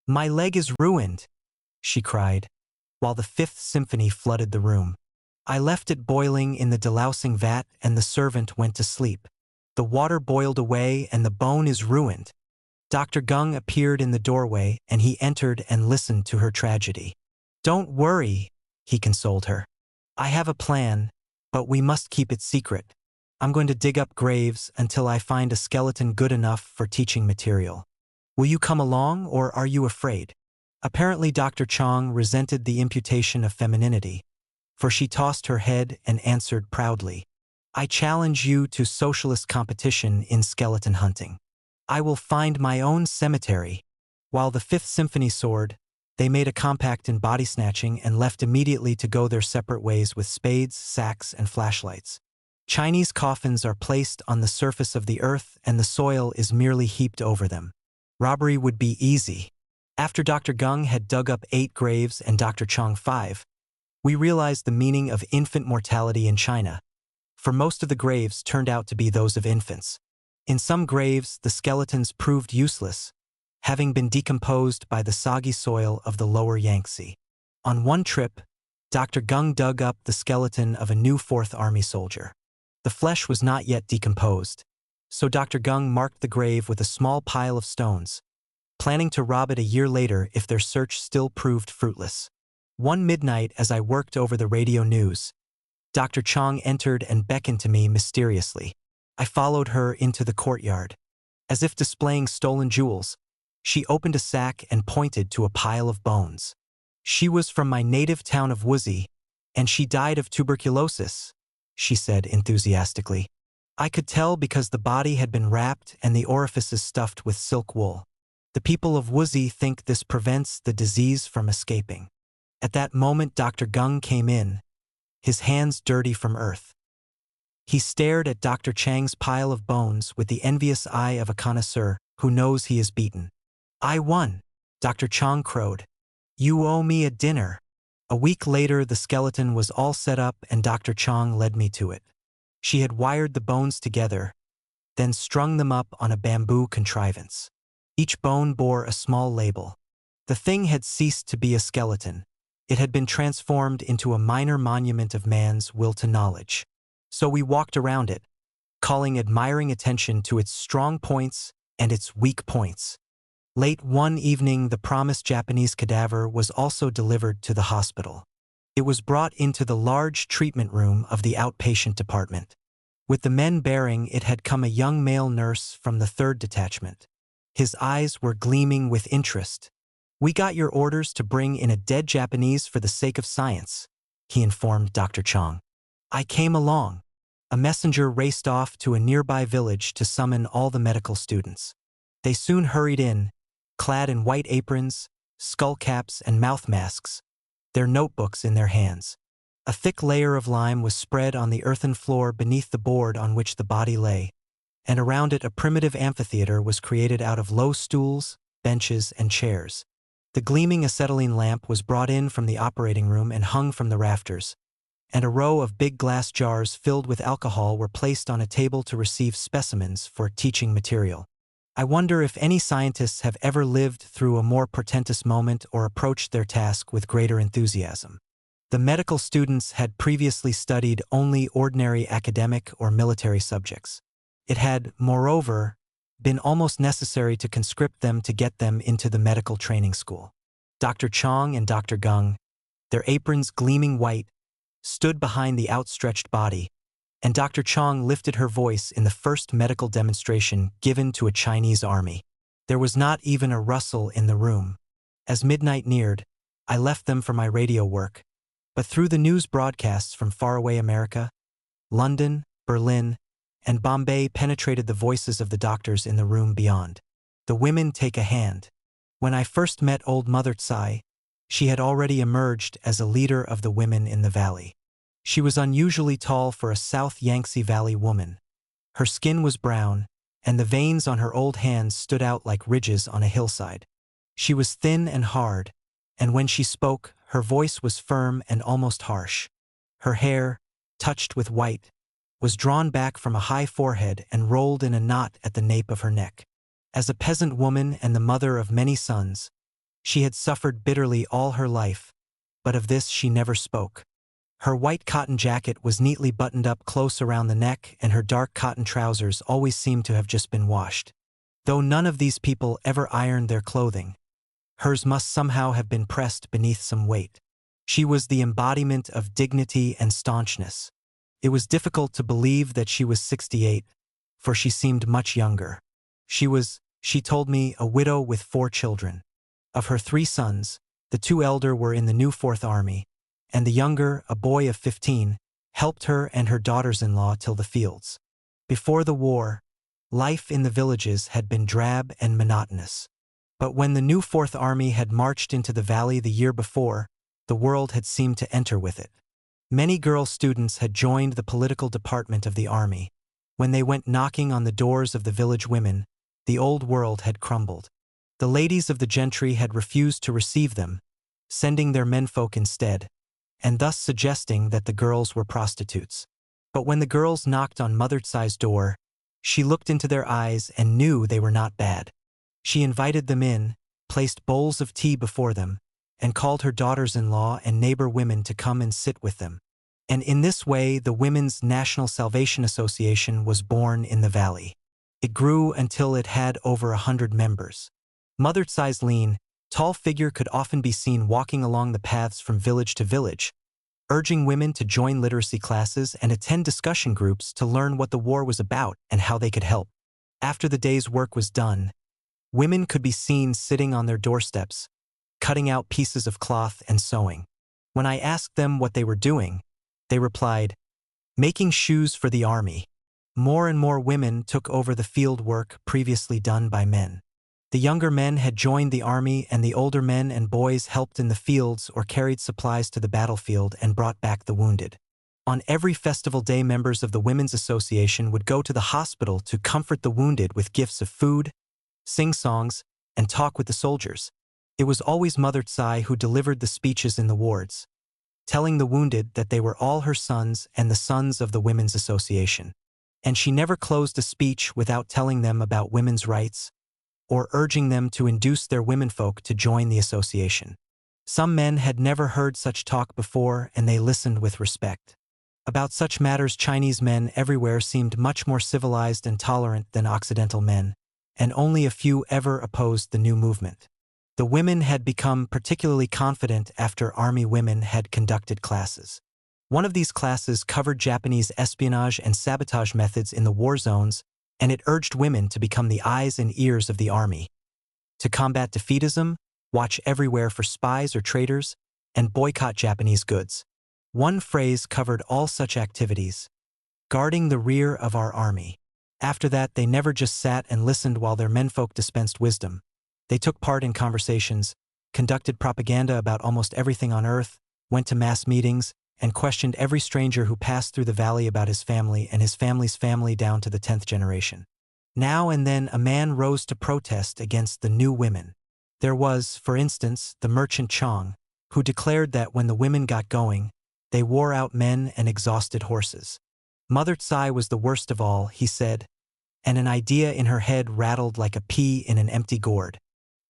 "My leg is ruined," she cried, while the Fifth Symphony flooded the room. I left it boiling in the delousing vat and the servant went to sleep. The water boiled away and the bone is ruined. Dr. Gung appeared in the doorway and he entered and listened to her tragedy. "Don't worry," he consoled her. "I have a plan, but we must keep it secret. I'm going to dig up graves until I find a skeleton good enough for teaching material. Will you come along or are you afraid?" Apparently Dr. Chong resented the imputation of femininity, for she tossed her head and answered proudly, "I challenge you to socialist competition in skeleton hunting. I will find my own cemetery." While the Fifth Symphony soared, they made a compact in body snatching and left immediately to go their separate ways with spades, sacks, and flashlights. Chinese coffins are placed on the surface of the earth and the soil is merely heaped over them. Robbery would be easy. After Dr. Gung had dug up 8 graves and Dr. Chong 5, we realized the meaning of infant mortality in China, for most of the graves turned out to be those of infants. In some graves, the skeletons proved useless, having been decomposed by the soggy soil of the lower Yangtze. On one trip, Dr. Gung dug up the skeleton of a new Fourth Army soldier. The flesh was not yet decomposed, so Dr. Gung marked the grave with a small pile of stones, planning to rob it a year later if their search still proved fruitless. One midnight as I worked over the radio news, Dr. Chong entered and beckoned to me mysteriously. I followed her into the courtyard. As if displaying stolen jewels, she opened a sack and pointed to a pile of bones. "She was from my native town of Wuxi, and she died of tuberculosis," she said enthusiastically. I could tell because the body had been wrapped and the orifices stuffed with silk wool. The people of Wuxi think this prevents the disease from escaping. At that moment Dr. Gung came in, his hands dirty from earth. He stared at Dr. Chang's pile of bones with the envious eye of a connoisseur who knows he is beaten. "I won," Dr. Chang crowed. "You owe me a dinner." A week later the skeleton was all set up and Dr. Chang led me to it. She had wired the bones together, then strung them up on a bamboo contrivance. Each bone bore a small label. The thing had ceased to be a skeleton. It had been transformed into a minor monument of man's will to knowledge. So we walked around it, calling admiring attention to its strong points and its weak points. Late one evening, the promised Japanese cadaver was also delivered to the hospital. It was brought into the large treatment room of the outpatient department. With the men bearing it had come a young male nurse from the 3rd detachment. His eyes were gleaming with interest. "We got your orders to bring in a dead Japanese for the sake of science," he informed Dr. Chong. "I came along." A messenger raced off to a nearby village to summon all the medical students. They soon hurried in, clad in white aprons, skull caps, and mouth masks, their notebooks in their hands. A thick layer of lime was spread on the earthen floor beneath the board on which the body lay, and around it a primitive amphitheater was created out of low stools, benches, and chairs. The gleaming acetylene lamp was brought in from the operating room and hung from the rafters, and a row of big glass jars filled with alcohol were placed on a table to receive specimens for teaching material. I wonder if any scientists have ever lived through a more portentous moment or approached their task with greater enthusiasm. The medical students had previously studied only ordinary academic or military subjects. It had, moreover, been almost necessary to conscript them to get them into the medical training school. Dr. Chong and Dr. Gung, their aprons gleaming white, stood behind the outstretched body, and Dr. Chong lifted her voice in the first medical demonstration given to a Chinese army. There was not even a rustle in the room. As midnight neared, I left them for my radio work, but through the news broadcasts from faraway America, London, Berlin, and Bombay penetrated the voices of the doctors in the room beyond. The women take a hand. When I first met old Mother Tsai, she had already emerged as a leader of the women in the valley. She was unusually tall for a South Yangtze Valley woman. Her skin was brown, and the veins on her old hands stood out like ridges on a hillside. She was thin and hard, and when she spoke, her voice was firm and almost harsh. Her hair, touched with white, was drawn back from a high forehead and rolled in a knot at the nape of her neck. As a peasant woman and the mother of many sons, She had suffered bitterly all her life, but of this she never spoke. Her white cotton jacket was neatly buttoned up close around the neck, and her dark cotton trousers always seemed to have just been washed. Though none of these people ever ironed their clothing, hers must somehow have been pressed beneath some weight. She was the embodiment of dignity and staunchness. It was difficult to believe that she was 68, for she seemed much younger. She told me, a widow with 4 children. Of her 3 sons, the 2 elder were in the new Fourth Army, and the younger, a boy of 15, helped her and her daughters-in-law till the fields. Before the war, life in the villages had been drab and monotonous. But when the new Fourth Army had marched into the valley the year before, the world had seemed to enter with it. Many girl students had joined the political department of the army. When they went knocking on the doors of the village women, the old world had crumbled. The ladies of the gentry had refused to receive them, sending their menfolk instead, and thus suggesting that the girls were prostitutes. But when the girls knocked on Mother Tsai's door, she looked into their eyes and knew they were not bad. She invited them in, placed bowls of tea before them, and called her daughters-in-law and neighbor women to come and sit with them. And in this way the Women's National Salvation Association was born in the valley. It grew until it had over 100 members. Mother Tsai's lean, tall figure could often be seen walking along the paths from village to village, urging women to join literacy classes and attend discussion groups to learn what the war was about and how they could help. After the day's work was done, women could be seen sitting on their doorsteps, cutting out pieces of cloth and sewing. When I asked them what they were doing, they replied, "Making shoes for the army." More and more women took over the field work previously done by men. The younger men had joined the army, and the older men and boys helped in the fields or carried supplies to the battlefield and brought back the wounded. On every festival day, members of the Women's Association would go to the hospital to comfort the wounded with gifts of food, sing songs, and talk with the soldiers. It was always Mother Tsai who delivered the speeches in the wards, telling the wounded that they were all her sons and the sons of the Women's Association. And she never closed a speech without telling them about women's rights, or urging them to induce their womenfolk to join the association. Some men had never heard such talk before, and they listened with respect. About such matters, Chinese men everywhere seemed much more civilized and tolerant than Occidental men, and only a few ever opposed the new movement. The women had become particularly confident after army women had conducted classes. One of these classes covered Japanese espionage and sabotage methods in the war zones, and it urged women to become the eyes and ears of the army. To combat defeatism, watch everywhere for spies or traitors, and boycott Japanese goods. One phrase covered all such activities: guarding the rear of our army. After that, they never just sat and listened while their menfolk dispensed wisdom. They took part in conversations, conducted propaganda about almost everything on earth, went to mass meetings, and questioned every stranger who passed through the valley about his family and his family's family down to the 10th generation. Now and then a man rose to protest against the new women. There was, for instance, the merchant Chong, who declared that when the women got going, they wore out men and exhausted horses. Mother Tsai was the worst of all, he said, and an idea in her head rattled like a pea in an empty gourd.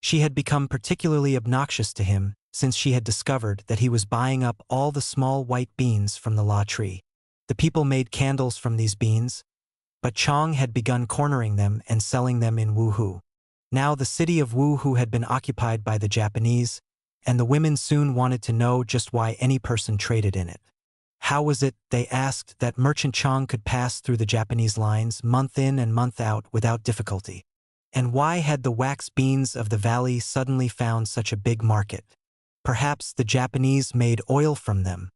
She had become particularly obnoxious to him since she had discovered that he was buying up all the small white beans from the la tree. The people made candles from these beans, but Chong had begun cornering them and selling them in Wuhu. Now the city of Wuhu had been occupied by the Japanese, and the women soon wanted to know just why any person traded in it. How was it, they asked, that merchant Chong could pass through the Japanese lines month in and month out without difficulty? And why had the wax beans of the valley suddenly found such a big market? Perhaps the Japanese made oil from them.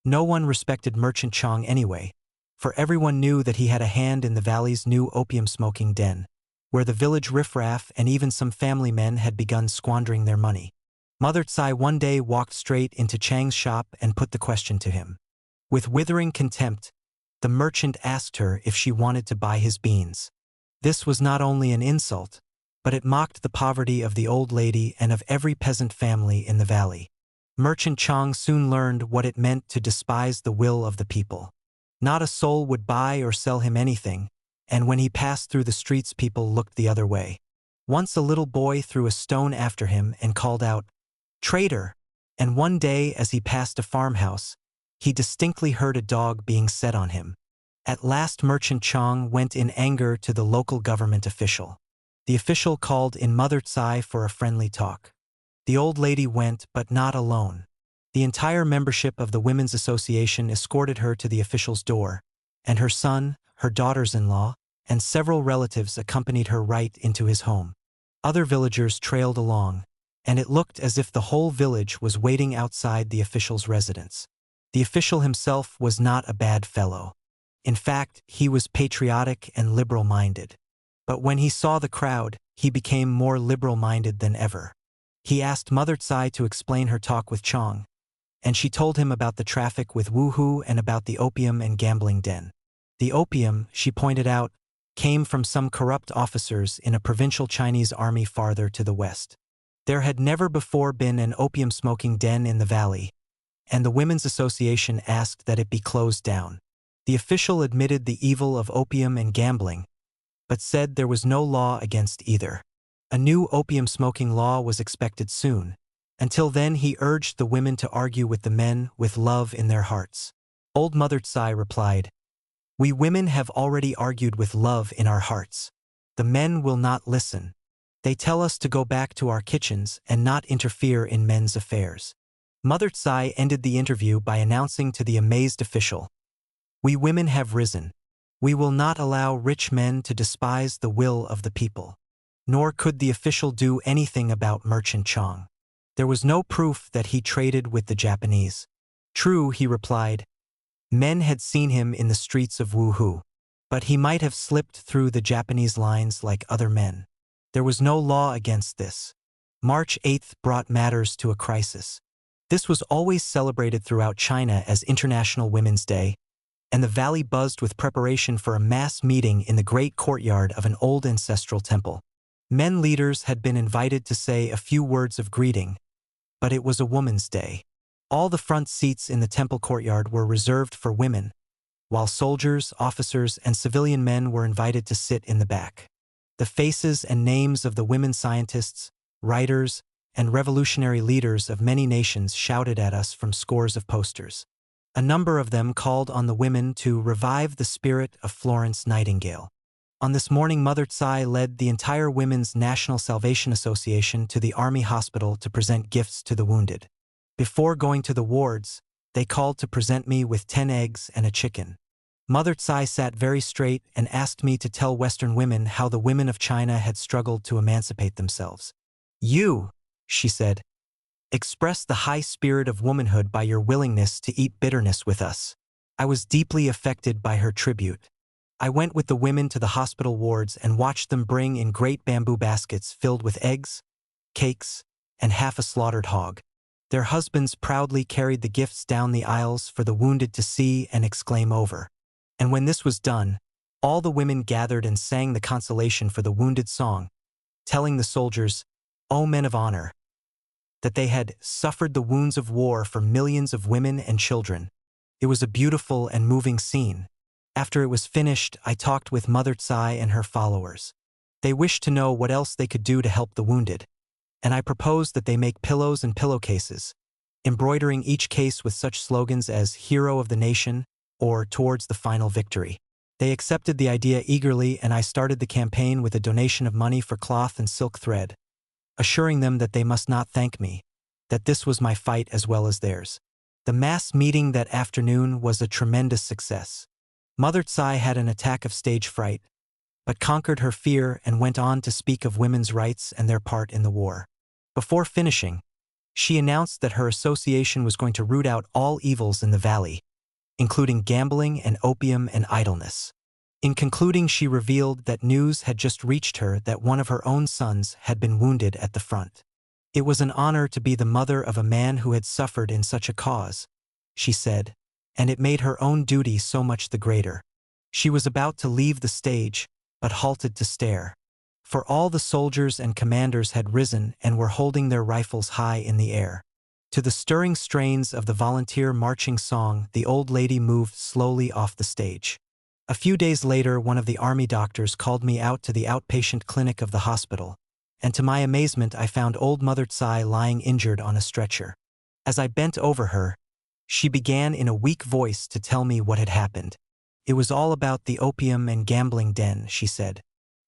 No one respected merchant Chong anyway, for everyone knew that he had a hand in the valley's new opium-smoking den, where the village riffraff and even some family men had begun squandering their money. Mother Tsai one day walked straight into Chang's shop and put the question to him. With withering contempt, the merchant asked her if she wanted to buy his beans. This was not only an insult, but it mocked the poverty of the old lady and of every peasant family in the valley. Merchant Chong soon learned what it meant to despise the will of the people. Not a soul would buy or sell him anything, and when he passed through the streets, people looked the other way. Once a little boy threw a stone after him and called out, "Traitor!" And one day as he passed a farmhouse, he distinctly heard a dog being set on him. At last Merchant Chong went in anger to the local government official. The official called in Mother Tsai for a friendly talk. The old lady went, but not alone. The entire membership of the Women's Association escorted her to the official's door, and her son, her daughters-in-law, and several relatives accompanied her right into his home. Other villagers trailed along, and it looked as if the whole village was waiting outside the official's residence. The official himself was not a bad fellow. In fact, he was patriotic and liberal-minded. But when he saw the crowd, he became more liberal-minded than ever. He asked Mother Tsai to explain her talk with Chong, and she told him about the traffic with Wuhu and about the opium and gambling den. The opium, she pointed out, came from some corrupt officers in a provincial Chinese army farther to the west. There had never before been an opium-smoking den in the valley, and the Women's Association asked that it be closed down. The official admitted the evil of opium and gambling, but said there was no law against either. A new opium-smoking law was expected soon. Until then, he urged the women to argue with the men with love in their hearts. Old Mother Tsai replied, "We women have already argued with love in our hearts. The men will not listen. They tell us to go back to our kitchens and not interfere in men's affairs." Mother Tsai ended the interview by announcing to the amazed official, "We women have risen. We will not allow rich men to despise the will of the people." Nor could the official do anything about Merchant Chong. There was no proof that he traded with the Japanese. True, he replied, men had seen him in the streets of Wuhu, but he might have slipped through the Japanese lines like other men. There was no law against this. March 8th brought matters to a crisis. This was always celebrated throughout China as International Women's Day, and the valley buzzed with preparation for a mass meeting in the great courtyard of an old ancestral temple. Men leaders had been invited to say a few words of greeting, but it was a woman's day. All the front seats in the temple courtyard were reserved for women, while soldiers, officers, and civilian men were invited to sit in the back. The faces and names of the women scientists, writers, and revolutionary leaders of many nations shouted at us from scores of posters. A number of them called on the women to revive the spirit of Florence Nightingale. On this morning, Mother Tsai led the entire Women's National Salvation Association to the Army Hospital to present gifts to the wounded. Before going to the wards, they called to present me with 10 eggs and a chicken. Mother Tsai sat very straight and asked me to tell Western women how the women of China had struggled to emancipate themselves. "You," she said, "express the high spirit of womanhood by your willingness to eat bitterness with us." I was deeply affected by her tribute. I went with the women to the hospital wards and watched them bring in great bamboo baskets filled with eggs, cakes, and half a slaughtered hog. Their husbands proudly carried the gifts down the aisles for the wounded to see and exclaim over. And when this was done, all the women gathered and sang the consolation for the wounded song, telling the soldiers, "O men of honor," that they had suffered the wounds of war for millions of women and children. It was a beautiful and moving scene. After it was finished, I talked with Mother Tsai and her followers. They wished to know what else they could do to help the wounded, and I proposed that they make pillows and pillowcases, embroidering each case with such slogans as "Hero of the Nation" or "Towards the Final Victory." They accepted the idea eagerly, and I started the campaign with a donation of money for cloth and silk thread, assuring them that they must not thank me, that this was my fight as well as theirs. The mass meeting that afternoon was a tremendous success. Mother Tsai had an attack of stage fright, but conquered her fear and went on to speak of women's rights and their part in the war. Before finishing, she announced that her association was going to root out all evils in the valley, including gambling and opium and idleness. In concluding, she revealed that news had just reached her that one of her own sons had been wounded at the front. It was an honor to be the mother of a man who had suffered in such a cause, she said, and it made her own duty so much the greater. She was about to leave the stage, but halted to stare. For all the soldiers and commanders had risen and were holding their rifles high in the air. To the stirring strains of the volunteer marching song, the old lady moved slowly off the stage. A few days later, one of the army doctors called me out to the outpatient clinic of the hospital. and to my amazement I found old Mother Tsai lying injured on a stretcher. As I bent over her, she began in a weak voice to tell me what had happened. It was all about the opium and gambling den, she said.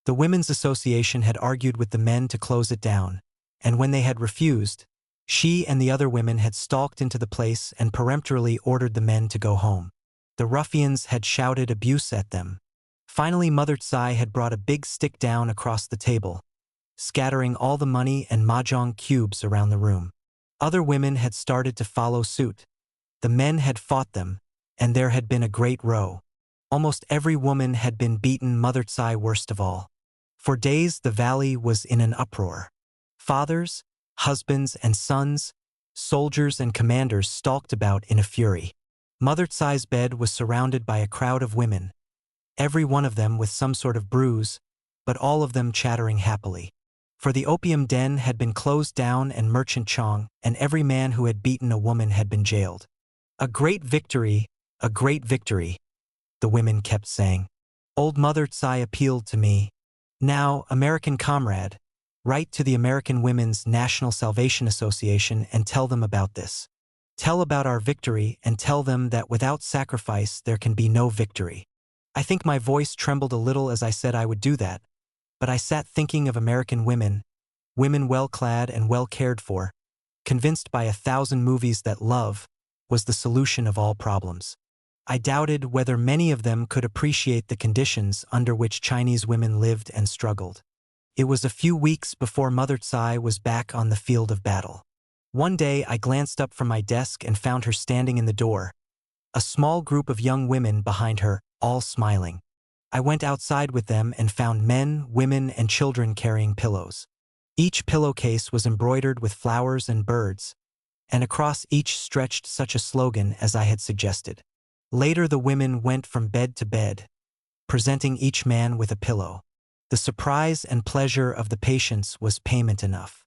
The Women's Association had argued with the men to close it down, and when they had refused, she and the other women had stalked into the place and peremptorily ordered the men to go home. The ruffians had shouted abuse at them. Finally, Mother Tsai had brought a big stick down across the table, scattering all the money and mahjong cubes around the room. Other women had started to follow suit. The men had fought them, and there had been a great row. Almost every woman had been beaten, Mother Tsai worst of all. For days the valley was in an uproar. Fathers, husbands and sons, soldiers and commanders stalked about in a fury. Mother Tsai's bed was surrounded by a crowd of women, every one of them with some sort of bruise, but all of them chattering happily. For the opium den had been closed down and Merchant Chong and every man who had beaten a woman had been jailed. A great victory, the women kept saying. Old Mother Tsai appealed to me. Now, American comrade, write to the American Women's National Salvation Association and tell them about this. Tell about our victory and tell them that without sacrifice there can be no victory. I think my voice trembled a little as I said I would do that, but I sat thinking of American women, women well clad and well cared for, convinced by 1,000 movies that love was the solution of all problems. I doubted whether many of them could appreciate the conditions under which Chinese women lived and struggled. It was a few weeks before Mother Tsai was back on the field of battle. One day I glanced up from my desk and found her standing in the door, a small group of young women behind her, all smiling. I went outside with them and found men, women, and children carrying pillows. Each pillowcase was embroidered with flowers and birds, and across each stretched such a slogan as I had suggested. Later the women went from bed to bed, presenting each man with a pillow. The surprise and pleasure of the patients was payment enough.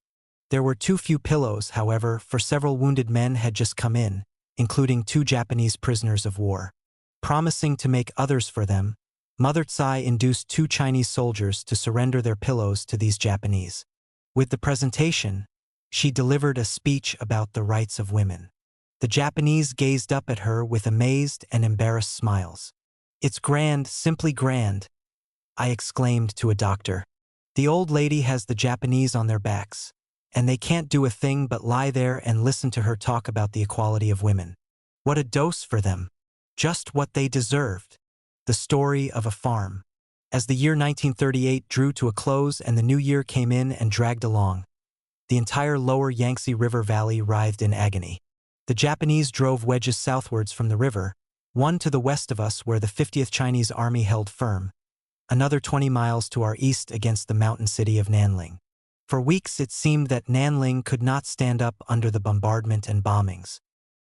There were too few pillows, however, for several wounded men had just come in, including 2 Japanese prisoners of war. Promising to make others for them, Mother Tsai induced 2 Chinese soldiers to surrender their pillows to these Japanese. With the presentation, she delivered a speech about the rights of women. The Japanese gazed up at her with amazed and embarrassed smiles. "It's grand, simply grand," I exclaimed to a doctor. "The old lady has the Japanese on their backs, and they can't do a thing but lie there and listen to her talk about the equality of women. What a dose for them! Just what they deserved." The story of a farm. As the year 1938 drew to a close and the new year came in and dragged along, the entire lower Yangtze River Valley writhed in agony. The Japanese drove wedges southwards from the river, one to the west of us where the 50th Chinese Army held firm, another 20 miles to our east against the mountain city of Nanling. For weeks it seemed that Nanling could not stand up under the bombardment and bombings.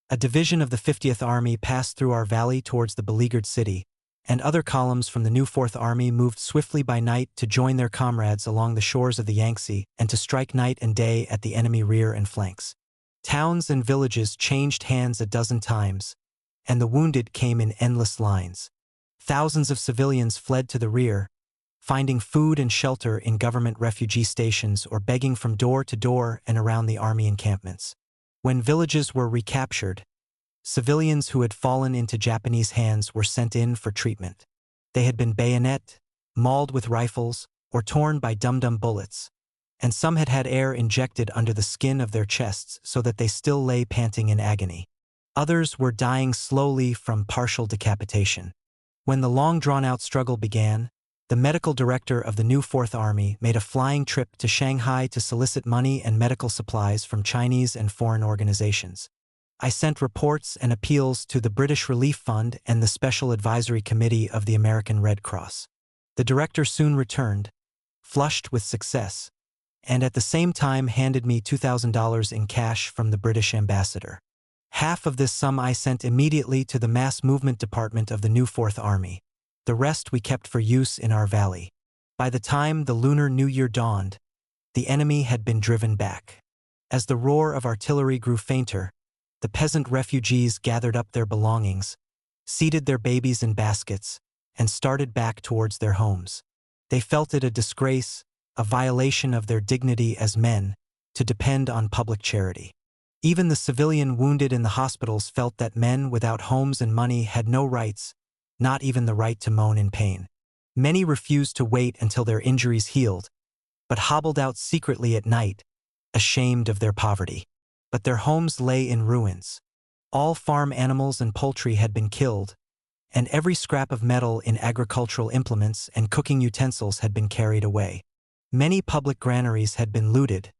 A division of the 50th Army passed through our valley towards the beleaguered city, and other columns from the new 4th Army moved swiftly by night to join their comrades along the shores of the Yangtze and to strike night and day at the enemy rear and flanks. Towns and villages changed hands a dozen times, and the wounded came in endless lines. Thousands of civilians fled to the rear, finding food and shelter in government refugee stations or begging from door to door and around the army encampments. When villages were recaptured, civilians who had fallen into Japanese hands were sent in for treatment. They had been bayonet, mauled with rifles, or torn by dum-dum bullets, and some had had air injected under the skin of their chests so that they still lay panting in agony. Others were dying slowly from partial decapitation. When the long drawn-out struggle began, the medical director of the new 4th Army made a flying trip to Shanghai to solicit money and medical supplies from Chinese and foreign organizations. I sent reports and appeals to the British Relief Fund and the Special Advisory Committee of the American Red Cross. The director soon returned, flushed with success, and at the same time handed me $2,000 in cash from the British ambassador. Half of this sum I sent immediately to the Mass Movement Department of the new 4th Army. The rest we kept for use in our valley. By the time the Lunar New Year dawned, the enemy had been driven back. As the roar of artillery grew fainter, the peasant refugees gathered up their belongings, seated their babies in baskets, and started back towards their homes. They felt it a disgrace, a violation of their dignity as men, to depend on public charity. Even the civilian wounded in the hospitals felt that men without homes and money had no rights, not even the right to moan in pain. Many refused to wait until their injuries healed, but hobbled out secretly at night, ashamed of their poverty. But their homes lay in ruins. All farm animals and poultry had been killed, and every scrap of metal in agricultural implements and cooking utensils had been carried away. Many public granaries had been looted,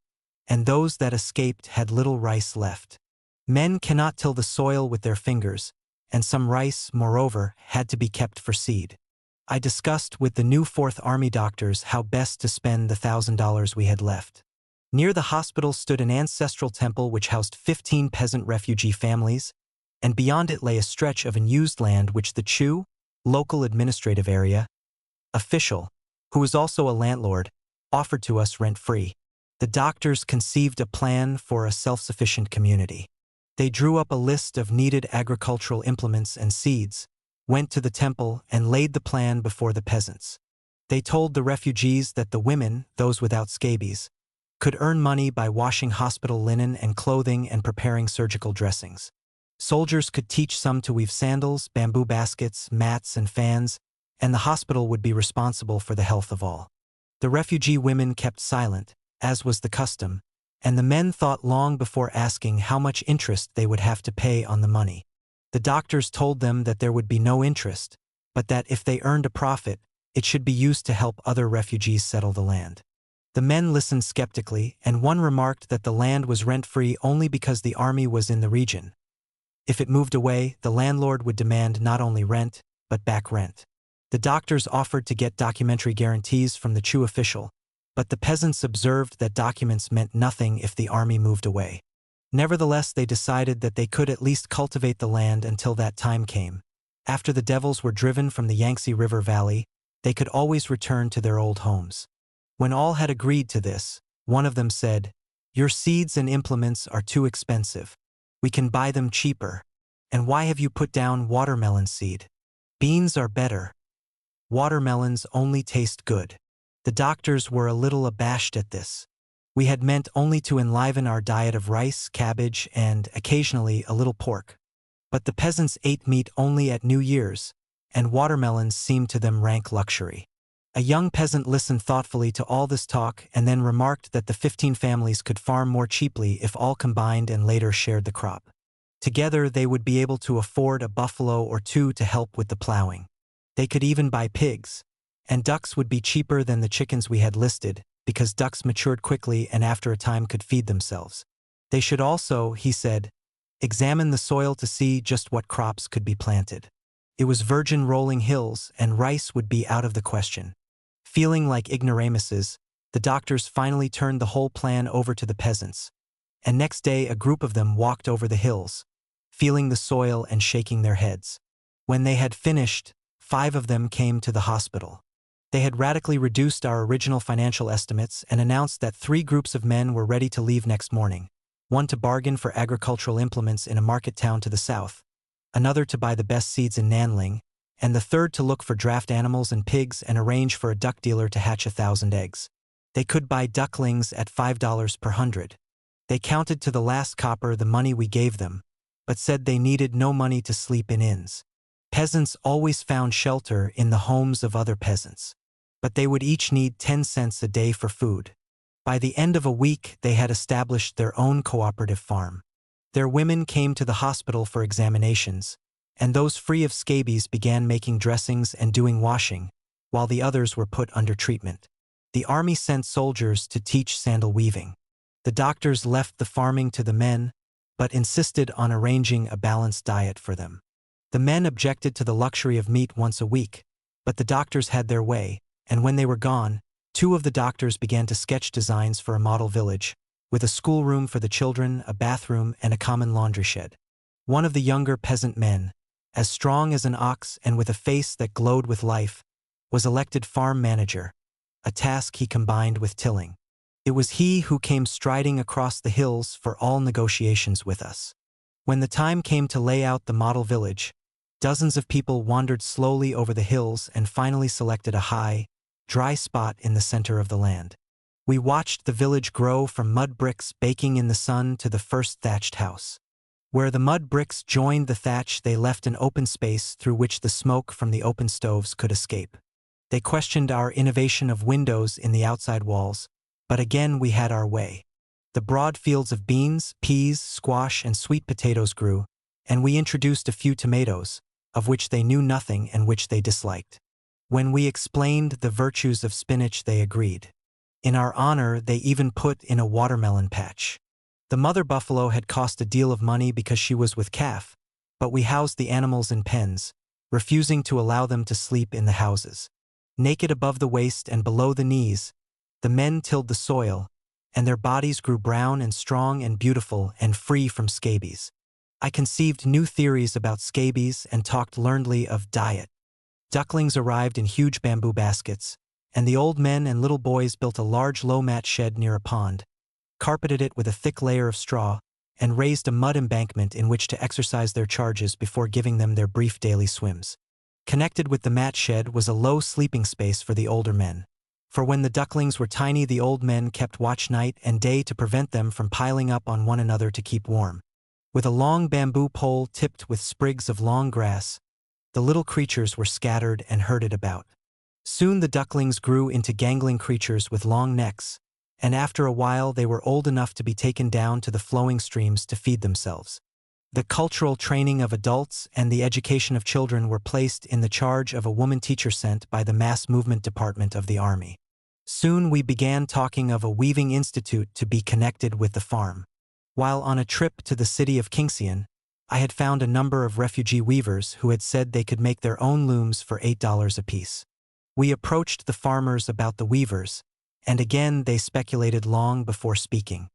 and those that escaped had little rice left. Men cannot till the soil with their fingers, and some rice, moreover, had to be kept for seed. I discussed with the new Fourth Army doctors how best to spend the $1,000 we had left. Near the hospital stood an ancestral temple which housed 15 peasant refugee families, and beyond it lay a stretch of unused land which the CHU, local administrative area, official, who was also a landlord, offered to us rent-free. The doctors conceived a plan for a self-sufficient community. They drew up a list of needed agricultural implements and seeds, went to the temple, and laid the plan before the peasants. They told the refugees that the women, those without scabies, could earn money by washing hospital linen and clothing and preparing surgical dressings. Soldiers could teach some to weave sandals, bamboo baskets, mats, and fans, and the hospital would be responsible for the health of all. The refugee women kept silent, as was the custom, and the men thought long before asking how much interest they would have to pay on the money. The doctors told them that there would be no interest, but that if they earned a profit, it should be used to help other refugees settle the land. The men listened skeptically, and one remarked that the land was rent-free only because the army was in the region. If it moved away, the landlord would demand not only rent, but back rent. The doctors offered to get documentary guarantees from the CHU official, but the peasants observed that documents meant nothing if the army moved away. Nevertheless, they decided that they could at least cultivate the land until that time came. After the devils were driven from the Yangtze River Valley, they could always return to their old homes. When all had agreed to this, one of them said, "Your seeds and implements are too expensive. We can buy them cheaper. And why have you put down watermelon seed? Beans are better. Watermelons only taste good." The doctors were a little abashed at this. We had meant only to enliven our diet of rice, cabbage, and, occasionally, a little pork. But the peasants ate meat only at New Year's, and watermelons seemed to them rank luxury. A young peasant listened thoughtfully to all this talk and then remarked that the 15 families could farm more cheaply if all combined and later shared the crop. Together they would be able to afford a buffalo or two to help with the plowing. They could even buy pigs, and ducks would be cheaper than the chickens we had listed, because ducks matured quickly and after a time could feed themselves. They should also, he said, examine the soil to see just what crops could be planted. It was virgin rolling hills, and rice would be out of the question. Feeling like ignoramuses, the doctors finally turned the whole plan over to the peasants, and next day a group of them walked over the hills, feeling the soil and shaking their heads. When they had finished, 5 of them came to the hospital. They had radically reduced our original financial estimates and announced that 3 groups of men were ready to leave next morning, one to bargain for agricultural implements in a market town to the south, another to buy the best seeds in Nanling, and the third to look for draft animals and pigs and arrange for a duck dealer to hatch 1,000 eggs. They could buy ducklings at $5 per 100. They counted to the last copper the money we gave them, but said they needed no money to sleep in inns. Peasants always found shelter in the homes of other peasants, but they would each need 10 cents a day for food. By the end of a week, they had established their own cooperative farm. Their women came to the hospital for examinations, and those free of scabies began making dressings and doing washing, while the others were put under treatment. The army sent soldiers to teach sandal weaving. The doctors left the farming to the men, but insisted on arranging a balanced diet for them. The men objected to the luxury of meat once a week, but the doctors had their way, and when they were gone, 2 of the doctors began to sketch designs for a model village, with a schoolroom for the children, a bathroom, and a common laundry shed. One of the younger peasant men, as strong as an ox and with a face that glowed with life, was elected farm manager, a task he combined with tilling. It was he who came striding across the hills for all negotiations with us. When the time came to lay out the model village, dozens of people wandered slowly over the hills and finally selected a high, dry spot in the center of the land. We watched the village grow from mud bricks baking in the sun to the first thatched house. Where the mud bricks joined the thatch, they left an open space through which the smoke from the open stoves could escape. They questioned our innovation of windows in the outside walls, but again we had our way. The broad fields of beans, peas, squash, and sweet potatoes grew, and we introduced a few tomatoes, of which they knew nothing and which they disliked. When we explained the virtues of spinach, they agreed. In our honor, they even put in a watermelon patch. The mother buffalo had cost a deal of money because she was with calf, but we housed the animals in pens, refusing to allow them to sleep in the houses. Naked above the waist and below the knees, the men tilled the soil, and their bodies grew brown and strong and beautiful and free from scabies. I conceived new theories about scabies and talked learnedly of diet. Ducklings arrived in huge bamboo baskets, and the old men and little boys built a large low-mat shed near a pond, carpeted it with a thick layer of straw, and raised a mud embankment in which to exercise their charges before giving them their brief daily swims. Connected with the mat shed was a low sleeping space for the older men. For when the ducklings were tiny, the old men kept watch night and day to prevent them from piling up on one another to keep warm. With a long bamboo pole tipped with sprigs of long grass, the little creatures were scattered and herded about. Soon the ducklings grew into gangling creatures with long necks, and after a while they were old enough to be taken down to the flowing streams to feed themselves. The cultural training of adults and the education of children were placed in the charge of a woman teacher sent by the Mass Movement Department of the Army. Soon we began talking of a weaving institute to be connected with the farm. While on a trip to the city of Kingsian, I had found a number of refugee weavers who had said they could make their own looms for $8 apiece. We approached the farmers about the weavers, and again they speculated long before speaking.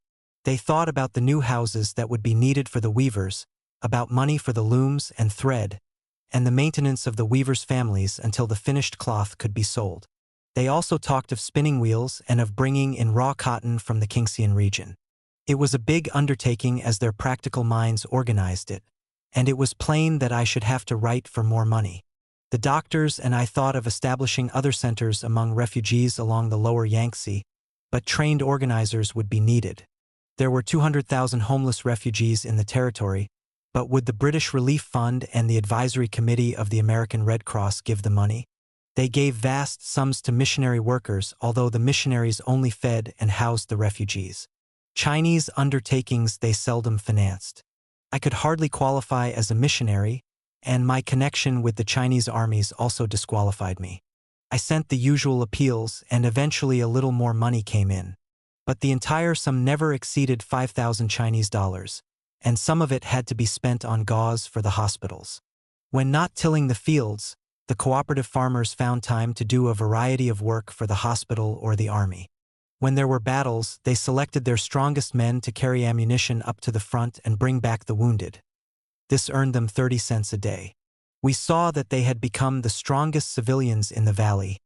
They thought about the new houses that would be needed for the weavers, about money for the looms and thread, and the maintenance of the weavers' families until the finished cloth could be sold. They also talked of spinning wheels and of bringing in raw cotton from the Kingsian region. It was a big undertaking as their practical minds organized it, and it was plain that I should have to write for more money. The doctors and I thought of establishing other centers among refugees along the lower Yangtze, but trained organizers would be needed. There were 200,000 homeless refugees in the territory, but would the British Relief Fund and the Advisory Committee of the American Red Cross give the money? They gave vast sums to missionary workers, although the missionaries only fed and housed the refugees. Chinese undertakings they seldom financed. I could hardly qualify as a missionary, and my connection with the Chinese armies also disqualified me. I sent the usual appeals, and eventually a little more money came in. But the entire sum never exceeded 5,000 Chinese dollars, and some of it had to be spent on gauze for the hospitals. When not tilling the fields, the cooperative farmers found time to do a variety of work for the hospital or the army. When there were battles, they selected their strongest men to carry ammunition up to the front and bring back the wounded. This earned them 30 cents a day. We saw that they had become the strongest civilians in the valley,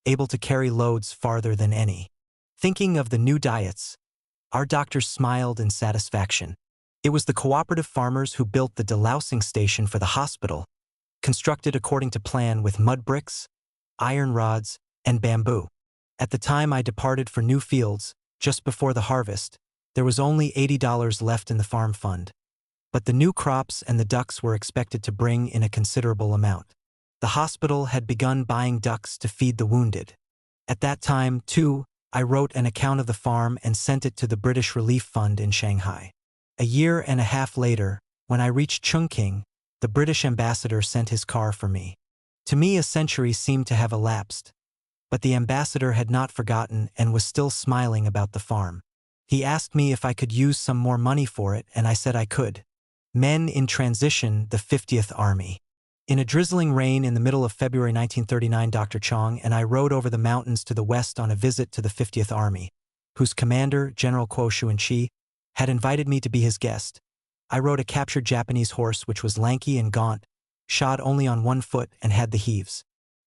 able to carry loads farther than any. Thinking of the new diets, our doctors smiled in satisfaction. It was the cooperative farmers who built the delousing station for the hospital, constructed according to plan with mud bricks, iron rods, and bamboo. At the time I departed for new fields, just before the harvest, there was only $80 left in the farm fund. But the new crops and the ducks were expected to bring in a considerable amount. The hospital had begun buying ducks to feed the wounded. At that time, too, I wrote an account of the farm and sent it to the British Relief Fund in Shanghai. A year and a half later, when I reached Chungking, the British ambassador sent his car for me. To me, a century seemed to have elapsed, but the ambassador had not forgotten and was still smiling about the farm. He asked me if I could use some more money for it, and I said I could. Men in Transition, the 50th Army. In a drizzling rain in the middle of February 1939, Dr. Chong and I rode over the mountains to the west on a visit to the 50th Army, whose commander, General Kuo Xuanqi, had invited me to be his guest. I rode a captured Japanese horse which was lanky and gaunt, shod only on one foot, and had the heaves.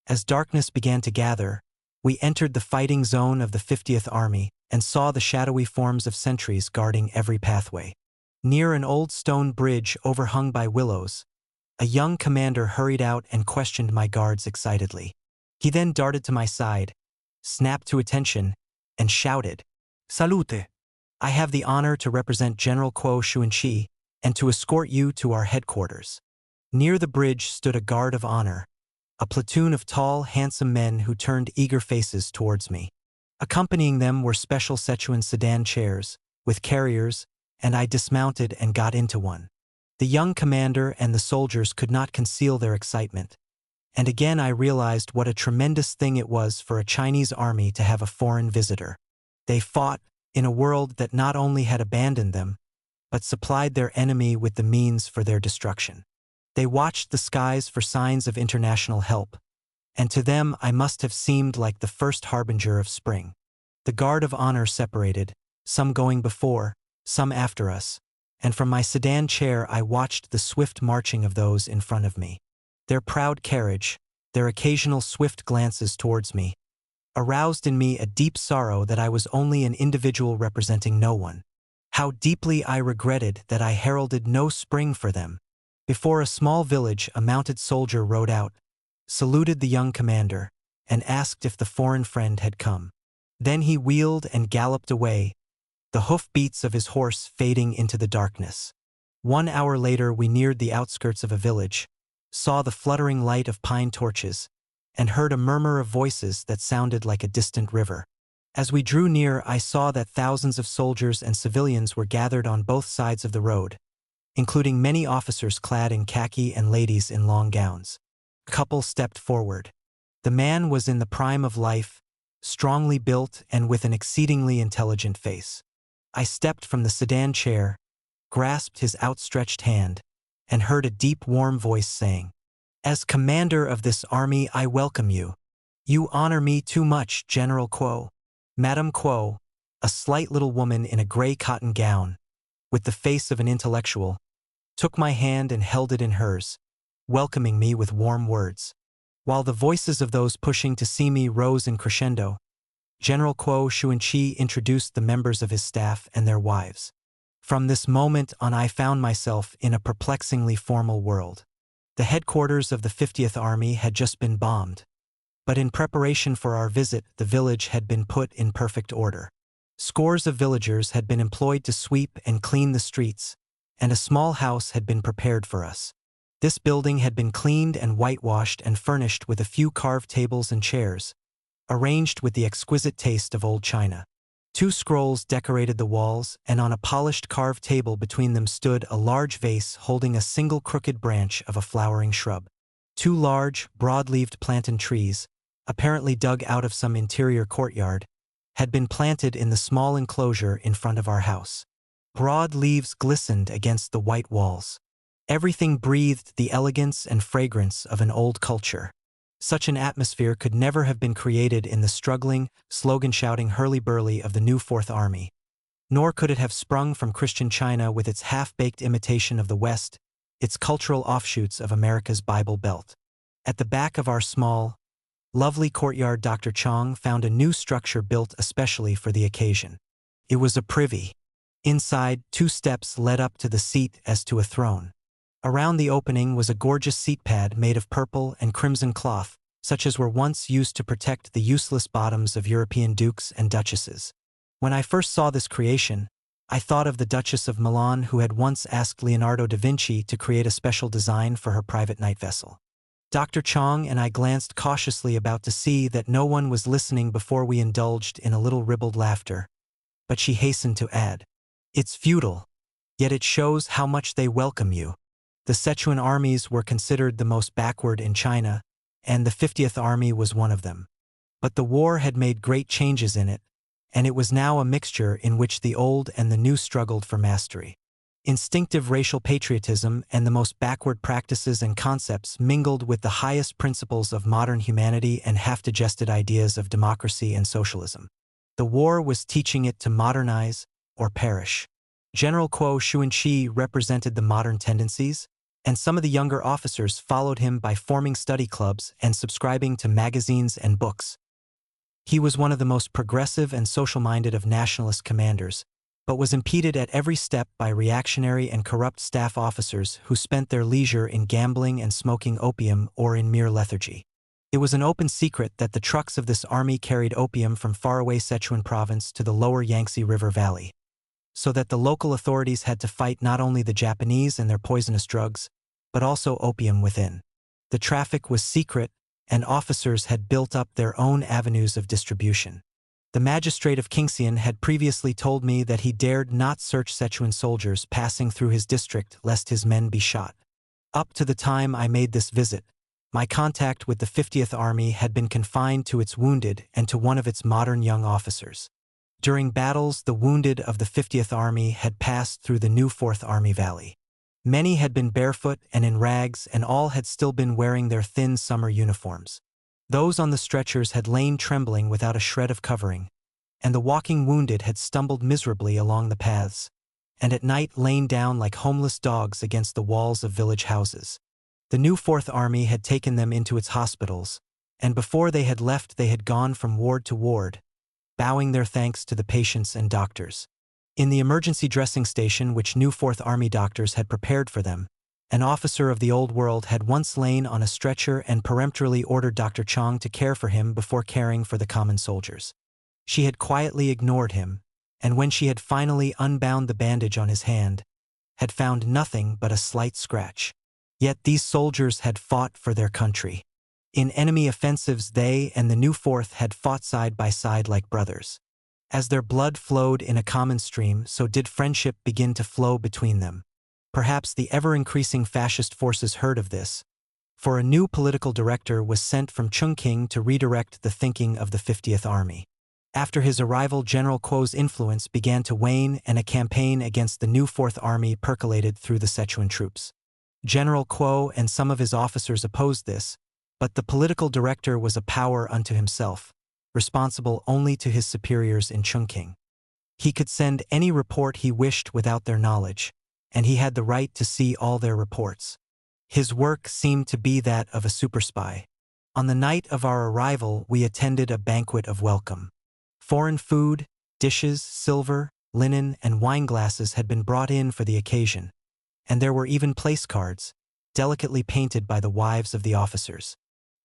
As darkness began to gather, we entered the fighting zone of the 50th Army and saw the shadowy forms of sentries guarding every pathway. Near an old stone bridge overhung by willows, a young commander hurried out and questioned my guards excitedly. He then darted to my side, snapped to attention, and shouted, "Salute! I have the honor to represent General Kuo Xuanqi and to escort you to our headquarters." Near the bridge stood a guard of honor, a platoon of tall, handsome men who turned eager faces towards me. Accompanying them were special Sichuan sedan chairs, with carriers, and I dismounted and got into one. The young commander and the soldiers could not conceal their excitement, and again I realized what a tremendous thing it was for a Chinese army to have a foreign visitor. They fought in a world that not only had abandoned them, but supplied their enemy with the means for their destruction. They watched the skies for signs of international help, and to them I must have seemed like the first harbinger of spring. The guard of honor separated, some going before, some after us, and from my sedan chair I watched the swift marching of those in front of me. Their proud carriage, their occasional swift glances towards me, aroused in me a deep sorrow that I was only an individual representing no one. How deeply I regretted that I heralded no spring for them. Before a small village, a mounted soldier rode out, saluted the young commander, and asked if the foreign friend had come. Then he wheeled and galloped away, the hoof-beats of his horse fading into the darkness. 1 hour later we neared the outskirts of a village, saw the fluttering light of pine torches, and heard a murmur of voices that sounded like a distant river. As we drew near, I saw that thousands of soldiers and civilians were gathered on both sides of the road, including many officers clad in khaki and ladies in long gowns. A couple stepped forward. The man was in the prime of life, strongly built and with an exceedingly intelligent face. I stepped from the sedan chair, grasped his outstretched hand, and heard a deep, warm voice saying, "As commander of this army, I welcome you. You honor me too much, General Kuo." Madame Kuo, a slight little woman in a gray cotton gown, with the face of an intellectual, took my hand and held it in hers, welcoming me with warm words. While the voices of those pushing to see me rose in crescendo, General Kuo Xuanqi introduced the members of his staff and their wives. From this moment on I found myself in a perplexingly formal world. The headquarters of the 50th Army had just been bombed, but in preparation for our visit the village had been put in perfect order. Scores of villagers had been employed to sweep and clean the streets, and a small house had been prepared for us. This building had been cleaned and whitewashed and furnished with a few carved tables and chairs, arranged with the exquisite taste of old China. 2 scrolls decorated the walls, and on a polished carved table between them stood a large vase holding a single crooked branch of a flowering shrub. 2 large, broad-leaved plantain trees, apparently dug out of some interior courtyard, had been planted in the small enclosure in front of our house. Broad leaves glistened against the white walls. Everything breathed the elegance and fragrance of an old culture. Such an atmosphere could never have been created in the struggling, slogan-shouting hurly-burly of the new Fourth Army. Nor could it have sprung from Christian China with its half-baked imitation of the West, its cultural offshoots of America's Bible Belt. At the back of our small, lovely courtyard, Dr. Chong found a new structure built especially for the occasion. It was a privy. Inside, 2 steps led up to the seat as to a throne. Around the opening was a gorgeous seat pad made of purple and crimson cloth, such as were once used to protect the useless bottoms of European dukes and duchesses. When I first saw this creation, I thought of the Duchess of Milan who had once asked Leonardo da Vinci to create a special design for her private night vessel. Dr. Chong and I glanced cautiously about to see that no one was listening before we indulged in a little ribald laughter, but she hastened to add, "It's feudal, yet it shows how much they welcome you." The Sichuan armies were considered the most backward in China, and the 50th Army was one of them. But the war had made great changes in it, and it was now a mixture in which the old and the new struggled for mastery. Instinctive racial patriotism and the most backward practices and concepts mingled with the highest principles of modern humanity and half-digested ideas of democracy and socialism. The war was teaching it to modernize or perish. General Kuo Xuanqi represented the modern tendencies, and some of the younger officers followed him by forming study clubs and subscribing to magazines and books. He was one of the most progressive and social-minded of nationalist commanders, but was impeded at every step by reactionary and corrupt staff officers who spent their leisure in gambling and smoking opium or in mere lethargy. It was an open secret that the trucks of this army carried opium from faraway Sichuan province to the lower Yangtze River Valley, so that the local authorities had to fight not only the Japanese and their poisonous drugs, but also opium within. The traffic was secret, and officers had built up their own avenues of distribution. The magistrate of Kingxian had previously told me that he dared not search Sichuan soldiers passing through his district lest his men be shot. Up to the time I made this visit, my contact with the 50th Army had been confined to its wounded and to one of its modern young officers. During battles, the wounded of the 50th Army had passed through the new 4th Army Valley. Many had been barefoot and in rags, and all had still been wearing their thin summer uniforms. Those on the stretchers had lain trembling without a shred of covering, and the walking wounded had stumbled miserably along the paths, and at night lain down like homeless dogs against the walls of village houses. The new 4th Army had taken them into its hospitals, and before they had left they had gone from ward to ward, bowing their thanks to the patients and doctors. In the emergency dressing station which new 4th Army doctors had prepared for them, an officer of the old world had once lain on a stretcher and peremptorily ordered Dr. Chong to care for him before caring for the common soldiers. She had quietly ignored him, and when she had finally unbound the bandage on his hand, had found nothing but a slight scratch. Yet these soldiers had fought for their country. In enemy offensives they and the new 4th had fought side by side like brothers. As their blood flowed in a common stream, so did friendship begin to flow between them. Perhaps the ever-increasing fascist forces heard of this, for a new political director was sent from Chungking to redirect the thinking of the 50th Army. After his arrival, General Kuo's influence began to wane and a campaign against the new 4th Army percolated through the Sichuan troops. General Kuo and some of his officers opposed this, but the political director was a power unto himself, responsible only to his superiors in Chungking. He could send any report he wished without their knowledge, and he had the right to see all their reports. His work seemed to be that of a super spy. On the night of our arrival, we attended a banquet of welcome. Foreign food, dishes, silver, linen, and wine glasses had been brought in for the occasion, and there were even place cards, delicately painted by the wives of the officers.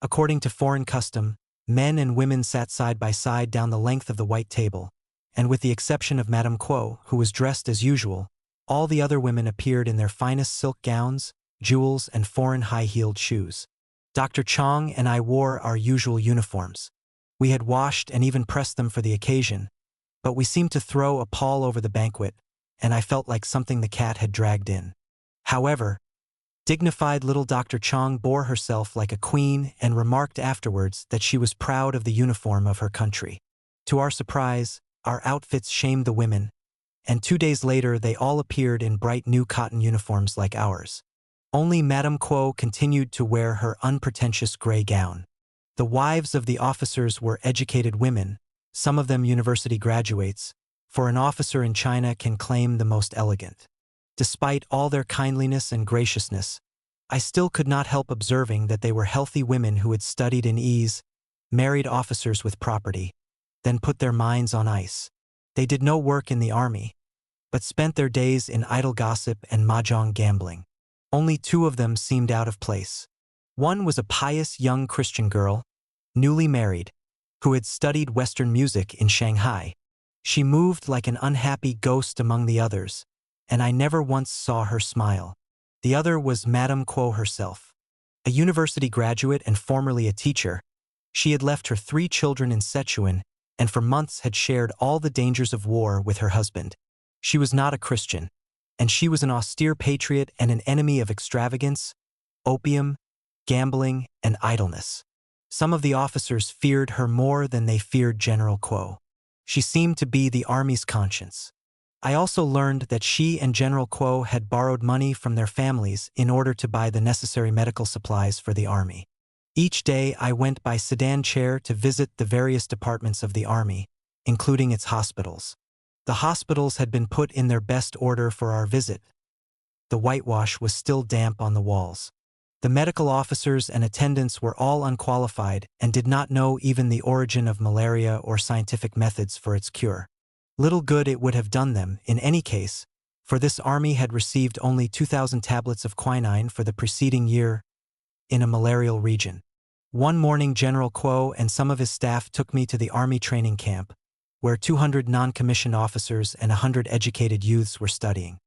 According to foreign custom, men and women sat side by side down the length of the white table, and with the exception of Madame Kuo, who was dressed as usual, all the other women appeared in their finest silk gowns, jewels, and foreign high-heeled shoes. Dr. Chong and I wore our usual uniforms. We had washed and even pressed them for the occasion, but we seemed to throw a pall over the banquet, and I felt like something the cat had dragged in. However, dignified little Dr. Chong bore herself like a queen and remarked afterwards that she was proud of the uniform of her country. To our surprise, our outfits shamed the women, and 2 days later they all appeared in bright new cotton uniforms like ours. Only Madame Kuo continued to wear her unpretentious gray gown. The wives of the officers were educated women, some of them university graduates, for an officer in China can claim the most elegant. Despite all their kindliness and graciousness, I still could not help observing that they were healthy women who had studied in ease, married officers with property, then put their minds on ice. They did no work in the army, but spent their days in idle gossip and mahjong gambling. Only 2 of them seemed out of place. One was a pious young Christian girl, newly married, who had studied Western music in Shanghai. She moved like an unhappy ghost among the others, and I never once saw her smile. The other was Madame Kuo herself. A university graduate and formerly a teacher, she had left her 3 children in Sichuan and for months had shared all the dangers of war with her husband. She was not a Christian, and she was an austere patriot and an enemy of extravagance, opium, gambling, and idleness. Some of the officers feared her more than they feared General Kuo. She seemed to be the army's conscience. I also learned that she and General Kuo had borrowed money from their families in order to buy the necessary medical supplies for the army. Each day I went by sedan chair to visit the various departments of the army, including its hospitals. The hospitals had been put in their best order for our visit. The whitewash was still damp on the walls. The medical officers and attendants were all unqualified and did not know even the origin of malaria or scientific methods for its cure. Little good it would have done them, in any case, for this army had received only 2,000 tablets of quinine for the preceding year in a malarial region. One morning General Kuo and some of his staff took me to the army training camp, where 200 non-commissioned officers and 100 educated youths were studying.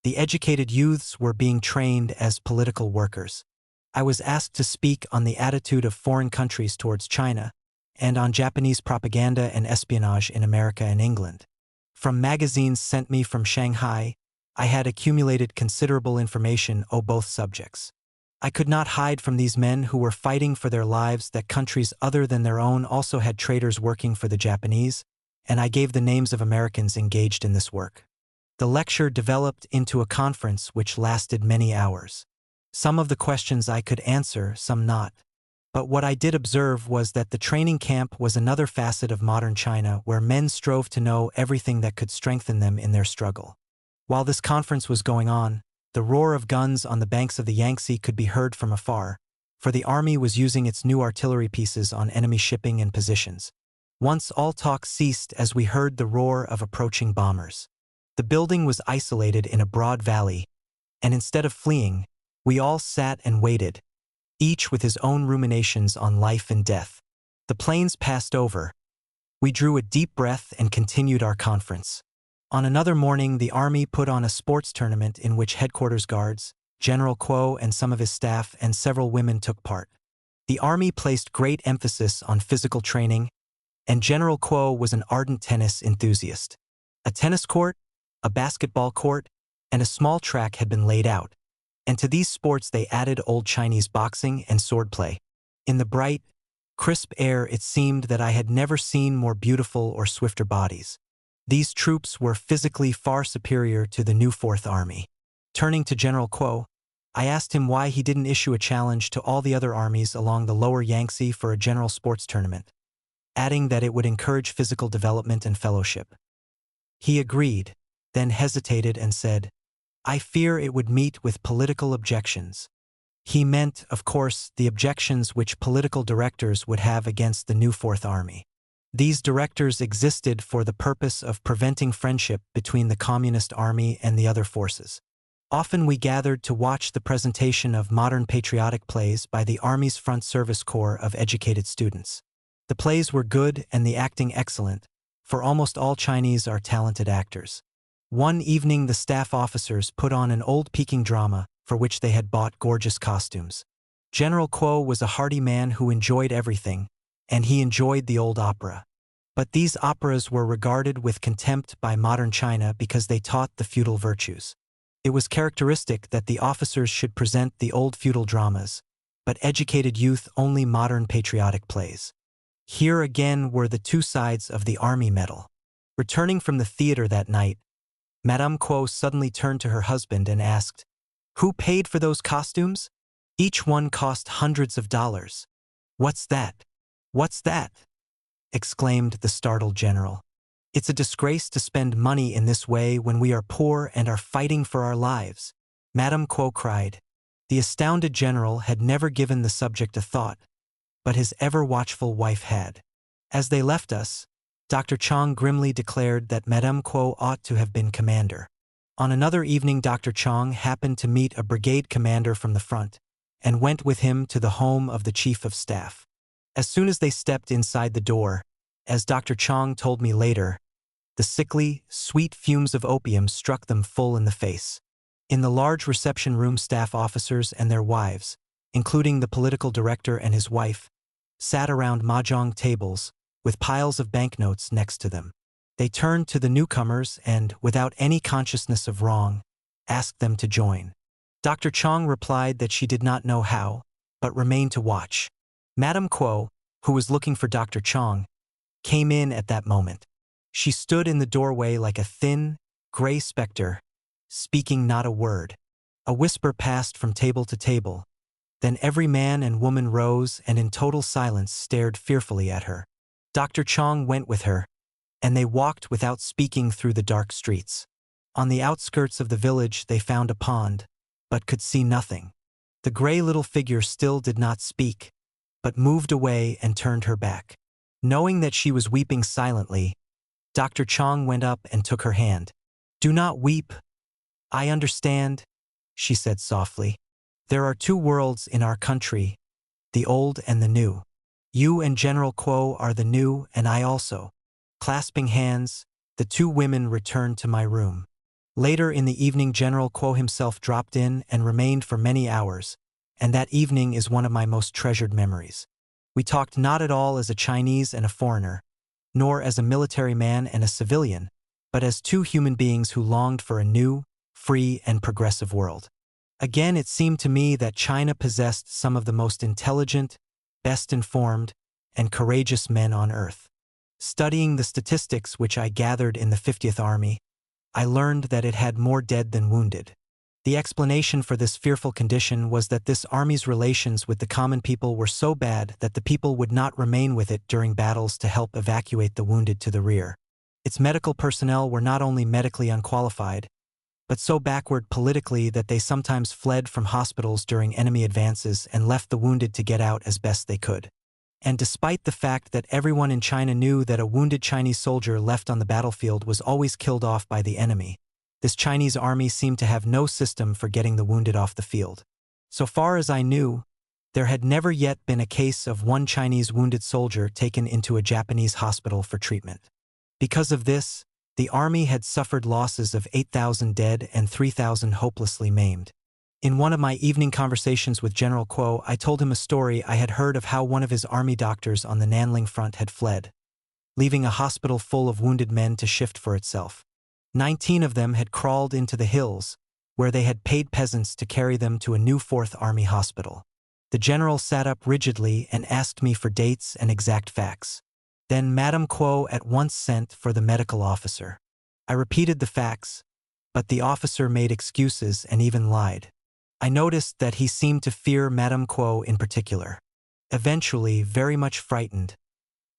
The educated youths were being trained as political workers. I was asked to speak on the attitude of foreign countries towards China, and on Japanese propaganda and espionage in America and England. From magazines sent me from Shanghai, I had accumulated considerable information on both subjects. I could not hide from these men who were fighting for their lives that countries other than their own also had traitors working for the Japanese, and I gave the names of Americans engaged in this work. The lecture developed into a conference which lasted many hours. Some of the questions I could answer, some not. But what I did observe was that the training camp was another facet of modern China where men strove to know everything that could strengthen them in their struggle. While this conference was going on, the roar of guns on the banks of the Yangtze could be heard from afar, for the army was using its new artillery pieces on enemy shipping and positions. Once all talk ceased as we heard the roar of approaching bombers. The building was isolated in a broad valley, and instead of fleeing, we all sat and waited, each with his own ruminations on life and death. The planes passed over. We drew a deep breath and continued our conference. On another morning, the army put on a sports tournament in which headquarters guards, General Kuo and some of his staff and several women took part. The army placed great emphasis on physical training, and General Kuo was an ardent tennis enthusiast. A tennis court, a basketball court, and a small track had been laid out, and to these sports they added old Chinese boxing and swordplay. In the bright, crisp air it seemed that I had never seen more beautiful or swifter bodies. These troops were physically far superior to the new Fourth Army. Turning to General Kuo, I asked him why he didn't issue a challenge to all the other armies along the lower Yangtze for a general sports tournament, adding that it would encourage physical development and fellowship. He agreed, then hesitated and said, "I fear it would meet with political objections." He meant, of course, the objections which political directors would have against the new Fourth Army. These directors existed for the purpose of preventing friendship between the Communist Army and the other forces. Often we gathered to watch the presentation of modern patriotic plays by the Army's Front Service Corps of educated students. The plays were good and the acting excellent, for almost all Chinese are talented actors. One evening the staff officers put on an old Peking drama for which they had bought gorgeous costumes. General Kuo was a hearty man who enjoyed everything, and he enjoyed the old opera. But these operas were regarded with contempt by modern China because they taught the feudal virtues. It was characteristic that the officers should present the old feudal dramas, but educated youth only modern patriotic plays. Here again were the two sides of the army medal. Returning from the theater that night, Madame Kuo suddenly turned to her husband and asked, "Who paid for those costumes? Each one cost hundreds of dollars." "What's that? What's that?" exclaimed the startled general. "It's a disgrace to spend money in this way when we are poor and are fighting for our lives," Madame Kuo cried. The astounded general had never given the subject a thought, but his ever-watchful wife had. As they left us, Dr. Chang grimly declared that Madame Kuo ought to have been commander. On another evening Dr. Chang happened to meet a brigade commander from the front, and went with him to the home of the chief of staff. As soon as they stepped inside the door, as Dr. Chang told me later, the sickly, sweet fumes of opium struck them full in the face. In the large reception room staff officers and their wives, including the political director and his wife, sat around mahjong tables, with piles of banknotes next to them. They turned to the newcomers and, without any consciousness of wrong, asked them to join. Dr. Chang replied that she did not know how, but remained to watch. Madame Kuo, who was looking for Dr. Chang, came in at that moment. She stood in the doorway like a thin, gray specter, speaking not a word. A whisper passed from table to table. Then every man and woman rose and in total silence stared fearfully at her. Dr. Chang went with her, and they walked without speaking through the dark streets. On the outskirts of the village they found a pond, but could see nothing. The gray little figure still did not speak, but moved away and turned her back. Knowing that she was weeping silently, Dr. Chang went up and took her hand. "Do not weep. I understand," she said softly. "There are two worlds in our country, the old and the new. You and General Kuo are the new, and I also. Clasping hands, the two women returned to my room. Later in the evening, General Kuo himself dropped in and remained for many hours, and that evening is one of my most treasured memories. We talked not at all as a Chinese and a foreigner, nor as a military man and a civilian, but as two human beings who longed for a new, free, and progressive world. Again, it seemed to me that China possessed some of the most intelligent, best informed, and courageous men on earth. Studying the statistics which I gathered in the 50th Army, I learned that it had more dead than wounded. The explanation for this fearful condition was that this army's relations with the common people were so bad that the people would not remain with it during battles to help evacuate the wounded to the rear. Its medical personnel were not only medically unqualified, but so backward politically that they sometimes fled from hospitals during enemy advances and left the wounded to get out as best they could. And despite the fact that everyone in China knew that a wounded Chinese soldier left on the battlefield was always killed off by the enemy, this Chinese army seemed to have no system for getting the wounded off the field. So far as I knew, there had never yet been a case of one Chinese wounded soldier taken into a Japanese hospital for treatment. Because of this, the army had suffered losses of 8,000 dead and 3,000 hopelessly maimed. In one of my evening conversations with General Kuo, I told him a story I had heard of how one of his army doctors on the Nanling front had fled, leaving a hospital full of wounded men to shift for itself. 19 of them had crawled into the hills, where they had paid peasants to carry them to a new 4th Army hospital. The general sat up rigidly and asked me for dates and exact facts. Then Madame Kuo at once sent for the medical officer. I repeated the facts, but the officer made excuses and even lied. I noticed that he seemed to fear Madame Kuo in particular. Eventually, very much frightened,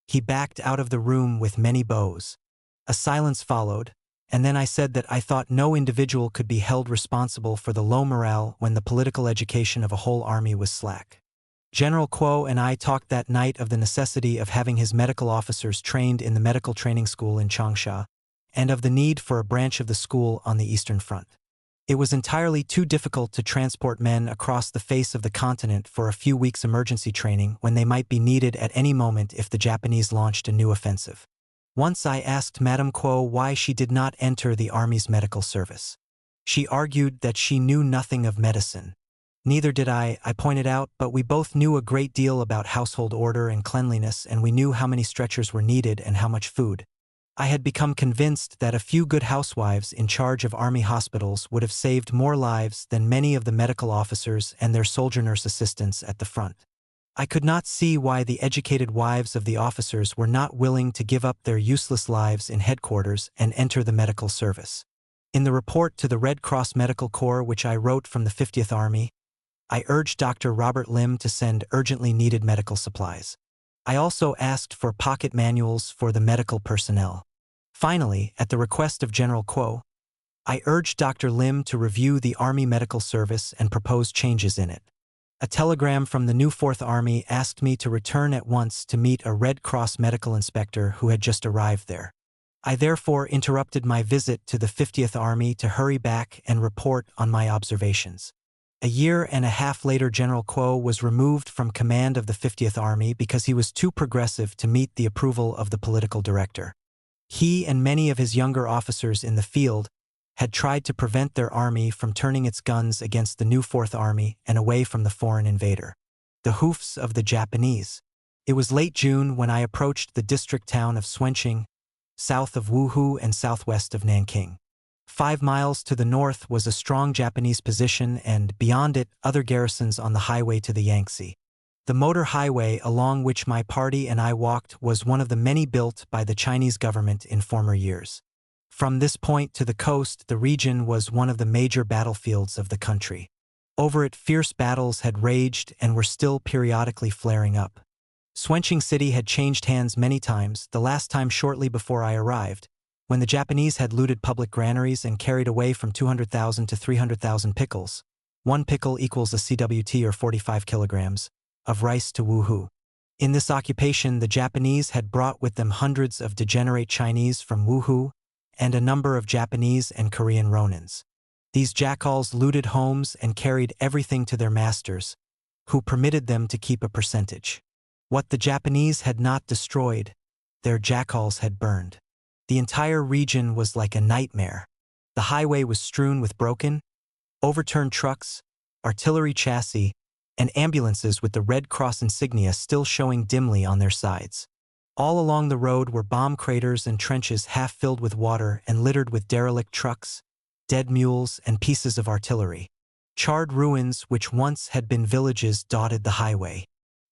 he backed out of the room with many bows. A silence followed, and then I said that I thought no individual could be held responsible for the low morale when the political education of a whole army was slack. General Kuo and I talked that night of the necessity of having his medical officers trained in the medical training school in Changsha, and of the need for a branch of the school on the Eastern Front. It was entirely too difficult to transport men across the face of the continent for a few weeks' emergency training when they might be needed at any moment if the Japanese launched a new offensive. Once I asked Madame Kuo why she did not enter the army's medical service. She argued that she knew nothing of medicine. Neither did I pointed out, but we both knew a great deal about household order and cleanliness, and we knew how many stretchers were needed and how much food. I had become convinced that a few good housewives in charge of army hospitals would have saved more lives than many of the medical officers and their soldier nurse assistants at the front. I could not see why the educated wives of the officers were not willing to give up their useless lives in headquarters and enter the medical service. In the report to the Red Cross Medical Corps which I wrote from the 50th Army, I urged Dr. Robert Lim to send urgently needed medical supplies. I also asked for pocket manuals for the medical personnel. Finally, at the request of General Kuo, I urged Dr. Lim to review the Army Medical Service and propose changes in it. A telegram from the new 4th Army asked me to return at once to meet a Red Cross medical inspector who had just arrived there. I therefore interrupted my visit to the 50th Army to hurry back and report on my observations. A year and a half later, General Kuo was removed from command of the 50th Army because he was too progressive to meet the approval of the political director. He and many of his younger officers in the field had tried to prevent their army from turning its guns against the new 4th Army and away from the foreign invader. The hoofs of the Japanese. It was late June when I approached the district town of Swenqing, south of Wuhu and southwest of Nanking. 5 miles to the north was a strong Japanese position, and beyond it, other garrisons on the highway to the Yangtze. The motor highway along which my party and I walked was one of the many built by the Chinese government in former years. From this point to the coast, the region was one of the major battlefields of the country. Over it, fierce battles had raged and were still periodically flaring up. Swenqing City had changed hands many times, the last time shortly before I arrived, when the Japanese had looted public granaries and carried away from 200,000 to 300,000 pickles. 1 pickle equals a CWT or 45 kilograms of rice to Wuhu. In this occupation, the Japanese had brought with them hundreds of degenerate Chinese from Wuhu and a number of Japanese and Korean Ronins. These jackals looted homes and carried everything to their masters, who permitted them to keep a percentage. What the Japanese had not destroyed, their jackals had burned. The entire region was like a nightmare. The highway was strewn with broken, overturned trucks, artillery chassis, and ambulances with the Red Cross insignia still showing dimly on their sides. All along the road were bomb craters and trenches half filled with water and littered with derelict trucks, dead mules, and pieces of artillery. Charred ruins which once had been villages dotted the highway.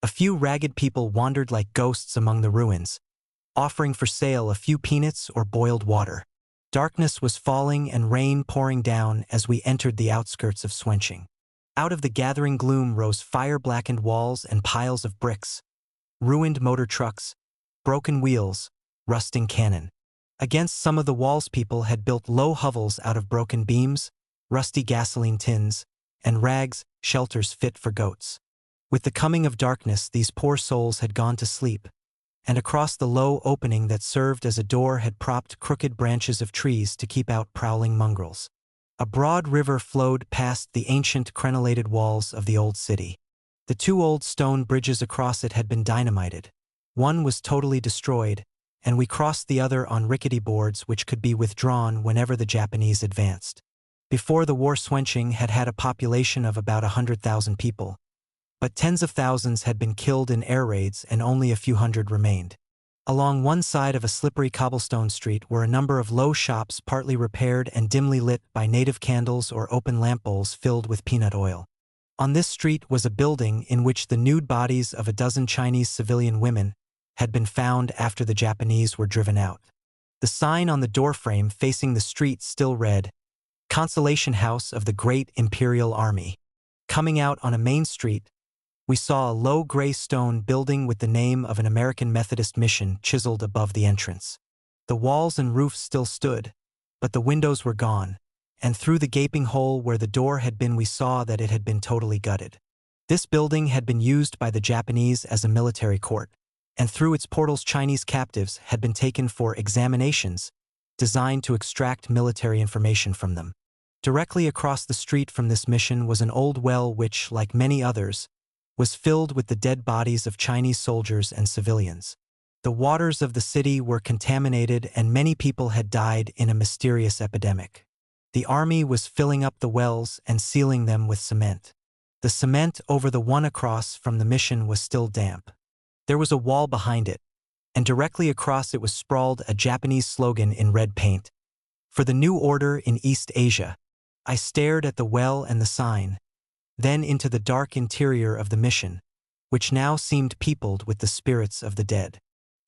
A few ragged people wandered like ghosts among the ruins, offering for sale a few peanuts or boiled water. Darkness was falling and rain pouring down as we entered the outskirts of Swenching. Out of the gathering gloom rose fire-blackened walls and piles of bricks, ruined motor trucks, broken wheels, rusting cannon. Against some of the walls people had built low hovels out of broken beams, rusty gasoline tins, and rags, shelters fit for goats. With the coming of darkness, these poor souls had gone to sleep, and across the low opening that served as a door had propped crooked branches of trees to keep out prowling mongrels. A broad river flowed past the ancient crenellated walls of the old city. The two old stone bridges across it had been dynamited. One was totally destroyed, and we crossed the other on rickety boards which could be withdrawn whenever the Japanese advanced. Before the war, Swenching had had a population of about 100,000 people. But tens of thousands had been killed in air raids and only a few hundred remained. Along one side of a slippery cobblestone street were a number of low shops partly repaired and dimly lit by native candles or open lamp bowls filled with peanut oil. On this street was a building in which the nude bodies of a dozen Chinese civilian women had been found after the Japanese were driven out. The sign on the doorframe facing the street still read, "Consolation House of the Great Imperial Army." Coming out on a main street, we saw a low gray stone building with the name of an American Methodist mission chiseled above the entrance. The walls and roof still stood, but the windows were gone, and through the gaping hole where the door had been we saw that it had been totally gutted. This building had been used by the Japanese as a military court, and through its portals Chinese captives had been taken for examinations designed to extract military information from them. Directly across the street from this mission was an old well which, like many others, was filled with the dead bodies of Chinese soldiers and civilians. The waters of the city were contaminated and many people had died in a mysterious epidemic. The army was filling up the wells and sealing them with cement. The cement over the one across from the mission was still damp. There was a wall behind it, and directly across it was sprawled a Japanese slogan in red paint, "For the New Order in East Asia." I stared at the well and the sign, then into the dark interior of the mission, which now seemed peopled with the spirits of the dead.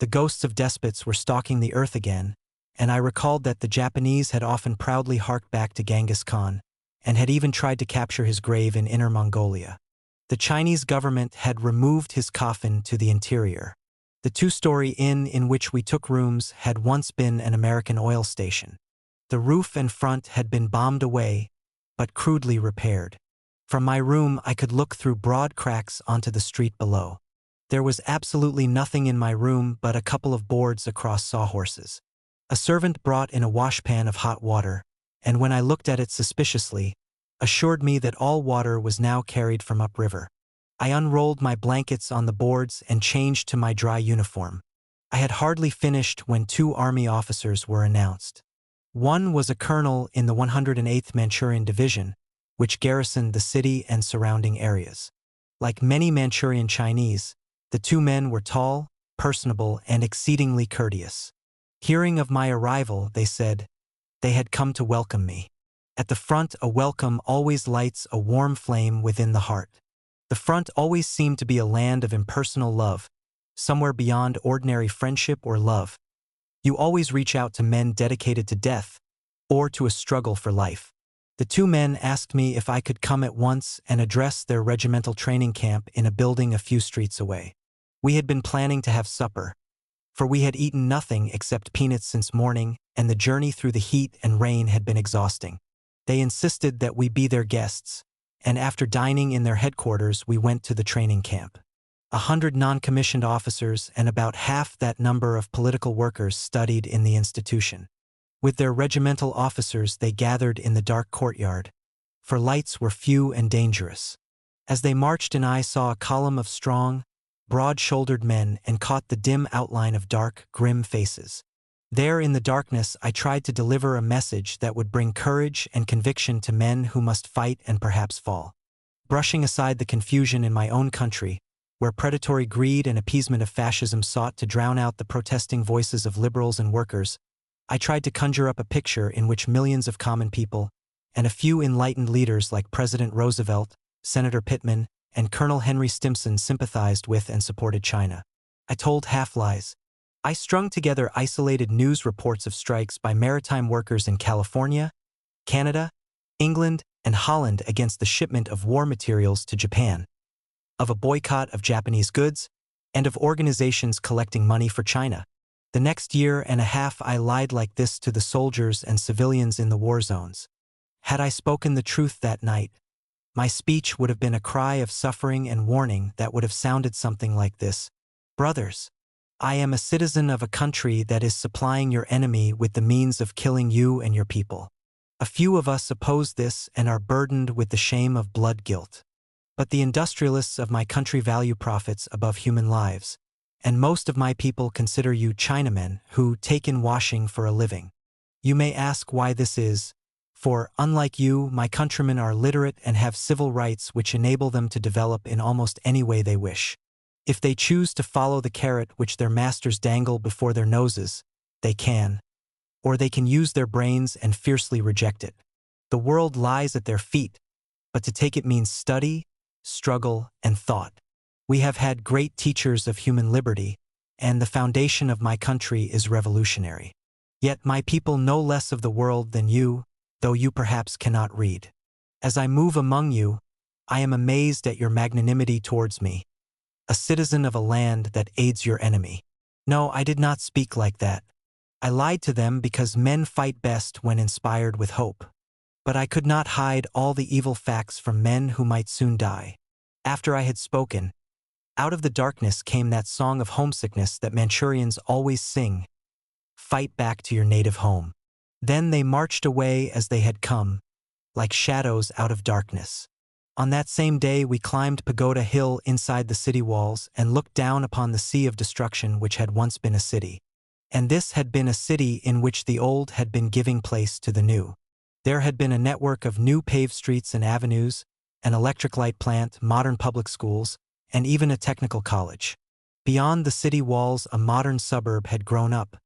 The ghosts of despots were stalking the earth again, and I recalled that the Japanese had often proudly harked back to Genghis Khan, and had even tried to capture his grave in Inner Mongolia. The Chinese government had removed his coffin to the interior. The two-story inn in which we took rooms had once been an American oil station. The roof and front had been bombed away, but crudely repaired. From my room I could look through broad cracks onto the street below. There was absolutely nothing in my room but a couple of boards across sawhorses. A servant brought in a washpan of hot water, and when I looked at it suspiciously, assured me that all water was now carried from upriver. I unrolled my blankets on the boards and changed to my dry uniform. I had hardly finished when two army officers were announced. One was a colonel in the 108th Manchurian Division, which garrisoned the city and surrounding areas. Like many Manchurian Chinese, the two men were tall, personable, and exceedingly courteous. Hearing of my arrival, they said, they had come to welcome me. At the front, a welcome always lights a warm flame within the heart. The front always seemed to be a land of impersonal love, somewhere beyond ordinary friendship or love. You always reach out to men dedicated to death, or to a struggle for life. The two men asked me if I could come at once and address their regimental training camp in a building a few streets away. We had been planning to have supper, for we had eaten nothing except peanuts since morning, and the journey through the heat and rain had been exhausting. They insisted that we be their guests, and after dining in their headquarters we went to the training camp. 100 non-commissioned officers and about half that number of political workers studied in the institution. With their regimental officers they gathered in the dark courtyard, for lights were few and dangerous. As they marched and I saw a column of strong, broad-shouldered men and caught the dim outline of dark, grim faces. There in the darkness I tried to deliver a message that would bring courage and conviction to men who must fight and perhaps fall. Brushing aside the confusion in my own country, where predatory greed and appeasement of fascism sought to drown out the protesting voices of liberals and workers, I tried to conjure up a picture in which millions of common people, and a few enlightened leaders like President Roosevelt, Senator Pittman, and Colonel Henry Stimson sympathized with and supported China. I told half-lies. I strung together isolated news reports of strikes by maritime workers in California, Canada, England, and Holland against the shipment of war materials to Japan, of a boycott of Japanese goods, and of organizations collecting money for China. The next year and a half I lied like this to the soldiers and civilians in the war zones. Had I spoken the truth that night, my speech would have been a cry of suffering and warning that would have sounded something like this. Brothers, I am a citizen of a country that is supplying your enemy with the means of killing you and your people. A few of us oppose this and are burdened with the shame of blood guilt. But the industrialists of my country value profits above human lives, and most of my people consider you Chinamen who take in washing for a living. You may ask why this is, for, unlike you, my countrymen are literate and have civil rights which enable them to develop in almost any way they wish. If they choose to follow the carrot which their masters dangle before their noses, they can. Or they can use their brains and fiercely reject it. The world lies at their feet, but to take it means study, struggle, and thought. We have had great teachers of human liberty, and the foundation of my country is revolutionary. Yet my people know less of the world than you, though you perhaps cannot read. As I move among you, I am amazed at your magnanimity towards me, a citizen of a land that aids your enemy. No, I did not speak like that. I lied to them because men fight best when inspired with hope. But I could not hide all the evil facts from men who might soon die. After I had spoken, out of the darkness came that song of homesickness that Manchurians always sing. Fight back to your native home. Then they marched away as they had come, like shadows out of darkness. On that same day we climbed Pagoda Hill inside the city walls and looked down upon the sea of destruction which had once been a city. And this had been a city in which the old had been giving place to the new. There had been a network of new paved streets and avenues, an electric light plant, modern public schools, and even a technical college. Beyond the city walls a modern suburb had grown up,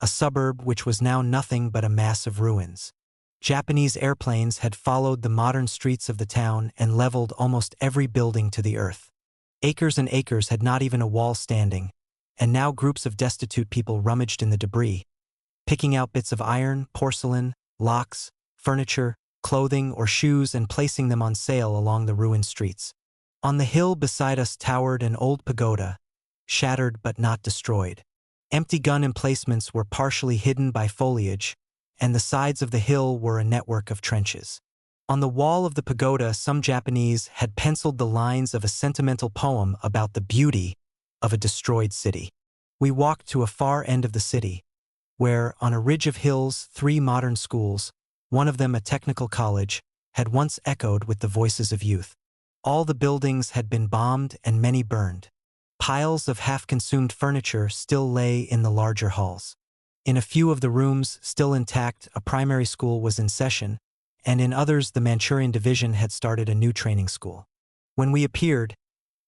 a suburb which was now nothing but a mass of ruins. Japanese airplanes had followed the modern streets of the town and leveled almost every building to the earth. Acres and acres had not even a wall standing, and now groups of destitute people rummaged in the debris, picking out bits of iron, porcelain, locks, furniture, clothing, or shoes and placing them on sale along the ruined streets. On the hill beside us towered an old pagoda, shattered but not destroyed. Empty gun emplacements were partially hidden by foliage, and the sides of the hill were a network of trenches. On the wall of the pagoda some Japanese had penciled the lines of a sentimental poem about the beauty of a destroyed city. We walked to a far end of the city, where, on a ridge of hills, 3 modern schools, one of them a technical college, had once echoed with the voices of youth. All the buildings had been bombed and many burned. Piles of half-consumed furniture still lay in the larger halls. In a few of the rooms, still intact, a primary school was in session, and in others the Manchurian division had started a new training school. When we appeared,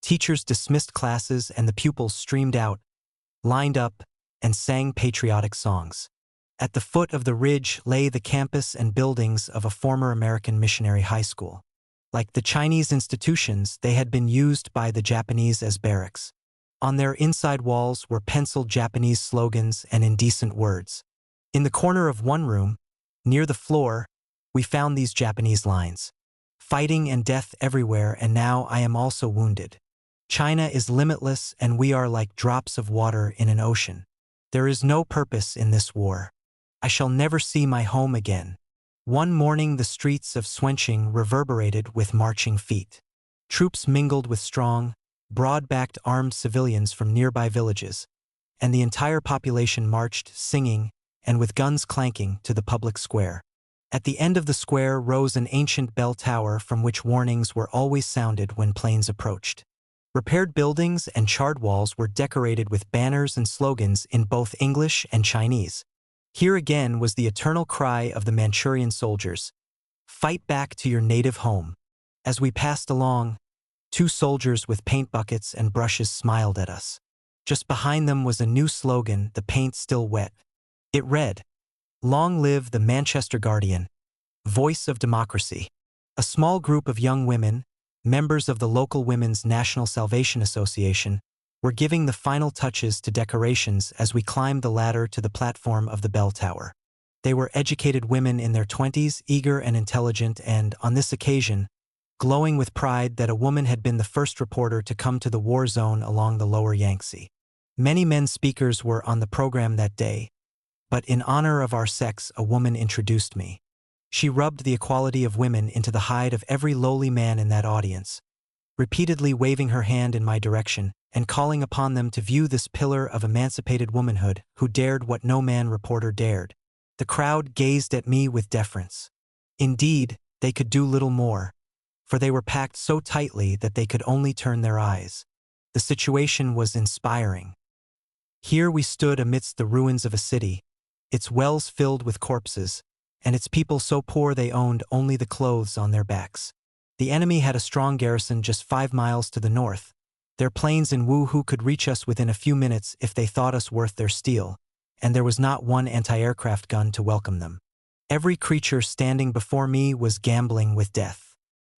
teachers dismissed classes and the pupils streamed out, lined up, and sang patriotic songs. At the foot of the ridge lay the campus and buildings of a former American missionary high school. Like the Chinese institutions, they had been used by the Japanese as barracks. On their inside walls were penciled Japanese slogans and indecent words. In the corner of one room, near the floor, we found these Japanese lines. Fighting and death everywhere, and now I am also wounded. China is limitless and we are like drops of water in an ocean. There is no purpose in this war. I shall never see my home again. One morning the streets of Swenching reverberated with marching feet. Troops mingled with strong, broad-backed armed civilians from nearby villages, and the entire population marched, singing, and with guns clanking, to the public square. At the end of the square rose an ancient bell tower from which warnings were always sounded when planes approached. Repaired buildings and charred walls were decorated with banners and slogans in both English and Chinese. Here again was the eternal cry of the Manchurian soldiers, "Fight back to your native home." As we passed along, two soldiers with paint buckets and brushes smiled at us. Just behind them was a new slogan, the paint still wet. It read, "Long live the Manchester Guardian, voice of democracy." A small group of young women, members of the local Women's National Salvation Association, were giving the final touches to decorations as we climbed the ladder to the platform of the bell tower. They were educated women in their 20s, eager and intelligent, and, on this occasion, glowing with pride that a woman had been the first reporter to come to the war zone along the lower Yangtze. Many men speakers were on the program that day, but in honor of our sex, a woman introduced me. She rubbed the equality of women into the hide of every lowly man in that audience, repeatedly waving her hand in my direction and calling upon them to view this pillar of emancipated womanhood who dared what no man reporter dared. The crowd gazed at me with deference. Indeed, they could do little more, for they were packed so tightly that they could only turn their eyes. The situation was inspiring. Here we stood amidst the ruins of a city, its wells filled with corpses, and its people so poor they owned only the clothes on their backs. The enemy had a strong garrison just 5 miles to the north. Their planes in Wuhu could reach us within a few minutes if they thought us worth their steel, and there was not one anti-aircraft gun to welcome them. Every creature standing before me was gambling with death.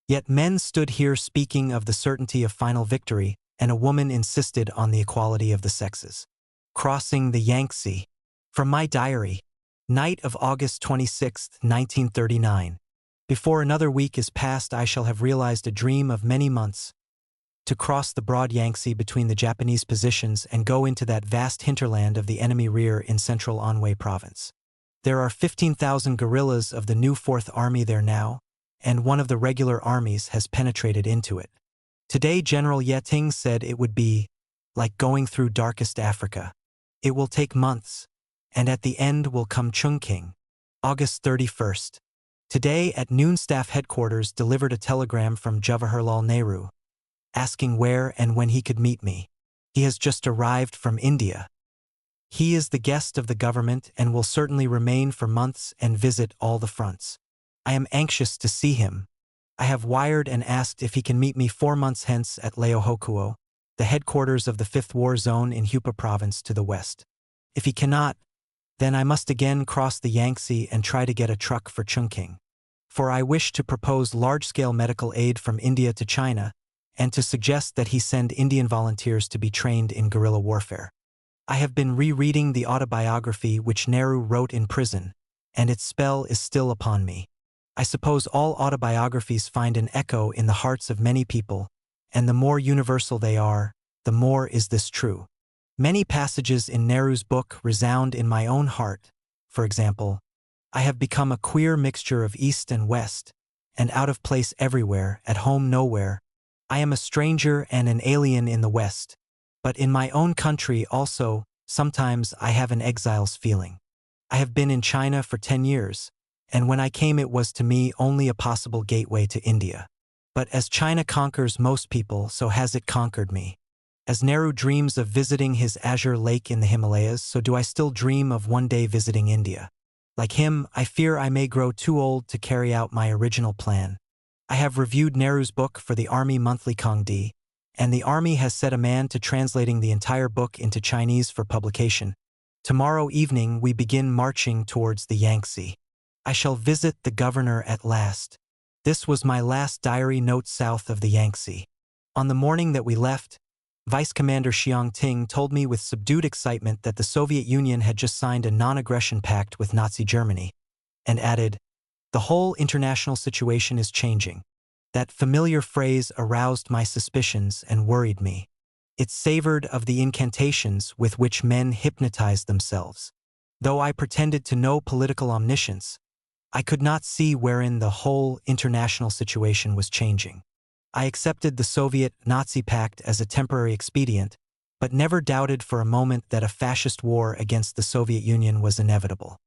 Yet men stood here speaking of the certainty of final victory, and a woman insisted on the equality of the sexes. Crossing the Yangtze. From my diary, night of August 26, 1939. Before another week is past, I shall have realized a dream of many months, to cross the broad Yangtze between the Japanese positions and go into that vast hinterland of the enemy rear in central Anhui province. There are 15,000 guerrillas of the new Fourth Army there now, and one of the regular armies has penetrated into it. Today General Yeting said it would be like going through darkest Africa. It will take months, and at the end will come Chungking. August 31st. Today at noon, staff headquarters delivered a telegram from Jawaharlal Nehru, asking where and when he could meet me. He has just arrived from India. He is the guest of the government and will certainly remain for months and visit all the fronts. I am anxious to see him. I have wired and asked if he can meet me 4 months hence at Leohokuo, the headquarters of the 5th War Zone in Hupa Province to the west. If he cannot, then I must again cross the Yangtze and try to get a truck for Chungking. For I wish to propose large-scale medical aid from India to China, and to suggest that he send Indian volunteers to be trained in guerrilla warfare. I have been rereading the autobiography which Nehru wrote in prison, and its spell is still upon me. I suppose all autobiographies find an echo in the hearts of many people, and the more universal they are, the more is this true. Many passages in Nehru's book resound in my own heart. For example, I have become a queer mixture of East and West, and out of place everywhere, at home nowhere. I am a stranger and an alien in the West, but in my own country also, sometimes I have an exile's feeling. I have been in China for 10 years, and when I came it was to me only a possible gateway to India. But as China conquers most people, so has it conquered me. As Nehru dreams of visiting his azure lake in the Himalayas, so do I still dream of one day visiting India. Like him, I fear I may grow too old to carry out my original plan. I have reviewed Nehru's book for the Army Monthly Kongdi, and the Army has set a man to translating the entire book into Chinese for publication. Tomorrow evening we begin marching towards the Yangtze. I shall visit the governor at last. This was my last diary note south of the Yangtze. On the morning that we left, Vice Commander Xiang Ting told me with subdued excitement that the Soviet Union had just signed a non-aggression pact with Nazi Germany, and added, "The whole international situation is changing." That familiar phrase aroused my suspicions and worried me. It savored of the incantations with which men hypnotized themselves. Though I pretended to know political omniscience, I could not see wherein the whole international situation was changing. I accepted the Soviet-Nazi pact as a temporary expedient, but never doubted for a moment that a fascist war against the Soviet Union was inevitable.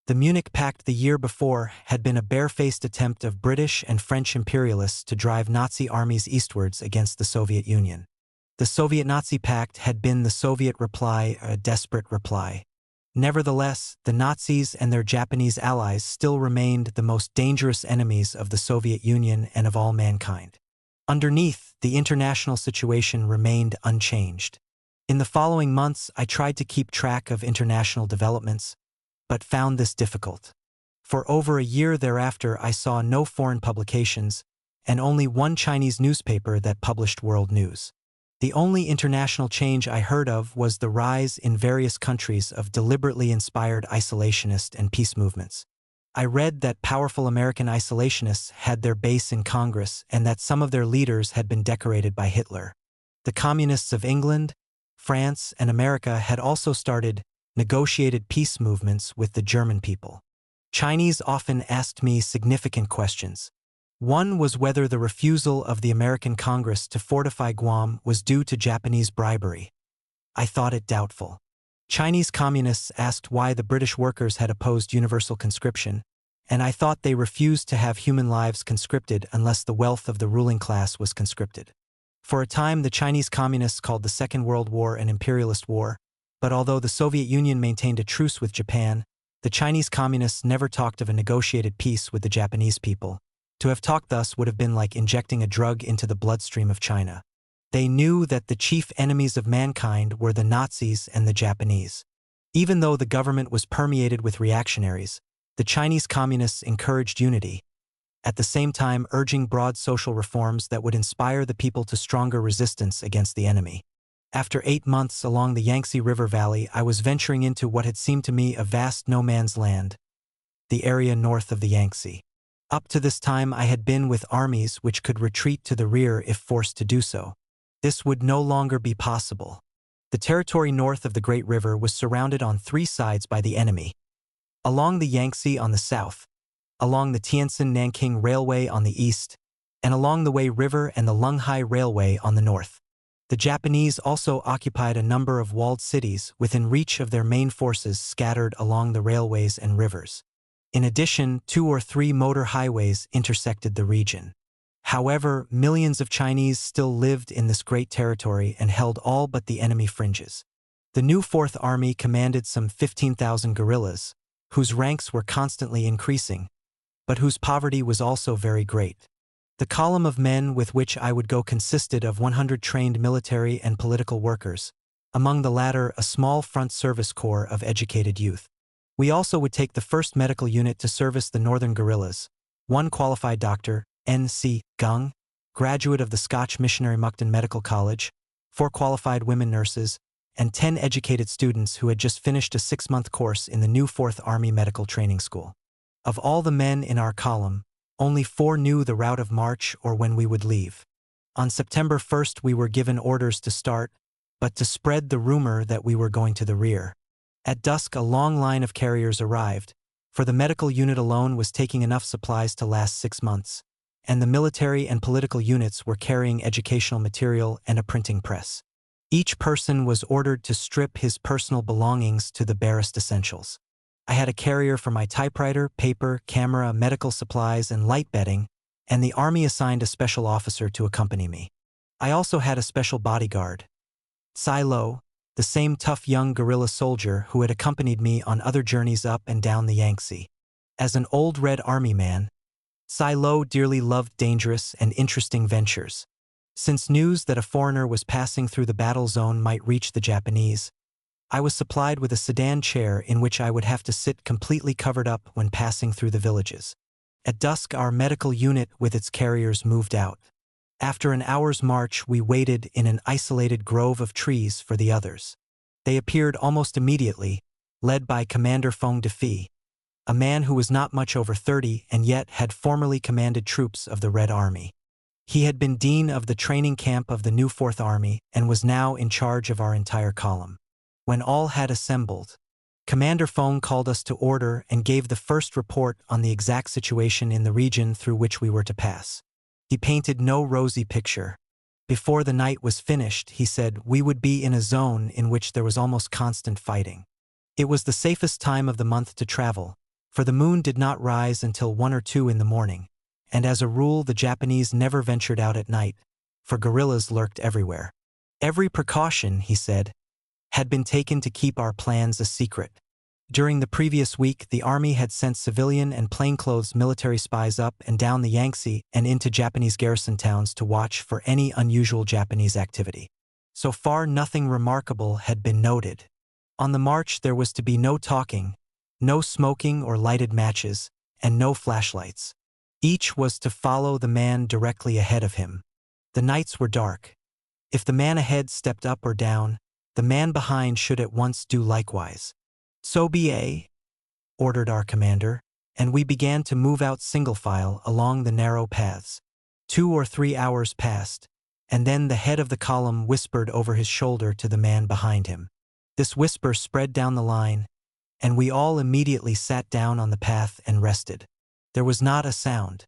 The Munich Pact the year before had been a barefaced attempt of British and French imperialists to drive Nazi armies eastwards against the Soviet Union. The Soviet-Nazi Pact had been the Soviet reply, a desperate reply. Nevertheless, the Nazis and their Japanese allies still remained the most dangerous enemies of the Soviet Union and of all mankind. Underneath, the international situation remained unchanged. In the following months, I tried to keep track of international developments, but found this difficult. For over a year thereafter, I saw no foreign publications, and only one Chinese newspaper that published world news. The only international change I heard of was the rise in various countries of deliberately inspired isolationist and peace movements. I read that powerful American isolationists had their base in Congress and that some of their leaders had been decorated by Hitler. The communists of England, France, and America had also started negotiated peace movements with the German people. Chinese often asked me significant questions. One was whether the refusal of the American Congress to fortify Guam was due to Japanese bribery. I thought it doubtful. Chinese communists asked why the British workers had opposed universal conscription, and I thought they refused to have human lives conscripted unless the wealth of the ruling class was conscripted. For a time, the Chinese communists called the Second World War an imperialist war, but although the Soviet Union maintained a truce with Japan, the Chinese communists never talked of a negotiated peace with the Japanese people. To have talked thus would have been like injecting a drug into the bloodstream of China. They knew that the chief enemies of mankind were the Nazis and the Japanese. Even though the government was permeated with reactionaries, the Chinese communists encouraged unity, at the same time urging broad social reforms that would inspire the people to stronger resistance against the enemy. After 8 months along the Yangtze River Valley, I was venturing into what had seemed to me a vast no-man's land, the area north of the Yangtze. Up to this time I had been with armies which could retreat to the rear if forced to do so. This would no longer be possible. The territory north of the Great River was surrounded on 3 sides by the enemy. Along the Yangtze on the south, along the Tientsin-Nanking Railway on the east, and along the Wei River and the Lunghai Railway on the north. The Japanese also occupied a number of walled cities within reach of their main forces scattered along the railways and rivers. In addition, 2 or 3 motor highways intersected the region. However, millions of Chinese still lived in this great territory and held all but the enemy fringes. The new Fourth Army commanded some 15,000 guerrillas, whose ranks were constantly increasing, but whose poverty was also very great. The column of men with which I would go consisted of 100 trained military and political workers, among the latter a small front service corps of educated youth. We also would take the 1st Medical Unit to service the northern guerrillas, 1 qualified doctor, N.C. Gung, graduate of the Scotch Missionary Moncton Medical College, 4 qualified women nurses, and 10 educated students who had just finished a 6-month course in the new 4th Army Medical Training School. Of all the men in our column, only 4 knew the route of march or when we would leave. On September 1st we were given orders to start, but to spread the rumor that we were going to the rear. At dusk a long line of carriers arrived, for the medical unit alone was taking enough supplies to last 6 months, and the military and political units were carrying educational material and a printing press. Each person was ordered to strip his personal belongings to the barest essentials. I had a carrier for my typewriter, paper, camera, medical supplies, and light bedding, and the army assigned a special officer to accompany me. I also had a special bodyguard, Tsai Lo, the same tough young guerrilla soldier who had accompanied me on other journeys up and down the Yangtze. As an old Red Army man, Tsai Lo dearly loved dangerous and interesting ventures. Since news that a foreigner was passing through the battle zone might reach the Japanese, I was supplied with a sedan chair in which I would have to sit completely covered up when passing through the villages. At dusk our medical unit with its carriers moved out. After an hour's march we waited in an isolated grove of trees for the others. They appeared almost immediately, led by Commander Fong Defei, a man who was not much over 30 and yet had formerly commanded troops of the Red Army. He had been dean of the training camp of the new Fourth Army and was now in charge of our entire column. When all had assembled, Commander Fong called us to order and gave the first report on the exact situation in the region through which we were to pass. He painted no rosy picture. Before the night was finished, he said we would be in a zone in which there was almost constant fighting. It was the safest time of the month to travel, for the moon did not rise until 1 or 2 in the morning, and as a rule the Japanese never ventured out at night, for guerrillas lurked everywhere. Every precaution, he said, had been taken to keep our plans a secret. During the previous week, the army had sent civilian and plainclothes military spies up and down the Yangtze and into Japanese garrison towns to watch for any unusual Japanese activity. So far, nothing remarkable had been noted. On the march, there was to be no talking, no smoking or lighted matches, and no flashlights. Each was to follow the man directly ahead of him. The nights were dark. If the man ahead stepped up or down, the man behind should at once do likewise. "So be a," ordered our commander, and we began to move out single file along the narrow paths. 2 or 3 hours passed, and then the head of the column whispered over his shoulder to the man behind him. This whisper spread down the line, and we all immediately sat down on the path and rested. There was not a sound.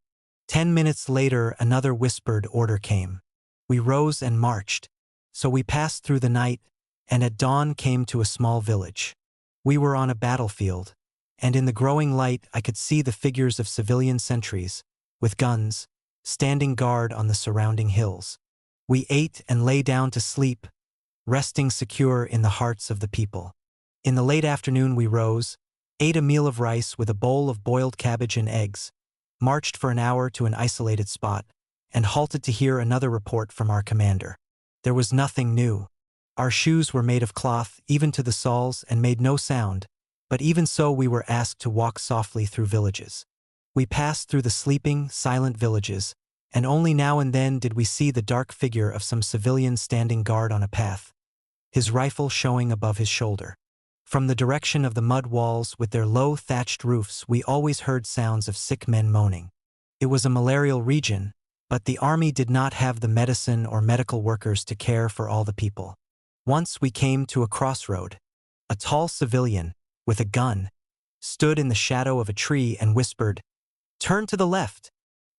10 minutes later, another whispered order came. We rose and marched. So we passed through the night, and at dawn came to a small village. We were on a battlefield, and in the growing light I could see the figures of civilian sentries, with guns, standing guard on the surrounding hills. We ate and lay down to sleep, resting secure in the hearts of the people. In the late afternoon we rose, ate a meal of rice with a bowl of boiled cabbage and eggs, marched for an hour to an isolated spot, and halted to hear another report from our commander. There was nothing new. Our shoes were made of cloth, even to the soles, and made no sound, but even so we were asked to walk softly through villages. We passed through the sleeping, silent villages, and only now and then did we see the dark figure of some civilian standing guard on a path, his rifle showing above his shoulder. From the direction of the mud walls with their low thatched roofs we always heard sounds of sick men moaning. It was a malarial region, but the army did not have the medicine or medical workers to care for all the people. Once we came to a crossroad. A tall civilian, with a gun, stood in the shadow of a tree and whispered, "Turn to the left."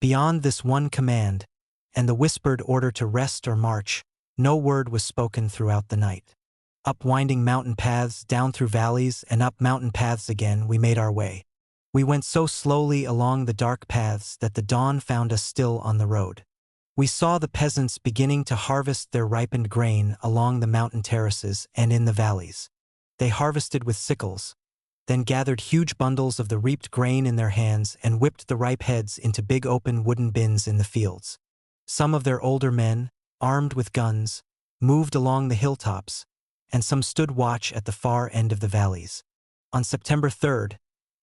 Beyond this one command, and the whispered order to rest or march, no word was spoken throughout the night. Up winding mountain paths, down through valleys, and up mountain paths again we made our way. We went so slowly along the dark paths that the dawn found us still on the road. We saw the peasants beginning to harvest their ripened grain along the mountain terraces and in the valleys. They harvested with sickles, then gathered huge bundles of the reaped grain in their hands and whipped the ripe heads into big open wooden bins in the fields. Some of their older men, armed with guns, moved along the hilltops, and some stood watch at the far end of the valleys. On September 3rd,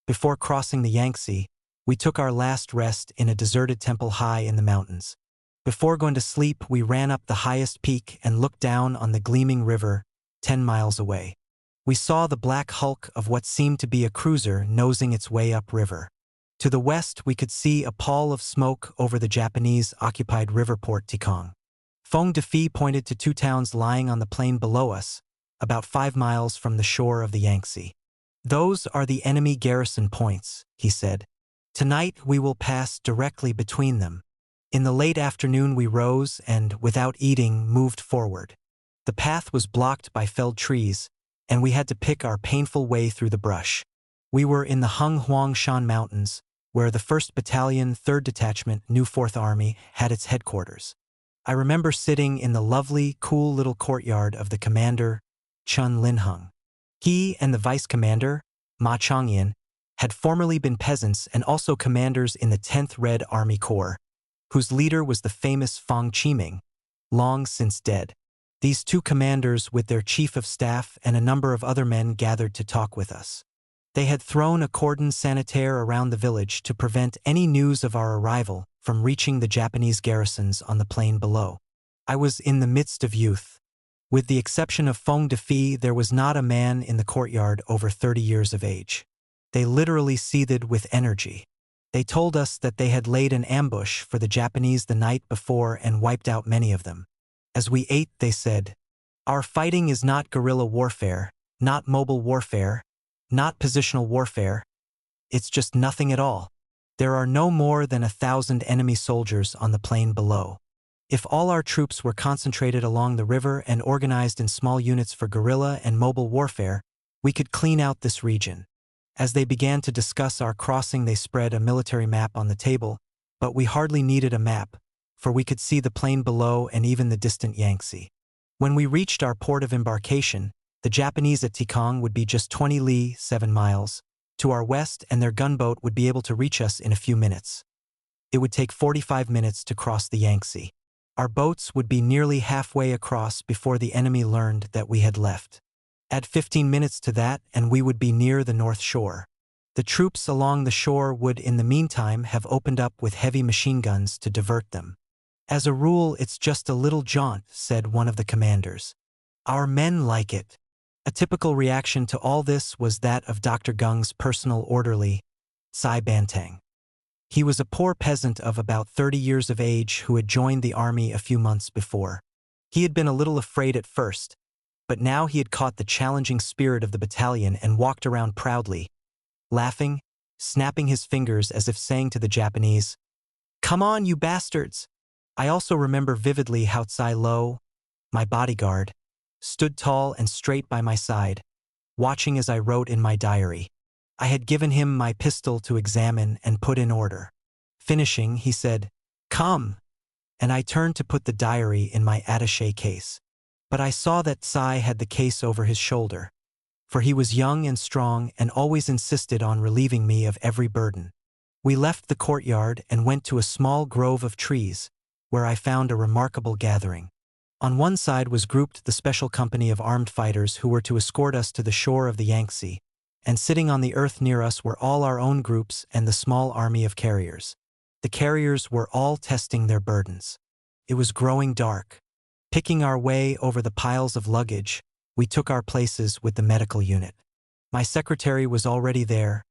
before crossing the Yangtze, we took our last rest in a deserted temple high in the mountains. Before going to sleep, we ran up the highest peak and looked down on the gleaming river 10 miles away. We saw the black hulk of what seemed to be a cruiser nosing its way upriver. To the west, we could see a pall of smoke over the Japanese-occupied river port Tikong. Fong Defi pointed to 2 towns lying on the plain below us, about 5 miles from the shore of the Yangtze. "Those are the enemy garrison points," he said. "Tonight we will pass directly between them." In the late afternoon we rose and, without eating, moved forward. The path was blocked by felled trees, and we had to pick our painful way through the brush. We were in the Hung Huang Shan Mountains, where the 1st Battalion, 3rd Detachment, New 4th Army, had its headquarters. I remember sitting in the lovely, cool little courtyard of the commander, Chun Linhung. He and the vice commander, Ma Changyan, had formerly been peasants and also commanders in the 10th Red Army Corps, whose leader was the famous Fang Qiming, long since dead. These 2 commanders, with their chief of staff and a number of other men, gathered to talk with us. They had thrown a cordon sanitaire around the village to prevent any news of our arrival from reaching the Japanese garrisons on the plain below. I was in the midst of youth. With the exception of Fong Defi, there was not a man in the courtyard over 30 years of age. They literally seethed with energy. They told us that they had laid an ambush for the Japanese the night before and wiped out many of them. As we ate, they said, "Our fighting is not guerrilla warfare, not mobile warfare, not positional warfare. It's just nothing at all. There are no more than 1,000 enemy soldiers on the plain below. If all our troops were concentrated along the river and organized in small units for guerrilla and mobile warfare, we could clean out this region. As they began to discuss our crossing, they spread a military map on the table, but we hardly needed a map, for we could see the plain below and even the distant Yangtze. When we reached our port of embarkation, the Japanese at Tikong would be just 20 li, 7 miles, to our west, and their gunboat would be able to reach us in a few minutes. It would take 45 minutes to cross the Yangtze. Our boats would be nearly halfway across before the enemy learned that we had left. Add 15 minutes to that, and we would be near the north shore. The troops along the shore would in the meantime have opened up with heavy machine guns to divert them. As a rule, it's just a little jaunt, said one of the commanders. Our men like it. A typical reaction to all this was that of Dr. Gung's personal orderly, Sai Bantang. He was a poor peasant of about 30 years of age who had joined the army a few months before. He had been a little afraid at first, but now he had caught the challenging spirit of the battalion and walked around proudly, laughing, snapping his fingers as if saying to the Japanese, "Come on, you bastards!" I also remember vividly how Tsai Lo, my bodyguard, stood tall and straight by my side, watching as I wrote in my diary. I had given him my pistol to examine and put in order. Finishing, he said, "Come," and I turned to put the diary in my attaché case. But I saw that Tsai had the case over his shoulder, for he was young and strong and always insisted on relieving me of every burden. We left the courtyard and went to a small grove of trees, where I found a remarkable gathering. On one side was grouped the special company of armed fighters who were to escort us to the shore of the Yangtze, and sitting on the earth near us were all our own groups and the small army of carriers. The carriers were all testing their burdens. It was growing dark. Picking our way over the piles of luggage, we took our places with the medical unit. My secretary was already there,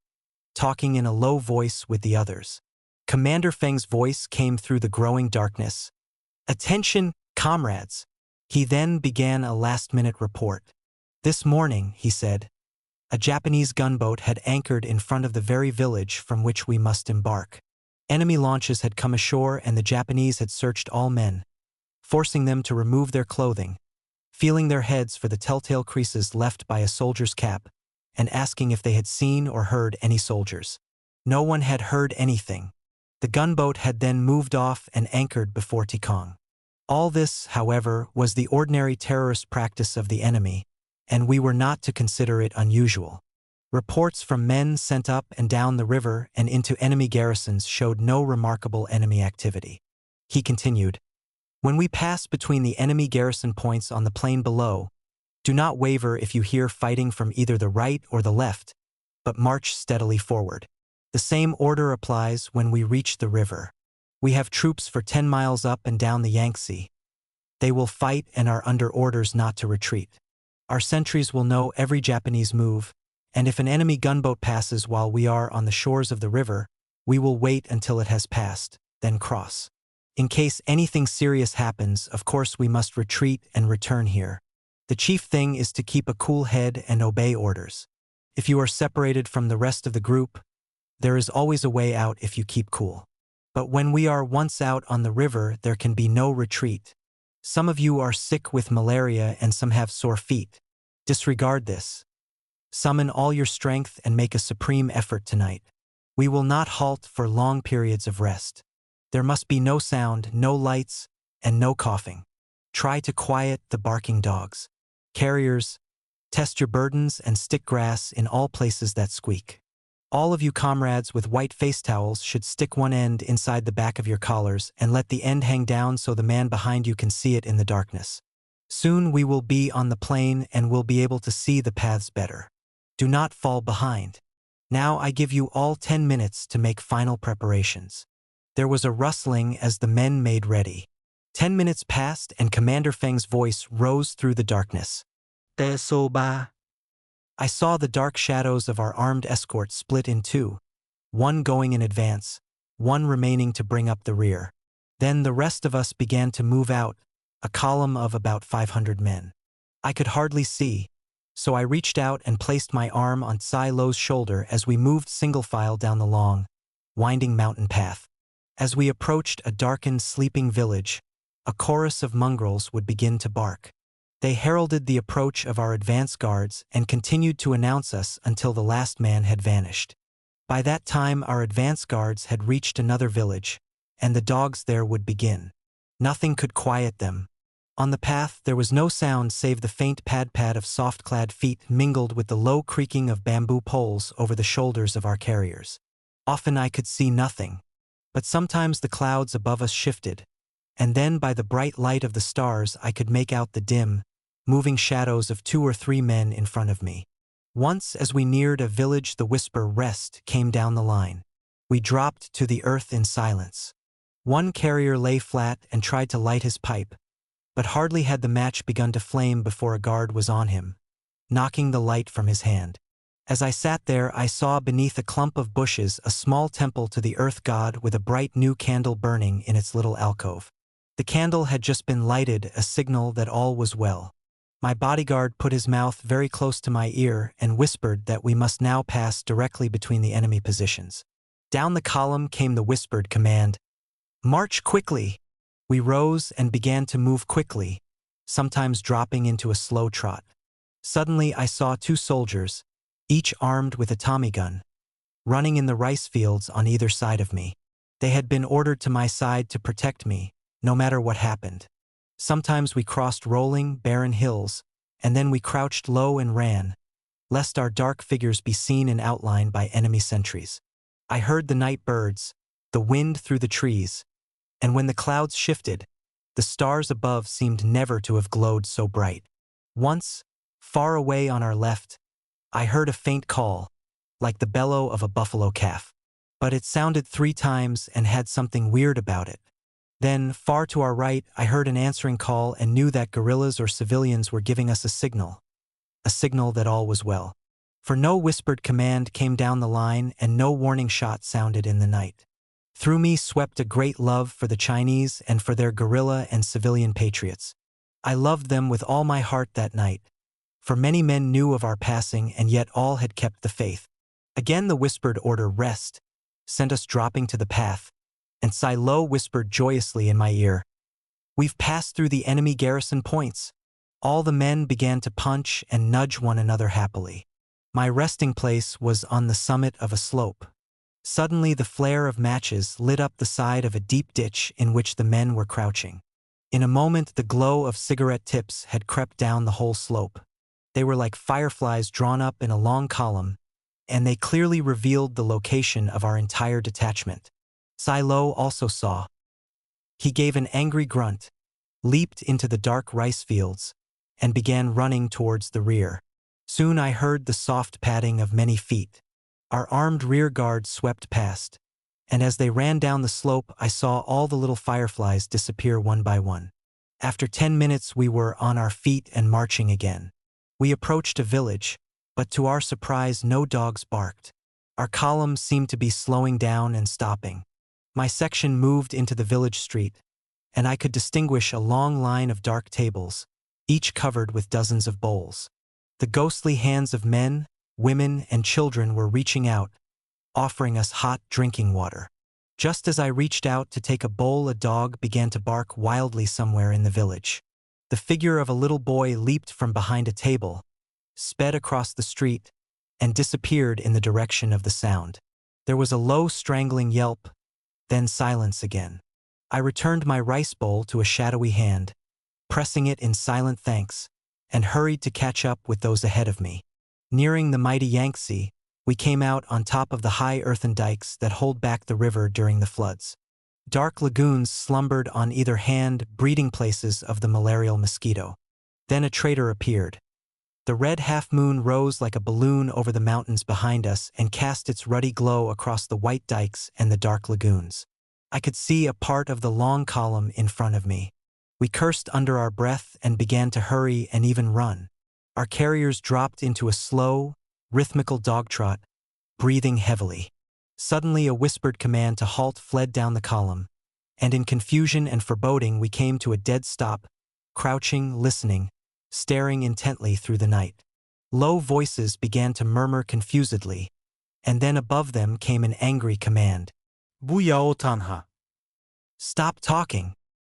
talking in a low voice with the others. Commander Feng's voice came through the growing darkness. "Attention, comrades!" He then began a last-minute report. "This morning," he said, "a Japanese gunboat had anchored in front of the very village from which we must embark. Enemy launches had come ashore and the Japanese had searched all men, forcing them to remove their clothing, feeling their heads for the telltale creases left by a soldier's cap, and asking if they had seen or heard any soldiers. No one had heard anything. The gunboat had then moved off and anchored before Tikong. All this, however, was the ordinary terrorist practice of the enemy, and we were not to consider it unusual. Reports from men sent up and down the river and into enemy garrisons showed no remarkable enemy activity." He continued, "When we pass between the enemy garrison points on the plain below, do not waver if you hear fighting from either the right or the left, but march steadily forward. The same order applies when we reach the river. We have troops for 10 miles up and down the Yangtze. They will fight and are under orders not to retreat. Our sentries will know every Japanese move, and if an enemy gunboat passes while we are on the shores of the river, we will wait until it has passed, then cross. In case anything serious happens, of course we must retreat and return here. The chief thing is to keep a cool head and obey orders. If you are separated from the rest of the group, there is always a way out if you keep cool. But when we are once out on the river, there can be no retreat. Some of you are sick with malaria and some have sore feet. Disregard this. Summon all your strength and make a supreme effort tonight. We will not halt for long periods of rest. There must be no sound, no lights, and no coughing. Try to quiet the barking dogs. Carriers, test your burdens and stick grass in all places that squeak. All of you comrades with white face towels should stick one end inside the back of your collars and let the end hang down so the man behind you can see it in the darkness. Soon we will be on the plain and will be able to see the paths better. Do not fall behind. Now I give you all 10 minutes to make final preparations." There was a rustling as the men made ready. 10 minutes passed and Commander Feng's voice rose through the darkness. "Tesoba." I saw the dark shadows of our armed escort split in two, one going in advance, one remaining to bring up the rear. Then the rest of us began to move out, a column of about 500 men. I could hardly see, so I reached out and placed my arm on Tsai Lo's shoulder as we moved single file down the long, winding mountain path. As we approached a darkened, sleeping village, a chorus of mongrels would begin to bark. They heralded the approach of our advance guards and continued to announce us until the last man had vanished. By that time our advance guards had reached another village, and the dogs there would begin. Nothing could quiet them. On the path there was no sound save the faint pad-pad of soft-clad feet mingled with the low creaking of bamboo poles over the shoulders of our carriers. Often I could see nothing, but sometimes the clouds above us shifted, and then by the bright light of the stars I could make out the dim, moving shadows of 2 or 3 men in front of me. Once as we neared a village the whisper "Rest" came down the line. We dropped to the earth in silence. One carrier lay flat and tried to light his pipe, but hardly had the match begun to flame before a guard was on him, knocking the light from his hand. As I sat there I saw beneath a clump of bushes a small temple to the earth god with a bright new candle burning in its little alcove. The candle had just been lighted, a signal that all was well. My bodyguard put his mouth very close to my ear and whispered that we must now pass directly between the enemy positions. Down the column came the whispered command, "March quickly!" We rose and began to move quickly, sometimes dropping into a slow trot. Suddenly I saw 2 soldiers, each armed with a Tommy gun, running in the rice fields on either side of me. They had been ordered to my side to protect me, no matter what happened. Sometimes we crossed rolling, barren hills, and then we crouched low and ran, lest our dark figures be seen in outline by enemy sentries. I heard the night birds, the wind through the trees, and when the clouds shifted, the stars above seemed never to have glowed so bright. Once, far away on our left, I heard a faint call, like the bellow of a buffalo calf. But it sounded 3 times and had something weird about it. Then, far to our right, I heard an answering call and knew that guerrillas or civilians were giving us a signal that all was well. For no whispered command came down the line and no warning shot sounded in the night. Through me swept a great love for the Chinese and for their guerrilla and civilian patriots. I loved them with all my heart that night, for many men knew of our passing and yet all had kept the faith. Again the whispered order "Rest" sent us dropping to the path, and Silo whispered joyously in my ear, "We've passed through the enemy garrison points." All the men began to punch and nudge one another happily. My resting place was on the summit of a slope. Suddenly the flare of matches lit up the side of a deep ditch in which the men were crouching. In a moment the glow of cigarette tips had crept down the whole slope. They were like fireflies drawn up in a long column, and they clearly revealed the location of our entire detachment. Silo also saw. He gave an angry grunt, leaped into the dark rice fields, and began running towards the rear. Soon I heard the soft padding of many feet. Our armed rear guard swept past, and as they ran down the slope I saw all the little fireflies disappear one by one. After 10 minutes we were on our feet and marching again. We approached a village, but to our surprise no dogs barked. Our column seemed to be slowing down and stopping. My section moved into the village street, and I could distinguish a long line of dark tables, each covered with dozens of bowls. The ghostly hands of men, women, and children were reaching out, offering us hot drinking water. Just as I reached out to take a bowl, a dog began to bark wildly somewhere in the village. The figure of a little boy leaped from behind a table, sped across the street, and disappeared in the direction of the sound. There was a low, strangling yelp, then silence again. I returned my rice bowl to a shadowy hand, pressing it in silent thanks, and hurried to catch up with those ahead of me. Nearing the mighty Yangtze, we came out on top of the high earthen dikes that hold back the river during the floods. Dark lagoons slumbered on either hand, breeding places of the malarial mosquito. Then a trader appeared. The red half-moon rose like a balloon over the mountains behind us and cast its ruddy glow across the white dikes and the dark lagoons. I could see a part of the long column in front of me. We cursed under our breath and began to hurry and even run. Our carriers dropped into a slow, rhythmical dog trot, breathing heavily. Suddenly a whispered command to halt fled down the column, and in confusion and foreboding we came to a dead stop, crouching, listening, staring intently through the night. Low voices began to murmur confusedly, and then above them came an angry command. "Bu yao tanha." Stop talking.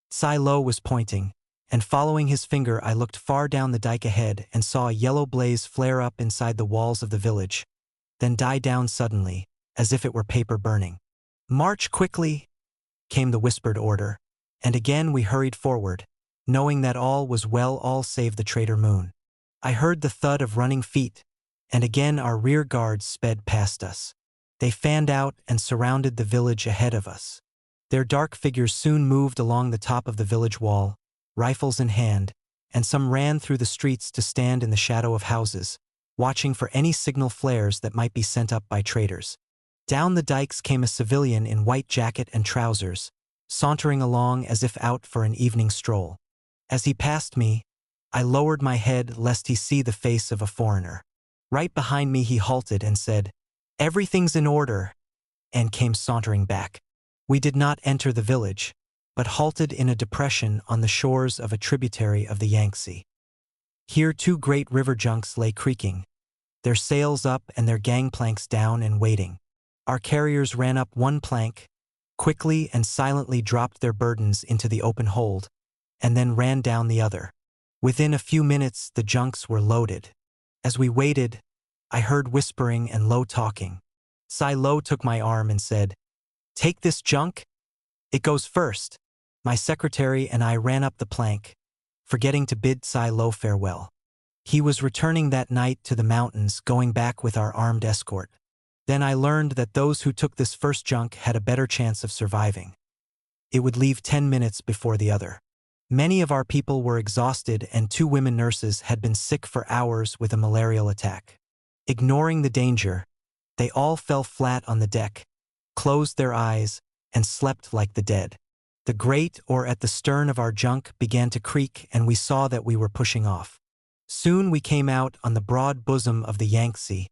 Silo was pointing, and following his finger I looked far down the dike ahead and saw a yellow blaze flare up inside the walls of the village, then die down suddenly, as if it were paper burning. "March quickly," came the whispered order, and again we hurried forward, knowing that all was well, all save the traitor moon. I heard the thud of running feet, and again our rear guards sped past us. They fanned out and surrounded the village ahead of us. Their dark figures soon moved along the top of the village wall, rifles in hand, and some ran through the streets to stand in the shadow of houses, watching for any signal flares that might be sent up by traitors. Down the dikes came a civilian in white jacket and trousers, sauntering along as if out for an evening stroll. As he passed me, I lowered my head lest he see the face of a foreigner. Right behind me he halted and said, "Everything's in order," and came sauntering back. We did not enter the village, but halted in a depression on the shores of a tributary of the Yangtze. Here 2 great river junks lay creaking, their sails up and their gangplanks down and waiting. Our carriers ran up one plank, quickly and silently dropped their burdens into the open hold, and then ran down the other. Within a few minutes the junks were loaded. As we waited, I heard whispering and low talking. Sai Lo took my arm and said, "Take this junk? It goes first." My secretary and I ran up the plank, forgetting to bid Sai Lo farewell. He was returning that night to the mountains, going back with our armed escort. Then I learned that those who took this first junk had a better chance of surviving. It would leave 10 minutes before the other. Many of our people were exhausted and 2 women nurses had been sick for hours with a malarial attack. Ignoring the danger, they all fell flat on the deck, closed their eyes, and slept like the dead. The grate or at the stern of our junk began to creak and we saw that we were pushing off. Soon we came out on the broad bosom of the Yangtze,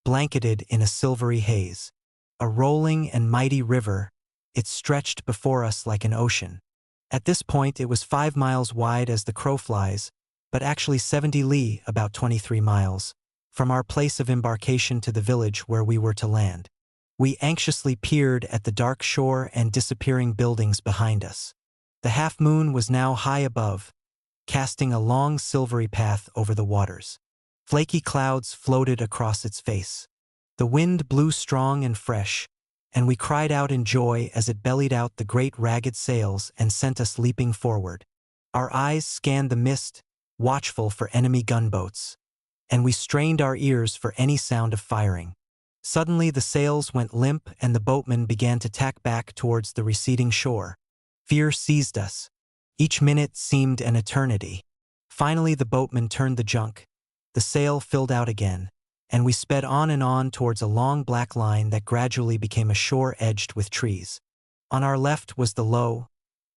blanketed in a silvery haze. A rolling and mighty river, it stretched before us like an ocean. At this point it was 5 miles wide as the crow flies, but actually 70 li, about 23 miles, from our place of embarkation to the village where we were to land. We anxiously peered at the dark shore and disappearing buildings behind us. The half-moon was now high above, casting a long silvery path over the waters. Flaky clouds floated across its face. The wind blew strong and fresh, and we cried out in joy as it bellied out the great ragged sails and sent us leaping forward. Our eyes scanned the mist, watchful for enemy gunboats, and we strained our ears for any sound of firing. Suddenly the sails went limp and the boatmen began to tack back towards the receding shore. Fear seized us. Each minute seemed an eternity. Finally the boatman turned the junk. The sail filled out again, and we sped on and on towards a long black line that gradually became a shore edged with trees. On our left was the low,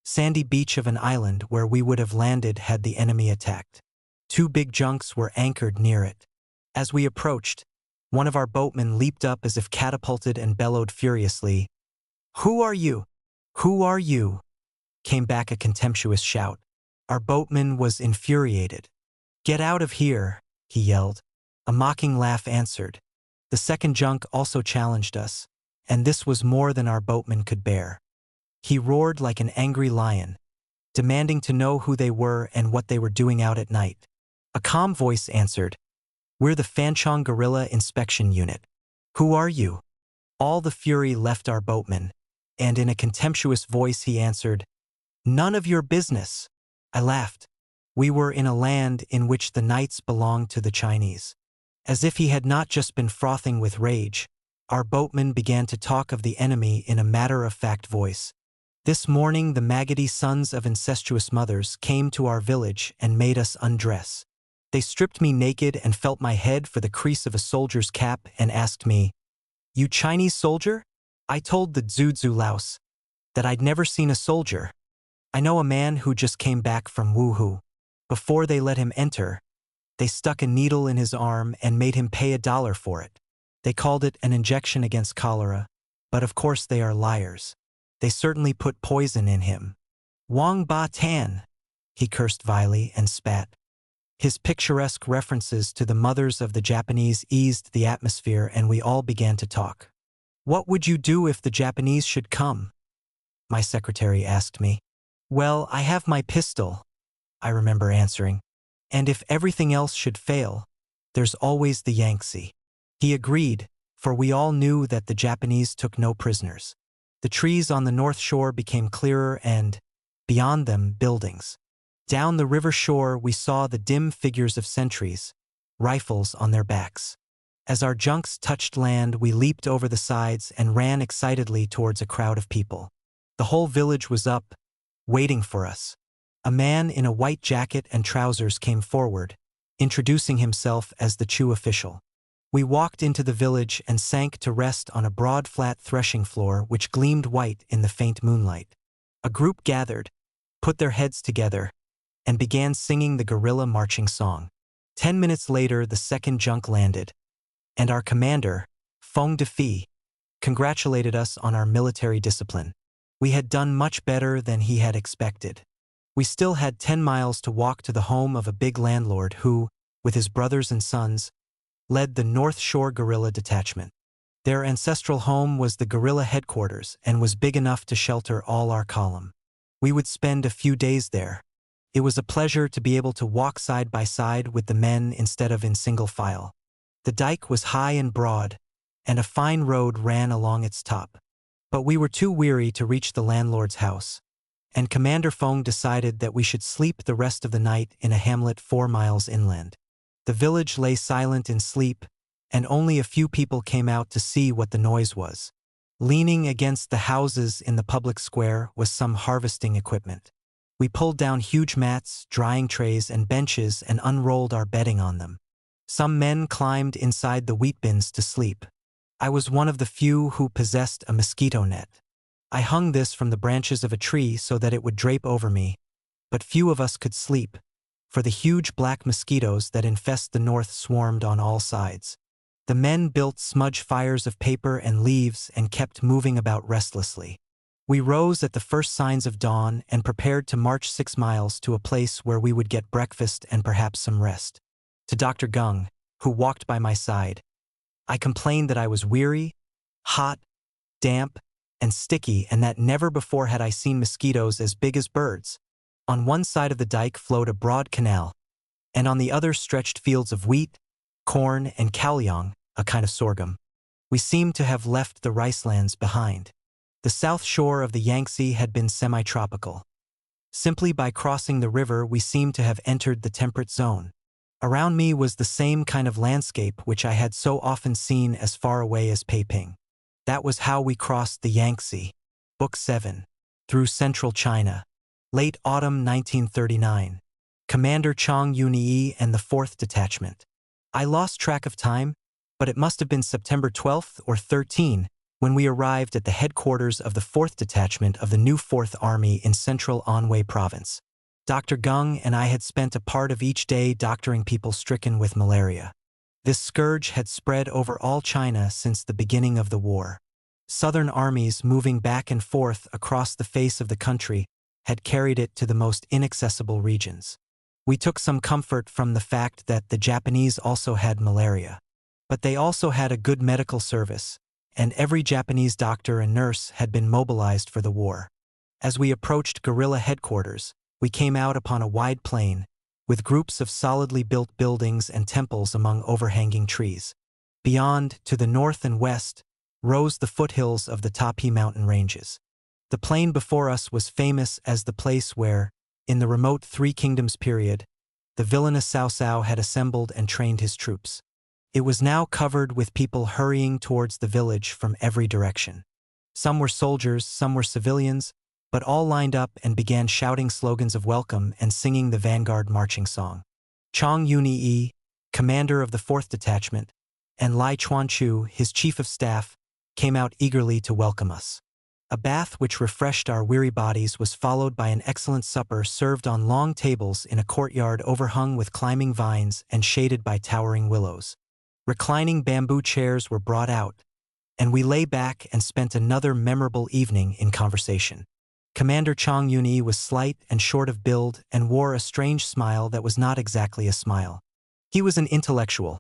sandy beach of an island where we would have landed had the enemy attacked. 2 big junks were anchored near it. As we approached, one of our boatmen leaped up as if catapulted and bellowed furiously, "Who are you? Who are you?" Came back a contemptuous shout. Our boatman was infuriated. "Get out of here," he yelled. A mocking laugh answered. The second junk also challenged us, and this was more than our boatman could bear. He roared like an angry lion, demanding to know who they were and what they were doing out at night. A calm voice answered, "We're the Fanchong Guerrilla Inspection Unit. Who are you?" All the fury left our boatman, and in a contemptuous voice he answered, "None of your business." I laughed. We were in a land in which the nights belonged to the Chinese. As if he had not just been frothing with rage, our boatman began to talk of the enemy in a matter-of-fact voice. "This morning the maggoty sons of incestuous mothers came to our village and made us undress. They stripped me naked and felt my head for the crease of a soldier's cap and asked me, 'You Chinese soldier?' I told the Zhuzu louse that I'd never seen a soldier. I know a man who just came back from Wuhu. Before they let him enter, they stuck a needle in his arm and made him pay $1 for it. They called it an injection against cholera, but of course they are liars. They certainly put poison in him. Wang Ba Tan!" He cursed vilely and spat. His picturesque references to the mothers of the Japanese eased the atmosphere and we all began to talk. "What would you do if the Japanese should come?" my secretary asked me. "Well, I have my pistol. I remember answering. And if everything else should fail, there's always the Yangtze. He agreed, for we all knew that the Japanese took no prisoners. The trees on the north shore became clearer and, beyond them, buildings. Down the river shore we saw the dim figures of sentries, rifles on their backs. As our junks touched land, we leaped over the sides and ran excitedly towards a crowd of people. The whole village was up, waiting for us. A man in a white jacket and trousers came forward, introducing himself as the Chu official. We walked into the village and sank to rest on a broad flat threshing floor which gleamed white in the faint moonlight. A group gathered, put their heads together, and began singing the guerrilla marching song. 10 minutes later the second junk landed, and our commander, Fong Defi, congratulated us on our military discipline. We had done much better than he had expected. We still had 10 miles to walk to the home of a big landlord who, with his brothers and sons, led the North Shore Guerrilla Detachment. Their ancestral home was the guerrilla headquarters and was big enough to shelter all our column. We would spend a few days there. It was a pleasure to be able to walk side by side with the men instead of in single file. The dike was high and broad, and a fine road ran along its top. But we were too weary to reach the landlord's house, and Commander Fong decided that we should sleep the rest of the night in a hamlet 4 miles inland. The village lay silent in sleep, and only a few people came out to see what the noise was. Leaning against the houses in the public square was some harvesting equipment. We pulled down huge mats, drying trays, and benches and unrolled our bedding on them. Some men climbed inside the wheat bins to sleep. I was one of the few who possessed a mosquito net. I hung this from the branches of a tree so that it would drape over me, but few of us could sleep, for the huge black mosquitoes that infest the north swarmed on all sides. The men built smudge fires of paper and leaves and kept moving about restlessly. We rose at the first signs of dawn and prepared to march 6 miles to a place where we would get breakfast and perhaps some rest. To Dr. Gung, who walked by my side, I complained that I was weary, hot, damp, and sticky, and that never before had I seen mosquitoes as big as birds. On one side of the dike flowed a broad canal, and on the other stretched fields of wheat, corn, and kaolyong, a kind of sorghum. We seemed to have left the ricelands behind. The south shore of the Yangtze had been semi-tropical. Simply by crossing the river we seemed to have entered the temperate zone. Around me was the same kind of landscape which I had so often seen as far away as Peiping. That was how we crossed the Yangtze. Book 7. Through Central China. Late autumn 1939. Commander Chong Yunyi and the 4th Detachment. I lost track of time, but it must have been September 12th or 13 when we arrived at the headquarters of the 4th Detachment of the new 4th Army in central Anhui Province. Dr. Gung and I had spent a part of each day doctoring people stricken with malaria. This scourge had spread over all China since the beginning of the war. Southern armies moving back and forth across the face of the country had carried it to the most inaccessible regions. We took some comfort from the fact that the Japanese also had malaria. But they also had a good medical service, and every Japanese doctor and nurse had been mobilized for the war. As we approached guerrilla headquarters, we came out upon a wide plain, with groups of solidly built buildings and temples among overhanging trees. Beyond, to the north and west, rose the foothills of the Tapi mountain ranges. The plain before us was famous as the place where, in the remote Three Kingdoms period, the villainous Cao Cao had assembled and trained his troops. It was now covered with people hurrying towards the village from every direction. Some were soldiers, some were civilians, but all lined up and began shouting slogans of welcome and singing the vanguard marching song. Chong Yunyi, commander of the 4th Detachment, and Lai Chuanchu, his chief of staff, came out eagerly to welcome us. A bath which refreshed our weary bodies was followed by an excellent supper served on long tables in a courtyard overhung with climbing vines and shaded by towering willows. Reclining bamboo chairs were brought out, and we lay back and spent another memorable evening in conversation. Commander Chong Yunyi was slight and short of build and wore a strange smile that was not exactly a smile. He was an intellectual,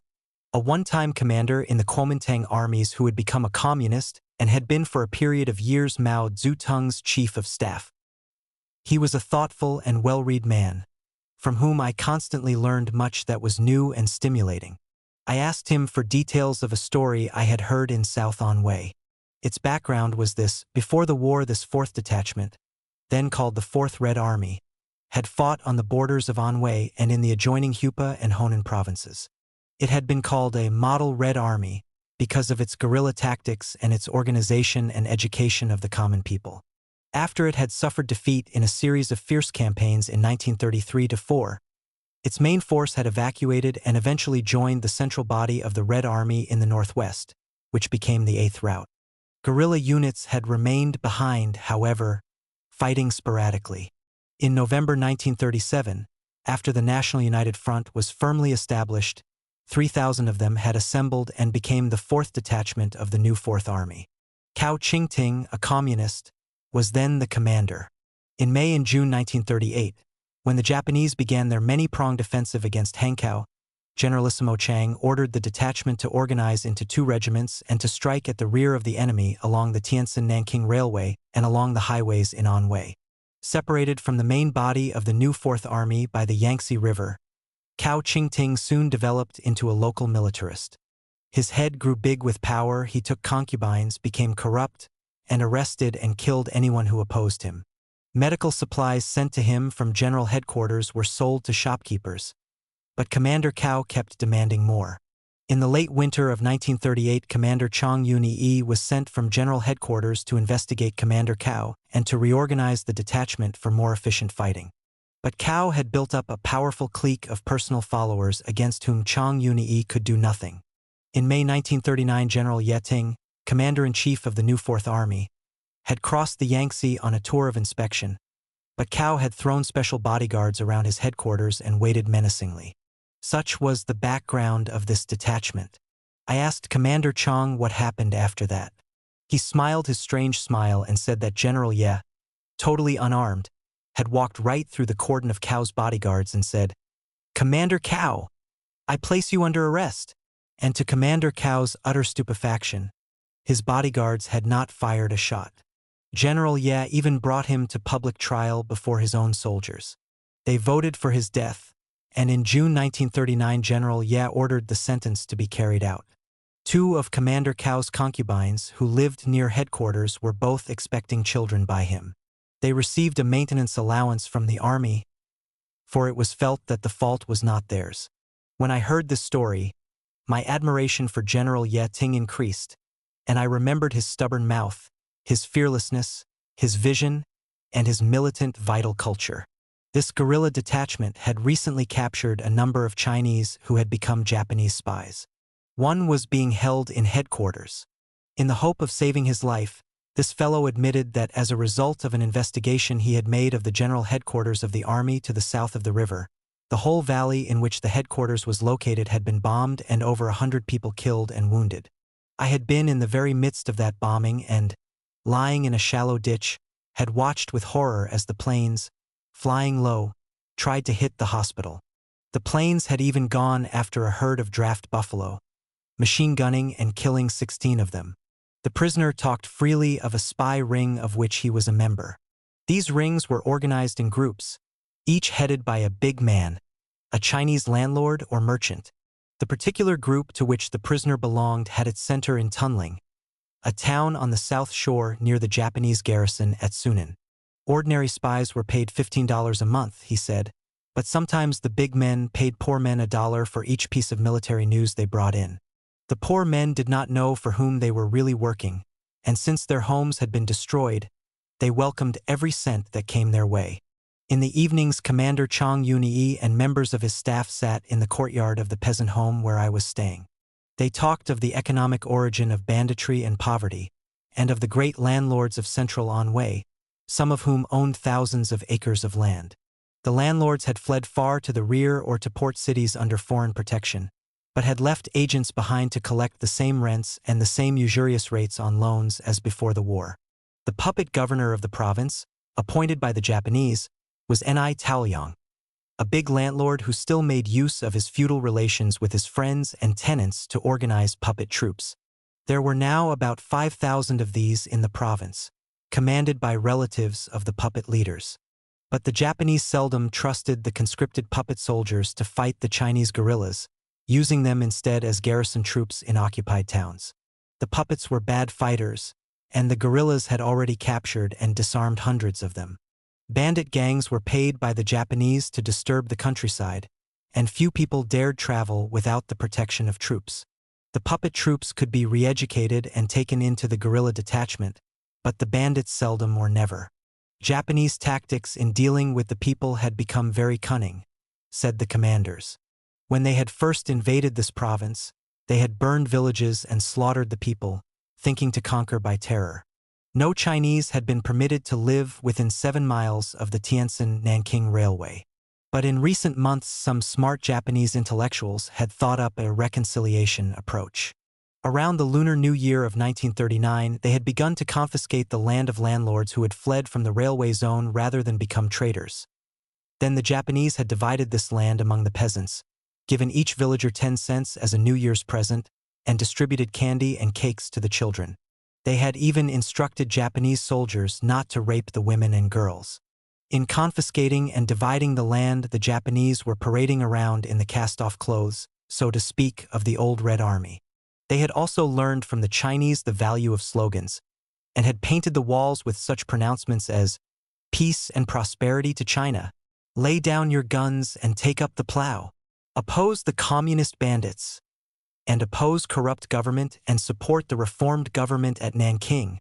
a one-time commander in the Kuomintang armies who had become a communist and had been for a period of years Mao Zedong's chief of staff. He was a thoughtful and well-read man, from whom I constantly learned much that was new and stimulating. I asked him for details of a story I had heard in South Anhui. Its background was this: before the war, this 4th Detachment, then called the 4th Red Army, had fought on the borders of Anhui and in the adjoining Hupa and Honan provinces. It had been called a Model Red Army because of its guerrilla tactics and its organization and education of the common people. After it had suffered defeat in a series of fierce campaigns in 1933–4, its main force had evacuated and eventually joined the central body of the Red Army in the northwest, which became the 8th Route. Guerrilla units had remained behind, however, fighting sporadically. In November 1937, after the National United Front was firmly established, 3,000 of them had assembled and became the 4th Detachment of the new 4th Army. Cao Qingting, a communist, was then the commander. In May and June 1938, when the Japanese began their many-pronged offensive against Hankow, Generalissimo Chiang ordered the detachment to organize into 2 regiments and to strike at the rear of the enemy along the Tientsin-Nanking Railway and along the highways in Anhui. Separated from the main body of the new 4th Army by the Yangtze River, Cao Qingting soon developed into a local militarist. His head grew big with power, he took concubines, became corrupt, and arrested and killed anyone who opposed him. Medical supplies sent to him from General Headquarters were sold to shopkeepers, but Commander Cao kept demanding more. In the late winter of 1938, Commander Chang Yuni-i was sent from General Headquarters to investigate Commander Cao and to reorganize the detachment for more efficient fighting. But Cao had built up a powerful clique of personal followers against whom Chang Yuni-i could do nothing. In May 1939, General Ye Ting, Commander-in-Chief of the new 4th Army, had crossed the Yangtze on a tour of inspection, but Cao had thrown special bodyguards around his headquarters and waited menacingly. Such was the background of this detachment. I asked Commander Chang what happened after that. He smiled his strange smile and said that General Ye, totally unarmed, had walked right through the cordon of Cao's bodyguards and said, "Commander Cao, I place you under arrest." And to Commander Cao's utter stupefaction, his bodyguards had not fired a shot. General Ye even brought him to public trial before his own soldiers. They voted for his death, and in June 1939 General Ye ordered the sentence to be carried out. 2 of Commander Cao's concubines, who lived near headquarters, were both expecting children by him. They received a maintenance allowance from the army, for it was felt that the fault was not theirs. When I heard this story, my admiration for General Ye Ting increased, and I remembered his stubborn mouth, his fearlessness, his vision, and his militant, vital culture. This guerrilla detachment had recently captured a number of Chinese who had become Japanese spies. One was being held in headquarters. In the hope of saving his life, this fellow admitted that as a result of an investigation he had made of the general headquarters of the army to the south of the river, the whole valley in which the headquarters was located had been bombed and over 100 people killed and wounded. I had been in the very midst of that bombing and, lying in a shallow ditch, had watched with horror as the planes, flying low, tried to hit the hospital. The planes had even gone after a herd of draft buffalo, machine gunning and killing 16 of them. The prisoner talked freely of a spy ring of which he was a member. These rings were organized in groups, each headed by a big man, a Chinese landlord or merchant. The particular group to which the prisoner belonged had its center in Tunling, a town on the south shore near the Japanese garrison at Sunan. Ordinary spies were paid $15 a month, he said, but sometimes the big men paid poor men $1 for each piece of military news they brought in. The poor men did not know for whom they were really working, and since their homes had been destroyed, they welcomed every cent that came their way. In the evenings, Commander Chang Yuni and members of his staff sat in the courtyard of the peasant home where I was staying. They talked of the economic origin of banditry and poverty, and of the great landlords of central Anhui, some of whom owned thousands of acres of land. The landlords had fled far to the rear or to port cities under foreign protection, but had left agents behind to collect the same rents and the same usurious rates on loans as before the war. The puppet governor of the province, appointed by the Japanese, was Ni Taoyong, a big landlord who still made use of his feudal relations with his friends and tenants to organize puppet troops. There were now about 5,000 of these in the province, commanded by relatives of the puppet leaders. But the Japanese seldom trusted the conscripted puppet soldiers to fight the Chinese guerrillas, using them instead as garrison troops in occupied towns. The puppets were bad fighters, and the guerrillas had already captured and disarmed hundreds of them. Bandit gangs were paid by the Japanese to disturb the countryside, and few people dared travel without the protection of troops. The puppet troops could be re-educated and taken into the guerrilla detachment, but the bandits seldom or never. Japanese tactics in dealing with the people had become very cunning, said the commanders. When they had first invaded this province, they had burned villages and slaughtered the people, thinking to conquer by terror. No Chinese had been permitted to live within 7 miles of the Tientsin-Nanking Railway. But in recent months, some smart Japanese intellectuals had thought up a reconciliation approach. Around the Lunar New Year of 1939, they had begun to confiscate the land of landlords who had fled from the railway zone rather than become traitors. Then the Japanese had divided this land among the peasants, given each villager 10 cents as a New Year's present, and distributed candy and cakes to the children. They had even instructed Japanese soldiers not to rape the women and girls. In confiscating and dividing the land, the Japanese were parading around in the cast-off clothes, so to speak, of the old Red Army. They had also learned from the Chinese the value of slogans, and had painted the walls with such pronouncements as, "Peace and prosperity to China," "Lay down your guns and take up the plow," "Oppose the communist bandits," and "Oppose corrupt government and support the reformed government at Nanking."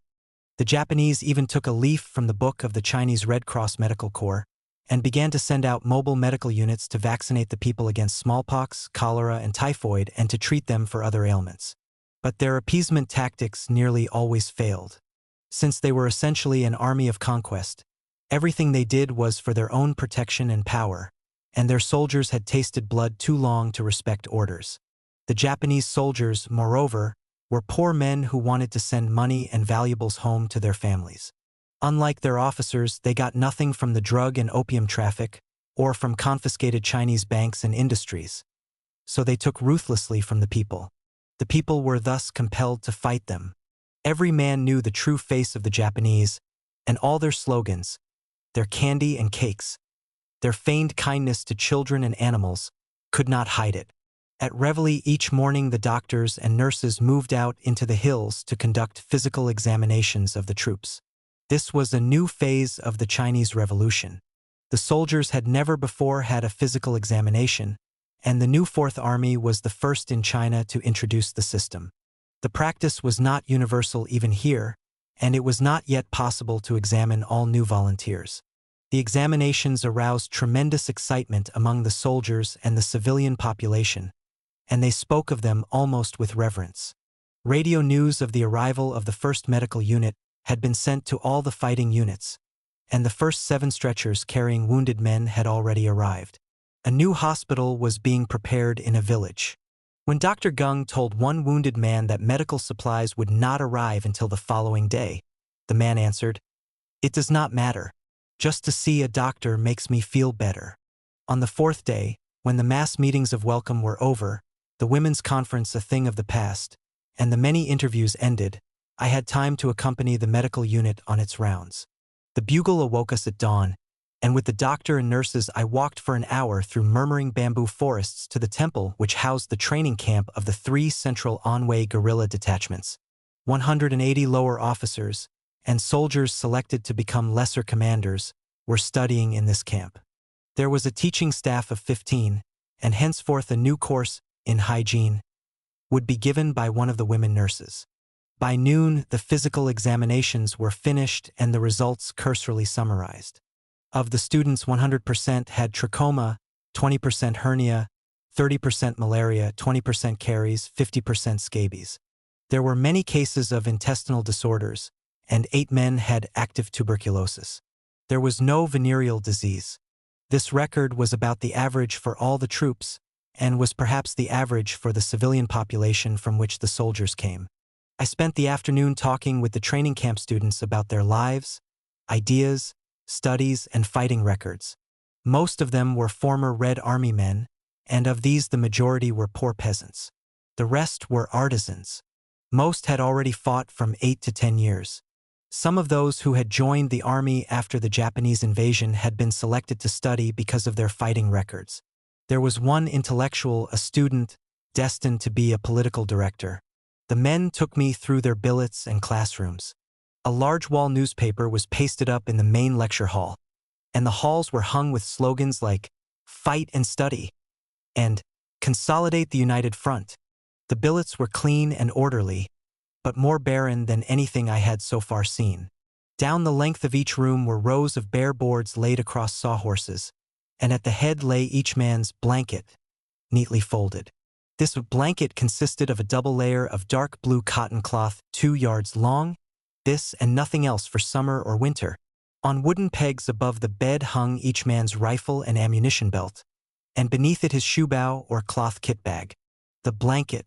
The Japanese even took a leaf from the book of the Chinese Red Cross Medical Corps and began to send out mobile medical units to vaccinate the people against smallpox, cholera, and typhoid, and to treat them for other ailments. But their appeasement tactics nearly always failed. Since they were essentially an army of conquest, everything they did was for their own protection and power, and their soldiers had tasted blood too long to respect orders. The Japanese soldiers, moreover, were poor men who wanted to send money and valuables home to their families. Unlike their officers, they got nothing from the drug and opium traffic or from confiscated Chinese banks and industries. So they took ruthlessly from the people. The people were thus compelled to fight them. Every man knew the true face of the Japanese, and all their slogans, their candy and cakes, their feigned kindness to children and animals, could not hide it. At Reveille each morning, the doctors and nurses moved out into the hills to conduct physical examinations of the troops. This was a new phase of the Chinese Revolution. The soldiers had never before had a physical examination, and the new Fourth Army was the first in China to introduce the system. The practice was not universal even here, and it was not yet possible to examine all new volunteers. The examinations aroused tremendous excitement among the soldiers and the civilian population, and they spoke of them almost with reverence. Radio news of the arrival of the 1st Medical Unit had been sent to all the fighting units, and the first 7 stretchers carrying wounded men had already arrived. A new hospital was being prepared in a village. When Dr. Gung told one wounded man that medical supplies would not arrive until the following day, the man answered, "It does not matter. Just to see a doctor makes me feel better." On the 4th day, when the mass meetings of welcome were over, the women's conference a thing of the past, and the many interviews ended, I had time to accompany the medical unit on its rounds. The bugle awoke us at dawn, and with the doctor and nurses I walked for an hour through murmuring bamboo forests to the temple which housed the training camp of the 3 central Anhui guerrilla detachments. 180 lower officers, and soldiers selected to become lesser commanders, were studying in this camp. There was a teaching staff of 15, and henceforth a new course in hygiene would be given by one of the women nurses. By noon, the physical examinations were finished and the results cursorily summarized. Of the students, 100% had trachoma, 20% hernia, 30% malaria, 20% caries, 50% scabies. There were many cases of intestinal disorders, and 8 men had active tuberculosis. There was no venereal disease. This record was about the average for all the troops, and was perhaps the average for the civilian population from which the soldiers came. I spent the afternoon talking with the training camp students about their lives, ideas, studies, and fighting records. Most of them were former Red Army men, and of these the majority were poor peasants. The rest were artisans. Most had already fought from 8 to 10 years. Some of those who had joined the army after the Japanese invasion had been selected to study because of their fighting records. There was one intellectual, a student, destined to be a political director. The men took me through their billets and classrooms. A large wall newspaper was pasted up in the main lecture hall, and the halls were hung with slogans like, "Fight and Study," and "Consolidate the United Front." The billets were clean and orderly, but more barren than anything I had so far seen. Down the length of each room were rows of bare boards laid across sawhorses, and at the head lay each man's blanket, neatly folded. This blanket consisted of a double layer of dark blue cotton cloth 2 yards long, this and nothing else for summer or winter. On wooden pegs above the bed hung each man's rifle and ammunition belt, and beneath it his shoebow or cloth kit bag. The blanket,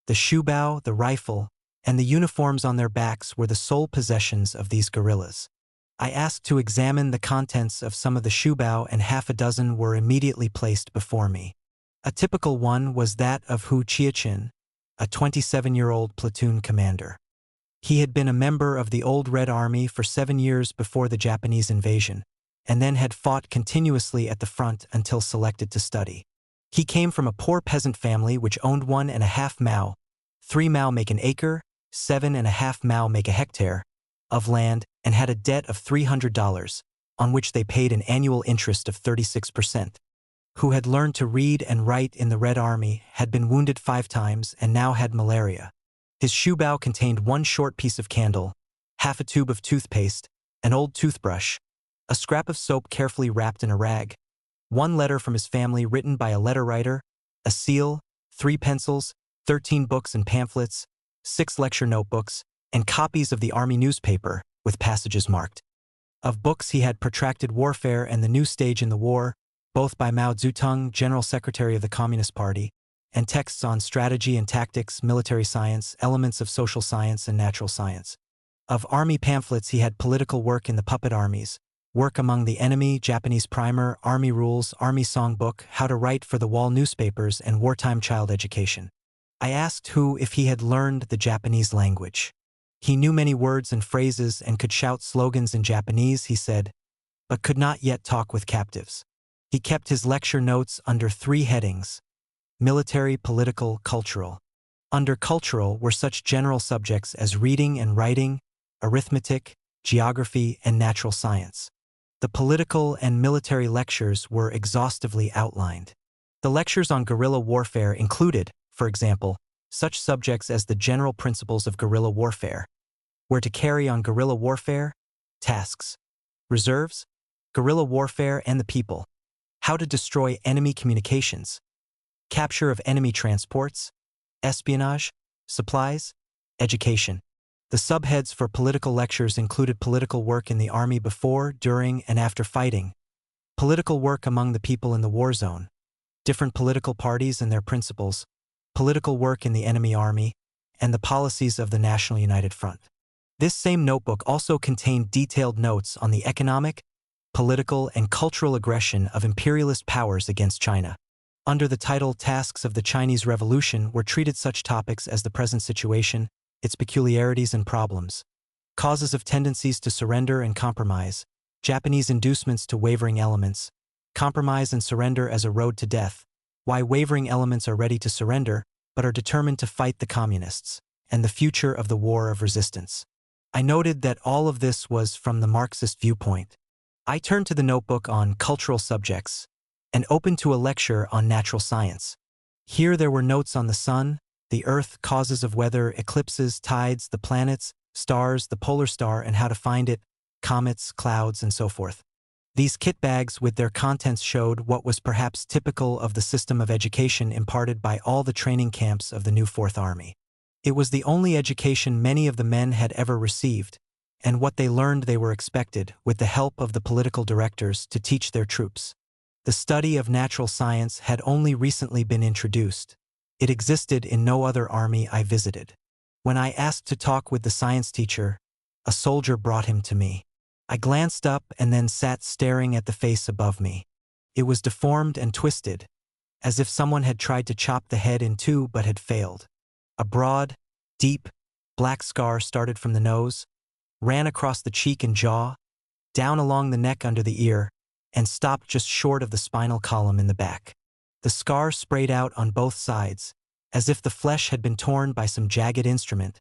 the shoebow, the rifle, and the uniforms on their backs were the sole possessions of these guerrillas. I asked to examine the contents of some of the shoebow, and half a dozen were immediately placed before me. A typical one was that of Hu Chiachin, a 27-year-old platoon commander. He had been a member of the Old Red Army for 7 years before the Japanese invasion, and then had fought continuously at the front until selected to study. He came from a poor peasant family which owned 1.5 mao, 3 mao make an acre, 7.5 mao make a hectare, of land, and had a debt of $300, on which they paid an annual interest of 36%. Who had learned to read and write in the Red Army, had been wounded 5 times, and now had malaria. His shoebow contained 1 short piece of candle, half a tube of toothpaste, an old toothbrush, a scrap of soap carefully wrapped in a rag, 1 letter from his family written by a letter writer, a seal, 3 pencils, 13 books and pamphlets, 6 lecture notebooks, and copies of the army newspaper, with passages marked. Of books he had Protracted Warfare and The New Stage in the War, both by Mao Zedong, General Secretary of the Communist Party, and texts on strategy and tactics, military science, elements of social science and natural science. Of army pamphlets he had Political Work in the Puppet Armies, Work Among the Enemy, Japanese Primer, Army Rules, Army Songbook, How to Write for the Wall newspapers, and Wartime Child Education. I asked Hu if he had learned the Japanese language. He knew many words and phrases and could shout slogans in Japanese, he said, but could not yet talk with captives. He kept his lecture notes under 3 headings: military, political, cultural. Under cultural were such general subjects as reading and writing, arithmetic, geography, and natural science. The political and military lectures were exhaustively outlined. The lectures on guerrilla warfare included, for example, such subjects as the general principles of guerrilla warfare, where to carry on guerrilla warfare, tasks, reserves, guerrilla warfare and the people, how to destroy enemy communications, capture of enemy transports, espionage, supplies, education. The subheads for political lectures included political work in the army before, during, and after fighting, political work among the people in the war zone, different political parties and their principles, political work in the enemy army, and the policies of the National United Front. This same notebook also contained detailed notes on the economic, political, and cultural aggression of imperialist powers against China. Under the title Tasks of the Chinese Revolution were treated such topics as the present situation, its peculiarities and problems, causes of tendencies to surrender and compromise, Japanese inducements to wavering elements, compromise and surrender as a road to death, why wavering elements are ready to surrender but are determined to fight the communists, and the future of the war of resistance. I noted that all of this was from the Marxist viewpoint. I turned to the notebook on cultural subjects and opened to a lecture on natural science. Here there were notes on the sun, the earth, causes of weather, eclipses, tides, the planets, stars, the polar star and how to find it, comets, clouds, and so forth. These kit bags with their contents showed what was perhaps typical of the system of education imparted by all the training camps of the new Fourth Army. It was the only education many of the men had ever received, and what they learned they were expected, with the help of the political directors, to teach their troops. The study of natural science had only recently been introduced. It existed in no other army I visited. When I asked to talk with the science teacher, a soldier brought him to me. I glanced up and then sat staring at the face above me. It was deformed and twisted, as if someone had tried to chop the head in 2 but had failed. A broad, deep, black scar started from the nose, ran across the cheek and jaw, down along the neck under the ear, and stopped just short of the spinal column in the back. The scar sprayed out on both sides, as if the flesh had been torn by some jagged instrument,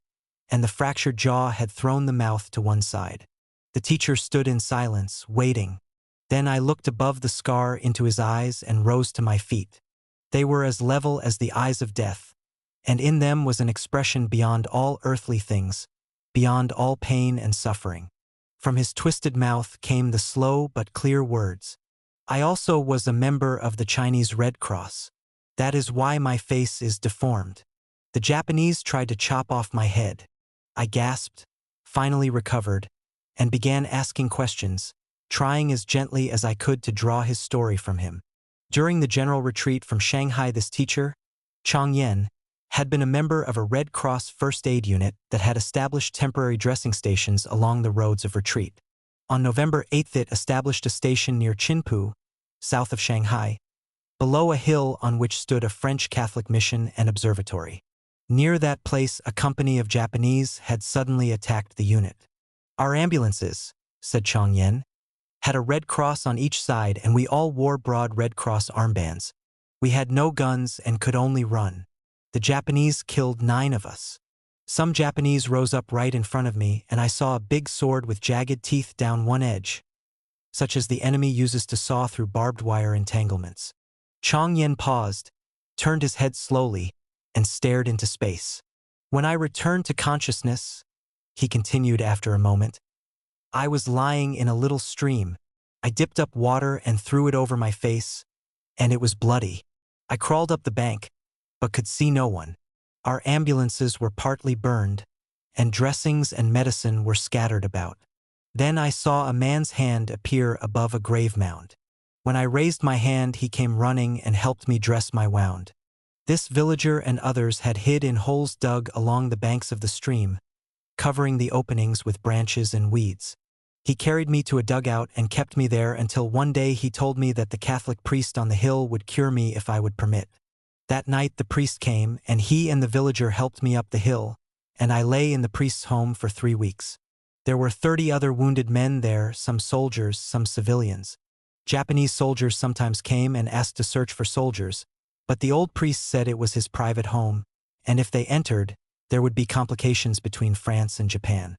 and the fractured jaw had thrown the mouth to one side. The teacher stood in silence, waiting. Then I looked above the scar into his eyes and rose to my feet. They were as level as the eyes of death, and in them was an expression beyond all earthly things, beyond all pain and suffering. From his twisted mouth came the slow but clear words, "I also was a member of the Chinese Red Cross. That is why my face is deformed. The Japanese tried to chop off my head." I gasped, finally recovered, and began asking questions, trying as gently as I could to draw his story from him. During the general retreat from Shanghai, this teacher, Chang Yen, had been a member of a Red Cross first aid unit that had established temporary dressing stations along the roads of retreat. On November 8th it established a station near Qinpu, south of Shanghai, below a hill on which stood a French Catholic mission and observatory. Near that place a company of Japanese had suddenly attacked the unit. "Our ambulances," said Chang Yen, "had a Red Cross on each side and we all wore broad Red Cross armbands. We had no guns and could only run. The Japanese killed 9 of us. Some Japanese rose up right in front of me and I saw a big sword with jagged teeth down one edge, such as the enemy uses to saw through barbed wire entanglements." Chang Yen paused, turned his head slowly, and stared into space. "When I returned to consciousness," he continued after a moment, "I was lying in a little stream. I dipped up water and threw it over my face, and it was bloody. I crawled up the bank, but could see no one. Our ambulances were partly burned, and dressings and medicine were scattered about. Then I saw a man's hand appear above a grave mound. When I raised my hand, he came running and helped me dress my wound. This villager and others had hid in holes dug along the banks of the stream, covering the openings with branches and weeds. He carried me to a dugout and kept me there until one day he told me that the Catholic priest on the hill would cure me if I would permit. That night the priest came, and he and the villager helped me up the hill, and I lay in the priest's home for 3 weeks. There were 30 other wounded men there, some soldiers, some civilians. Japanese soldiers sometimes came and asked to search for soldiers, but the old priest said it was his private home, and if they entered, there would be complications between France and Japan.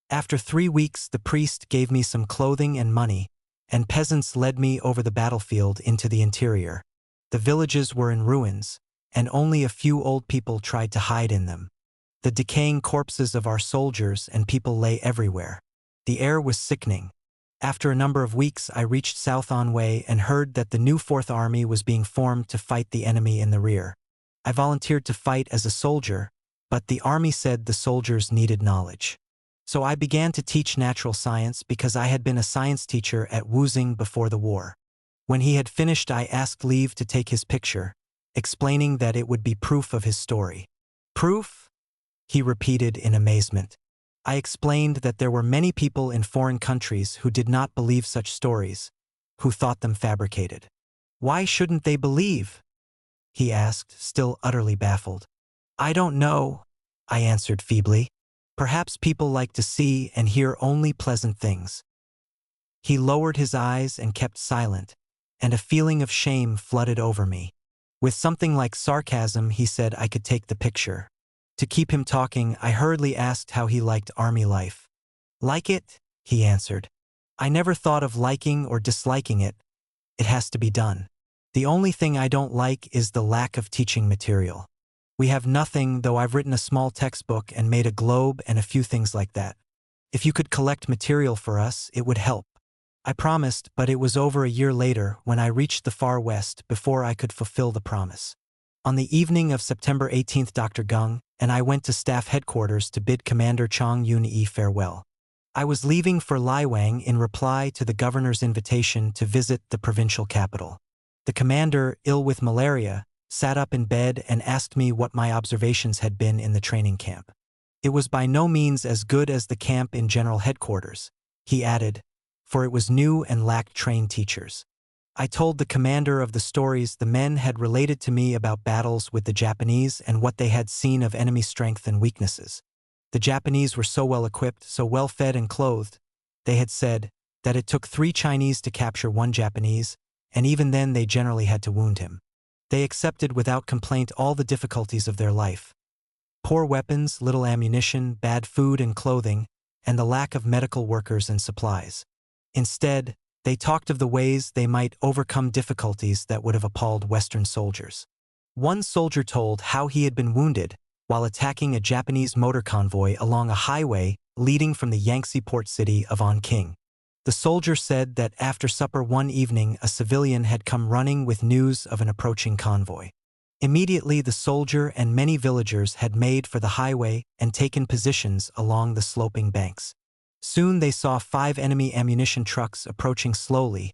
After 3 weeks, the priest gave me some clothing and money, and peasants led me over the battlefield into the interior. The villages were in ruins, and only a few old people tried to hide in them. The decaying corpses of our soldiers and people lay everywhere. The air was sickening. After a number of weeks, I reached South Anhui and heard that the new Fourth Army was being formed to fight the enemy in the rear. I volunteered to fight as a soldier, but the army said the soldiers needed knowledge. So I began to teach natural science because I had been a science teacher at Wuzheng before the war. When he had finished, I asked leave to take his picture, explaining that it would be proof of his story. "Proof?" he repeated in amazement. I explained that there were many people in foreign countries who did not believe such stories, who thought them fabricated. "Why shouldn't they believe?" he asked, still utterly baffled. "I don't know," I answered feebly. "Perhaps people like to see and hear only pleasant things." He lowered his eyes and kept silent, and a feeling of shame flooded over me. With something like sarcasm, he said I could take the picture. To keep him talking, I hurriedly asked how he liked army life. "Like it?" he answered. "I never thought of liking or disliking it. It has to be done. The only thing I don't like is the lack of teaching material. We have nothing, though I've written a small textbook and made a globe and a few things like that. If you could collect material for us, it would help." I promised, but it was over a year later when I reached the far west before I could fulfill the promise. On the evening of September 18th, Dr. Gung and I went to staff headquarters to bid Commander Chang Yun-yi farewell. I was leaving for Laiwang in reply to the governor's invitation to visit the provincial capital. The commander, ill with malaria, sat up in bed and asked me what my observations had been in the training camp. It was by no means as good as the camp in general headquarters, he added, for it was new and lacked trained teachers. I told the commander of the stories the men had related to me about battles with the Japanese and what they had seen of enemy strength and weaknesses. The Japanese were so well equipped, so well fed and clothed, they had said, that it took 3 Chinese to capture 1 Japanese, and even then they generally had to wound him. They accepted without complaint all the difficulties of their life. Poor weapons, little ammunition, bad food and clothing, and the lack of medical workers and supplies. Instead, they talked of the ways they might overcome difficulties that would have appalled Western soldiers. One soldier told how he had been wounded while attacking a Japanese motor convoy along a highway leading from the Yangtze port city of Onking. The soldier said that after supper one evening a civilian had come running with news of an approaching convoy. Immediately the soldier and many villagers had made for the highway and taken positions along the sloping banks. Soon they saw 5 enemy ammunition trucks approaching slowly,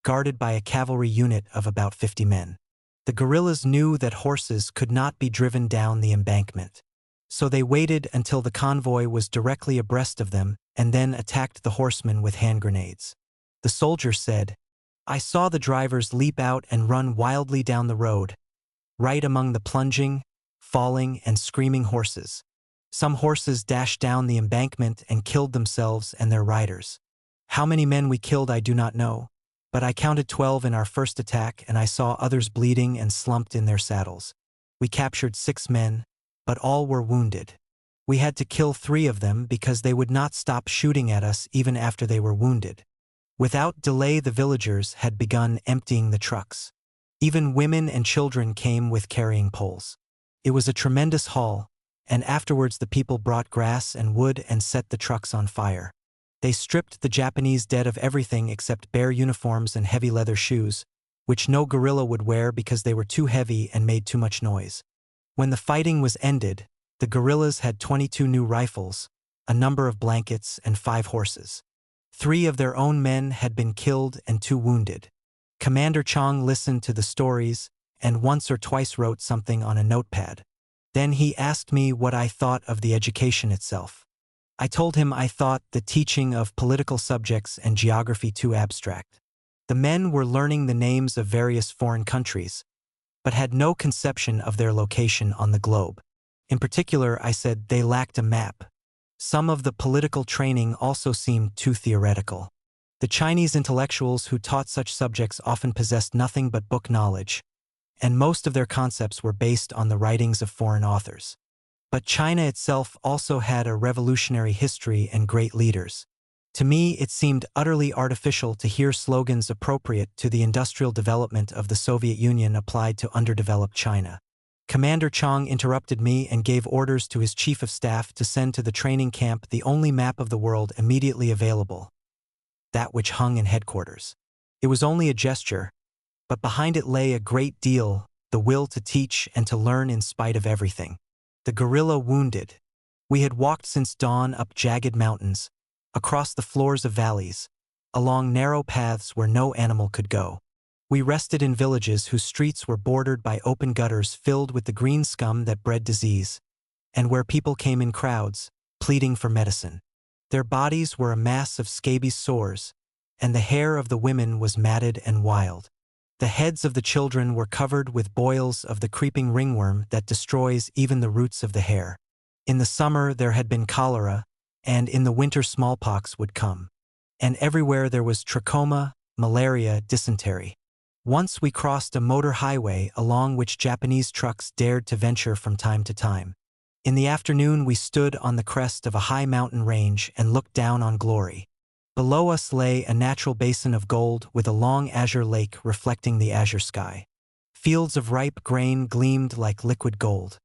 guarded by a cavalry unit of about 50 men. The guerrillas knew that horses could not be driven down the embankment. So they waited until the convoy was directly abreast of them and then attacked the horsemen with hand grenades. The soldier said, "I saw the drivers leap out and run wildly down the road, right among the plunging, falling, and screaming horses. Some horses dashed down the embankment and killed themselves and their riders. How many men we killed I do not know, but I counted 12 in our first attack and I saw others bleeding and slumped in their saddles. We captured 6 men, but all were wounded. We had to kill 3 of them because they would not stop shooting at us even after they were wounded." Without delay the villagers had begun emptying the trucks. Even women and children came with carrying poles. It was a tremendous haul, and afterwards the people brought grass and wood and set the trucks on fire. They stripped the Japanese dead of everything except bare uniforms and heavy leather shoes, which no guerrilla would wear because they were too heavy and made too much noise. When the fighting was ended, the guerrillas had 22 new rifles, a number of blankets, and 5 horses. 3 of their own men had been killed and 2 wounded. Commander Chong listened to the stories and once or twice wrote something on a notepad. Then he asked me what I thought of the education itself. I told him I thought the teaching of political subjects and geography too abstract. The men were learning the names of various foreign countries, but had no conception of their location on the globe. In particular, I said they lacked a map. Some of the political training also seemed too theoretical. The Chinese intellectuals who taught such subjects often possessed nothing but book knowledge, and most of their concepts were based on the writings of foreign authors. But China itself also had a revolutionary history and great leaders. To me, it seemed utterly artificial to hear slogans appropriate to the industrial development of the Soviet Union applied to underdeveloped China. Commander Chong interrupted me and gave orders to his chief of staff to send to the training camp the only map of the world immediately available, that which hung in headquarters. It was only a gesture, but behind it lay a great deal, the will to teach and to learn in spite of everything. The guerrilla wounded. We had walked since dawn up jagged mountains, across the floors of valleys, along narrow paths where no animal could go. We rested in villages whose streets were bordered by open gutters filled with the green scum that bred disease, and where people came in crowds, pleading for medicine. Their bodies were a mass of scabies sores, and the hair of the women was matted and wild. The heads of the children were covered with boils of the creeping ringworm that destroys even the roots of the hair. In the summer there had been cholera, and in the winter smallpox would come. And everywhere there was trachoma, malaria, dysentery. Once we crossed a motor highway along which Japanese trucks dared to venture from time to time. In the afternoon we stood on the crest of a high mountain range and looked down on glory. Below us lay a natural basin of gold with a long azure lake reflecting the azure sky. Fields of ripe grain gleamed like liquid gold.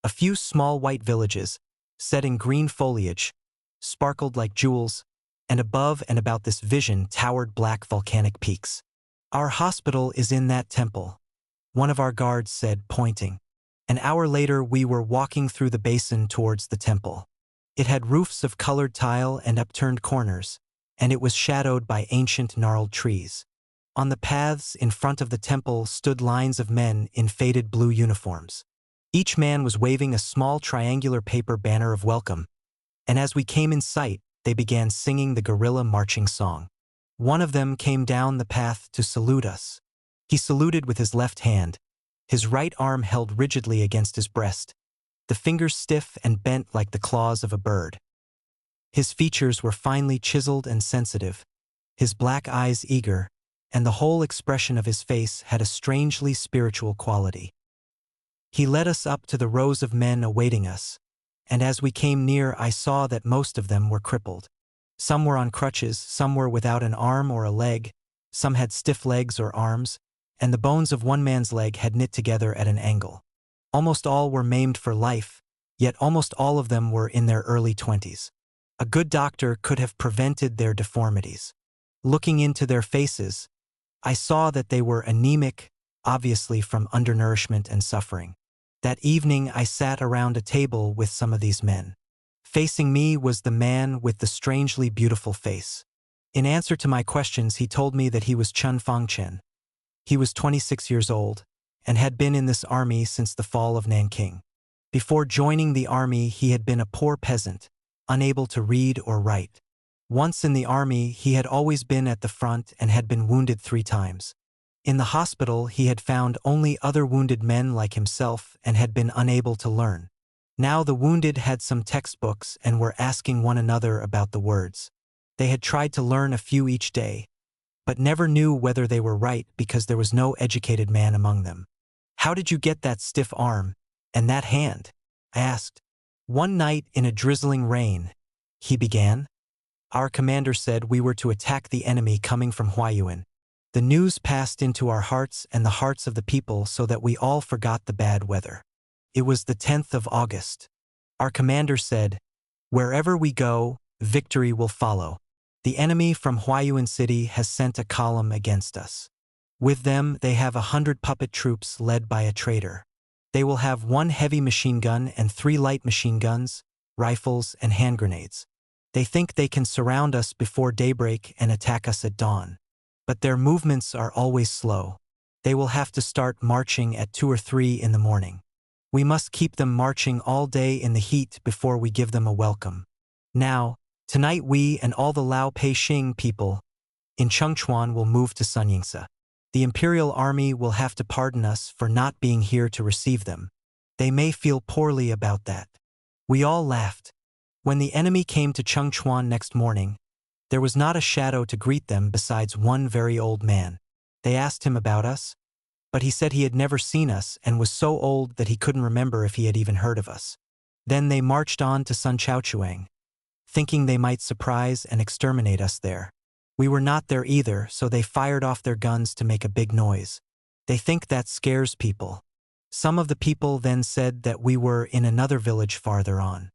A few small white villages, set in green foliage, sparkled like jewels, and above and about this vision towered black volcanic peaks. "Our hospital is in that temple," one of our guards said, pointing. An hour later we were walking through the basin towards the temple. It had roofs of colored tile and upturned corners, and it was shadowed by ancient gnarled trees. On the paths in front of the temple stood lines of men in faded blue uniforms. Each man was waving a small triangular paper banner of welcome, and as we came in sight, they began singing the guerrilla marching song. One of them came down the path to salute us. He saluted with his left hand, his right arm held rigidly against his breast, the fingers stiff and bent like the claws of a bird. His features were finely chiseled and sensitive, his black eyes eager, and the whole expression of his face had a strangely spiritual quality. He led us up to the rows of men awaiting us, and as we came near I saw that most of them were crippled. Some were on crutches, some were without an arm or a leg, some had stiff legs or arms, and the bones of one man's leg had knit together at an angle. Almost all were maimed for life, yet almost all of them were in their early 20s. A good doctor could have prevented their deformities. Looking into their faces, I saw that they were anemic, obviously from undernourishment and suffering. That evening I sat around a table with some of these men. Facing me was the man with the strangely beautiful face. In answer to my questions, he told me that he was Chun Fangchen. He was 26 years old and had been in this army since the fall of Nanking. Before joining the army, he had been a poor peasant, unable to read or write. Once in the army, he had always been at the front and had been wounded 3 times. In the hospital, he had found only other wounded men like himself and had been unable to learn. Now the wounded had some textbooks and were asking one another about the words. They had tried to learn a few each day, but never knew whether they were right because there was no educated man among them. "How did you get that stiff arm and that hand?" I asked. "One night in a drizzling rain," he began. "Our commander said we were to attack the enemy coming from Huayuan. The news passed into our hearts and the hearts of the people so that we all forgot the bad weather. It was the 10th of August. Our commander said, 'Wherever we go, victory will follow. The enemy from Huayuan City has sent a column against us. With them they have 100 puppet troops led by a traitor. They will have 1 heavy machine gun and 3 light machine guns, rifles and hand grenades. They think they can surround us before daybreak and attack us at dawn. But their movements are always slow. They will have to start marching at 2 or 3 in the morning. We must keep them marching all day in the heat before we give them a welcome. Now, tonight we and all the Lao Peishing people in Chengchuan will move to Sunyingsa. The Imperial Army will have to pardon us for not being here to receive them. They may feel poorly about that.' We all laughed. When the enemy came to Chengchuan next morning, there was not a shadow to greet them besides one very old man. They asked him about us, but he said he had never seen us and was so old that he couldn't remember if he had even heard of us. Then they marched on to Sun Chaochuang, thinking they might surprise and exterminate us there. We were not there either, so they fired off their guns to make a big noise. They think that scares people. Some of the people then said that we were in another village farther on.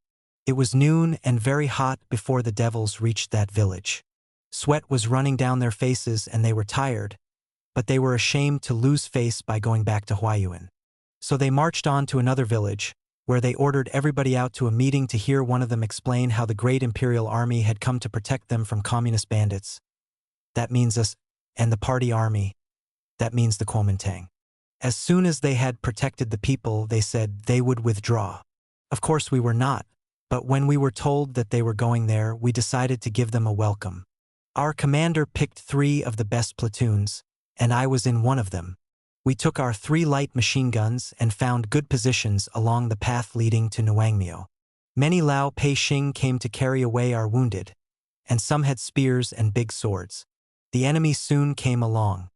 It was noon and very hot before the devils reached that village. Sweat was running down their faces and they were tired, but they were ashamed to lose face by going back to Huayuan. So they marched on to another village, where they ordered everybody out to a meeting to hear one of them explain how the great Imperial Army had come to protect them from communist bandits. That means us, and the party army. That means the Kuomintang. As soon as they had protected the people, they said they would withdraw. Of course we were not. But when we were told that they were going there, we decided to give them a welcome. Our commander picked 3 of the best platoons, and I was in one of them. We took our 3 light machine guns and found good positions along the path leading to Nuangmyo. Many Lao Peishing came to carry away our wounded, and some had spears and big swords. The enemy soon came along.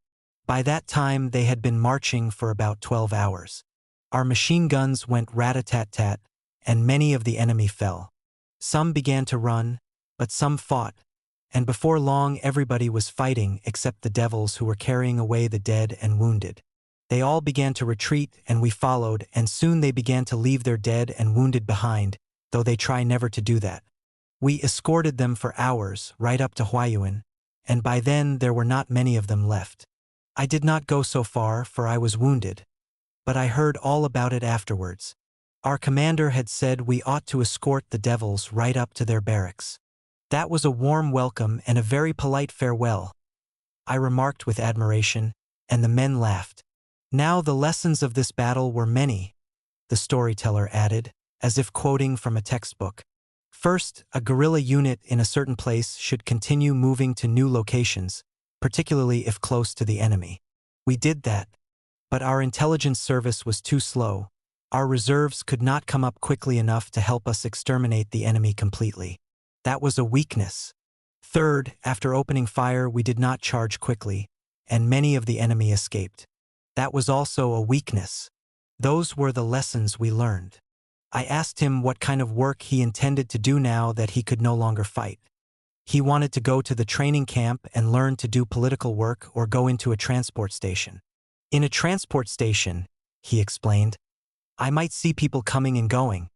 By that time they had been marching for about 12 hours. Our machine guns went rat-a-tat-tat, and many of the enemy fell. Some began to run, but some fought, and before long everybody was fighting except the devils who were carrying away the dead and wounded. They all began to retreat and we followed, and soon they began to leave their dead and wounded behind, though they try never to do that. We escorted them for hours, right up to Huayuan, and by then there were not many of them left. I did not go so far, for I was wounded, but I heard all about it afterwards. Our commander had said we ought to escort the devils right up to their barracks. That was a warm welcome and a very polite farewell, I remarked with admiration, and the men laughed. Now the lessons of this battle were many, the storyteller added, as if quoting from a textbook. First, a guerrilla unit in a certain place should continue moving to new locations, particularly if close to the enemy. We did that, but our intelligence service was too slow, Our reserves could not come up quickly enough to help us exterminate the enemy completely. That was a weakness. Third, after opening fire, we did not charge quickly, and many of the enemy escaped. That was also a weakness. Those were the lessons we learned. I asked him what kind of work he intended to do now that he could no longer fight. He wanted to go to the training camp and learn to do political work or go into a transport station. In a transport station, he explained, I might see people coming and going.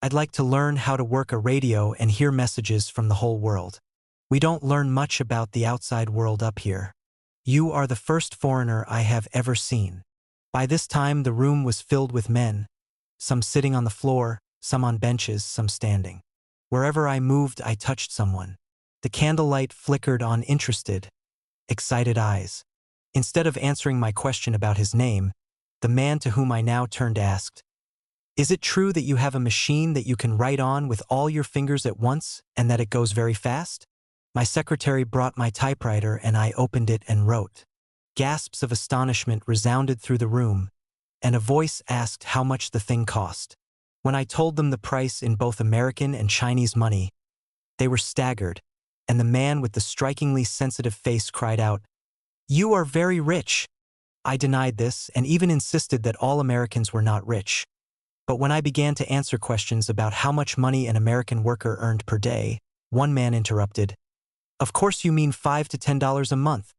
I'd like to learn how to work a radio and hear messages from the whole world. We don't learn much about the outside world up here. You are the first foreigner I have ever seen. By this time, the room was filled with men, some sitting on the floor, some on benches, some standing. Wherever I moved, I touched someone. The candlelight flickered on interested, excited eyes. Instead of answering my question about his name, the man to whom I now turned asked, Is it true that you have a machine that you can write on with all your fingers at once and that it goes very fast? My secretary brought my typewriter and I opened it and wrote. Gasps of astonishment resounded through the room, and a voice asked how much the thing cost. When I told them the price in both American and Chinese money, they were staggered, and the man with the strikingly sensitive face cried out, You are very rich. I denied this and even insisted that all Americans were not rich. But when I began to answer questions about how much money an American worker earned per day, one man interrupted, Of course you mean $5 to $10 a month.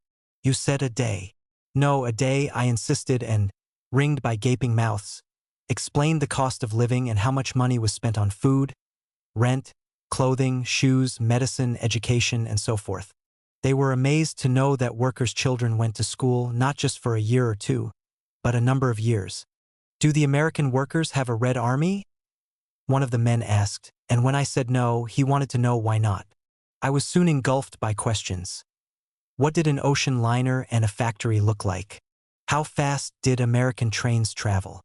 You said a day. No, a day, I insisted and, ringed by gaping mouths, explained the cost of living and how much money was spent on food, rent, clothing, shoes, medicine, education, and so forth. They were amazed to know that workers' children went to school not just for a year or two, but a number of years. Do the American workers have a Red Army? One of the men asked, and when I said no, he wanted to know why not. I was soon engulfed by questions. What did an ocean liner and a factory look like? How fast did American trains travel?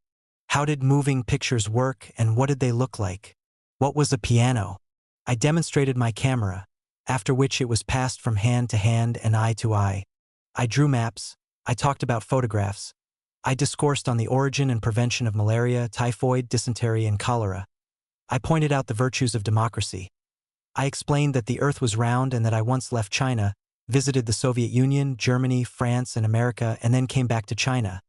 How did moving pictures work and what did they look like? What was a piano? I demonstrated my camera, after which it was passed from hand to hand and eye to eye. I drew maps. I talked about photographs. I discoursed on the origin and prevention of malaria, typhoid, dysentery, and cholera. I pointed out the virtues of democracy. I explained that the earth was round and that I once left China, visited the Soviet Union, Germany, France, and America, and then came back to China.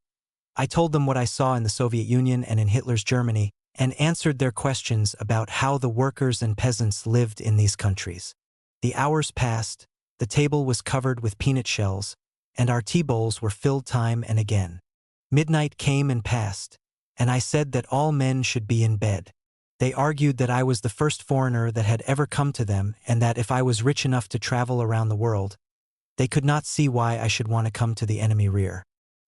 I told them what I saw in the Soviet Union and in Hitler's Germany, and answered their questions about how the workers and peasants lived in these countries. The hours passed, the table was covered with peanut shells, and our tea bowls were filled time and again. Midnight came and passed, and I said that all men should be in bed. They argued that I was the first foreigner that had ever come to them and that if I was rich enough to travel around the world, they could not see why I should want to come to the enemy rear.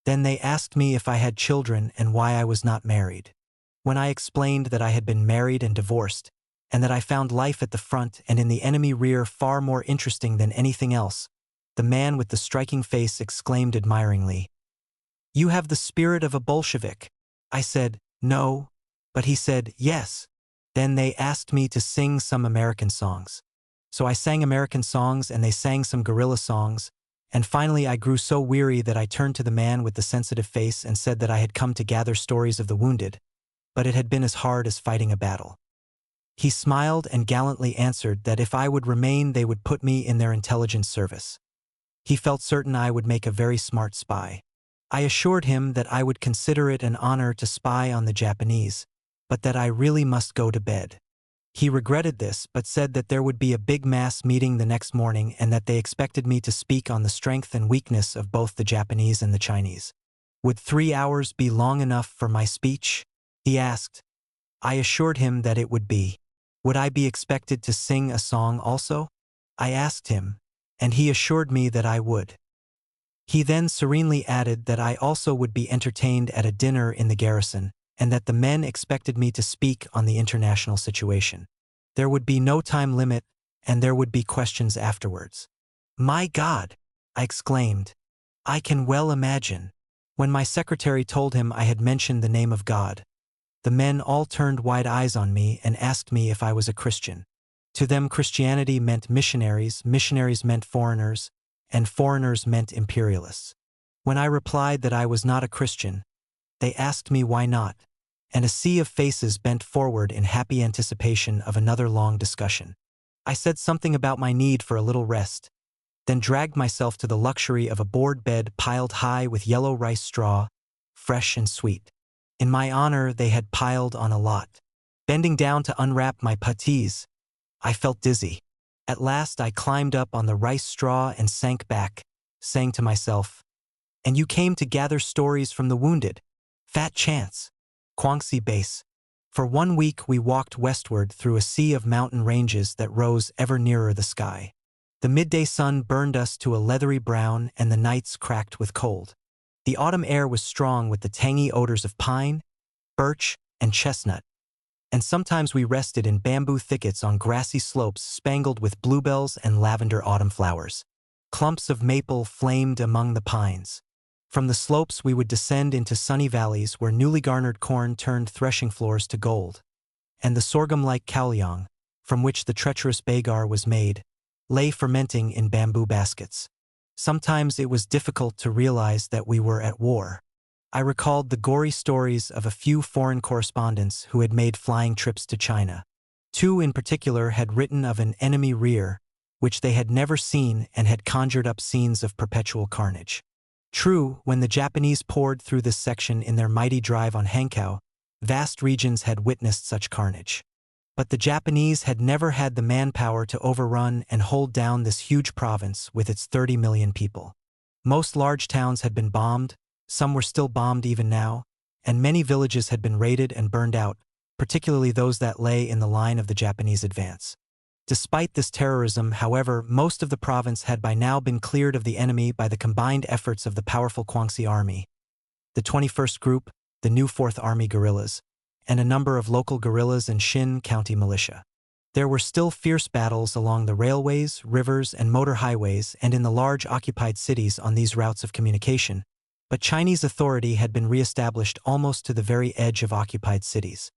Then they asked me if I had children and why I was not married. When I explained that I had been married and divorced, and that I found life at the front and in the enemy rear far more interesting than anything else, the man with the striking face exclaimed admiringly, You have the spirit of a Bolshevik. I said, No, but he said, Yes. Then they asked me to sing some American songs. So I sang American songs and they sang some guerrilla songs, and finally I grew so weary that I turned to the man with the sensitive face and said that I had come to gather stories of the wounded, but it had been as hard as fighting a battle. He smiled and gallantly answered that if I would remain they would put me in their intelligence service. He felt certain I would make a very smart spy. I assured him that I would consider it an honor to spy on the Japanese, but that I really must go to bed. He regretted this but said that there would be a big mass meeting the next morning and that they expected me to speak on the strength and weakness of both the Japanese and the Chinese. Would 3 hours be long enough for my speech? He asked. I assured him that it would be. Would I be expected to sing a song also? I asked him, and he assured me that I would. He then serenely added that I also would be entertained at a dinner in the garrison, and that the men expected me to speak on the international situation. There would be no time limit, and there would be questions afterwards. My God! I exclaimed. I can well imagine. When my secretary told him I had mentioned the name of God, the men all turned wide eyes on me and asked me if I was a Christian. To them Christianity meant missionaries, missionaries meant foreigners, and foreigners meant imperialists. When I replied that I was not a Christian, they asked me why not, and a sea of faces bent forward in happy anticipation of another long discussion. I said something about my need for a little rest, then dragged myself to the luxury of a board bed piled high with yellow rice straw, fresh and sweet. In my honor, they had piled on a lot. Bending down to unwrap my puttees, I felt dizzy. At last I climbed up on the rice straw and sank back, saying to myself, "And you came to gather stories from the wounded? Fat chance." Guangxi Base. For 1 week we walked westward through a sea of mountain ranges that rose ever nearer the sky. The midday sun burned us to a leathery brown and the nights cracked with cold. The autumn air was strong with the tangy odors of pine, birch, and chestnut, and sometimes we rested in bamboo thickets on grassy slopes spangled with bluebells and lavender autumn flowers. Clumps of maple flamed among the pines. From the slopes we would descend into sunny valleys where newly garnered corn turned threshing floors to gold, and the sorghum-like kaolyang, from which the treacherous bagar was made, lay fermenting in bamboo baskets. Sometimes it was difficult to realize that we were at war. I recalled the gory stories of a few foreign correspondents who had made flying trips to China. 2 in particular had written of an enemy rear, which they had never seen and had conjured up scenes of perpetual carnage. True, when the Japanese poured through this section in their mighty drive on Hankow, vast regions had witnessed such carnage. But the Japanese had never had the manpower to overrun and hold down this huge province with its 30 million people. Most large towns had been bombed, some were still bombed even now, and many villages had been raided and burned out, particularly those that lay in the line of the Japanese advance. Despite this terrorism, however, most of the province had by now been cleared of the enemy by the combined efforts of the powerful Guangxi Army, the 21st Group, the new 4th Army guerrillas, and a number of local guerrillas and Xin County militia. There were still fierce battles along the railways, rivers, and motor highways and in the large occupied cities on these routes of communication, but Chinese authority had been re-established almost to the very edge of occupied cities.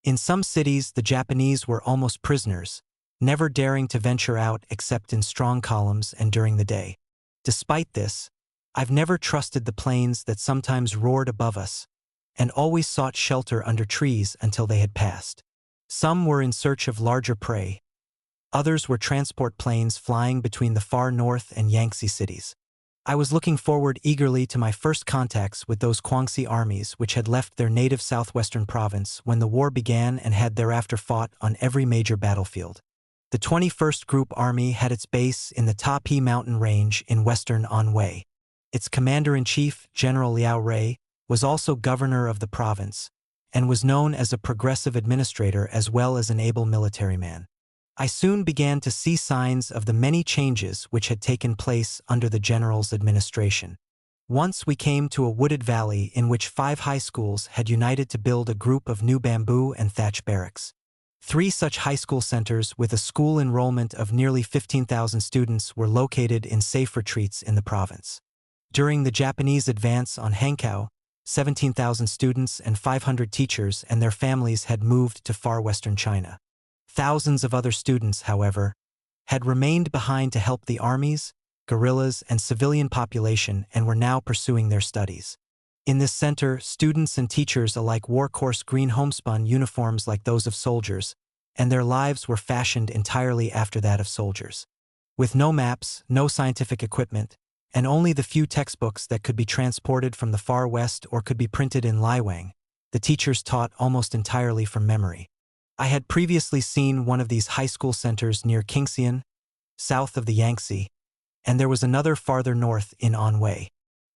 In some cities, the Japanese were almost prisoners, never daring to venture out except in strong columns and during the day. Despite this, I've never trusted the planes that sometimes roared above us, and always sought shelter under trees until they had passed. Some were in search of larger prey. Others were transport planes flying between the far north and Yangtze cities. I was looking forward eagerly to my first contacts with those Guangxi armies which had left their native southwestern province when the war began and had thereafter fought on every major battlefield. The 21st Group Army had its base in the Tapi mountain range in western Anhui. Its commander-in-chief, General Liao Rui, was also governor of the province, and was known as a progressive administrator as well as an able military man. I soon began to see signs of the many changes which had taken place under the general's administration. Once we came to a wooded valley in which 5 high schools had united to build a group of new bamboo and thatch barracks. 3 such high school centers with a school enrollment of nearly 15,000 students were located in safe retreats in the province. During the Japanese advance on Hankow, 17,000 students and 500 teachers and their families had moved to far western China. Thousands of other students, however, had remained behind to help the armies, guerrillas, and civilian population and were now pursuing their studies. In this center, students and teachers alike wore coarse green homespun uniforms like those of soldiers, and their lives were fashioned entirely after that of soldiers. With no maps, no scientific equipment, and only the few textbooks that could be transported from the far west or could be printed in Laiwang, the teachers taught almost entirely from memory. I had previously seen one of these high school centers near Qingxian, south of the Yangtze, and there was another farther north in Anhui.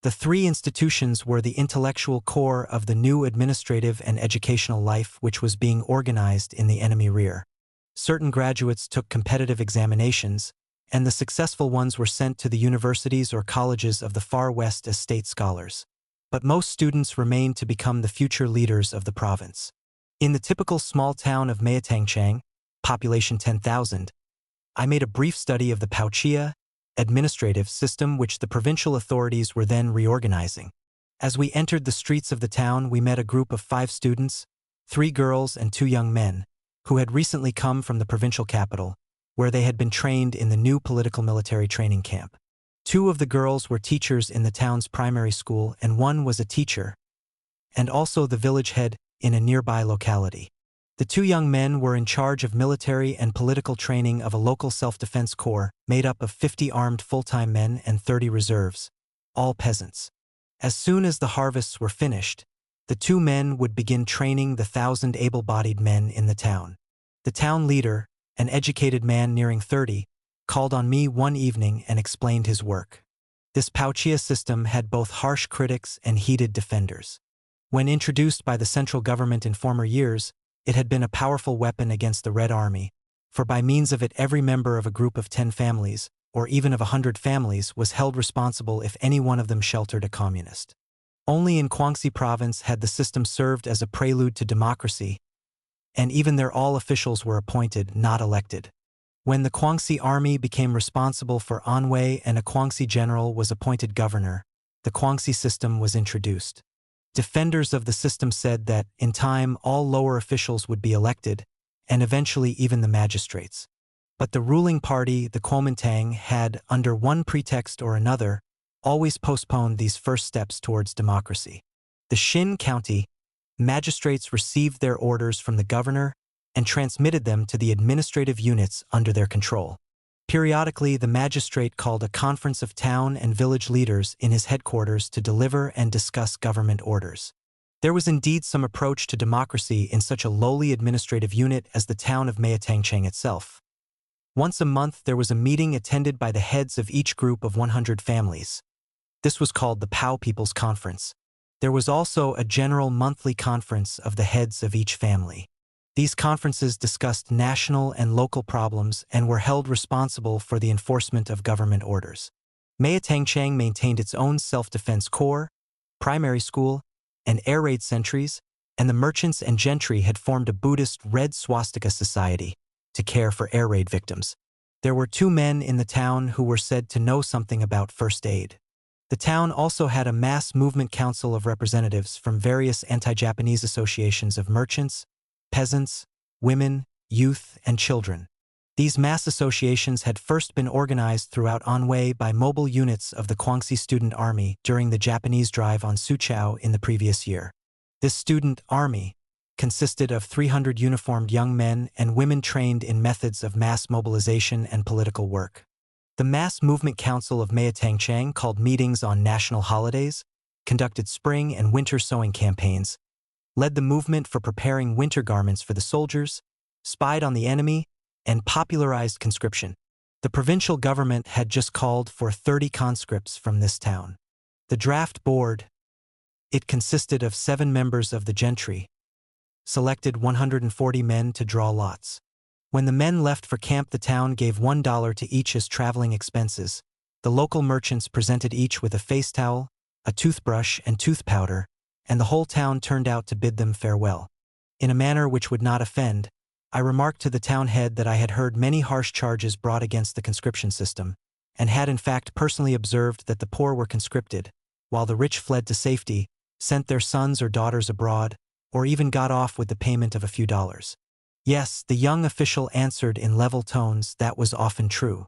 The 3 institutions were the intellectual core of the new administrative and educational life which was being organized in the enemy rear. Certain graduates took competitive examinations, and the successful ones were sent to the universities or colleges of the far west as state scholars. But most students remained to become the future leaders of the province. In the typical small town of Mayatangchang, population 10,000, I made a brief study of the Paochia administrative system which the provincial authorities were then reorganizing. As we entered the streets of the town, we met a group of 5 students, 3 girls and 2 young men, who had recently come from the provincial capital, where they had been trained in the new political military training camp. 2 of the girls were teachers in the town's primary school and 1 was a teacher, and also the village head, in a nearby locality. The two young men were in charge of military and political training of a local self-defense corps made up of 50 armed full-time men and 30 reserves, all peasants. As soon as the harvests were finished, the two men would begin training the 1,000 able-bodied men in the town. The town leader, an educated man nearing 30, called on me one evening and explained his work. This Pauchia system had both harsh critics and heated defenders. When introduced by the central government in former years, it had been a powerful weapon against the Red Army, for by means of it every member of a group of 10 families, or even of 100 families, was held responsible if any one of them sheltered a communist. Only in Guangxi province had the system served as a prelude to democracy, and even there all officials were appointed, not elected. When the Guangxi army became responsible for Anhui and a Guangxi general was appointed governor, the Guangxi system was introduced. Defenders of the system said that, in time, all lower officials would be elected, and eventually even the magistrates. But the ruling party, the Kuomintang, had, under one pretext or another, always postponed these first steps towards democracy. The Xin County magistrates received their orders from the governor and transmitted them to the administrative units under their control. Periodically, the magistrate called a conference of town and village leaders in his headquarters to deliver and discuss government orders. There was indeed some approach to democracy in such a lowly administrative unit as the town of Mayatangchang itself. Once a month there was a meeting attended by the heads of each group of 100 families. This was called the Pao People's Conference. There was also a general monthly conference of the heads of each family. These conferences discussed national and local problems and were held responsible for the enforcement of government orders. Mayatangchang maintained its own self-defense corps, primary school, and air raid sentries, and the merchants and gentry had formed a Buddhist Red Swastika Society to care for air raid victims. There were two men in the town who were said to know something about first aid. The town also had a mass movement council of representatives from various anti-Japanese associations of merchants, peasants, women, youth, and children. These mass associations had first been organized throughout Anhui by mobile units of the Guangxi Student Army during the Japanese drive on Suzhou in the previous year. This student army consisted of 300 uniformed young men and women trained in methods of mass mobilization and political work. The Mass Movement Council of Mayatangchang called meetings on national holidays, conducted spring and winter sewing campaigns, led the movement for preparing winter garments for the soldiers, spied on the enemy, and popularized conscription. The provincial government had just called for 30 conscripts from this town. The draft board, it consisted of 7 members of the gentry, selected 140 men to draw lots. When the men left for camp, the town gave $1 to each as traveling expenses. The local merchants presented each with a face towel, a toothbrush, and tooth powder, and the whole town turned out to bid them farewell. In a manner which would not offend, I remarked to the town head that I had heard many harsh charges brought against the conscription system, and had in fact personally observed that the poor were conscripted, while the rich fled to safety, sent their sons or daughters abroad, or even got off with the payment of a few dollars. Yes, the young official answered in level tones that was often true.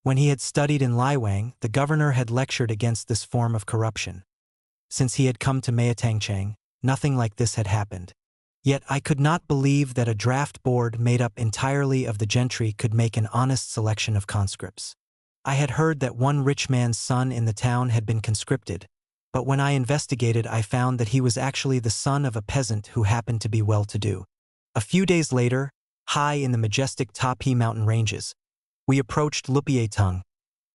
When he had studied in Liwang, the governor had lectured against this form of corruption. Since he had come to Mayatangchang, nothing like this had happened. Yet I could not believe that a draft board made up entirely of the gentry could make an honest selection of conscripts. I had heard that one rich man's son in the town had been conscripted, but when I investigated I found that he was actually the son of a peasant who happened to be well-to-do. A few days later, high in the majestic Tapi mountain ranges, we approached Lupiatung,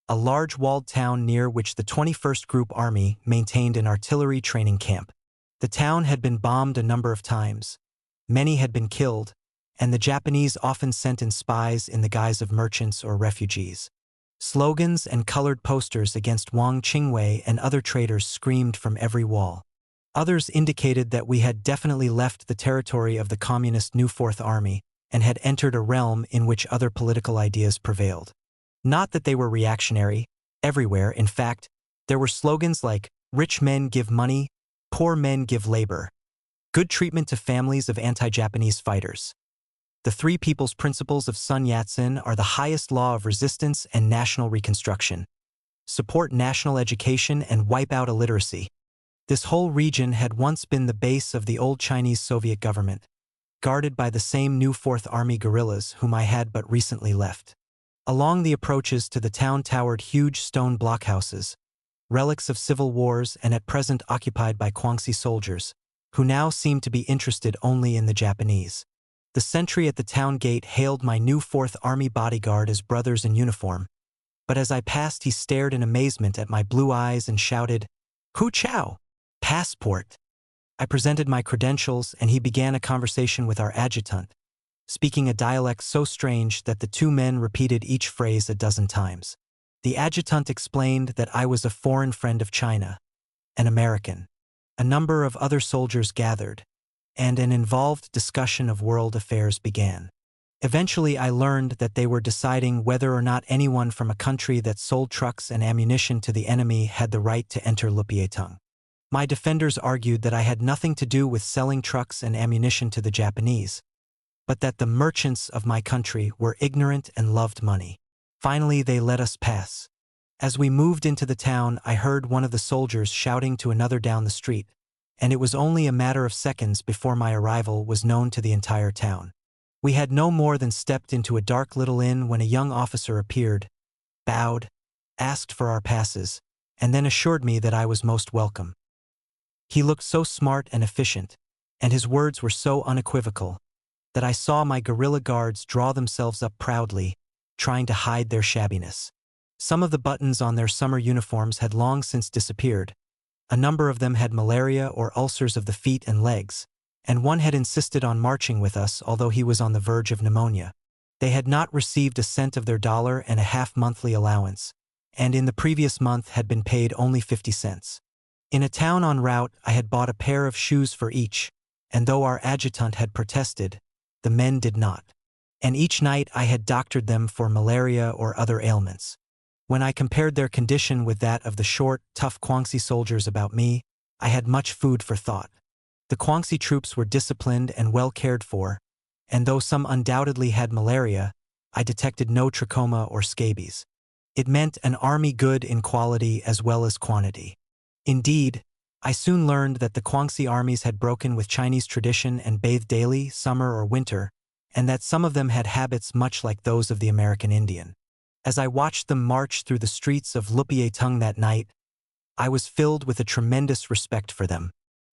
a large walled town near which the 21st Group Army maintained an artillery training camp. The town had been bombed a number of times. Many had been killed, and the Japanese often sent in spies in the guise of merchants or refugees. Slogans and colored posters against Wang Qingwei and other traitors screamed from every wall. Others indicated that we had definitely left the territory of the communist New Fourth Army and had entered a realm in which other political ideas prevailed. Not that they were reactionary. Everywhere, in fact, there were slogans like, "Rich men give money, poor men give labor," "Good treatment to families of anti-Japanese fighters." The three people's principles of Sun Yat-sen are the highest law of resistance and national reconstruction. Support national education and wipe out illiteracy. This whole region had once been the base of the old Chinese Soviet government, guarded by the same new Fourth Army guerrillas whom I had but recently left. Along the approaches to the town towered huge stone blockhouses, relics of civil wars and at present occupied by Guangxi soldiers, who now seemed to be interested only in the Japanese. The sentry at the town gate hailed my new Fourth Army bodyguard as brothers in uniform, but as I passed he stared in amazement at my blue eyes and shouted, "Hu Chao! Passport!" I presented my credentials and he began a conversation with our adjutant, speaking a dialect so strange that the two men repeated each phrase a dozen times. The adjutant explained that I was a foreign friend of China, an American. A number of other soldiers gathered, and an involved discussion of world affairs began. Eventually I learned that they were deciding whether or not anyone from a country that sold trucks and ammunition to the enemy had the right to enter Lupietung. My defenders argued that I had nothing to do with selling trucks and ammunition to the Japanese, but that the merchants of my country were ignorant and loved money. Finally, they let us pass. As we moved into the town, I heard one of the soldiers shouting to another down the street, and it was only a matter of seconds before my arrival was known to the entire town. We had no more than stepped into a dark little inn when a young officer appeared, bowed, asked for our passes, and then assured me that I was most welcome. He looked so smart and efficient, and his words were so unequivocal, that I saw my guerrilla guards draw themselves up proudly, trying to hide their shabbiness. Some of the buttons on their summer uniforms had long since disappeared. A number of them had malaria or ulcers of the feet and legs, and one had insisted on marching with us although he was on the verge of pneumonia. They had not received a cent of their $1.50 monthly allowance, and in the previous month had been paid only 50 cents. In a town en route, I had bought a pair of shoes for each, and though our adjutant had protested, the men did not. And each night I had doctored them for malaria or other ailments. When I compared their condition with that of the short, tough Guangxi soldiers about me, I had much food for thought. The Guangxi troops were disciplined and well cared for, and though some undoubtedly had malaria, I detected no trachoma or scabies. It meant an army good in quality as well as quantity. Indeed, I soon learned that the Guangxi armies had broken with Chinese tradition and bathed daily, summer or winter, and that some of them had habits much like those of the American Indian. As I watched them march through the streets of Lupietung that night, I was filled with a tremendous respect for them.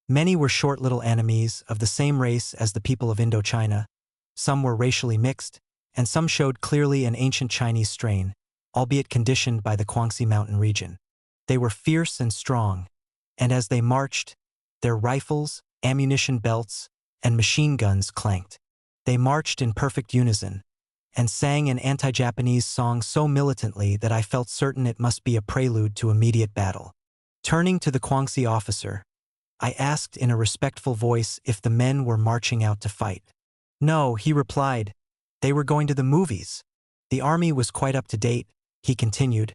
Many were short little enemies of the same race as the people of Indochina, some were racially mixed, and some showed clearly an ancient Chinese strain, albeit conditioned by the Guangxi mountain region. They were fierce and strong, and as they marched, their rifles, ammunition belts, and machine guns clanked. They marched in perfect unison, and sang an anti-Japanese song so militantly that I felt certain it must be a prelude to immediate battle. Turning to the Guangxi officer, I asked in a respectful voice if the men were marching out to fight. No, he replied, they were going to the movies. The army was quite up to date, he continued,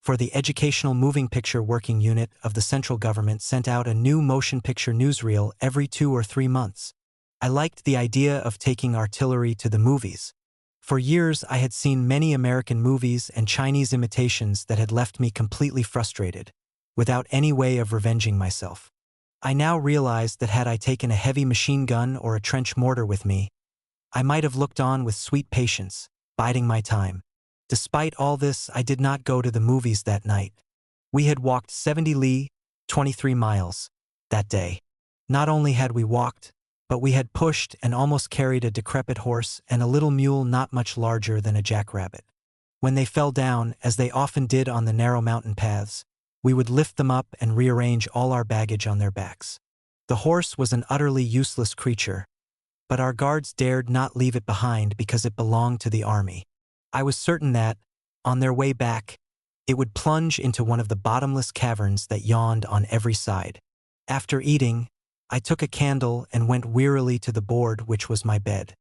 for the Educational Moving Picture Working Unit of the central government sent out a new motion picture newsreel every 2 or 3 months. I liked the idea of taking artillery to the movies. For years I had seen many American movies and Chinese imitations that had left me completely frustrated, without any way of revenging myself. I now realized that had I taken a heavy machine gun or a trench mortar with me, I might have looked on with sweet patience, biding my time. Despite all this, I did not go to the movies that night. We had walked 70 li, 23 miles, that day. Not only had we walked, but we had pushed and almost carried a decrepit horse and a little mule not much larger than a jackrabbit. When they fell down, as they often did on the narrow mountain paths, we would lift them up and rearrange all our baggage on their backs. The horse was an utterly useless creature, but our guards dared not leave it behind because it belonged to the army. I was certain that, on their way back, it would plunge into one of the bottomless caverns that yawned on every side. After eating, I took a candle and went wearily to the board which was my bed.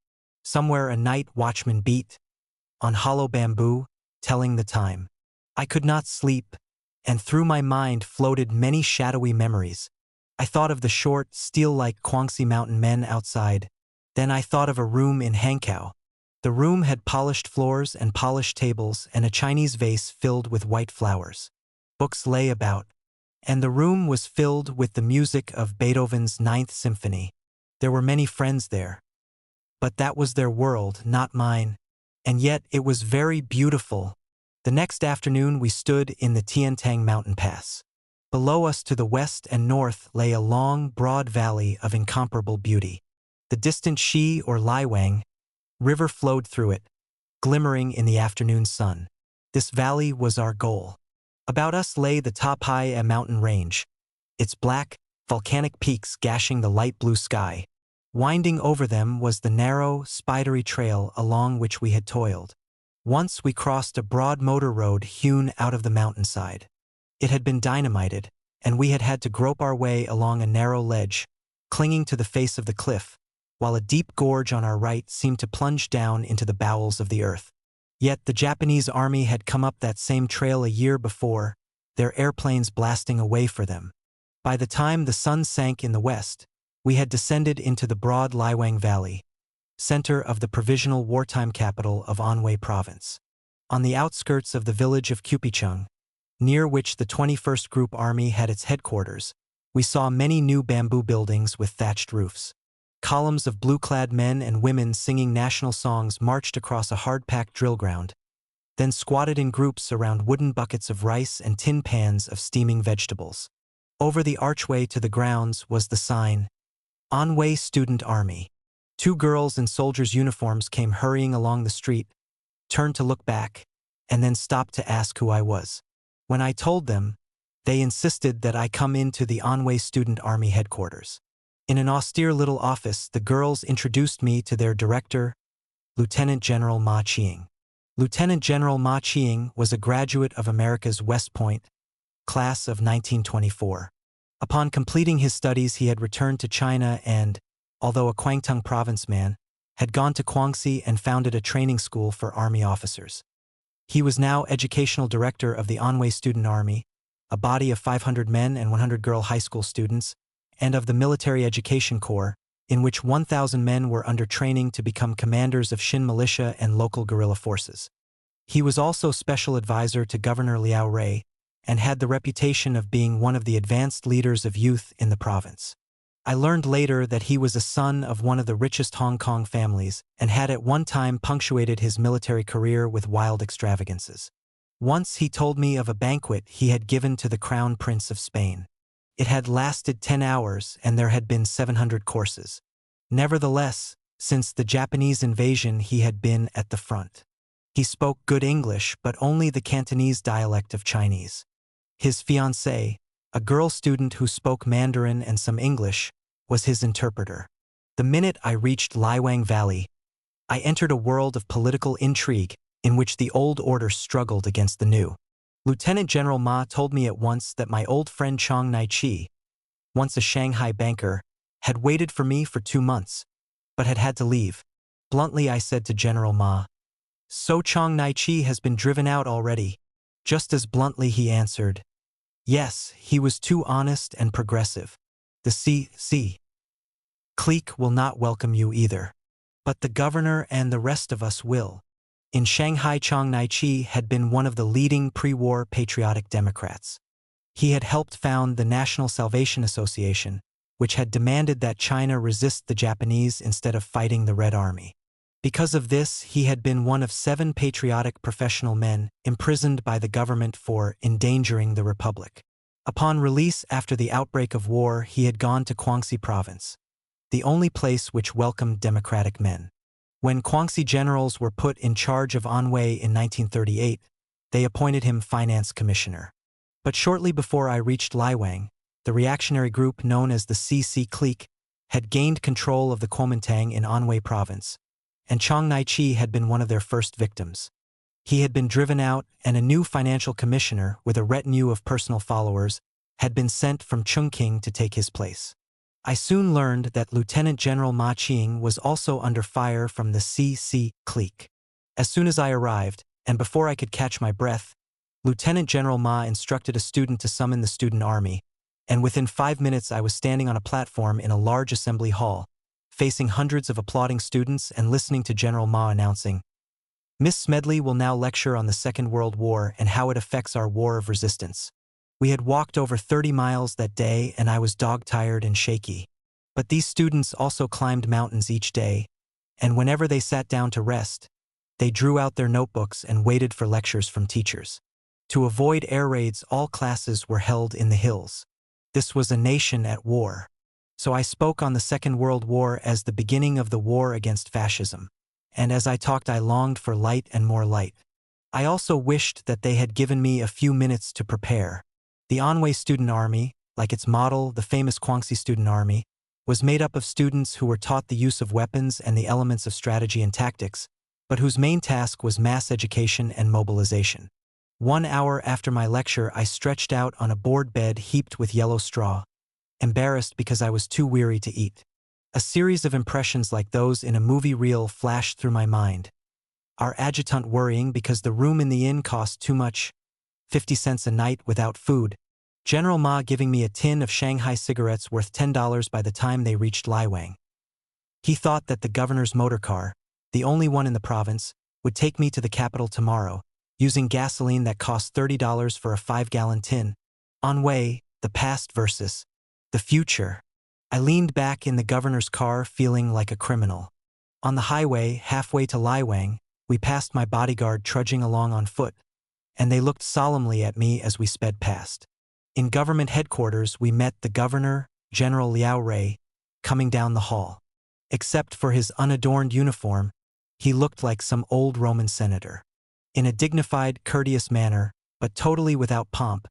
Somewhere a night watchman beat, on hollow bamboo, telling the time. I could not sleep, and through my mind floated many shadowy memories. I thought of the short, steel-like Guangxi mountain men outside. Then I thought of a room in Hankow. The room had polished floors and polished tables and a Chinese vase filled with white flowers. Books lay about, and the room was filled with the music of Beethoven's Ninth Symphony. There were many friends there. But that was their world, not mine. And yet it was very beautiful. The next afternoon we stood in the Tiantang mountain pass. Below us to the west and north lay a long, broad valley of incomparable beauty. The distant Xi or Liwang River flowed through it, glimmering in the afternoon sun. This valley was our goal. About us lay the Tapai mountain range, its black, volcanic peaks gashing the light blue sky. Winding over them was the narrow, spidery trail along which we had toiled. Once we crossed a broad motor road hewn out of the mountainside. It had been dynamited, and we had had to grope our way along a narrow ledge, clinging to the face of the cliff, while a deep gorge on our right seemed to plunge down into the bowels of the earth. Yet the Japanese army had come up that same trail a year before, their airplanes blasting away for them. By the time the sun sank in the west, we had descended into the broad Liwang Valley, center of the provisional wartime capital of Anhui Province. On the outskirts of the village of Kupichung, near which the 21st Group Army had its headquarters, we saw many new bamboo buildings with thatched roofs. Columns of blue-clad men and women singing national songs marched across a hard-packed drill ground, then squatted in groups around wooden buckets of rice and tin pans of steaming vegetables. Over the archway to the grounds was the sign, Anhui Student Army. Two girls in soldiers' uniforms came hurrying along the street, turned to look back, and then stopped to ask who I was. When I told them, they insisted that I come into the Anhui Student Army headquarters. In an austere little office, the girls introduced me to their director, Lieutenant General Ma Chiang. Lieutenant General Ma Chiang was a graduate of America's West Point, class of 1924. Upon completing his studies, he had returned to China and, although a Kwangtung province man, had gone to Guangxi and founded a training school for army officers. He was now educational director of the Anhui Student Army, a body of 500 men and 100 girl high school students, and of the Military Education Corps, in which 1,000 men were under training to become commanders of Shin militia and local guerrilla forces. He was also special advisor to Governor Liao Rui, and had the reputation of being one of the advanced leaders of youth in the province. I learned later that he was a son of one of the richest Hong Kong families and had at one time punctuated his military career with wild extravagances. Once he told me of a banquet he had given to the Crown Prince of Spain. It had lasted 10 hours and there had been 700 courses. Nevertheless, since the Japanese invasion he had been at the front. He spoke good English but only the Cantonese dialect of Chinese. His fiancée, a girl student who spoke Mandarin and some English, was his interpreter. The minute I reached Liwang Valley, I entered a world of political intrigue in which the old order struggled against the new. Lieutenant General Ma told me at once that my old friend Chong Nai-chi, once a Shanghai banker, had waited for me for 2 months, but had had to leave. Bluntly I said to General Ma, "So Chong Nai-chi has been driven out already." Just as bluntly he answered, "Yes, he was too honest and progressive. The C.C. clique will not welcome you either. But the governor and the rest of us will." In Shanghai, Chong Nai-chi had been one of the leading pre-war patriotic Democrats. He had helped found the National Salvation Association, which had demanded that China resist the Japanese instead of fighting the Red Army. Because of this, he had been one of 7 patriotic professional men imprisoned by the government for endangering the Republic. Upon release after the outbreak of war, he had gone to Guangxi Province, the only place which welcomed democratic men. When Guangxi generals were put in charge of Anhui in 1938, they appointed him finance commissioner. But shortly before I reached Liwang, the reactionary group known as the CC clique had gained control of the Kuomintang in Anhui Province, and Chong Nai-chi had been one of their first victims. He had been driven out, and a new financial commissioner with a retinue of personal followers had been sent from Chungking to take his place. I soon learned that Lieutenant General Ma Chiang was also under fire from the CC clique. As soon as I arrived, and before I could catch my breath, Lieutenant General Ma instructed a student to summon the student army, and within 5 minutes I was standing on a platform in a large assembly hall, facing hundreds of applauding students and listening to General Ma announcing, "Miss Smedley will now lecture on the Second World War and how it affects our war of resistance." We had walked over 30 miles that day and I was dog-tired and shaky. But these students also climbed mountains each day, and whenever they sat down to rest, they drew out their notebooks and waited for lectures from teachers. To avoid air raids, all classes were held in the hills. This was a nation at war. So I spoke on the Second World War as the beginning of the war against fascism. And as I talked, I longed for light and more light. I also wished that they had given me a few minutes to prepare. The Anhui Student Army, like its model, the famous Guangxi Student Army, was made up of students who were taught the use of weapons and the elements of strategy and tactics, but whose main task was mass education and mobilization. 1 hour after my lecture, I stretched out on a board bed heaped with yellow straw, embarrassed because I was too weary to eat. A series of impressions like those in a movie reel flashed through my mind. Our adjutant worrying because the room in the inn cost too much, 50 cents a night without food. General Ma giving me a tin of Shanghai cigarettes worth $10 by the time they reached Laiwang. He thought that the governor's motor car, the only one in the province, would take me to the capital tomorrow, using gasoline that cost $30 for a 5-gallon tin. Anhui, the past versus the future. I leaned back in the governor's car feeling like a criminal. On the highway, halfway to Laiwang, we passed my bodyguard trudging along on foot, and they looked solemnly at me as we sped past. In government headquarters, we met the governor, General Liao Rei, coming down the hall. Except for his unadorned uniform, he looked like some old Roman senator. In a dignified, courteous manner, but totally without pomp,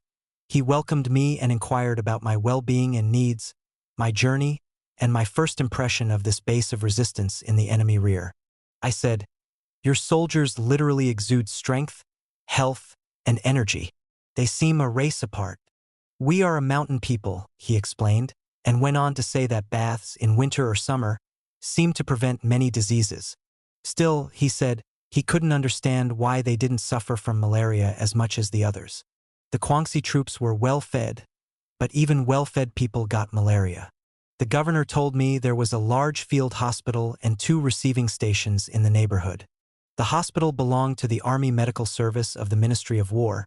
he welcomed me and inquired about my well-being and needs, my journey, and my first impression of this base of resistance in the enemy rear. I said, "Your soldiers literally exude strength, health, and energy. They seem a race apart." "We are a mountain people," he explained, and went on to say that baths in winter or summer seem to prevent many diseases. Still, he said, he couldn't understand why they didn't suffer from malaria as much as the others. The Guangxi troops were well-fed, but even well-fed people got malaria. The governor told me there was a large field hospital and 2 receiving stations in the neighborhood. The hospital belonged to the Army Medical Service of the Ministry of War,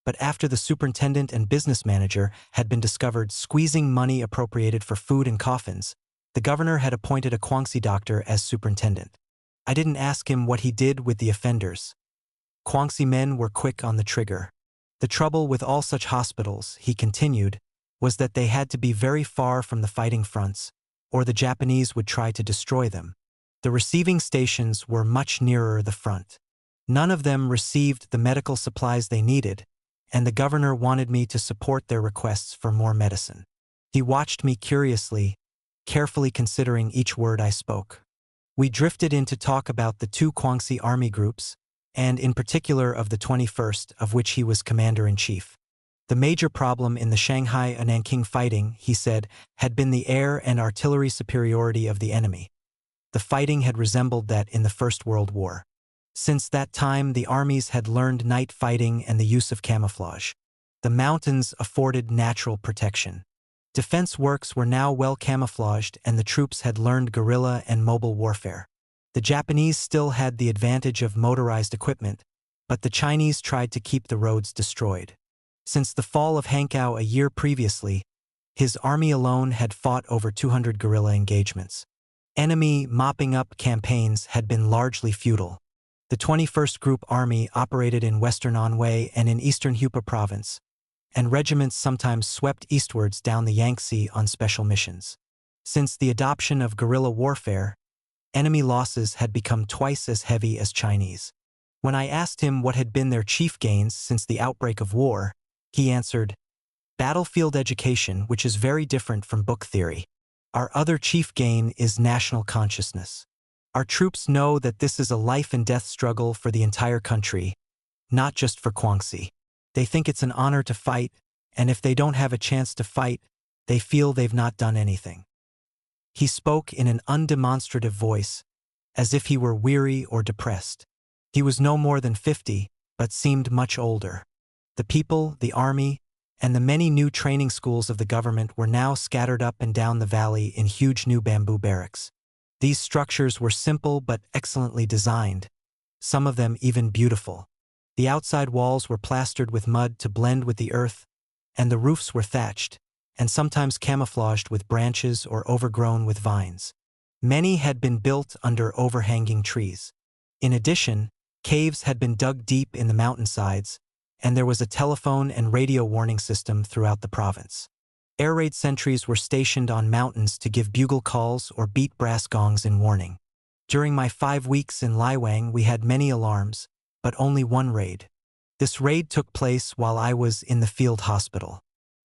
but after the superintendent and business manager had been discovered squeezing money appropriated for food and coffins, the governor had appointed a Guangxi doctor as superintendent. I didn't ask him what he did with the offenders. Guangxi men were quick on the trigger. The trouble with all such hospitals, he continued, was that they had to be very far from the fighting fronts, or the Japanese would try to destroy them. The receiving stations were much nearer the front. None of them received the medical supplies they needed, and the governor wanted me to support their requests for more medicine. He watched me curiously, carefully considering each word I spoke. We drifted into talk about the 2 Guangxi army groups, and in particular of the 21st, of which he was commander-in-chief. The major problem in the Shanghai and Nanking fighting, he said, had been the air and artillery superiority of the enemy. The fighting had resembled that in the First World War. Since that time, the armies had learned night fighting and the use of camouflage. The mountains afforded natural protection. Defense works were now well camouflaged, and the troops had learned guerrilla and mobile warfare. The Japanese still had the advantage of motorized equipment, but the Chinese tried to keep the roads destroyed. Since the fall of Hankow a year previously, his army alone had fought over 200 guerrilla engagements. Enemy mopping up campaigns had been largely futile. The 21st Group Army operated in western Anhui and in eastern Hupa province, and regiments sometimes swept eastwards down the Yangtze on special missions. Since the adoption of guerrilla warfare, enemy losses had become twice as heavy as Chinese. When I asked him what had been their chief gains since the outbreak of war, he answered, "Battlefield education, which is very different from book theory. Our other chief gain is national consciousness. Our troops know that this is a life-and-death struggle for the entire country, not just for Guangxi. They think it's an honor to fight, and if they don't have a chance to fight, they feel they've not done anything." He spoke in an undemonstrative voice, as if he were weary or depressed. He was no more than 50, but seemed much older. The people, the army, and the many new training schools of the government were now scattered up and down the valley in huge new bamboo barracks. These structures were simple but excellently designed, some of them even beautiful. The outside walls were plastered with mud to blend with the earth, and the roofs were thatched, and sometimes camouflaged with branches or overgrown with vines. Many had been built under overhanging trees. In addition, caves had been dug deep in the mountainsides, and there was a telephone and radio warning system throughout the province. Air raid sentries were stationed on mountains to give bugle calls or beat brass gongs in warning. During my 5 weeks in Laiwang, we had many alarms, but only one raid. This raid took place while I was in the field hospital.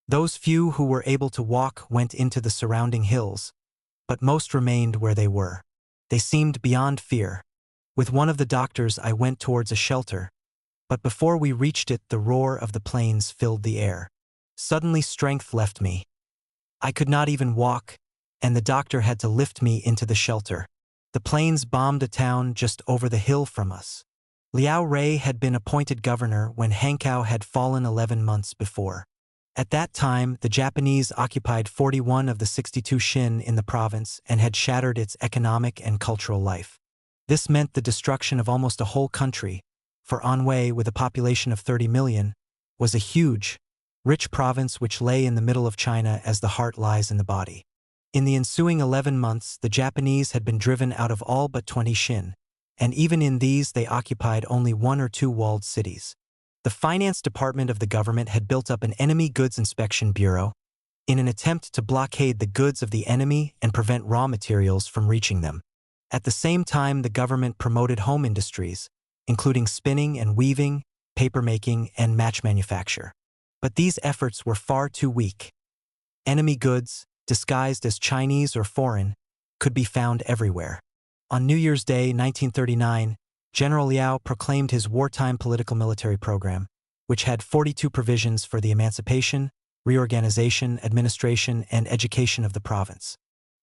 Those few who were able to walk went into the surrounding hills, but most remained where they were. They seemed beyond fear. With one of the doctors, I went towards a shelter, but before we reached it, the roar of the planes filled the air. Suddenly, strength left me. I could not even walk, and the doctor had to lift me into the shelter. The planes bombed a town just over the hill from us. Liao Rei had been appointed governor when Hankow had fallen 11 months before. At that time, the Japanese occupied 41 of the 62 shin in the province and had shattered its economic and cultural life. This meant the destruction of almost a whole country, for Anhui, with a population of 30 million, was a huge, rich province which lay in the middle of China as the heart lies in the body. In the ensuing 11 months, the Japanese had been driven out of all but 20 shin, and even in these they occupied only 1 or 2 walled cities. The finance department of the government had built up an enemy goods inspection bureau in an attempt to blockade the goods of the enemy and prevent raw materials from reaching them. At the same time, the government promoted home industries, including spinning and weaving, papermaking, and match manufacture. But these efforts were far too weak. Enemy goods, disguised as Chinese or foreign, could be found everywhere. On New Year's Day 1939, General Liao proclaimed his wartime political military program, which had 42 provisions for the emancipation, reorganization, administration, and education of the province.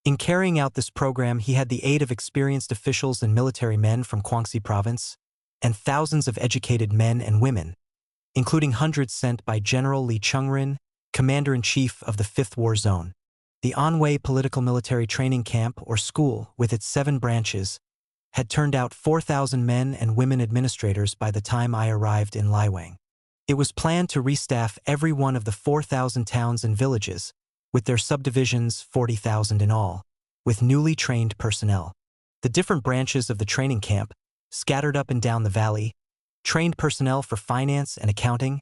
In carrying out this program, he had the aid of experienced officials and military men from Guangxi province, and thousands of educated men and women, including hundreds sent by General Li Chengren, Commander-in-Chief of the 5th War Zone. The Anhui Political Military Training Camp, or school, with its 7 branches, had turned out 4,000 men and women administrators by the time I arrived in Laiwang. It was planned to restaff every one of the 4,000 towns and villages, with their subdivisions, 40,000 in all, with newly trained personnel. The different branches of the training camp, scattered up and down the valley, trained personnel for finance and accounting,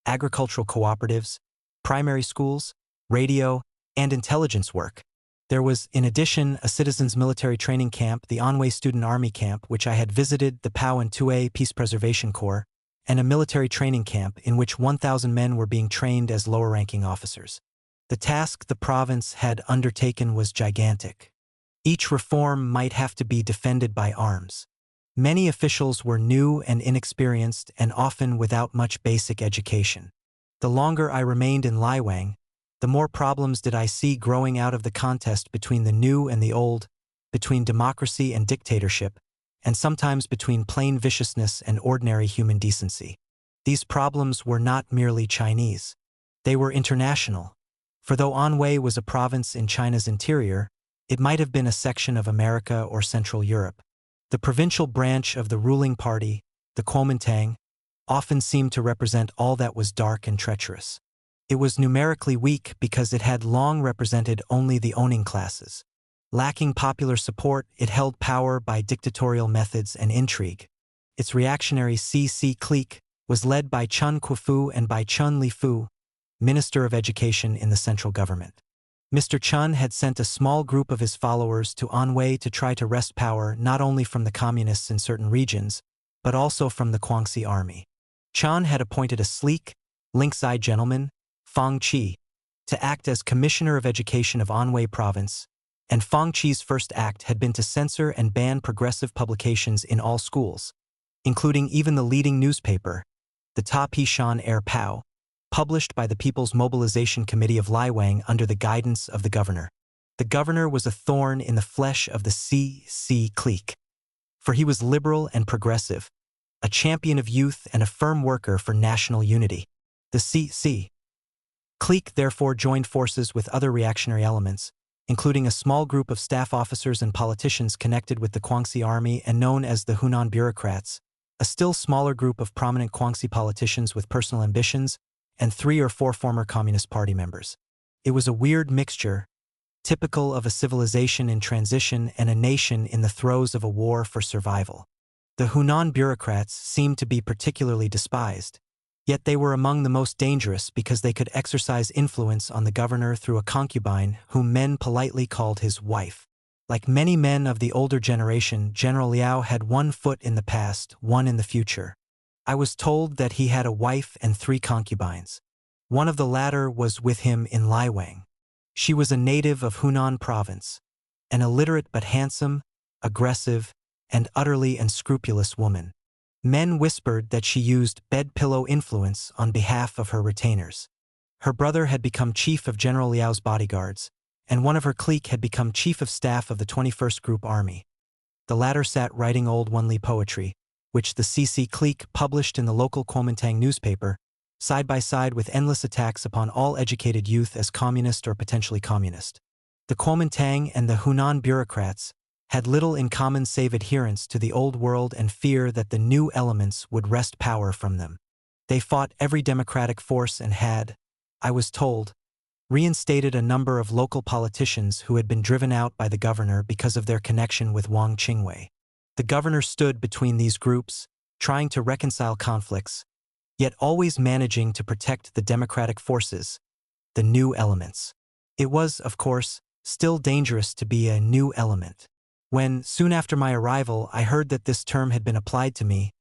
agricultural cooperatives, primary schools, radio, and intelligence work. There was, in addition, a citizens' military training camp, the Anhui Student Army Camp, which I had visited, the Pao and Tue Peace Preservation Corps, and a military training camp in which 1,000 men were being trained as lower-ranking officers. The task the province had undertaken was gigantic. Each reform might have to be defended by arms. Many officials were new and inexperienced and often without much basic education. The longer I remained in Laiwang, the more problems did I see growing out of the contest between the new and the old, between democracy and dictatorship, and sometimes between plain viciousness and ordinary human decency. These problems were not merely Chinese. They were international. For though Anhui was a province in China's interior, it might have been a section of America or Central Europe. The provincial branch of the ruling party, the Kuomintang, often seemed to represent all that was dark and treacherous. It was numerically weak because it had long represented only the owning classes. Lacking popular support, it held power by dictatorial methods and intrigue. Its reactionary CC clique was led by Chun Kuifu and by Chun Lifu, Minister of Education in the central government. Mr. Chun had sent a small group of his followers to Anhui to try to wrest power not only from the communists in certain regions, but also from the Guangxi army. Chun had appointed a sleek, lynx-eyed gentleman, Fang Qi, to act as Commissioner of Education of Anhui Province, and Fang Qi's first act had been to censor and ban progressive publications in all schools, including even the leading newspaper, the Ta Pishan Er Pao, published by the People's Mobilization Committee of Laiwang under the guidance of the governor. The governor was a thorn in the flesh of the CC clique, for he was liberal and progressive, a champion of youth and a firm worker for national unity. The CC clique therefore joined forces with other reactionary elements, including a small group of staff officers and politicians connected with the Guangxi army and known as the Hunan bureaucrats, a still smaller group of prominent Guangxi politicians with personal ambitions, and 3 or 4 former Communist Party members. It was a weird mixture, typical of a civilization in transition and a nation in the throes of a war for survival. The Hunan bureaucrats seemed to be particularly despised, yet they were among the most dangerous because they could exercise influence on the governor through a concubine whom men politely called his wife. Like many men of the older generation, General Liao had one foot in the past, one in the future. I was told that he had a wife and 3 concubines. One of the latter was with him in Laiwang. She was a native of Hunan province, an illiterate but handsome, aggressive, and utterly unscrupulous woman. Men whispered that she used bed-pillow influence on behalf of her retainers. Her brother had become chief of General Liao's bodyguards, and one of her clique had become chief of staff of the 21st Group Army. The latter sat writing old Wenli poetry, which the CC clique published in the local Kuomintang newspaper, side by side with endless attacks upon all educated youth as communist or potentially communist. The Kuomintang and the Hunan bureaucrats had little in common save adherence to the old world and fear that the new elements would wrest power from them. They fought every democratic force and had, I was told, reinstated a number of local politicians who had been driven out by the governor because of their connection with Wang Qingwei. The governor stood between these groups, trying to reconcile conflicts, yet always managing to protect the democratic forces, the new elements. It was, of course, still dangerous to be a new element. When, soon after my arrival, I heard that this term had been applied to me,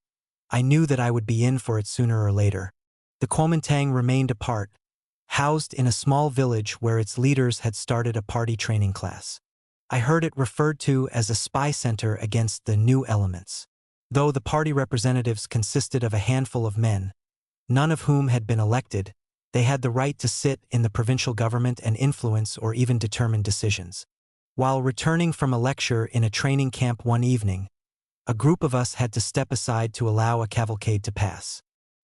I knew that I would be in for it sooner or later. The Kuomintang remained apart, housed in a small village where its leaders had started a party training class. I heard it referred to as a spy center against the new elements. Though the party representatives consisted of a handful of men, none of whom had been elected, they had the right to sit in the provincial government and influence or even determine decisions. While returning from a lecture in a training camp one evening, a group of us had to step aside to allow a cavalcade to pass.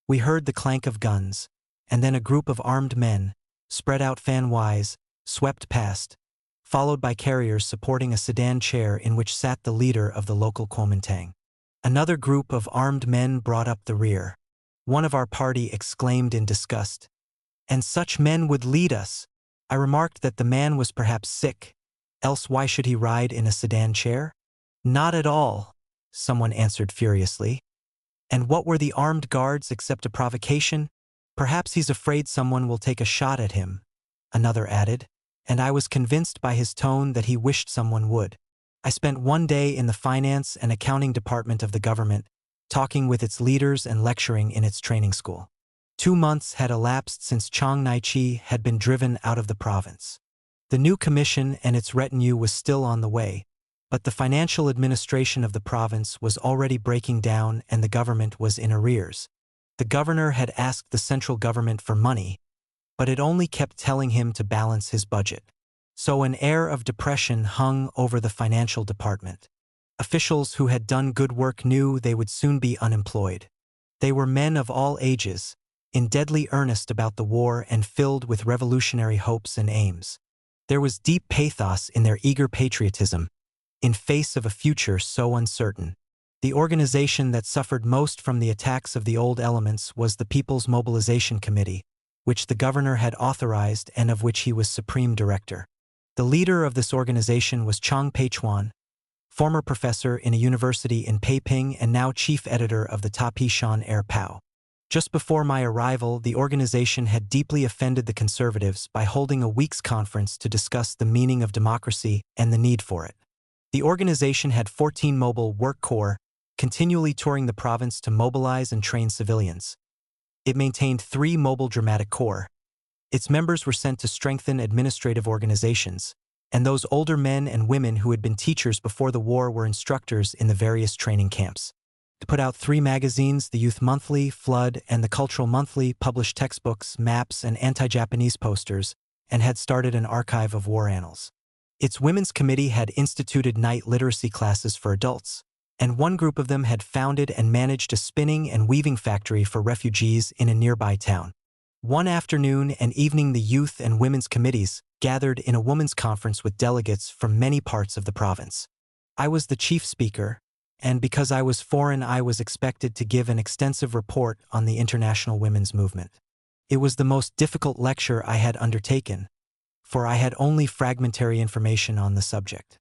We heard the clank of guns, and then a group of armed men, spread out fan-wise, swept past, followed by carriers supporting a sedan chair in which sat the leader of the local Kuomintang. Another group of armed men brought up the rear. One of our party exclaimed in disgust, "And such men would lead us!" I remarked that the man was perhaps sick, else why should he ride in a sedan chair? "Not at all," someone answered furiously. "And what were the armed guards except a provocation? Perhaps he's afraid someone will take a shot at him," another added, and I was convinced by his tone that he wished someone would. I spent one day in the finance and accounting department of the government, talking with its leaders and lecturing in its training school. 2 months had elapsed since Chiang Nai-chi had been driven out of the province. The new commission and its retinue was still on the way, but the financial administration of the province was already breaking down and the government was in arrears. The governor had asked the central government for money, but it only kept telling him to balance his budget. So an air of depression hung over the financial department. Officials who had done good work knew they would soon be unemployed. They were men of all ages, in deadly earnest about the war and filled with revolutionary hopes and aims. There was deep pathos in their eager patriotism, in face of a future so uncertain. The organization that suffered most from the attacks of the old elements was the People's Mobilization Committee, which the governor had authorized and of which he was supreme director. The leader of this organization was Chang Peichuan, former professor in a university in Peiping and now chief editor of the Tapi Shan Air Pao. Just before my arrival, the organization had deeply offended the conservatives by holding a week's conference to discuss the meaning of democracy and the need for it. The organization had 14 mobile work corps, continually touring the province to mobilize and train civilians. It maintained 3 mobile dramatic corps. Its members were sent to strengthen administrative organizations, and those older men and women who had been teachers before the war were instructors in the various training camps. To put out 3 magazines, the Youth Monthly, Flood, and the Cultural Monthly published textbooks, maps, and anti-Japanese posters, and had started an archive of war annals. Its women's committee had instituted night literacy classes for adults, and one group of them had founded and managed a spinning and weaving factory for refugees in a nearby town. One afternoon and evening the youth and women's committees gathered in a women's conference with delegates from many parts of the province. I was the chief speaker, and because I was foreign I was expected to give an extensive report on the international women's movement. It was the most difficult lecture I had undertaken, for I had only fragmentary information on the subject.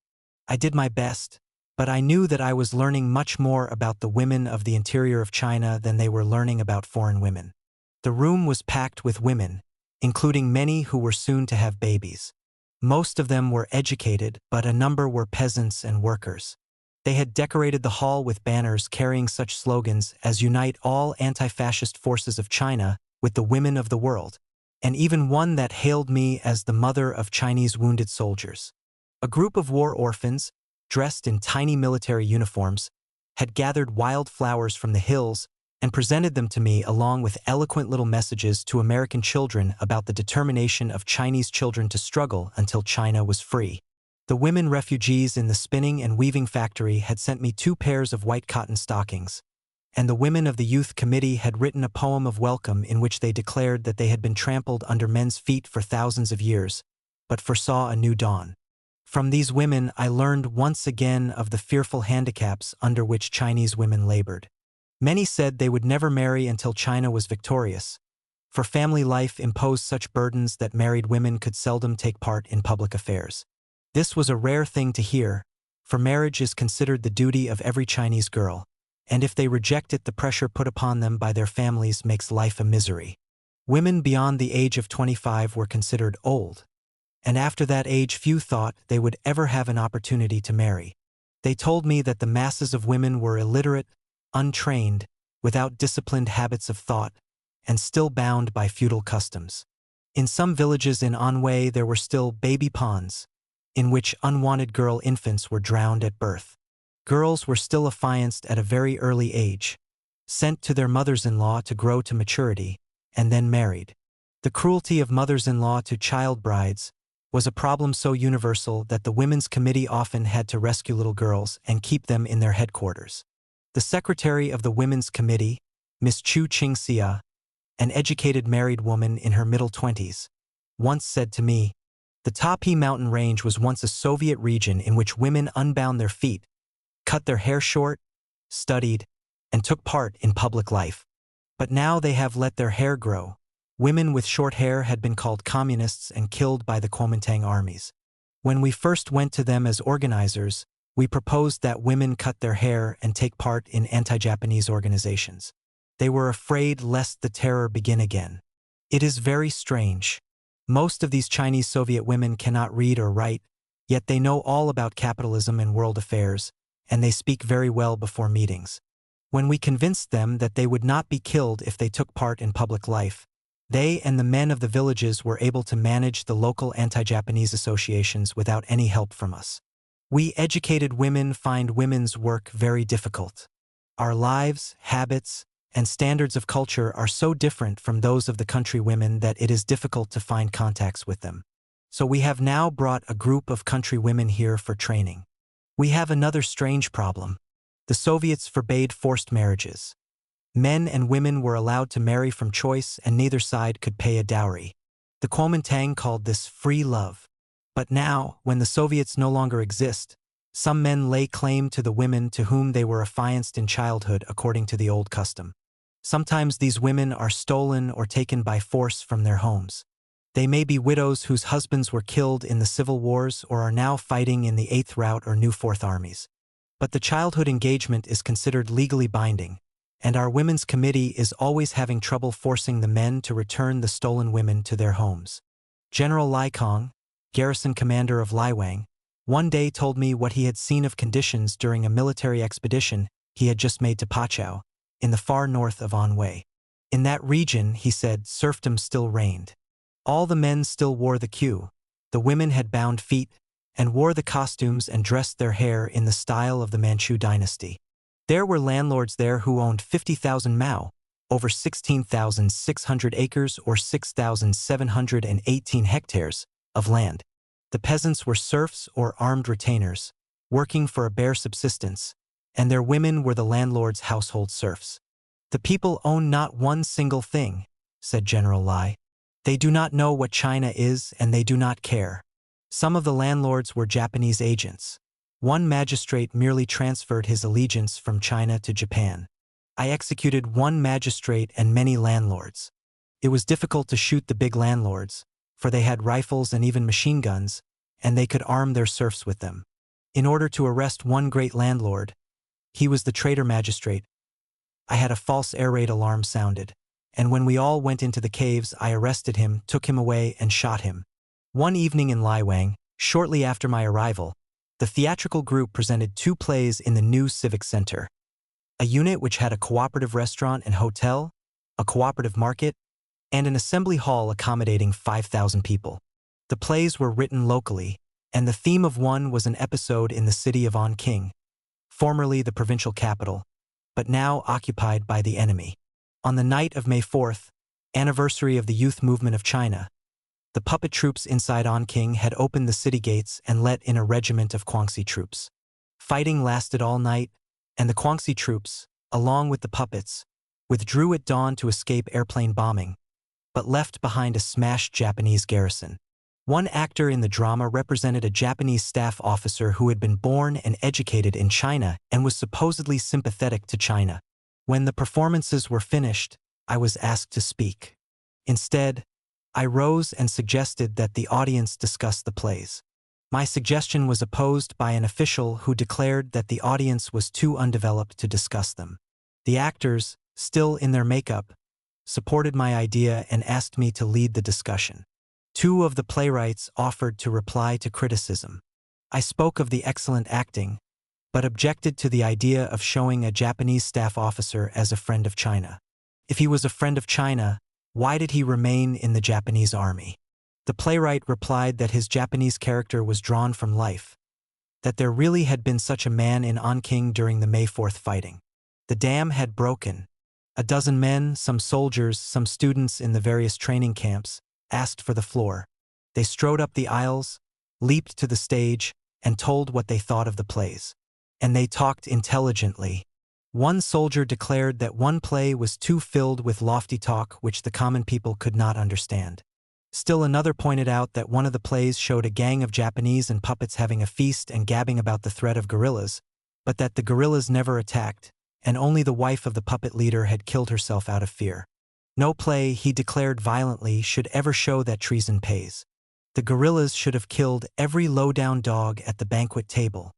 I did my best, but I knew that I was learning much more about the women of the interior of China than they were learning about foreign women. The room was packed with women, including many who were soon to have babies. Most of them were educated, but a number were peasants and workers. They had decorated the hall with banners carrying such slogans as "Unite all anti-fascist forces of China with the women of the world," and even one that hailed me as the mother of Chinese wounded soldiers. A group of war orphans, dressed in tiny military uniforms, had gathered wild flowers from the hills and presented them to me along with eloquent little messages to American children about the determination of Chinese children to struggle until China was free. The women refugees in the spinning and weaving factory had sent me 2 pairs of white cotton stockings, and the women of the youth committee had written a poem of welcome in which they declared that they had been trampled under men's feet for thousands of years, but foresaw a new dawn. From these women I learned once again of the fearful handicaps under which Chinese women labored. Many said they would never marry until China was victorious, for family life imposed such burdens that married women could seldom take part in public affairs. This was a rare thing to hear, for marriage is considered the duty of every Chinese girl, and if they reject it, the pressure put upon them by their families makes life a misery. Women beyond the age of 25 were considered old, and after that age few thought they would ever have an opportunity to marry. They told me that the masses of women were illiterate, untrained, without disciplined habits of thought, and still bound by feudal customs. In some villages in Anhui there were still baby ponds, in which unwanted girl infants were drowned at birth. Girls were still affianced at a very early age, sent to their mothers-in-law to grow to maturity, and then married. The cruelty of mothers-in-law to child brides was a problem so universal that the Women's Committee often had to rescue little girls and keep them in their headquarters. The secretary of the Women's Committee, Miss Chu Qingxia, an educated married woman in her middle 20s, once said to me, "The Tapi mountain range was once a Soviet region in which women unbound their feet, cut their hair short, studied, and took part in public life. But now they have let their hair grow." Women with short hair had been called communists and killed by the Kuomintang armies. When we first went to them as organizers, we proposed that women cut their hair and take part in anti-Japanese organizations. They were afraid lest the terror begin again. It is very strange. Most of these Chinese Soviet women cannot read or write, yet they know all about capitalism and world affairs, and they speak very well before meetings. When we convinced them that they would not be killed if they took part in public life, they and the men of the villages were able to manage the local anti-Japanese associations without any help from us. We educated women find women's work very difficult. Our lives, habits, and standards of culture are so different from those of the country women that it is difficult to find contacts with them. So we have now brought a group of country women here for training. We have another strange problem. The Soviets forbade forced marriages. Men and women were allowed to marry from choice and neither side could pay a dowry. The Kuomintang called this free love. But now, when the Soviets no longer exist, some men lay claim to the women to whom they were affianced in childhood according to the old custom. Sometimes these women are stolen or taken by force from their homes. They may be widows whose husbands were killed in the civil wars or are now fighting in the 8th Route or New Fourth Armies. But the childhood engagement is considered legally binding, and our Women's Committee is always having trouble forcing the men to return the stolen women to their homes. General Lai Kong, garrison commander of Laiwang, one day told me what he had seen of conditions during a military expedition he had just made to Pachau, in the far north of Anhui. In that region, he said, serfdom still reigned. All the men still wore the queue, the women had bound feet, and wore the costumes and dressed their hair in the style of the Manchu dynasty. There were landlords there who owned 50,000 mao, over 16,600 acres or 6,718 hectares, of land. The peasants were serfs or armed retainers, working for a bare subsistence, and their women were the landlord's household serfs. "The people own not one single thing," said General Lai. "They do not know what China is and they do not care." Some of the landlords were Japanese agents. One magistrate merely transferred his allegiance from China to Japan. I executed one magistrate and many landlords. It was difficult to shoot the big landlords, for they had rifles and even machine guns, and they could arm their serfs with them. In order to arrest one great landlord, he was the traitor magistrate, I had a false air raid alarm sounded, and when we all went into the caves I arrested him, took him away and shot him. One evening in Liwang, shortly after my arrival, the theatrical group presented 2 plays in the new civic center. A unit which had a cooperative restaurant and hotel, a cooperative market, and an assembly hall accommodating 5,000 people. The plays were written locally, and the theme of one was an episode in the city of Onking, formerly the provincial capital, but now occupied by the enemy. On the night of May 4th, anniversary of the youth movement of China, the puppet troops inside Onking had opened the city gates and let in a regiment of Guangxi troops. Fighting lasted all night, and the Guangxi troops, along with the puppets, withdrew at dawn to escape airplane bombing, but left behind a smashed Japanese garrison. One actor in the drama represented a Japanese staff officer who had been born and educated in China and was supposedly sympathetic to China. When the performances were finished, I was asked to speak. Instead, I rose and suggested that the audience discuss the plays. My suggestion was opposed by an official who declared that the audience was too undeveloped to discuss them. The actors, still in their makeup, supported my idea and asked me to lead the discussion. 2 of the playwrights offered to reply to criticism. I spoke of the excellent acting, but objected to the idea of showing a Japanese staff officer as a friend of China. If he was a friend of China, why did he remain in the Japanese army? The playwright replied that his Japanese character was drawn from life, that there really had been such a man in Onking during the May 4th fighting. The dam had broken. A dozen men, some soldiers, some students in the various training camps, asked for the floor. They strode up the aisles, leaped to the stage, and told what they thought of the plays. And they talked intelligently. One soldier declared that one play was too filled with lofty talk which the common people could not understand. Still another pointed out that one of the plays showed a gang of Japanese and puppets having a feast and gabbing about the threat of guerrillas, but that the guerrillas never attacked, and only the wife of the puppet leader had killed herself out of fear. No play, he declared violently, should ever show that treason pays. The guerrillas should have killed every low-down dog at the banquet table.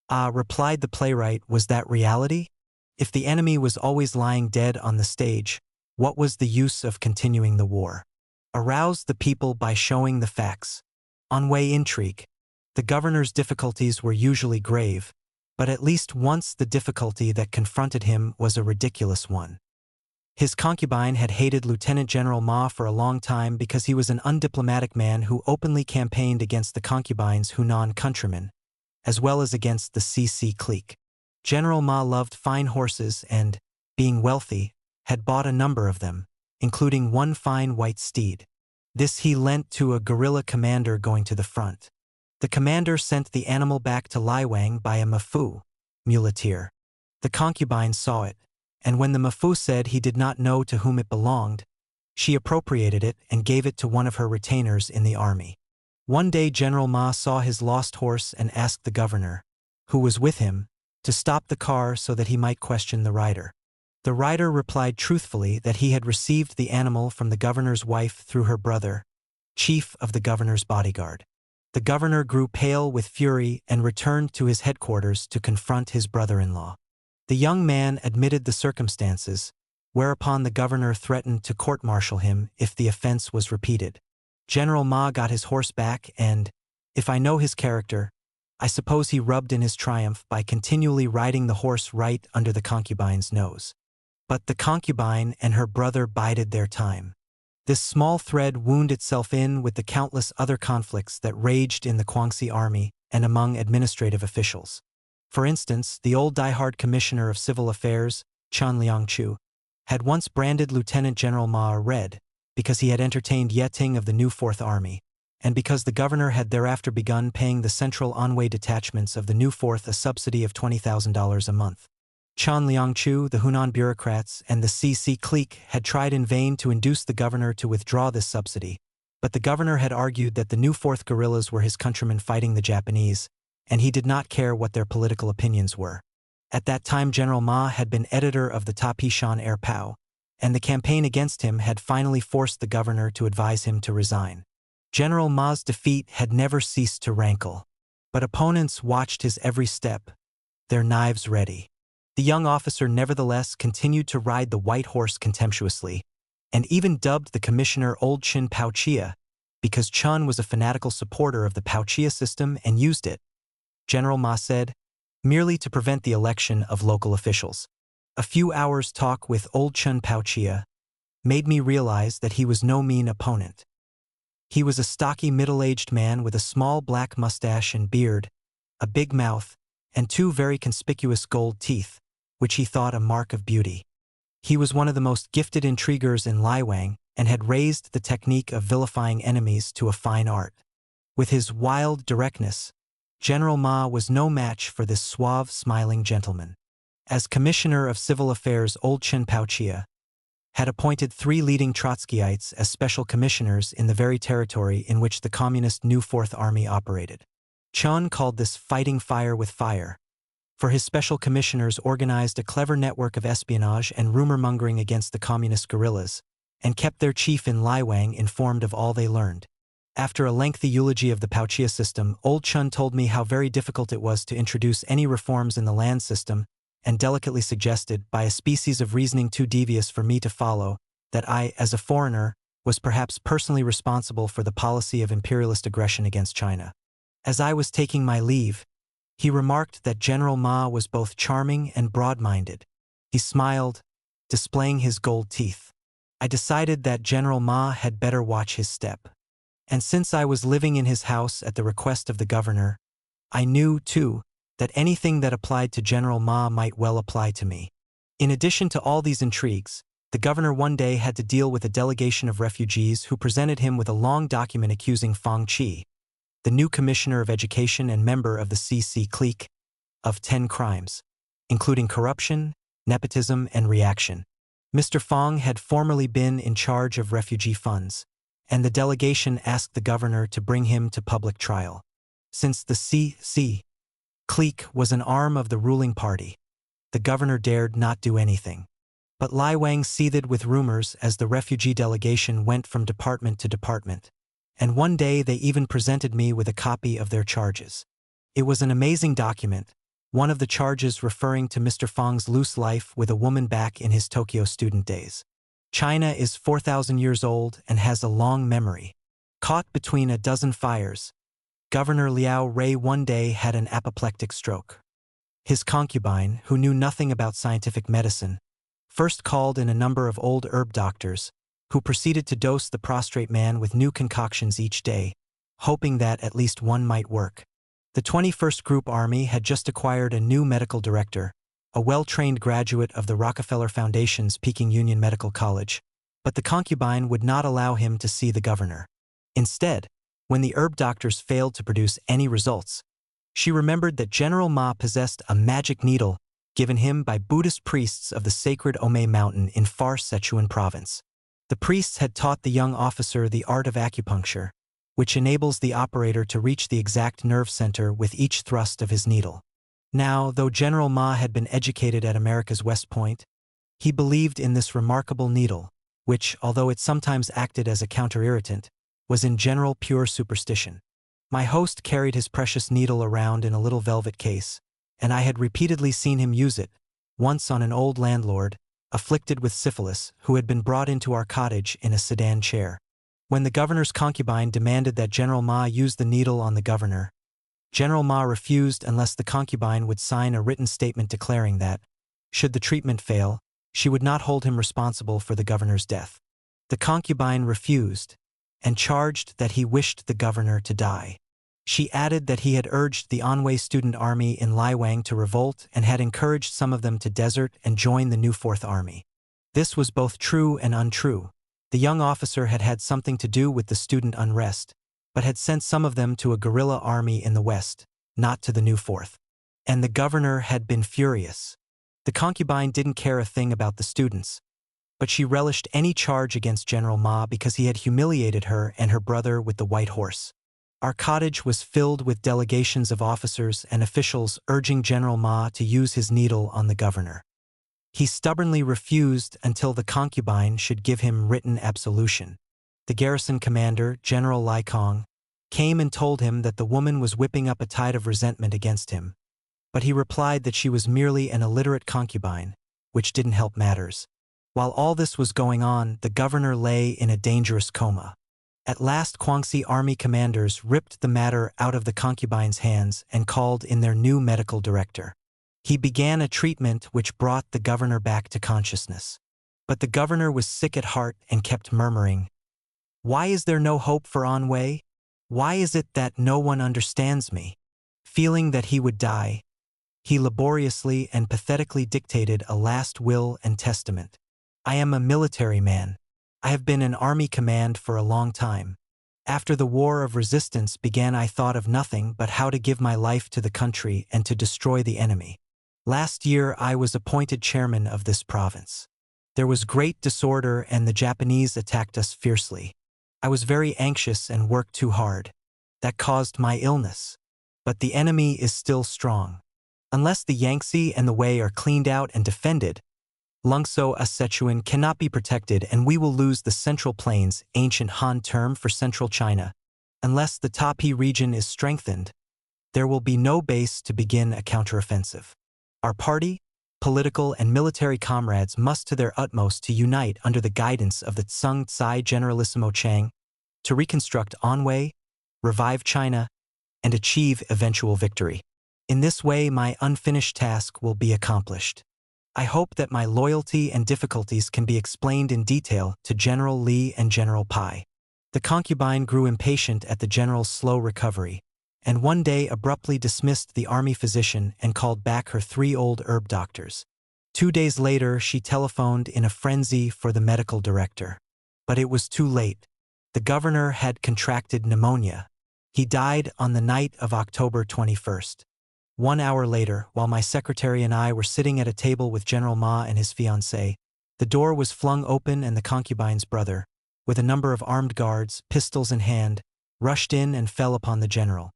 Ah, replied the playwright, was that reality? If the enemy was always lying dead on the stage, what was the use of continuing the war? Arouse the people by showing the facts. On-way intrigue. The governor's difficulties were usually grave, but at least once the difficulty that confronted him was a ridiculous one. His concubine had hated Lieutenant General Ma for a long time because he was an undiplomatic man who openly campaigned against the concubine's Hunan countrymen, as well as against the CC clique. General Ma loved fine horses and, being wealthy, had bought a number of them, including one fine white steed. This he lent to a guerrilla commander going to the front. The commander sent the animal back to Liwang by a mafu, muleteer. The concubine saw it, and when the mafu said he did not know to whom it belonged, she appropriated it and gave it to one of her retainers in the army. One day General Ma saw his lost horse and asked the governor, who was with him, to stop the car so that he might question the rider. The rider replied truthfully that he had received the animal from the governor's wife through her brother, chief of the governor's bodyguard. The governor grew pale with fury and returned to his headquarters to confront his brother-in-law. The young man admitted the circumstances, whereupon the governor threatened to court-martial him if the offense was repeated. General Ma got his horse back and, if I know his character, I suppose he rubbed in his triumph by continually riding the horse right under the concubine's nose. But the concubine and her brother bided their time. This small thread wound itself in with the countless other conflicts that raged in the Guangxi army and among administrative officials. For instance, the old die-hard commissioner of civil affairs, Chen Liangchu, had once branded Lieutenant General Ma a red because he had entertained Yeting of the new Fourth Army, and because the governor had thereafter begun paying the central Anhui detachments of the new Fourth a subsidy of $20,000 a month. Chen Liangchu, the Hunan bureaucrats, and the CC clique had tried in vain to induce the governor to withdraw this subsidy, but the governor had argued that the new Fourth guerrillas were his countrymen fighting the Japanese, and he did not care what their political opinions were. At that time General Ma had been editor of the Tapishan Air Pow, and the campaign against him had finally forced the governor to advise him to resign. General Ma's defeat had never ceased to rankle, but opponents watched his every step, their knives ready. The young officer nevertheless continued to ride the white horse contemptuously, and even dubbed the commissioner Old Chin Pauchia, because Chun was a fanatical supporter of the Pauchia system and used it, General Ma said, merely to prevent the election of local officials. A few hours' talk with Old Chun Pauchia made me realize that he was no mean opponent. He was a stocky middle-aged man with a small black mustache and beard, a big mouth, and two very conspicuous gold teeth, which he thought a mark of beauty. He was one of the most gifted intriguers in Laiwang and had raised the technique of vilifying enemies to a fine art. With his wild directness, General Ma was no match for this suave, smiling gentleman. As Commissioner of Civil Affairs, Old Chen Pauchia had appointed 3 leading Trotskyites as special commissioners in the very territory in which the Communist New Fourth Army operated. Chun called this fighting fire with fire, for his special commissioners organized a clever network of espionage and rumor-mongering against the Communist guerrillas, and kept their chief in Laiwang informed of all they learned. After a lengthy eulogy of the Pauchia system, Old Chun told me how very difficult it was to introduce any reforms in the land system, and delicately suggested, by a species of reasoning too devious for me to follow, that I, as a foreigner, was perhaps personally responsible for the policy of imperialist aggression against China. As I was taking my leave, he remarked that General Ma was both charming and broad-minded. He smiled, displaying his gold teeth. I decided that General Ma had better watch his step. And since I was living in his house at the request of the governor, I knew, too, that anything that applied to General Ma might well apply to me. In addition to all these intrigues, the governor one day had to deal with a delegation of refugees who presented him with a long document accusing Fang Qi, the new commissioner of education and member of the CC clique, of 10 crimes, including corruption, nepotism, and reaction. Mr. Fang had formerly been in charge of refugee funds, and the delegation asked the governor to bring him to public trial. Since the CC clique was an arm of the ruling party, the governor dared not do anything. But Laiwang seethed with rumors as the refugee delegation went from department to department, and one day they even presented me with a copy of their charges. It was an amazing document, one of the charges referring to Mr. Fang's loose life with a woman back in his Tokyo student days. China is 4,000 years old and has a long memory. Caught between a dozen fires, Governor Liao Rui one day had an apoplectic stroke. His concubine, who knew nothing about scientific medicine, first called in a number of old herb doctors, who proceeded to dose the prostrate man with new concoctions each day, hoping that at least one might work. The 21st Group Army had just acquired a new medical director, a well-trained graduate of the Rockefeller Foundation's Peking Union Medical College, but the concubine would not allow him to see the governor. Instead, when the herb doctors failed to produce any results, she remembered that General Ma possessed a magic needle given him by Buddhist priests of the sacred Omei Mountain in far Sichuan province. The priests had taught the young officer the art of acupuncture, which enables the operator to reach the exact nerve center with each thrust of his needle. Now, though General Ma had been educated at America's West Point, he believed in this remarkable needle, which, although it sometimes acted as a counter-irritant, was in general pure superstition. My host carried his precious needle around in a little velvet case, and I had repeatedly seen him use it, once on an old landlord, afflicted with syphilis, who had been brought into our cottage in a sedan chair. When the governor's concubine demanded that General Ma use the needle on the governor, General Ma refused unless the concubine would sign a written statement declaring that, should the treatment fail, she would not hold him responsible for the governor's death. The concubine refused, and charged that he wished the governor to die. She added that he had urged the Anhui student army in Laiwang to revolt and had encouraged some of them to desert and join the new Fourth Army. This was both true and untrue. The young officer had had something to do with the student unrest, but had sent some of them to a guerrilla army in the west, not to the new Fourth. And the governor had been furious. The concubine didn't care a thing about the students, but she relished any charge against General Ma because he had humiliated her and her brother with the white horse. Our cottage was filled with delegations of officers and officials urging General Ma to use his needle on the governor. He stubbornly refused until the concubine should give him written absolution. The garrison commander, General Lai Kong, came and told him that the woman was whipping up a tide of resentment against him, but he replied that she was merely an illiterate concubine, which didn't help matters. While all this was going on, the governor lay in a dangerous coma. At last, Guangxi army commanders ripped the matter out of the concubine's hands and called in their new medical director. He began a treatment which brought the governor back to consciousness. But the governor was sick at heart and kept murmuring, "Why is there no hope for Anwei? Why is it that no one understands me?" Feeling that he would die, he laboriously and pathetically dictated a last will and testament. "I am a military man. I have been in army command for a long time. After the war of resistance began, I thought of nothing but how to give my life to the country and to destroy the enemy. Last year I was appointed chairman of this province. There was great disorder and the Japanese attacked us fiercely. I was very anxious and worked too hard. That caused my illness. But the enemy is still strong. Unless the Yangtze and the Wei are cleaned out and defended, Lungso Sichuan cannot be protected and we will lose the Central Plains, ancient Han term for central China. Unless the Taipei region is strengthened, there will be no base to begin a counteroffensive. Our party, political and military comrades must to their utmost to unite under the guidance of the Tsung Tsai Generalissimo Chang to reconstruct Anhui, revive China, and achieve eventual victory. In this way my unfinished task will be accomplished. I hope that my loyalty and difficulties can be explained in detail to General Li and General Pai." The concubine grew impatient at the general's slow recovery, and one day abruptly dismissed the army physician and called back her 3 old herb doctors. 2 days later, she telephoned in a frenzy for the medical director. But it was too late. The governor had contracted pneumonia. He died on the night of October 21st. 1 hour later, while my secretary and I were sitting at a table with General Ma and his fiancée, the door was flung open and the concubine's brother, with a number of armed guards, pistols in hand, rushed in and fell upon the general.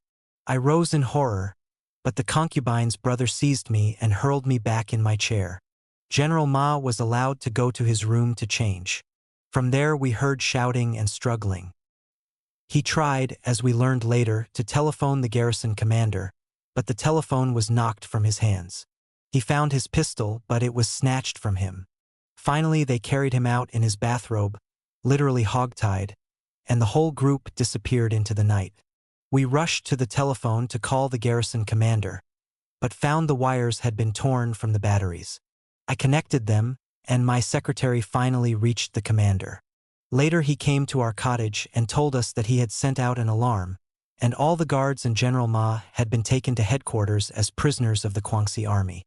I rose in horror, but the concubine's brother seized me and hurled me back in my chair. General Ma was allowed to go to his room to change. From there we heard shouting and struggling. He tried, as we learned later, to telephone the garrison commander, but the telephone was knocked from his hands. He found his pistol, but it was snatched from him. Finally, they carried him out in his bathrobe, literally hogtied, and the whole group disappeared into the night. We rushed to the telephone to call the garrison commander, but found the wires had been torn from the batteries. I connected them, and my secretary finally reached the commander. Later he came to our cottage and told us that he had sent out an alarm, and all the guards and General Ma had been taken to headquarters as prisoners of the Guangxi army.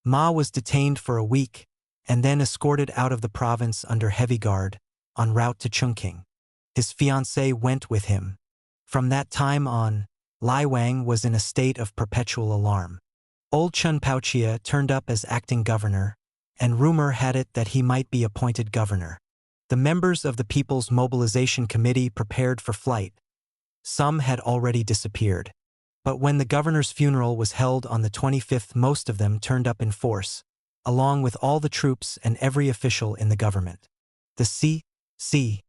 Ma was detained for a week, and then escorted out of the province under heavy guard, en route to Chungking. His fiancée went with him. From that time on, Lai Wang was in a state of perpetual alarm. Old Chun Paochia turned up as acting governor, and rumor had it that he might be appointed governor. The members of the People's Mobilization Committee prepared for flight. Some had already disappeared. But when the governor's funeral was held on the 25th, most of them turned up in force, along with all the troops and every official in the government. The C.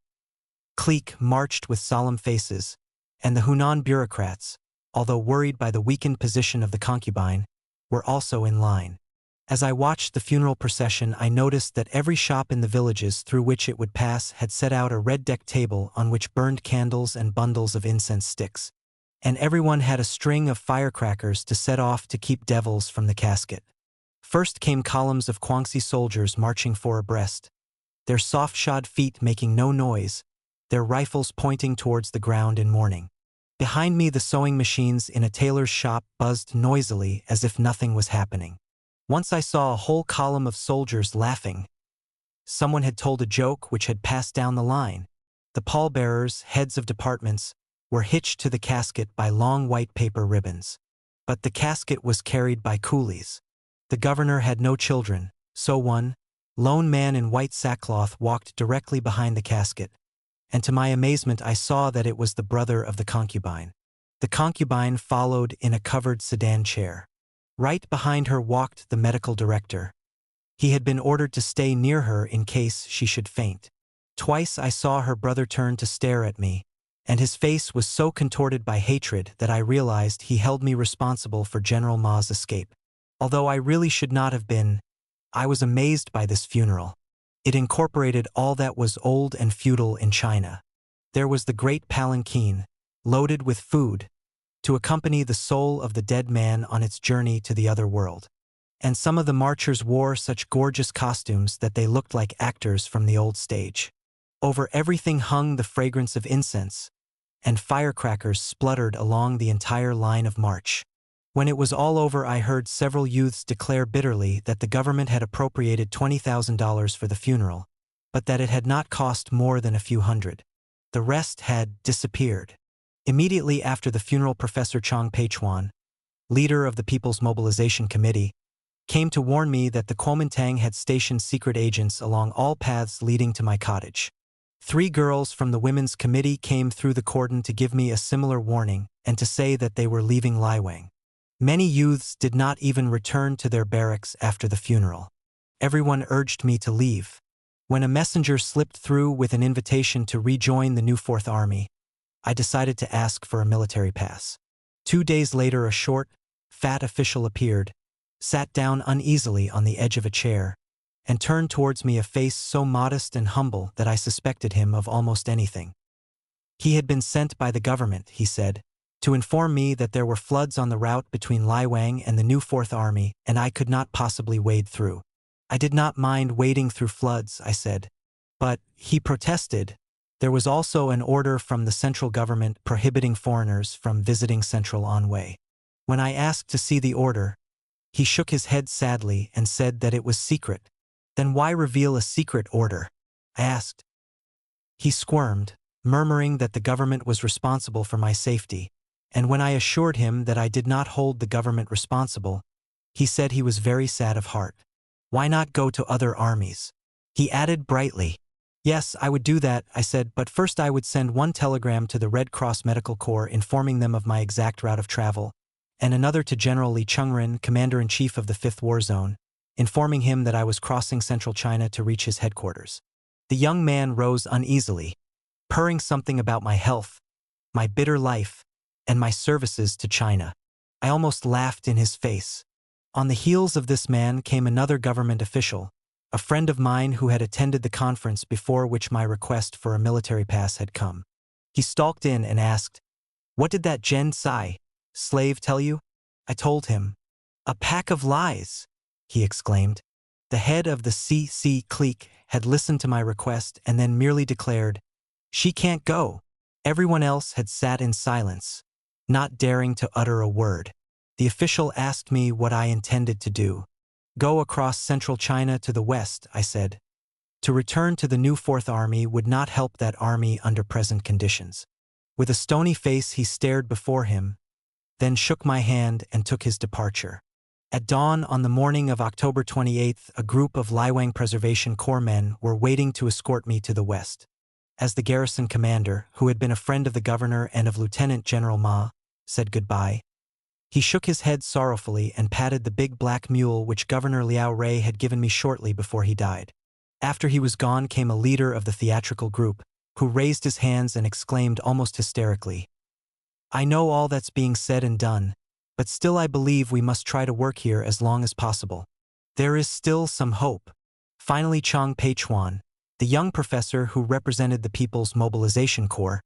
clique marched with solemn faces, and the Hunan bureaucrats, although worried by the weakened position of the concubine, were also in line. As I watched the funeral procession, I noticed that every shop in the villages through which it would pass had set out a red-decked table on which burned candles and bundles of incense sticks, and everyone had a string of firecrackers to set off to keep devils from the casket. First came columns of Guangxi soldiers marching 4 abreast, their soft-shod feet making no noise, their rifles pointing towards the ground in mourning. Behind me, the sewing machines in a tailor's shop buzzed noisily as if nothing was happening. Once I saw a whole column of soldiers laughing. Someone had told a joke which had passed down the line. The pallbearers, heads of departments, were hitched to the casket by long white paper ribbons. But the casket was carried by coolies. The governor had no children, so one lone man in white sackcloth walked directly behind the casket, and to my amazement I saw that it was the brother of the concubine. The concubine followed in a covered sedan chair. Right behind her walked the medical director. He had been ordered to stay near her in case she should faint. Twice I saw her brother turn to stare at me, and his face was so contorted by hatred that I realized he held me responsible for General Ma's escape. Although I really should not have been, I was amazed by this funeral. It incorporated all that was old and feudal in China. There was the great palanquin, loaded with food, to accompany the soul of the dead man on its journey to the other world. And some of the marchers wore such gorgeous costumes that they looked like actors from the old stage. Over everything hung the fragrance of incense, and firecrackers spluttered along the entire line of march. When it was all over, I heard several youths declare bitterly that the government had appropriated $20,000 for the funeral, but that it had not cost more than a few hundred. The rest had disappeared. Immediately after the funeral, Professor Chang Peichuan, leader of the People's Mobilization Committee, came to warn me that the Kuomintang had stationed secret agents along all paths leading to my cottage. 3 girls from the Women's Committee came through the cordon to give me a similar warning and to say that they were leaving Laiwang. Many youths did not even return to their barracks after the funeral. Everyone urged me to leave. When a messenger slipped through with an invitation to rejoin the new Fourth Army, I decided to ask for a military pass. 2 days later, a short, fat official appeared, sat down uneasily on the edge of a chair, and turned towards me a face so modest and humble that I suspected him of almost anything. He had been sent by the government, he said, to inform me that there were floods on the route between Laiwang and the new Fourth Army, and I could not possibly wade through. I did not mind wading through floods, I said. But, he protested, there was also an order from the central government prohibiting foreigners from visiting Central Anhui. When I asked to see the order, he shook his head sadly and said that it was secret. Then why reveal a secret order? I asked. He squirmed, murmuring that the government was responsible for my safety, and when I assured him that I did not hold the government responsible, he said he was very sad of heart. Why not go to other armies? He added brightly. Yes, I would do that, I said, but first I would send 1 telegram to the Red Cross Medical Corps informing them of my exact route of travel, and another to General Li Chengren, Commander-in-Chief of the 5th War Zone, informing him that I was crossing central China to reach his headquarters. The young man rose uneasily, purring something about my health, my bitter life, and my services to China. I almost laughed in his face. On the heels of this man came another government official, a friend of mine who had attended the conference before which my request for a military pass had come. He stalked in and asked, "What did that Gen Sai slave tell you?" I told him. "A pack of lies," he exclaimed. The head of the CC clique had listened to my request and then merely declared, "She can't go." Everyone else had sat in silence, not daring to utter a word. The official asked me what I intended to do. Go across central China to the west, I said. To return to the new Fourth Army would not help that army under present conditions. With a stony face he stared before him, then shook my hand and took his departure. At dawn on the morning of October 28th, a group of Laiwang Preservation Corps men were waiting to escort me to the west. As the garrison commander, who had been a friend of the governor and of Lieutenant General Ma, said goodbye, he shook his head sorrowfully and patted the big black mule which Governor Liao Rei had given me shortly before he died. After he was gone came a leader of the theatrical group, who raised his hands and exclaimed almost hysterically, "I know all that's being said and done, but still I believe we must try to work here as long as possible. There is still some hope." Finally Chang Peichuan, the young professor who represented the People's Mobilization Corps,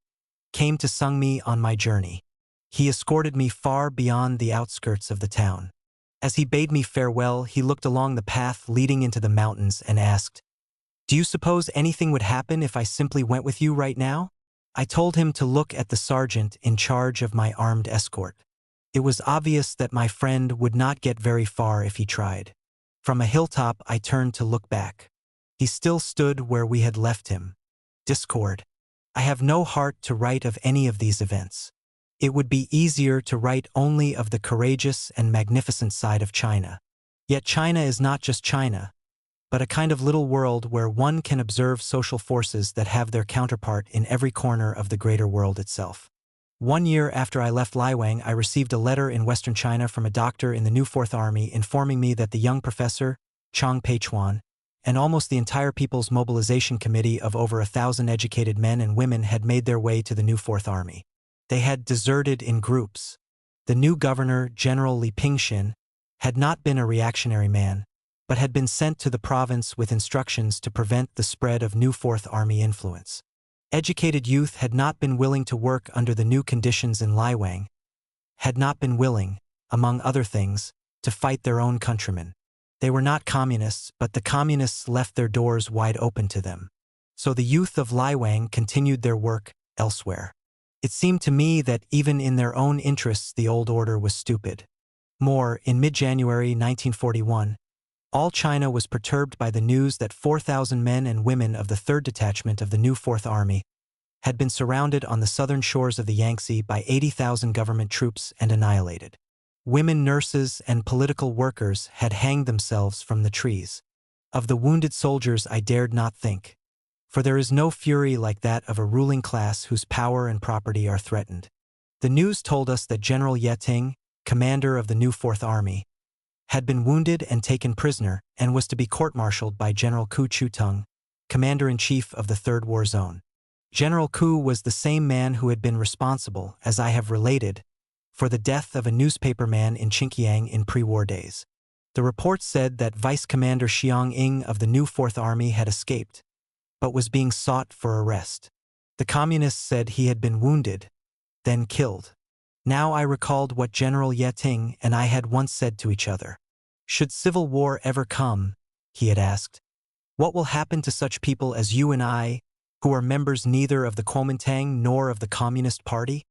came to sung me on my journey. He escorted me far beyond the outskirts of the town. As he bade me farewell, he looked along the path leading into the mountains and asked, "Do you suppose anything would happen if I simply went with you right now?" I told him to look at the sergeant in charge of my armed escort. It was obvious that my friend would not get very far if he tried. From a hilltop I turned to look back. He still stood where we had left him. Discord. I have no heart to write of any of these events. It would be easier to write only of the courageous and magnificent side of China. Yet China is not just China, but a kind of little world where one can observe social forces that have their counterpart in every corner of the greater world itself. 1 year after I left Laiwang, I received a letter in Western China from a doctor in the new Fourth Army informing me that the young professor, Chang Peichuan, and almost the entire People's Mobilization Committee of over 1,000 educated men and women had made their way to the new Fourth Army. They had deserted in groups. The new governor, General Li Pingxin, had not been a reactionary man, but had been sent to the province with instructions to prevent the spread of new Fourth Army influence. Educated youth had not been willing to work under the new conditions in Liwang, had not been willing, among other things, to fight their own countrymen. They were not communists, but the communists left their doors wide open to them. So the youth of Liwang continued their work elsewhere. It seemed to me that even in their own interests the old order was stupid. More, in mid-January 1941, all China was perturbed by the news that 4,000 men and women of the 3rd Detachment of the new Fourth Army had been surrounded on the southern shores of the Yangtze by 80,000 government troops and annihilated. Women nurses and political workers had hanged themselves from the trees. Of the wounded soldiers I dared not think, for there is no fury like that of a ruling class whose power and property are threatened. The news told us that General Yeting, commander of the new Fourth Army, had been wounded and taken prisoner and was to be court-martialed by General Ku Chutung, commander-in-chief of the 3rd War Zone. General Ku was the same man who had been responsible, as I have related, for the death of a newspaperman in Xinjiang in pre-war days. The report said that Vice Commander Xiang Ying of the new Fourth Army had escaped, but was being sought for arrest. The communists said he had been wounded, then killed. Now I recalled what General Yeting and I had once said to each other. Should civil war ever come, he had asked, what will happen to such people as you and I, who are members neither of the Kuomintang nor of the Communist Party?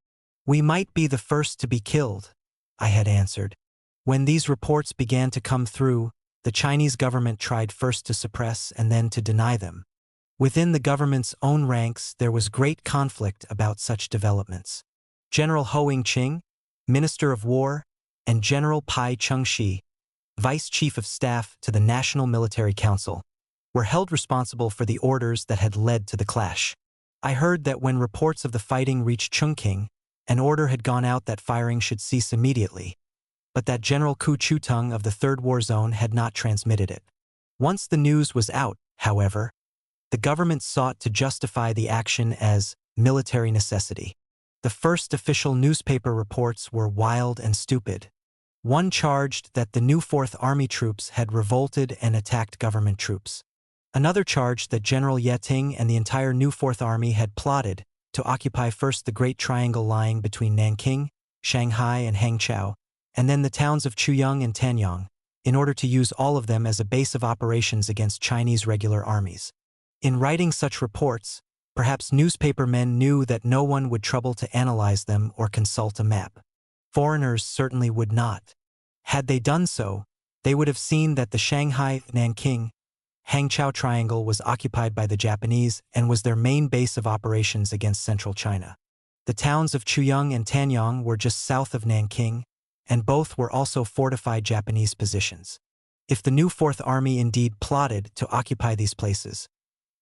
We might be the first to be killed, I had answered. When these reports began to come through, the Chinese government tried first to suppress and then to deny them. Within the government's own ranks there was great conflict about such developments. General Ho Ying-ching, Minister of War, and General Pai Chung-shi, Vice Chief of Staff to the National Military Council, were held responsible for the orders that had led to the clash. I heard that when reports of the fighting reached Chungking, an order had gone out that firing should cease immediately, but that General Ku Chutung of the 3rd War Zone had not transmitted it. Once the news was out, however, the government sought to justify the action as military necessity. The first official newspaper reports were wild and stupid. One charged that the new Fourth Army troops had revolted and attacked government troops. Another charged that General Yeting and the entire new Fourth Army had plotted to occupy first the Great Triangle lying between Nanking, Shanghai, and Hangzhou, and then the towns of Chuyang and Tanyang, in order to use all of them as a base of operations against Chinese regular armies. In writing such reports, perhaps newspaper men knew that no one would trouble to analyze them or consult a map. Foreigners certainly would not. Had they done so, they would have seen that the Shanghai-Nanking, Hangzhou Triangle was occupied by the Japanese and was their main base of operations against central China. The towns of Chuyang and Tanyang were just south of Nanking, and both were also fortified Japanese positions. If the new Fourth Army indeed plotted to occupy these places,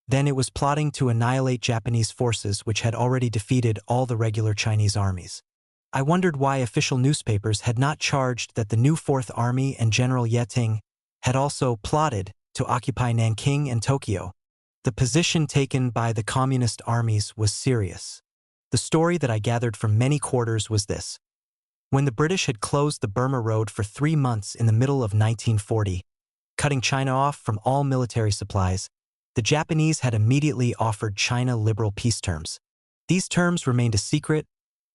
then it was plotting to annihilate Japanese forces which had already defeated all the regular Chinese armies. I wondered why official newspapers had not charged that the new Fourth Army and General Yeting had also plotted to occupy Nanking and Tokyo. The position taken by the communist armies was serious. The story that I gathered from many quarters was this. When the British had closed the Burma Road for 3 months in the middle of 1940, cutting China off from all military supplies, the Japanese had immediately offered China liberal peace terms. These terms remained a secret,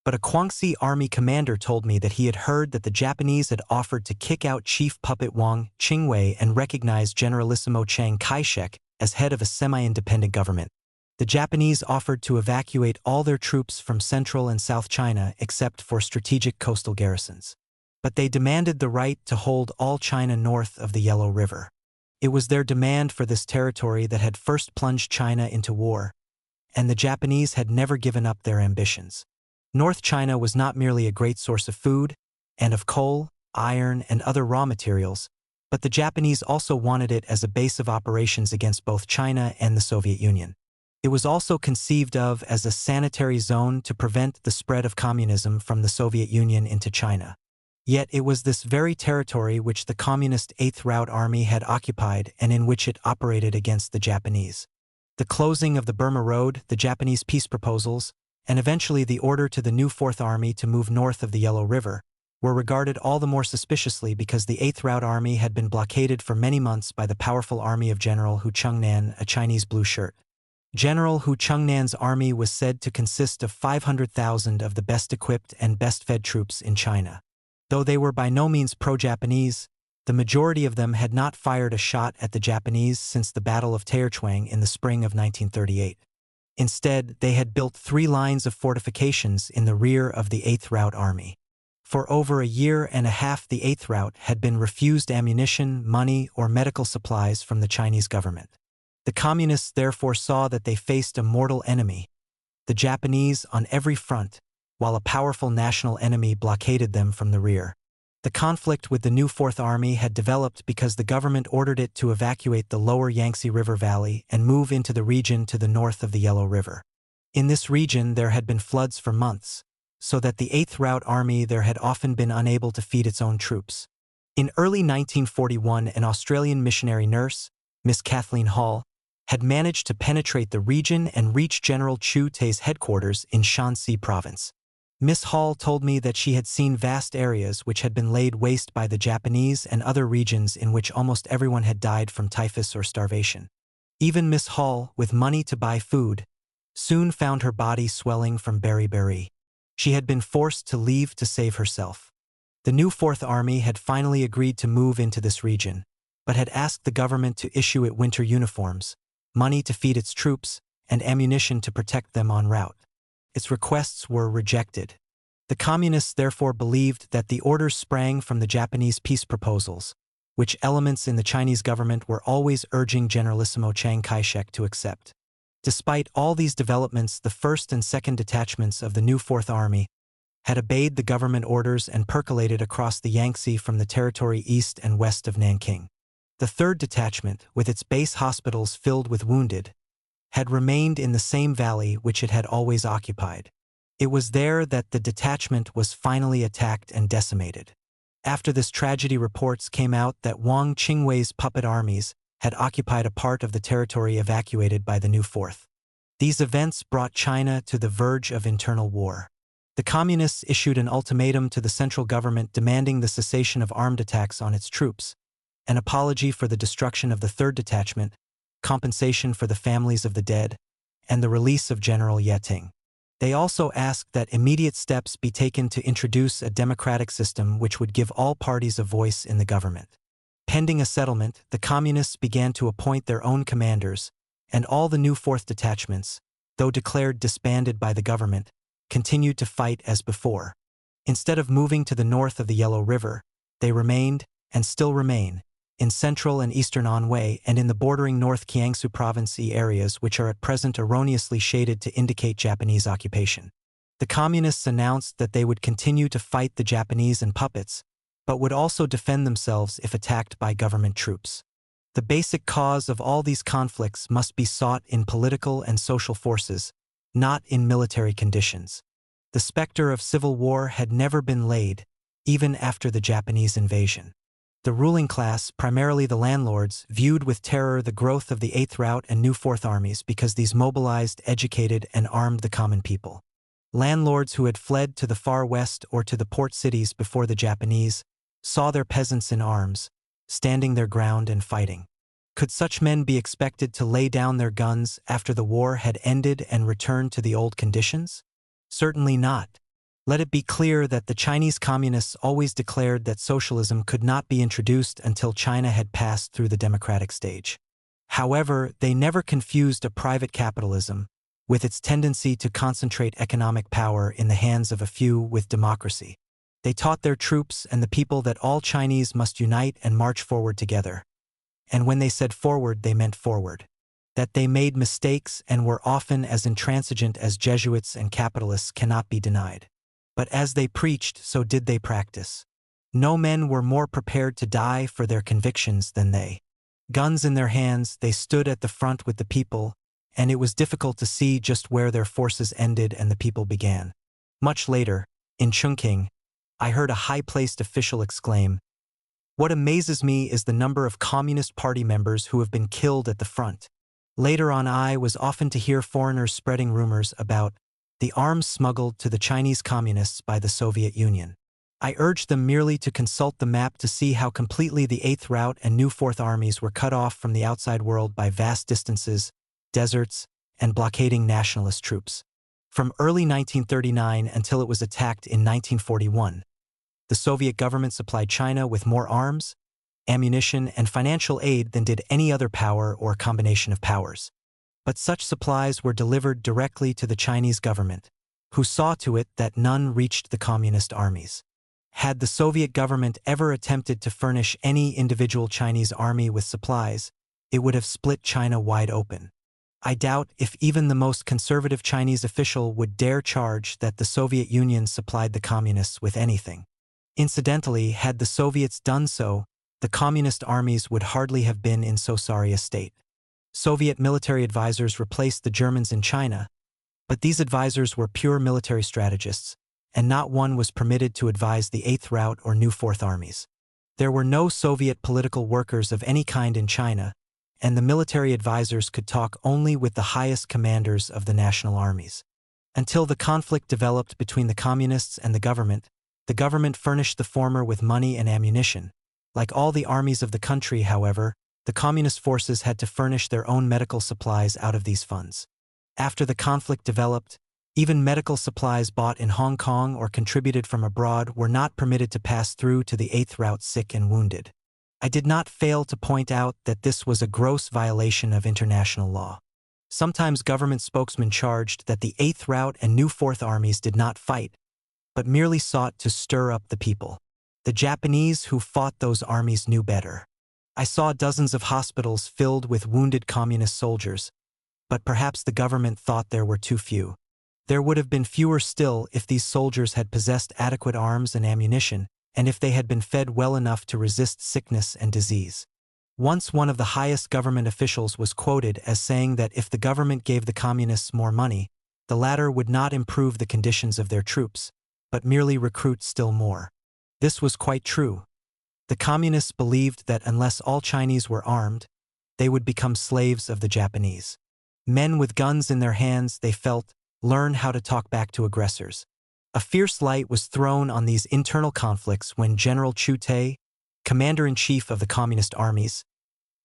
but a Guangxi army commander told me that he had heard that the Japanese had offered to kick out Chief Puppet Wang Qingwei and recognize Generalissimo Chiang Kai-shek as head of a semi-independent government. The Japanese offered to evacuate all their troops from Central and South China except for strategic coastal garrisons. But they demanded the right to hold all China north of the Yellow River. It was their demand for this territory that had first plunged China into war, and the Japanese had never given up their ambitions. North China was not merely a great source of food, and of coal, iron, and other raw materials, but the Japanese also wanted it as a base of operations against both China and the Soviet Union. It was also conceived of as a sanitary zone to prevent the spread of communism from the Soviet Union into China. Yet it was this very territory which the Communist Eighth Route Army had occupied and in which it operated against the Japanese. The closing of the Burma Road, the Japanese peace proposals, and eventually the order to the new Fourth Army to move north of the Yellow River, were regarded all the more suspiciously because the Eighth Route Army had been blockaded for many months by the powerful army of General Hu Chengnan, a Chinese blue shirt. General Hu Chengnan's army was said to consist of 500,000 of the best-equipped and best-fed troops in China. Though they were by no means pro-Japanese, the majority of them had not fired a shot at the Japanese since the Battle of Taochuang in the spring of 1938. Instead, they had built 3 lines of fortifications in the rear of the Eighth Route Army. For over a year and a half, the Eighth Route had been refused ammunition, money, or medical supplies from the Chinese government. The Communists therefore saw that they faced a mortal enemy, the Japanese, on every front, while a powerful national enemy blockaded them from the rear. The conflict with the new Fourth Army had developed because the government ordered it to evacuate the lower Yangtze River Valley and move into the region to the north of the Yellow River. In this region there had been floods for months, so that the Eighth Route Army there had often been unable to feed its own troops. In early 1941, an Australian missionary nurse, Miss Kathleen Hall, had managed to penetrate the region and reach General Chu Tai's headquarters in Shanxi province. Miss Hall told me that she had seen vast areas which had been laid waste by the Japanese and other regions in which almost everyone had died from typhus or starvation. Even Miss Hall, with money to buy food, soon found her body swelling from beriberi. She had been forced to leave to save herself. The new Fourth Army had finally agreed to move into this region, but had asked the government to issue it winter uniforms, money to feed its troops, and ammunition to protect them en route. Its requests were rejected. The Communists therefore believed that the orders sprang from the Japanese peace proposals, which elements in the Chinese government were always urging Generalissimo Chiang Kai-shek to accept. Despite all these developments, the 1st and 2nd detachments of the new Fourth Army had obeyed the government orders and percolated across the Yangtze from the territory east and west of Nanking. The 3rd detachment, with its base hospitals filled with wounded, had remained in the same valley which it had always occupied. It was there that the detachment was finally attacked and decimated. After this tragedy, reports came out that Wang Qingwei's puppet armies had occupied a part of the territory evacuated by the new Fourth. These events brought China to the verge of internal war. The Communists issued an ultimatum to the central government demanding the cessation of armed attacks on its troops, an apology for the destruction of the 3rd detachment, compensation for the families of the dead, and the release of General Yeting. They also asked that immediate steps be taken to introduce a democratic system which would give all parties a voice in the government. Pending a settlement, the Communists began to appoint their own commanders, and all the new 4th detachments, though declared disbanded by the government, continued to fight as before. Instead of moving to the north of the Yellow River, they remained, and still remain, in central and eastern Anhui and in the bordering North Kiangsu Province areas which are at present erroneously shaded to indicate Japanese occupation. The Communists announced that they would continue to fight the Japanese and puppets, but would also defend themselves if attacked by government troops. The basic cause of all these conflicts must be sought in political and social forces, not in military conditions. The specter of civil war had never been laid, even after the Japanese invasion. The ruling class, primarily the landlords, viewed with terror the growth of the Eighth Route and new Fourth Armies because these mobilized, educated, and armed the common people. Landlords who had fled to the far west or to the port cities before the Japanese saw their peasants in arms, standing their ground and fighting. Could such men be expected to lay down their guns after the war had ended and return to the old conditions? Certainly not. Let it be clear that the Chinese Communists always declared that socialism could not be introduced until China had passed through the democratic stage. However, they never confused a private capitalism, with its tendency to concentrate economic power in the hands of a few, with democracy. They taught their troops and the people that all Chinese must unite and march forward together. And when they said forward, they meant forward. That they made mistakes and were often as intransigent as Jesuits and capitalists cannot be denied. But as they preached, so did they practice. No men were more prepared to die for their convictions than they. Guns in their hands, they stood at the front with the people, and it was difficult to see just where their forces ended and the people began. Much later, in Chungking, I heard a high-placed official exclaim, "What amazes me is the number of Communist Party members who have been killed at the front." Later on, I was often to hear foreigners spreading rumors about the arms smuggled to the Chinese Communists by the Soviet Union. I urged them merely to consult the map to see how completely the 8th Route and new 4th Armies were cut off from the outside world by vast distances, deserts, and blockading nationalist troops. From early 1939 until it was attacked in 1941, the Soviet government supplied China with more arms, ammunition, and financial aid than did any other power or combination of powers. But such supplies were delivered directly to the Chinese government, who saw to it that none reached the communist armies. Had the Soviet government ever attempted to furnish any individual Chinese army with supplies, it would have split China wide open. I doubt if even the most conservative Chinese official would dare charge that the Soviet Union supplied the communists with anything. Incidentally, had the Soviets done so, the communist armies would hardly have been in so sorry a state. Soviet military advisors replaced the Germans in China, but these advisors were pure military strategists, and not one was permitted to advise the 8th Route or new 4th Armies. There were no Soviet political workers of any kind in China, and the military advisors could talk only with the highest commanders of the national armies. Until the conflict developed between the communists and the government furnished the former with money and ammunition. Like all the armies of the country, however, the communist forces had to furnish their own medical supplies out of these funds. After the conflict developed, even medical supplies bought in Hong Kong or contributed from abroad were not permitted to pass through to the 8th Route sick and wounded. I did not fail to point out that this was a gross violation of international law. Sometimes government spokesmen charged that the 8th Route and new 4th Armies did not fight, but merely sought to stir up the people. The Japanese who fought those armies knew better. I saw dozens of hospitals filled with wounded communist soldiers, but perhaps the government thought there were too few. There would have been fewer still if these soldiers had possessed adequate arms and ammunition, and if they had been fed well enough to resist sickness and disease. Once one of the highest government officials was quoted as saying that if the government gave the communists more money, the latter would not improve the conditions of their troops, but merely recruit still more. This was quite true. The communists believed that unless all Chinese were armed, they would become slaves of the Japanese. Men with guns in their hands, they felt, learn how to talk back to aggressors. A fierce light was thrown on these internal conflicts when General Chu Tai, commander-in-chief of the communist armies,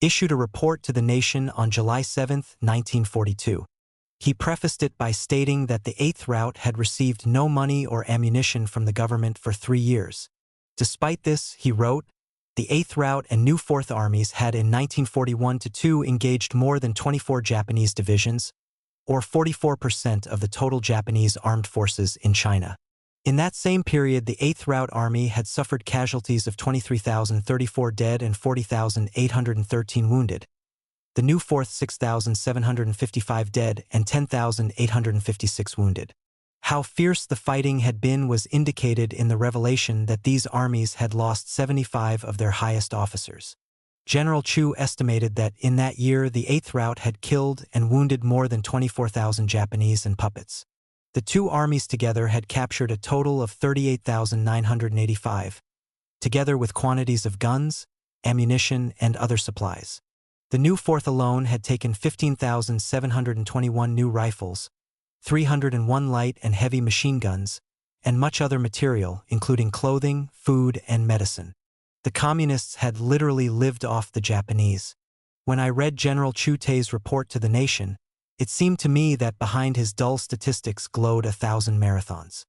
issued a report to the nation on July 7, 1942. He prefaced it by stating that the 8th Route had received no money or ammunition from the government for 3 years. Despite this, he wrote, the 8th Route and new 4th Armies had in 1941-2 engaged more than 24 Japanese divisions, or 44% of the total Japanese armed forces in China. In that same period, the 8th Route Army had suffered casualties of 23,034 dead and 40,813 wounded. The new 4th 6,755 dead and 10,856 wounded. How fierce the fighting had been was indicated in the revelation that these armies had lost 75 of their highest officers. General Chu estimated that in that year the 8th Route had killed and wounded more than 24,000 Japanese and puppets. The two armies together had captured a total of 38,985, together with quantities of guns, ammunition, and other supplies. The new 4th alone had taken 15,721 new rifles, 301 light and heavy machine guns, and much other material, including clothing, food, and medicine. The communists had literally lived off the Japanese. When I read General Chu Tai's report to the nation, it seemed to me that behind his dull statistics glowed 1,000 marathons.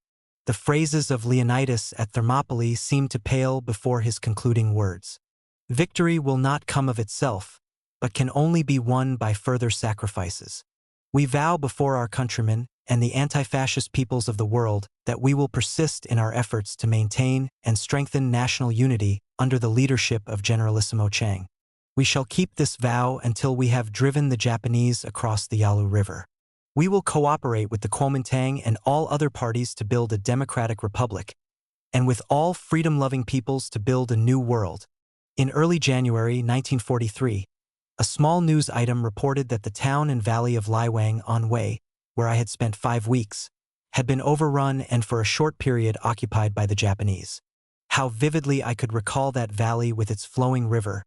The phrases of Leonidas at Thermopylae seemed to pale before his concluding words. Victory will not come of itself, but can only be won by further sacrifices. We vow before our countrymen and the anti-fascist peoples of the world that we will persist in our efforts to maintain and strengthen national unity under the leadership of Generalissimo Chang. We shall keep this vow until we have driven the Japanese across the Yalu River. We will cooperate with the Kuomintang and all other parties to build a democratic republic, and with all freedom-loving peoples to build a new world. In early January 1943, a small news item reported that the town and valley of Laiwang on Wei, where I had spent 5 weeks, had been overrun and for a short period occupied by the Japanese. How vividly I could recall that valley with its flowing river,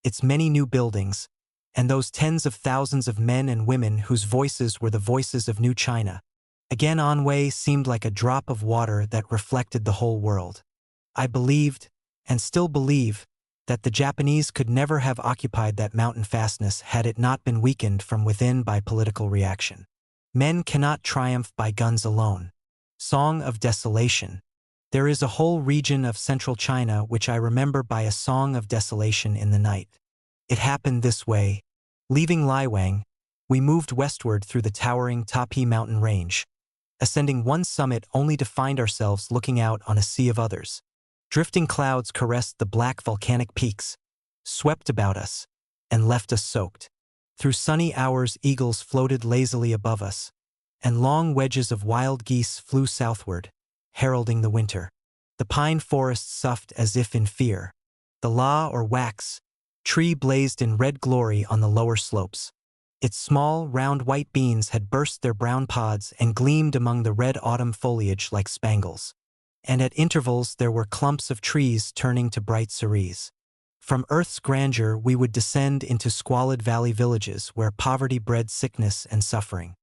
its many new buildings, and those tens of thousands of men and women whose voices were the voices of New China. Again, Anhui seemed like a drop of water that reflected the whole world. I believed, and still believe, that the Japanese could never have occupied that mountain fastness had it not been weakened from within by political reaction. Men cannot triumph by guns alone. Song of Desolation. There is a whole region of central China which I remember by a song of desolation in the night. It happened this way. Leaving Liwang, we moved westward through the towering Tapi mountain range, ascending one summit only to find ourselves looking out on a sea of others. Drifting clouds caressed the black volcanic peaks, swept about us, and left us soaked. Through sunny hours, eagles floated lazily above us, and long wedges of wild geese flew southward, heralding the winter. The pine forest soughed as if in fear. The la or wax tree blazed in red glory on the lower slopes. Its small, round white beans had burst their brown pods and gleamed among the red autumn foliage like spangles. And at intervals there were clumps of trees turning to bright cerise. From earth's grandeur we would descend into squalid valley villages where poverty bred sickness and suffering.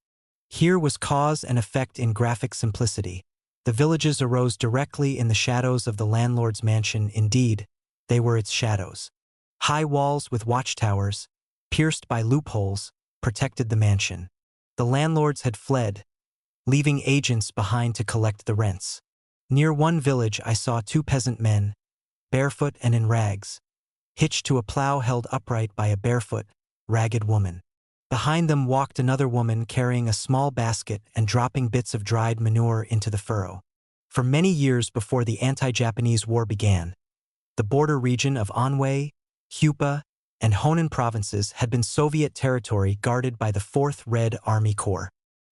Here was cause and effect in graphic simplicity. The villages arose directly in the shadows of the landlord's mansion. Indeed, they were its shadows. High walls with watchtowers, pierced by loopholes, protected the mansion. The landlords had fled, leaving agents behind to collect the rents. Near one village I saw two peasant men, barefoot and in rags, hitched to a plow held upright by a barefoot, ragged woman. Behind them walked another woman carrying a small basket and dropping bits of dried manure into the furrow. For many years before the anti-Japanese war began, the border region of Anhui, Hupa, and Honan provinces had been Soviet territory guarded by the 4th Red Army Corps.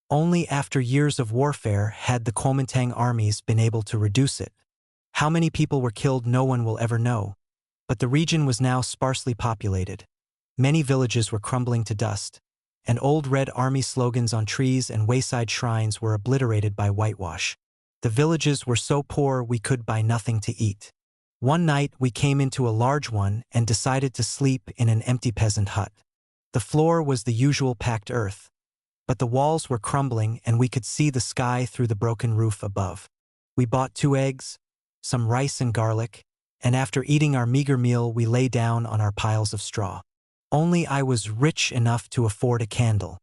Only after years of warfare had the Kuomintang armies been able to reduce it. How many people were killed no one will ever know, but the region was now sparsely populated. Many villages were crumbling to dust, and old Red Army slogans on trees and wayside shrines were obliterated by whitewash. The villages were so poor we could buy nothing to eat. One night we came into a large one and decided to sleep in an empty peasant hut. The floor was the usual packed earth, but the walls were crumbling and we could see the sky through the broken roof above. We bought 2 eggs, some rice and garlic, and after eating our meager meal we lay down on our piles of straw. Only I was rich enough to afford a candle.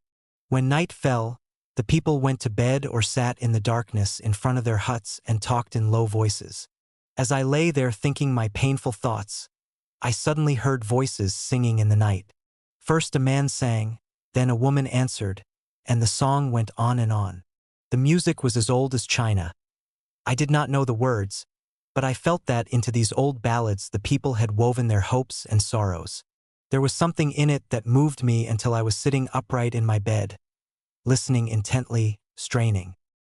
When night fell, the people went to bed or sat in the darkness in front of their huts and talked in low voices. As I lay there thinking my painful thoughts, I suddenly heard voices singing in the night. First a man sang, then a woman answered, and the song went on and on. The music was as old as China. I did not know the words, but I felt that into these old ballads the people had woven their hopes and sorrows. There was something in it that moved me until I was sitting upright in my bed, listening intently, straining.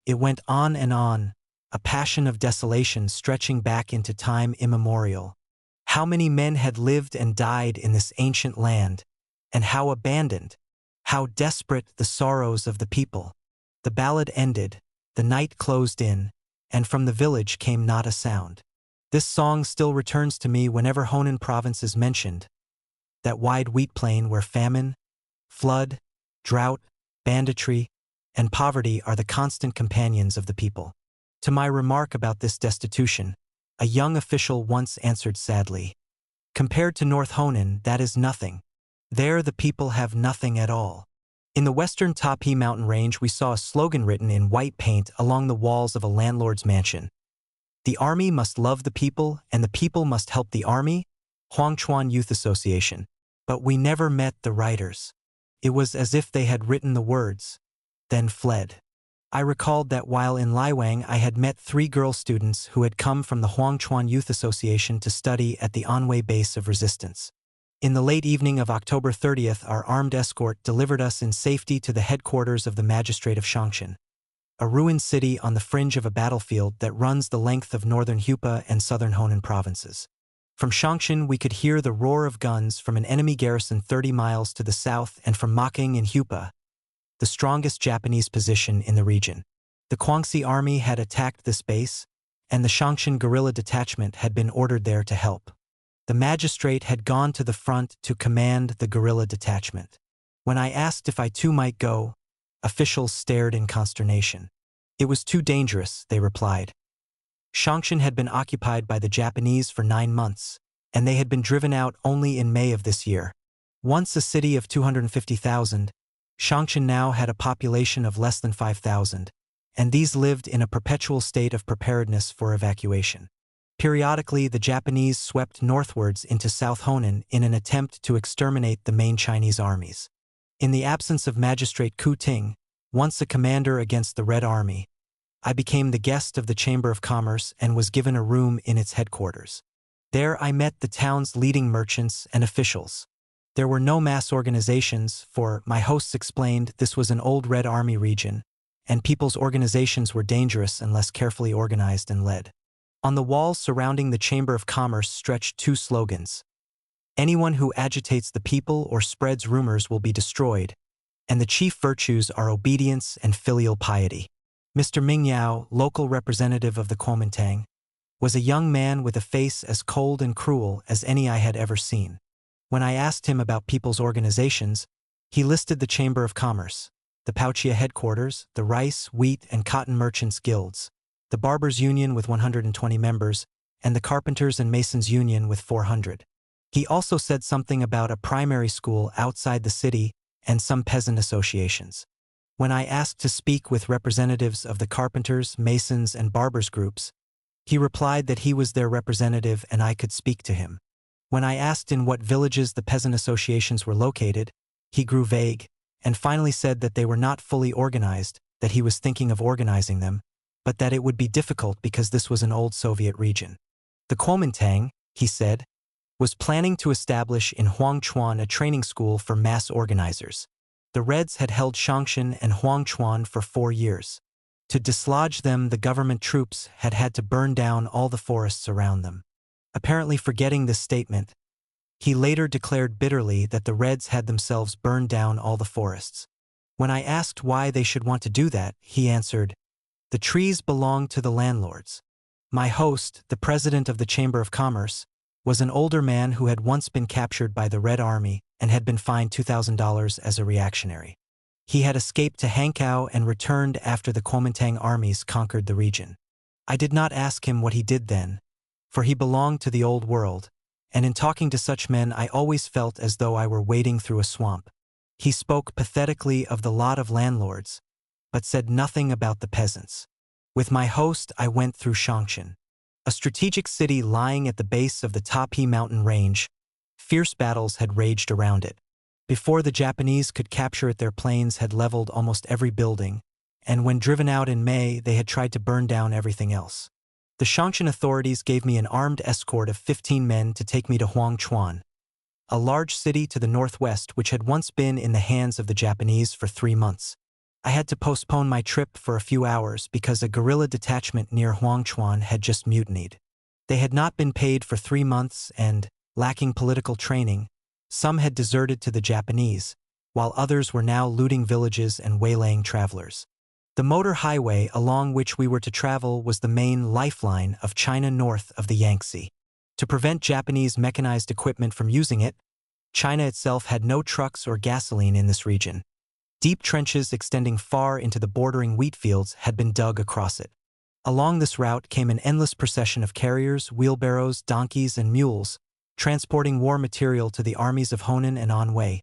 It went on and on, a passion of desolation stretching back into time immemorial. How many men had lived and died in this ancient land, and how abandoned, how desperate the sorrows of the people. The ballad ended, the night closed in, and from the village came not a sound. This song still returns to me whenever Honan province is mentioned, that wide wheat plain where famine, flood, drought, banditry, and poverty are the constant companions of the people. To my remark about this destitution, a young official once answered sadly, "Compared to North Honan, that is nothing. There the people have nothing at all." In the western Tapi mountain range we saw a slogan written in white paint along the walls of a landlord's mansion. "The army must love the people, and the people must help the army, Huangchuan Youth Association." But we never met the writers. It was as if they had written the words, then fled. I recalled that while in Liwang I had met 3 girl students who had come from the Huangchuan Youth Association to study at the Anhui base of resistance. In the late evening of October 30th, our armed escort delivered us in safety to the headquarters of the magistrate of Shangshan, a ruined city on the fringe of a battlefield that runs the length of northern Hupa and southern Honan provinces. From Shangshan we could hear the roar of guns from an enemy garrison 30 miles to the south and from Making in Hupa, the strongest Japanese position in the region. The Guangxi army had attacked this base, and the Shangshan guerrilla detachment had been ordered there to help. The magistrate had gone to the front to command the guerrilla detachment. When I asked if I too might go, officials stared in consternation. It was too dangerous, they replied. Shangshan had been occupied by the Japanese for 9 months, and they had been driven out only in May of this year. Once a city of 250,000, Shangshan now had a population of less than 5,000, and these lived in a perpetual state of preparedness for evacuation. Periodically, the Japanese swept northwards into South Honan in an attempt to exterminate the main Chinese armies. In the absence of Magistrate Ku Ting, once a commander against the Red Army, I became the guest of the Chamber of Commerce and was given a room in its headquarters. There I met the town's leading merchants and officials. There were no mass organizations, for, my hosts explained, this was an old Red Army region, and people's organizations were dangerous unless carefully organized and led. On the walls surrounding the Chamber of Commerce stretched 2 slogans. Anyone who agitates the people or spreads rumors will be destroyed, and the chief virtues are obedience and filial piety. Mr. Ming Yao, local representative of the Kuomintang, was a young man with a face as cold and cruel as any I had ever seen. When I asked him about people's organizations, he listed the Chamber of Commerce, the Pauchia headquarters, the Rice, Wheat, and Cotton Merchants Guilds, the Barbers' Union with 120 members, and the Carpenters and Masons Union with 400. He also said something about a primary school outside the city and some peasant associations. When I asked to speak with representatives of the Carpenters, Masons, and Barbers groups, he replied that he was their representative and I could speak to him. When I asked in what villages the peasant associations were located, he grew vague, and finally said that they were not fully organized, that he was thinking of organizing them, but that it would be difficult because this was an old Soviet region. The Kuomintang, he said, was planning to establish in Huangchuan a training school for mass organizers. The Reds had held Shangshan and Huangchuan for 4 years. To dislodge them, the government troops had had to burn down all the forests around them. Apparently forgetting this statement, he later declared bitterly that the Reds had themselves burned down all the forests. When I asked why they should want to do that, he answered, "The trees belong to the landlords." My host, the president of the Chamber of Commerce, was an older man who had once been captured by the Red Army and had been fined $2,000 as a reactionary. He had escaped to Hankow and returned after the Kuomintang armies conquered the region. I did not ask him what he did then, for he belonged to the old world, and in talking to such men I always felt as though I were wading through a swamp. He spoke pathetically of the lot of landlords, but said nothing about the peasants. With my host I went through Shangshan, a strategic city lying at the base of the Tapi mountain range. Fierce battles had raged around it. Before the Japanese could capture it, their planes had leveled almost every building, and when driven out in May, they had tried to burn down everything else. The Shangshan authorities gave me an armed escort of 15 men to take me to Huangchuan, a large city to the northwest which had once been in the hands of the Japanese for 3 months. I had to postpone my trip for a few hours because a guerrilla detachment near Huangchuan had just mutinied. They had not been paid for 3 months and, lacking political training, some had deserted to the Japanese, while others were now looting villages and waylaying travelers. The motor highway along which we were to travel was the main lifeline of China north of the Yangtze. To prevent Japanese mechanized equipment from using it, China itself had no trucks or gasoline in this region. Deep trenches extending far into the bordering wheat fields had been dug across it. Along this route came an endless procession of carriers, wheelbarrows, donkeys, and mules, transporting war material to the armies of Honan and Anhui,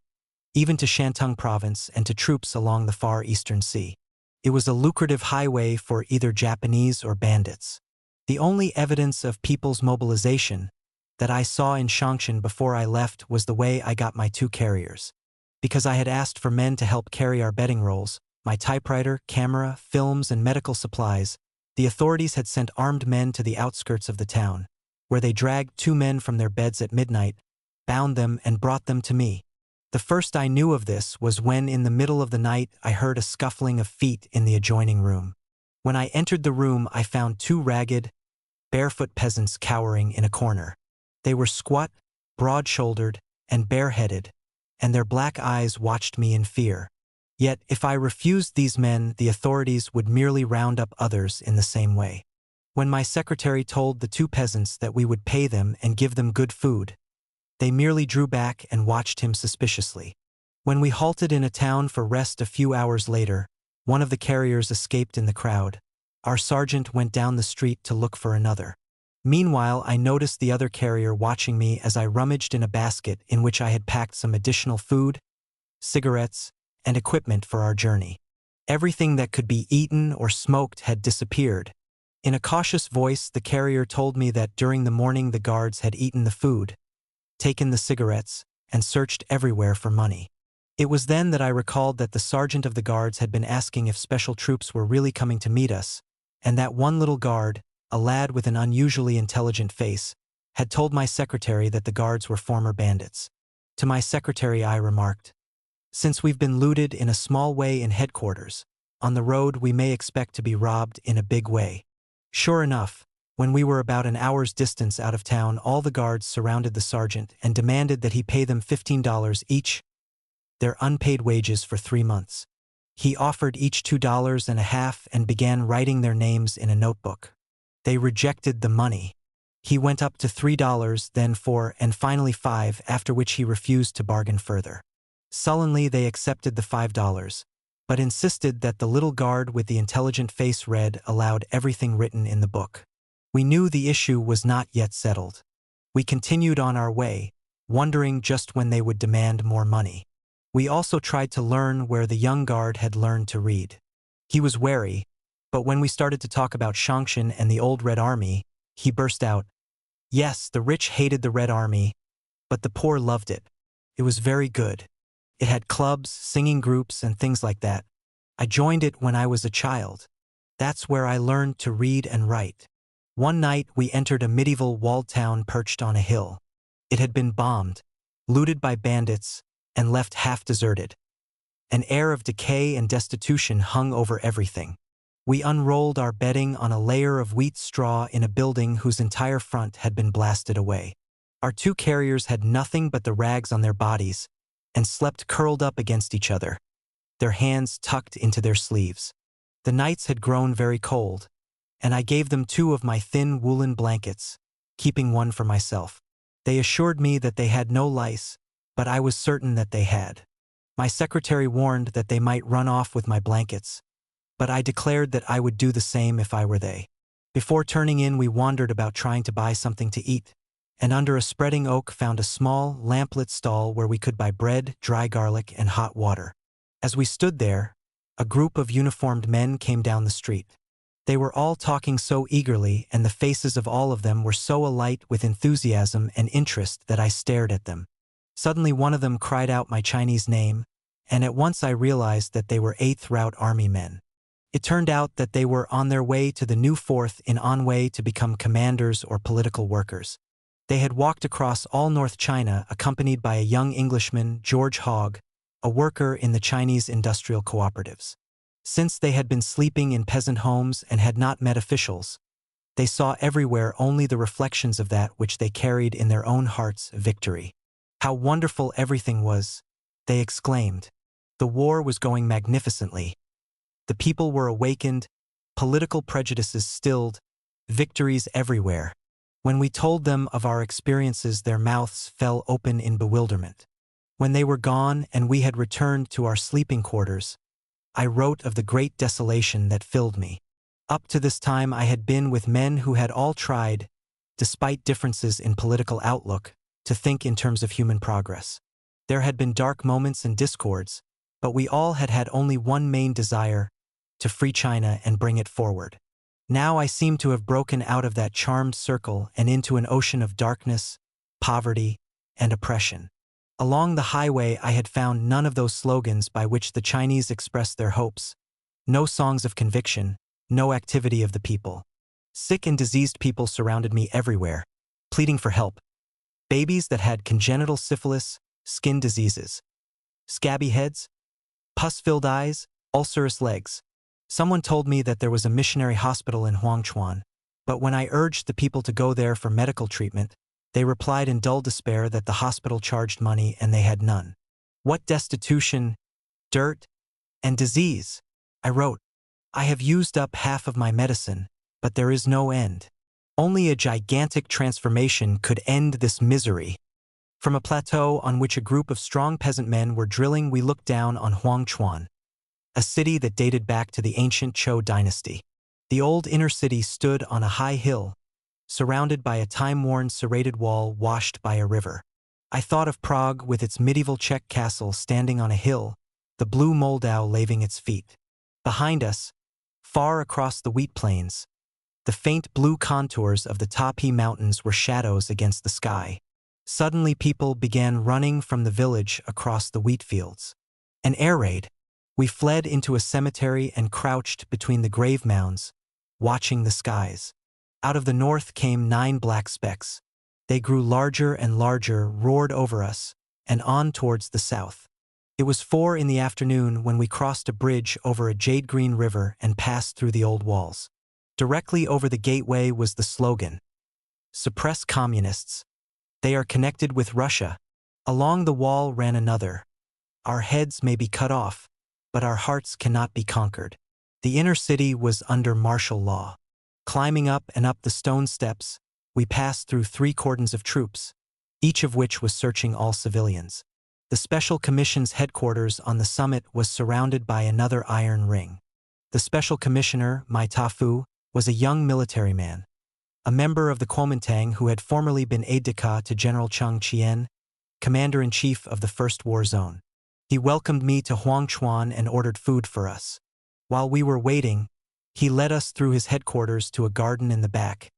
even to Shantung province and to troops along the far eastern sea. It was a lucrative highway for either Japanese or bandits. The only evidence of people's mobilization that I saw in Shangshan before I left was the way I got my 2 carriers. Because I had asked for men to help carry our bedding rolls, my typewriter, camera, films, and medical supplies, the authorities had sent armed men to the outskirts of the town, where they dragged 2 men from their beds at midnight, bound them, and brought them to me. The first I knew of this was when in the middle of the night I heard a scuffling of feet in the adjoining room. When I entered the room I found 2 ragged, barefoot peasants cowering in a corner. They were squat, broad-shouldered, and bareheaded, and their black eyes watched me in fear. Yet, if I refused these men, the authorities would merely round up others in the same way. When my secretary told the two peasants that we would pay them and give them good food, they merely drew back and watched him suspiciously. When we halted in a town for rest a few hours later, one of the carriers escaped in the crowd. Our sergeant went down the street to look for another. Meanwhile, I noticed the other carrier watching me as I rummaged in a basket in which I had packed some additional food, cigarettes, and equipment for our journey. Everything that could be eaten or smoked had disappeared. In a cautious voice, the carrier told me that during the morning the guards had eaten the food, taken the cigarettes, and searched everywhere for money. It was then that I recalled that the sergeant of the guards had been asking if special troops were really coming to meet us, and that one little guard, a lad with an unusually intelligent face, had told my secretary that the guards were former bandits. To my secretary I remarked, "Since we've been looted in a small way in headquarters, on the road we may expect to be robbed in a big way." Sure enough, when we were about an hour's distance out of town, all the guards surrounded the sergeant and demanded that he pay them $15 each, their unpaid wages for 3 months. He offered each $2.50 and began writing their names in a notebook. They rejected the money. He went up to $3, then 4, and finally 5, after which he refused to bargain further. Sullenly they accepted the $5, but insisted that the little guard with the intelligent face read aloud everything written in the book. We knew the issue was not yet settled. We continued on our way, wondering just when they would demand more money. We also tried to learn where the young guard had learned to read. He was wary, but when we started to talk about Shangshan and the old Red Army, he burst out, "Yes, the rich hated the Red Army, but the poor loved it. It was very good. It had clubs, singing groups, and things like that. I joined it when I was a child. That's where I learned to read and write." One night we entered a medieval walled town perched on a hill. It had been bombed, looted by bandits, and left half deserted. An air of decay and destitution hung over everything. We unrolled our bedding on a layer of wheat straw in a building whose entire front had been blasted away. Our two carriers had nothing but the rags on their bodies and slept curled up against each other, their hands tucked into their sleeves. The nights had grown very cold, and I gave them 2 of my thin woolen blankets, keeping one for myself. They assured me that they had no lice, but I was certain that they had. My secretary warned that they might run off with my blankets, but I declared that I would do the same if I were they. Before turning in, we wandered about trying to buy something to eat, and under a spreading oak found a small, lamplit stall where we could buy bread, dry garlic, and hot water. As we stood there, a group of uniformed men came down the street. They were all talking so eagerly, and the faces of all of them were so alight with enthusiasm and interest that I stared at them. Suddenly one of them cried out my Chinese name, and at once I realized that they were 8th Route Army men. It turned out that they were on their way to the new 4th in Anhui to become commanders or political workers. They had walked across all North China accompanied by a young Englishman, George Hogg, a worker in the Chinese industrial cooperatives. Since they had been sleeping in peasant homes and had not met officials, they saw everywhere only the reflections of that which they carried in their own hearts, victory. How wonderful everything was, they exclaimed. The war was going magnificently. The people were awakened, political prejudices stilled, victories everywhere. When we told them of our experiences, their mouths fell open in bewilderment. When they were gone and we had returned to our sleeping quarters, I wrote of the great desolation that filled me. Up to this time I had been with men who had all tried, despite differences in political outlook, to think in terms of human progress. There had been dark moments and discords, but we all had had only one main desire, to free China and bring it forward. Now I seemed to have broken out of that charmed circle and into an ocean of darkness, poverty, and oppression. Along the highway I had found none of those slogans by which the Chinese expressed their hopes, no songs of conviction, no activity of the people. Sick and diseased people surrounded me everywhere, pleading for help. Babies that had congenital syphilis, skin diseases, scabby heads, pus-filled eyes, ulcerous legs. Someone told me that there was a missionary hospital in Huangchuan, but when I urged the people to go there for medical treatment, they replied in dull despair that the hospital charged money and they had none. What destitution, dirt, And disease. I wrote, I have used up half of my medicine, but there is no end. Only a gigantic transformation could end this misery. From a plateau on which a group of strong peasant men were drilling, we looked down on Huangchuan, a city that dated back to the ancient Zhou dynasty. The old inner city stood on a high hill, surrounded by a time-worn serrated wall washed by a river. I thought of Prague with its medieval Czech castle standing on a hill, the blue Moldau laving its feet. Behind us, far across the wheat plains, the faint blue contours of the Tapi Mountains were shadows against the sky. Suddenly people began running from the village across the wheat fields. An air raid. We fled into a cemetery and crouched between the grave mounds, watching the skies. Out of the north came 9 black specks. They grew larger and larger, roared over us, and on towards the south. It was 4 in the afternoon when we crossed a bridge over a jade-green river and passed through the old walls. Directly over the gateway was the slogan, "Suppress communists. They are connected with Russia." Along the wall ran another, "Our heads may be cut off, but our hearts cannot be conquered." The inner city was under martial law. Climbing up and up the stone steps, we passed through 3 cordons of troops, each of which was searching all civilians. The Special Commission's headquarters on the summit was surrounded by another iron ring. The Special Commissioner, Mai Tafu, was a young military man, a member of the Kuomintang who had formerly been aide-de-camp to General Cheng Chien, commander-in-chief of the First War Zone. He welcomed me to Huangchuan and ordered food for us. While we were waiting, he led us through his headquarters to a garden in the back,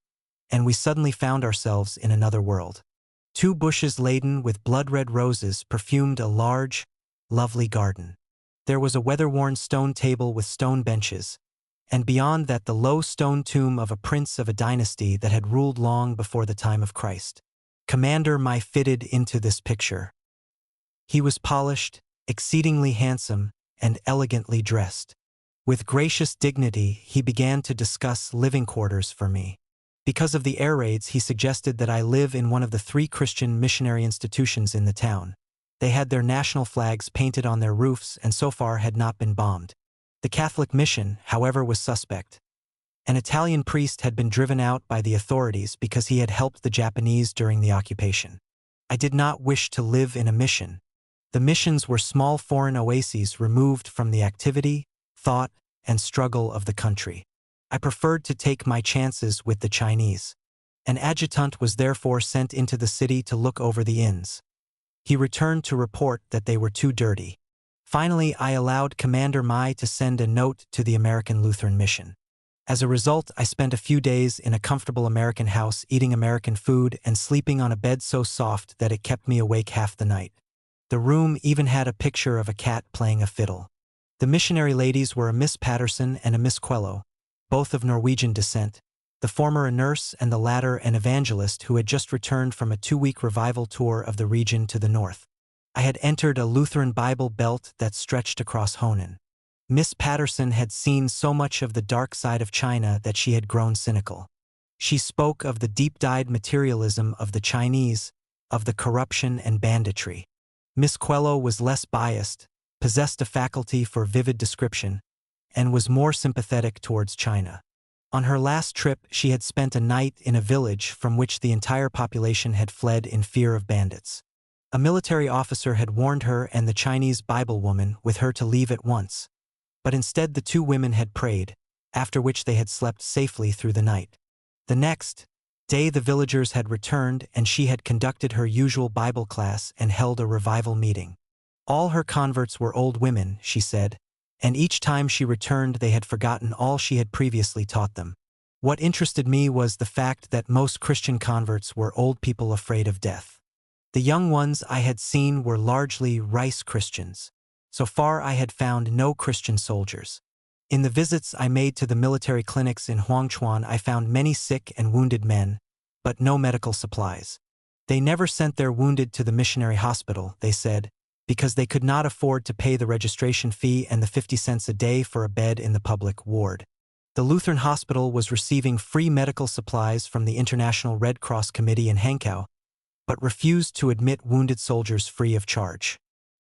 and we suddenly found ourselves in another world. 2 bushes laden with blood-red roses perfumed a large, lovely garden. There was a weather-worn stone table with stone benches, and beyond that the low stone tomb of a prince of a dynasty that had ruled long before the time of Christ. Commander Mai fitted into this picture. He was polished, exceedingly handsome, and elegantly dressed. With gracious dignity, he began to discuss living quarters for me. Because of the air raids, he suggested that I live in one of the 3 Christian missionary institutions in the town. They had their national flags painted on their roofs and so far had not been bombed. The Catholic mission, however, was suspect. An Italian priest had been driven out by the authorities because he had helped the Japanese during the occupation. I did not wish to live in a mission. The missions were small foreign oases removed from the activity, thought, and struggle of the country. I preferred to take my chances with the Chinese. An adjutant was therefore sent into the city to look over the inns. He returned to report that they were too dirty. Finally, I allowed Commander Mai to send a note to the American Lutheran Mission. As a result, I spent a few days in a comfortable American house eating American food and sleeping on a bed so soft that it kept me awake half the night. The room even had a picture of a cat playing a fiddle. The missionary ladies were a Miss Patterson and a Miss Quello, both of Norwegian descent, the former a nurse and the latter an evangelist who had just returned from a 2-week revival tour of the region to the north. I had entered a Lutheran Bible Belt that stretched across Honan. Miss Patterson had seen so much of the dark side of China that she had grown cynical. She spoke of the deep-dyed materialism of the Chinese, of the corruption and banditry. Miss Quello was less biased, possessed a faculty for vivid description, and was more sympathetic towards China. On her last trip, she had spent a night in a village from which the entire population had fled in fear of bandits. A military officer had warned her and the Chinese Bible woman with her to leave at once. But instead the 2 women had prayed, after which they had slept safely through the night. The next day the villagers had returned and she had conducted her usual Bible class and held a revival meeting. All her converts were old women, she said, and each time she returned they had forgotten all she had previously taught them. What interested me was the fact that most Christian converts were old people afraid of death. The young ones I had seen were largely rice Christians. So far I had found no Christian soldiers. In the visits I made to the military clinics in Huangchuan I found many sick and wounded men, but no medical supplies. They never sent their wounded to the missionary hospital, they said, because they could not afford to pay the registration fee and the 50 cents a day for a bed in the public ward. The Lutheran hospital was receiving free medical supplies from the International Red Cross Committee in Hankow, but refused to admit wounded soldiers free of charge.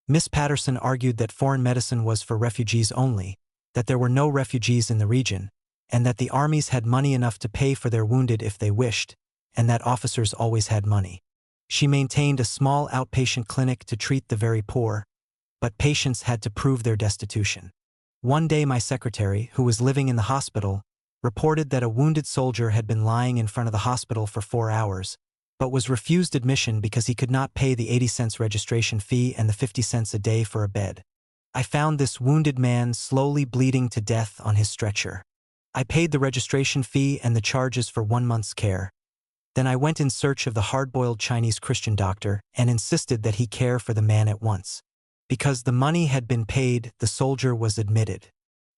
Miss Patterson argued that foreign medicine was for refugees only, that there were no refugees in the region, and that the armies had money enough to pay for their wounded if they wished, and that officers always had money. She maintained a small outpatient clinic to treat the very poor, but patients had to prove their destitution. One day my secretary, who was living in the hospital, reported that a wounded soldier had been lying in front of the hospital for 4 hours, but was refused admission because he could not pay the 80 cents registration fee and the 50 cents a day for a bed. I found this wounded man slowly bleeding to death on his stretcher. I paid the registration fee and the charges for 1 month's care. Then I went in search of the hard-boiled Chinese Christian doctor and insisted that he care for the man at once. Because the money had been paid, the soldier was admitted.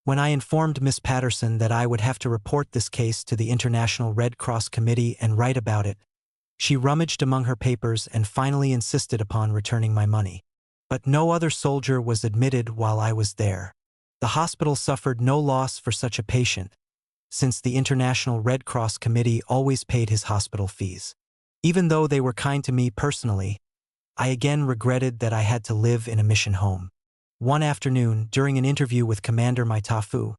When I informed Miss Patterson that I would have to report this case to the International Red Cross Committee and write about it, she rummaged among her papers and finally insisted upon returning my money. But no other soldier was admitted while I was there. The hospital suffered no loss for such a patient, since the International Red Cross Committee always paid his hospital fees. Even though they were kind to me personally, I again regretted that I had to live in a mission home. One afternoon, during an interview with Commander Maitafu,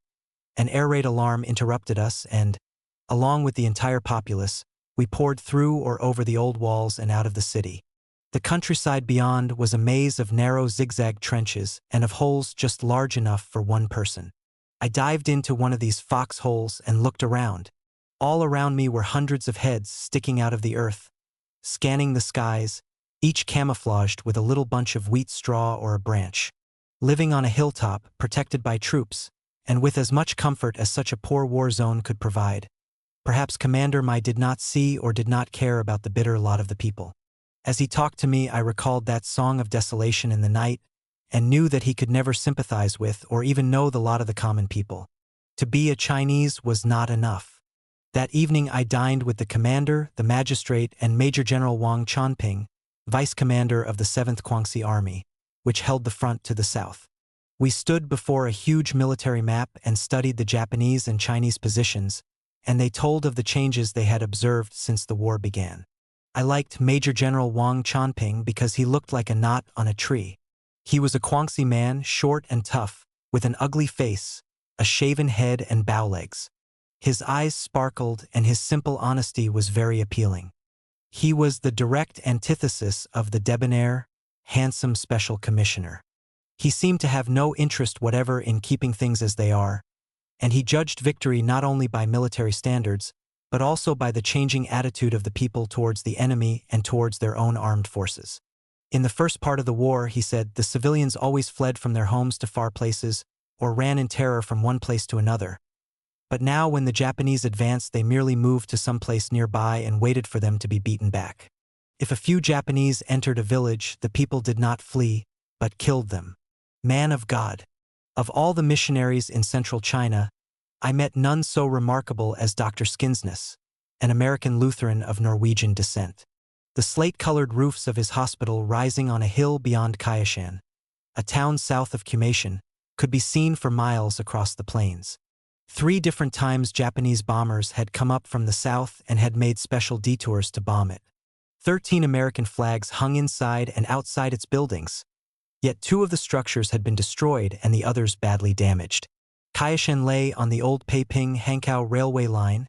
an air raid alarm interrupted us and, along with the entire populace, we poured through or over the old walls and out of the city. The countryside beyond was a maze of narrow zigzag trenches and of holes just large enough for one person. I dived into one of these foxholes and looked around. All around me were hundreds of heads sticking out of the earth, scanning the skies, each camouflaged with a little bunch of wheat straw or a branch. Living on a hilltop, protected by troops, and with as much comfort as such a poor war zone could provide. Perhaps Commander Mai did not see or did not care about the bitter lot of the people. As he talked to me, I recalled that song of desolation in the night, and knew that he could never sympathize with or even know the lot of the common people. To be a Chinese was not enough. That evening I dined with the commander, the magistrate, and Major General Wang Chonping, vice commander of the 7th Guangxi Army, which held the front to the south. We stood before a huge military map and studied the Japanese and Chinese positions, and they told of the changes they had observed since the war began. I liked Major General Wang Chonping because he looked like a knot on a tree. He was a Guangxi man, short and tough, with an ugly face, a shaven head and bow legs. His eyes sparkled and his simple honesty was very appealing. He was the direct antithesis of the debonair, handsome special commissioner. He seemed to have no interest whatever in keeping things as they are, and he judged victory not only by military standards, but also by the changing attitude of the people towards the enemy and towards their own armed forces. In the first part of the war, he said, the civilians always fled from their homes to far places, or ran in terror from one place to another. But now when the Japanese advanced, they merely moved to some place nearby and waited for them to be beaten back. If a few Japanese entered a village, the people did not flee, but killed them. Man of God! Of all the missionaries in central China, I met none so remarkable as Dr. Skinsness, an American Lutheran of Norwegian descent. The slate-colored roofs of his hospital rising on a hill beyond Kaishan, a town south of Kumation, could be seen for miles across the plains. 3 different times Japanese bombers had come up from the south and had made special detours to bomb it. 13 American flags hung inside and outside its buildings. Yet 2 of the structures had been destroyed and the others badly damaged. Kaishan lay on the old Peiping-Hankow railway line,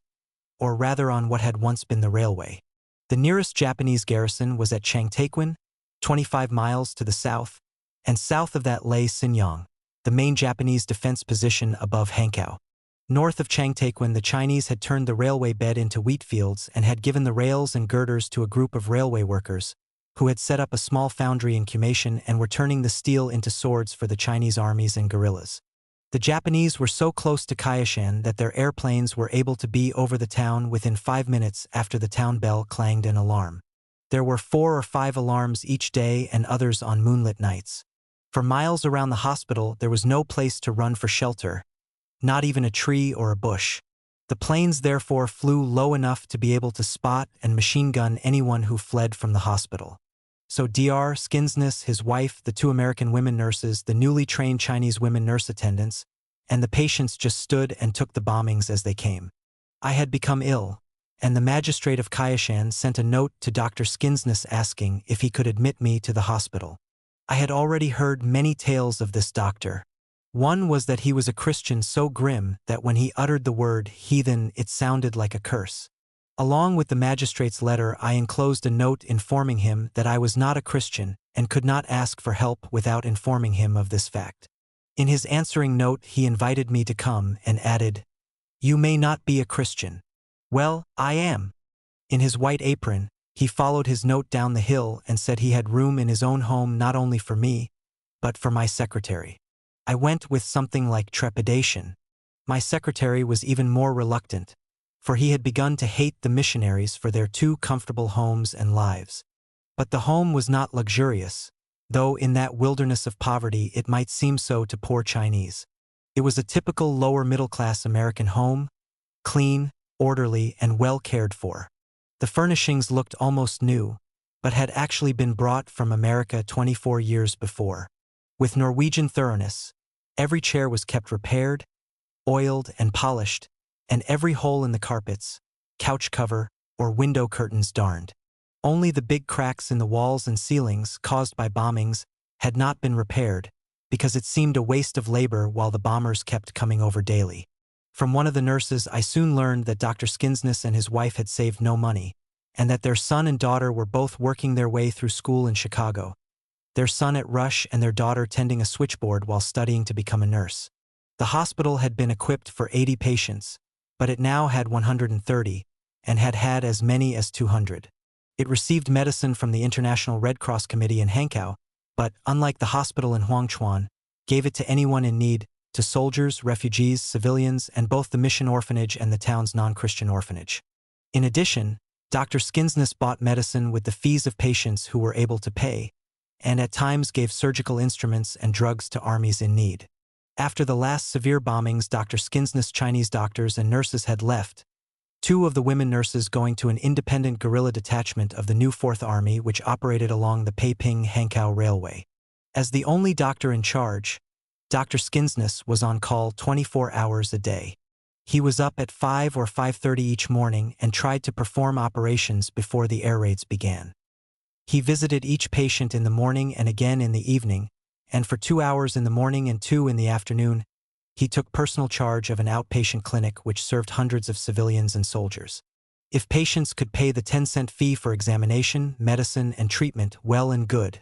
or rather on what had once been the railway. The nearest Japanese garrison was at Changtaekwon, 25 miles to the south, and south of that lay Sinyang, the main Japanese defense position above Hankow. North of Changtaekwon, the Chinese had turned the railway bed into wheat fields and had given the rails and girders to a group of railway workers, who had set up a small foundry in Kumation and were turning the steel into swords for the Chinese armies and guerrillas. The Japanese were so close to Kaishan that their airplanes were able to be over the town within 5 minutes after the town bell clanged an alarm. There were 4 or 5 alarms each day and others on moonlit nights. For miles around the hospital there was no place to run for shelter, not even a tree or a bush. The planes therefore flew low enough to be able to spot and machine gun anyone who fled from the hospital. So Dr. Skinsness, his wife, the 2 American women nurses, the newly trained Chinese women nurse attendants, and the patients just stood and took the bombings as they came. I had become ill, and the magistrate of Kaishan sent a note to Dr. Skinsness asking if he could admit me to the hospital. I had already heard many tales of this doctor. One was that he was a Christian so grim that when he uttered the word heathen it sounded like a curse. Along with the magistrate's letter I enclosed a note informing him that I was not a Christian and could not ask for help without informing him of this fact. In his answering note he invited me to come and added, "You may not be a Christian." Well, I am. In his white apron, he followed his note down the hill and said he had room in his own home not only for me, but for my secretary. I went with something like trepidation. My secretary was even more reluctant, for he had begun to hate the missionaries for their too comfortable homes and lives. But the home was not luxurious, though in that wilderness of poverty it might seem so to poor Chinese. It was a typical lower-middle-class American home, clean, orderly, and well cared for. The furnishings looked almost new, but had actually been brought from America 24 years before. With Norwegian thoroughness, every chair was kept repaired, oiled, and polished, and every hole in the carpets, couch cover, or window curtains darned. Only the big cracks in the walls and ceilings caused by bombings had not been repaired, because it seemed a waste of labor while the bombers kept coming over daily. From one of the nurses I soon learned that Dr. Skinsness and his wife had saved no money, and that their son and daughter were both working their way through school in Chicago, their son at Rush and their daughter tending a switchboard while studying to become a nurse. The hospital had been equipped for 80 patients, but it now had 130, and had had as many as 200. It received medicine from the International Red Cross Committee in Hankow, but, unlike the hospital in Huangchuan, gave it to anyone in need, to soldiers, refugees, civilians, and both the mission orphanage and the town's non-Christian orphanage. In addition, Dr. Skinsness bought medicine with the fees of patients who were able to pay, and at times gave surgical instruments and drugs to armies in need. After the last severe bombings, Dr. Skinsness' Chinese doctors and nurses had left, two of the women nurses going to an independent guerrilla detachment of the new Fourth Army which operated along the Peiping-Hankow Railway. As the only doctor in charge, Dr. Skinsness was on call 24 hours a day. He was up at 5 or 5:30 each morning and tried to perform operations before the air raids began. He visited each patient in the morning and again in the evening, and for 2 hours in the morning and 2 in the afternoon, he took personal charge of an outpatient clinic which served hundreds of civilians and soldiers. If patients could pay the 10-cent fee for examination, medicine, and treatment, well and good.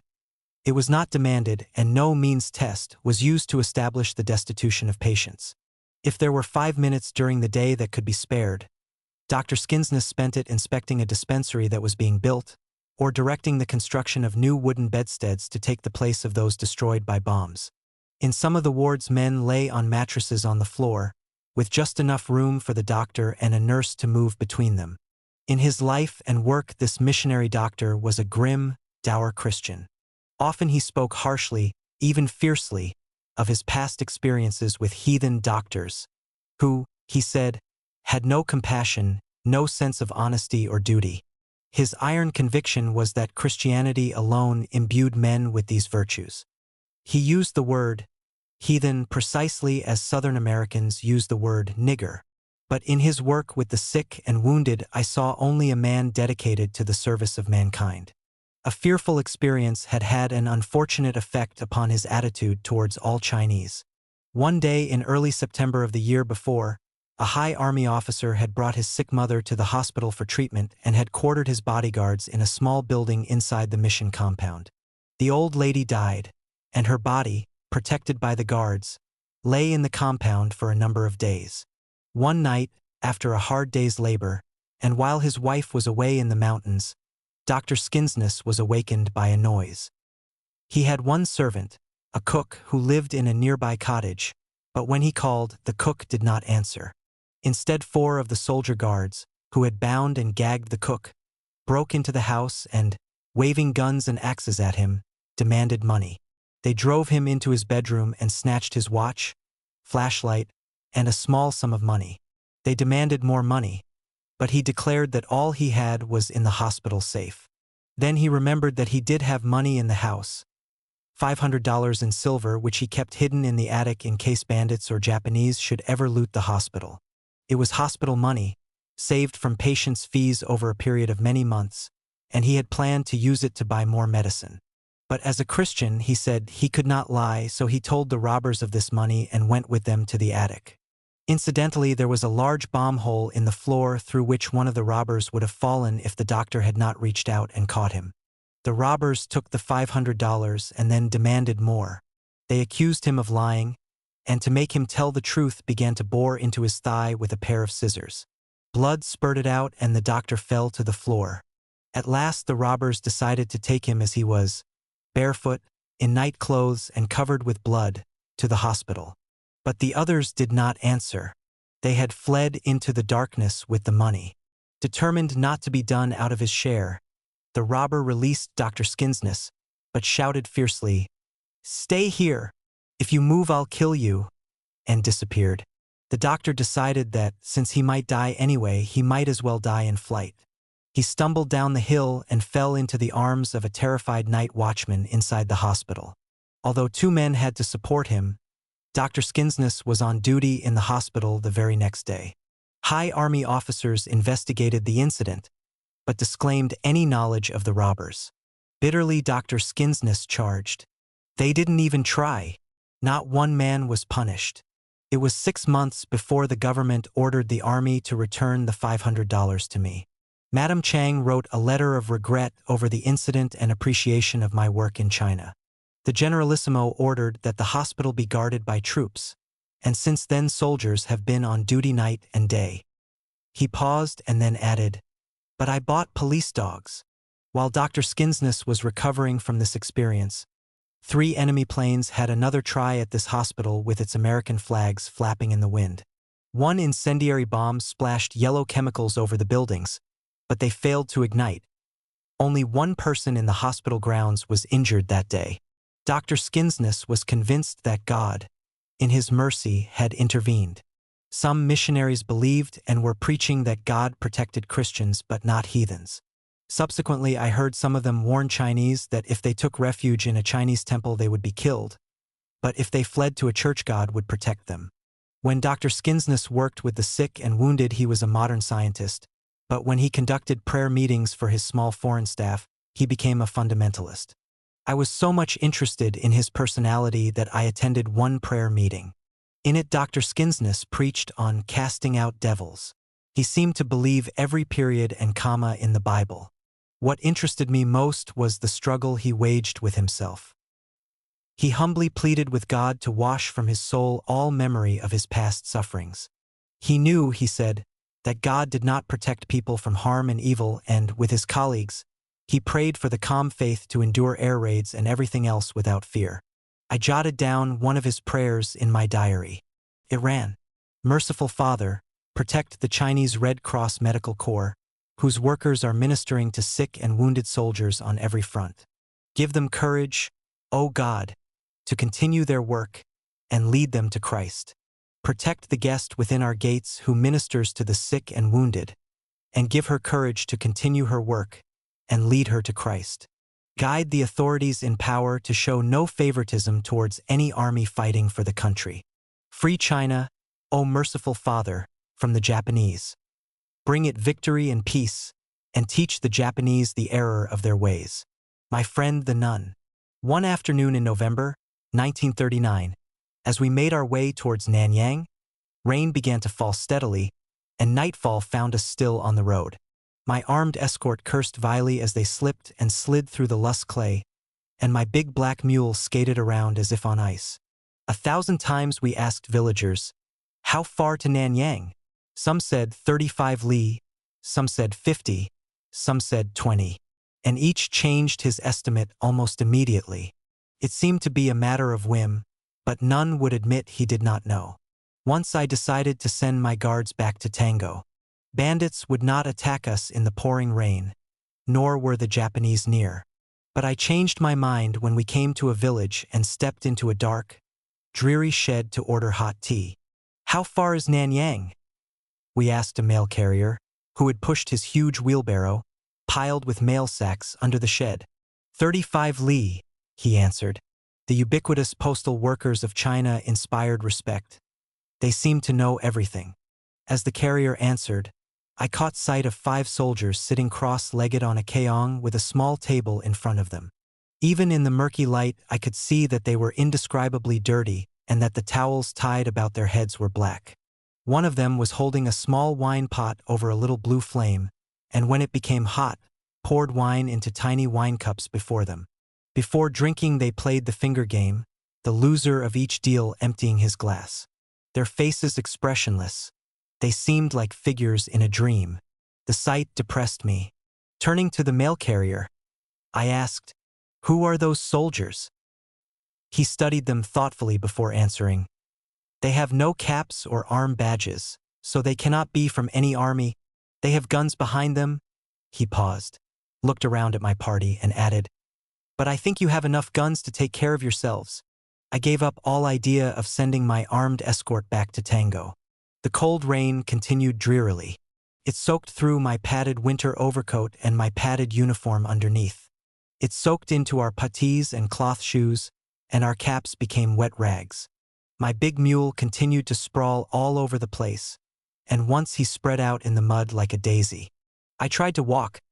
It was not demanded, and no means test was used to establish the destitution of patients. If there were 5 minutes during the day that could be spared, Dr. Skinsness spent it inspecting a dispensary that was being built, or directing the construction of new wooden bedsteads to take the place of those destroyed by bombs. In some of the wards men lay on mattresses on the floor, with just enough room for the doctor and a nurse to move between them. In his life and work this missionary doctor was a grim, dour Christian. Often he spoke harshly, even fiercely, of his past experiences with heathen doctors, who, he said, had no compassion, no sense of honesty or duty. His iron conviction was that Christianity alone imbued men with these virtues. He used the word heathen precisely as Southern Americans use the word nigger. But in his work with the sick and wounded I saw only a man dedicated to the service of mankind. A fearful experience had had an unfortunate effect upon his attitude towards all Chinese. One day in early September of the year before, a high army officer had brought his sick mother to the hospital for treatment and had quartered his bodyguards in a small building inside the mission compound. The old lady died, and her body, protected by the guards, lay in the compound for a number of days. One night, after a hard day's labor, and while his wife was away in the mountains, Dr. Skinsness was awakened by a noise. He had one servant, a cook who lived in a nearby cottage, but when he called, the cook did not answer. Instead, 4 of the soldier guards, who had bound and gagged the cook, broke into the house and, waving guns and axes at him, demanded money. They drove him into his bedroom and snatched his watch, flashlight, and a small sum of money. They demanded more money, but he declared that all he had was in the hospital safe. Then he remembered that he did have money in the house, $500 in silver which he kept hidden in the attic in case bandits or Japanese should ever loot the hospital. It was hospital money, saved from patients' fees over a period of many months, and he had planned to use it to buy more medicine. But as a Christian, he said he could not lie, so he told the robbers of this money and went with them to the attic. Incidentally, there was a large bomb hole in the floor through which one of the robbers would have fallen if the doctor had not reached out and caught him. The robbers took the $500 and then demanded more. They accused him of lying, and to make him tell the truth began to bore into his thigh with a pair of scissors. Blood spurted out and the doctor fell to the floor. At last the robbers decided to take him as he was, barefoot, in night clothes and covered with blood, to the hospital. But the others did not answer. They had fled into the darkness with the money. Determined not to be done out of his share, the robber released Dr. Skinsness, but shouted fiercely, "Stay here! If you move, I'll kill you," and disappeared. The doctor decided that, since he might die anyway, he might as well die in flight. He stumbled down the hill and fell into the arms of a terrified night watchman inside the hospital. Although 2 men had to support him, Dr. Skinsness was on duty in the hospital the very next day. High Army officers investigated the incident, but disclaimed any knowledge of the robbers. Bitterly, Dr. Skinsness charged, "They didn't even try. Not one man was punished." It was 6 months before the government ordered the army to return the $500 to me. Madam Chang wrote a letter of regret over the incident and appreciation of my work in China. The Generalissimo ordered that the hospital be guarded by troops, and since then soldiers have been on duty night and day. He paused and then added, "But I bought police dogs." While Dr. Skinsness was recovering from this experience, 3 enemy planes had another try at this hospital with its American flags flapping in the wind. One incendiary bomb splashed yellow chemicals over the buildings, but they failed to ignite. Only 1 person in the hospital grounds was injured that day. Dr. Skinsness was convinced that God, in his mercy, had intervened. Some missionaries believed and were preaching that God protected Christians but not heathens. Subsequently, I heard some of them warn Chinese that if they took refuge in a Chinese temple they would be killed, but if they fled to a church, God would protect them. When Dr. Skinsness worked with the sick and wounded, he was a modern scientist, but when he conducted prayer meetings for his small foreign staff, he became a fundamentalist. I was so much interested in his personality that I attended one prayer meeting. In it, Dr. Skinsness preached on casting out devils. He seemed to believe every period and comma in the Bible. What interested me most was the struggle he waged with himself. He humbly pleaded with God to wash from his soul all memory of his past sufferings. He knew, he said, that God did not protect people from harm and evil, and, with his colleagues, he prayed for the calm faith to endure air raids and everything else without fear. I jotted down one of his prayers in my diary. It ran, "Merciful Father, protect the Chinese Red Cross Medical Corps, whose workers are ministering to sick and wounded soldiers on every front. Give them courage, O God, to continue their work and lead them to Christ. Protect the guest within our gates who ministers to the sick and wounded, and give her courage to continue her work and lead her to Christ. Guide the authorities in power to show no favoritism towards any army fighting for the country. Free China, O merciful Father, from the Japanese. Bring it victory and peace, and teach the Japanese the error of their ways. My friend the nun." One afternoon in November 1939, as we made our way towards Nanyang, rain began to fall steadily, and nightfall found us still on the road. My armed escort cursed vilely as they slipped and slid through the loose clay, and my big black mule skated around as if on ice. 1,000 times we asked villagers, "How far to Nanyang?" Some said 35 li, some said 50, some said 20, and each changed his estimate almost immediately. It seemed to be a matter of whim, but none would admit he did not know. Once I decided to send my guards back to Tango. Bandits would not attack us in the pouring rain, nor were the Japanese near. But I changed my mind when we came to a village and stepped into a dark, dreary shed to order hot tea. "How far is Nanyang?" we asked a mail carrier, who had pushed his huge wheelbarrow, piled with mail sacks, under the shed. 35 li, he answered. The ubiquitous postal workers of China inspired respect. They seemed to know everything. As the carrier answered, I caught sight of 5 soldiers sitting cross-legged on a keong with a small table in front of them. Even in the murky light, I could see that they were indescribably dirty and that the towels tied about their heads were black. One of them was holding a small wine pot over a little blue flame, and when it became hot, poured wine into tiny wine cups before them. Before drinking, they played the finger game, the loser of each deal emptying his glass. Their faces expressionless. They seemed like figures in a dream. The sight depressed me. Turning to the mail carrier, I asked, "Who are those soldiers?" He studied them thoughtfully before answering. "They have no caps or arm badges, so they cannot be from any army. They have guns behind them." He paused, looked around at my party, and added, "But I think you have enough guns to take care of yourselves." I gave up all idea of sending my armed escort back to Tango. The cold rain continued drearily. It soaked through my padded winter overcoat and my padded uniform underneath. It soaked into our puttees and cloth shoes, and our caps became wet rags. My big mule continued to sprawl all over the place, and once he spread out in the mud like a daisy. I tried to walk,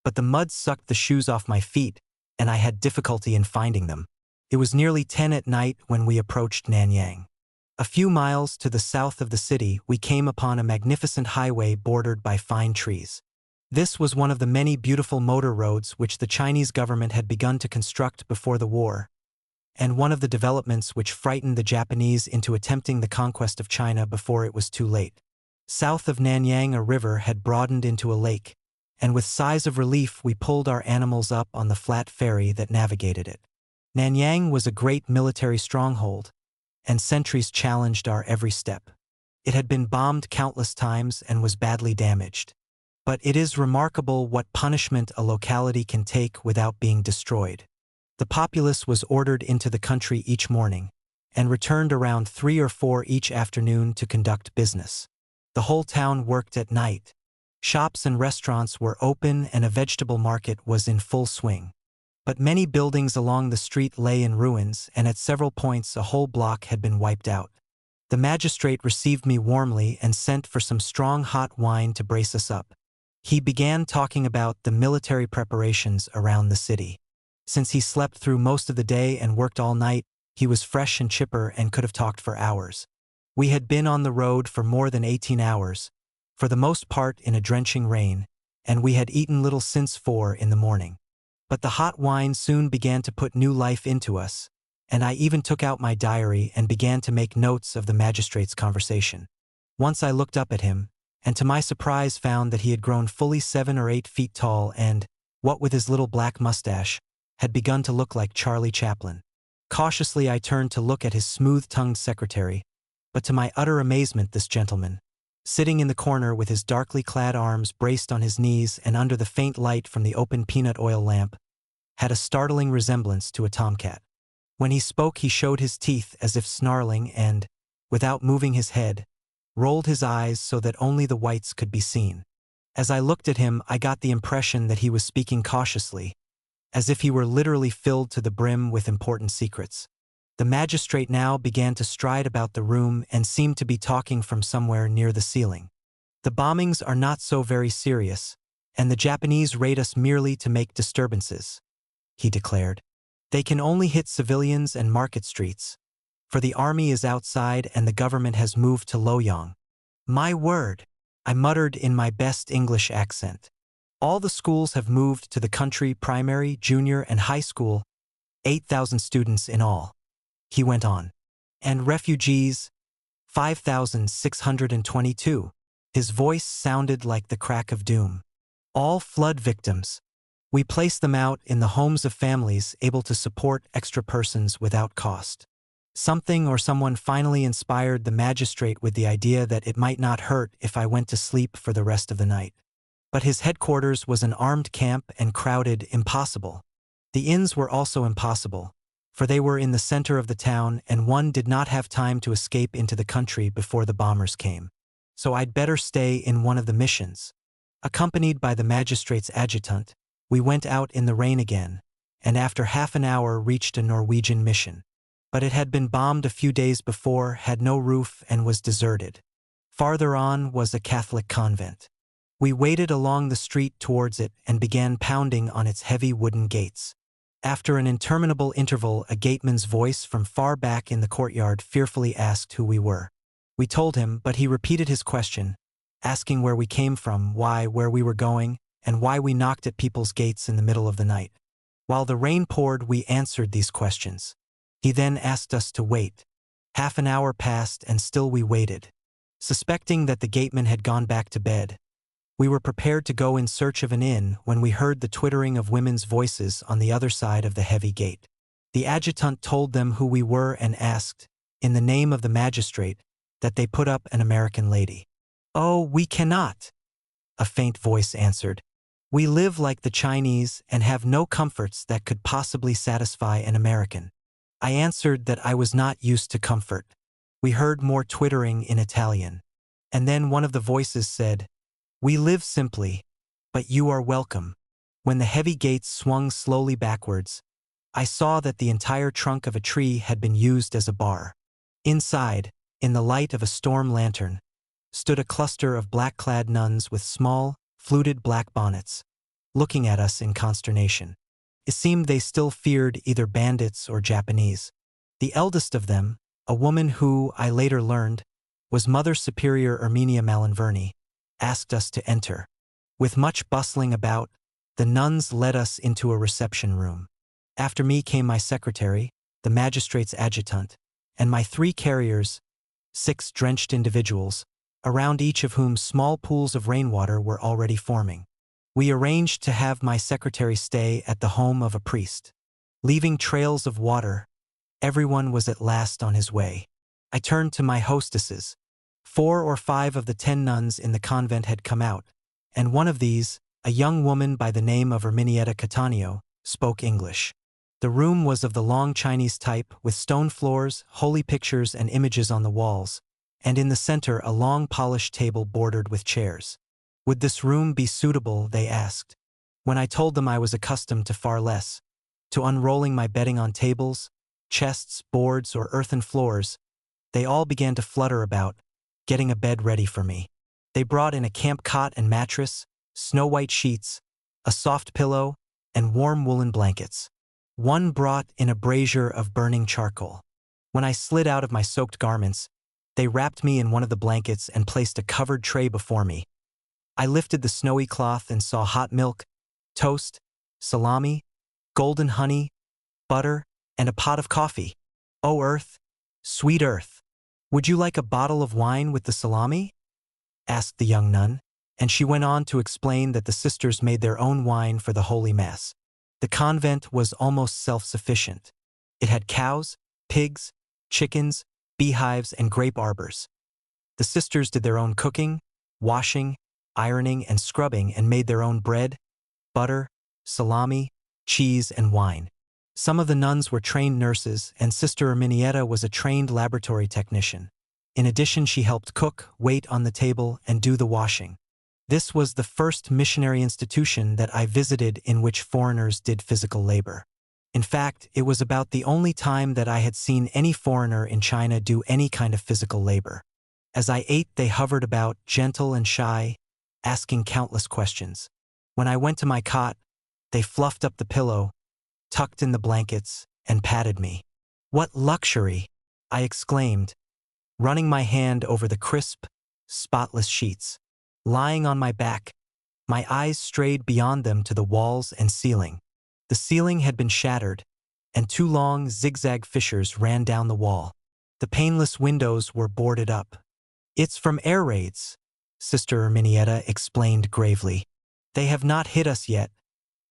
but the mud sucked the shoes off my feet, and I had difficulty in finding them. It was nearly 10 at night when we approached Nanyang. A few miles to the south of the city, we came upon a magnificent highway bordered by fine trees. This was one of the many beautiful motor roads which the Chinese government had begun to construct before the war, and one of the developments which frightened the Japanese into attempting the conquest of China before it was too late. South of Nanyang, a river had broadened into a lake, and with sighs of relief we pulled our animals up on the flat ferry that navigated it. Nanyang was a great military stronghold, and sentries challenged our every step. It had been bombed countless times and was badly damaged. But it is remarkable what punishment a locality can take without being destroyed. The populace was ordered into the country each morning, and returned around 3 or 4 each afternoon to conduct business. The whole town worked at night. Shops and restaurants were open and a vegetable market was in full swing. But many buildings along the street lay in ruins, and at several points a whole block had been wiped out. The magistrate received me warmly and sent for some strong hot wine to brace us up. He began talking about the military preparations around the city. Since he slept through most of the day and worked all night, he was fresh and chipper and could have talked for hours. We had been on the road for more than 18 hours, for the most part in a drenching rain, and we had eaten little since 4 in the morning. But the hot wine soon began to put new life into us, and I even took out my diary and began to make notes of the magistrate's conversation. Once I looked up at him, and to my surprise found that he had grown fully 7 or 8 feet tall and, what with his little black mustache, had begun to look like Charlie Chaplin. Cautiously I turned to look at his smooth-tongued secretary, but to my utter amazement this gentleman, sitting in the corner with his darkly clad arms braced on his knees and under the faint light from the open peanut oil lamp, had a startling resemblance to a tomcat. When he spoke he showed his teeth as if snarling and, without moving his head, rolled his eyes so that only the whites could be seen. As I looked at him I got the impression that he was speaking cautiously, as if he were literally filled to the brim with important secrets. The magistrate now began to stride about the room and seemed to be talking from somewhere near the ceiling. "The bombings are not so very serious, and the Japanese raid us merely to make disturbances," he declared. "They can only hit civilians and market streets, for the army is outside and the government has moved to Loyang." "My word," I muttered in my best English accent. "All the schools have moved to the country, primary, junior, and high school, 8,000 students in all," he went on. "And refugees, 5,622. His voice sounded like the crack of doom. "All flood victims. We place them out in the homes of families able to support extra persons without cost." Something or someone finally inspired the magistrate with the idea that it might not hurt if I went to sleep for the rest of the night. But his headquarters was an armed camp and crowded, impossible. The inns were also impossible, for they were in the center of the town and one did not have time to escape into the country before the bombers came. So I'd better stay in one of the missions. Accompanied by the magistrate's adjutant, we went out in the rain again, and after half an hour reached a Norwegian mission. But it had been bombed a few days before, had no roof, and was deserted. Farther on was a Catholic convent. We waded along the street towards it and began pounding on its heavy wooden gates. After an interminable interval, a gateman's voice from far back in the courtyard fearfully asked who we were. We told him, but he repeated his question, asking where we came from, why, where we were going, and why we knocked at people's gates in the middle of the night. While the rain poured, we answered these questions. He then asked us to wait. Half an hour passed and still we waited. Suspecting that the gateman had gone back to bed, we were prepared to go in search of an inn when we heard the twittering of women's voices on the other side of the heavy gate. The adjutant told them who we were and asked, in the name of the magistrate, that they put up an American lady. "Oh, we cannot," a faint voice answered. "We live like the Chinese and have no comforts that could possibly satisfy an American." I answered that I was not used to comfort. We heard more twittering in Italian. And then one of the voices said, "We live simply, but you are welcome." When the heavy gates swung slowly backwards, I saw that the entire trunk of a tree had been used as a bar. Inside, in the light of a storm lantern, stood a cluster of black-clad nuns with small, fluted black bonnets, looking at us in consternation. It seemed they still feared either bandits or Japanese. The eldest of them, a woman who, I later learned, was Mother Superior Erminia Malinverni, asked us to enter. With much bustling about, the nuns led us into a reception room. After me came my secretary, the magistrate's adjutant, and my 3 carriers, 6 drenched individuals, around each of whom small pools of rainwater were already forming. We arranged to have my secretary stay at the home of a priest. Leaving trails of water, everyone was at last on his way. I turned to my hostesses. 4 or 5 of the 10 nuns in the convent had come out, and one of these, a young woman by the name of Erminietta Cattaneo, spoke English. The room was of the long Chinese type, with stone floors, holy pictures and images on the walls, and in the center a long polished table bordered with chairs. Would this room be suitable, they asked. When I told them I was accustomed to far less, to unrolling my bedding on tables, chests, boards, or earthen floors, they all began to flutter about, getting a bed ready for me. They brought in a camp cot and mattress, snow-white sheets, a soft pillow, and warm woolen blankets. One brought in a brazier of burning charcoal. When I slid out of my soaked garments, they wrapped me in one of the blankets and placed a covered tray before me. I lifted the snowy cloth and saw hot milk, toast, salami, golden honey, butter, and a pot of coffee. "Oh, Earth, sweet Earth, would you like a bottle of wine with the salami?" asked the young nun, and she went on to explain that the sisters made their own wine for the Holy Mass. The convent was almost self-sufficient. It had cows, pigs, chickens, beehives, and grape arbors. The sisters did their own cooking, washing, ironing, and scrubbing, and made their own bread, butter, salami, cheese, and wine. Some of the nuns were trained nurses, and Sister Erminietta was a trained laboratory technician. In addition, she helped cook, wait on the table, and do the washing. This was the first missionary institution that I visited in which foreigners did physical labor. In fact, it was about the only time that I had seen any foreigner in China do any kind of physical labor. As I ate, they hovered about, gentle and shy, asking countless questions. When I went to my cot, they fluffed up the pillow, tucked in the blankets, and patted me. "What luxury!" I exclaimed, running my hand over the crisp, spotless sheets. Lying on my back, my eyes strayed beyond them to the walls and ceiling. The ceiling had been shattered, and 2 long, zigzag fissures ran down the wall. The paneless windows were boarded up. "It's from air raids," Sister Erminietta explained gravely. "They have not hit us yet,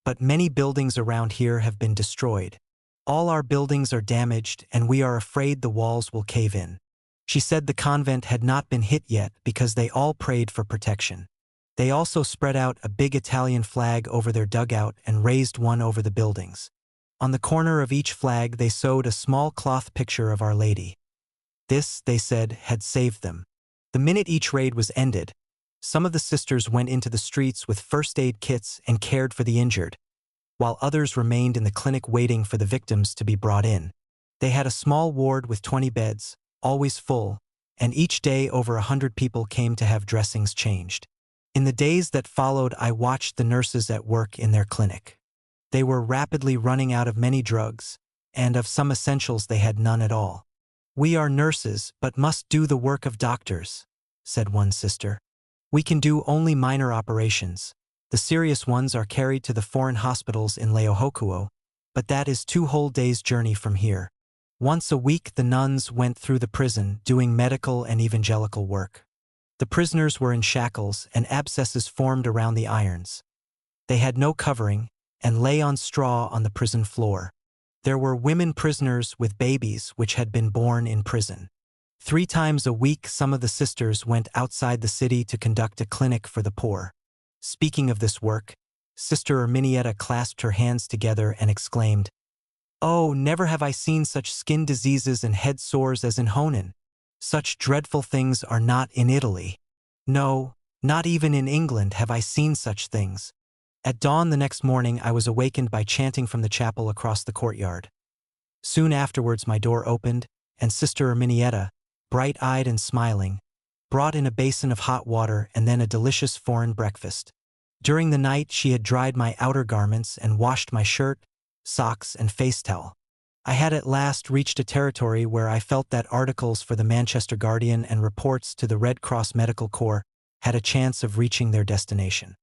but many buildings around here have been destroyed. All our buildings are damaged, and we are afraid the walls will cave in." She said the convent had not been hit yet because they all prayed for protection. They also spread out a big Italian flag over their dugout and raised one over the buildings. On the corner of each flag they sewed a small cloth picture of Our Lady. This, they said, had saved them. The minute each raid was ended, some of the sisters went into the streets with first aid kits and cared for the injured, while others remained in the clinic waiting for the victims to be brought in. They had a small ward with 20 beds, always full, and each day over 100 people came to have dressings changed. In the days that followed, I watched the nurses at work in their clinic. They were rapidly running out of many drugs, and of some essentials they had none at all. "We are nurses, but must do the work of doctors," said one sister. "We can do only minor operations. The serious ones are carried to the foreign hospitals in Laohokuo, but that is 2 whole days' journey from here." Once a week the nuns went through the prison doing medical and evangelical work. The prisoners were in shackles and abscesses formed around the irons. They had no covering and lay on straw on the prison floor. There were women prisoners with babies which had been born in prison. 3 times a week some of the sisters went outside the city to conduct a clinic for the poor. Speaking of this work, Sister Erminietta clasped her hands together and exclaimed, "Oh, never have I seen such skin diseases and head sores as in Honan. Such dreadful things are not in Italy. No, not even in England have I seen such things." At dawn the next morning I was awakened by chanting from the chapel across the courtyard. Soon afterwards my door opened, and Sister Erminietta, bright-eyed and smiling, brought in a basin of hot water and then a delicious foreign breakfast. During the night she had dried my outer garments and washed my shirt, socks, and face towel. I had at last reached a territory where I felt that articles for the Manchester Guardian and reports to the Red Cross Medical Corps had a chance of reaching their destination.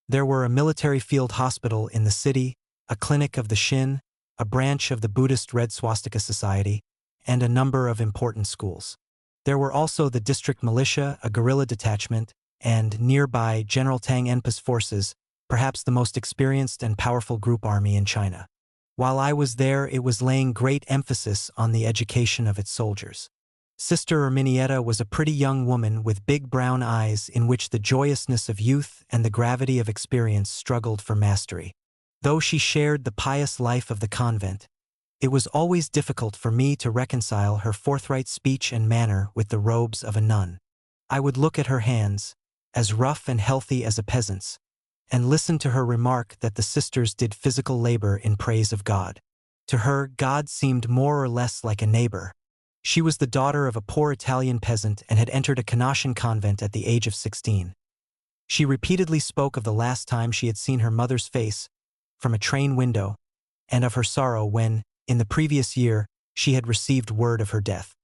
There were a military field hospital in the city, a clinic of the Shin, a branch of the Buddhist Red Swastika Society, and a number of important schools. There were also the district militia, a guerrilla detachment, and, nearby, General Tang Enpa's forces, perhaps the most experienced and powerful group army in China. While I was there, it was laying great emphasis on the education of its soldiers. Sister Erminietta was a pretty young woman with big brown eyes in which the joyousness of youth and the gravity of experience struggled for mastery. Though she shared the pious life of the convent, it was always difficult for me to reconcile her forthright speech and manner with the robes of a nun. I would look at her hands, as rough and healthy as a peasant's, and listen to her remark that the sisters did physical labor in praise of God. To her, God seemed more or less like a neighbor. She was the daughter of a poor Italian peasant and had entered a Canossian convent at the age of 16. She repeatedly spoke of the last time she had seen her mother's face from a train window, and of her sorrow when, in the previous year, she had received word of her death.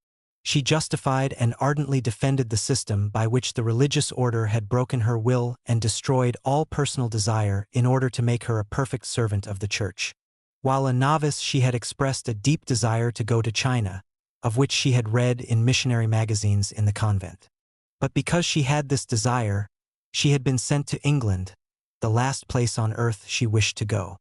She justified and ardently defended the system by which the religious order had broken her will and destroyed all personal desire in order to make her a perfect servant of the Church. While a novice, she had expressed a deep desire to go to China, of which she had read in missionary magazines in the convent. But because she had this desire, she had been sent to England, the last place on earth she wished to go.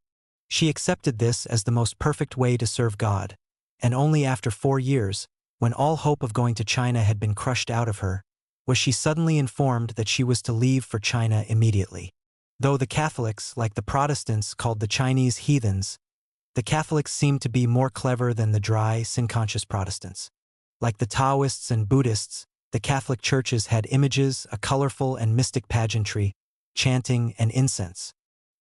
She accepted this as the most perfect way to serve God, and only after 4 years, when all hope of going to China had been crushed out of her, was she suddenly informed that she was to leave for China immediately. Though the Catholics, like the Protestants, called the Chinese heathens, the Catholics seemed to be more clever than the dry, sin-conscious Protestants. Like the Taoists and Buddhists, the Catholic churches had images, a colorful and mystic pageantry, chanting, and incense.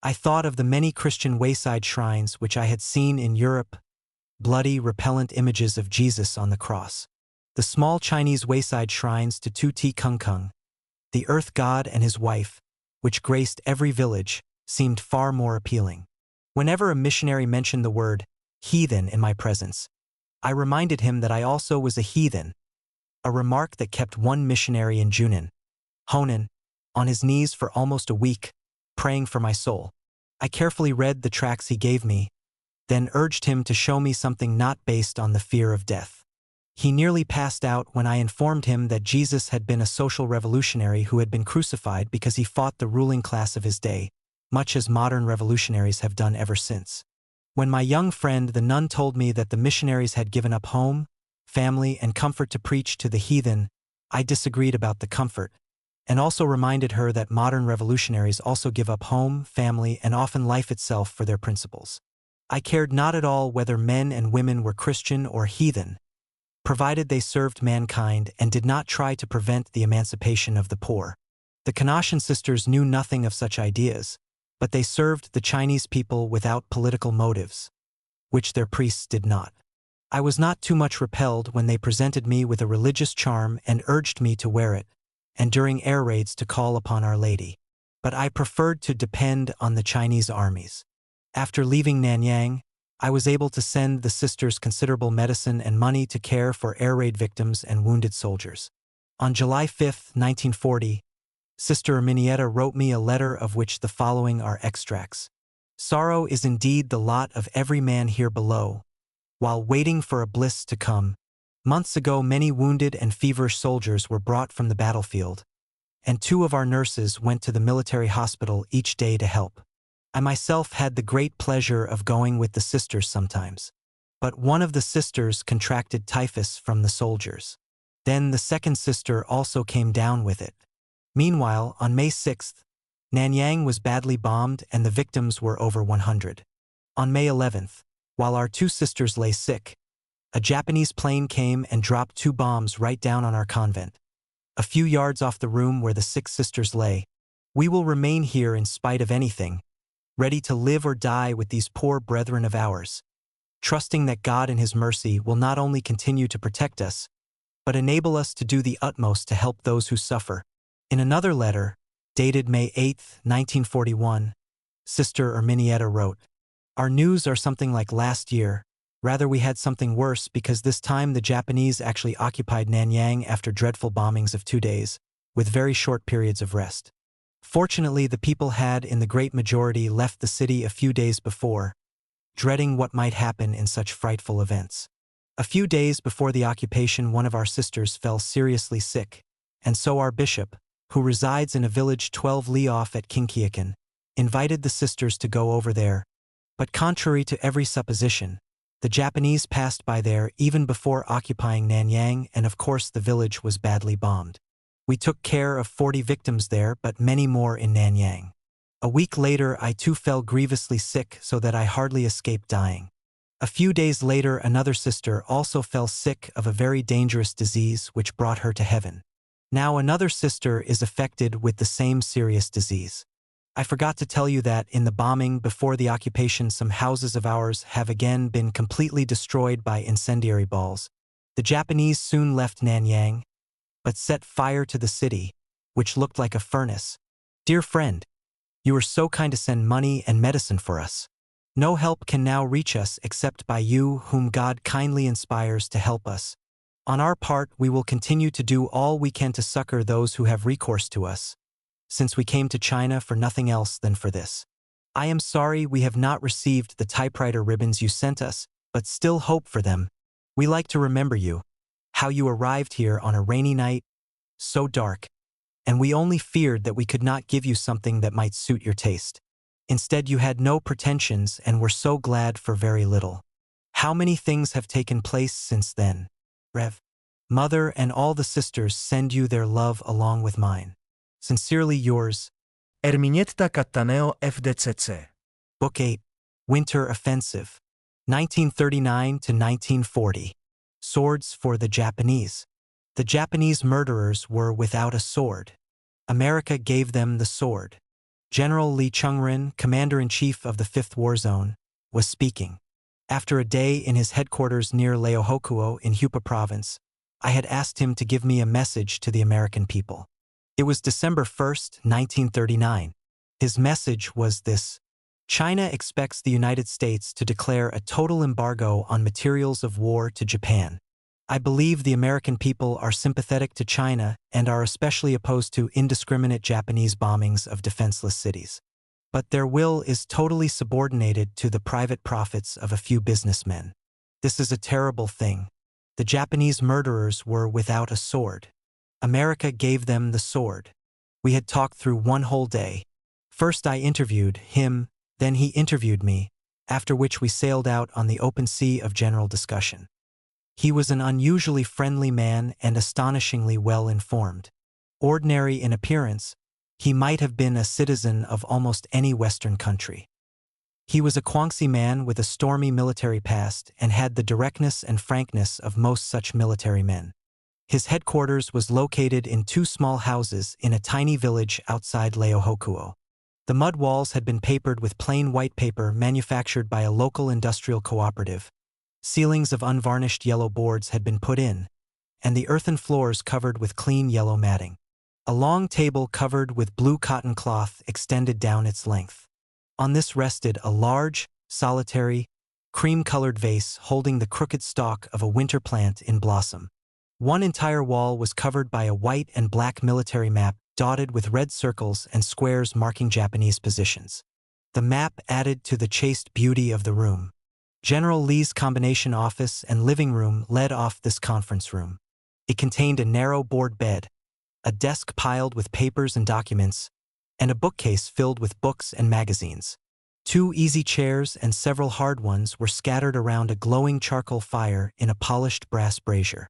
I thought of the many Christian wayside shrines which I had seen in Europe, bloody, repellent images of Jesus on the cross. The small Chinese wayside shrines to Tu Ti Kung Kung, the earth god and his wife, which graced every village, seemed far more appealing. Whenever a missionary mentioned the word heathen in my presence, I reminded him that I also was a heathen, a remark that kept one missionary in Junin, Honan, on his knees for almost a week, praying for my soul. I carefully read the tracts he gave me, then urged him to show me something not based on the fear of death. He nearly passed out when I informed him that Jesus had been a social revolutionary who had been crucified because he fought the ruling class of his day, much as modern revolutionaries have done ever since. When my young friend the nun told me that the missionaries had given up home, family, and comfort to preach to the heathen, I disagreed about the comfort, and also reminded her that modern revolutionaries also give up home, family, and often life itself for their principles. I cared not at all whether men and women were Christian or heathen, provided they served mankind and did not try to prevent the emancipation of the poor. The Canossian sisters knew nothing of such ideas, but they served the Chinese people without political motives, which their priests did not. I was not too much repelled when they presented me with a religious charm and urged me to wear it, and during air raids to call upon Our Lady. But I preferred to depend on the Chinese armies. After leaving Nanyang, I was able to send the sisters considerable medicine and money to care for air raid victims and wounded soldiers. On July 5, 1940, Sister Erminietta wrote me a letter of which the following are extracts. Sorrow is indeed the lot of every man here below, while waiting for a bliss to come. Months ago many wounded and feverish soldiers were brought from the battlefield, and 2 of our nurses went to the military hospital each day to help. I myself had the great pleasure of going with the sisters sometimes. But one of the sisters contracted typhus from the soldiers. Then the second sister also came down with it. Meanwhile, on May 6th, Nanyang was badly bombed and the victims were over 100. On May 11th, while our 2 sisters lay sick, a Japanese plane came and dropped 2 bombs right down on our convent. A few yards off the room where the 6 sisters lay. We will remain here in spite of anything, ready to live or die with these poor brethren of ours, trusting that God in His mercy will not only continue to protect us, but enable us to do the utmost to help those who suffer. In another letter, dated May 8, 1941, Sister Erminietta wrote, "Our news are something like last year. Rather, we had something worse because this time the Japanese actually occupied Nanyang after dreadful bombings of 2 days, with very short periods of rest. Fortunately, the people had, in the great majority, left the city a few days before, dreading what might happen in such frightful events. A few days before the occupation, one of our sisters fell seriously sick, and so our bishop, who resides in a village 12 li off at Kinkiakan, invited the sisters to go over there. But contrary to every supposition, the Japanese passed by there even before occupying Nanyang, and of course the village was badly bombed. We took care of 40 victims there, but many more in Nanyang. A week later I too fell grievously sick so that I hardly escaped dying. A few days later another sister also fell sick of a very dangerous disease which brought her to heaven. Now another sister is affected with the same serious disease. I forgot to tell you that in the bombing before the occupation some houses of ours have again been completely destroyed by incendiary balls. The Japanese soon left Nanyang, but set fire to the city, which looked like a furnace. Dear friend, you were so kind to send money and medicine for us. No help can now reach us except by you, whom God kindly inspires to help us. On our part, we will continue to do all we can to succor those who have recourse to us, since we came to China for nothing else than for this. I am sorry we have not received the typewriter ribbons you sent us, but still hope for them. We like to remember you, how you arrived here on a rainy night, so dark, and we only feared that we could not give you something that might suit your taste. Instead, you had no pretensions and were so glad for very little. How many things have taken place since then? Rev. Mother and all the sisters send you their love along with mine. Sincerely yours, Erminietta Cattaneo FDCC. Book 8, Winter Offensive, 1939 to 1940. Swords for the Japanese. The Japanese murderers were without a sword. America gave them the sword. General Lee Chung-rin, Commander-in-Chief of the 5th War Zone, was speaking. After a day in his headquarters near Leohokuo in Hupa Province, I had asked him to give me a message to the American people. It was December 1st, 1939. His message was this: China expects the United States to declare a total embargo on materials of war to Japan. I believe the American people are sympathetic to China and are especially opposed to indiscriminate Japanese bombings of defenseless cities. But their will is totally subordinated to the private profits of a few businessmen. This is a terrible thing. The Japanese murderers were without a sword. America gave them the sword. We had talked through one whole day. First I interviewed him, then he interviewed me, after which we sailed out on the open sea of general discussion. He was an unusually friendly man and astonishingly well informed. Ordinary in appearance, he might have been a citizen of almost any Western country. He was a Guangxi man with a stormy military past and had the directness and frankness of most such military men. His headquarters was located in 2 small houses in a tiny village outside Leohokuo. The mud walls had been papered with plain white paper manufactured by a local industrial cooperative. Ceilings of unvarnished yellow boards had been put in, and the earthen floors covered with clean yellow matting. A long table covered with blue cotton cloth extended down its length. On this rested a large, solitary, cream-colored vase holding the crooked stalk of a winter plant in blossom. One entire wall was covered by a white and black military map dotted with red circles and squares marking Japanese positions. The map added to the chaste beauty of the room. General Lee's combination office and living room led off this conference room. It contained a narrow board bed, a desk piled with papers and documents, and a bookcase filled with books and magazines. 2 easy chairs and several hard ones were scattered around a glowing charcoal fire in a polished brass brazier.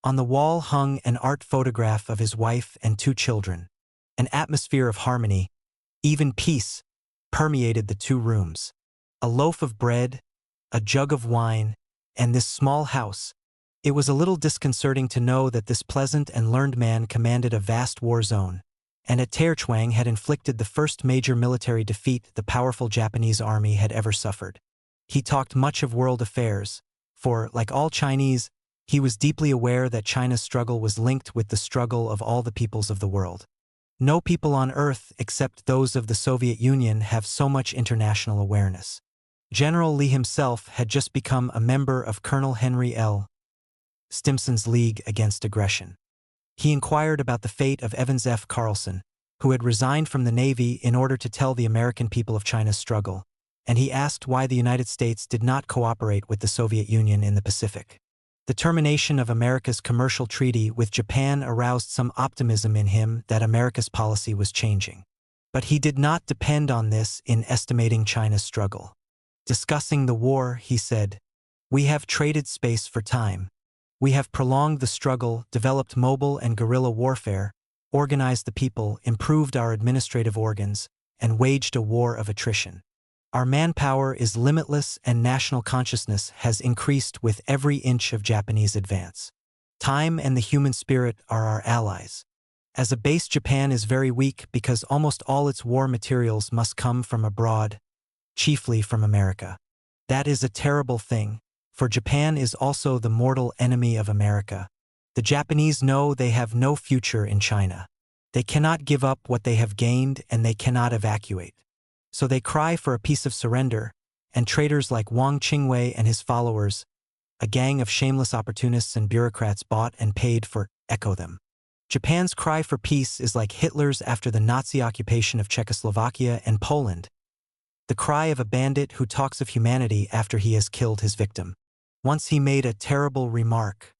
On the wall hung an art photograph of his wife and 2 children. An atmosphere of harmony, even peace, permeated the 2 rooms. A loaf of bread, a jug of wine, and this small house. It was a little disconcerting to know that this pleasant and learned man commanded a vast war zone, and at Teocheang had inflicted the first major military defeat the powerful Japanese army had ever suffered. He talked much of world affairs, for, like all Chinese, he was deeply aware that China's struggle was linked with the struggle of all the peoples of the world. No people on Earth except those of the Soviet Union have so much international awareness. General Lee himself had just become a member of Colonel Henry L. Stimson's League Against Aggression. He inquired about the fate of Evans F. Carlson, who had resigned from the Navy in order to tell the American people of China's struggle, and he asked why the United States did not cooperate with the Soviet Union in the Pacific. The termination of America's commercial treaty with Japan aroused some optimism in him that America's policy was changing. But he did not depend on this in estimating China's struggle. Discussing the war, he said, "We have traded space for time. We have prolonged the struggle, developed mobile and guerrilla warfare, organized the people, improved our administrative organs, and waged a war of attrition. Our manpower is limitless and national consciousness has increased with every inch of Japanese advance. Time and the human spirit are our allies. As a base, Japan is very weak because almost all its war materials must come from abroad, chiefly from America. That is a terrible thing, for Japan is also the mortal enemy of America. The Japanese know they have no future in China. They cannot give up what they have gained and they cannot evacuate. So they cry for a peace of surrender, and traitors like Wang Qingwei and his followers, a gang of shameless opportunists and bureaucrats bought and paid for, echo them. Japan's cry for peace is like Hitler's after the Nazi occupation of Czechoslovakia and Poland. The cry of a bandit who talks of humanity after he has killed his victim. Once he made a terrible remark.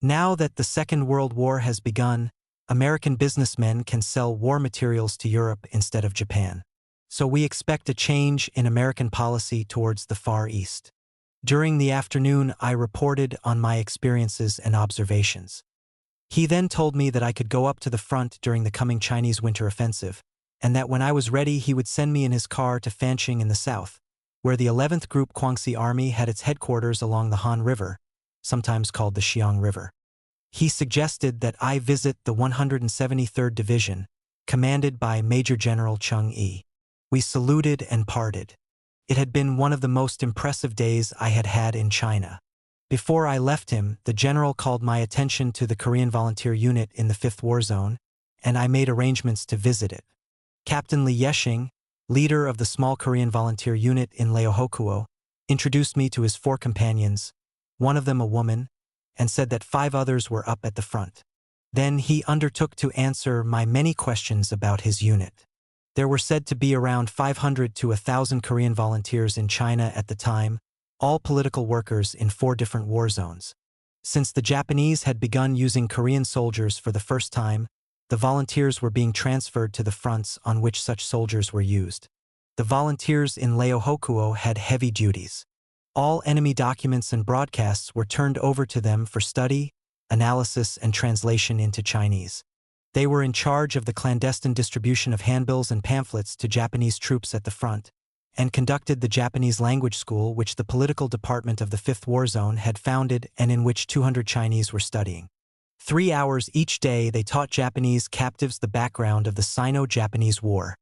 Now that the Second World War has begun, American businessmen can sell war materials to Europe instead of Japan. So we expect a change in American policy towards the Far East. During the afternoon, I reported on my experiences and observations. He then told me that I could go up to the front during the coming Chinese winter offensive, and that when I was ready he would send me in his car to Fancheng in the south, where the 11th Group Guangxi Army had its headquarters along the Han River, sometimes called the Xiang River. He suggested that I visit the 173rd Division, commanded by Major General Chung Yi. We saluted and parted. It had been one of the most impressive days I had had in China. Before I left him, the general called my attention to the Korean volunteer unit in the 5th War Zone, and I made arrangements to visit it. Captain Li Yexing, leader of the small Korean volunteer unit in Leohokuo, introduced me to his 4 companions, one of them a woman, and said that 5 others were up at the front. Then he undertook to answer my many questions about his unit. There were said to be around 500 to 1,000 Korean volunteers in China at the time, all political workers in 4 different war zones. Since the Japanese had begun using Korean soldiers for the first time, the volunteers were being transferred to the fronts on which such soldiers were used. The volunteers in Leohokuo had heavy duties. All enemy documents and broadcasts were turned over to them for study, analysis, and translation into Chinese. They were in charge of the clandestine distribution of handbills and pamphlets to Japanese troops at the front, and conducted the Japanese language school which the political department of the 5th War Zone had founded and in which 200 Chinese were studying. 3 hours each day they taught Japanese captives the background of the Sino-Japanese War,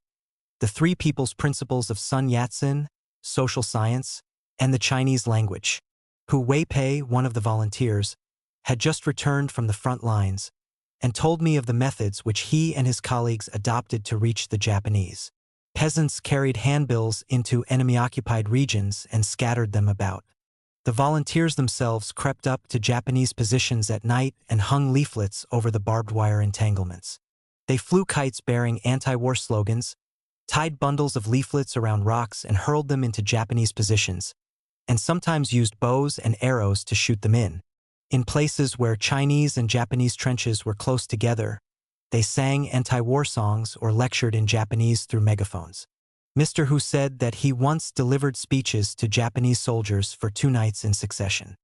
the 3 people's principles of Sun Yat-sen, social science, and the Chinese language. Hu Wei-pei, one of the volunteers, had just returned from the front lines, and told me of the methods which he and his colleagues adopted to reach the Japanese. Peasants carried handbills into enemy-occupied regions and scattered them about. The volunteers themselves crept up to Japanese positions at night and hung leaflets over the barbed wire entanglements. They flew kites bearing anti-war slogans, tied bundles of leaflets around rocks and hurled them into Japanese positions, and sometimes used bows and arrows to shoot them in. In places where Chinese and Japanese trenches were close together, they sang anti-war songs or lectured in Japanese through megaphones. Mr. Hu said that he once delivered speeches to Japanese soldiers for 2 nights in succession.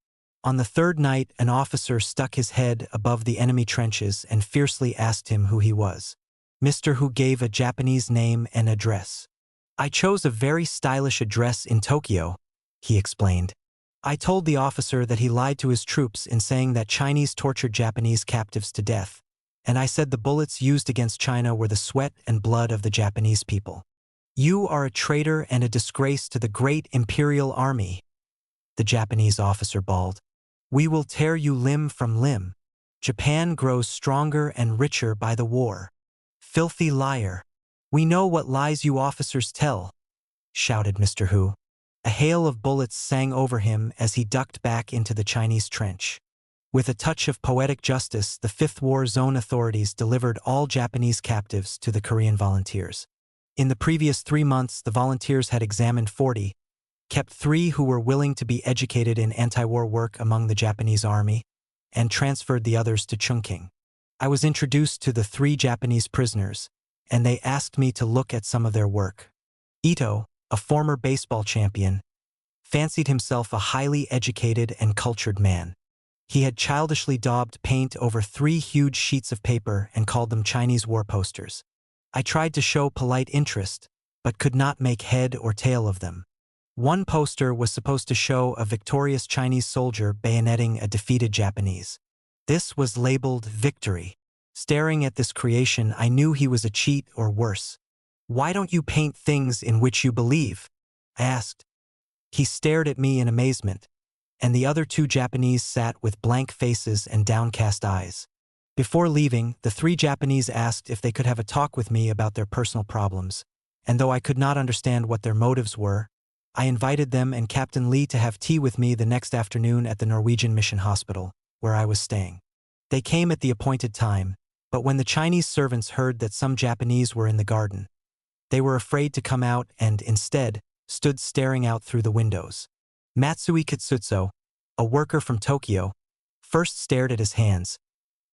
On the 3rd night, an officer stuck his head above the enemy trenches and fiercely asked him who he was. Mr. Hu gave a Japanese name and address. "I chose a very stylish address in Tokyo," he explained. "I told the officer that he lied to his troops in saying that Chinese tortured Japanese captives to death, and I said the bullets used against China were the sweat and blood of the Japanese people. You are a traitor and a disgrace to the great imperial army," the Japanese officer bawled. "We will tear you limb from limb. Japan grows stronger and richer by the war. Filthy liar. We know what lies you officers tell," shouted Mr. Hu. A hail of bullets sang over him as he ducked back into the Chinese trench. With a touch of poetic justice, the 5th War Zone authorities delivered all Japanese captives to the Korean volunteers. In the previous 3 months, the volunteers had examined 40, kept 3 who were willing to be educated in anti-war work among the Japanese army, and transferred the others to Chungking. I was introduced to the 3 Japanese prisoners, and they asked me to look at some of their work. Ito, a former baseball champion, fancied himself a highly educated and cultured man. He had childishly daubed paint over 3 huge sheets of paper and called them Chinese war posters. I tried to show polite interest, but could not make head or tail of them. One poster was supposed to show a victorious Chinese soldier bayoneting a defeated Japanese. This was labeled Victory. Staring at this creation, I knew he was a cheat or worse. "Why don't you paint things in which you believe?" I asked. He stared at me in amazement, and the other 2 Japanese sat with blank faces and downcast eyes. Before leaving, the 3 Japanese asked if they could have a talk with me about their personal problems, and though I could not understand what their motives were, I invited them and Captain Lee to have tea with me the next afternoon at the Norwegian Mission Hospital, where I was staying. They came at the appointed time, but when the Chinese servants heard that some Japanese were in the garden, they were afraid to come out and, instead, stood staring out through the windows. Matsui Kitsutsu, a worker from Tokyo, first stared at his hands,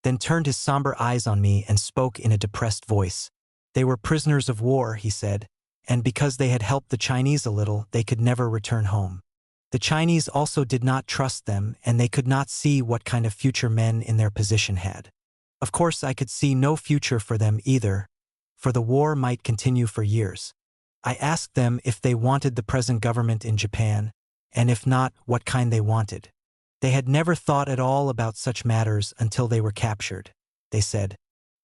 then turned his somber eyes on me and spoke in a depressed voice. They were prisoners of war, he said, and because they had helped the Chinese a little, they could never return home. The Chinese also did not trust them, and they could not see what kind of future men in their position had. Of course, I could see no future for them either, for the war might continue for years. I asked them if they wanted the present government in Japan, and if not, what kind they wanted. They had never thought at all about such matters until they were captured. They said.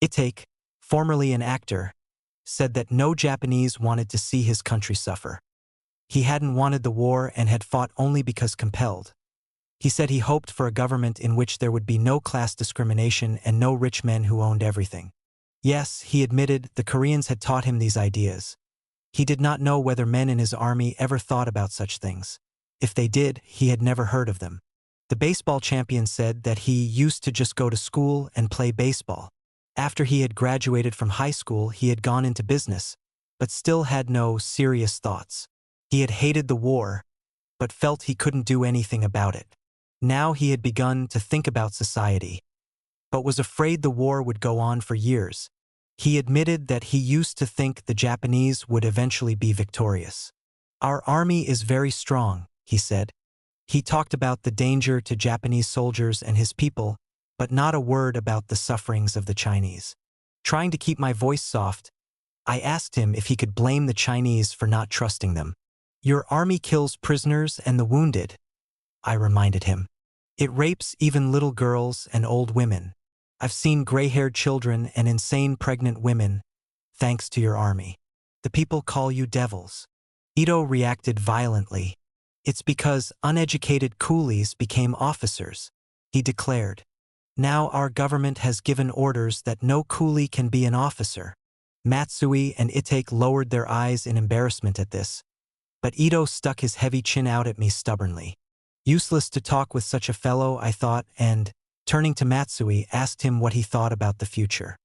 Itake, formerly an actor, said that no Japanese wanted to see his country suffer. He hadn't wanted the war and had fought only because compelled. He said he hoped for a government in which there would be no class discrimination and no rich men who owned everything. Yes, he admitted, the Koreans had taught him these ideas. He did not know whether men in his army ever thought about such things. If they did, he had never heard of them. The baseball champion said that he used to just go to school and play baseball. After he had graduated from high school, he had gone into business, but still had no serious thoughts. He had hated the war, but felt he couldn't do anything about it. Now he had begun to think about society, but was afraid the war would go on for years. He admitted that he used to think the Japanese would eventually be victorious. Our army is very strong, he said. He talked about the danger to Japanese soldiers and his people, but not a word about the sufferings of the Chinese. Trying to keep my voice soft, I asked him if he could blame the Chinese for not trusting them. Your army kills prisoners and the wounded, I reminded him. It rapes even little girls and old women. I've seen gray-haired children and insane pregnant women, thanks to your army. The people call you devils. Ito reacted violently. It's because uneducated coolies became officers, he declared. Now our government has given orders that no coolie can be an officer. Matsui and Itake lowered their eyes in embarrassment at this, but Ito stuck his heavy chin out at me stubbornly. Useless to talk with such a fellow, I thought, and, turning to Matsui, asked him what he thought about the future.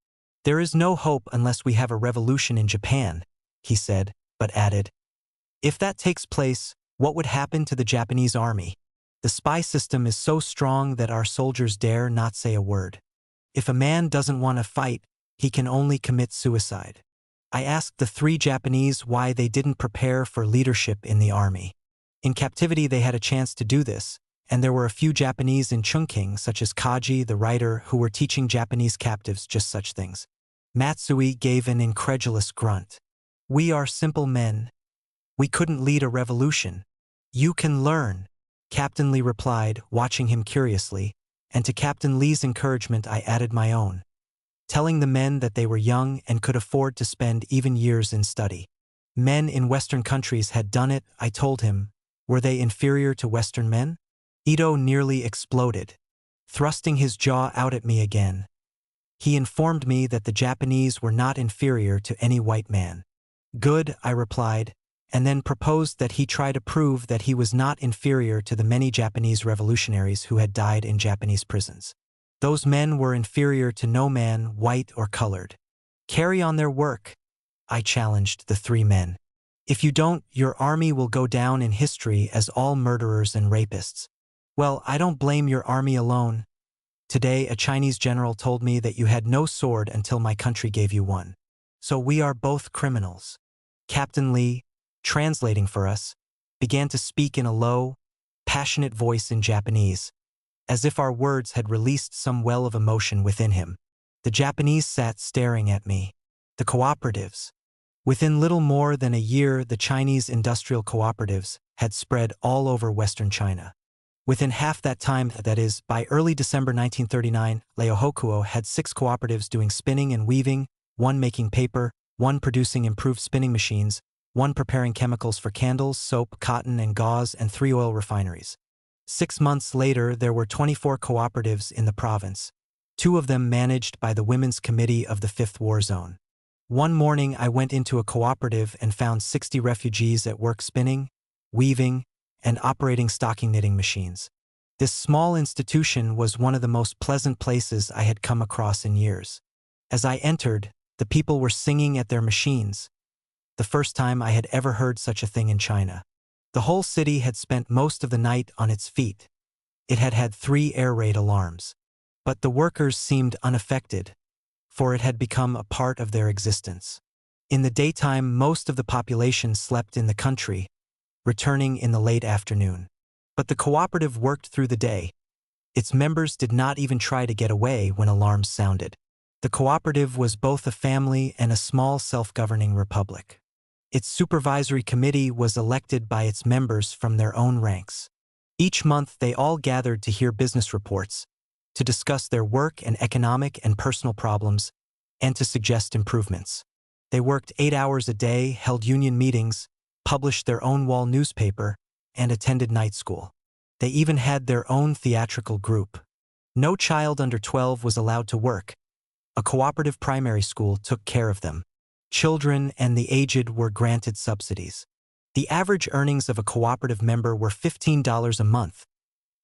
There is no hope unless we have a revolution in Japan, he said, but added, if that takes place, what would happen to the Japanese army? The spy system is so strong that our soldiers dare not say a word. If a man doesn't want to fight, he can only commit suicide. I asked the 3 Japanese why they didn't prepare for leadership in the army. In captivity they had a chance to do this, and there were a few Japanese in Chungking, such as Kaji, the writer, who were teaching Japanese captives just such things. Matsui gave an incredulous grunt. We are simple men. We couldn't lead a revolution. You can learn, Captain Lee replied, watching him curiously, and to Captain Lee's encouragement I added my own, telling the men that they were young and could afford to spend even years in study. Men in Western countries had done it, I told him. Were they inferior to Western men? Ito nearly exploded, thrusting his jaw out at me again. He informed me that the Japanese were not inferior to any white man. Good, I replied, and then proposed that he try to prove that he was not inferior to the many Japanese revolutionaries who had died in Japanese prisons. Those men were inferior to no man, white or colored. Carry on their work, I challenged the 3 men. If you don't, your army will go down in history as all murderers and rapists. Well, I don't blame your army alone. Today, a Chinese general told me that you had no sword until my country gave you one. So we are both criminals. Captain Lee, translating for us, began to speak in a low, passionate voice in Japanese, as if our words had released some well of emotion within him. The Japanese sat staring at me. The cooperatives. Within little more than a year, the Chinese industrial cooperatives had spread all over Western China. Within half that time, that is, by early December 1939, Leohokuo had 6 cooperatives doing spinning and weaving, 1 making paper, 1 producing improved spinning machines, 1 preparing chemicals for candles, soap, cotton, and gauze, and 3 oil refineries. 6 months later, there were 24 cooperatives in the province, 2 of them managed by the Women's Committee of the 5th War Zone. One morning, I went into a cooperative and found 60 refugees at work spinning, weaving, and operating stocking knitting machines. This small institution was one of the most pleasant places I had come across in years. As I entered, the people were singing at their machines, the first time I had ever heard such a thing in China. The whole city had spent most of the night on its feet. It had had 3 air raid alarms. But the workers seemed unaffected, for it had become a part of their existence. In the daytime, most of the population slept in the country, returning in the late afternoon. But the cooperative worked through the day. Its members did not even try to get away when alarms sounded. The cooperative was both a family and a small self-governing republic. Its supervisory committee was elected by its members from their own ranks. Each month they all gathered to hear business reports, to discuss their work and economic and personal problems, and to suggest improvements. They worked 8 hours a day, held union meetings, published their own wall newspaper, and attended night school. They even had their own theatrical group. No child under 12 was allowed to work. A cooperative primary school took care of them. Children and the aged were granted subsidies. The average earnings of a cooperative member were $15 a month.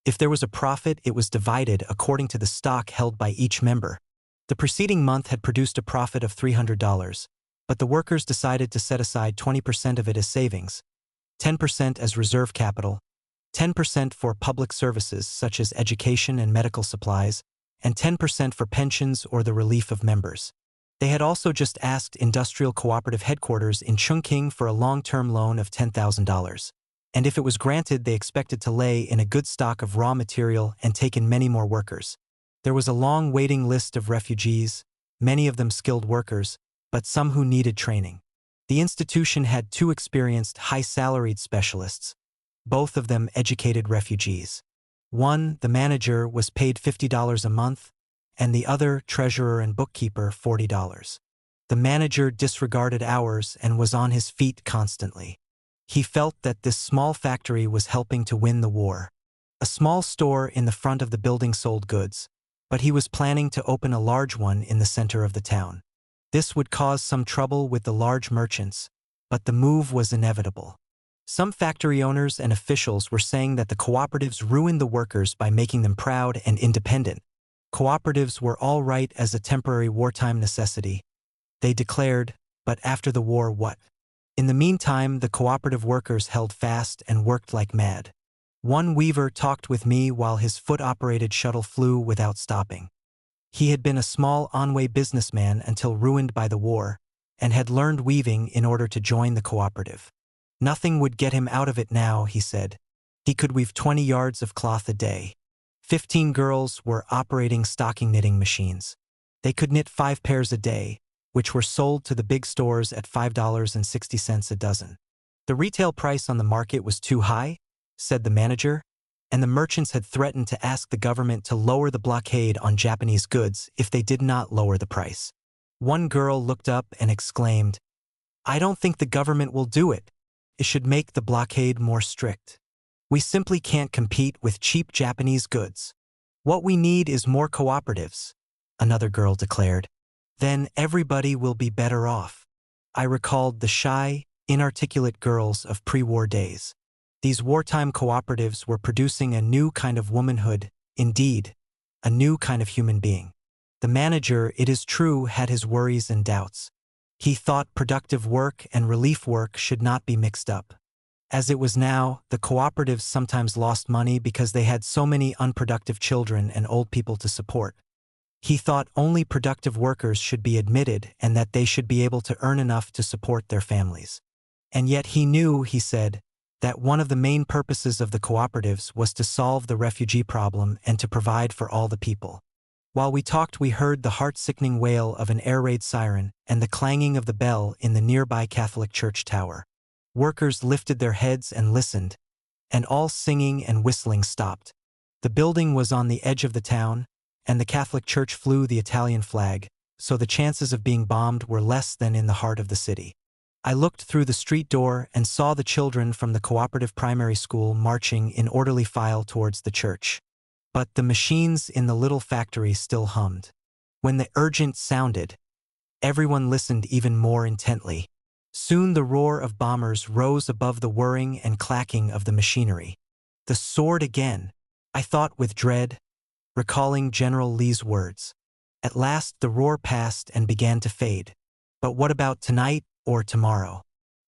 If there was a profit, it was divided according to the stock held by each member. The preceding month had produced a profit of $300, but the workers decided to set aside 20% of it as savings, 10% as reserve capital, 10% for public services such as education and medical supplies, and 10% for pensions or the relief of members. They had also just asked Industrial Cooperative Headquarters in Chungking for a long-term loan of $10,000. And if it was granted, they expected to lay in a good stock of raw material and take in many more workers. There was a long waiting list of refugees, many of them skilled workers, but some who needed training. The institution had 2 experienced, high-salaried specialists, both of them educated refugees. One, the manager, was paid $50 a month, and the other, treasurer and bookkeeper, $40. The manager disregarded hours and was on his feet constantly. He felt that this small factory was helping to win the war. A small store in the front of the building sold goods, but he was planning to open a large one in the center of the town. This would cause some trouble with the large merchants, but the move was inevitable. Some factory owners and officials were saying that the cooperatives ruined the workers by making them proud and independent. Cooperatives were all right as a temporary wartime necessity, they declared, but after the war what? In the meantime, the cooperative workers held fast and worked like mad. One weaver talked with me while his foot-operated shuttle flew without stopping. He had been a small Anhui businessman until ruined by the war, and had learned weaving in order to join the cooperative. Nothing would get him out of it now, he said. He could weave 20 yards of cloth a day. 15 girls were operating stocking knitting machines. They could knit 5 pairs a day, which were sold to the big stores at $5.60 a dozen. The retail price on the market was too high, said the manager, and the merchants had threatened to ask the government to lower the blockade on Japanese goods if they did not lower the price. One girl looked up and exclaimed, "I don't think the government will do it. It should make the blockade more strict. We simply can't compete with cheap Japanese goods. What we need is more cooperatives," another girl declared. "Then everybody will be better off." I recalled the shy, inarticulate girls of pre-war days. These wartime cooperatives were producing a new kind of womanhood, indeed, a new kind of human being. The manager, it is true, had his worries and doubts. He thought productive work and relief work should not be mixed up. As it was now, the cooperatives sometimes lost money because they had so many unproductive children and old people to support. He thought only productive workers should be admitted and that they should be able to earn enough to support their families. And yet he knew, he said, that one of the main purposes of the cooperatives was to solve the refugee problem and to provide for all the people. While we talked, we heard the heart-sickening wail of an air raid siren and the clanging of the bell in the nearby Catholic church tower. Workers lifted their heads and listened, and all singing and whistling stopped. The building was on the edge of the town, and the Catholic church flew the Italian flag, so the chances of being bombed were less than in the heart of the city. I looked through the street door and saw the children from the cooperative primary school marching in orderly file towards the church. But the machines in the little factory still hummed. When the urgent sounded, everyone listened even more intently. Soon the roar of bombers rose above the whirring and clacking of the machinery. The sword again, I thought with dread, recalling General Lee's words. At last the roar passed and began to fade. But what about tonight or tomorrow?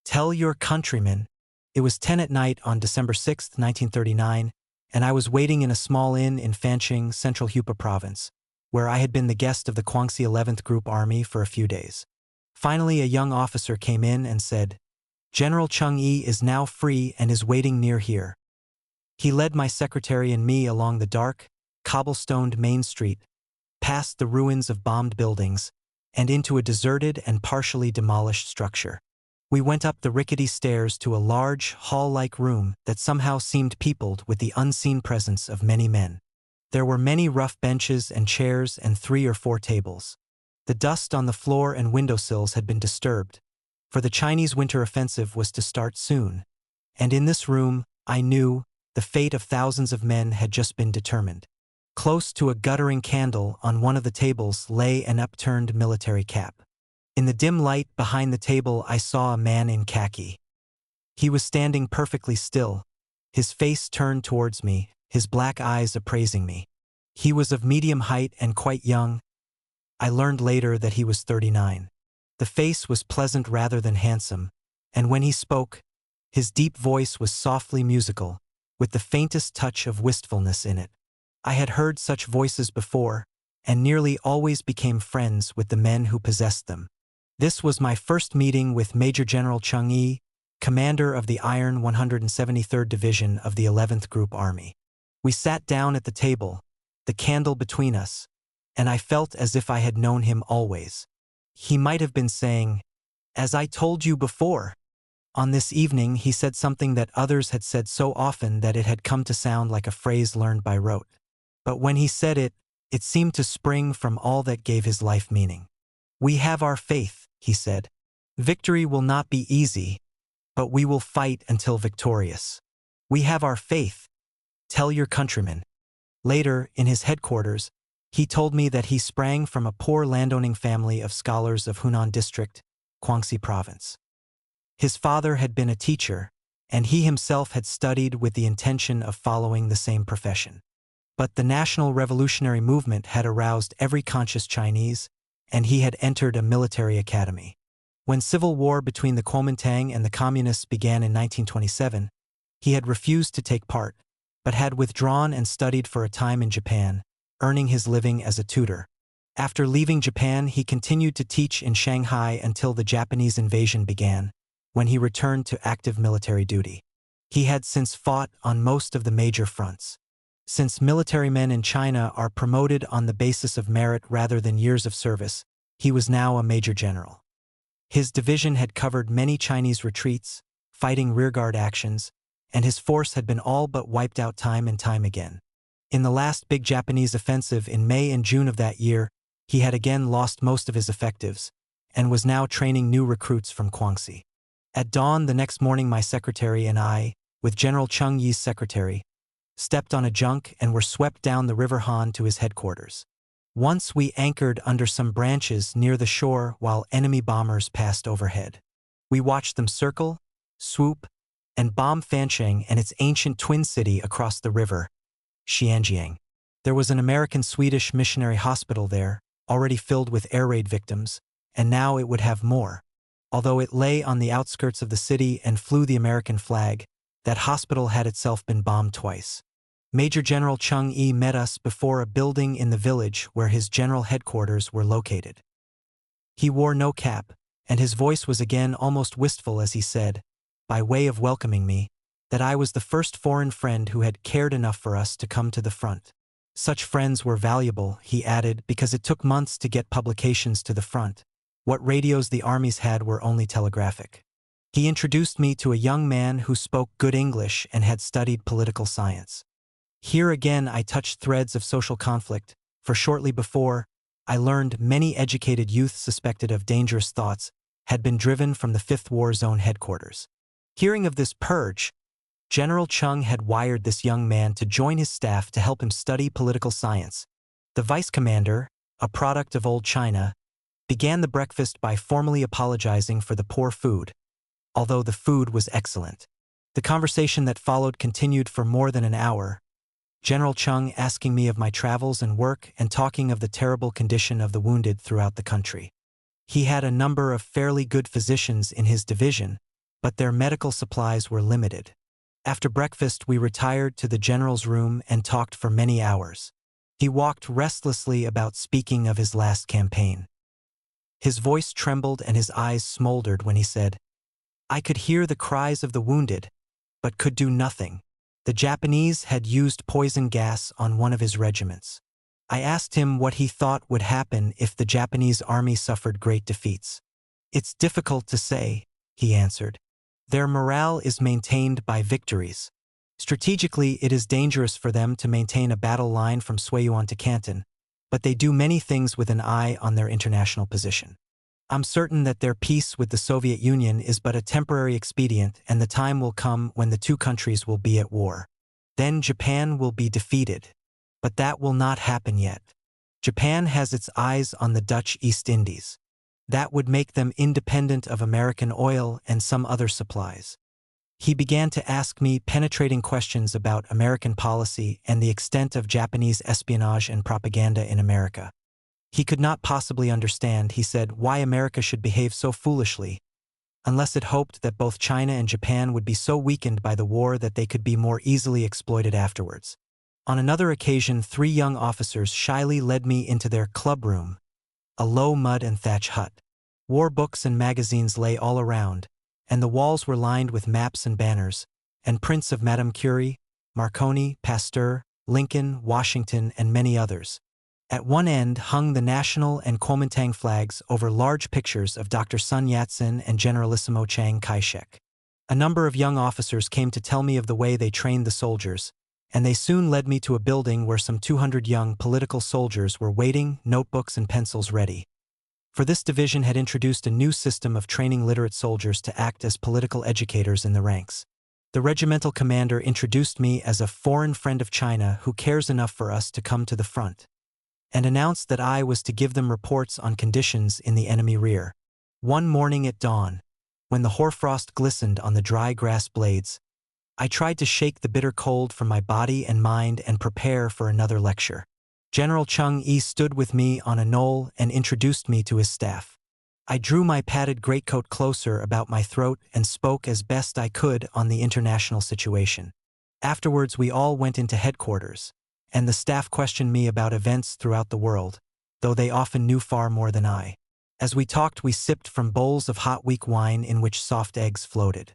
Tell your countrymen. It was 10 at night on December 6, 1939, and I was waiting in a small inn in Fancheng, Central Hupa Province, where I had been the guest of the Guangxi 11th Group Army for a few days. Finally, a young officer came in and said, "General Cheng-yi is now free and is waiting near here." He led my secretary and me along the dark, cobblestoned main street, past the ruins of bombed buildings, and into a deserted and partially demolished structure. We went up the rickety stairs to a large, hall-like room that somehow seemed peopled with the unseen presence of many men. There were many rough benches and chairs and 3 or 4 tables. The dust on the floor and windowsills had been disturbed, for the Chinese winter offensive was to start soon. And in this room, I knew, the fate of thousands of men had just been determined. Close to a guttering candle on one of the tables lay an upturned military cap. In the dim light behind the table I saw a man in khaki. He was standing perfectly still, his face turned towards me, his black eyes appraising me. He was of medium height and quite young. I learned later that he was 39. The face was pleasant rather than handsome, and when he spoke, his deep voice was softly musical, with the faintest touch of wistfulness in it. I had heard such voices before, and nearly always became friends with the men who possessed them. This was my first meeting with Major General Cheng-yi, commander of the Iron 173rd Division of the 11th Group Army. We sat down at the table, the candle between us, and I felt as if I had known him always. He might have been saying, "As I told you before." On this evening he said something that others had said so often that it had come to sound like a phrase learned by rote. But when he said it, it seemed to spring from all that gave his life meaning. "We have our faith," he said. "Victory will not be easy, but we will fight until victorious. We have our faith. Tell your countrymen." Later, in his headquarters, He told me that he sprang from a poor landowning family of scholars of Hunan District, Guangxi Province. His father had been a teacher, and he himself had studied with the intention of following the same profession. But the National Revolutionary Movement had aroused every conscious Chinese, and he had entered a military academy. When civil war between the Kuomintang and the Communists began in 1927, he had refused to take part, but had withdrawn and studied for a time in Japan, earning his living as a tutor. After leaving Japan, he continued to teach in Shanghai until the Japanese invasion began, when he returned to active military duty. He had since fought on most of the major fronts. Since military men in China are promoted on the basis of merit rather than years of service, he was now a major general. His division had covered many Chinese retreats, fighting rearguard actions, and his force had been all but wiped out time and time again. In the last big Japanese offensive in May and June of that year, he had again lost most of his effectives, and was now training new recruits from Guangxi. At dawn the next morning, my secretary and I, with General Cheng Yi's secretary, stepped on a junk and were swept down the River Han to his headquarters. Once we anchored under some branches near the shore while enemy bombers passed overhead. We watched them circle, swoop, and bomb Fancheng and its ancient twin city across the river, Xianjiang. There was an American-Swedish missionary hospital there, already filled with air raid victims, and now it would have more. Although it lay on the outskirts of the city and flew the American flag, that hospital had itself been bombed twice. Major General Cheng Yi met us before a building in the village where his general headquarters were located. He wore no cap, and his voice was again almost wistful as he said, by way of welcoming me, that I was the first foreign friend who had cared enough for us to come to the front. Such friends were valuable, he added, because it took months to get publications to the front. What radios the armies had were only telegraphic. He introduced me to a young man who spoke good English and had studied political science. Here again I touched threads of social conflict, for shortly before, I learned many educated youth suspected of dangerous thoughts had been driven from the 5th War Zone headquarters. Hearing of this purge, General Cheng had wired this young man to join his staff to help him study political science. The vice commander, a product of old China, began the breakfast by formally apologizing for the poor food, although the food was excellent. The conversation that followed continued for more than an hour, General Cheng asking me of my travels and work and talking of the terrible condition of the wounded throughout the country. He had a number of fairly good physicians in his division, but their medical supplies were limited. After breakfast, we retired to the general's room and talked for many hours. He walked restlessly about speaking of his last campaign. His voice trembled and his eyes smoldered when he said, "I could hear the cries of the wounded, but could do nothing. The Japanese had used poison gas on one of his regiments. I asked him what he thought would happen if the Japanese army suffered great defeats. It's difficult to say," he answered. "Their morale is maintained by victories. Strategically, it is dangerous for them to maintain a battle line from Suiyuan to Canton, but they do many things with an eye on their international position. I'm certain that their peace with the Soviet Union is but a temporary expedient, and the time will come when the two countries will be at war. Then Japan will be defeated. But that will not happen yet. Japan has its eyes on the Dutch East Indies. That would make them independent of American oil and some other supplies." He began to ask me penetrating questions about American policy and the extent of Japanese espionage and propaganda in America. He could not possibly understand, he said, why America should behave so foolishly, unless it hoped that both China and Japan would be so weakened by the war that they could be more easily exploited afterwards. On another occasion, 3 young officers shyly led me into their club room, a low mud and thatch hut. War books and magazines lay all around, and the walls were lined with maps and banners, and prints of Madame Curie, Marconi, Pasteur, Lincoln, Washington, and many others. At one end hung the national and Kuomintang flags over large pictures of Dr. Sun Yat-sen and Generalissimo Chiang Kai-shek. A number of young officers came to tell me of the way they trained the soldiers, and they soon led me to a building where some 200 young political soldiers were waiting, notebooks and pencils ready. For this division had introduced a new system of training literate soldiers to act as political educators in the ranks. The regimental commander introduced me as a foreign friend of China who cares enough for us to come to the front. and announced that I was to give them reports on conditions in the enemy rear. One morning at dawn, when the hoarfrost glistened on the dry grass blades, I tried to shake the bitter cold from my body and mind and prepare for another lecture. General Chung Yi stood with me on a knoll and introduced me to his staff. I drew my padded greatcoat closer about my throat and spoke as best I could on the international situation. Afterwards, we all went into headquarters, and the staff questioned me about events throughout the world, though they often knew far more than I. As we talked, we sipped from bowls of hot weak wine in which soft eggs floated.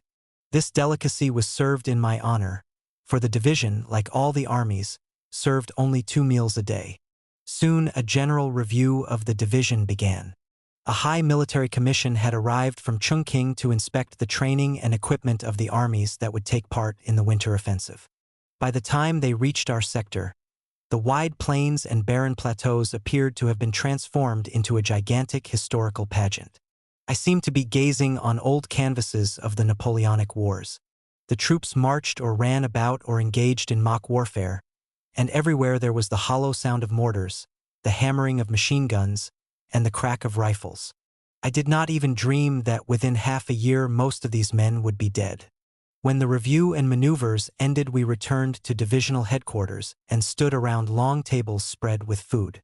This delicacy was served in my honor, for the division, like all the armies, served only 2 meals a day. Soon a general review of the division began. A high military commission had arrived from Chungking to inspect the training and equipment of the armies that would take part in the winter offensive. By the time they reached our sector, the wide plains and barren plateaus appeared to have been transformed into a gigantic historical pageant. I seemed to be gazing on old canvases of the Napoleonic Wars. The troops marched or ran about or engaged in mock warfare, and everywhere there was the hollow sound of mortars, the hammering of machine guns, and the crack of rifles. I did not even dream that within half a year most of these men would be dead. When the review and maneuvers ended, we returned to divisional headquarters and stood around long tables spread with food.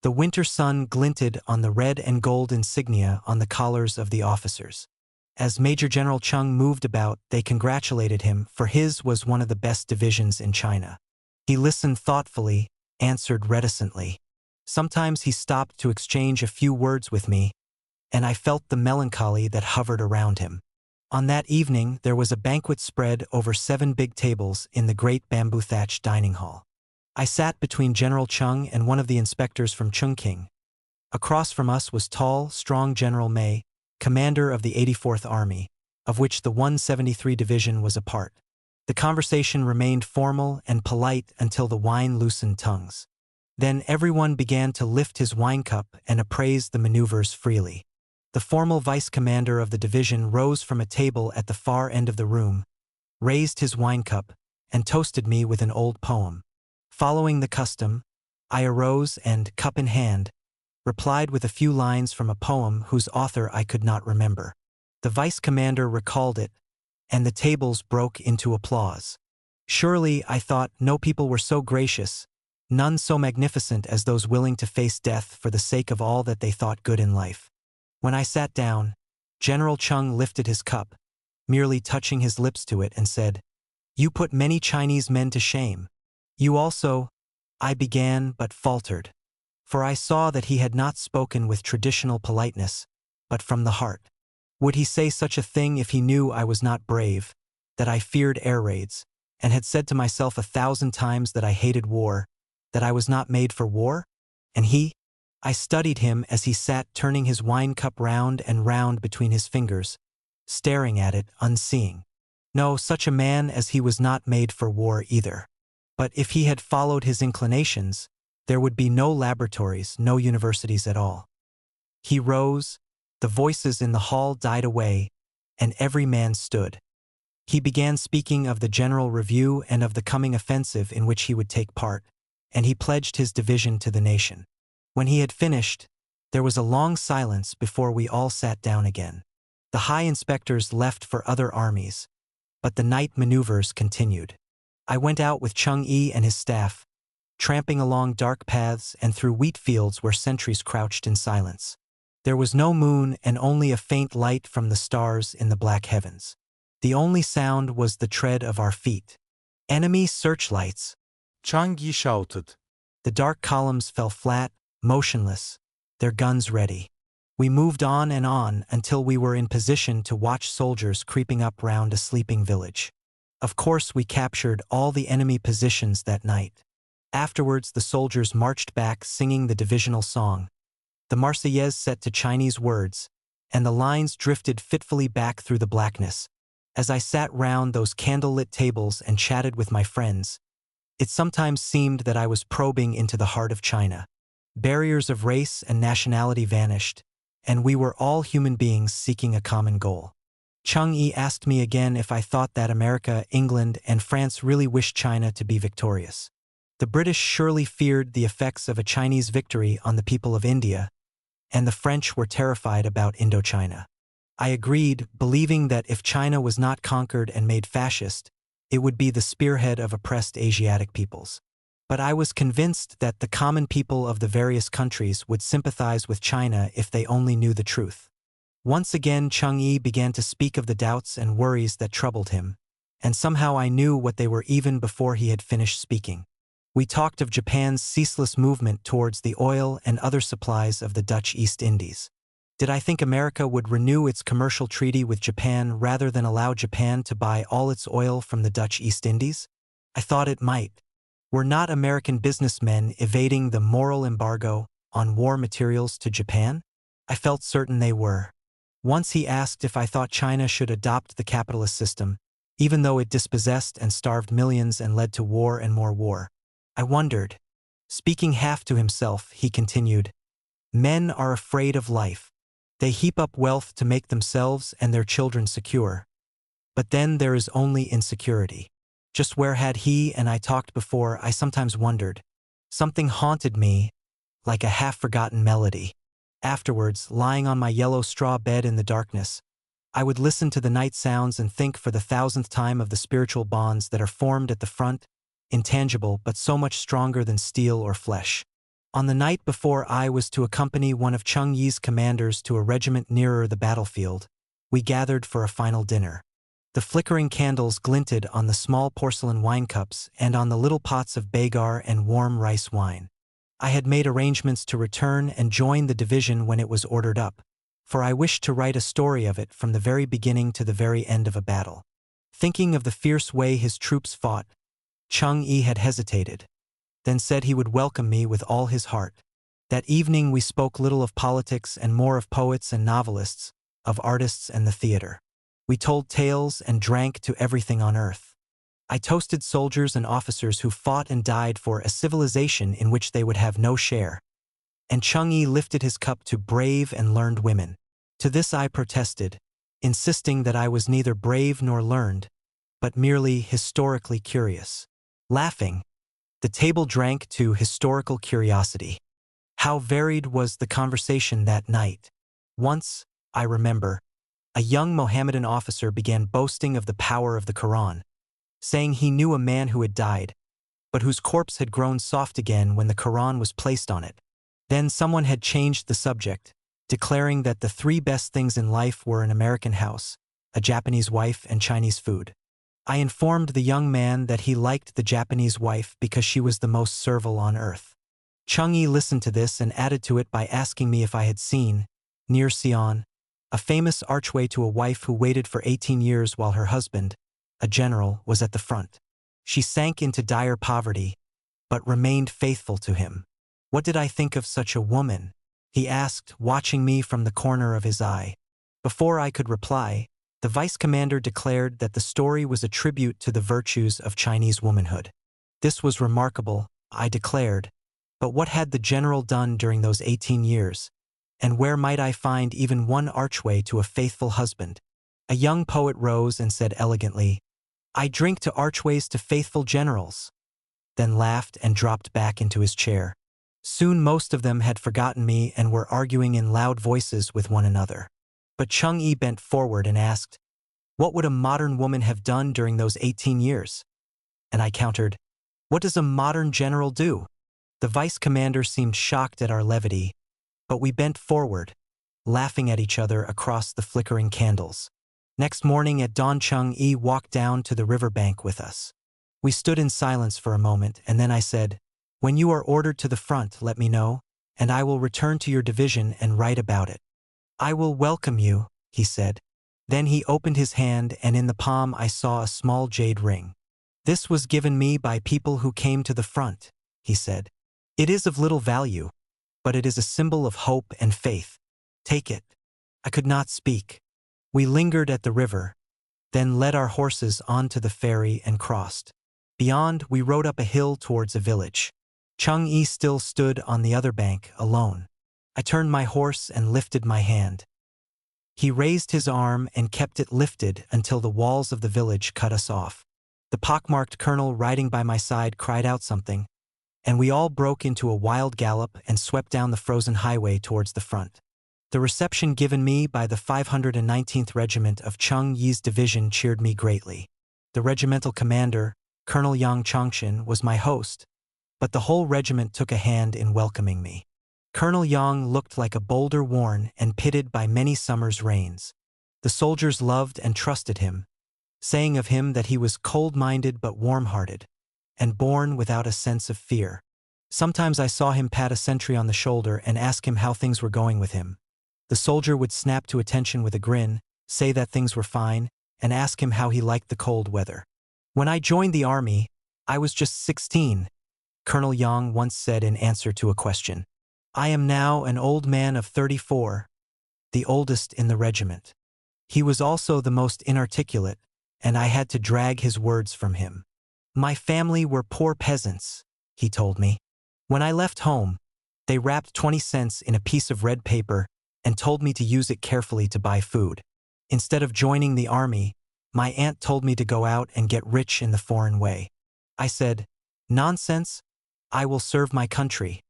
The winter sun glinted on the red and gold insignia on the collars of the officers. As Major General Chung moved about, they congratulated him, for his was one of the best divisions in China. He listened thoughtfully, answered reticently. Sometimes he stopped to exchange a few words with me, and I felt the melancholy that hovered around him. On that evening, there was a banquet spread over 7 big tables in the great bamboo-thatched dining hall. I sat between General Chung and one of the inspectors from Chungking. Across from us was tall, strong General Mei, commander of the 84th Army, of which the 173 Division was a part. The conversation remained formal and polite until the wine loosened tongues. Then everyone began to lift his wine cup and appraise the maneuvers freely. The formal vice commander of the division rose from a table at the far end of the room, raised his wine cup, and toasted me with an old poem. Following the custom, I arose and, cup in hand, replied with a few lines from a poem whose author I could not remember. The vice commander recalled it, and the tables broke into applause. Surely, I thought, no people were so gracious, none so magnificent as those willing to face death for the sake of all that they thought good in life. When I sat down, General Chung lifted his cup, merely touching his lips to it, and said, "You put many Chinese men to shame. You also," I began but faltered, for I saw that he had not spoken with traditional politeness, but from the heart. Would he say such a thing if he knew I was not brave, that I feared air raids, and had said to myself 1,000 times that I hated war, that I was not made for war? And he? I studied him as he sat turning his wine cup round and round between his fingers, staring at it, unseeing. No, such a man as he was not made for war either. But if he had followed his inclinations, there would be no laboratories, no universities at all. He rose, the voices in the hall died away, and every man stood. He began speaking of the general review and of the coming offensive in which he would take part, and he pledged his division to the nation. When he had finished, there was a long silence before we all sat down again. The high inspectors left for other armies, but the night maneuvers continued. I went out with Chung Yi and his staff, tramping along dark paths and through wheat fields where sentries crouched in silence. There was no moon and only a faint light from the stars in the black heavens. The only sound was the tread of our feet. Enemy searchlights, Chung Yi shouted. The dark columns fell flat, motionless, their guns ready. We moved on until we were in position to watch soldiers creeping up round a sleeping village. Of course, we captured all the enemy positions that night. Afterwards, the soldiers marched back singing the divisional song, the Marseillaise set to Chinese words, and the lines drifted fitfully back through the blackness. As I sat round those candle-lit tables and chatted with my friends, it sometimes seemed that I was probing into the heart of China. Barriers of race and nationality vanished, and we were all human beings seeking a common goal. Chung Yi asked me again if I thought that America, England, and France really wished China to be victorious. The British surely feared the effects of a Chinese victory on the people of India, and the French were terrified about Indochina. I agreed, believing that if China was not conquered and made fascist, it would be the spearhead of oppressed Asiatic peoples. But I was convinced that the common people of the various countries would sympathize with China if they only knew the truth. Once again, Chang'e began to speak of the doubts and worries that troubled him, and somehow I knew what they were even before he had finished speaking. We talked of Japan's ceaseless movement towards the oil and other supplies of the Dutch East Indies. Did I think America would renew its commercial treaty with Japan rather than allow Japan to buy all its oil from the Dutch East Indies? I thought it might. Were not American businessmen evading the moral embargo on war materials to Japan? I felt certain they were. Once he asked if I thought China should adopt the capitalist system, even though it dispossessed and starved millions and led to war and more war. I wondered. Speaking half to himself, he continued, "Men are afraid of life. They heap up wealth to make themselves and their children secure. But then there is only insecurity." Just where had he and I talked before, I sometimes wondered. Something haunted me, like a half-forgotten melody. Afterwards, lying on my yellow straw bed in the darkness, I would listen to the night sounds and think for the thousandth time of the spiritual bonds that are formed at the front, intangible but so much stronger than steel or flesh. On the night before I was to accompany one of Chang'e's commanders to a regiment nearer the battlefield, we gathered for a final dinner. The flickering candles glinted on the small porcelain wine cups and on the little pots of bagar and warm rice wine. I had made arrangements to return and join the division when it was ordered up, for I wished to write a story of it from the very beginning to the very end of a battle. Thinking of the fierce way his troops fought, Chang'e had hesitated, then said he would welcome me with all his heart. That evening we spoke little of politics and more of poets and novelists, of artists and the theater. We told tales and drank to everything on earth. I toasted soldiers and officers who fought and died for a civilization in which they would have no share. And Chang'e lifted his cup to brave and learned women. To this I protested, insisting that I was neither brave nor learned, but merely historically curious. Laughing, the table drank to historical curiosity. How varied was the conversation that night. Once, I remember, a young Mohammedan officer began boasting of the power of the Quran, saying he knew a man who had died, but whose corpse had grown soft again when the Quran was placed on it. Then someone had changed the subject, declaring that the three best things in life were an American house, a Japanese wife, and Chinese food. I informed the young man that he liked the Japanese wife because she was the most servile on earth. Chang'e listened to this and added to it by asking me if I had seen, near Sion, a famous archway to a wife who waited for 18 years while her husband, a general, was at the front. She sank into dire poverty, but remained faithful to him. What did I think of such a woman? He asked, watching me from the corner of his eye. Before I could reply, the vice commander declared that the story was a tribute to the virtues of Chinese womanhood. This was remarkable, I declared, but what had the general done during those 18 years? And where might I find even one archway to a faithful husband? A young poet rose and said elegantly, "I drink to archways to faithful generals," then laughed and dropped back into his chair. Soon most of them had forgotten me and were arguing in loud voices with one another. But Chang'e bent forward and asked, "What would a modern woman have done during those 18 years?" And I countered, "What does a modern general do?" The vice commander seemed shocked at our levity, but we bent forward, laughing at each other across the flickering candles. Next morning at dawn, Chang'e walked down to the river bank with us. We stood in silence for a moment, and then I said, "When you are ordered to the front, let me know, and I will return to your division and write about it." "I will welcome you," he said. Then he opened his hand, and in the palm I saw a small jade ring. "This was given me by people who came to the front," he said. "It is of little value, but it is a symbol of hope and faith. Take it." I could not speak. We lingered at the river, then led our horses on to the ferry and crossed. Beyond, we rode up a hill towards a village. Chang'e still stood on the other bank, alone. I turned my horse and lifted my hand. He raised his arm and kept it lifted until the walls of the village cut us off. The pockmarked colonel riding by my side cried out something, and we all broke into a wild gallop and swept down the frozen highway towards the front. The reception given me by the 519th Regiment of Chung Yi's division cheered me greatly. The regimental commander, Colonel Yang Chongshin, was my host, but the whole regiment took a hand in welcoming me. Colonel Yang looked like a boulder worn and pitted by many summers' rains. The soldiers loved and trusted him, saying of him that he was cold-minded but warm-hearted, and born without a sense of fear. Sometimes I saw him pat a sentry on the shoulder and ask him how things were going with him. The soldier would snap to attention with a grin, say that things were fine, and ask him how he liked the cold weather. When I joined the army, I was just 16, Colonel Yang once said in answer to a question. I am now an old man of 34, the oldest in the regiment. He was also the most inarticulate, and I had to drag his words from him. My family were poor peasants, he told me. When I left home, they wrapped 20 cents in a piece of red paper and told me to use it carefully to buy food. Instead of joining the army, my aunt told me to go out and get rich in the foreign way. I said, "Nonsense, I will serve my country."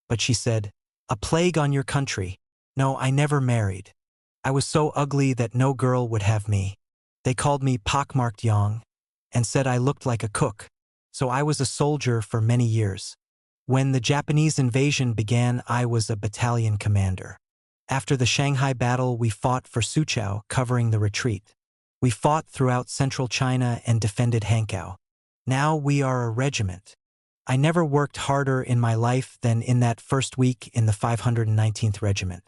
But she said, "A plague on your country." No, I never married. I was so ugly that no girl would have me. They called me pockmarked Yang and said I looked like a cook, so I was a soldier for many years. When the Japanese invasion began, I was a battalion commander. After the Shanghai battle, we fought for Suzhou, covering the retreat. We fought throughout central China and defended Hankow. Now we are a regiment. I never worked harder in my life than in that first week in the 519th Regiment.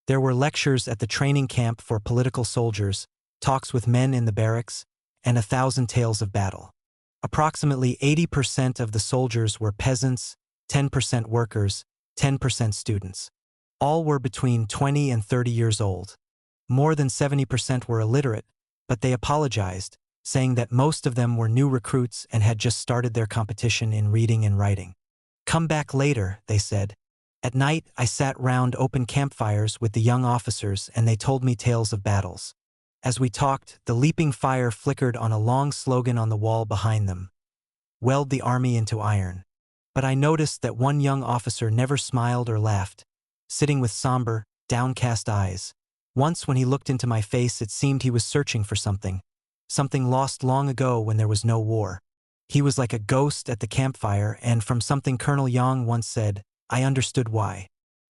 There were lectures at the training camp for political soldiers, talks with men in the barracks, and 1,000 tales of battle. Approximately 80% of the soldiers were peasants, 10% workers, 10% students. All were between 20 and 30 years old. More than 70% were illiterate, but they apologized, saying that most of them were new recruits and had just started their competition in reading and writing. Come back later, they said. At night, I sat round open campfires with the young officers and they told me tales of battles. As we talked, the leaping fire flickered on a long slogan on the wall behind them. Weld the army into iron. But I noticed that one young officer never smiled or laughed, sitting with somber, downcast eyes. Once when he looked into my face, it seemed he was searching for something lost long ago when there was no war. He was like a ghost at the campfire, and from something Colonel Yang once said, I understood why.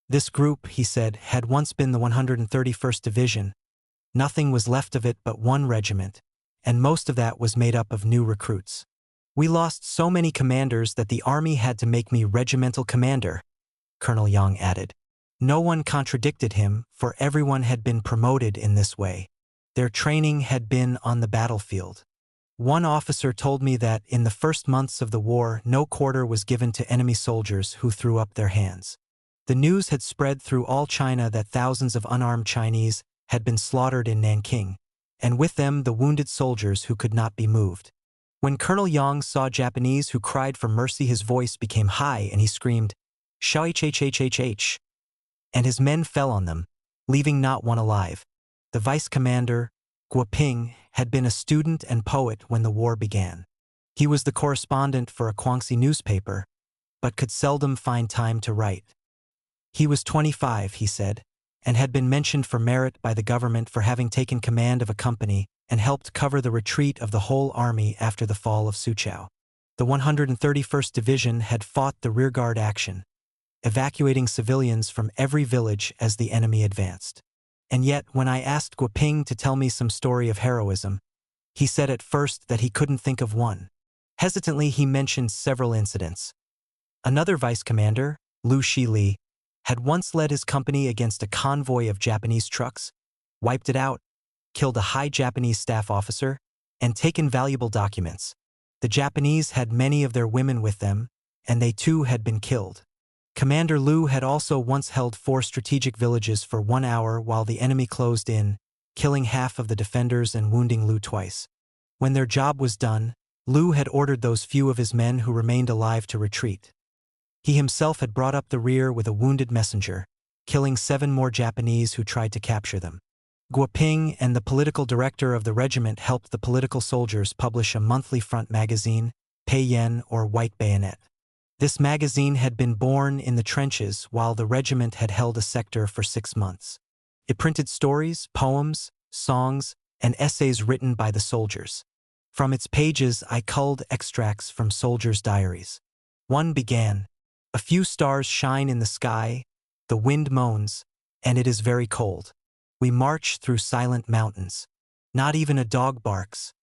This group, he said, had once been the 131st Division. Nothing was left of it but one regiment, and most of that was made up of new recruits. We lost so many commanders that the army had to make me regimental commander, Colonel Yang added. No one contradicted him, for everyone had been promoted in this way. Their training had been on the battlefield. One officer told me that in the first months of the war, no quarter was given to enemy soldiers who threw up their hands. The news had spread through all China that thousands of unarmed Chinese had been slaughtered in Nanking, and with them the wounded soldiers who could not be moved. When Colonel Yang saw Japanese who cried for mercy, his voice became high and he screamed, "Shao-H-H-H-H-H," and his men fell on them, leaving not one alive. The vice commander, Guoping, had been a student and poet when the war began. He was the correspondent for a Guangxi newspaper, but could seldom find time to write. He was 25, he said, and had been mentioned for merit by the government for having taken command of a company and helped cover the retreat of the whole army after the fall of Suzhou. The 131st Division had fought the rearguard action, evacuating civilians from every village as the enemy advanced. And yet, when I asked Guoping to tell me some story of heroism, he said at first that he couldn't think of one. Hesitantly, he mentioned several incidents. Another vice commander, Lu Shili, had once led his company against a convoy of Japanese trucks, wiped it out, killed a high Japanese staff officer, and taken valuable documents. The Japanese had many of their women with them, and they too had been killed. Commander Lu had also once held 4 strategic villages for 1 hour while the enemy closed in, killing half of the defenders and wounding Lu twice. When their job was done, Lu had ordered those few of his men who remained alive to retreat. He himself had brought up the rear with a wounded messenger, killing 7 more Japanese who tried to capture them. Guoping and the political director of the regiment helped the political soldiers publish a monthly front magazine, Pei Yen or White Bayonet. This magazine had been born in the trenches while the regiment had held a sector for 6 months. It printed stories, poems, songs, and essays written by the soldiers. From its pages I culled extracts from soldiers' diaries. One began, "A few stars shine in the sky, the wind moans, and it is very cold. We march through silent mountains. Not even a dog barks.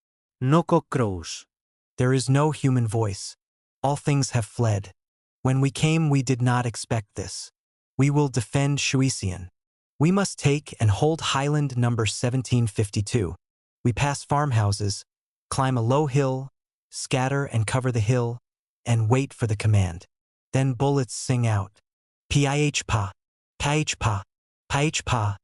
No cock crows. There is no human voice. All things have fled. When we came we did not expect this. We will defend Shuisian. We must take and hold Highland number 1752. We pass farmhouses, climb a low hill, scatter and cover the hill, and wait for the command. Then bullets sing out, Pih-pa, Pih-pa, Pih-pa,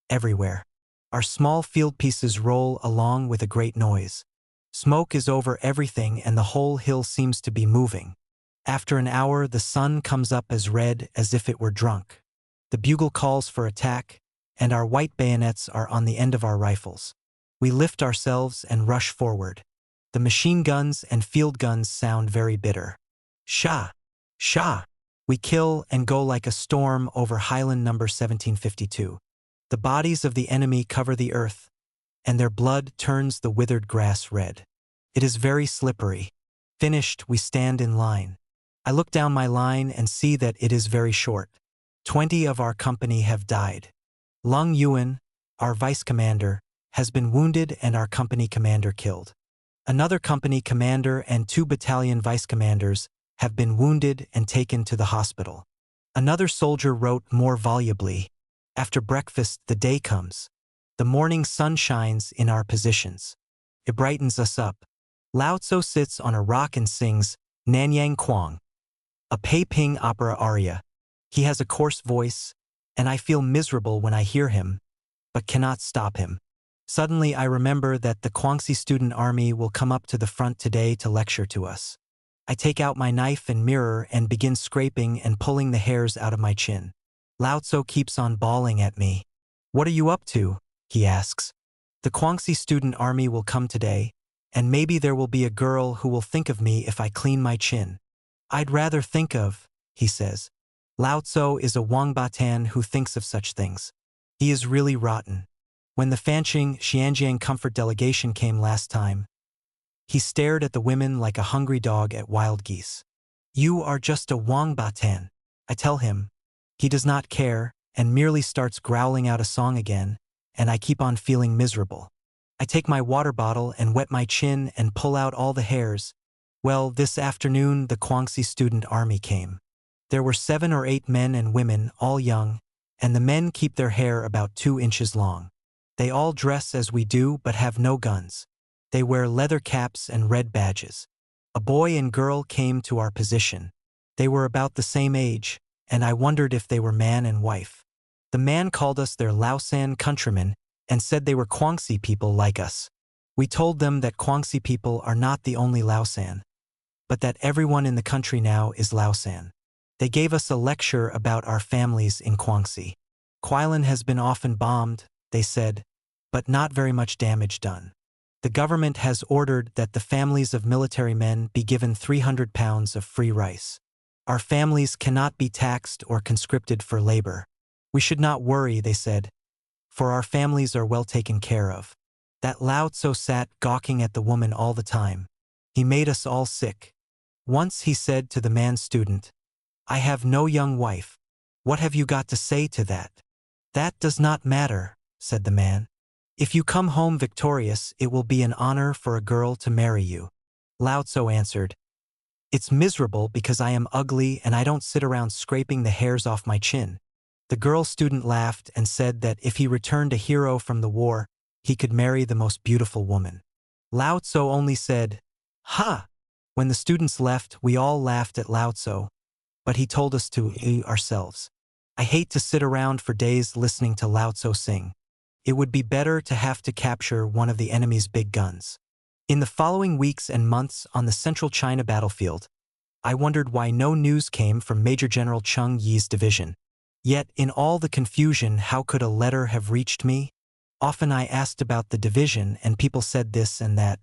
everywhere. Our small field pieces roll along with a great noise. Smoke is over everything and the whole hill seems to be moving. After an hour the sun comes up as red as if it were drunk. The bugle calls for attack, and our white bayonets are on the end of our rifles. We lift ourselves and rush forward. The machine guns and field guns sound very bitter. Shah! Shah! We kill and go like a storm over Highland number 1752. The bodies of the enemy cover the earth, and their blood turns the withered grass red. It is very slippery. Finished, we stand in line. I look down my line and see that it is very short. 20 of our company have died. Lung Yuan, our vice commander, has been wounded and our company commander killed. Another company commander and 2 battalion vice commanders have been wounded and taken to the hospital. Another soldier wrote more volubly, "After breakfast the day comes. The morning sun shines in our positions. It brightens us up. Lao Tzu sits on a rock and sings Nanyang Kwang, a Peiping opera aria. He has a coarse voice, and I feel miserable when I hear him, but cannot stop him. Suddenly I remember that the Guangxi Student Army will come up to the front today to lecture to us. I take out my knife and mirror and begin scraping and pulling the hairs out of my chin. Lao Tzu keeps on bawling at me. What are you up to? He asks. The Guangxi Student Army will come today, and maybe there will be a girl who will think of me if I clean my chin. I'd rather think of, he says. Lao Tzu is a Wangbatan who thinks of such things. He is really rotten. When the Fanqing Xianjiang Comfort delegation came last time, he stared at the women like a hungry dog at wild geese. You are just a Wangbatan, I tell him. He does not care and merely starts growling out a song again, and I keep on feeling miserable. I take my water bottle and wet my chin and pull out all the hairs. Well, this afternoon the Guangxi Student Army came. There were 7 or 8 men and women, all young, and the men keep their hair about 2 inches long. They all dress as we do but have no guns. They wear leather caps and red badges. A boy and girl came to our position. They were about the same age, and I wondered if they were man and wife. The man called us their Laosan countrymen and said they were Guangxi people like us. We told them that Guangxi people are not the only Laosan, but that everyone in the country now is Laosan. They gave us a lecture about our families in Guangxi. Guilin has been often bombed, they said, but not very much damage done. The government has ordered that the families of military men be given 300 pounds of free rice. Our families cannot be taxed or conscripted for labor. We should not worry, they said, for our families are well taken care of. That Lao Tzu sat gawking at the woman all the time. He made us all sick. Once he said to the man student, I have no young wife. What have you got to say to that? That does not matter, said the man. If you come home victorious, it will be an honor for a girl to marry you. Lao Tzu answered, It's miserable because I am ugly and I don't sit around scraping the hairs off my chin. The girl student laughed and said that if he returned a hero from the war, he could marry the most beautiful woman. Lao Tzu only said, Ha! When the students left, we all laughed at Lao Tzu, but he told us to eat ourselves. I hate to sit around for days listening to Lao Tzu sing. It would be better to have to capture one of the enemy's big guns. In the following weeks and months on the central China battlefield, I wondered why no news came from Major General Cheng Yi's division. Yet, in all the confusion, how could a letter have reached me? Often I asked about the division and people said this and that.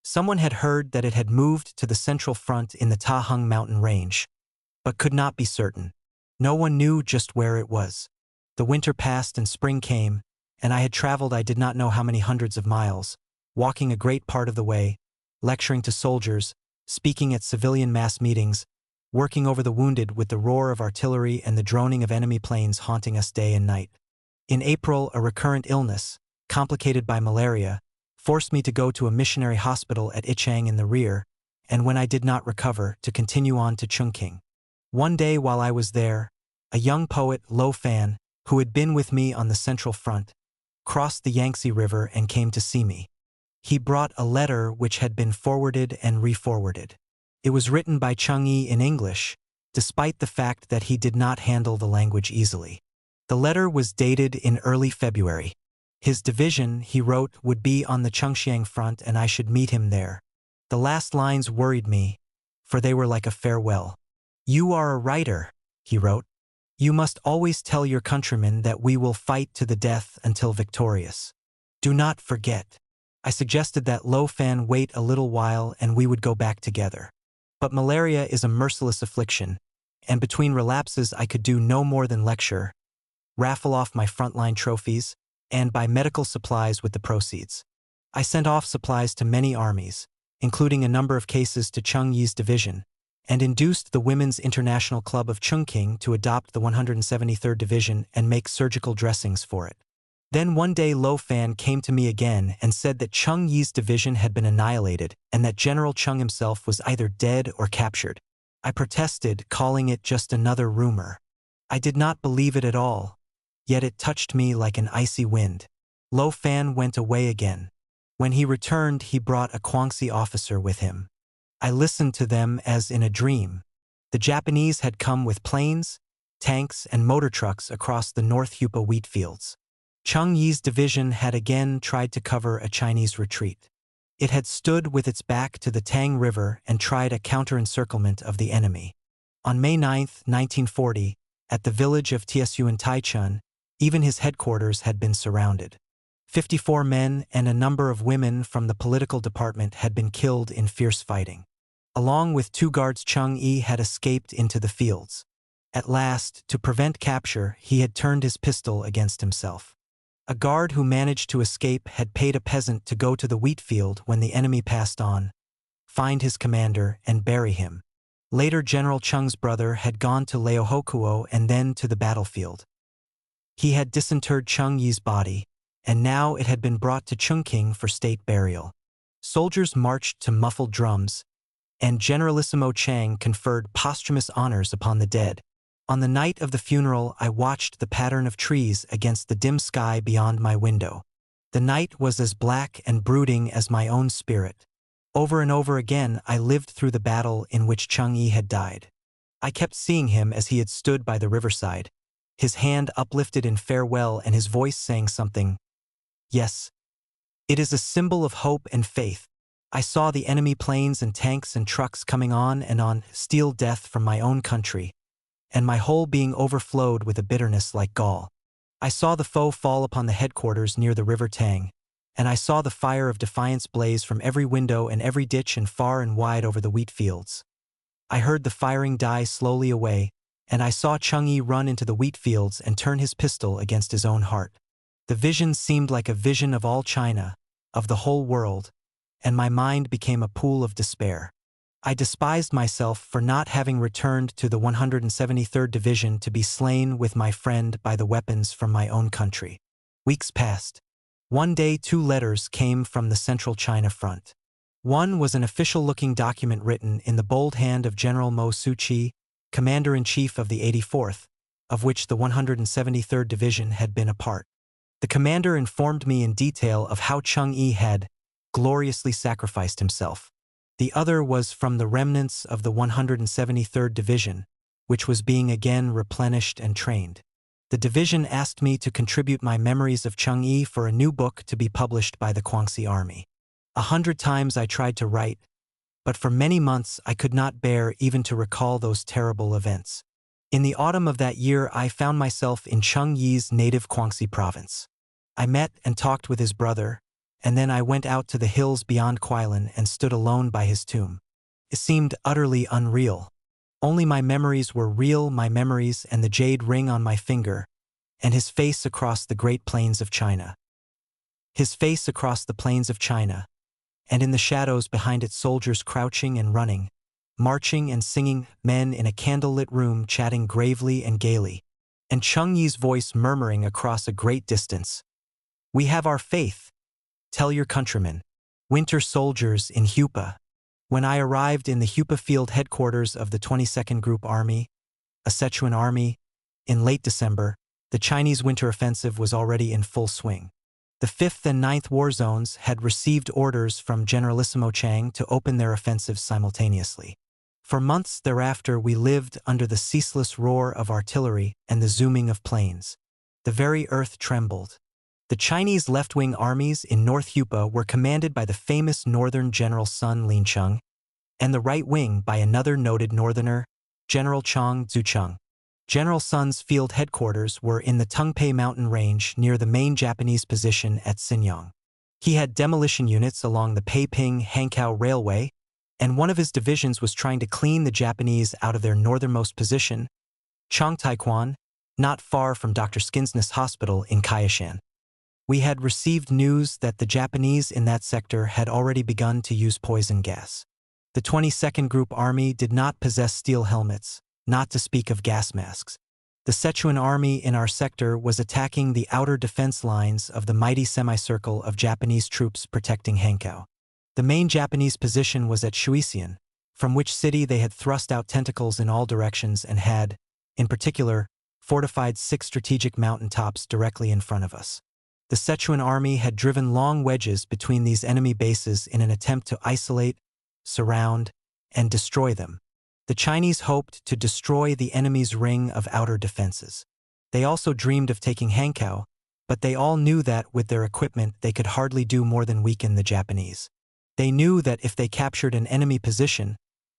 Someone had heard that it had moved to the central front in the Tahung mountain range. but could not be certain. No one knew just where it was. The winter passed and spring came, and I had traveled I did not know how many hundreds of miles, walking a great part of the way, lecturing to soldiers, speaking at civilian mass meetings, working over the wounded with the roar of artillery and the droning of enemy planes haunting us day and night. In April, a recurrent illness, complicated by malaria, forced me to go to a missionary hospital at Ichang in the rear, and when I did not recover, to continue on to Chungking. One day while I was there, a young poet, Lo Fan, who had been with me on the Central Front, crossed the Yangtze River and came to see me. He brought a letter which had been forwarded and re-forwarded. It was written by Chung-yi in English, despite the fact that he did not handle the language easily. The letter was dated in early February. His division, he wrote, would be on the Chungxiang front and I should meet him there. The last lines worried me, for they were like a farewell. "You are a writer," he wrote. "You must always tell your countrymen that we will fight to the death until victorious. Do not forget." I suggested that Lo Fan wait a little while and we would go back together. But malaria is a merciless affliction, and between relapses I could do no more than lecture, raffle off my frontline trophies, and buy medical supplies with the proceeds. I sent off supplies to many armies, including a number of cases to Chung Yi's division, and induced the Women's International Club of Chungking to adopt the 173rd Division and make surgical dressings for it. Then one day Lo Fan came to me again and said that Chung Yi's division had been annihilated and that General Chung himself was either dead or captured. I protested, calling it just another rumor. I did not believe it at all, yet it touched me like an icy wind. Lo Fan went away again. When he returned, he brought a Guangxi officer with him. I listened to them as in a dream. The Japanese had come with planes, tanks, and motor trucks across the North Hupa wheat fields. Chung Yi's division had again tried to cover a Chinese retreat. It had stood with its back to the Tang River and tried a counter-encirclement of the enemy. On May 9, 1940, at the village of Tiesuan Taichun, even his headquarters had been surrounded. 54 men and a number of women from the political department had been killed in fierce fighting. Along with 2 guards, Chung Yi had escaped into the fields. At last, to prevent capture, he had turned his pistol against himself. A guard who managed to escape had paid a peasant to go to the wheat field when the enemy passed on, find his commander, and bury him. Later, General Chung's brother had gone to Leohokuo and then to the battlefield. He had disinterred Chung Yi's body, and now it had been brought to Chungking for state burial. Soldiers marched to muffled drums, and Generalissimo Chang conferred posthumous honors upon the dead. On the night of the funeral, I watched the pattern of trees against the dim sky beyond my window. The night was as black and brooding as my own spirit. Over and over again, I lived through the battle in which Chung Yi had died. I kept seeing him as he had stood by the riverside, his hand uplifted in farewell and his voice saying something. Yes, it is a symbol of hope and faith. I saw the enemy planes and tanks and trucks coming on, steal death from my own country, and my whole being overflowed with a bitterness like gall. I saw the foe fall upon the headquarters near the River Tang, and I saw the fire of defiance blaze from every window and every ditch and far and wide over the wheat fields. I heard the firing die slowly away, and I saw Chung Yi run into the wheat fields and turn his pistol against his own heart. The vision seemed like a vision of all China, of the whole world, and my mind became a pool of despair. I despised myself for not having returned to the 173rd Division to be slain with my friend by the weapons from my own country. Weeks passed. One day 2 letters came from the Central China Front. One was an official-looking document written in the bold hand of General Mo Suchi, Commander-in-Chief of the 84th, of which the 173rd Division had been a part. The commander informed me in detail of how Chung Yi had gloriously sacrificed himself. The other was from the remnants of the 173rd Division, which was being again replenished and trained. The division asked me to contribute my memories of Chung Yi for a new book to be published by the Guangxi Army. 100 times I tried to write, but for many months I could not bear even to recall those terrible events. In the autumn of that year, I found myself in Chung Yi's native Guangxi province. I met and talked with his brother, and then I went out to the hills beyond Kuilan and stood alone by his tomb. It seemed utterly unreal. Only my memories were real, my memories and the jade ring on my finger, and his face across the great plains of China. His face across the plains of China, and in the shadows behind it soldiers crouching and running, marching and singing, men in a candlelit room chatting gravely and gaily, and Cheng Yi's voice murmuring across a great distance. "We have our faith. Tell your countrymen. Winter soldiers in Hupa." When I arrived in the Hupa field headquarters of the 22nd Group Army, a Sichuan army, in late December, the Chinese winter offensive was already in full swing. The 5th and 9th War Zones had received orders from Generalissimo Chang to open their offensives simultaneously. For months thereafter we lived under the ceaseless roar of artillery and the zooming of planes. The very earth trembled. The Chinese left-wing armies in North Hupa were commanded by the famous northern General Sun Lincheng, and the right wing by another noted northerner, General Chang Zucheng. General Sun's field headquarters were in the Tungpei mountain range near the main Japanese position at Sinyang. He had demolition units along the Peiping-Hankow Railway, and one of his divisions was trying to clean the Japanese out of their northernmost position, Changtaiquan, not far from Dr. Skinsness Hospital in Kaiyashan. We had received news that the Japanese in that sector had already begun to use poison gas. The 22nd Group Army did not possess steel helmets, not to speak of gas masks. The Sichuan army in our sector was attacking the outer defense lines of the mighty semicircle of Japanese troops protecting Hankow. The main Japanese position was at Shuixian, from which city they had thrust out tentacles in all directions and had, in particular, fortified 6 strategic mountain tops directly in front of us. The Sichuan army had driven long wedges between these enemy bases in an attempt to isolate, surround, and destroy them. The Chinese hoped to destroy the enemy's ring of outer defenses. They also dreamed of taking Hankow, but they all knew that with their equipment they could hardly do more than weaken the Japanese. They knew that if they captured an enemy position,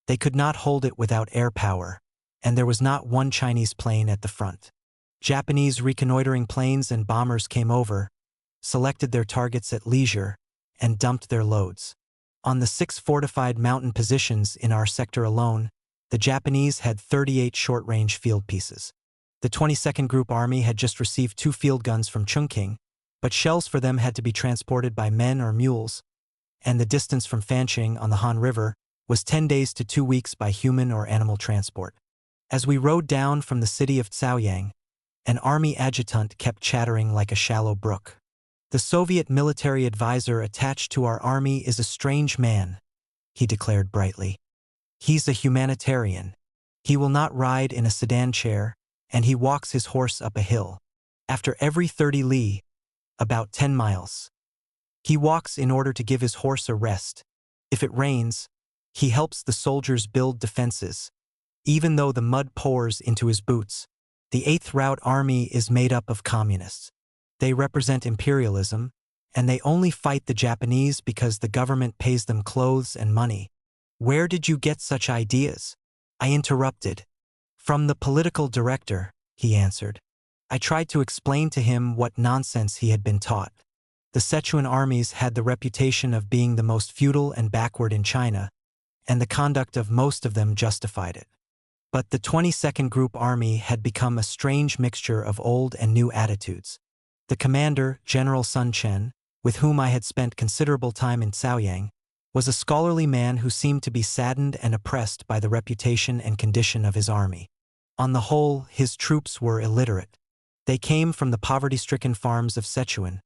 they could not hold it without air power, and there was not one Chinese plane at the front. Japanese reconnoitering planes and bombers came over, selected their targets at leisure, and dumped their loads. On the 6 fortified mountain positions in our sector alone, the Japanese had 38 short-range field pieces. The 22nd Group Army had just received 2 field guns from Chungking, but shells for them had to be transported by men or mules, and the distance from Fancheng on the Han River was 10 days to 2 weeks by human or animal transport. As we rode down from the city of Caoyang, an army adjutant kept chattering like a shallow brook. "The Soviet military advisor attached to our army is a strange man," he declared brightly. "He's a humanitarian. He will not ride in a sedan chair, and he walks his horse up a hill. After every 30 li, about 10 miles. He walks in order to give his horse a rest. If it rains, he helps the soldiers build defenses, even though the mud pours into his boots. The 8th Route Army is made up of communists. They represent imperialism, and they only fight the Japanese because the government pays them clothes and money." "Where did you get such ideas?" I interrupted. "From the political director," he answered. I tried to explain to him what nonsense he had been taught. The Sichuan armies had the reputation of being the most feudal and backward in China, and the conduct of most of them justified it. But the 22nd Group Army had become a strange mixture of old and new attitudes. The commander, General Sun Chen, with whom I had spent considerable time in Caoyang, was a scholarly man who seemed to be saddened and oppressed by the reputation and condition of his army. On the whole, his troops were illiterate. They came from the poverty-stricken farms of Sichuan,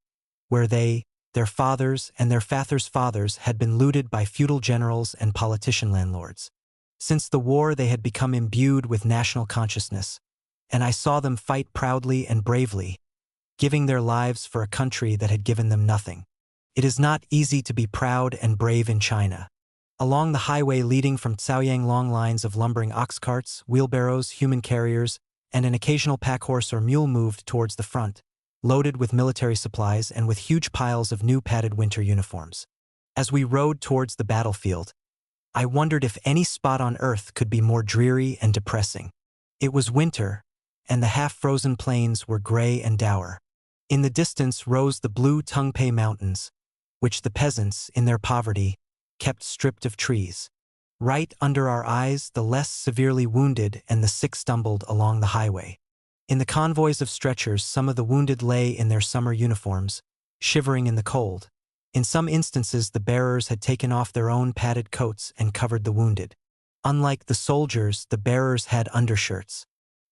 where they, their fathers, and their fathers' fathers had been looted by feudal generals and politician landlords. Since the war they had become imbued with national consciousness, and I saw them fight proudly and bravely, giving their lives for a country that had given them nothing. It is not easy to be proud and brave in China. Along the highway leading from Caoyang, long lines of lumbering ox carts, wheelbarrows, human carriers, and an occasional pack horse or mule moved towards the front, loaded with military supplies and with huge piles of new padded winter uniforms. As we rode towards the battlefield, I wondered if any spot on earth could be more dreary and depressing. It was winter, and the half-frozen plains were gray and dour. In the distance rose the blue Tungpei Mountains, which the peasants, in their poverty, kept stripped of trees. Right under our eyes, the less severely wounded and the sick stumbled along the highway. In the convoys of stretchers, some of the wounded lay in their summer uniforms, shivering in the cold. In some instances, the bearers had taken off their own padded coats and covered the wounded. Unlike the soldiers, the bearers had undershirts.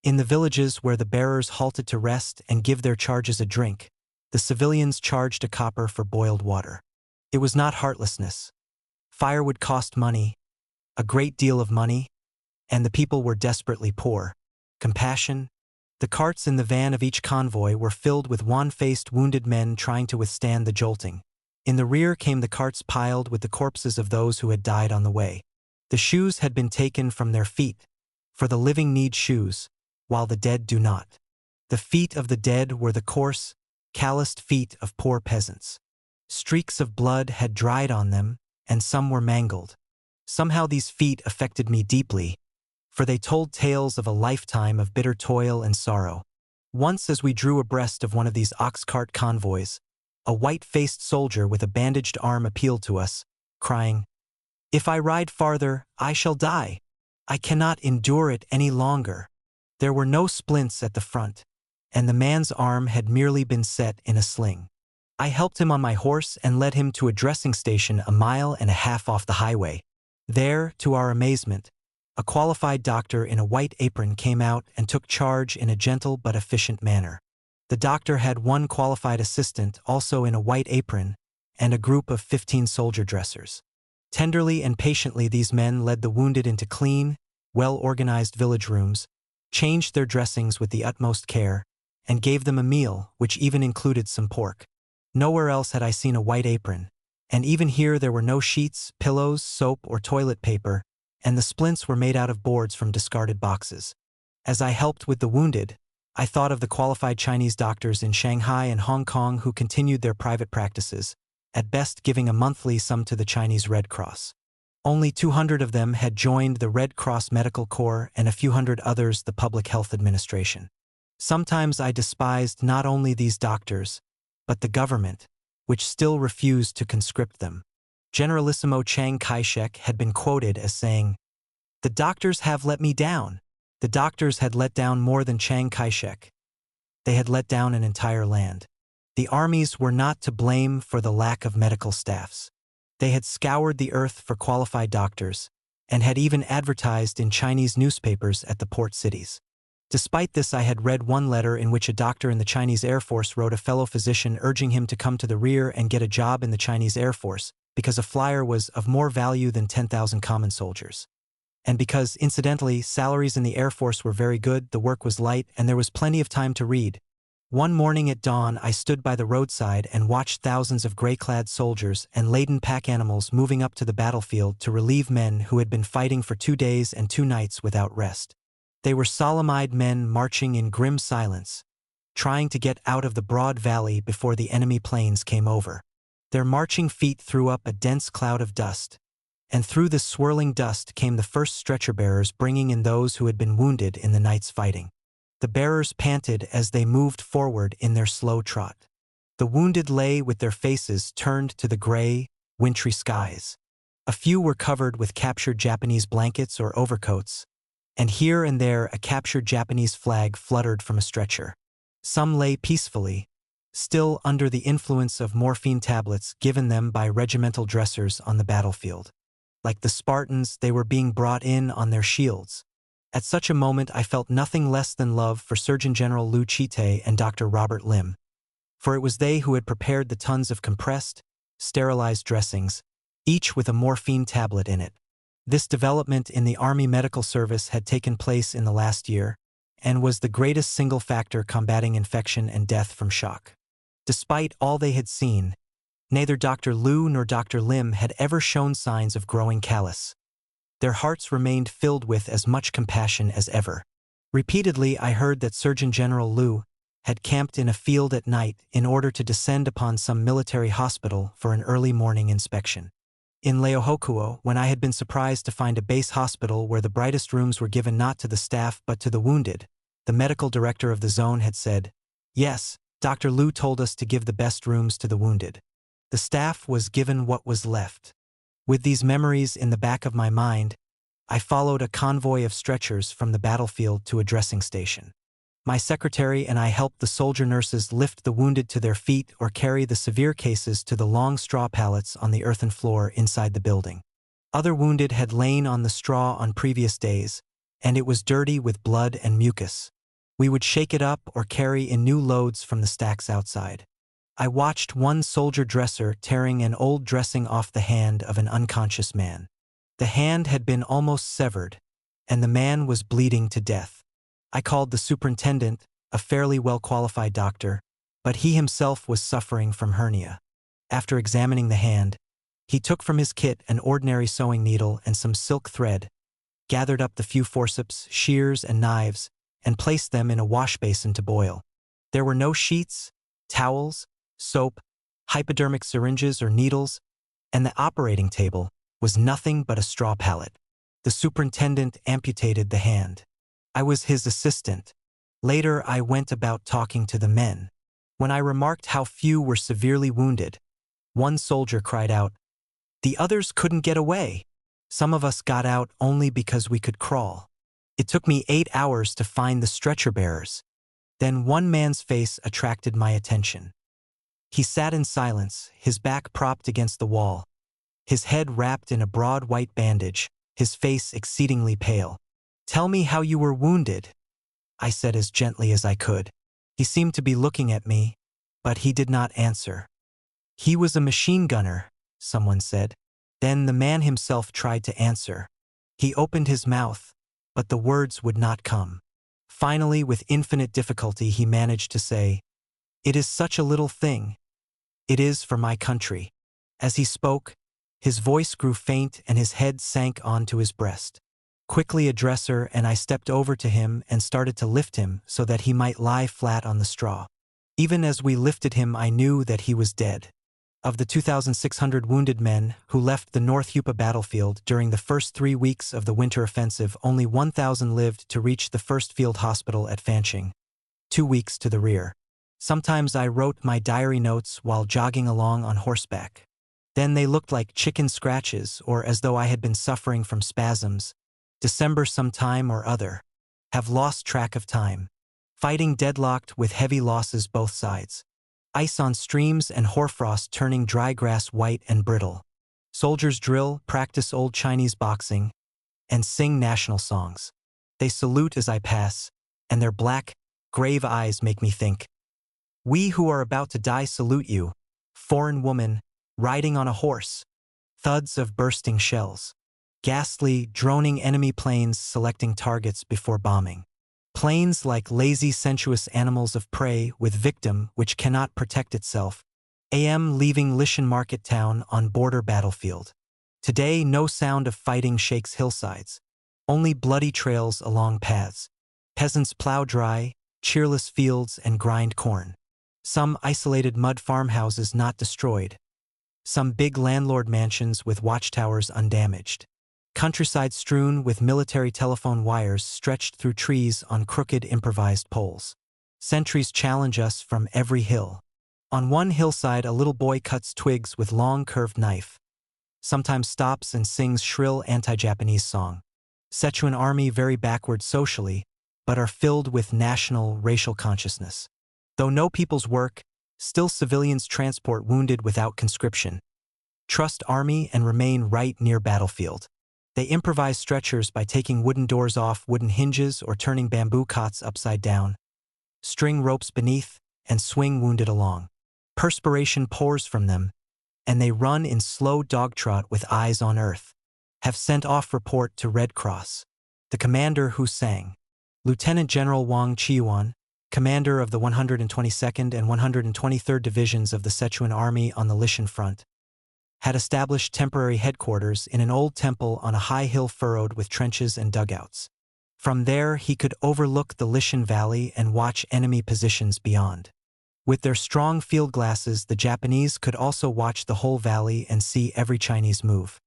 In the villages where the bearers halted to rest and give their charges a drink, the civilians charged a copper for boiled water. It was not heartlessness. Firewood cost money, a great deal of money, and the people were desperately poor. Compassion. The carts in the van of each convoy were filled with wan-faced wounded men trying to withstand the jolting. In the rear came the carts piled with the corpses of those who had died on the way. The shoes had been taken from their feet, for the living need shoes, while the dead do not. The feet of the dead were the coarse, calloused feet of poor peasants. Streaks of blood had dried on them, and some were mangled. Somehow these feet affected me deeply, for they told tales of a lifetime of bitter toil and sorrow. Once, as we drew abreast of one of these ox-cart convoys, a white-faced soldier with a bandaged arm appealed to us, crying, "If I ride farther, I shall die. I cannot endure it any longer." There were no splints at the front, and the man's arm had merely been set in a sling. I helped him on my horse and led him to a dressing station 1.5 miles off the highway. There, to our amazement, a qualified doctor in a white apron came out and took charge in a gentle but efficient manner. The doctor had one qualified assistant, also in a white apron, and a group of 15 soldier dressers. Tenderly and patiently these men led the wounded into clean, well-organized village rooms, changed their dressings with the utmost care, and gave them a meal, which even included some pork. Nowhere else had I seen a white apron, and even here there were no sheets, pillows, soap, or toilet paper, and the splints were made out of boards from discarded boxes. As I helped with the wounded, I thought of the qualified Chinese doctors in Shanghai and Hong Kong who continued their private practices, at best giving a monthly sum to the Chinese Red Cross. Only 200 of them had joined the Red Cross Medical Corps and a few hundred others the Public Health Administration. Sometimes I despised not only these doctors, but the government, which still refused to conscript them. Generalissimo Chiang Kai-shek had been quoted as saying, "The doctors have let me down." The doctors had let down more than Chiang Kai-shek. They had let down an entire land. The armies were not to blame for the lack of medical staffs. They had scoured the earth for qualified doctors, and had even advertised in Chinese newspapers at the port cities. Despite this, I had read one letter in which a doctor in the Chinese Air Force wrote a fellow physician urging him to come to the rear and get a job in the Chinese Air Force, because a flyer was of more value than 10,000 common soldiers. And because, incidentally, salaries in the Air Force were very good, the work was light, and there was plenty of time to read. One morning at dawn, I stood by the roadside and watched thousands of gray-clad soldiers and laden pack animals moving up to the battlefield to relieve men who had been fighting for 2 days and 2 nights without rest. They were solemn-eyed men marching in grim silence, trying to get out of the broad valley before the enemy planes came over. Their marching feet threw up a dense cloud of dust, and through this swirling dust came the first stretcher-bearers bringing in those who had been wounded in the night's fighting. The bearers panted as they moved forward in their slow trot. The wounded lay with their faces turned to the gray, wintry skies. A few were covered with captured Japanese blankets or overcoats, and here and there a captured Japanese flag fluttered from a stretcher. Some lay peacefully, still under the influence of morphine tablets given them by regimental dressers on the battlefield. Like the Spartans, they were being brought in on their shields. At such a moment I felt nothing less than love for Surgeon General Liu Chite and Dr. Robert Lim, for it was they who had prepared the tons of compressed, sterilized dressings, each with a morphine tablet in it. This development in the Army Medical Service had taken place in the last year, and was the greatest single factor combating infection and death from shock. Despite all they had seen, neither Dr. Liu nor Dr. Lim had ever shown signs of growing callous. Their hearts remained filled with as much compassion as ever. Repeatedly I heard that Surgeon General Liu had camped in a field at night in order to descend upon some military hospital for an early morning inspection. In Leohokuo, when I had been surprised to find a base hospital where the brightest rooms were given not to the staff but to the wounded, the medical director of the zone had said, "Yes, Dr. Liu told us to give the best rooms to the wounded." The staff was given what was left. With these memories in the back of my mind, I followed a convoy of stretchers from the battlefield to a dressing station. My secretary and I helped the soldier nurses lift the wounded to their feet or carry the severe cases to the long straw pallets on the earthen floor inside the building. Other wounded had lain on the straw on previous days, and it was dirty with blood and mucus. We would shake it up or carry in new loads from the stacks outside. I watched one soldier dresser tearing an old dressing off the hand of an unconscious man. The hand had been almost severed, and the man was bleeding to death. I called the superintendent, a fairly well-qualified doctor, but he himself was suffering from hernia. After examining the hand, he took from his kit an ordinary sewing needle and some silk thread, gathered up the few forceps, shears, and knives, and placed them in a wash basin to boil. There were no sheets, towels, soap, hypodermic syringes or needles, and the operating table was nothing but a straw pallet. The superintendent amputated the hand. I was his assistant. Later, I went about talking to the men. When I remarked how few were severely wounded, one soldier cried out, "The others couldn't get away. Some of us got out only because we could crawl. It took me 8 hours to find the stretcher bearers." Then one man's face attracted my attention. He sat in silence, his back propped against the wall, his head wrapped in a broad white bandage, his face exceedingly pale. "Tell me how you were wounded," I said as gently as I could. He seemed to be looking at me, but he did not answer. "He was a machine gunner," someone said. Then the man himself tried to answer. He opened his mouth, but the words would not come. Finally, with infinite difficulty, he managed to say, "It is such a little thing. It is for my country." As he spoke, his voice grew faint and his head sank onto his breast. Quickly a dresser and I stepped over to him and started to lift him so that he might lie flat on the straw. Even as we lifted him, I knew that he was dead. Of the 2,600 wounded men who left the North Yupa battlefield during the first 3 weeks of the winter offensive, only 1,000 lived to reach the first field hospital at Fancheng, 2 weeks to the rear. Sometimes I wrote my diary notes while jogging along on horseback. Then they looked like chicken scratches or as though I had been suffering from spasms. December sometime or other. Have lost track of time. Fighting deadlocked with heavy losses both sides. Ice on streams and hoarfrost turning dry grass white and brittle. Soldiers drill, practice old Chinese boxing, and sing national songs. They salute as I pass, and their black, grave eyes make me think. We who are about to die salute you, foreign woman, riding on a horse. Thuds of bursting shells. Ghastly, droning enemy planes selecting targets before bombing. Planes like lazy, sensuous animals of prey with victim which cannot protect itself. AM leaving Lishan market town on border battlefield. Today, no sound of fighting shakes hillsides. Only bloody trails along paths. Peasants plow dry, cheerless fields and grind corn. Some isolated mud farmhouses not destroyed. Some big landlord mansions with watchtowers undamaged. Countryside strewn with military telephone wires stretched through trees on crooked improvised poles. Sentries challenge us from every hill. On one hillside, a little boy cuts twigs with long curved knife. Sometimes stops and sings shrill anti-Japanese song. Sichuan army very backward socially, but are filled with national, racial consciousness. Though no people's work, still civilians transport wounded without conscription. Trust army and remain right near battlefield. They improvise stretchers by taking wooden doors off wooden hinges or turning bamboo cots upside down. String ropes beneath and swing wounded along. Perspiration pours from them, and they run in slow dog trot with eyes on earth. Have sent off report to Red Cross. The commander who sang. Lieutenant General Wang Chiyuan, commander of the 122nd and 123rd Divisions of the Sichuan Army on the Lishan Front, had established temporary headquarters in an old temple on a high hill furrowed with trenches and dugouts. From there, he could overlook the Lishan Valley and watch enemy positions beyond. With their strong field glasses, the Japanese could also watch the whole valley and see every Chinese move.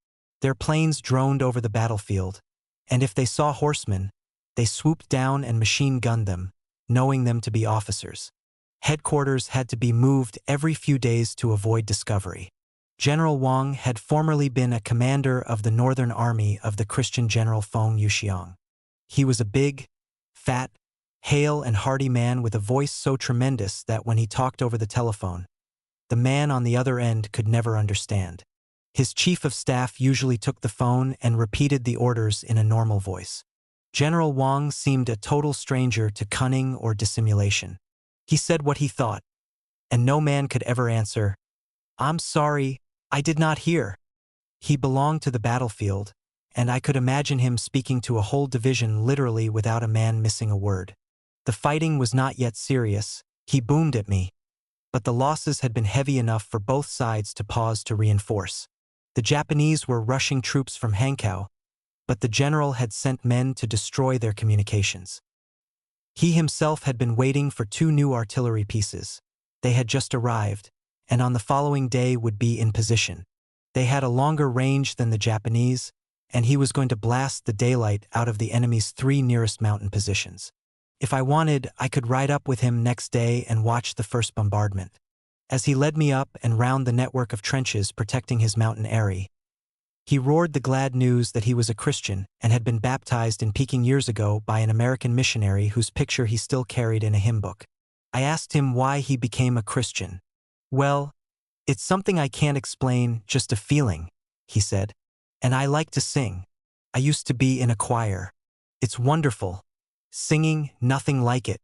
Their planes droned over the battlefield, and if they saw horsemen, they swooped down and machine-gunned them, knowing them to be officers. Headquarters had to be moved every few days to avoid discovery. General Wang had formerly been a commander of the Northern Army of the Christian General Feng Yuxiang. He was a big, fat, hale and hearty man with a voice so tremendous that when he talked over the telephone, the man on the other end could never understand. His chief of staff usually took the phone and repeated the orders in a normal voice. General Wang seemed a total stranger to cunning or dissimulation. He said what he thought, and no man could ever answer, "I'm sorry, I did not hear." He belonged to the battlefield, and I could imagine him speaking to a whole division literally without a man missing a word. The fighting was not yet serious. He boomed at me, but the losses had been heavy enough for both sides to pause to reinforce. The Japanese were rushing troops from Hankow, but the general had sent men to destroy their communications. He himself had been waiting for 2 new artillery pieces. They had just arrived, and on the following day would be in position. They had a longer range than the Japanese, and he was going to blast the daylight out of the enemy's 3 nearest mountain positions. If I wanted, I could ride up with him next day and watch the first bombardment. As he led me up and round the network of trenches protecting his mountain eyrie, he roared the glad news that he was a Christian and had been baptized in Peking years ago by an American missionary whose picture he still carried in a hymn book. I asked him why he became a Christian. "Well, it's something I can't explain, just a feeling," he said. "And I like to sing. I used to be in a choir. It's wonderful. Singing, nothing like it."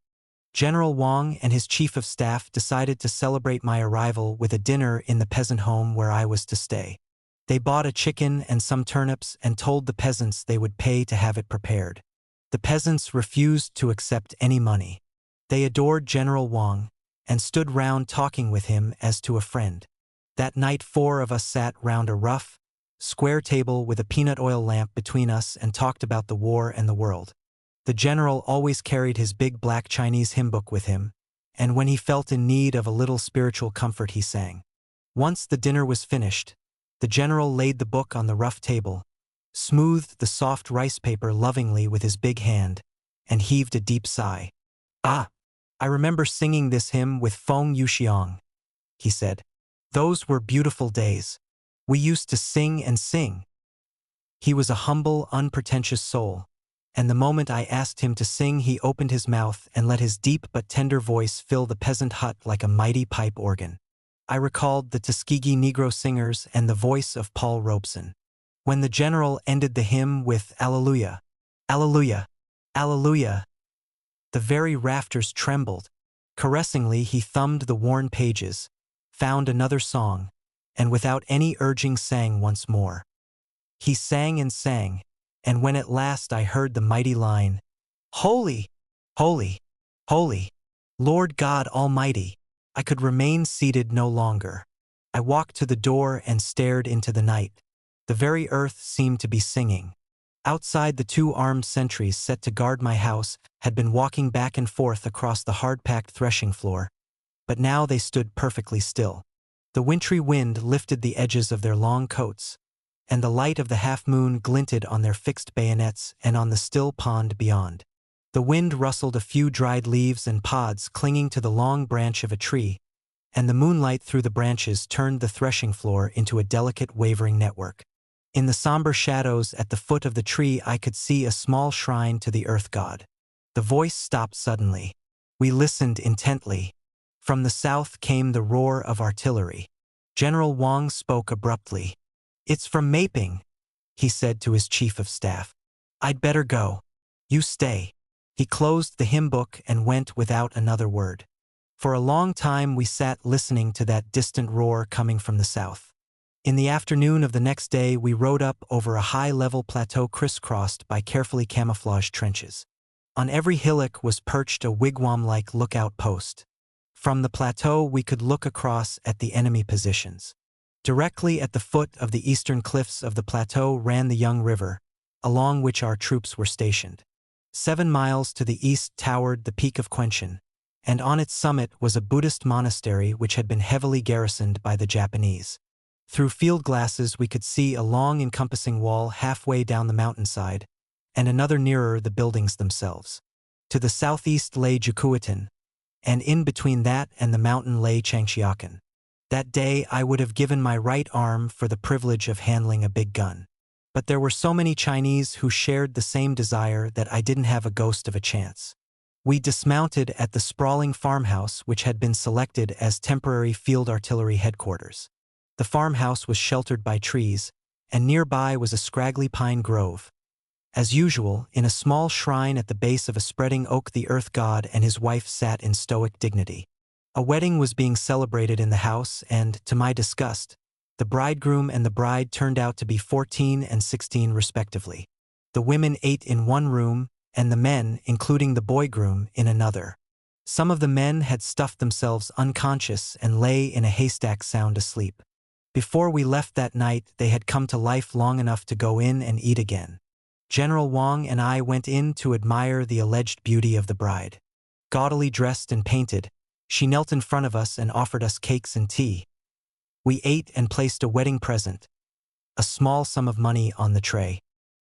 General Wang and his chief of staff decided to celebrate my arrival with a dinner in the peasant home where I was to stay. They bought a chicken and some turnips and told the peasants they would pay to have it prepared. The peasants refused to accept any money. They adored General Wang and stood round talking with him as to a friend. That night 4 of us sat round a rough, square table with a peanut oil lamp between us and talked about the war and the world. The general always carried his big black Chinese hymn book with him, and when he felt in need of a little spiritual comfort he sang. Once the dinner was finished, the general laid the book on the rough table, smoothed the soft rice paper lovingly with his big hand, and heaved a deep sigh. "Ah, I remember singing this hymn with Feng Yuxiang," he said. "Those were beautiful days. We used to sing and sing." He was a humble, unpretentious soul, and the moment I asked him to sing he opened his mouth and let his deep but tender voice fill the peasant hut like a mighty pipe organ. I recalled the Tuskegee Negro singers and the voice of Paul Robeson. When the general ended the hymn with "Alleluia, Alleluia, Alleluia," the very rafters trembled. Caressingly he thumbed the worn pages, found another song, and without any urging sang once more. He sang and sang, and when at last I heard the mighty line, "Holy, holy, holy, Lord God Almighty," I could remain seated no longer. I walked to the door and stared into the night. The very earth seemed to be singing. Outside, the 2 armed sentries set to guard my house had been walking back and forth across the hard-packed threshing floor, but now they stood perfectly still. The wintry wind lifted the edges of their long coats, and the light of the half-moon glinted on their fixed bayonets and on the still pond beyond. The wind rustled a few dried leaves and pods clinging to the long branch of a tree, and the moonlight through the branches turned the threshing floor into a delicate wavering network. In the somber shadows at the foot of the tree I could see a small shrine to the earth god. The voice stopped suddenly. We listened intently. From the south came the roar of artillery. General Wang spoke abruptly. "It's from Maping," he said to his chief of staff. "I'd better go. You stay." He closed the hymn book and went without another word. For a long time we sat listening to that distant roar coming from the south. In the afternoon of the next day we rode up over a high-level plateau crisscrossed by carefully camouflaged trenches. On every hillock was perched a wigwam-like lookout post. From the plateau we could look across at the enemy positions. Directly at the foot of the eastern cliffs of the plateau ran the Young River, along which our troops were stationed. 7 miles to the east towered the Peak of Quenchen, and on its summit was a Buddhist monastery which had been heavily garrisoned by the Japanese. Through field glasses we could see a long encompassing wall halfway down the mountainside, and another nearer the buildings themselves. To the southeast lay Jukuatan, and in between that and the mountain lay Changshiakan. That day I would have given my right arm for the privilege of handling a big gun. But there were so many Chinese who shared the same desire that I didn't have a ghost of a chance. We dismounted at the sprawling farmhouse which had been selected as temporary field artillery headquarters. The farmhouse was sheltered by trees, and nearby was a scraggly pine grove. As usual, in a small shrine at the base of a spreading oak the earth god and his wife sat in stoic dignity. A wedding was being celebrated in the house and, to my disgust, the bridegroom and the bride turned out to be 14 and 16 respectively. The women ate in one room, and the men, including the boy groom, in another. Some of the men had stuffed themselves unconscious and lay in a haystack sound asleep. Before we left that night, they had come to life long enough to go in and eat again. General Wang and I went in to admire the alleged beauty of the bride. Gaudily dressed and painted, she knelt in front of us and offered us cakes and tea. We ate and placed a wedding present, a small sum of money, on the tray.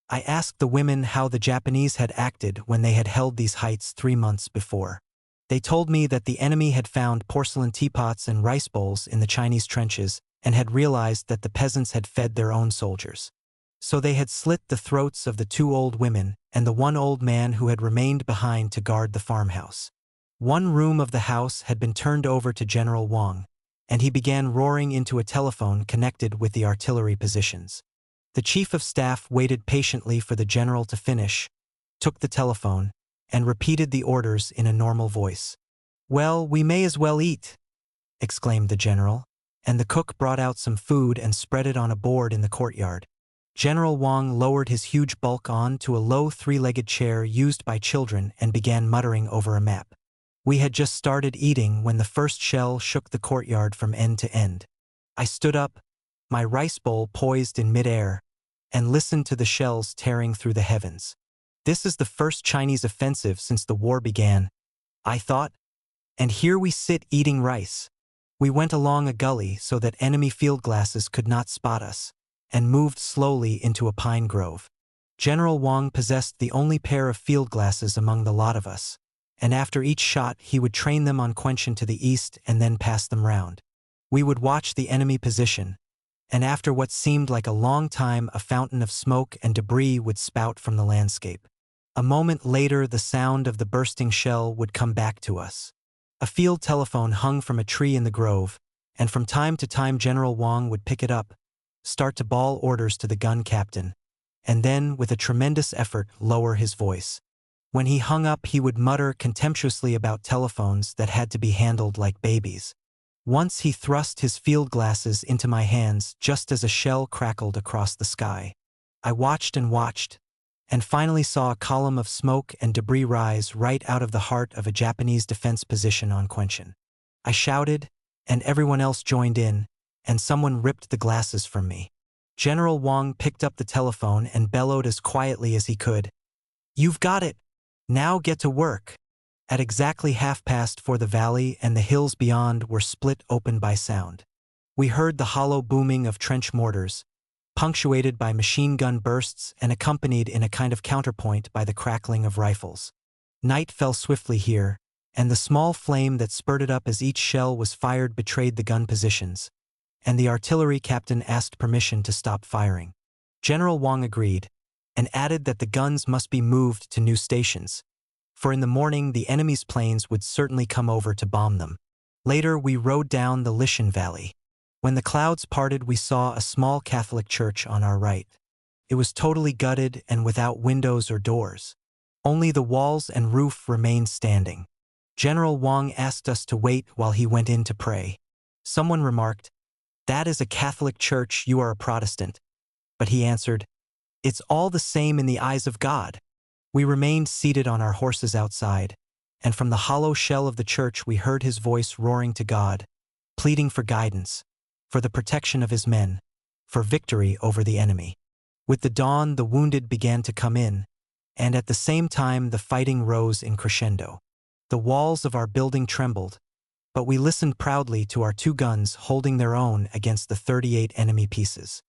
I asked the women how the Japanese had acted when they had held these heights 3 months before. They told me that the enemy had found porcelain teapots and rice bowls in the Chinese trenches and had realized that the peasants had fed their own soldiers. So they had slit the throats of the 2 old women and the 1 old man who had remained behind to guard the farmhouse. 1 room of the house had been turned over to General Wang, and he began roaring into a telephone connected with the artillery positions. The chief of staff waited patiently for the general to finish, took the telephone, and repeated the orders in a normal voice. "Well, we may as well eat," exclaimed the general, and the cook brought out some food and spread it on a board in the courtyard. General Wang lowered his huge bulk on to a low 3-legged chair used by children and began muttering over a map. We had just started eating when the first shell shook the courtyard from end to end. I stood up, my rice bowl poised in midair, and listened to the shells tearing through the heavens. This is the first Chinese offensive since the war began, I thought, and here we sit eating rice. We went along a gully so that enemy field glasses could not spot us, and moved slowly into a pine grove. General Wang possessed the only pair of field glasses among the lot of us, and after each shot he would train them on Quenchen to the east and then pass them round. We would watch the enemy position, and after what seemed like a long time a fountain of smoke and debris would spout from the landscape. A moment later the sound of the bursting shell would come back to us. A field telephone hung from a tree in the grove, and from time to time General Wang would pick it up, start to bawl orders to the gun captain, and then, with a tremendous effort, lower his voice. When he hung up he would mutter contemptuously about telephones that had to be handled like babies. Once he thrust his field glasses into my hands just as a shell crackled across the sky. I watched, and finally saw a column of smoke and debris rise right out of the heart of a Japanese defense position on Quenchen. I shouted, and everyone else joined in, and someone ripped the glasses from me. General Wang picked up the telephone and bellowed as quietly as he could, "You've got it! Now get to work!" At exactly 4:30 the valley and the hills beyond were split open by sound. We heard the hollow booming of trench mortars, punctuated by machine gun bursts and accompanied in a kind of counterpoint by the crackling of rifles. Night fell swiftly here, and the small flame that spurted up as each shell was fired betrayed the gun positions, and the artillery captain asked permission to stop firing. General Wang agreed, and added that the guns must be moved to new stations, for in the morning the enemy's planes would certainly come over to bomb them. Later we rode down the Lishan Valley. When the clouds parted we saw a small Catholic church on our right. It was totally gutted and without windows or doors. Only the walls and roof remained standing. General Wang asked us to wait while he went in to pray. Someone remarked, "That is a Catholic church, you are a Protestant." But he answered, "It's all the same in the eyes of God." We remained seated on our horses outside, and from the hollow shell of the church we heard his voice roaring to God, pleading for guidance, for the protection of his men, for victory over the enemy. With the dawn the wounded began to come in, and at the same time the fighting rose in crescendo. The walls of our building trembled, but we listened proudly to our 2 guns holding their own against the 38 enemy pieces.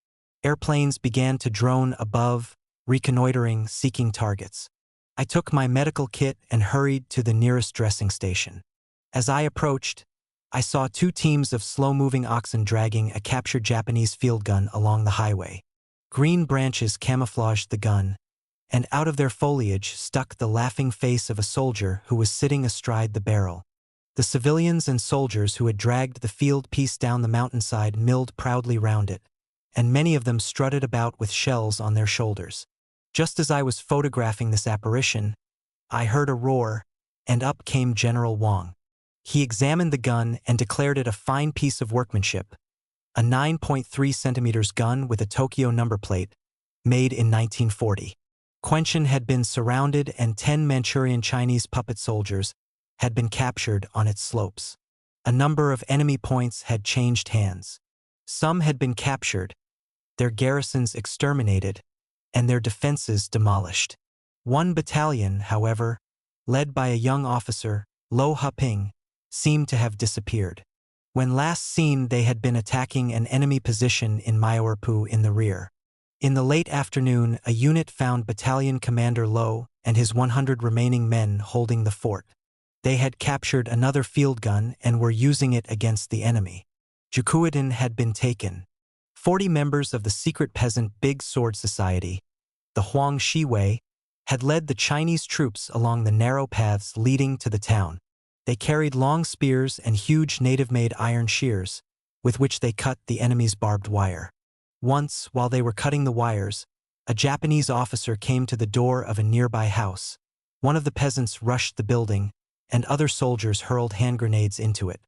Airplanes began to drone above, reconnoitering, seeking targets. I took my medical kit and hurried to the nearest dressing station. As I approached, I saw two teams of slow-moving oxen dragging a captured Japanese field gun along the highway. Green branches camouflaged the gun, and out of their foliage stuck the laughing face of a soldier who was sitting astride the barrel. The civilians and soldiers who had dragged the field piece down the mountainside milled proudly round it, and many of them strutted about with shells on their shoulders. Just as I was photographing this apparition, I heard a roar, and up came General Wang. He examined the gun and declared it a fine piece of workmanship, a 9.3 centimeters gun with a Tokyo number plate, made in 1940. Quenchen had been surrounded and 10 Manchurian Chinese puppet soldiers had been captured on its slopes. A number of enemy points had changed hands. Some had been captured, their garrisons exterminated, and their defenses demolished. One battalion, however, led by a young officer, Lo Huping, seemed to have disappeared. When last seen, they had been attacking an enemy position in Myoerpu in the rear. In the late afternoon, a unit found Battalion Commander Lo and his 100 remaining men holding the fort. They had captured another field gun and were using it against the enemy. Jukuiden had been taken. 40 members of the secret peasant Big Sword Society, the Huang Shiwei, had led the Chinese troops along the narrow paths leading to the town. They carried long spears and huge native-made iron shears, with which they cut the enemy's barbed wire. Once, while they were cutting the wires, a Japanese officer came to the door of a nearby house. One of the peasants rushed the building, and other soldiers hurled hand grenades into it.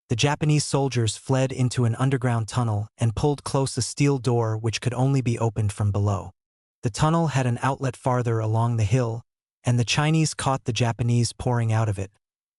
The Japanese soldiers fled into an underground tunnel and pulled close a steel door which could only be opened from below. The tunnel had an outlet farther along the hill, and the Chinese caught the Japanese pouring out of it,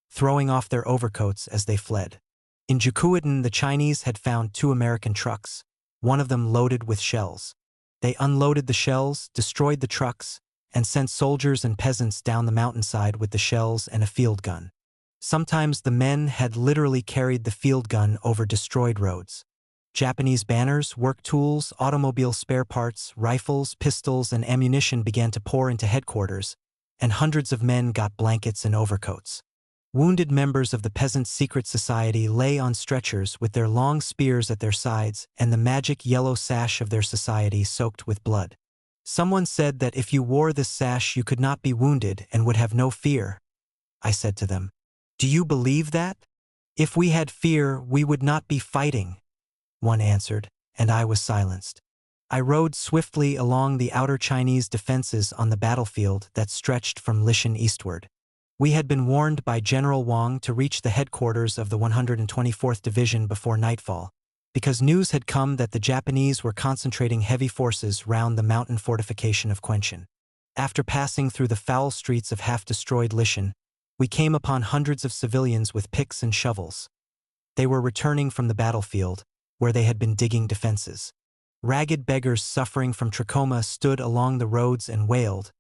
throwing off their overcoats as they fled. In Jukuiden, the Chinese had found 2 American trucks, one of them loaded with shells. They unloaded the shells, destroyed the trucks, and sent soldiers and peasants down the mountainside with the shells and a field gun. Sometimes the men had literally carried the field gun over destroyed roads. Japanese banners, work tools, automobile spare parts, rifles, pistols, and ammunition began to pour into headquarters, and hundreds of men got blankets and overcoats. Wounded members of the Peasant Secret Society lay on stretchers with their long spears at their sides and the magic yellow sash of their society soaked with blood. Someone said that if you wore this sash you could not be wounded and would have no fear. I said to them, "Do you believe that?" "If we had fear, we would not be fighting," one answered, and I was silenced. I rode swiftly along the outer Chinese defenses on the battlefield that stretched from Lishan eastward. We had been warned by General Wang to reach the headquarters of the 124th Division before nightfall, because news had come that the Japanese were concentrating heavy forces round the mountain fortification of Quenchen. After passing through the foul streets of half-destroyed Lishan, we came upon hundreds of civilians with picks and shovels. They were returning from the battlefield, where they had been digging defenses. Ragged beggars suffering from trachoma stood along the roads and wailed,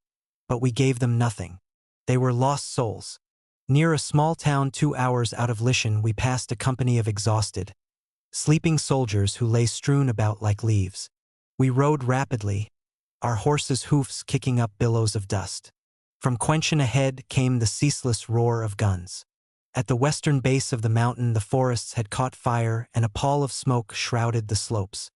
but we gave them nothing. They were lost souls. Near a small town 2 hours out of Lishan, we passed a company of exhausted, sleeping soldiers who lay strewn about like leaves. We rode rapidly, our horses' hoofs kicking up billows of dust. From Quenchen ahead came the ceaseless roar of guns. At the western base of the mountain, the forests had caught fire and a pall of smoke shrouded the slopes.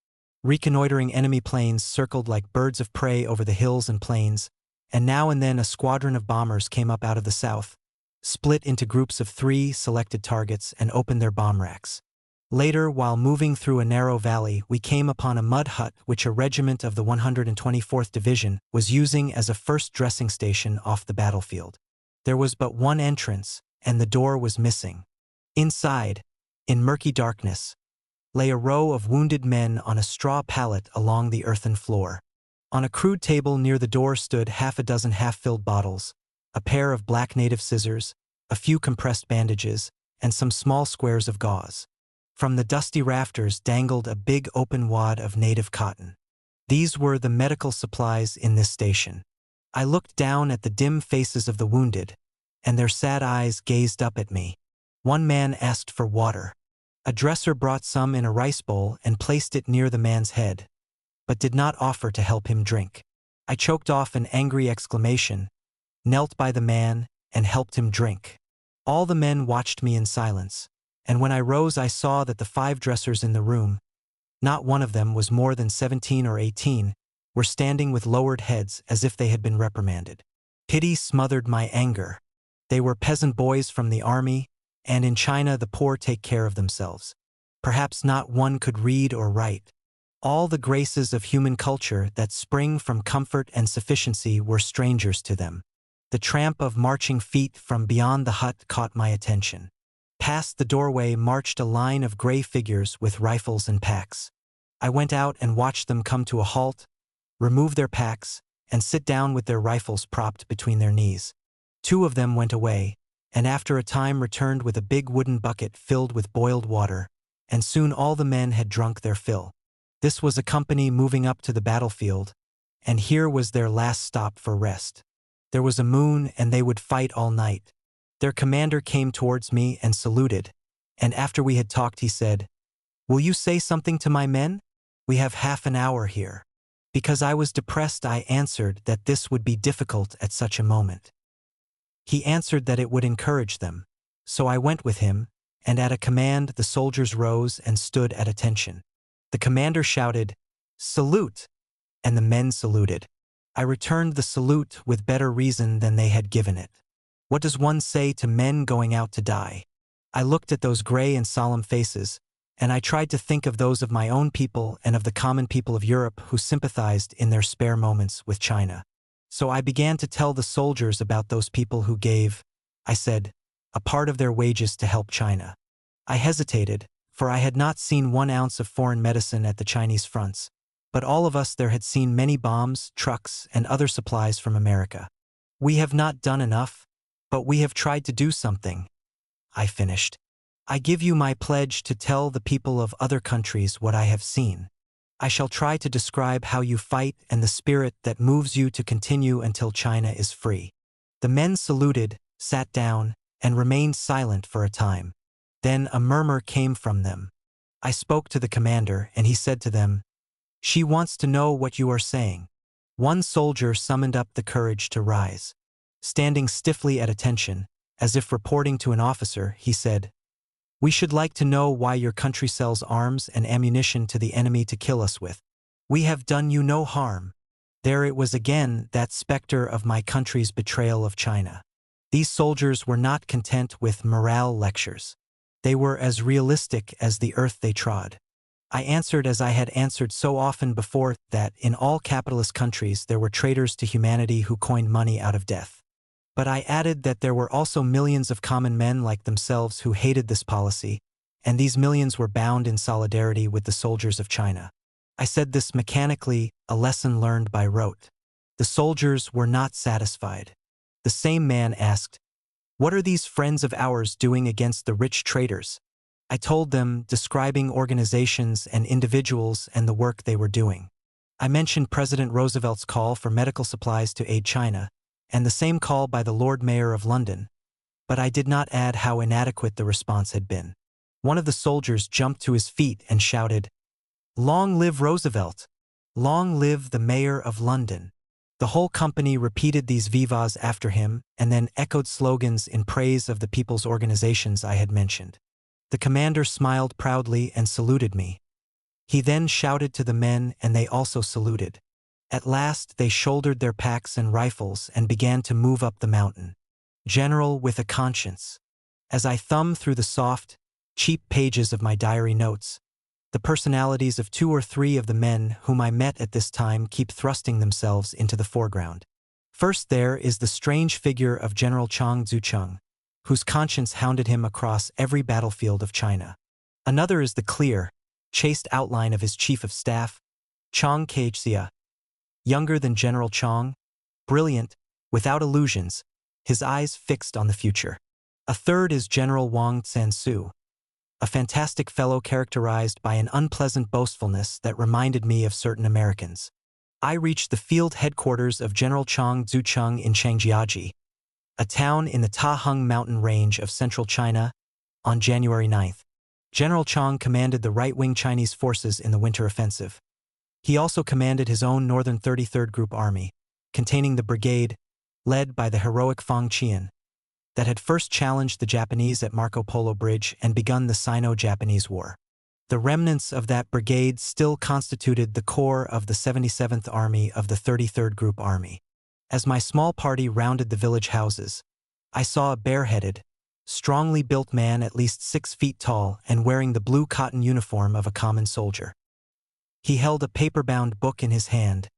Reconnoitering enemy planes circled like birds of prey over the hills and plains, and now and then a squadron of bombers came up out of the south, split into groups of 3 selected targets, and opened their bomb racks. Later, while moving through a narrow valley, we came upon a mud hut which a regiment of the 124th Division was using as a first dressing station off the battlefield. There was but one entrance, and the door was missing. Inside, in murky darkness, lay a row of wounded men on a straw pallet along the earthen floor. On a crude table near the door stood half a dozen half-filled bottles, a pair of black native scissors, a few compressed bandages, and some small squares of gauze. From the dusty rafters dangled a big open wad of native cotton. These were the medical supplies in this station. I looked down at the dim faces of the wounded, and their sad eyes gazed up at me. One man asked for water. A dresser brought some in a rice bowl and placed it near the man's head, but did not offer to help him drink. I choked off an angry exclamation, knelt by the man, and helped him drink. All the men watched me in silence, and when I rose I saw that the 5 dressers in the room, not one of them was more than 17 or 18, were standing with lowered heads as if they had been reprimanded. Pity smothered my anger. They were peasant boys from the army, and in China the poor take care of themselves. Perhaps not one could read or write. All the graces of human culture that spring from comfort and sufficiency were strangers to them. The tramp of marching feet from beyond the hut caught my attention. Past the doorway marched a line of gray figures with rifles and packs. I went out and watched them come to a halt, remove their packs, and sit down with their rifles propped between their knees. 2 of them went away, and after a time returned with a big wooden bucket filled with boiled water, and soon all the men had drunk their fill. This was a company moving up to the battlefield, and here was their last stop for rest. There was a moon and they would fight all night. Their commander came towards me and saluted, and after we had talked he said, "Will you say something to my men? We have half an hour here." Because I was depressed I answered that this would be difficult at such a moment. He answered that it would encourage them, so I went with him, and at a command the soldiers rose and stood at attention. The commander shouted, "Salute!" and the men saluted. I returned the salute with better reason than they had given it. What does one say to men going out to die? I looked at those gray and solemn faces, and I tried to think of those of my own people and of the common people of Europe who sympathized in their spare moments with China. So I began to tell the soldiers about those people who gave, I said, a part of their wages to help China. I hesitated, for I had not seen 1 ounce of foreign medicine at the Chinese fronts, but all of us there had seen many bombs, trucks, and other supplies from America. We have not done enough, but we have tried to do something, I finished. I give you my pledge to tell the people of other countries what I have seen. I shall try to describe how you fight and the spirit that moves you to continue until China is free. The men saluted, sat down, and remained silent for a time. Then a murmur came from them. I spoke to the commander, and he said to them, "She wants to know what you are saying." One soldier summoned up the courage to rise. Standing stiffly at attention, as if reporting to an officer, he said, "We should like to know why your country sells arms and ammunition to the enemy to kill us with. We have done you no harm." There it was again, that specter of my country's betrayal of China. These soldiers were not content with morale lectures. They were as realistic as the earth they trod. I answered as I had answered so often before, that in all capitalist countries there were traitors to humanity who coined money out of death. But I added that there were also millions of common men like themselves who hated this policy, and these millions were bound in solidarity with the soldiers of China. I said this mechanically, a lesson learned by rote. The soldiers were not satisfied. The same man asked, "What are these friends of ours doing against the rich traitors?" I told them, describing organizations and individuals and the work they were doing. I mentioned President Roosevelt's call for medical supplies to aid China, and the same call by the Lord Mayor of London, but I did not add how inadequate the response had been. One of the soldiers jumped to his feet and shouted, "Long live Roosevelt! Long live the Mayor of London!" The whole company repeated these vivas after him and then echoed slogans in praise of the people's organizations I had mentioned. The commander smiled proudly and saluted me. He then shouted to the men and they also saluted. At last they shouldered their packs and rifles and began to move up the mountain. General with a conscience. As I thumbed through the soft, cheap pages of my diary notes, the personalities of 2 or 3 of the men whom I met at this time keep thrusting themselves into the foreground. First there is the strange figure of General Chang Tzu-chung, whose conscience hounded him across every battlefield of China. Another is the clear, chaste outline of his chief of staff, Chang Kai-chia, younger than General Chang, brilliant, without illusions, his eyes fixed on the future. A third is General Wang Tsan-su, a fantastic fellow characterized by an unpleasant boastfulness that reminded me of certain Americans. I reached the field headquarters of General Chang Tzu-chung in Changjiaji, a town in the Tahung mountain range of central China, on January 9th. General Chang commanded the right-wing Chinese forces in the winter offensive. He also commanded his own Northern 33rd Group Army, containing the brigade, led by the heroic Fang Qian. that had first challenged the Japanese at Marco Polo Bridge and begun the Sino-Japanese War. The remnants of that brigade still constituted the core of the 77th Army of the 33rd Group Army. As my small party rounded the village houses, I saw a bareheaded, strongly built man at least 6 feet tall and wearing the blue cotton uniform of a common soldier. He held a paper-bound book in his hand,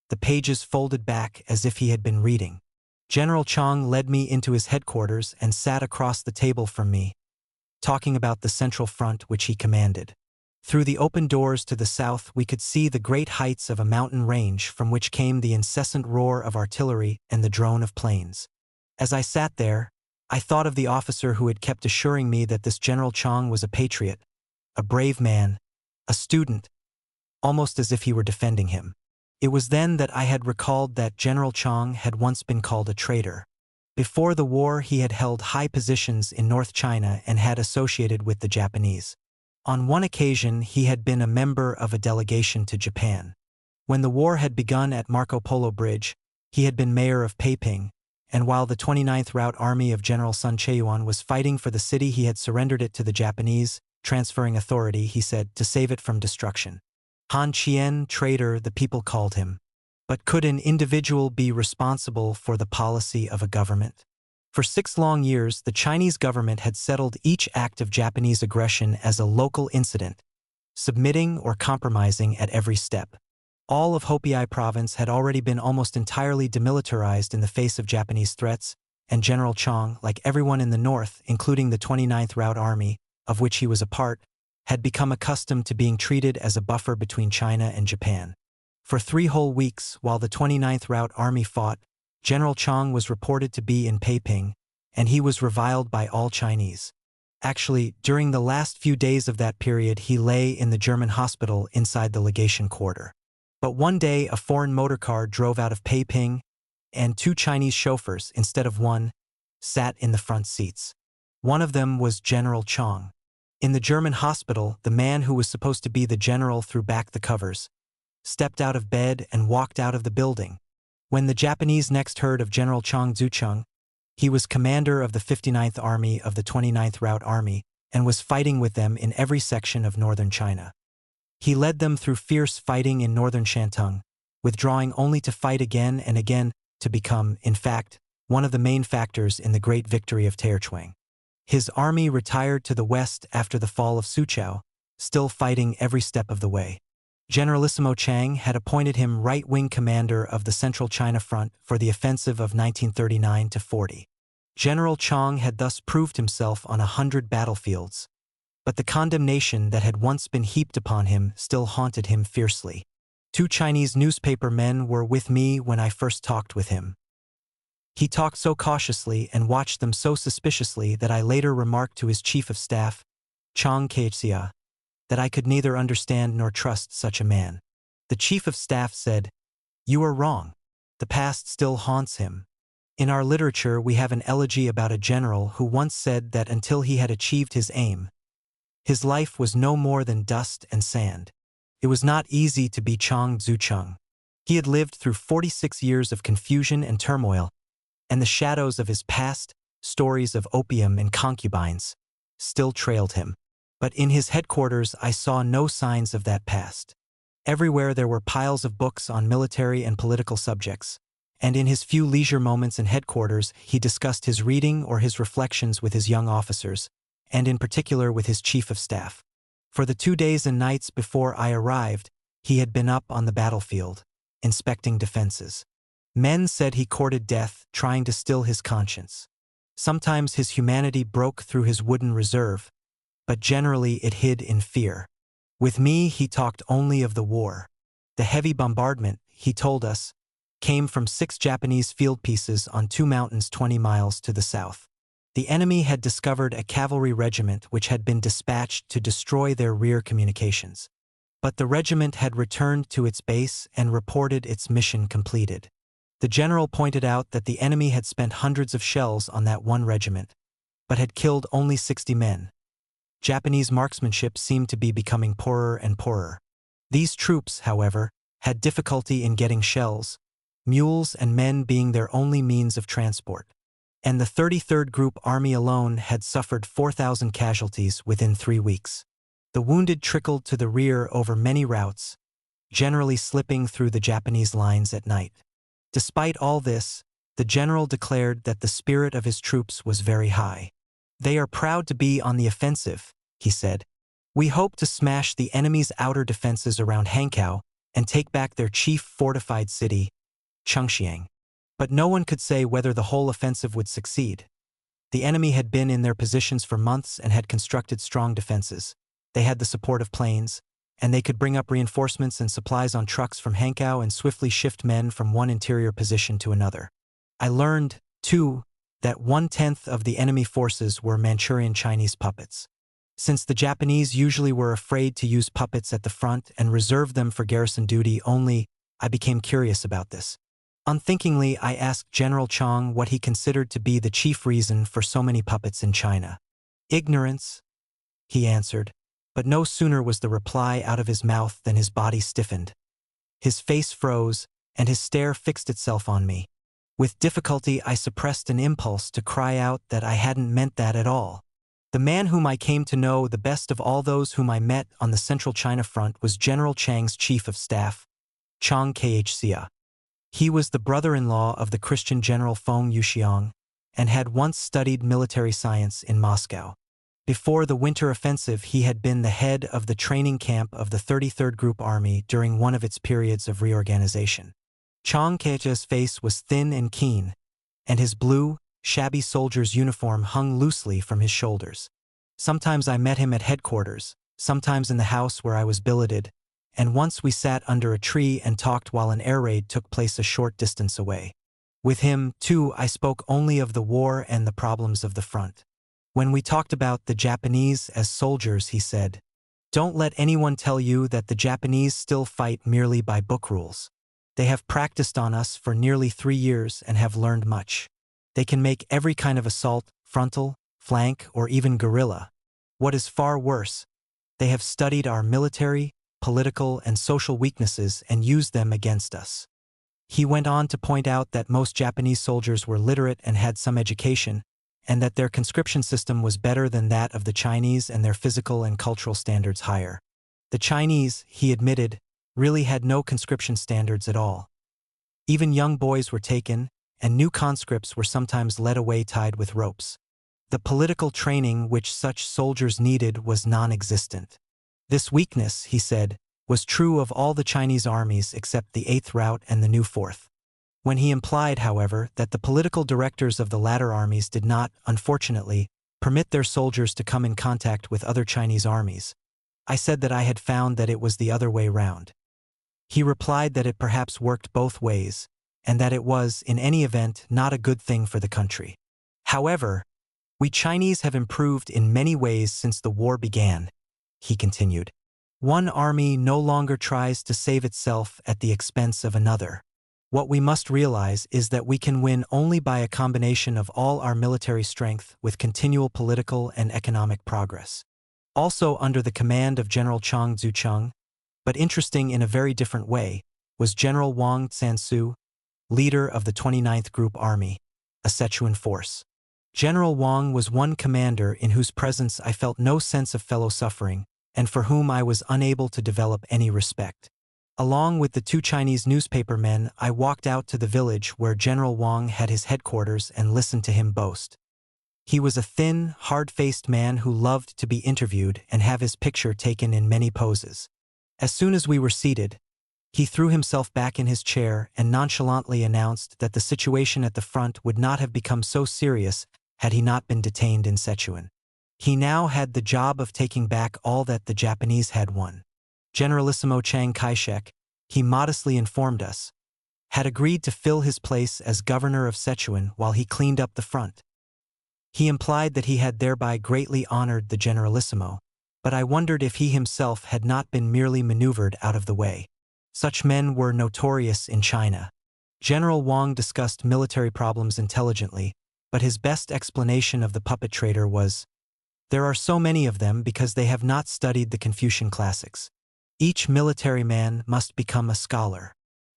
the pages folded back as if he had been reading. General Chang led me into his headquarters and sat across the table from me, talking about the Central Front which he commanded. Through the open doors to the south we could see the great heights of a mountain range from which came the incessant roar of artillery and the drone of planes. As I sat there, I thought of the officer who had kept assuring me that this General Chang was a patriot, a brave man, a student, almost as if he were defending him. It was then that I had recalled that General Chang had once been called a traitor. Before the war he had held high positions in North China and had associated with the Japanese. On one occasion he had been a member of a delegation to Japan. When the war had begun at Marco Polo Bridge, he had been mayor of Peiping, and while the 29th Route Army of General Sun Cheyuan was fighting for the city he had surrendered it to the Japanese, transferring authority, he said, to save it from destruction. Han Chien, traitor, the people called him. But could an individual be responsible for the policy of a government? For 6 long years, the Chinese government had settled each act of Japanese aggression as a local incident, submitting or compromising at every step. All of Hopi province had already been almost entirely demilitarized in the face of Japanese threats, and General Chang, like everyone in the north, including the 29th Route Army, of which he was a part, had become accustomed to being treated as a buffer between China and Japan. For 3 whole weeks, while the 29th Route Army fought, General Chang was reported to be in Peiping, and he was reviled by all Chinese. Actually, during the last few days of that period he lay in the German hospital inside the legation quarter. But one day a foreign motorcar drove out of Peiping, and 2 Chinese chauffeurs, instead of one, sat in the front seats. One of them was General Chang. In the German hospital, the man who was supposed to be the general threw back the covers, stepped out of bed and walked out of the building. When the Japanese next heard of General Chang Zucheng, he was commander of the 59th Army of the 29th Route Army and was fighting with them in every section of northern China. He led them through fierce fighting in northern Shantung, withdrawing only to fight again and again to become, in fact, one of the main factors in the great victory of Teocheung. His army retired to the west after the fall of Suzhou, still fighting every step of the way. Generalissimo Chang had appointed him right-wing commander of the Central China Front for the offensive of 1939–40. General Chang had thus proved himself on 100 battlefields, but the condemnation that had once been heaped upon him still haunted him fiercely. 2 Chinese newspaper men were with me when I first talked with him. He talked so cautiously and watched them so suspiciously that I later remarked to his chief of staff, Chang Keixia, that I could neither understand nor trust such a man. The chief of staff said, "You are wrong. The past still haunts him. In our literature we have an elegy about a general who once said that until he had achieved his aim, his life was no more than dust and sand." It was not easy to be Chang Zucheng. He had lived through 46 years of confusion and turmoil, and the shadows of his past, stories of opium and concubines, still trailed him. But in his headquarters I saw no signs of that past. Everywhere there were piles of books on military and political subjects, and in his few leisure moments in headquarters he discussed his reading or his reflections with his young officers, and in particular with his chief of staff. For the 2 days and nights before I arrived, he had been up on the battlefield, inspecting defenses. Men said he courted death, trying to still his conscience. Sometimes his humanity broke through his wooden reserve, but generally it hid in fear. With me he talked only of the war. The heavy bombardment, he told us, came from 6 Japanese field pieces on 2 mountains 20 miles to the south. The enemy had discovered a cavalry regiment which had been dispatched to destroy their rear communications. But the regiment had returned to its base and reported its mission completed. The general pointed out that the enemy had spent hundreds of shells on that one regiment, but had killed only 60 men. Japanese marksmanship seemed to be becoming poorer and poorer. These troops, however, had difficulty in getting shells, mules and men being their only means of transport. and the 33rd Group Army alone had suffered 4,000 casualties within 3 weeks. The wounded trickled to the rear over many routes, generally slipping through the Japanese lines at night. Despite all this, the general declared that the spirit of his troops was very high. "They are proud to be on the offensive," he said. "We hope to smash the enemy's outer defenses around Hankow and take back their chief fortified city, Chengxiang." But no one could say whether the whole offensive would succeed. The enemy had been in their positions for months and had constructed strong defenses. They had the support of planes, and they could bring up reinforcements and supplies on trucks from Hankow and swiftly shift men from one interior position to another. I learned, too, that 1/10 of the enemy forces were Manchurian Chinese puppets. Since the Japanese usually were afraid to use puppets at the front and reserved them for garrison duty only, I became curious about this. Unthinkingly, I asked General Chang what he considered to be the chief reason for so many puppets in China. "Ignorance," he answered, but no sooner was the reply out of his mouth than his body stiffened. His face froze, and his stare fixed itself on me. With difficulty, I suppressed an impulse to cry out that I hadn't meant that at all. The man whom I came to know the best of all those whom I met on the Central China Front was General Chang's chief of staff, Chang Khxia. He was the brother-in-law of the Christian General Feng Yuxiang and had once studied military science in Moscow. Before the winter offensive, he had been the head of the training camp of the 33rd Group Army during one of its periods of reorganization. Chang Khxia's face was thin and keen, and his blue, shabby soldier's uniform hung loosely from his shoulders. Sometimes I met him at headquarters, sometimes in the house where I was billeted, and once we sat under a tree and talked while an air raid took place a short distance away. With him, too, I spoke only of the war and the problems of the front. When we talked about the Japanese as soldiers, he said, "Don't let anyone tell you that the Japanese still fight merely by book rules. They have practiced on us for nearly 3 years and have learned much. They can make every kind of assault, frontal, flank, or even guerrilla. What is far worse, they have studied our military, political, and social weaknesses and used them against us." He went on to point out that most Japanese soldiers were literate and had some education, and that their conscription system was better than that of the Chinese and their physical and cultural standards higher. The Chinese, he admitted, really had no conscription standards at all. Even young boys were taken, and new conscripts were sometimes led away tied with ropes. The political training which such soldiers needed was non-existent. This weakness, he said, was true of all the Chinese armies except the 8th Route and the new 4th. When he implied, however, that the political directors of the latter armies did not, unfortunately, permit their soldiers to come in contact with other Chinese armies, I said that I had found that it was the other way round. He replied that it perhaps worked both ways, and that it was, in any event, not a good thing for the country. "However, we Chinese have improved in many ways since the war began," he continued. "One army no longer tries to save itself at the expense of another. What we must realize is that we can win only by a combination of all our military strength with continual political and economic progress." Also under the command of General Chang Zucheng, but interesting in a very different way, was General Wang Sansu, leader of the 29th Group Army, a Sichuan force. General Wang was one commander in whose presence I felt no sense of fellow suffering, and for whom I was unable to develop any respect. Along with the 2 Chinese newspaper men, I walked out to the village where General Wang had his headquarters and listened to him boast. He was a thin, hard-faced man who loved to be interviewed and have his picture taken in many poses. As soon as we were seated, he threw himself back in his chair and nonchalantly announced that the situation at the front would not have become so serious had he not been detained in Sichuan. He now had the job of taking back all that the Japanese had won. Generalissimo Chiang Kai-shek, he modestly informed us, had agreed to fill his place as governor of Sichuan while he cleaned up the front. He implied that he had thereby greatly honored the generalissimo, but I wondered if he himself had not been merely maneuvered out of the way. Such men were notorious in China. General Wang discussed military problems intelligently, but his best explanation of the puppet trader was, "There are so many of them because they have not studied the Confucian classics. Each military man must become a scholar."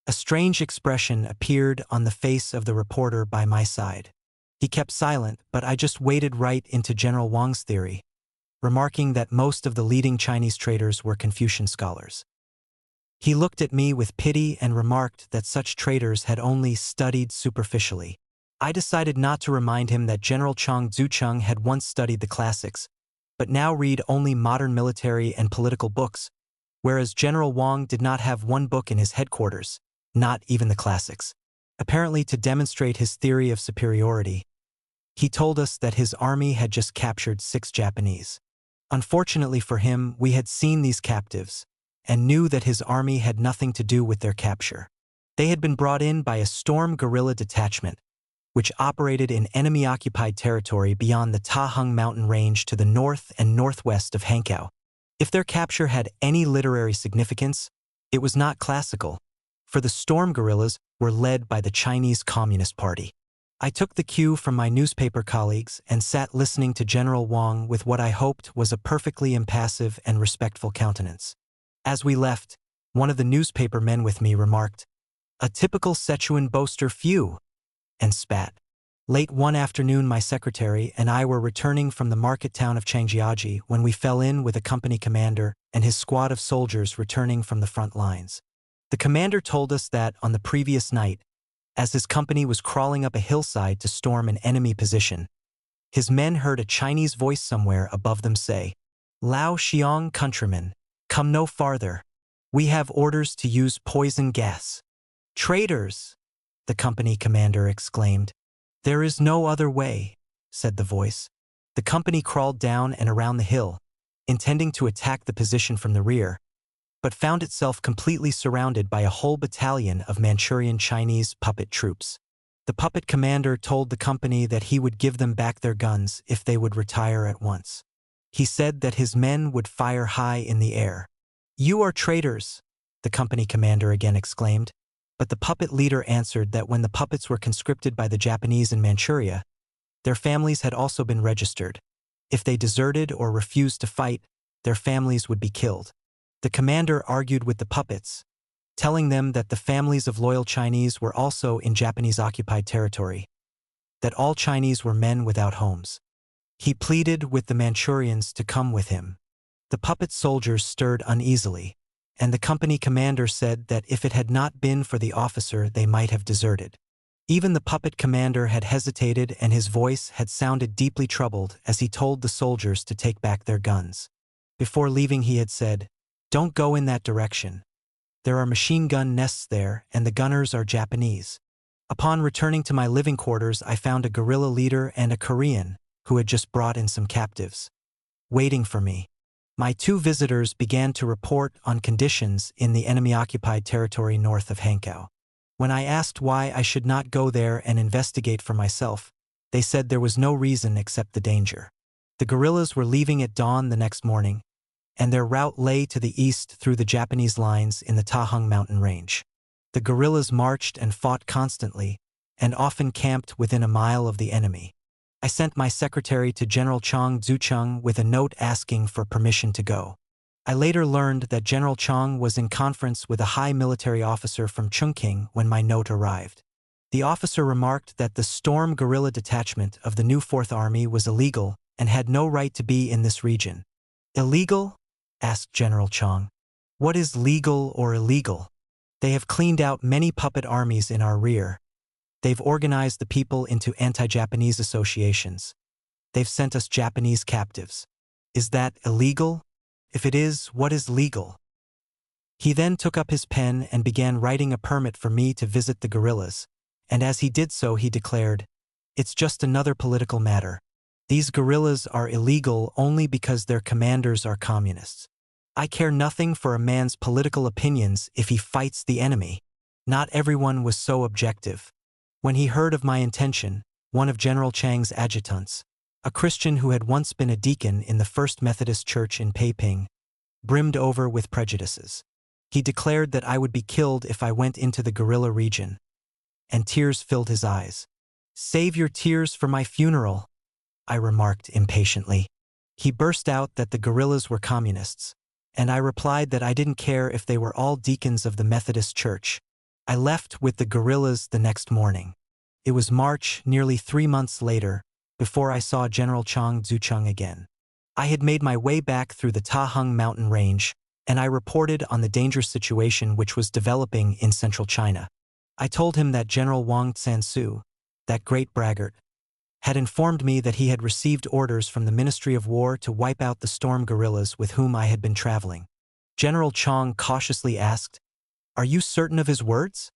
A strange expression appeared on the face of the reporter by my side. He kept silent, but I just waded right into General Wang's theory, remarking that most of the leading Chinese traders were Confucian scholars. He looked at me with pity and remarked that such traders had only studied superficially. I decided not to remind him that General Chang Zucheng had once studied the classics, but now read only modern military and political books, whereas General Wang did not have one book in his headquarters, not even the classics. Apparently to demonstrate his theory of superiority, he told us that his army had just captured 6 Japanese. Unfortunately for him, we had seen these captives, and knew that his army had nothing to do with their capture. They had been brought in by a storm guerrilla detachment, which operated in enemy-occupied territory beyond the Tahung mountain range to the north and northwest of Hankow. If their capture had any literary significance, it was not classical, for the storm guerrillas were led by the Chinese Communist Party. I took the cue from my newspaper colleagues and sat listening to General Wang with what I hoped was a perfectly impassive and respectful countenance. As we left, one of the newspaper men with me remarked, "A typical Sichuan boaster few," and spat. Late one afternoon, my secretary and I were returning from the market town of Changjiaji when we fell in with a company commander and his squad of soldiers returning from the front lines. The commander told us that on the previous night, as his company was crawling up a hillside to storm an enemy position, his men heard a Chinese voice somewhere above them say, "Lao Xiong countrymen, come no farther. We have orders to use poison gas." "Traitors!" the company commander exclaimed. "There is no other way," said the voice. The company crawled down and around the hill, intending to attack the position from the rear, but found itself completely surrounded by a whole battalion of Manchurian Chinese puppet troops. The puppet commander told the company that he would give them back their guns if they would retire at once. He said that his men would fire high in the air. "You are traitors," the company commander again exclaimed, but the puppet leader answered that when the puppets were conscripted by the Japanese in Manchuria, their families had also been registered. If they deserted or refused to fight, their families would be killed. The commander argued with the puppets, telling them that the families of loyal Chinese were also in Japanese-occupied territory, that all Chinese were men without homes. He pleaded with the Manchurians to come with him. The puppet soldiers stirred uneasily, and the company commander said that if it had not been for the officer, they might have deserted. Even the puppet commander had hesitated, and his voice had sounded deeply troubled as he told the soldiers to take back their guns. Before leaving, he had said, "Don't go in that direction. There are machine gun nests there, and the gunners are Japanese." Upon returning to my living quarters, I found a guerrilla leader and a Korean, who had just brought in some captives, waiting for me. My 2 visitors began to report on conditions in the enemy-occupied territory north of Hankow. When I asked why I should not go there and investigate for myself, they said there was no reason except the danger. The guerrillas were leaving at dawn the next morning, and their route lay to the east through the Japanese lines in the Tahung mountain range. The guerrillas marched and fought constantly, and often camped within a mile of the enemy. I sent my secretary to General Chang Zucheng with a note asking for permission to go. I later learned that General Chang was in conference with a high military officer from Chungking when my note arrived. The officer remarked that the storm guerrilla detachment of the new Fourth Army was illegal and had no right to be in this region. "Illegal?" asked General Chang. "What is legal or illegal? They have cleaned out many puppet armies in our rear. They've organized the people into anti-Japanese associations. They've sent us Japanese captives. Is that illegal? If it is, what is legal?" He then took up his pen and began writing a permit for me to visit the guerrillas, and as he did so he declared, "It's just another political matter. These guerrillas are illegal only because their commanders are communists. I care nothing for a man's political opinions if he fights the enemy." Not everyone was so objective. When he heard of my intention, one of General Chang's adjutants, a Christian who had once been a deacon in the First Methodist Church in Peiping, brimmed over with prejudices. He declared that I would be killed if I went into the guerrilla region, and tears filled his eyes. "Save your tears for my funeral," I remarked impatiently. He burst out that the guerrillas were communists, and I replied that I didn't care if they were all deacons of the Methodist Church. I left with the guerrillas the next morning. It was March, nearly 3 months later, before I saw General Chang Zucheng again. I had made my way back through the Taheng mountain range, and I reported on the dangerous situation which was developing in central China. I told him that General Wang Tsansu, that great braggart, had informed me that he had received orders from the Ministry of War to wipe out the storm guerrillas with whom I had been traveling. General Chang cautiously asked, "Are you certain of his words?"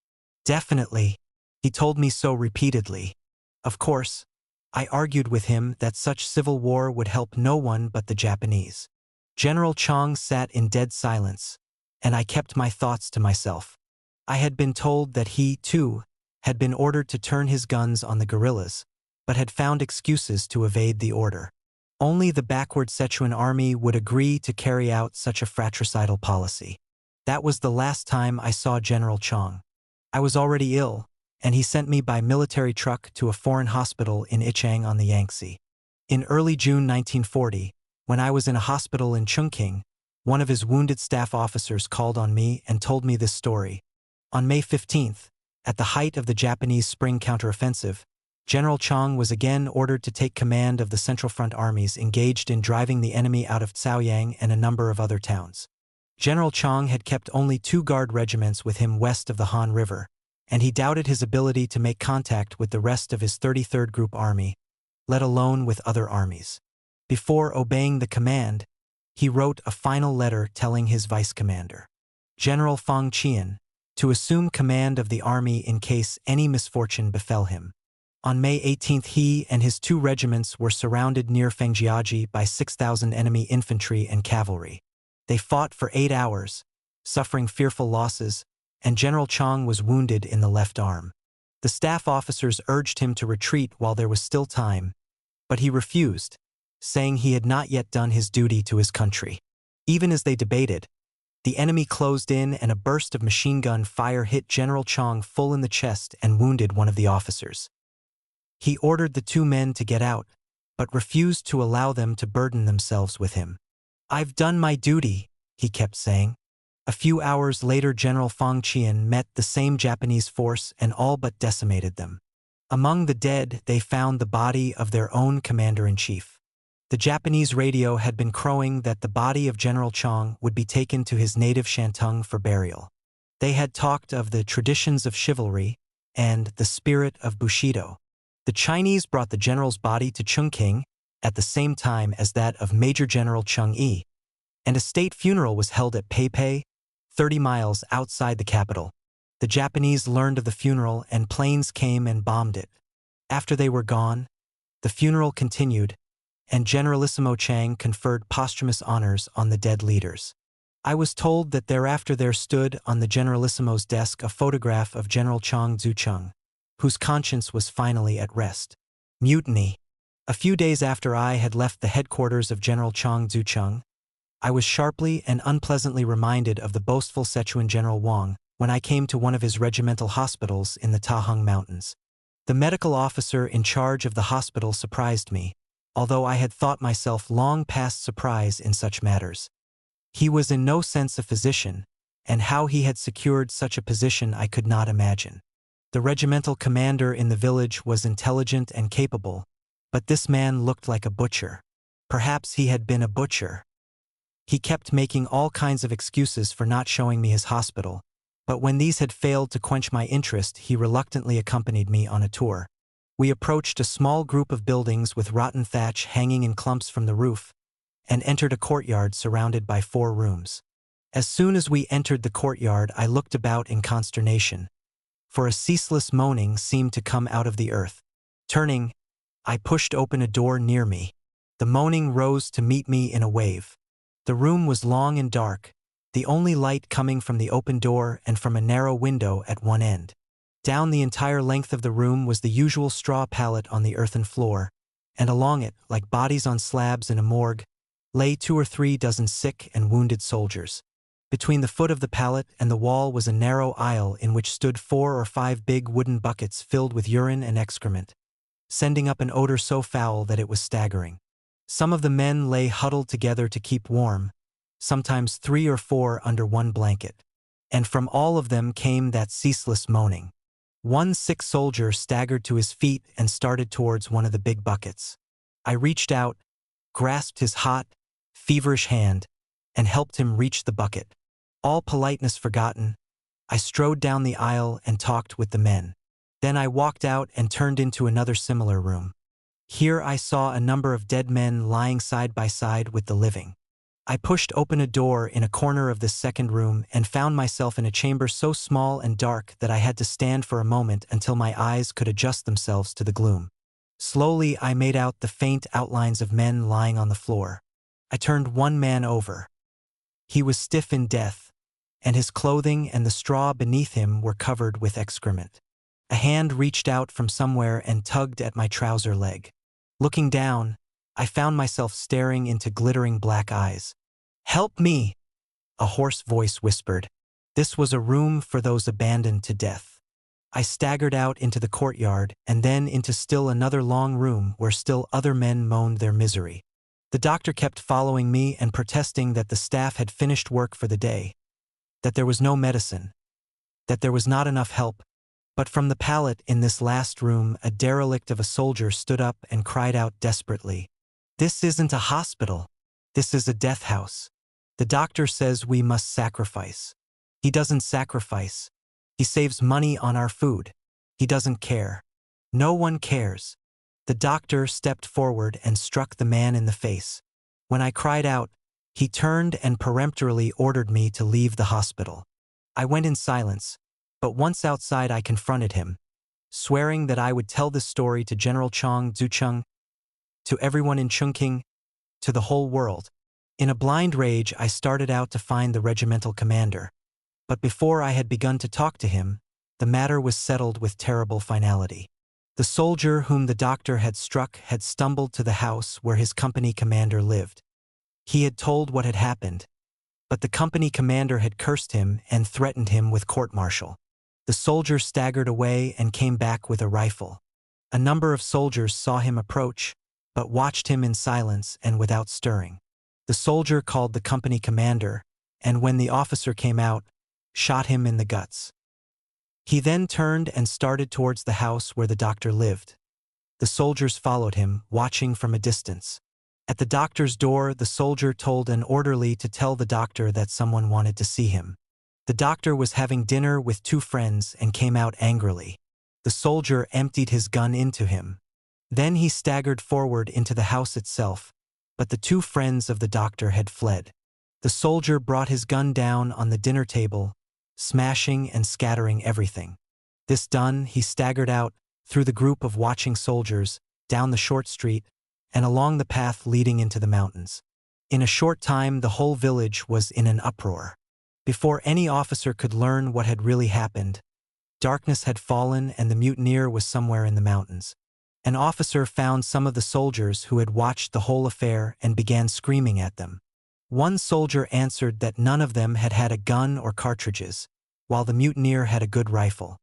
"Definitely. He told me so repeatedly." Of course, I argued with him that such civil war would help no one but the Japanese. General Chang sat in dead silence, and I kept my thoughts to myself. I had been told that he, too, had been ordered to turn his guns on the guerrillas, but had found excuses to evade the order. Only the backward Sichuan army would agree to carry out such a fratricidal policy. That was the last time I saw General Chang. I was already ill, and he sent me by military truck to a foreign hospital in Ichang on the Yangtze. In early June 1940, when I was in a hospital in Chongqing, one of his wounded staff officers called on me and told me this story. On May 15th, at the height of the Japanese spring counteroffensive, General Chang was again ordered to take command of the Central Front armies engaged in driving the enemy out of Caoyang and a number of other towns. General Chang had kept only 2 guard regiments with him west of the Han River, and he doubted his ability to make contact with the rest of his 33rd Group Army, let alone with other armies. Before obeying the command, he wrote a final letter telling his vice commander, General Fang Qian, to assume command of the army in case any misfortune befell him. On May 18th, he and his 2 regiments were surrounded near Fengjiaji by 6,000 enemy infantry and cavalry. They fought for 8 hours, suffering fearful losses, and General Chang was wounded in the left arm. The staff officers urged him to retreat while there was still time, but he refused, saying he had not yet done his duty to his country. Even as they debated, the enemy closed in and a burst of machine gun fire hit General Chang full in the chest and wounded one of the officers. He ordered the 2 men to get out, but refused to allow them to burden themselves with him. "I've done my duty," he kept saying. A few hours later, General Fang Qian met the same Japanese force and all but decimated them. Among the dead, they found the body of their own commander-in-chief. The Japanese radio had been crowing that the body of General Chang would be taken to his native Shantung for burial. They had talked of the traditions of chivalry and the spirit of Bushido. The Chinese brought the general's body to Chongqing at the same time as that of Major General Cheng Yi, and a state funeral was held at Peipei, 30 miles outside the capital. The Japanese learned of the funeral and planes came and bombed it. After they were gone, the funeral continued, and Generalissimo Chang conferred posthumous honors on the dead leaders. I was told that thereafter there stood on the Generalissimo's desk a photograph of General Chang Zucheng, whose conscience was finally at rest. Mutiny. A few days after I had left the headquarters of General Chang Zucheng, I was sharply and unpleasantly reminded of the boastful Sichuan General Wang when I came to one of his regimental hospitals in the Taheng Mountains. The medical officer in charge of the hospital surprised me, although I had thought myself long past surprise in such matters. He was in no sense a physician, and how he had secured such a position I could not imagine. The regimental commander in the village was intelligent and capable, but this man looked like a butcher. Perhaps he had been a butcher. He kept making all kinds of excuses for not showing me his hospital, but when these had failed to quench my interest, he reluctantly accompanied me on a tour. We approached a small group of buildings with rotten thatch hanging in clumps from the roof, and entered a courtyard surrounded by 4 rooms. As soon as we entered the courtyard, I looked about in consternation, for a ceaseless moaning seemed to come out of the earth. Turning, I pushed open a door near me. The moaning rose to meet me in a wave. The room was long and dark, the only light coming from the open door and from a narrow window at one end. Down the entire length of the room was the usual straw pallet on the earthen floor, and along it, like bodies on slabs in a morgue, lay 2 or 3 dozen sick and wounded soldiers. Between the foot of the pallet and the wall was a narrow aisle in which stood 4 or 5 big wooden buckets filled with urine and excrement, sending up an odor so foul that it was staggering. Some of the men lay huddled together to keep warm, sometimes 3 or 4 under one blanket, and from all of them came that ceaseless moaning. One sick soldier staggered to his feet and started towards one of the big buckets. I reached out, grasped his hot, feverish hand, and helped him reach the bucket. All politeness forgotten, I strode down the aisle and talked with the men. Then I walked out and turned into another similar room. Here I saw a number of dead men lying side by side with the living. I pushed open a door in a corner of this second room and found myself in a chamber so small and dark that I had to stand for a moment until my eyes could adjust themselves to the gloom. Slowly I made out the faint outlines of men lying on the floor. I turned one man over. He was stiff in death, and his clothing and the straw beneath him were covered with excrement. A hand reached out from somewhere and tugged at my trouser leg. Looking down, I found myself staring into glittering black eyes. "Help me!" a hoarse voice whispered. This was a room for those abandoned to death. I staggered out into the courtyard and then into still another long room where still other men moaned their misery. The doctor kept following me and protesting that the staff had finished work for the day, that there was no medicine, that there was not enough help. But from the pallet in this last room, a derelict of a soldier stood up and cried out desperately, "This isn't a hospital. This is a death house. The doctor says we must sacrifice. He doesn't sacrifice. He saves money on our food. He doesn't care. No one cares." The doctor stepped forward and struck the man in the face. When I cried out, he turned and peremptorily ordered me to leave the hospital. I went in silence, but once outside I confronted him, swearing that I would tell this story to General Chong Zucheng, to everyone in Chungking, to the whole world. In a blind rage I started out to find the regimental commander, but before I had begun to talk to him, the matter was settled with terrible finality. The soldier whom the doctor had struck had stumbled to the house where his company commander lived. He had told what had happened, but the company commander had cursed him and threatened him with court-martial. The soldier staggered away and came back with a rifle. A number of soldiers saw him approach, but watched him in silence and without stirring. The soldier called the company commander, and when the officer came out, shot him in the guts. He then turned and started towards the house where the doctor lived. The soldiers followed him, watching from a distance. At the doctor's door, the soldier told an orderly to tell the doctor that someone wanted to see him. The doctor was having dinner with two friends and came out angrily. The soldier emptied his gun into him. Then he staggered forward into the house itself, but the two friends of the doctor had fled. The soldier brought his gun down on the dinner table, smashing and scattering everything. This done, he staggered out, through the group of watching soldiers, down the short street, and along the path leading into the mountains. In a short time the whole village was in an uproar. Before any officer could learn what had really happened, darkness had fallen and the mutineer was somewhere in the mountains. An officer found some of the soldiers who had watched the whole affair and began screaming at them. One soldier answered that none of them had had a gun or cartridges, while the mutineer had a good rifle.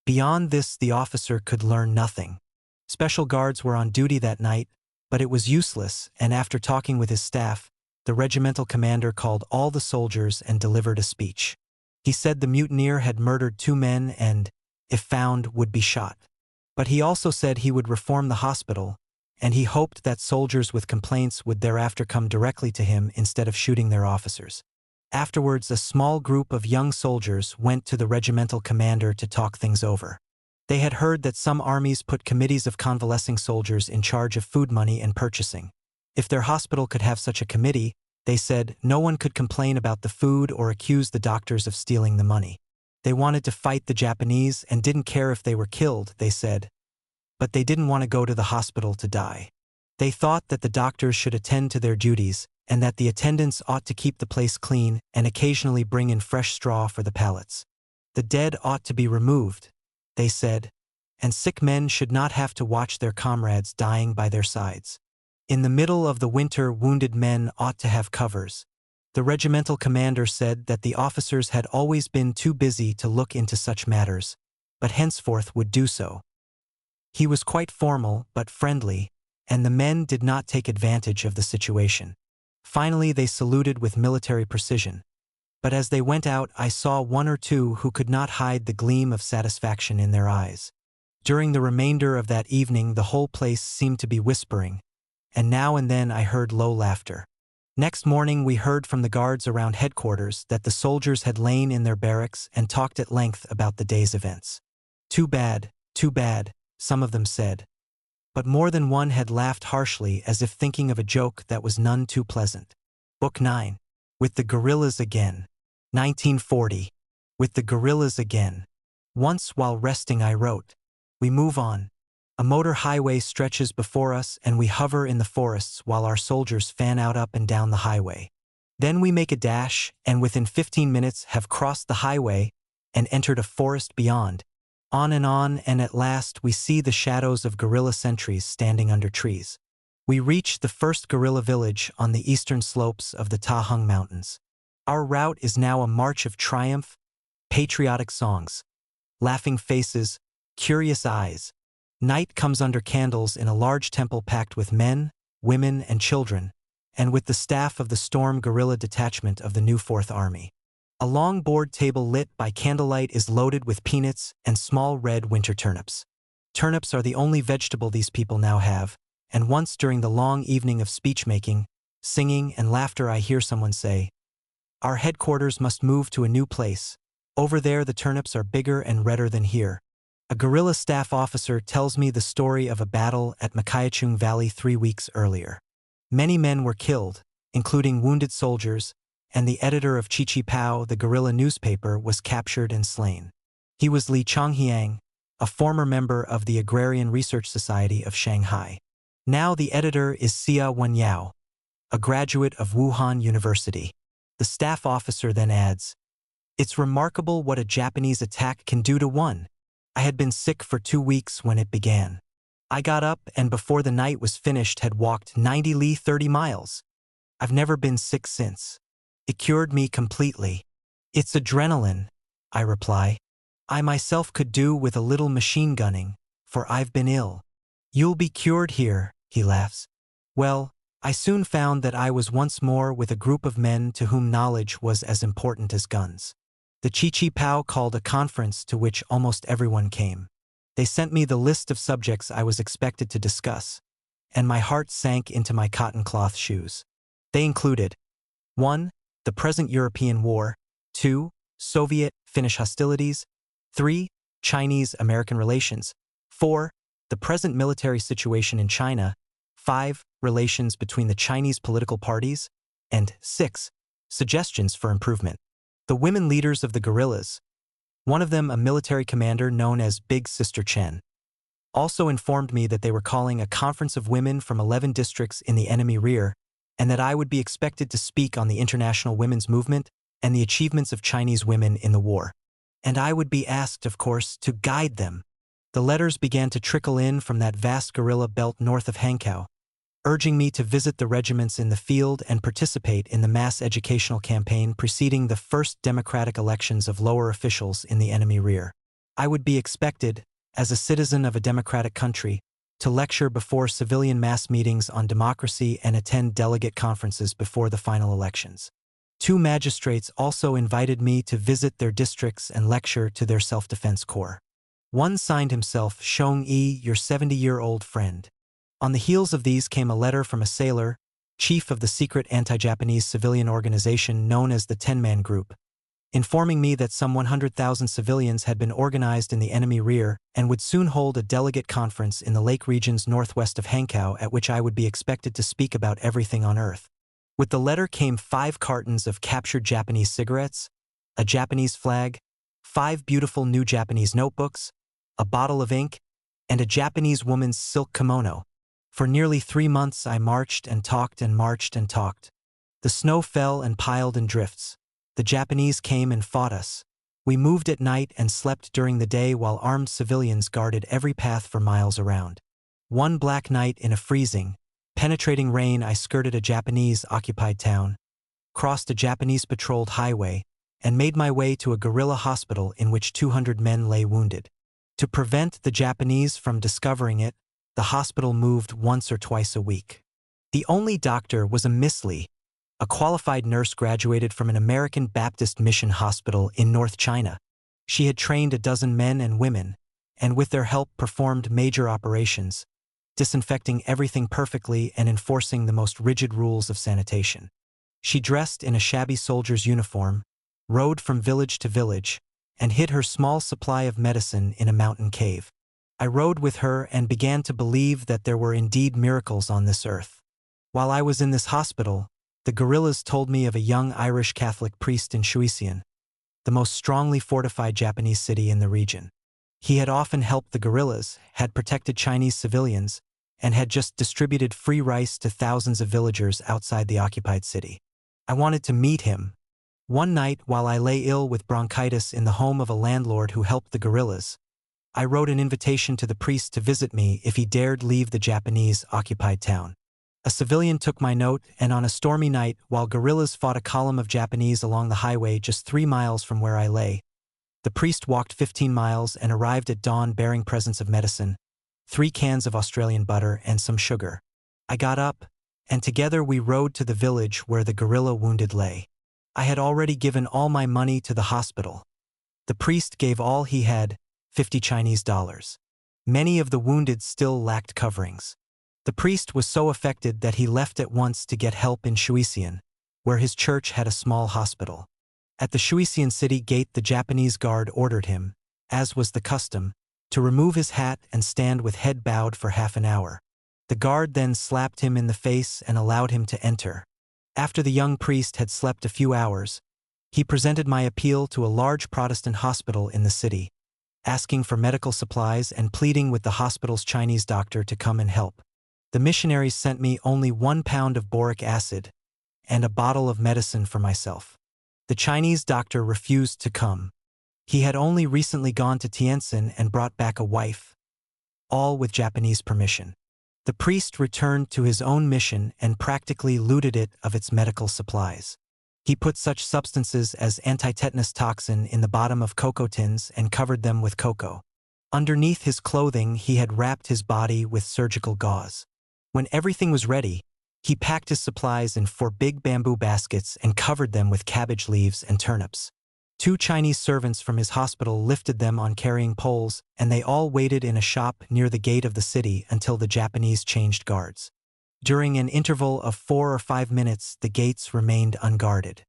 Beyond this the officer could learn nothing. Special guards were on duty that night, but it was useless, and after talking with his staff, the regimental commander called all the soldiers and delivered a speech. He said the mutineer had murdered 2 men and, if found, would be shot. But he also said he would reform the hospital, and he hoped that soldiers with complaints would thereafter come directly to him instead of shooting their officers. Afterwards, a small group of young soldiers went to the regimental commander to talk things over. They had heard that some armies put committees of convalescing soldiers in charge of food money and purchasing. If their hospital could have such a committee, they said, no one could complain about the food or accuse the doctors of stealing the money. They wanted to fight the Japanese and didn't care if they were killed, they said. But they didn't want to go to the hospital to die. They thought that the doctors should attend to their duties and that the attendants ought to keep the place clean and occasionally bring in fresh straw for the pallets. The dead ought to be removed, they said, and sick men should not have to watch their comrades dying by their sides. In the middle of the winter, wounded men ought to have covers. The regimental commander said that the officers had always been too busy to look into such matters, but henceforth would do so. He was quite formal but friendly, and the men did not take advantage of the situation. Finally, they saluted with military precision. but as they went out I saw one or two who could not hide the gleam of satisfaction in their eyes. During the remainder of that evening the whole place seemed to be whispering, and now and then I heard low laughter. Next morning we heard from the guards around headquarters that the soldiers had lain in their barracks and talked at length about the day's events. Too bad, some of them said. But more than one had laughed harshly as if thinking of a joke that was none too pleasant. Book 9. With the Guerrillas Again. 1940. With the Guerrillas Again. Once while resting I wrote, "We move on. A motor highway stretches before us and we hover in the forests while our soldiers fan out up and down the highway. Then we make a dash and within 15 minutes have crossed the highway and entered a forest beyond. On and at last we see the shadows of guerrilla sentries standing under trees. We reach the first guerrilla village on the eastern slopes of the Ta Hung Mountains. Our route is now a march of triumph, patriotic songs, laughing faces, curious eyes. Night comes under candles in a large temple packed with men, women, and children, and with the staff of the Storm Guerrilla Detachment of the new Fourth Army. A long board table lit by candlelight is loaded with peanuts and small red winter turnips. Turnips are the only vegetable these people now have, and once during the long evening of speech-making, singing, and laughter I hear someone say, "Our headquarters must move to a new place. Over there the turnips are bigger and redder than here." A guerrilla staff officer tells me the story of a battle at Makayachung Valley 3 weeks earlier. Many men were killed, including wounded soldiers, and the editor of Chi Pao, the guerrilla newspaper, was captured and slain. He was Li Chonghiang, a former member of the Agrarian Research Society of Shanghai. Now the editor is Xia Wenyao, a graduate of Wuhan University. The staff officer then adds, "It's remarkable what a Japanese attack can do to one. I had been sick for 2 weeks when it began. I got up and before the night was finished had walked 90 li 30 miles. I've never been sick since. It cured me completely." "It's adrenaline," I reply. "I myself could do with a little machine gunning, for I've been ill." "You'll be cured here," he laughs. Well, I soon found that I was once more with a group of men to whom knowledge was as important as guns. The Chi Pao called a conference to which almost everyone came. They sent me the list of subjects I was expected to discuss, and my heart sank into my cotton cloth shoes. They included 1. The present European war, 2. Soviet-Finnish hostilities, 3. Chinese-American relations, 4. The present military situation in China, 5. Relations between the Chinese political parties, and 6. Suggestions for improvement. The women leaders of the guerrillas, one of them a military commander known as Big Sister Chen, also informed me that they were calling a conference of women from 11 districts in the enemy rear, and that I would be expected to speak on the international women's movement and the achievements of Chinese women in the war. And I would be asked, of course, to guide them. The letters began to trickle in from that vast guerrilla belt north of Hankow, urging me to visit the regiments in the field and participate in the mass educational campaign preceding the first democratic elections of lower officials in the enemy rear. I would be expected, as a citizen of a democratic country, to lecture before civilian mass meetings on democracy and attend delegate conferences before the final elections. 2 magistrates also invited me to visit their districts and lecture to their self-defense corps. One signed himself Shong-yi, your 70-year-old friend. On the heels of these came a letter from a sailor, chief of the secret anti-Japanese civilian organization known as the 10-Man Group, informing me that some 100,000 civilians had been organized in the enemy rear and would soon hold a delegate conference in the lake regions northwest of Hankow at which I would be expected to speak about everything on Earth. With the letter came 5 cartons of captured Japanese cigarettes, a Japanese flag, 5 beautiful new Japanese notebooks, a bottle of ink, and a Japanese woman's silk kimono. For nearly 3 months I marched and talked and marched and talked. The snow fell and piled in drifts. The Japanese came and fought us. We moved at night and slept during the day while armed civilians guarded every path for miles around. One black night in a freezing, penetrating rain I skirted a Japanese-occupied town, crossed a Japanese-patrolled highway, and made my way to a guerrilla hospital in which 200 men lay wounded. To prevent the Japanese from discovering it, the hospital moved once or twice a week. The only doctor was a Miss Lee, a qualified nurse graduated from an American Baptist mission hospital in North China. She had trained a dozen men and women, and with their help performed major operations, disinfecting everything perfectly and enforcing the most rigid rules of sanitation. She dressed in a shabby soldier's uniform, rode from village to village, and hid her small supply of medicine in a mountain cave. I rode with her and began to believe that there were indeed miracles on this earth. While I was in this hospital, the guerrillas told me of a young Irish Catholic priest in Shuixian, the most strongly fortified Japanese city in the region. He had often helped the guerrillas, had protected Chinese civilians, and had just distributed free rice to thousands of villagers outside the occupied city. I wanted to meet him. One night, while I lay ill with bronchitis in the home of a landlord who helped the guerrillas, I wrote an invitation to the priest to visit me if he dared leave the Japanese-occupied town. A civilian took my note, and on a stormy night, while guerrillas fought a column of Japanese along the highway just 3 miles from where I lay, the priest walked 15 miles and arrived at dawn bearing presents of medicine, 3 cans of Australian butter, and some sugar. I got up, and together we rode to the village where the guerrilla wounded lay. I had already given all my money to the hospital. The priest gave all he had, 50 Chinese dollars. Many of the wounded still lacked coverings. The priest was so affected that he left at once to get help in Shuixian, where his church had a small hospital. At the Shuixian city gate, the Japanese guard ordered him, as was the custom, to remove his hat and stand with head bowed for half an hour. The guard then slapped him in the face and allowed him to enter. After the young priest had slept a few hours, he presented my appeal to a large Protestant hospital in the city, asking for medical supplies and pleading with the hospital's Chinese doctor to come and help. The missionaries sent me only 1 pound of boric acid and a bottle of medicine for myself. The Chinese doctor refused to come. He had only recently gone to Tientsin and brought back a wife, all with Japanese permission. The priest returned to his own mission and practically looted it of its medical supplies. He put such substances as antitetanus toxin in the bottom of cocoa tins and covered them with cocoa. Underneath his clothing, he had wrapped his body with surgical gauze. When everything was ready, he packed his supplies in 4 big bamboo baskets and covered them with cabbage leaves and turnips. 2 Chinese servants from his hospital lifted them on carrying poles, and they all waited in a shop near the gate of the city until the Japanese changed guards. During an interval of 4 or 5 minutes, the gates remained unguarded.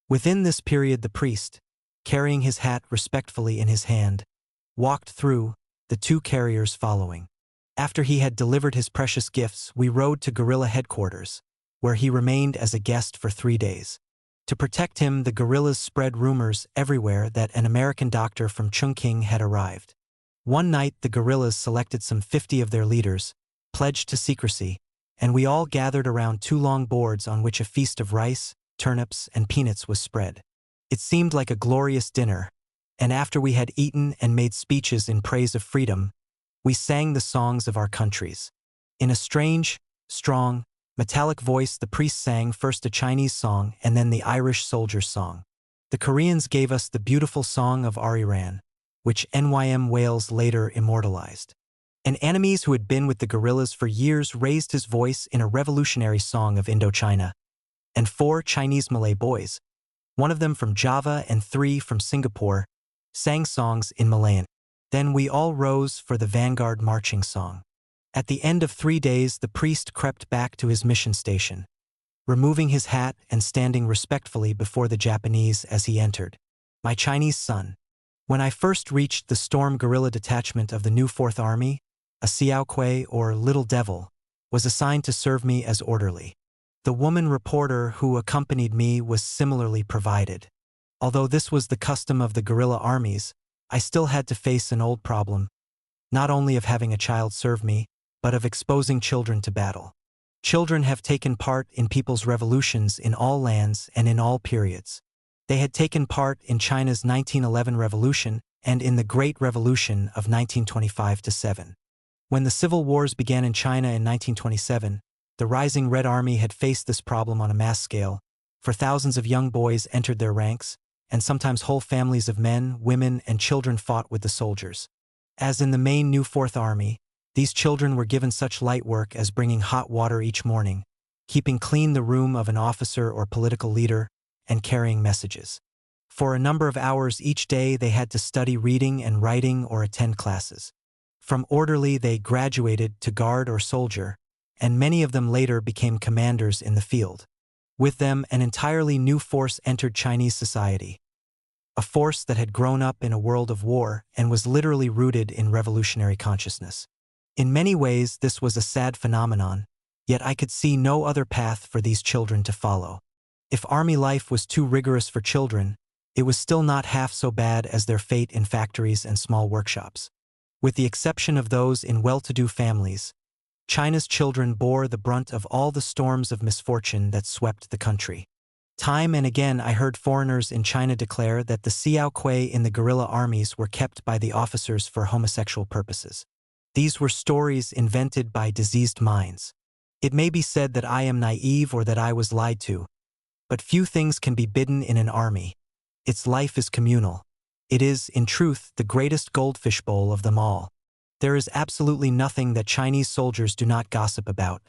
Within this period, the priest, carrying his hat respectfully in his hand, walked through, the 2 carriers following. After he had delivered his precious gifts, we rode to guerrilla headquarters, where he remained as a guest for 3 days. To protect him, the guerrillas spread rumors everywhere that an American doctor from Chungking had arrived. One night, the guerrillas selected some 50 of their leaders, pledged to secrecy, and we all gathered around 2 long boards on which a feast of rice, turnips, and peanuts was spread. It seemed like a glorious dinner, and after we had eaten and made speeches in praise of freedom, we sang the songs of our countries. In a strange, strong, metallic voice, the priest sang first a Chinese song and then the Irish soldier's song. The Koreans gave us the beautiful song of Ariran, which NYM Wales later immortalized. An enemies who had been with the guerrillas for years raised his voice in a revolutionary song of Indochina, and 4 Chinese Malay boys, 1 of them from Java and 3 from Singapore, sang songs in Malayan. Then we all rose for the vanguard marching song. At the end of 3 days, the priest crept back to his mission station, removing his hat and standing respectfully before the Japanese as he entered. My Chinese son. When I first reached the Storm Guerrilla Detachment of the new 4th Army, a Xiaoquei, or Little Devil, was assigned to serve me as orderly. The woman reporter who accompanied me was similarly provided. Although this was the custom of the guerrilla armies, I still had to face an old problem, not only of having a child serve me, but of exposing children to battle. Children have taken part in people's revolutions in all lands and in all periods. They had taken part in China's 1911 revolution and in the Great Revolution of 1925-7. When the civil wars began in China in 1927, the rising Red Army had faced this problem on a mass scale, for thousands of young boys entered their ranks, and sometimes whole families of men, women, and children fought with the soldiers. As in the main new 4th Army, these children were given such light work as bringing hot water each morning, keeping clean the room of an officer or political leader, and carrying messages. For a number of hours each day they had to study reading and writing or attend classes. From orderly they graduated to guard or soldier, and many of them later became commanders in the field. With them, an entirely new force entered Chinese society. A force that had grown up in a world of war and was literally rooted in revolutionary consciousness. In many ways, this was a sad phenomenon, yet I could see no other path for these children to follow. If army life was too rigorous for children, it was still not half so bad as their fate in factories and small workshops. With the exception of those in well-to-do families, China's children bore the brunt of all the storms of misfortune that swept the country. Time and again I heard foreigners in China declare that the Xiao Kuei in the guerrilla armies were kept by the officers for homosexual purposes. These were stories invented by diseased minds. It may be said that I am naive or that I was lied to, but few things can be bidden in an army. Its life is communal. It is, in truth, the greatest goldfish bowl of them all. There is absolutely nothing that Chinese soldiers do not gossip about.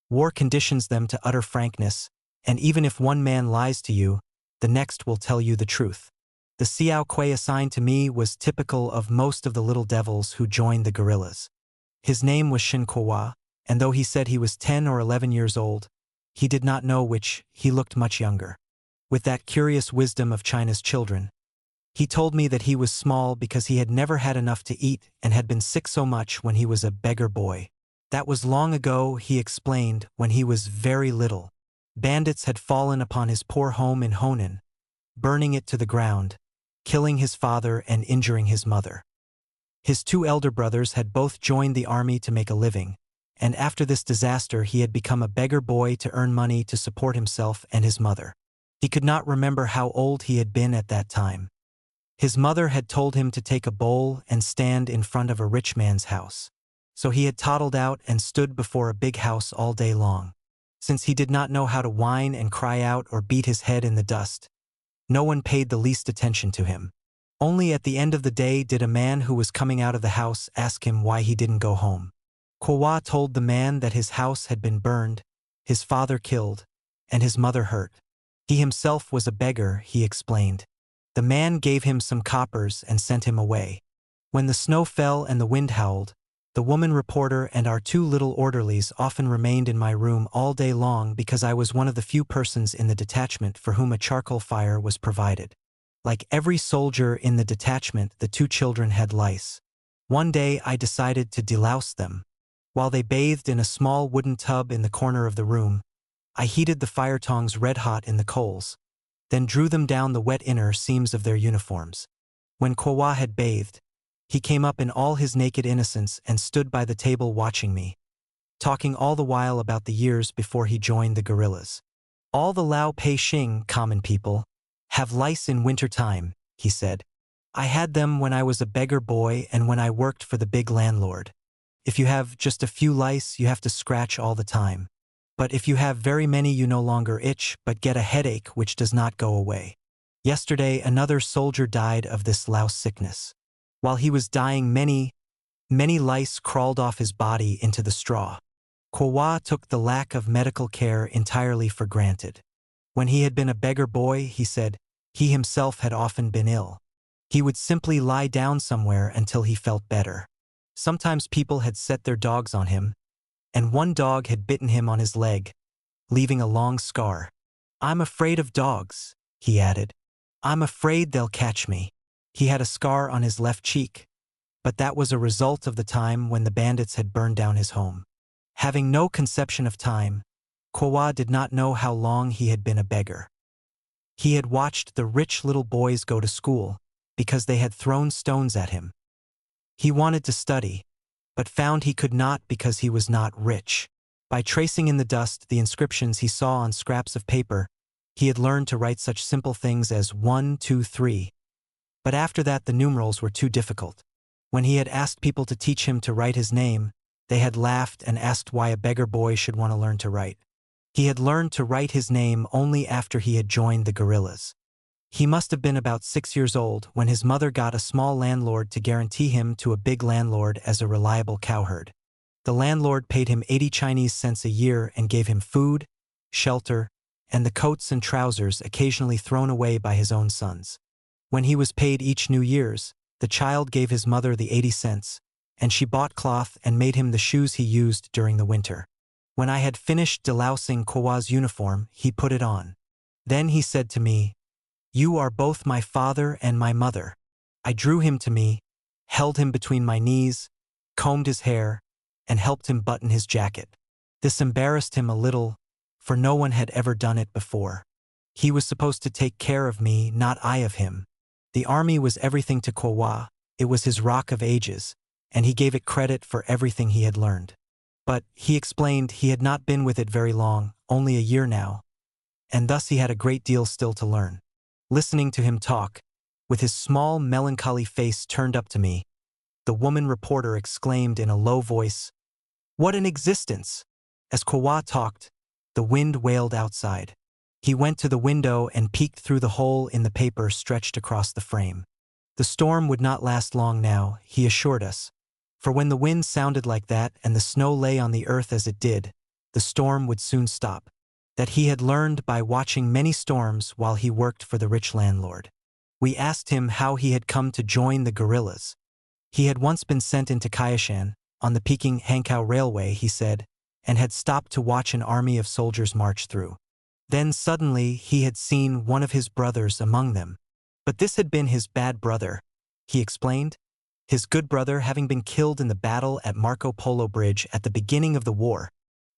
War conditions them to utter frankness, and even if one man lies to you, the next will tell you the truth. The Xiao Kuei assigned to me was typical of most of the little devils who joined the guerrillas. His name was Shin Kuo, and though he said he was 10 or 11 years old, he did not know which. He looked much younger. With that curious wisdom of China's children, he told me that he was small because he had never had enough to eat and had been sick so much when he was a beggar boy. That was long ago, he explained, when he was very little. Bandits had fallen upon his poor home in Honan, burning it to the ground, killing his father and injuring his mother. His 2 elder brothers had both joined the army to make a living, and after this disaster he had become a beggar boy to earn money to support himself and his mother. He could not remember how old he had been at that time. His mother had told him to take a bowl and stand in front of a rich man's house. So he had toddled out and stood before a big house all day long. Since he did not know how to whine and cry out or beat his head in the dust, no one paid the least attention to him. Only at the end of the day did a man who was coming out of the house ask him why he didn't go home. Kuo told the man that his house had been burned, his father killed, and his mother hurt. He himself was a beggar, he explained. The man gave him some coppers and sent him away. When the snow fell and the wind howled, the woman reporter and our 2 little orderlies often remained in my room all day long because I was one of the few persons in the detachment for whom a charcoal fire was provided. Like every soldier in the detachment, the 2 children had lice. One day I decided to delouse them. While they bathed in a small wooden tub in the corner of the room, I heated the fire tongs red-hot in the coals, then drew them down the wet inner seams of their uniforms. When Kuo had bathed, he came up in all his naked innocence and stood by the table watching me, talking all the while about the years before he joined the guerrillas. All the Lao Pei Xing, common people, have lice in winter time, he said. I had them when I was a beggar boy and when I worked for the big landlord. If you have just a few lice, you have to scratch all the time. But if you have very many, you no longer itch, but get a headache which does not go away. Yesterday, another soldier died of this louse sickness. While he was dying, many lice crawled off his body into the straw. Kuo took the lack of medical care entirely for granted. When he had been a beggar boy, he said, he himself had often been ill. He would simply lie down somewhere until he felt better. Sometimes people had set their dogs on him, and one dog had bitten him on his leg, leaving a long scar. I'm afraid of dogs, he added. I'm afraid they'll catch me. He had a scar on his left cheek, but that was a result of the time when the bandits had burned down his home. Having no conception of time, Kuo did not know how long he had been a beggar. He had watched the rich little boys go to school because they had thrown stones at him. He wanted to study, but found he could not because he was not rich. By tracing in the dust the inscriptions he saw on scraps of paper, he had learned to write such simple things as 1, 2, 3. But after that the numerals were too difficult. When he had asked people to teach him to write his name, they had laughed and asked why a beggar boy should want to learn to write. He had learned to write his name only after he had joined the guerrillas. He must have been about 6 years old when his mother got a small landlord to guarantee him to a big landlord as a reliable cowherd. The landlord paid him 80 Chinese cents a year and gave him food, shelter, and the coats and trousers occasionally thrown away by his own sons. When he was paid each New Year's, the child gave his mother the 80 cents, and she bought cloth and made him the shoes he used during the winter. When I had finished delousing Kowa's uniform, he put it on. Then he said to me, "You are both my father and my mother." I drew him to me, held him between my knees, combed his hair, and helped him button his jacket. This embarrassed him a little, for no one had ever done it before. He was supposed to take care of me, not I of him. The army was everything to Kowa, it was his rock of ages, and he gave it credit for everything he had learned. But, he explained, he had not been with it very long, only a year now, and thus he had a great deal still to learn. Listening to him talk, with his small melancholy face turned up to me, the woman reporter exclaimed in a low voice, "What an existence!" As Kowa talked, the wind wailed outside. He went to the window and peeked through the hole in the paper stretched across the frame. The storm would not last long now, he assured us, for when the wind sounded like that and the snow lay on the earth as it did, the storm would soon stop. That he had learned by watching many storms while he worked for the rich landlord. We asked him how he had come to join the guerrillas. He had once been sent into Kayashan, on the Peking-Hankow Railway, he said, and had stopped to watch an army of soldiers march through. Then suddenly he had seen one of his brothers among them. But this had been his bad brother, he explained, his good brother having been killed in the battle at Marco Polo Bridge at the beginning of the war.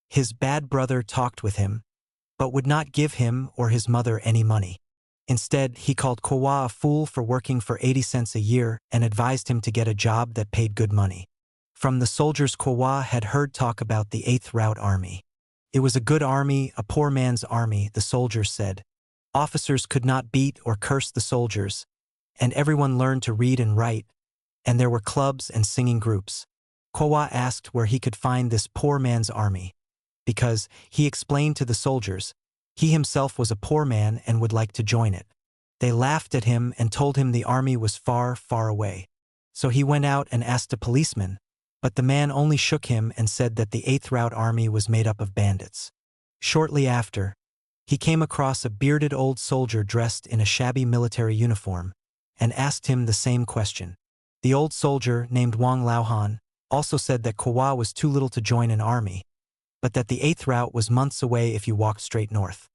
His bad brother talked with him, but would not give him or his mother any money. Instead, he called Kowa a fool for working for 80 cents a year and advised him to get a job that paid good money. From the soldiers Kowa had heard talk about the 8th Route Army. It was a good army, a poor man's army, the soldiers said. Officers could not beat or curse the soldiers, and everyone learned to read and write, and there were clubs and singing groups. Kowa asked where he could find this poor man's army, because, he explained to the soldiers, he himself was a poor man and would like to join it. They laughed at him and told him the army was far, far away. So he went out and asked a policeman, but the man only shook him and said that the 8th Route Army was made up of bandits. Shortly after, he came across a bearded old soldier dressed in a shabby military uniform, and asked him the same question. The old soldier, named Wang Laohan, also said that Kowa was too little to join an army, but that the 8th route was months away if you walked straight north.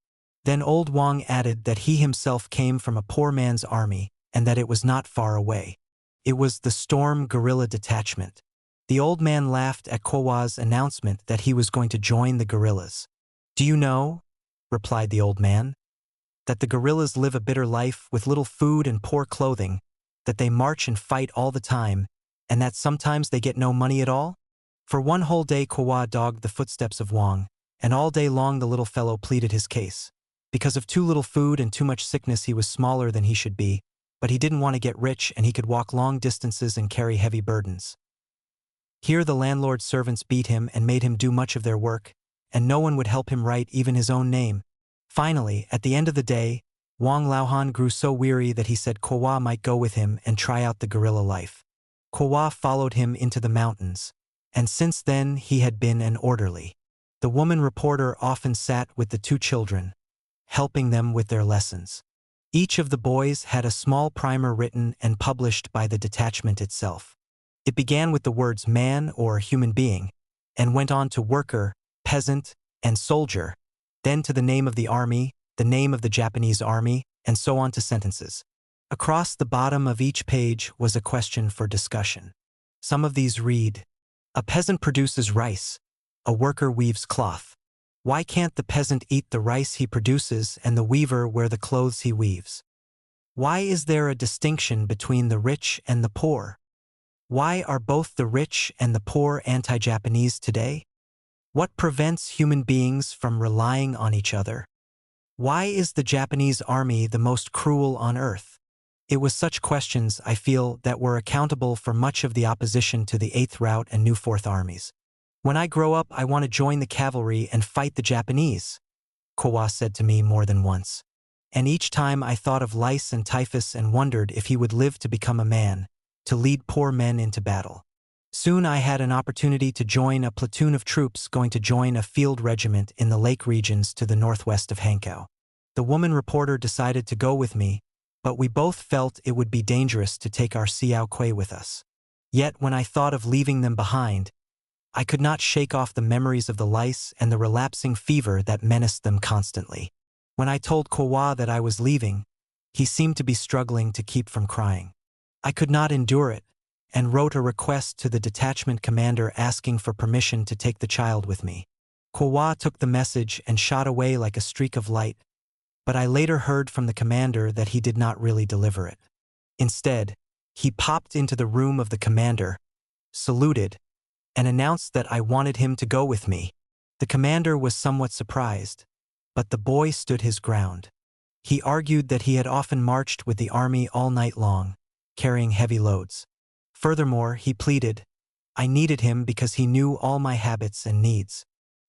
Then old Wang added that he himself came from a poor man's army and that it was not far away. It was the Storm Guerrilla Detachment. The old man laughed at Kowa's announcement that he was going to join the guerrillas. "Do you know," replied the old man, "that the guerrillas live a bitter life with little food and poor clothing, that they march and fight all the time, and that sometimes they get no money at all?" For one whole day Kowa dogged the footsteps of Wang, and all day long the little fellow pleaded his case. Because of too little food and too much sickness he was smaller than he should be, but he didn't want to get rich and he could walk long distances and carry heavy burdens. Here the landlord's servants beat him and made him do much of their work, and no one would help him write even his own name. Finally, at the end of the day, Wang Laohan grew so weary that he said Kowa might go with him and try out the guerrilla life. Kowa followed him into the mountains, and since then he had been an orderly. The woman reporter often sat with the two children, helping them with their lessons. Each of the boys had a small primer written and published by the detachment itself. It began with the words man or human being, and went on to worker, peasant, and soldier, then to the name of the army, the name of the Japanese army, and so on to sentences. Across the bottom of each page was a question for discussion. Some of these read, "A peasant produces rice. A worker weaves cloth. Why can't the peasant eat the rice he produces and the weaver wear the clothes he weaves? Why is there a distinction between the rich and the poor? Why are both the rich and the poor anti-Japanese today? What prevents human beings from relying on each other? Why is the Japanese army the most cruel on earth?" It was such questions, I feel, that were accountable for much of the opposition to the 8th Route and New 4th Armies. "When I grow up, I want to join the cavalry and fight the Japanese," Kowa said to me more than once. And each time I thought of lice and typhus and wondered if he would live to become a man, to lead poor men into battle. Soon I had an opportunity to join a platoon of troops going to join a field regiment in the lake regions to the northwest of Hankow. The woman reporter decided to go with me, but we both felt it would be dangerous to take our Xiao Kuei with us. Yet when I thought of leaving them behind, I could not shake off the memories of the lice and the relapsing fever that menaced them constantly. When I told Kuo that I was leaving, he seemed to be struggling to keep from crying. I could not endure it, and wrote a request to the detachment commander asking for permission to take the child with me. Kuo took the message and shot away like a streak of light, but I later heard from the commander that he did not really deliver it. Instead, he popped into the room of the commander, saluted, and announced that I wanted him to go with me. The commander was somewhat surprised, but the boy stood his ground. He argued that he had often marched with the army all night long, carrying heavy loads. Furthermore, he pleaded, I needed him because he knew all my habits and needs.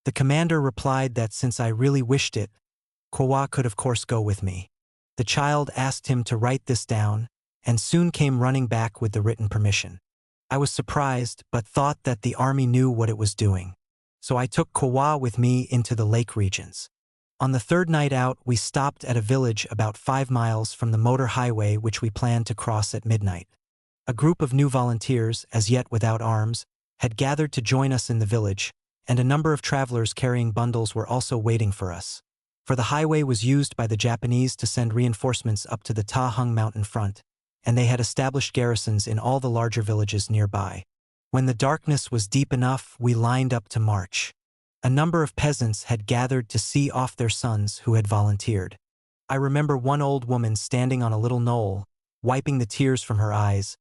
The commander replied that since I really wished it, Kuo could of course go with me. The child asked him to write this down, and soon came running back with the written permission. I was surprised, but thought that the army knew what it was doing. So I took Kuo with me into the lake regions. On the third night out, we stopped at a village about 5 miles from the motor highway which we planned to cross at midnight. A group of new volunteers, as yet without arms, had gathered to join us in the village, and a number of travelers carrying bundles were also waiting for us. For the highway was used by the Japanese to send reinforcements up to the Ta Hung mountain front, and they had established garrisons in all the larger villages nearby. When the darkness was deep enough, we lined up to march. A number of peasants had gathered to see off their sons who had volunteered. I remember one old woman standing on a little knoll, wiping the tears from her eyes,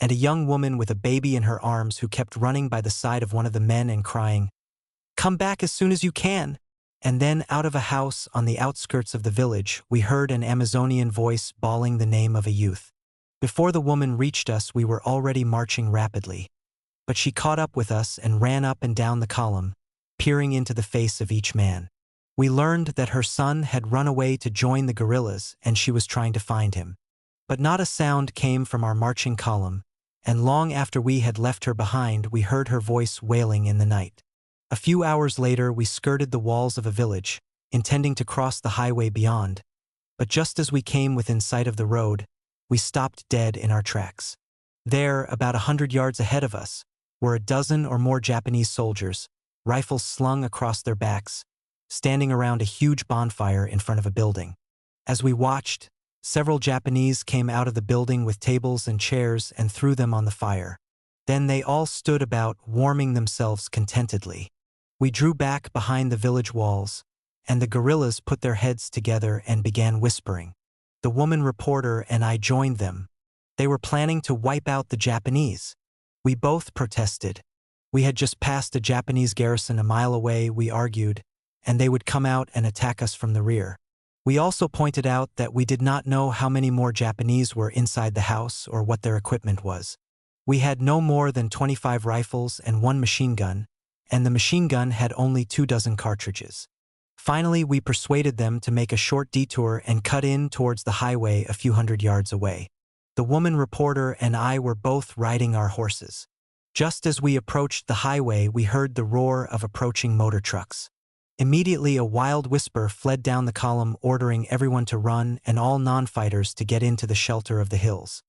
and a young woman with a baby in her arms who kept running by the side of one of the men and crying, "Come back as soon as you can!" And then out of a house on the outskirts of the village, we heard an Amazonian voice bawling the name of a youth. Before the woman reached us, we were already marching rapidly. But she caught up with us and ran up and down the column, peering into the face of each man. We learned that her son had run away to join the guerrillas and she was trying to find him. But not a sound came from our marching column, and long after we had left her behind, we heard her voice wailing in the night. A few hours later, we skirted the walls of a village, intending to cross the highway beyond. But just as we came within sight of the road, we stopped dead in our tracks. There, about 100 yards ahead of us, were a dozen or more Japanese soldiers, rifles slung across their backs, standing around a huge bonfire in front of a building. As we watched, several Japanese came out of the building with tables and chairs and threw them on the fire. Then they all stood about, warming themselves contentedly. We drew back behind the village walls, and the guerrillas put their heads together and began whispering. The woman reporter and I joined them. They were planning to wipe out the Japanese. We both protested. We had just passed a Japanese garrison a mile away, we argued, and they would come out and attack us from the rear. We also pointed out that we did not know how many more Japanese were inside the house or what their equipment was. We had no more than 25 rifles and 1 machine gun, and the machine gun had only 24 cartridges. Finally, we persuaded them to make a short detour and cut in towards the highway a few hundred yards away. The woman reporter and I were both riding our horses. Just as we approached the highway, we heard the roar of approaching motor trucks. Immediately, a wild whisper fled down the column, ordering everyone to run and all non-fighters to get into the shelter of the hills.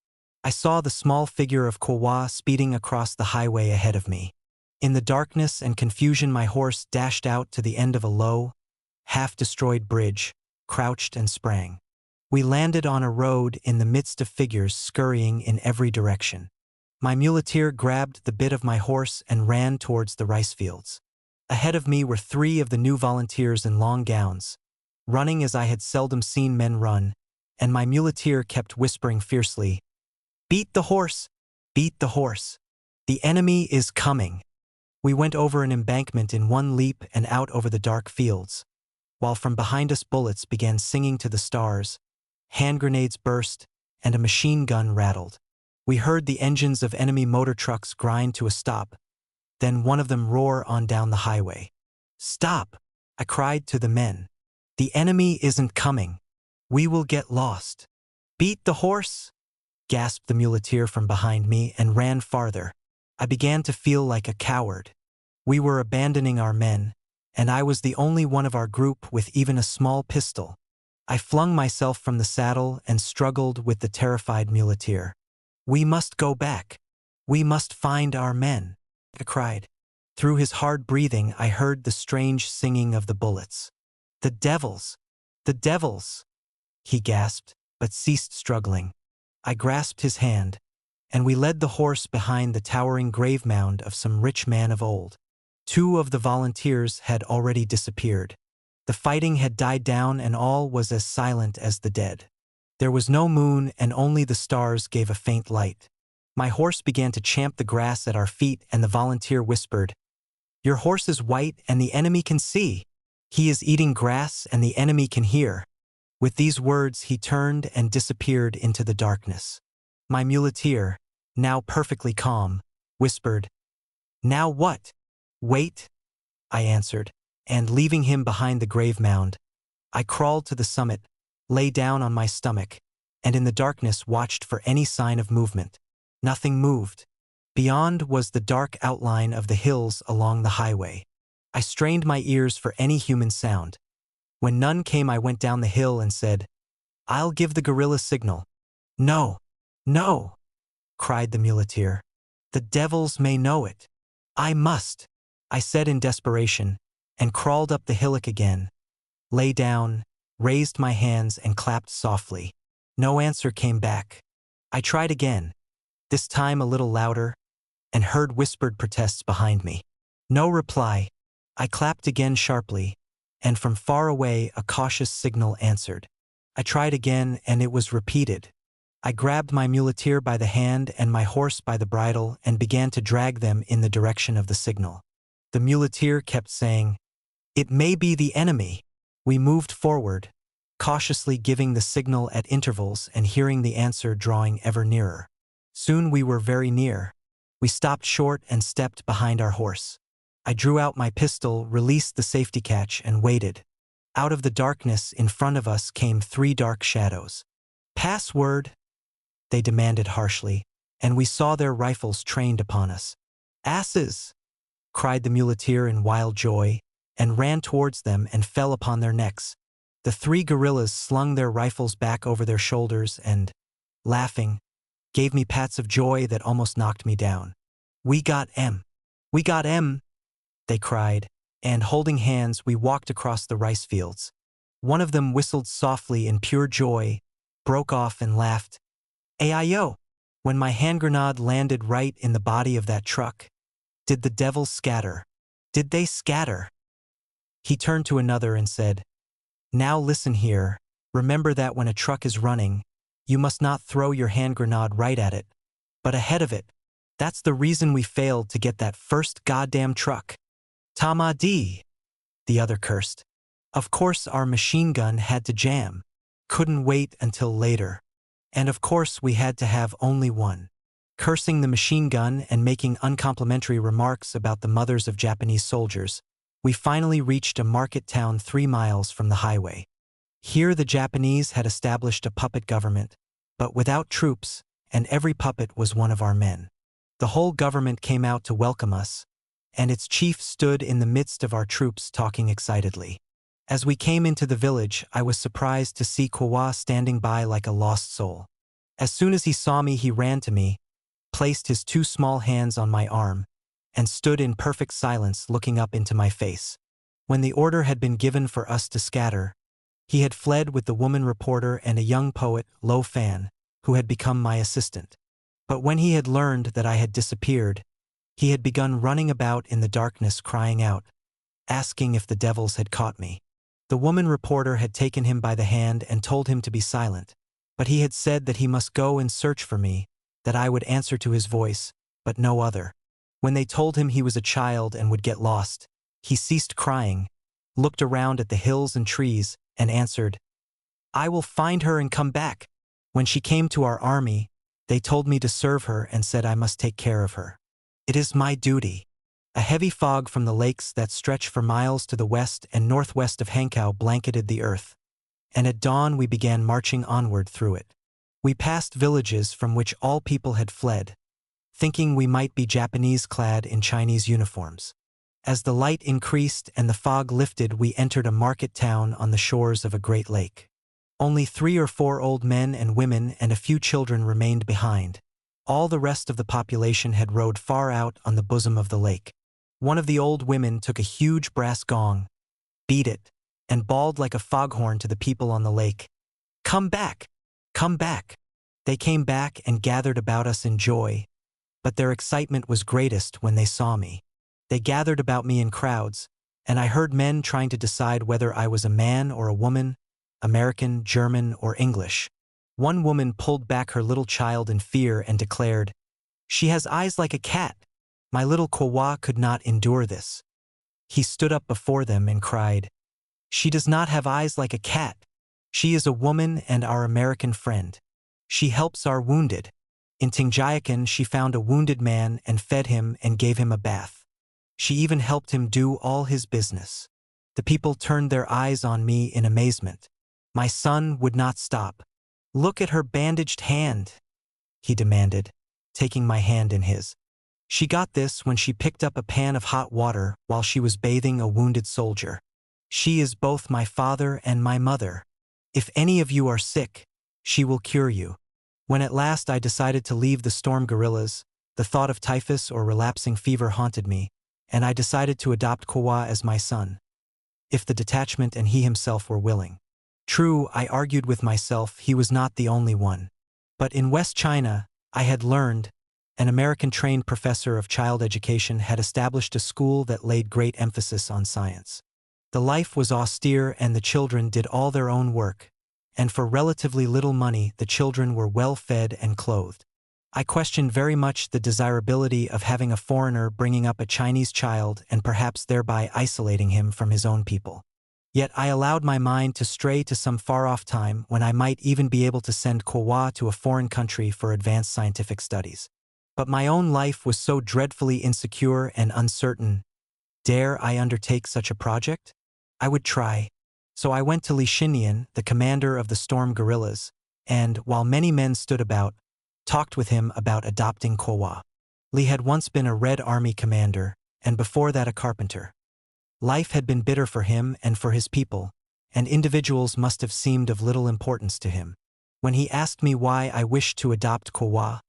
I saw the small figure of Kuo speeding across the highway ahead of me. In the darkness and confusion, my horse dashed out to the end of a low, half-destroyed bridge, crouched and sprang. We landed on a road in the midst of figures scurrying in every direction. My muleteer grabbed the bit of my horse and ran towards the rice fields. Ahead of me were 3 of the new volunteers in long gowns, running as I had seldom seen men run, and my muleteer kept whispering fiercely, "Beat the horse! Beat the horse! The enemy is coming!" We went over an embankment in one leap and out over the dark fields, while from behind us bullets began singing to the stars, hand grenades burst, and a machine gun rattled. We heard the engines of enemy motor trucks grind to a stop, then one of them roar on down the highway. "Stop!" I cried to the men. "The enemy isn't coming. We will get lost." "Beat the horse!" gasped the muleteer from behind me and ran farther, I began to feel like a coward. We were abandoning our men, and I was the only one of our group with even a small pistol. I flung myself from the saddle and struggled with the terrified muleteer. "We must go back. We must find our men," I cried. Through his hard breathing, I heard the strange singing of the bullets. "The devils! The devils!" he gasped, but ceased struggling. I grasped his hand, and we led the horse behind the towering grave mound of some rich man of old. 2 of the volunteers had already disappeared. The fighting had died down and all was as silent as the dead. There was no moon and only the stars gave a faint light. My horse began to champ the grass at our feet and the volunteer whispered, "Your horse is white and the enemy can see. He is eating grass and the enemy can hear." With these words he turned and disappeared into the darkness. My muleteer, now perfectly calm, whispered, "Now what?" "Wait," I answered, and leaving him behind the grave mound, I crawled to the summit, lay down on my stomach, and in the darkness watched for any sign of movement. Nothing moved. Beyond was the dark outline of the hills along the highway. I strained my ears for any human sound. When none came, I went down the hill and said, "I'll give the guerrilla signal." "No, no," cried the muleteer. "The devils may know it." "I must," I said in desperation, and crawled up the hillock again, lay down, raised my hands and clapped softly. No answer came back. I tried again, this time a little louder, and heard whispered protests behind me. No reply. I clapped again sharply, and from far away a cautious signal answered. I tried again, and it was repeated. I grabbed my muleteer by the hand and my horse by the bridle and began to drag them in the direction of the signal. The muleteer kept saying, "It may be the enemy." We moved forward, cautiously giving the signal at intervals and hearing the answer drawing ever nearer. Soon we were very near. We stopped short and stepped behind our horse. I drew out my pistol, released the safety catch, and waited. Out of the darkness in front of us came 3 dark shadows. "Password," they demanded harshly, and we saw their rifles trained upon us. "Asses!" cried the muleteer in wild joy, and ran towards them and fell upon their necks. The 3 guerrillas slung their rifles back over their shoulders and, laughing, gave me pats of joy that almost knocked me down. "We got M! We got M!" they cried, and holding hands we walked across the rice fields. One of them whistled softly in pure joy, broke off and laughed. "Ayo!" When my hand grenade landed right in the body of that truck. Did the devils scatter? Did they scatter? He turned to another and said, "Now listen here, remember that when a truck is running, you must not throw your hand grenade right at it, but ahead of it. That's the reason we failed to get that first goddamn truck." "Tamadi," the other cursed. "Of course our machine gun had to jam. Couldn't wait until later. And of course we had to have only one." Cursing the machine gun and making uncomplimentary remarks about the mothers of Japanese soldiers, we finally reached a market town 3 miles from the highway. Here the Japanese had established a puppet government, but without troops, and every puppet was one of our men. The whole government came out to welcome us, and its chief stood in the midst of our troops talking excitedly. As we came into the village, I was surprised to see Kawa standing by like a lost soul. As soon as he saw me, he ran to me, placed his 2 small hands on my arm, and stood in perfect silence looking up into my face. When the order had been given for us to scatter, he had fled with the woman reporter and a young poet, Lo Fan, who had become my assistant. But when he had learned that I had disappeared, he had begun running about in the darkness crying out, asking if the devils had caught me. The woman reporter had taken him by the hand and told him to be silent, but he had said that he must go and search for me, that I would answer to his voice, but no other. When they told him he was a child and would get lost, he ceased crying, looked around at the hills and trees, and answered, "I will find her and come back." When she came to our army, they told me to serve her and said I must take care of her. It is my duty. A heavy fog from the lakes that stretch for miles to the west and northwest of Hankow blanketed the earth, and at dawn we began marching onward through it. We passed villages from which all people had fled, thinking we might be Japanese clad in Chinese uniforms. As the light increased and the fog lifted, we entered a market town on the shores of a great lake. Only 3 or 4 old men and women and a few children remained behind. All the rest of the population had rowed far out on the bosom of the lake. One of the old women took a huge brass gong, beat it, and bawled like a foghorn to the people on the lake. "Come back! Come back!" They came back and gathered about us in joy, but their excitement was greatest when they saw me. They gathered about me in crowds, and I heard men trying to decide whether I was a man or a woman, American, German, or English. One woman pulled back her little child in fear and declared, "She has eyes like a cat." My little Kowa could not endure this. He stood up before them and cried, "She does not have eyes like a cat. She is a woman and our American friend. She helps our wounded. In Tingjayakan she found a wounded man and fed him and gave him a bath. She even helped him do all his business." The people turned their eyes on me in amazement. My son would not stop. "Look at her bandaged hand," he demanded, taking my hand in his. "She got this when she picked up a pan of hot water while she was bathing a wounded soldier. She is both my father and my mother. If any of you are sick, she will cure you." When at last I decided to leave the storm guerrillas, the thought of typhus or relapsing fever haunted me, and I decided to adopt Kowa as my son, if the detachment and he himself were willing. True, I argued with myself, he was not the only one. But in West China, I had learned, an American-trained professor of child education had established a school that laid great emphasis on science. The life was austere and the children did all their own work, and for relatively little money the children were well fed and clothed. I questioned very much the desirability of having a foreigner bringing up a Chinese child and perhaps thereby isolating him from his own people. Yet I allowed my mind to stray to some far-off time when I might even be able to send Kowa to a foreign country for advanced scientific studies. But my own life was so dreadfully insecure and uncertain. Dare I undertake such a project? I would try. So I went to Li Xinyan, the commander of the storm guerrillas, and, while many men stood about, talked with him about adopting Kowa. Li had once been a Red Army commander, and before that a carpenter. Life had been bitter for him and for his people, and individuals must have seemed of little importance to him. When he asked me why I wished to adopt Kowa,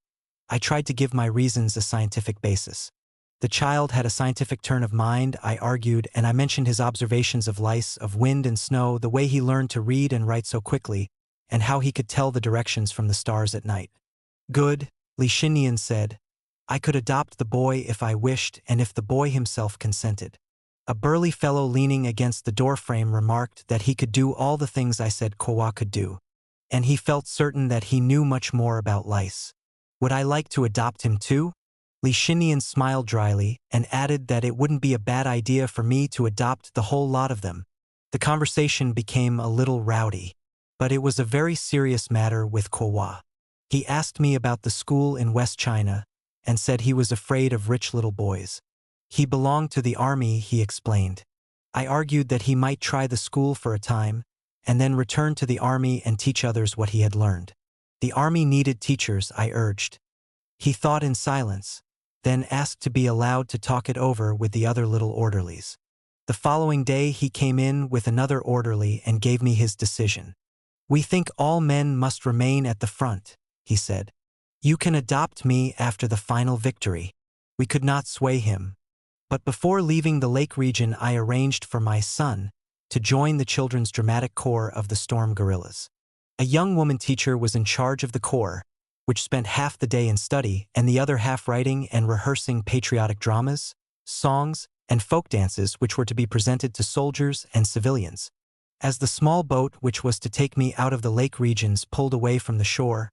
I tried to give my reasons a scientific basis. The child had a scientific turn of mind, I argued, and I mentioned his observations of lice, of wind and snow, the way he learned to read and write so quickly, and how he could tell the directions from the stars at night. "Good," Li Xinyan said. "I could adopt the boy if I wished and if the boy himself consented." A burly fellow leaning against the doorframe remarked that he could do all the things I said Kowa could do, and he felt certain that he knew much more about lice. Would I like to adopt him too? Li Xinyan smiled dryly and added that it wouldn't be a bad idea for me to adopt the whole lot of them. The conversation became a little rowdy, but it was a very serious matter with Kowa. He asked me about the school in West China and said he was afraid of rich little boys. He belonged to the army, he explained. I argued that he might try the school for a time and then return to the army and teach others what he had learned. The army needed teachers, I urged. He thought in silence, then asked to be allowed to talk it over with the other little orderlies. The following day he came in with another orderly and gave me his decision. "We think all men must remain at the front," he said. "You can adopt me after the final victory." We could not sway him. But before leaving the lake region I arranged for my son to join the children's dramatic corps of the storm guerrillas. A young woman teacher was in charge of the corps, which spent half the day in study and the other half writing and rehearsing patriotic dramas, songs, and folk dances which were to be presented to soldiers and civilians. As the small boat which was to take me out of the lake regions pulled away from the shore,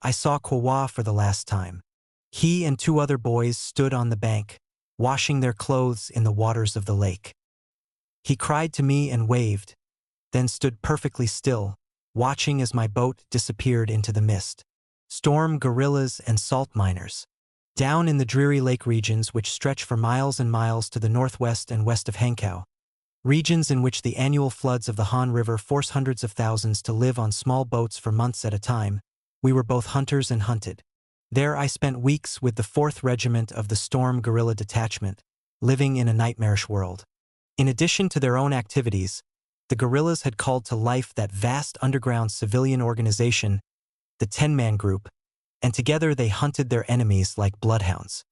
I saw Kowa for the last time. He and 2 other boys stood on the bank, washing their clothes in the waters of the lake. He cried to me and waved, then stood perfectly still, watching as my boat disappeared into the mist. Storm guerrillas and salt miners. Down in the dreary lake regions which stretch for miles and miles to the northwest and west of Hankow, regions in which the annual floods of the Han River force hundreds of thousands to live on small boats for months at a time, we were both hunters and hunted. There I spent weeks with the 4th Regiment of the Storm Guerrilla Detachment, living in a nightmarish world. In addition to their own activities, the guerrillas had called to life that vast underground civilian organization, the 10-Man Group, and together they hunted their enemies like bloodhounds.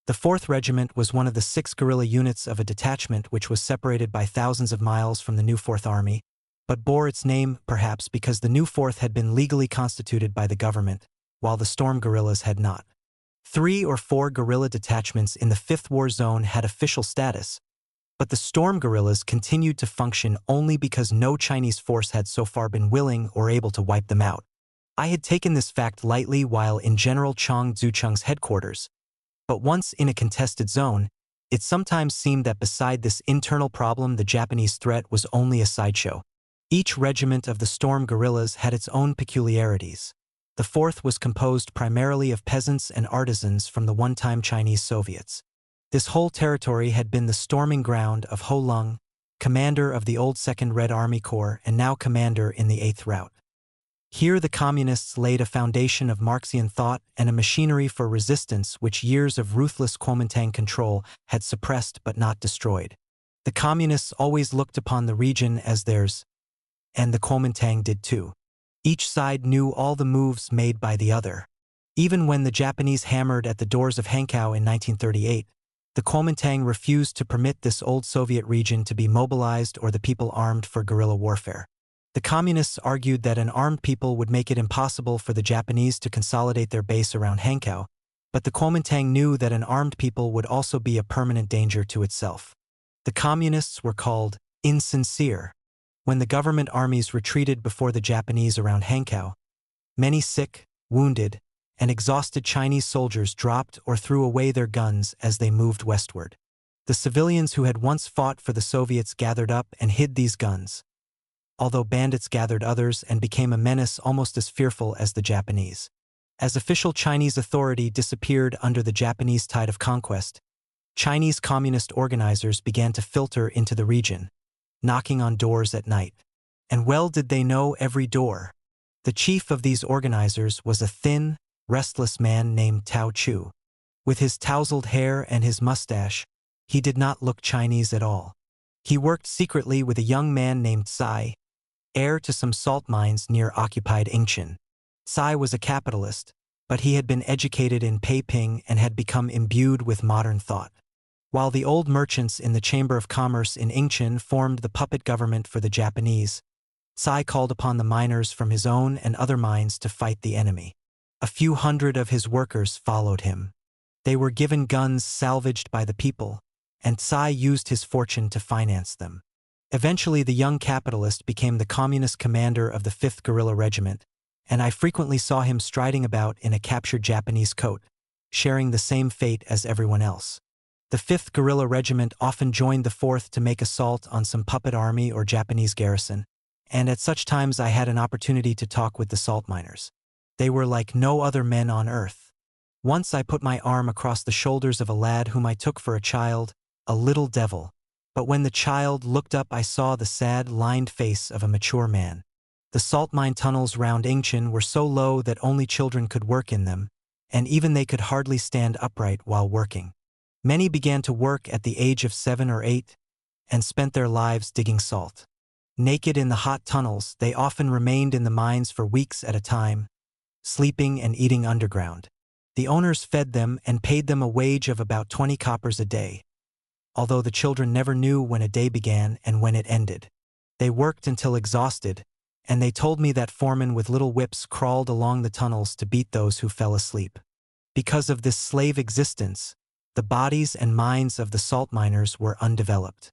The 4th Regiment was one of the 6 guerrilla units of a detachment which was separated by thousands of miles from the new 4th Army, but bore its name, perhaps because the new 4th had been legally constituted by the government, while the Storm Guerrillas had not. 3 or 4 guerrilla detachments in the 5th War Zone had official status, but the Storm Guerrillas continued to function only because no Chinese force had so far been willing or able to wipe them out. I had taken this fact lightly while in General Chang Zucheng's headquarters, but once in a contested zone, it sometimes seemed that beside this internal problem the Japanese threat was only a sideshow. Each regiment of the Storm Guerrillas had its own peculiarities. The 4th was composed primarily of peasants and artisans from the one-time Chinese Soviets. This whole territory had been the storming ground of Ho Lung, commander of the old 2nd Red Army Corps and now commander in the 8th Route. Here the Communists laid a foundation of Marxian thought and a machinery for resistance which years of ruthless Kuomintang control had suppressed but not destroyed. The Communists always looked upon the region as theirs, and the Kuomintang did too. Each side knew all the moves made by the other. Even when the Japanese hammered at the doors of Hankow in 1938, the Kuomintang refused to permit this old Soviet region to be mobilized or the people armed for guerrilla warfare. The Communists argued that an armed people would make it impossible for the Japanese to consolidate their base around Hankow, but the Kuomintang knew that an armed people would also be a permanent danger to itself. The Communists were called insincere. When the government armies retreated before the Japanese around Hankow, many sick, wounded, and exhausted Chinese soldiers dropped or threw away their guns as they moved westward. The civilians who had once fought for the Soviets gathered up and hid these guns, although bandits gathered others and became a menace almost as fearful as the Japanese. As official Chinese authority disappeared under the Japanese tide of conquest, Chinese communist organizers began to filter into the region, knocking on doors at night. And well did they know every door. The chief of these organizers was a thin, restless man named Tao Chu. With his tousled hair and his mustache, he did not look Chinese at all. He worked secretly with a young man named Tsai, heir to some salt mines near occupied Ingchen. Tsai was a capitalist, but he had been educated in Peiping and had become imbued with modern thought. While the old merchants in the Chamber of Commerce in Ingchen formed the puppet government for the Japanese, Tsai called upon the miners from his own and other mines to fight the enemy. A few hundred of his workers followed him. They were given guns salvaged by the people, and Tsai used his fortune to finance them. Eventually the young capitalist became the communist commander of the 5th Guerrilla Regiment, and I frequently saw him striding about in a captured Japanese coat, sharing the same fate as everyone else. The 5th Guerrilla Regiment often joined the 4th to make assault on some puppet army or Japanese garrison, and at such times I had an opportunity to talk with the salt miners. They were like no other men on earth. Once I put my arm across the shoulders of a lad whom I took for a child, a little devil, but when the child looked up I saw the sad, lined face of a mature man. The salt mine tunnels round Ingchen were so low that only children could work in them, and even they could hardly stand upright while working. Many began to work at the age of 7 or 8, and spent their lives digging salt. Naked in the hot tunnels, they often remained in the mines for weeks at a time, sleeping and eating underground. The owners fed them and paid them a wage of about 20 coppers a day, although the children never knew when a day began and when it ended. They worked until exhausted, and they told me that foremen with little whips crawled along the tunnels to beat those who fell asleep. Because of this slave existence, the bodies and minds of the salt miners were undeveloped.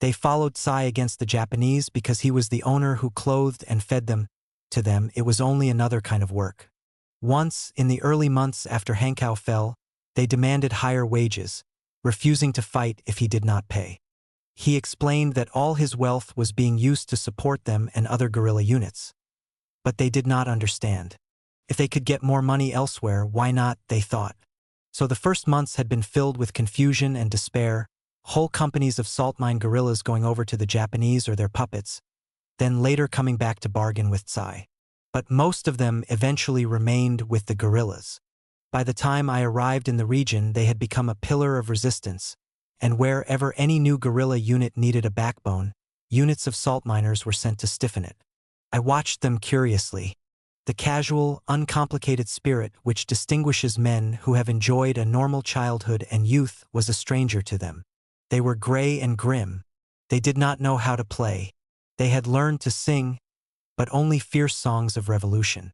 They followed Tsai against the Japanese because he was the owner who clothed and fed them. To them, it was only another kind of work. Once, in the early months after Hankow fell, they demanded higher wages, refusing to fight if he did not pay. He explained that all his wealth was being used to support them and other guerrilla units. But they did not understand. If they could get more money elsewhere, why not, they thought. So the first months had been filled with confusion and despair, whole companies of salt mine guerrillas going over to the Japanese or their puppets, then later coming back to bargain with Tsai. But most of them eventually remained with the guerrillas. By the time I arrived in the region, they had become a pillar of resistance, and wherever any new guerrilla unit needed a backbone, units of salt miners were sent to stiffen it. I watched them curiously. The casual, uncomplicated spirit which distinguishes men who have enjoyed a normal childhood and youth was a stranger to them. They were gray and grim. They did not know how to play. They had learned to sing, but only fierce songs of revolution.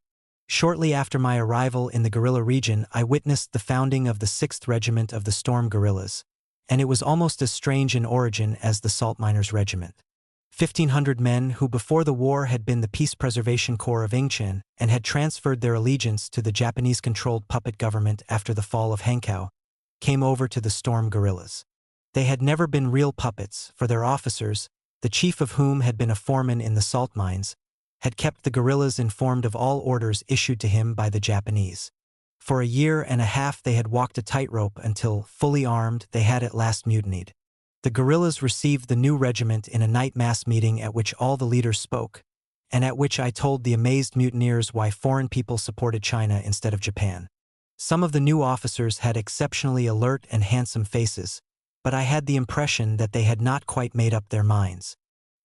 Shortly after my arrival in the guerrilla region, I witnessed the founding of the 6th Regiment of the Storm Guerrillas, and it was almost as strange in origin as the Salt Miners Regiment. 1,500 men who before the war had been the Peace Preservation Corps of Ingchen and had transferred their allegiance to the Japanese-controlled puppet government after the fall of Hankow, came over to the Storm Guerrillas. They had never been real puppets, for their officers, the chief of whom had been a foreman in the salt mines, had kept the guerrillas informed of all orders issued to him by the Japanese. For a year and a half they had walked a tightrope until, fully armed, they had at last mutinied. The guerrillas received the new regiment in a night mass meeting at which all the leaders spoke, and at which I told the amazed mutineers why foreign people supported China instead of Japan. Some of the new officers had exceptionally alert and handsome faces, but I had the impression that they had not quite made up their minds.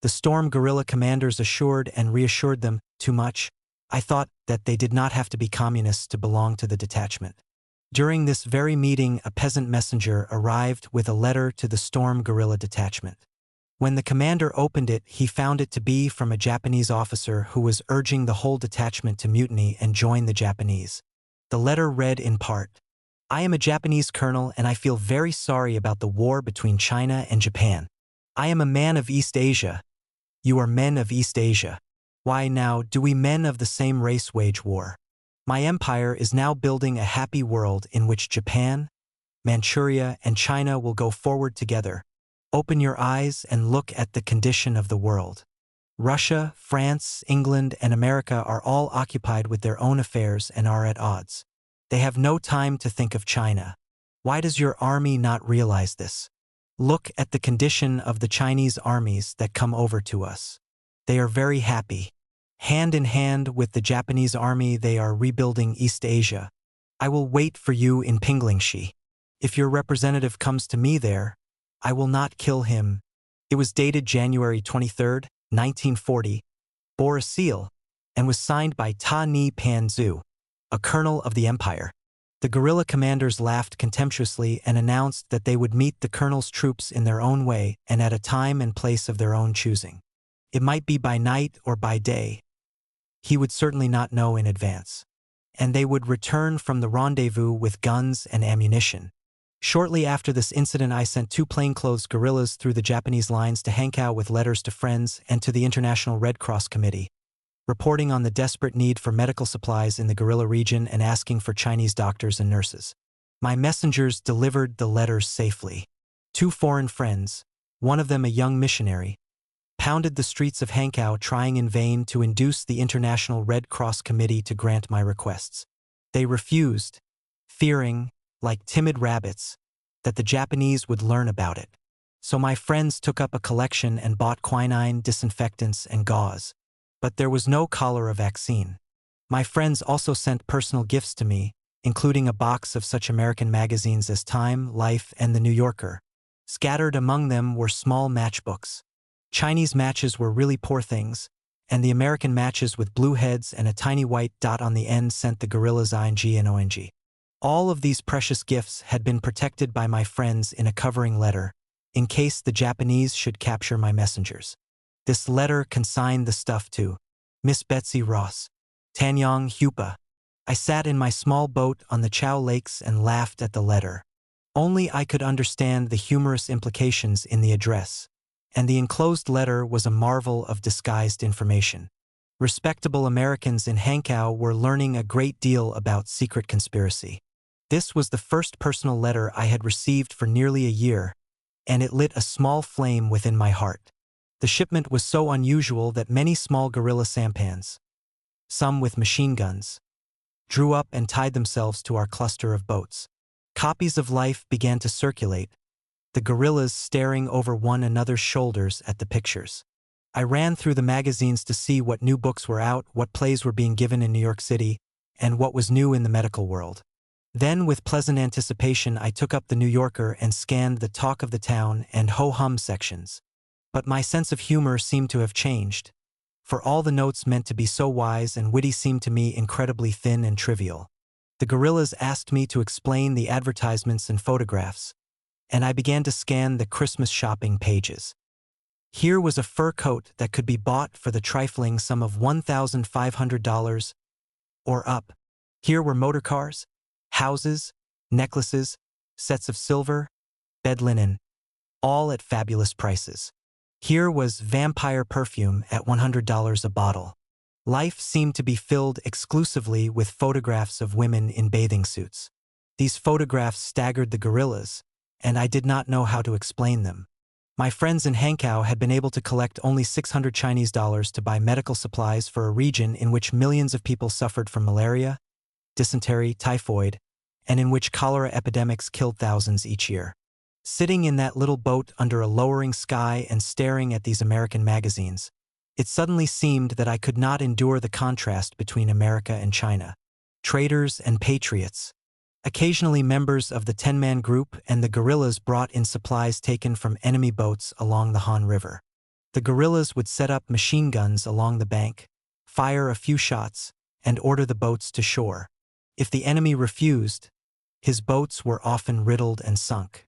The Storm guerrilla commanders assured and reassured them too much. I thought that they did not have to be communists to belong to the detachment. During this very meeting, a peasant messenger arrived with a letter to the Storm guerrilla detachment. When the commander opened it, he found it to be from a Japanese officer who was urging the whole detachment to mutiny and join the Japanese. The letter read in part, "I am a Japanese colonel and I feel very sorry about the war between China and Japan. I am a man of East Asia. You are men of East Asia. Why now do we men of the same race wage war? My empire is now building a happy world in which Japan, Manchuria, and China will go forward together. Open your eyes and look at the condition of the world. Russia, France, England, and America are all occupied with their own affairs and are at odds. They have no time to think of China. Why does your army not realize this? Look at the condition of the Chinese armies that come over to us. They are very happy. Hand in hand with the Japanese army, they are rebuilding East Asia. I will wait for you in Pinglingshi. If your representative comes to me there, I will not kill him." It was dated January 23, 1940, bore a seal, and was signed by Ta Ni Panzu, a colonel of the empire. The guerrilla commanders laughed contemptuously and announced that they would meet the colonel's troops in their own way and at a time and place of their own choosing. It might be by night or by day. He would certainly not know in advance. And they would return from the rendezvous with guns and ammunition. Shortly after this incident, I sent 2 plainclothes guerrillas through the Japanese lines to Hankow with letters to friends and to the International Red Cross Committee, reporting on the desperate need for medical supplies in the guerrilla region and asking for Chinese doctors and nurses. My messengers delivered the letters safely. 2 foreign friends, one of them a young missionary, pounded the streets of Hankow trying in vain to induce the International Red Cross Committee to grant my requests. They refused, fearing, like timid rabbits, that the Japanese would learn about it. So my friends took up a collection and bought quinine, disinfectants, and gauze. But there was no cholera vaccine. My friends also sent personal gifts to me, including a box of such American magazines as Time, Life, and The New Yorker. Scattered among them were small matchbooks. Chinese matches were really poor things, and the American matches with blue heads and a tiny white dot on the end sent the guerrillas ING and ONG. All of these precious gifts had been protected by my friends in a covering letter, in case the Japanese should capture my messengers. This letter consigned the stuff to Miss Betsy Ross, Tanyang Hupa. I sat in my small boat on the Chow Lakes and laughed at the letter. Only I could understand the humorous implications in the address, and the enclosed letter was a marvel of disguised information. Respectable Americans in Hankow were learning a great deal about secret conspiracy. This was the first personal letter I had received for nearly a year, and it lit a small flame within my heart. The shipment was so unusual that many small guerrilla sampans, some with machine guns, drew up and tied themselves to our cluster of boats. Copies of Life began to circulate, the guerrillas staring over one another's shoulders at the pictures. I ran through the magazines to see what new books were out, what plays were being given in New York City, and what was new in the medical world. Then, with pleasant anticipation, I took up the New Yorker and scanned the talk of the town and ho-hum sections. But my sense of humor seemed to have changed, for all the notes meant to be so wise and witty seemed to me incredibly thin and trivial. The gorillas asked me to explain the advertisements and photographs, and I began to scan the Christmas shopping pages. Here was a fur coat that could be bought for the trifling sum of $1,500 or up. Here were motor cars, houses, necklaces, sets of silver, bed linen, all at fabulous prices. Here was vampire perfume at $100 a bottle. Life seemed to be filled exclusively with photographs of women in bathing suits. These photographs staggered the gorillas, and I did not know how to explain them. My friends in Hankow had been able to collect only 600 Chinese dollars to buy medical supplies for a region in which millions of people suffered from malaria, dysentery, typhoid, and in which cholera epidemics killed thousands each year. Sitting in that little boat under a lowering sky and staring at these American magazines, it suddenly seemed that I could not endure the contrast between America and China. Traitors and patriots. Occasionally members of the 10-man group and the guerrillas brought in supplies taken from enemy boats along the Han River. The guerrillas would set up machine guns along the bank, fire a few shots, and order the boats to shore. If the enemy refused, his boats were often riddled and sunk.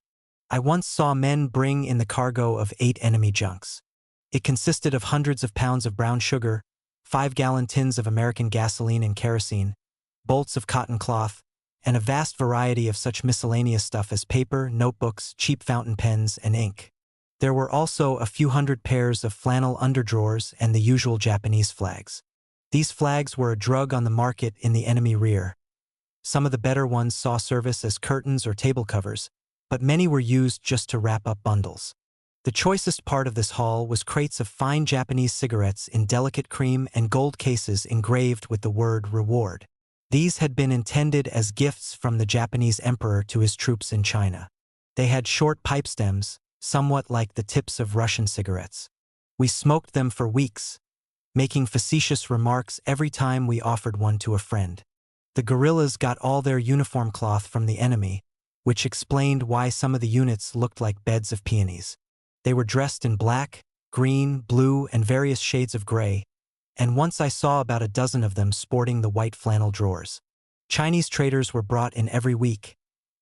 I once saw men bring in the cargo of 8 enemy junks. It consisted of hundreds of pounds of brown sugar, 5-gallon tins of American gasoline and kerosene, bolts of cotton cloth, and a vast variety of such miscellaneous stuff as paper, notebooks, cheap fountain pens, and ink. There were also a few hundred pairs of flannel underdrawers and the usual Japanese flags. These flags were a drug on the market in the enemy rear. Some of the better ones saw service as curtains or table covers, but many were used just to wrap up bundles. The choicest part of this haul was crates of fine Japanese cigarettes in delicate cream and gold cases engraved with the word reward. These had been intended as gifts from the Japanese emperor to his troops in China. They had short pipe stems, somewhat like the tips of Russian cigarettes. We smoked them for weeks, making facetious remarks every time we offered one to a friend. The guerrillas got all their uniform cloth from the enemy, which explained why some of the units looked like beds of peonies. They were dressed in black, green, blue, and various shades of gray, and once I saw about a dozen of them sporting the white flannel drawers. Chinese traders were brought in every week,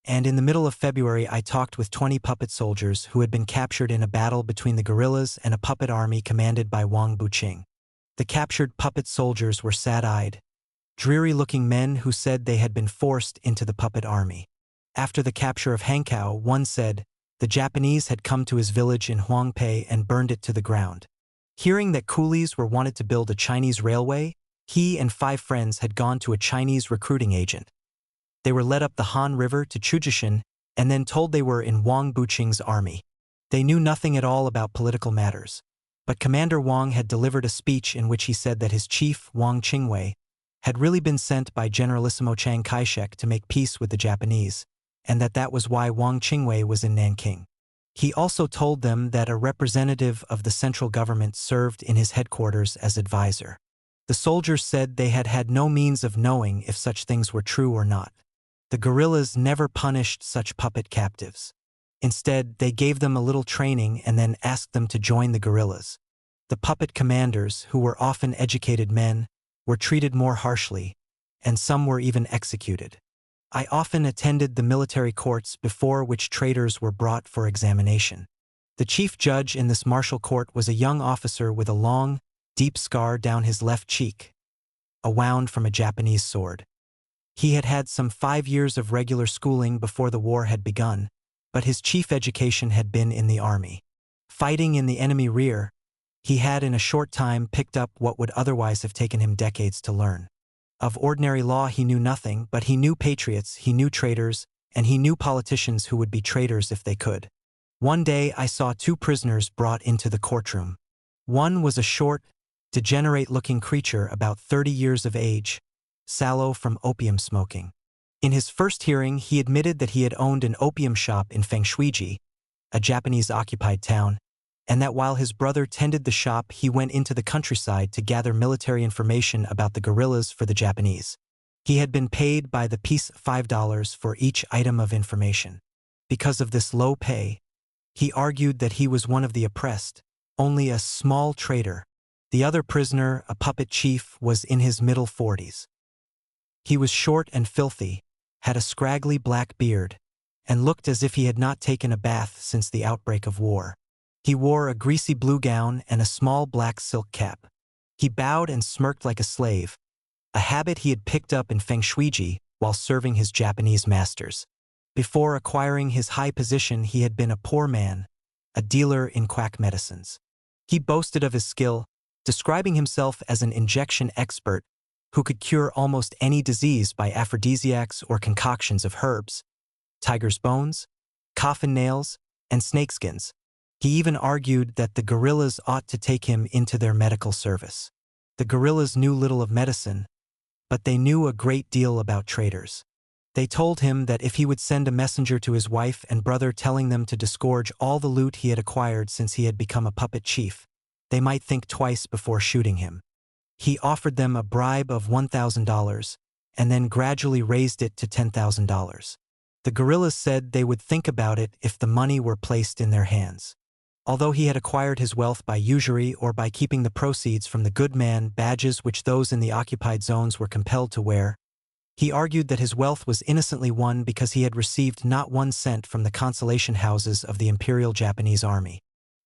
and in the middle of February I talked with 20 puppet soldiers who had been captured in a battle between the guerrillas and a puppet army commanded by Wang Buqing. The captured puppet soldiers were sad-eyed, dreary-looking men who said they had been forced into the puppet army. After the capture of Hankow, one said, the Japanese had come to his village in Huangpei and burned it to the ground. Hearing that coolies were wanted to build a Chinese railway, he and 5 friends had gone to a Chinese recruiting agent. They were led up the Han River to Chujishan and then told they were in Wang Buqing's army. They knew nothing at all about political matters, but Commander Wang had delivered a speech in which he said that his chief, Wang Qingwei, had really been sent by Generalissimo Chiang Kai-shek to make peace with the Japanese, and that was why Wang Qingwei was in Nanking. He also told them that a representative of the central government served in his headquarters as advisor. The soldiers said they had had no means of knowing if such things were true or not. The guerrillas never punished such puppet captives. Instead, they gave them a little training and then asked them to join the guerrillas. The puppet commanders, who were often educated men, were treated more harshly, and some were even executed. I often attended the military courts before which traitors were brought for examination. The chief judge in this martial court was a young officer with a long, deep scar down his left cheek, a wound from a Japanese sword. He had had some 5 years of regular schooling before the war had begun, but his chief education had been in the army. Fighting in the enemy rear, he had in a short time picked up what would otherwise have taken him decades to learn. Of ordinary law he knew nothing, but he knew patriots, he knew traitors, and he knew politicians who would be traitors if they could. One day I saw 2 prisoners brought into the courtroom. One was a short, degenerate-looking creature about 30 years of age, sallow from opium smoking. In his first hearing he admitted that he had owned an opium shop in Fengshuiji, a Japanese-occupied town, and that while his brother tended the shop he went into the countryside to gather military information about the guerrillas for the Japanese. He had been paid by the piece $5 for each item of information. Because of this low pay, he argued that he was one of the oppressed, only a small trader. The other prisoner, a puppet chief, was in his middle 40s. He was short and filthy, had a scraggly black beard, and looked as if he had not taken a bath since the outbreak of war. He wore a greasy blue gown and a small black silk cap. He bowed and smirked like a slave, a habit he had picked up in feng shuiji while serving his Japanese masters. Before acquiring his high position, he had been a poor man, a dealer in quack medicines. He boasted of his skill, describing himself as an injection expert who could cure almost any disease by aphrodisiacs or concoctions of herbs, tiger's bones, coffin nails, and snakeskins. He even argued that the guerrillas ought to take him into their medical service. The guerrillas knew little of medicine, but they knew a great deal about traders. They told him that if he would send a messenger to his wife and brother telling them to disgorge all the loot he had acquired since he had become a puppet chief, they might think twice before shooting him. He offered them a bribe of $1,000 and then gradually raised it to $10,000. The guerrillas said they would think about it if the money were placed in their hands. Although he had acquired his wealth by usury or by keeping the proceeds from the good man badges which those in the occupied zones were compelled to wear, he argued that his wealth was innocently won because he had received not 1 cent from the consolation houses of the Imperial Japanese Army.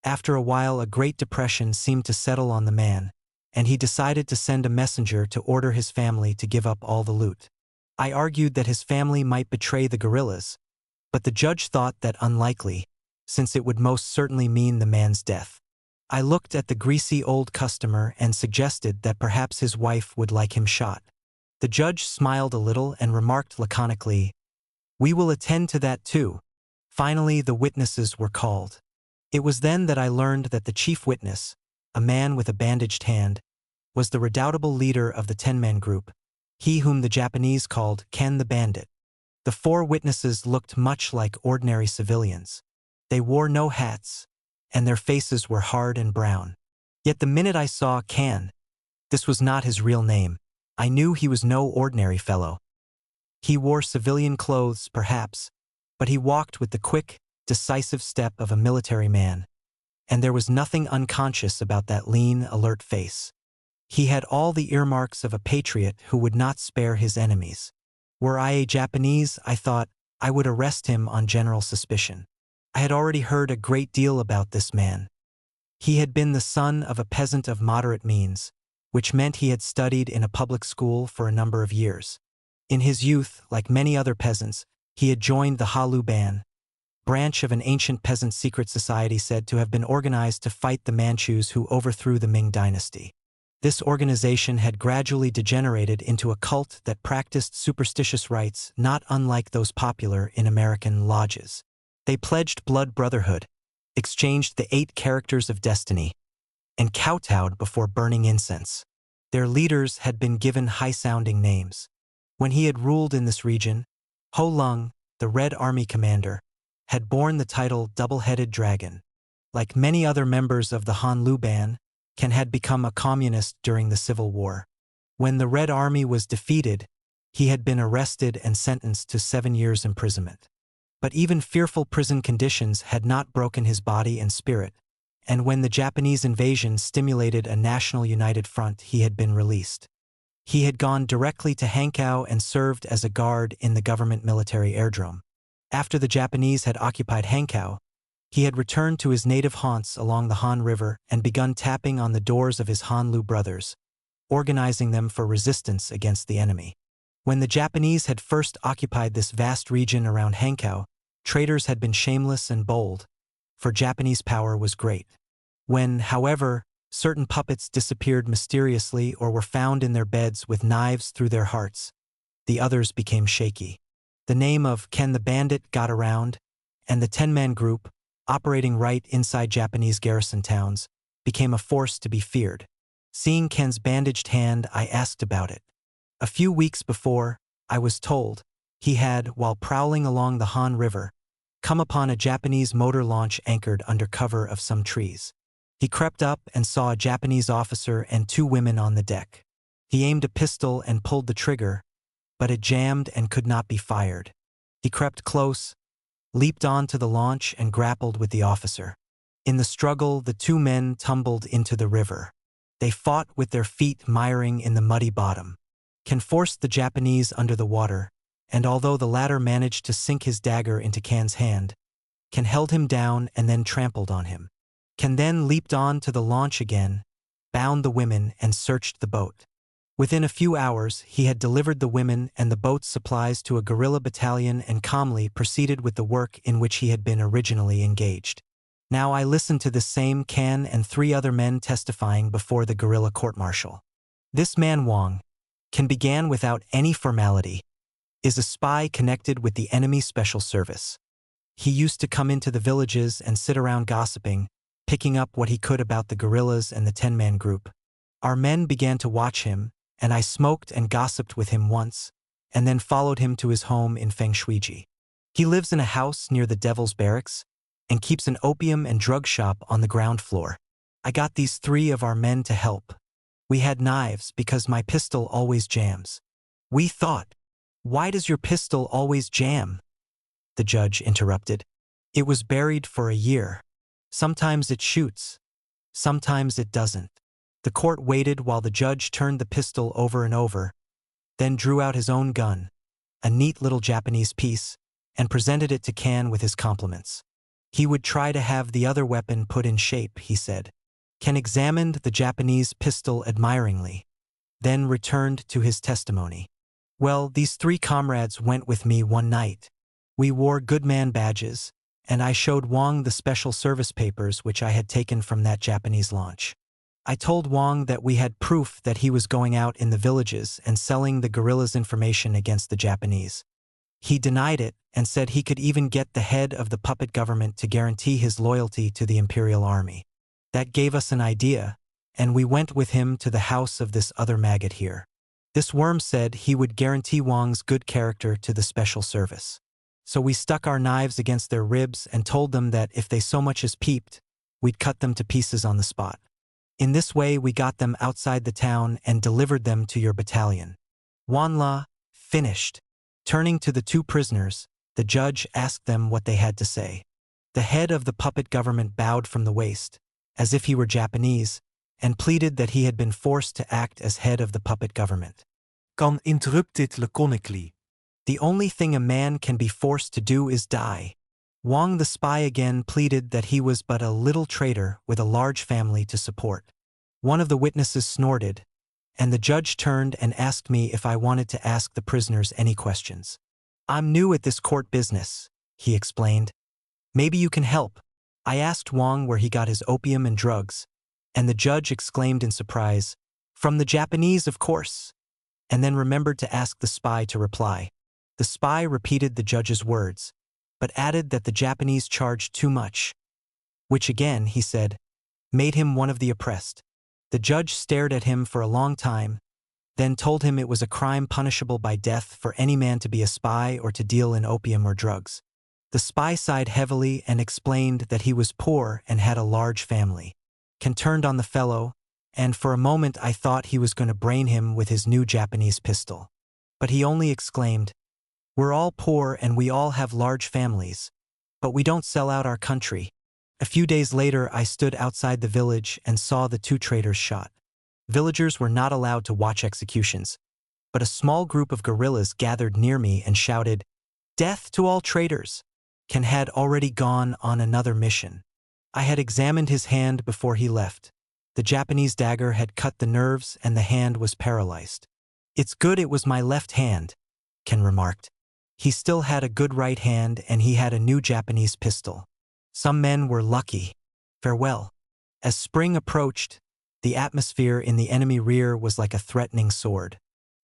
After a while, a Great Depression seemed to settle on the man, and he decided to send a messenger to order his family to give up all the loot. I argued that his family might betray the guerrillas, but the judge thought that unlikely, since it would most certainly mean the man's death. I looked at the greasy old customer and suggested that perhaps his wife would like him shot. The judge smiled a little and remarked laconically, "We will attend to that too." Finally, the witnesses were called. It was then that I learned that the chief witness, a man with a bandaged hand, was the redoubtable leader of the 10-man group, he whom the Japanese called Ken the Bandit. The 4 witnesses looked much like ordinary civilians. They wore no hats, and their faces were hard and brown. Yet the minute I saw Ken, this was not his real name, I knew he was no ordinary fellow. He wore civilian clothes, perhaps, but he walked with the quick, decisive step of a military man, and there was nothing unconscious about that lean, alert face. He had all the earmarks of a patriot who would not spare his enemies. Were I a Japanese, I thought, I would arrest him on general suspicion. I had already heard a great deal about this man. He had been the son of a peasant of moderate means, which meant he had studied in a public school for a number of years. In his youth, like many other peasants, he had joined the Ha-Lu-Ban, branch of an ancient peasant secret society said to have been organized to fight the Manchus who overthrew the Ming dynasty. This organization had gradually degenerated into a cult that practiced superstitious rites not unlike those popular in American lodges. They pledged blood brotherhood, exchanged the 8 characters of destiny, and kowtowed before burning incense. Their leaders had been given high-sounding names. When he had ruled in this region, Ho Lung, the Red Army commander, had borne the title Double-Headed Dragon. Like many other members of the Han-Lu-Ban, Ken had become a communist during the Civil War. When the Red Army was defeated, he had been arrested and sentenced to 7 years' imprisonment. But even fearful prison conditions had not broken his body and spirit, and when the Japanese invasion stimulated a national united front, he had been released. He had gone directly to Hankow and served as a guard in the government military airdrome. After the Japanese had occupied Hankow, he had returned to his native haunts along the Han River and begun tapping on the doors of his Han-Lu brothers, organizing them for resistance against the enemy. When the Japanese had first occupied this vast region around Hankow, traders had been shameless and bold, for Japanese power was great. When, however, certain puppets disappeared mysteriously or were found in their beds with knives through their hearts, the others became shaky. The name of Ken the Bandit got around, and the 10-man group, operating right inside Japanese garrison towns, became a force to be feared. Seeing Ken's bandaged hand, I asked about it. A few weeks before, I was told, he had, while prowling along the Han River, come upon a Japanese motor launch anchored under cover of some trees. He crept up and saw a Japanese officer and 2 women on the deck. He aimed a pistol and pulled the trigger, but it jammed and could not be fired. He crept close, leaped onto the launch and grappled with the officer. In the struggle, the two men tumbled into the river. They fought with their feet miring in the muddy bottom. Ken forced the Japanese under the water, and although the latter managed to sink his dagger into Ken's hand, Ken held him down and then trampled on him. Ken then leaped on to the launch again, bound the women and searched the boat. Within a few hours, he had delivered the women and the boat's supplies to a guerrilla battalion and calmly proceeded with the work in which he had been originally engaged. Now I listened to this same Ken and 3 other men testifying before the guerrilla court-martial. This man Wang, Ken began without any formality, is a spy connected with the enemy special service. He used to come into the villages and sit around gossiping, picking up what he could about the guerrillas and the 10-man group. Our men began to watch him, and I smoked and gossiped with him once, and then followed him to his home in Fengshuiji. He lives in a house near the Devil's Barracks, and keeps an opium and drug shop on the ground floor. I got these 3 of our men to help. We had knives because my pistol always jams. We thought, "Why does your pistol always jam?" The judge interrupted. "It was buried for a year. Sometimes it shoots. Sometimes it doesn't." The court waited while the judge turned the pistol over and over, then drew out his own gun, a neat little Japanese piece, and presented it to Ken with his compliments. He would try to have the other weapon put in shape, he said. Ken examined the Japanese pistol admiringly, then returned to his testimony. "Well, these 3 comrades went with me one night. We wore good man badges, and I showed Wang the special service papers which I had taken from that Japanese launch. I told Wang that we had proof that he was going out in the villages and selling the guerrillas information against the Japanese. He denied it and said he could even get the head of the puppet government to guarantee his loyalty to the Imperial Army. That gave us an idea, and we went with him to the house of this other maggot here. This worm said he would guarantee Wang's good character to the special service. So we stuck our knives against their ribs and told them that if they so much as peeped, we'd cut them to pieces on the spot. In this way we got them outside the town and delivered them to your battalion." Wanla finished. Turning to the 2 prisoners, the judge asked them what they had to say. The head of the puppet government bowed from the waist, as if he were Japanese, and pleaded that he had been forced to act as head of the puppet government. Kan interrupt dit laconically. "The only thing a man can be forced to do is die." Wang the spy again pleaded that he was but a little traitor with a large family to support. One of the witnesses snorted, and the judge turned and asked me if I wanted to ask the prisoners any questions. "I'm new at this court business," he explained. "Maybe you can help." I asked Wang where he got his opium and drugs, and the judge exclaimed in surprise, "From the Japanese, of course," and then remembered to ask the spy to reply. The spy repeated the judge's words, but added that the Japanese charged too much, which again, he said, made him one of the oppressed. The judge stared at him for a long time, then told him it was a crime punishable by death for any man to be a spy or to deal in opium or drugs. The spy sighed heavily and explained that he was poor and had a large family. Ken turned on the fellow, and for a moment I thought he was going to brain him with his new Japanese pistol. But he only exclaimed, "We're all poor and we all have large families, but we don't sell out our country." A few days later I stood outside the village and saw the 2 traitors shot. Villagers were not allowed to watch executions, but a small group of guerrillas gathered near me and shouted, "Death to all traitors!" Ken had already gone on another mission. I had examined his hand before he left. The Japanese dagger had cut the nerves and the hand was paralyzed. "It's good it was my left hand," Ken remarked. He still had a good right hand and he had a new Japanese pistol. Some men were lucky. Farewell. As spring approached, the atmosphere in the enemy rear was like a threatening sword.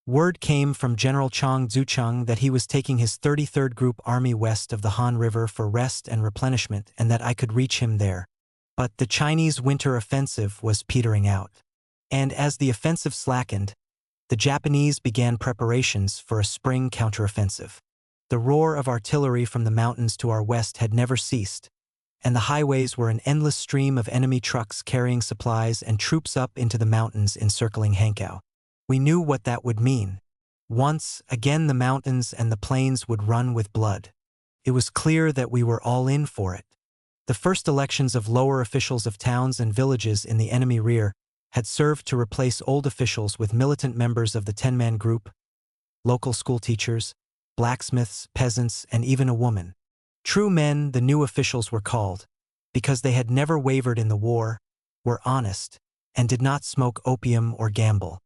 Word came from General Chang Zucheng that he was taking his 33rd Group Army west of the Han River for rest and replenishment and that I could reach him there. But the Chinese winter offensive was petering out. And as the offensive slackened, the Japanese began preparations for a spring counteroffensive. The roar of artillery from the mountains to our west had never ceased, and the highways were an endless stream of enemy trucks carrying supplies and troops up into the mountains encircling Hankow. We knew what that would mean. Once again the mountains and the plains would run with blood. It was clear that we were all in for it. The first elections of lower officials of towns and villages in the enemy rear had served to replace old officials with militant members of the 10-man group, local school teachers, blacksmiths, peasants, and even a woman. True men, the new officials were called, because they had never wavered in the war, were honest, and did not smoke opium or gamble.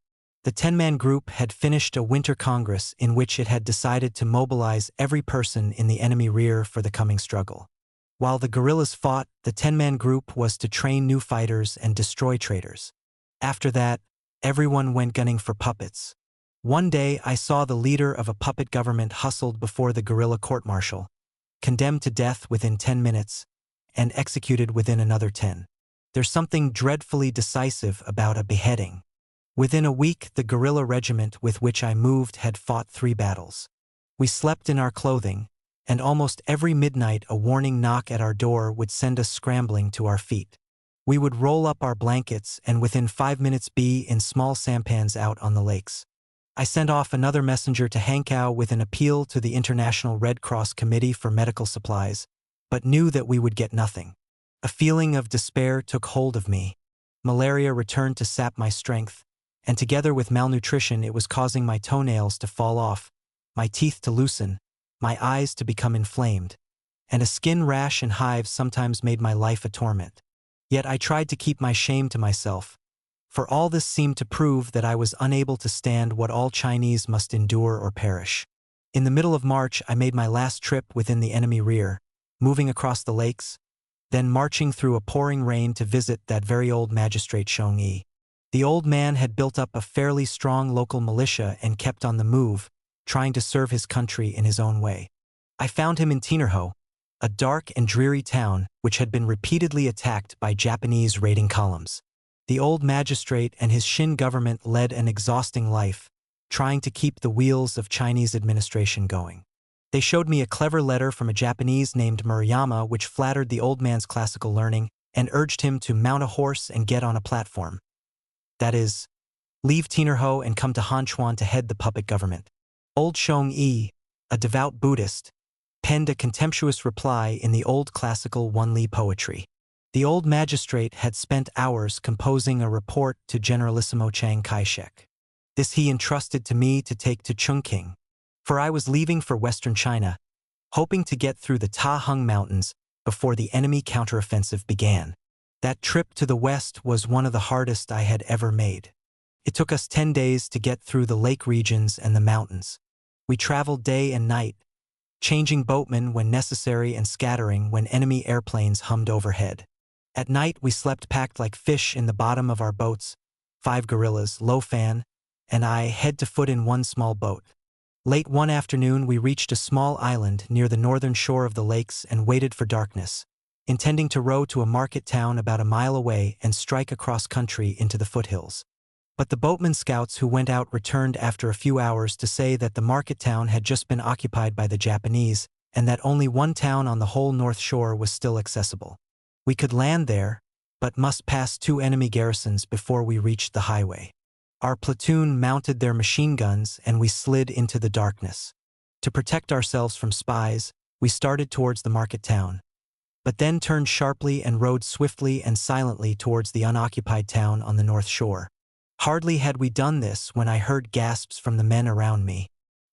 The 10-man group had finished a winter congress in which it had decided to mobilize every person in the enemy rear for the coming struggle. While the guerrillas fought, the 10-man group was to train new fighters and destroy traitors. After that, everyone went gunning for puppets. One day I saw the leader of a puppet government hustled before the guerrilla court-martial, condemned to death within 10 minutes, and executed within another 10. There's something dreadfully decisive about a beheading. Within a week, the guerrilla regiment with which I moved had fought 3 battles. We slept in our clothing, and almost every midnight a warning knock at our door would send us scrambling to our feet. We would roll up our blankets and within 5 minutes be in small sampans out on the lakes. I sent off another messenger to Hankow with an appeal to the International Red Cross Committee for medical supplies, but knew that we would get nothing. A feeling of despair took hold of me. Malaria returned to sap my strength, and together with malnutrition it was causing my toenails to fall off, my teeth to loosen, my eyes to become inflamed, and a skin rash and hives sometimes made my life a torment. Yet I tried to keep my shame to myself, for all this seemed to prove that I was unable to stand what all Chinese must endure or perish. In the middle of March I made my last trip within the enemy rear, moving across the lakes, then marching through a pouring rain to visit that very old magistrate Chong-yi. The old man had built up a fairly strong local militia and kept on the move, trying to serve his country in his own way. I found him in Tinerho, a dark and dreary town which had been repeatedly attacked by Japanese raiding columns. The old magistrate and his Shin government led an exhausting life, trying to keep the wheels of Chinese administration going. They showed me a clever letter from a Japanese named Murayama which flattered the old man's classical learning and urged him to mount a horse and get on a platform. That is, leave Tinerho and come to Hanchuan to head the puppet government. Old Chong-yi, a devout Buddhist, penned a contemptuous reply in the old classical Wan-li poetry. The old magistrate had spent hours composing a report to Generalissimo Chiang Kai-shek. This he entrusted to me to take to Chungking, for I was leaving for western China, hoping to get through the Ta Hung Mountains before the enemy counteroffensive began. That trip to the west was one of the hardest I had ever made. It took us 10 days to get through the lake regions and the mountains. We traveled day and night, changing boatmen when necessary and scattering when enemy airplanes hummed overhead. At night we slept packed like fish in the bottom of our boats, 5 guerrillas, Lo Fan, and I head to foot in one small boat. Late one afternoon we reached a small island near the northern shore of the lakes and waited for darkness, intending to row to a market town about a mile away and strike across country into the foothills. But the boatman scouts who went out returned after a few hours to say that the market town had just been occupied by the Japanese and that only one town on the whole north shore was still accessible. We could land there, but must pass 2 enemy garrisons before we reached the highway. Our platoon mounted their machine guns and we slid into the darkness. To protect ourselves from spies, we started towards the market town, but then turned sharply and rowed swiftly and silently towards the unoccupied town on the north shore. Hardly had we done this when I heard gasps from the men around me.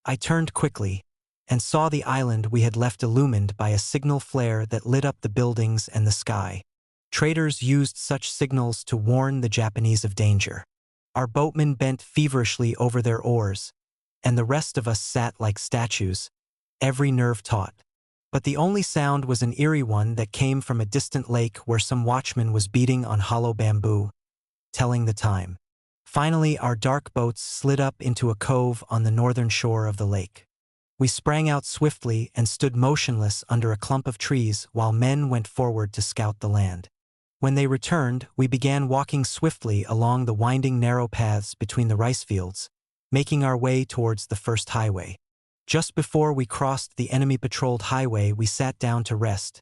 I turned quickly and saw the island we had left illumined by a signal flare that lit up the buildings and the sky. Traders used such signals to warn the Japanese of danger. Our boatmen bent feverishly over their oars, and the rest of us sat like statues, every nerve taut. But the only sound was an eerie one that came from a distant lake where some watchman was beating on hollow bamboo, telling the time. Finally, our dark boats slid up into a cove on the northern shore of the lake. We sprang out swiftly and stood motionless under a clump of trees while men went forward to scout the land. When they returned, we began walking swiftly along the winding narrow paths between the rice fields, making our way towards the first highway. Just before we crossed the enemy-patrolled highway, we sat down to rest,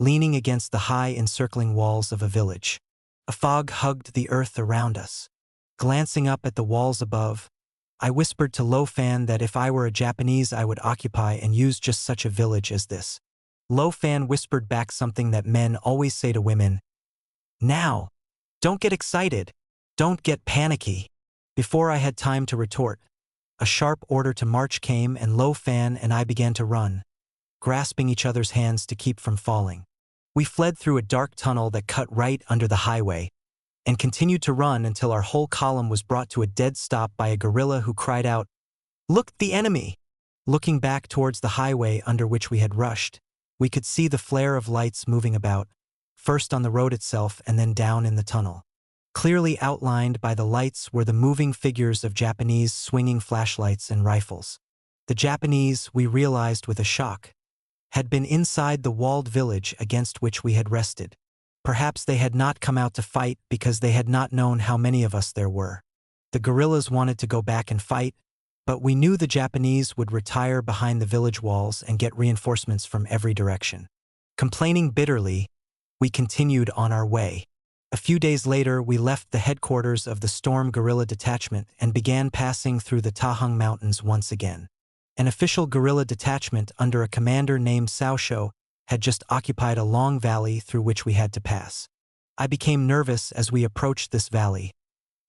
leaning against the high encircling walls of a village. A fog hugged the earth around us. Glancing up at the walls above, I whispered to Lo Fan that if I were a Japanese I would occupy and use just such a village as this. Lo Fan whispered back something that men always say to women. Now! Don't get excited! Don't get panicky! Before I had time to retort, a sharp order to march came and Lo Fan and I began to run, grasping each other's hands to keep from falling. We fled through a dark tunnel that cut right under the highway, and continued to run until our whole column was brought to a dead stop by a guerrilla who cried out, "Look, the enemy!" Looking back towards the highway under which we had rushed, we could see the flare of lights moving about, first on the road itself and then down in the tunnel. Clearly outlined by the lights were the moving figures of Japanese swinging flashlights and rifles. The Japanese, we realized with a shock, had been inside the walled village against which we had rested. Perhaps they had not come out to fight because they had not known how many of us there were. The guerrillas wanted to go back and fight, but we knew the Japanese would retire behind the village walls and get reinforcements from every direction. Complaining bitterly, we continued on our way. A few days later, we left the headquarters of the Storm Guerrilla Detachment and began passing through the Tahung Mountains once again. An official guerrilla detachment under a commander named Cao Shou had just occupied a long valley through which we had to pass. I became nervous as we approached this valley,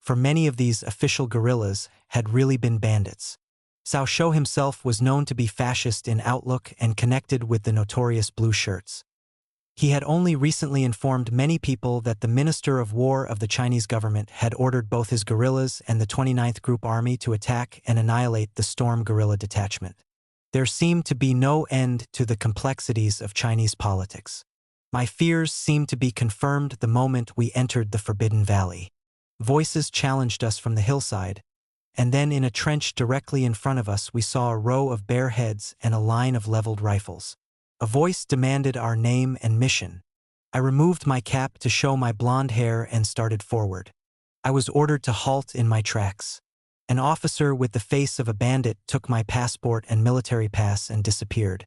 for many of these official guerrillas had really been bandits. Cao Shou himself was known to be fascist in outlook and connected with the notorious Blue Shirts. He had only recently informed many people that the Minister of War of the Chinese government had ordered both his guerrillas and the 29th Group Army to attack and annihilate the Storm Guerrilla Detachment. There seemed to be no end to the complexities of Chinese politics. My fears seemed to be confirmed the moment we entered the Forbidden Valley. Voices challenged us from the hillside, and then in a trench directly in front of us we saw a row of bare heads and a line of leveled rifles. A voice demanded our name and mission. I removed my cap to show my blonde hair and started forward. I was ordered to halt in my tracks. An officer with the face of a bandit took my passport and military pass and disappeared.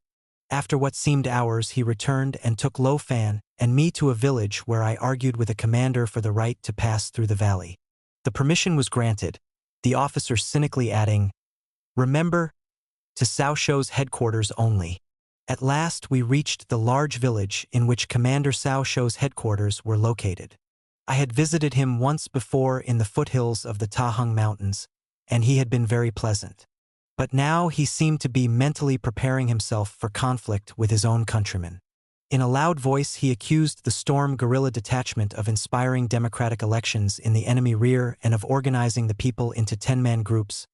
After what seemed hours, he returned and took Lo Fan and me to a village where I argued with a commander for the right to pass through the valley. The permission was granted, the officer cynically adding, "Remember, to Cao Shou's headquarters only." At last we reached the large village in which Commander Cao Shou's headquarters were located. I had visited him once before in the foothills of the Tahung Mountains, and he had been very pleasant. But now he seemed to be mentally preparing himself for conflict with his own countrymen. In a loud voice he accused the Storm Guerrilla Detachment of inspiring democratic elections in the enemy rear and of organizing the people into 10-man groups,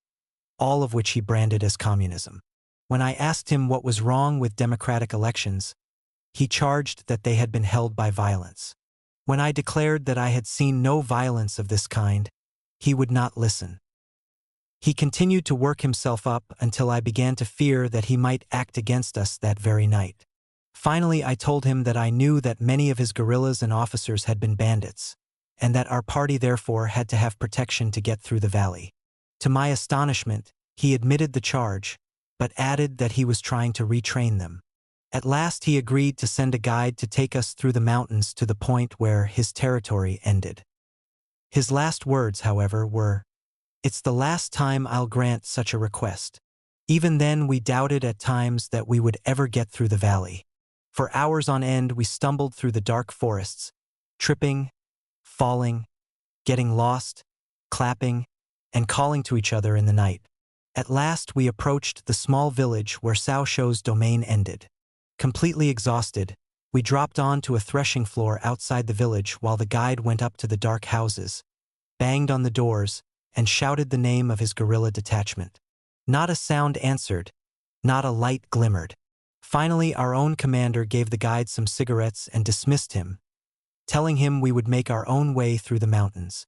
all of which he branded as communism. When I asked him what was wrong with democratic elections, he charged that they had been held by violence. When I declared that I had seen no violence of this kind, he would not listen. He continued to work himself up until I began to fear that he might act against us that very night. Finally, I told him that I knew that many of his guerrillas and officers had been bandits, and that our party therefore had to have protection to get through the valley. To my astonishment, he admitted the charge, but added that he was trying to retrain them. At last he agreed to send a guide to take us through the mountains to the point where his territory ended. His last words, however, were, "It's the last time I'll grant such a request." Even then we doubted at times that we would ever get through the valley. For hours on end we stumbled through the dark forests, tripping, falling, getting lost, clapping, and calling to each other in the night. At last we approached the small village where Cao Shou's domain ended. Completely exhausted, we dropped onto a threshing floor outside the village while the guide went up to the dark houses, banged on the doors, and shouted the name of his guerrilla detachment. Not a sound answered, not a light glimmered. Finally, our own commander gave the guide some cigarettes and dismissed him, telling him we would make our own way through the mountains.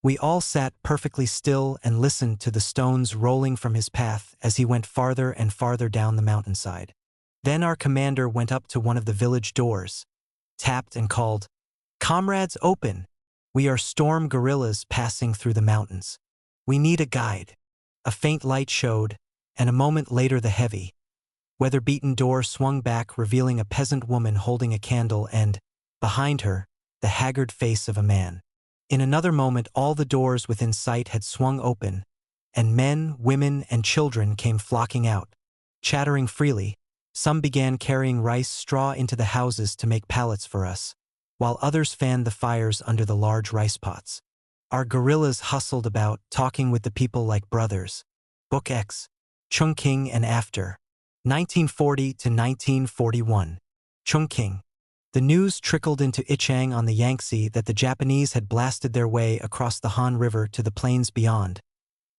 We all sat perfectly still and listened to the stones rolling from his path as he went farther and farther down the mountainside. Then our commander went up to one of the village doors, tapped and called, "Comrades, open! We are storm guerrillas passing through the mountains. We need a guide." A faint light showed, and a moment later the heavy, weather-beaten door swung back, revealing a peasant woman holding a candle and, behind her, the haggard face of a man. In another moment all the doors within sight had swung open, and men, women, and children came flocking out. Chattering freely, some began carrying rice straw into the houses to make pallets for us, while others fanned the fires under the large rice pots. Our guerrillas hustled about, talking with the people like brothers. Book X. Chungking and After. 1940 to 1941. Chungking. The news trickled into Ichang on the Yangtze that the Japanese had blasted their way across the Han River to the plains beyond,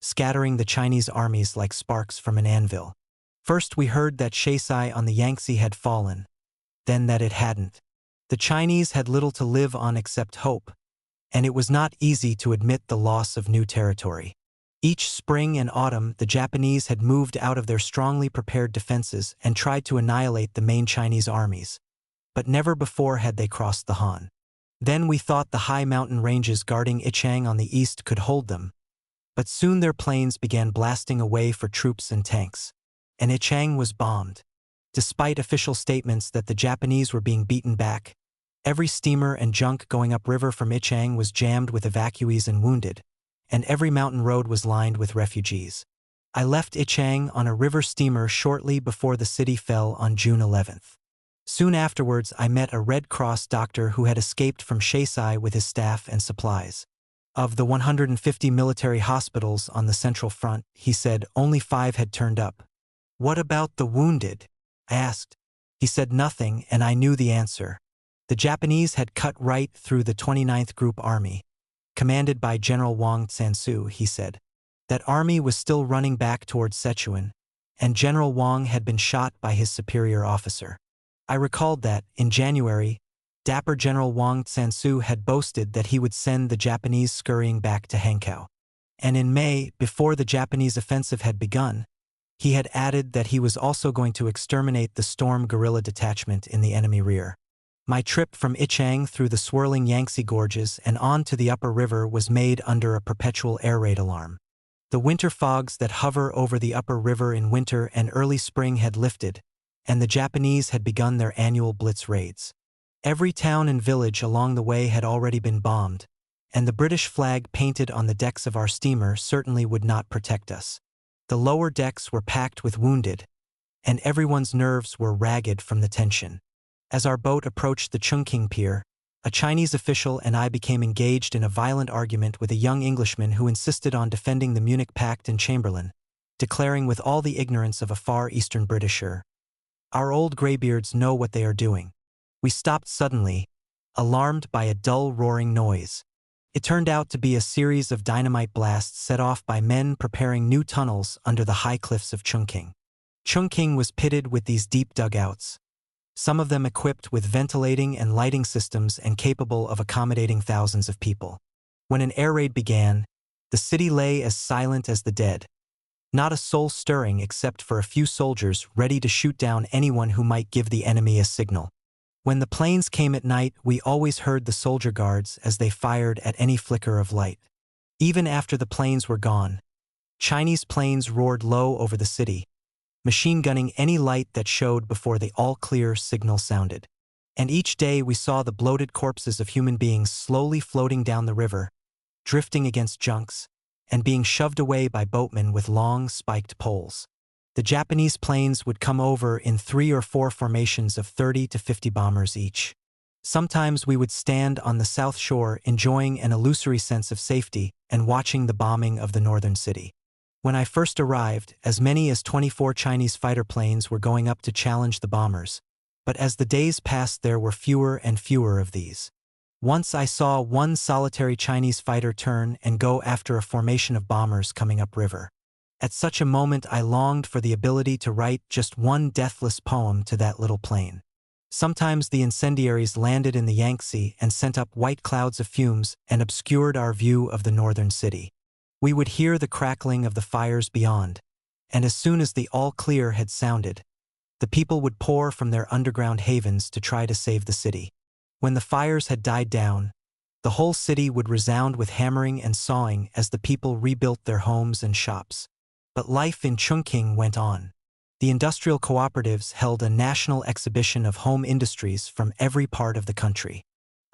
scattering the Chinese armies like sparks from an anvil. First we heard that Shaisai on the Yangtze had fallen, then that it hadn't. The Chinese had little to live on except hope, and it was not easy to admit the loss of new territory. Each spring and autumn the Japanese had moved out of their strongly prepared defenses and tried to annihilate the main Chinese armies. But never before had they crossed the Han. Then we thought the high mountain ranges guarding Ichang on the east could hold them, but soon their planes began blasting away for troops and tanks, and Ichang was bombed. Despite official statements that the Japanese were being beaten back, every steamer and junk going upriver from Ichang was jammed with evacuees and wounded, and every mountain road was lined with refugees. I left Ichang on a river steamer shortly before the city fell on June 11th. Soon afterwards I met a Red Cross doctor who had escaped from Shaisai with his staff and supplies. Of the 150 military hospitals on the Central Front, he said only 5 had turned up. "What about the wounded?" I asked. He said nothing, and I knew the answer. The Japanese had cut right through the 29th Group Army, commanded by General Wang Sansu, he said. That army was still running back towards Sichuan, and General Wang had been shot by his superior officer. I recalled that, in January, dapper General Wang Sansu had boasted that he would send the Japanese scurrying back to Hankow. And in May, before the Japanese offensive had begun, he had added that he was also going to exterminate the Storm guerrilla detachment in the enemy rear. My trip from Ichang through the swirling Yangtze gorges and on to the upper river was made under a perpetual air raid alarm. The winter fogs that hover over the upper river in winter and early spring had lifted, and the Japanese had begun their annual blitz raids. Every town and village along the way had already been bombed, and the British flag painted on the decks of our steamer certainly would not protect us. The lower decks were packed with wounded, and everyone's nerves were ragged from the tension. As our boat approached the Chungking Pier, a Chinese official and I became engaged in a violent argument with a young Englishman who insisted on defending the Munich Pact and Chamberlain, declaring with all the ignorance of a Far Eastern Britisher, "Our old greybeards know what they are doing." We stopped suddenly, alarmed by a dull roaring noise. It turned out to be a series of dynamite blasts set off by men preparing new tunnels under the high cliffs of Chungking. Chungking was pitted with these deep dugouts, some of them equipped with ventilating and lighting systems and capable of accommodating thousands of people. When an air raid began, the city lay as silent as the dead, not a soul stirring except for a few soldiers ready to shoot down anyone who might give the enemy a signal. When the planes came at night, we always heard the soldier guards as they fired at any flicker of light. Even after the planes were gone, Chinese planes roared low over the city, machine gunning any light that showed before the all-clear signal sounded. And each day we saw the bloated corpses of human beings slowly floating down the river, drifting against junks, and being shoved away by boatmen with long, spiked poles. The Japanese planes would come over in 3 or 4 formations of 30 to 50 bombers each. Sometimes we would stand on the south shore enjoying an illusory sense of safety and watching the bombing of the northern city. When I first arrived, as many as 24 Chinese fighter planes were going up to challenge the bombers, but as the days passed there were fewer and fewer of these. Once I saw one solitary Chinese fighter turn and go after a formation of bombers coming upriver. At such a moment I longed for the ability to write just one deathless poem to that little plane. Sometimes the incendiaries landed in the Yangtze and sent up white clouds of fumes and obscured our view of the northern city. We would hear the crackling of the fires beyond, and as soon as the all-clear had sounded, the people would pour from their underground havens to try to save the city. When the fires had died down, the whole city would resound with hammering and sawing as the people rebuilt their homes and shops. But life in Chungking went on. The industrial cooperatives held a national exhibition of home industries from every part of the country.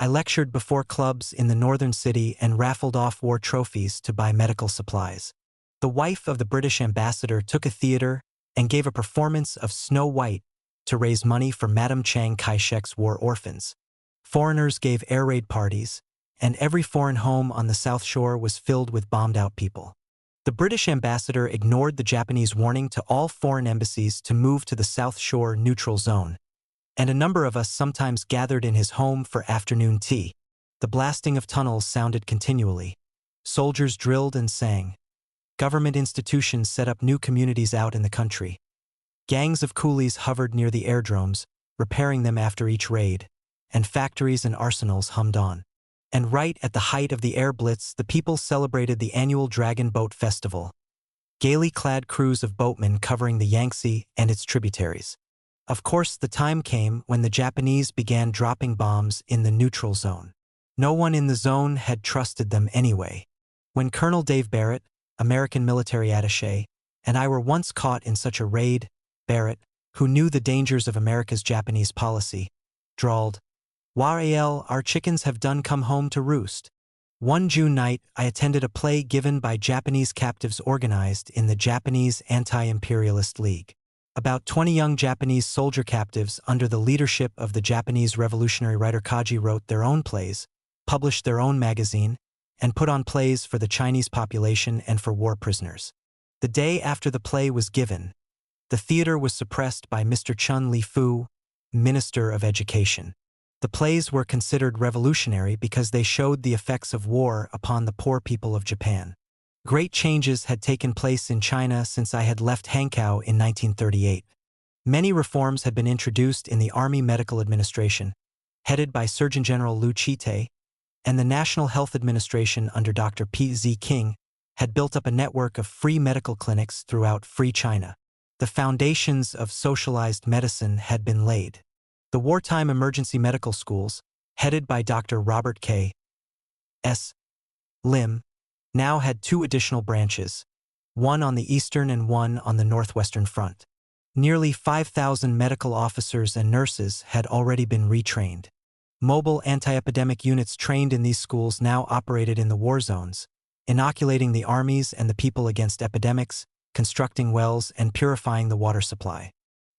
I lectured before clubs in the northern city and raffled off war trophies to buy medical supplies. The wife of the British ambassador took a theater and gave a performance of Snow White to raise money for Madame Chiang Kai-shek's war orphans. Foreigners gave air raid parties, and every foreign home on the South Shore was filled with bombed-out people. The British ambassador ignored the Japanese warning to all foreign embassies to move to the South Shore neutral zone, and a number of us sometimes gathered in his home for afternoon tea. The blasting of tunnels sounded continually. Soldiers drilled and sang. Government institutions set up new communities out in the country. Gangs of coolies hovered near the airdromes, repairing them after each raid, and factories and arsenals hummed on. And right at the height of the air blitz, the people celebrated the annual Dragon Boat Festival. Gaily clad crews of boatmen covering the Yangtze and its tributaries. Of course, the time came when the Japanese began dropping bombs in the neutral zone. No one in the zone had trusted them anyway. When Colonel Dave Barrett, American military attaché, and I were once caught in such a raid, Barrett, who knew the dangers of America's Japanese policy, drawled, "Wariel, our chickens have done come home to roost." One June night, I attended a play given by Japanese captives organized in the Japanese Anti-Imperialist League. About 20 young Japanese soldier captives under the leadership of the Japanese revolutionary writer Kaji wrote their own plays, published their own magazine, and put on plays for the Chinese population and for war prisoners. The day after the play was given, the theater was suppressed by Mr. Chun Li-fu, Minister of Education. The plays were considered revolutionary because they showed the effects of war upon the poor people of Japan. Great changes had taken place in China since I had left Hankow in 1938. Many reforms had been introduced in the Army Medical Administration, headed by Surgeon General Liu Qite, and the National Health Administration under Dr. P.Z. King had built up a network of free medical clinics throughout Free China. The foundations of socialized medicine had been laid. The wartime emergency medical schools, headed by Dr. Robert K. S. Lim, now had 2 additional branches, one on the eastern and one on the northwestern front. Nearly 5,000 medical officers and nurses had already been retrained. Mobile anti-epidemic units trained in these schools now operated in the war zones, inoculating the armies and the people against epidemics, constructing wells, and purifying the water supply.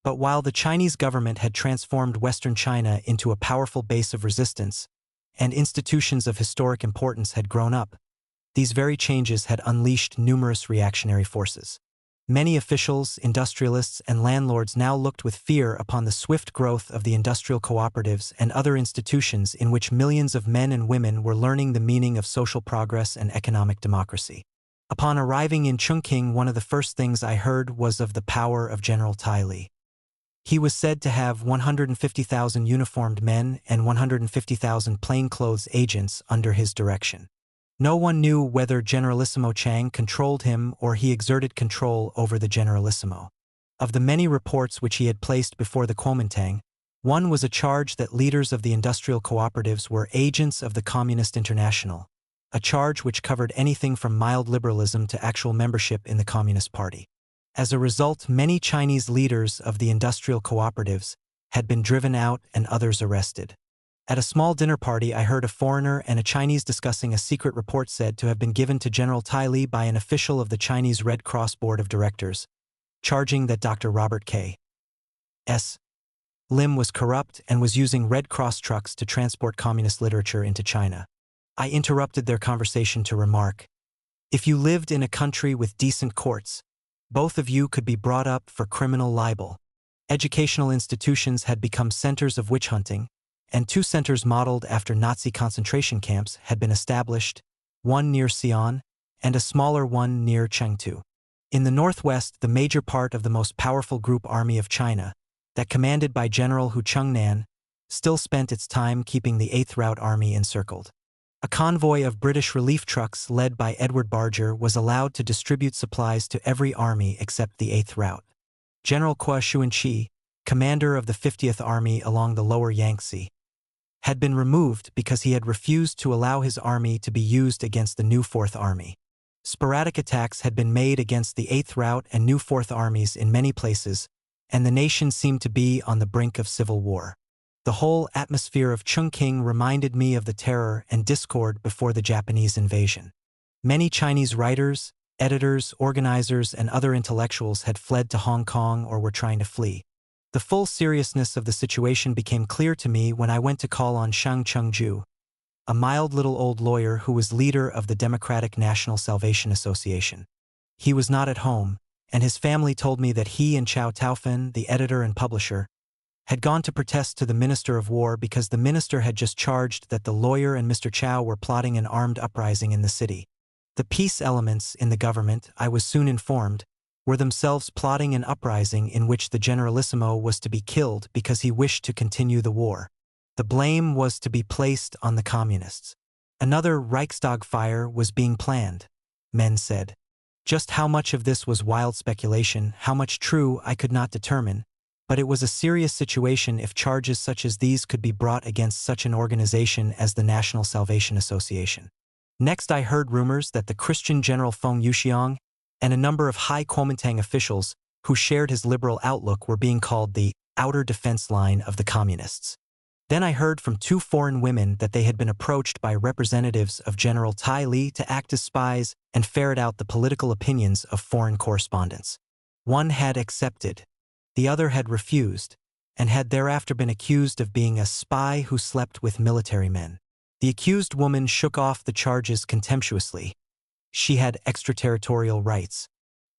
But while the Chinese government had transformed Western China into a powerful base of resistance, and institutions of historic importance had grown up, these very changes had unleashed numerous reactionary forces. Many officials, industrialists, and landlords now looked with fear upon the swift growth of the industrial cooperatives and other institutions in which millions of men and women were learning the meaning of social progress and economic democracy. Upon arriving in Chungking, one of the first things I heard was of the power of General Tai Li. He was said to have 150,000 uniformed men and 150,000 plainclothes agents under his direction. No one knew whether Generalissimo Chang controlled him or he exerted control over the Generalissimo. Of the many reports which he had placed before the Kuomintang, one was a charge that leaders of the industrial cooperatives were agents of the Communist International, a charge which covered anything from mild liberalism to actual membership in the Communist Party. As a result, many Chinese leaders of the industrial cooperatives had been driven out and others arrested. At a small dinner party, I heard a foreigner and a Chinese discussing a secret report said to have been given to General Tai Li by an official of the Chinese Red Cross Board of Directors, charging that Dr. Robert K. S. Lim was corrupt and was using Red Cross trucks to transport communist literature into China. I interrupted their conversation to remark, "If you lived in a country with decent courts, both of you could be brought up for criminal libel." Educational institutions had become centers of witch hunting, and 2 centers modeled after Nazi concentration camps had been established, one near Xi'an and a smaller one near Chengdu. In the northwest, the major part of the most powerful group army of China, that commanded by General Hu Chengnan, still spent its time keeping the 8th Route Army encircled. A convoy of British relief trucks led by Edward Barger was allowed to distribute supplies to every army except the 8th Route. General Kwa Xuanqi, commander of the 50th Army along the lower Yangtze, had been removed because he had refused to allow his army to be used against the new 4th Army. Sporadic attacks had been made against the 8th Route and new 4th Armies in many places, and the nation seemed to be on the brink of civil war. The whole atmosphere of Chungking reminded me of the terror and discord before the Japanese invasion. Many Chinese writers, Editors, organizers, and other intellectuals had fled to Hong Kong or were trying to flee. The full seriousness of the situation became clear to me when I went to call on Shang Chengju, a mild little old lawyer who was leader of the Democratic National Salvation Association. He was not at home, and his family told me that he and Chow Taofen, the editor and publisher, had gone to protest to the Minister of War because the minister had just charged that the lawyer and Mr. Chow were plotting an armed uprising in the city. The peace elements in the government, I was soon informed, were themselves plotting an uprising in which the Generalissimo was to be killed because he wished to continue the war. The blame was to be placed on the communists. Another Reichstag fire was being planned, men said. Just how much of this was wild speculation, how much true, I could not determine, but it was a serious situation if charges such as these could be brought against such an organization as the National Salvation Association. Next I heard rumors that the Christian General Feng Yuxiang and a number of high Kuomintang officials who shared his liberal outlook were being called the outer defense line of the communists. Then I heard from 2 foreign women that they had been approached by representatives of General Tai Li to act as spies and ferret out the political opinions of foreign correspondents. One had accepted, the other had refused, and had thereafter been accused of being a spy who slept with military men. The accused woman shook off the charges contemptuously. She had extraterritorial rights.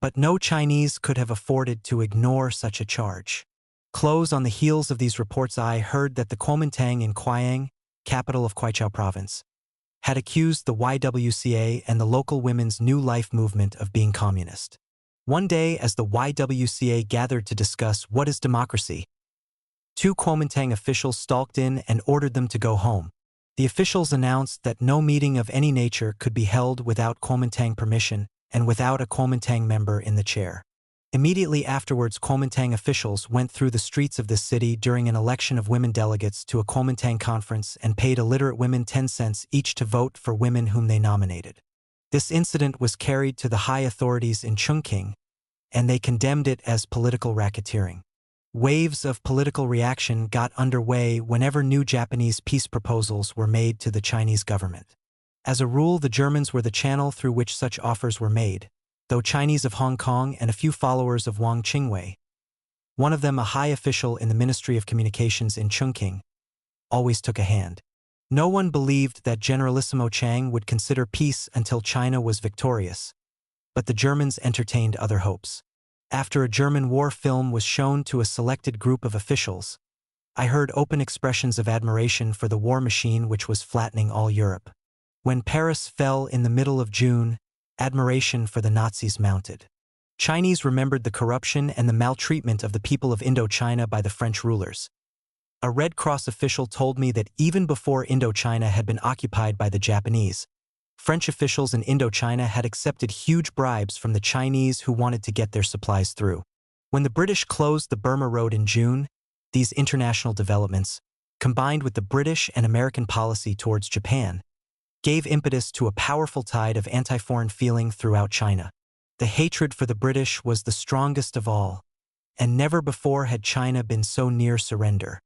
But no Chinese could have afforded to ignore such a charge. Close on the heels of these reports I heard that the Kuomintang in Quyang, capital of Kwaichow province, had accused the YWCA and the local women's New Life movement of being communist. One day, as the YWCA gathered to discuss what is democracy, 2 Kuomintang officials stalked in and ordered them to go home. The officials announced that no meeting of any nature could be held without Kuomintang permission and without a Kuomintang member in the chair. Immediately afterwards, Kuomintang officials went through the streets of this city during an election of women delegates to a Kuomintang conference and paid illiterate women 10 cents each to vote for women whom they nominated. This incident was carried to the high authorities in Chungking, and they condemned it as political racketeering. Waves of political reaction got underway whenever new Japanese peace proposals were made to the Chinese government. As a rule, the Germans were the channel through which such offers were made, though Chinese of Hong Kong and a few followers of Wang Qingwei, one of them a high official in the Ministry of Communications in Chungking, always took a hand. No one believed that Generalissimo Chang would consider peace until China was victorious, but the Germans entertained other hopes. After a German war film was shown to a selected group of officials, I heard open expressions of admiration for the war machine which was flattening all Europe. When Paris fell in the middle of June, admiration for the Nazis mounted. Chinese remembered the corruption and the maltreatment of the people of Indochina by the French rulers. A Red Cross official told me that even before Indochina had been occupied by the Japanese, French officials in Indochina had accepted huge bribes from the Chinese who wanted to get their supplies through. When the British closed the Burma Road in June, these international developments, combined with the British and American policy towards Japan, gave impetus to a powerful tide of anti-foreign feeling throughout China. The hatred for the British was the strongest of all, and never before had China been so near surrender.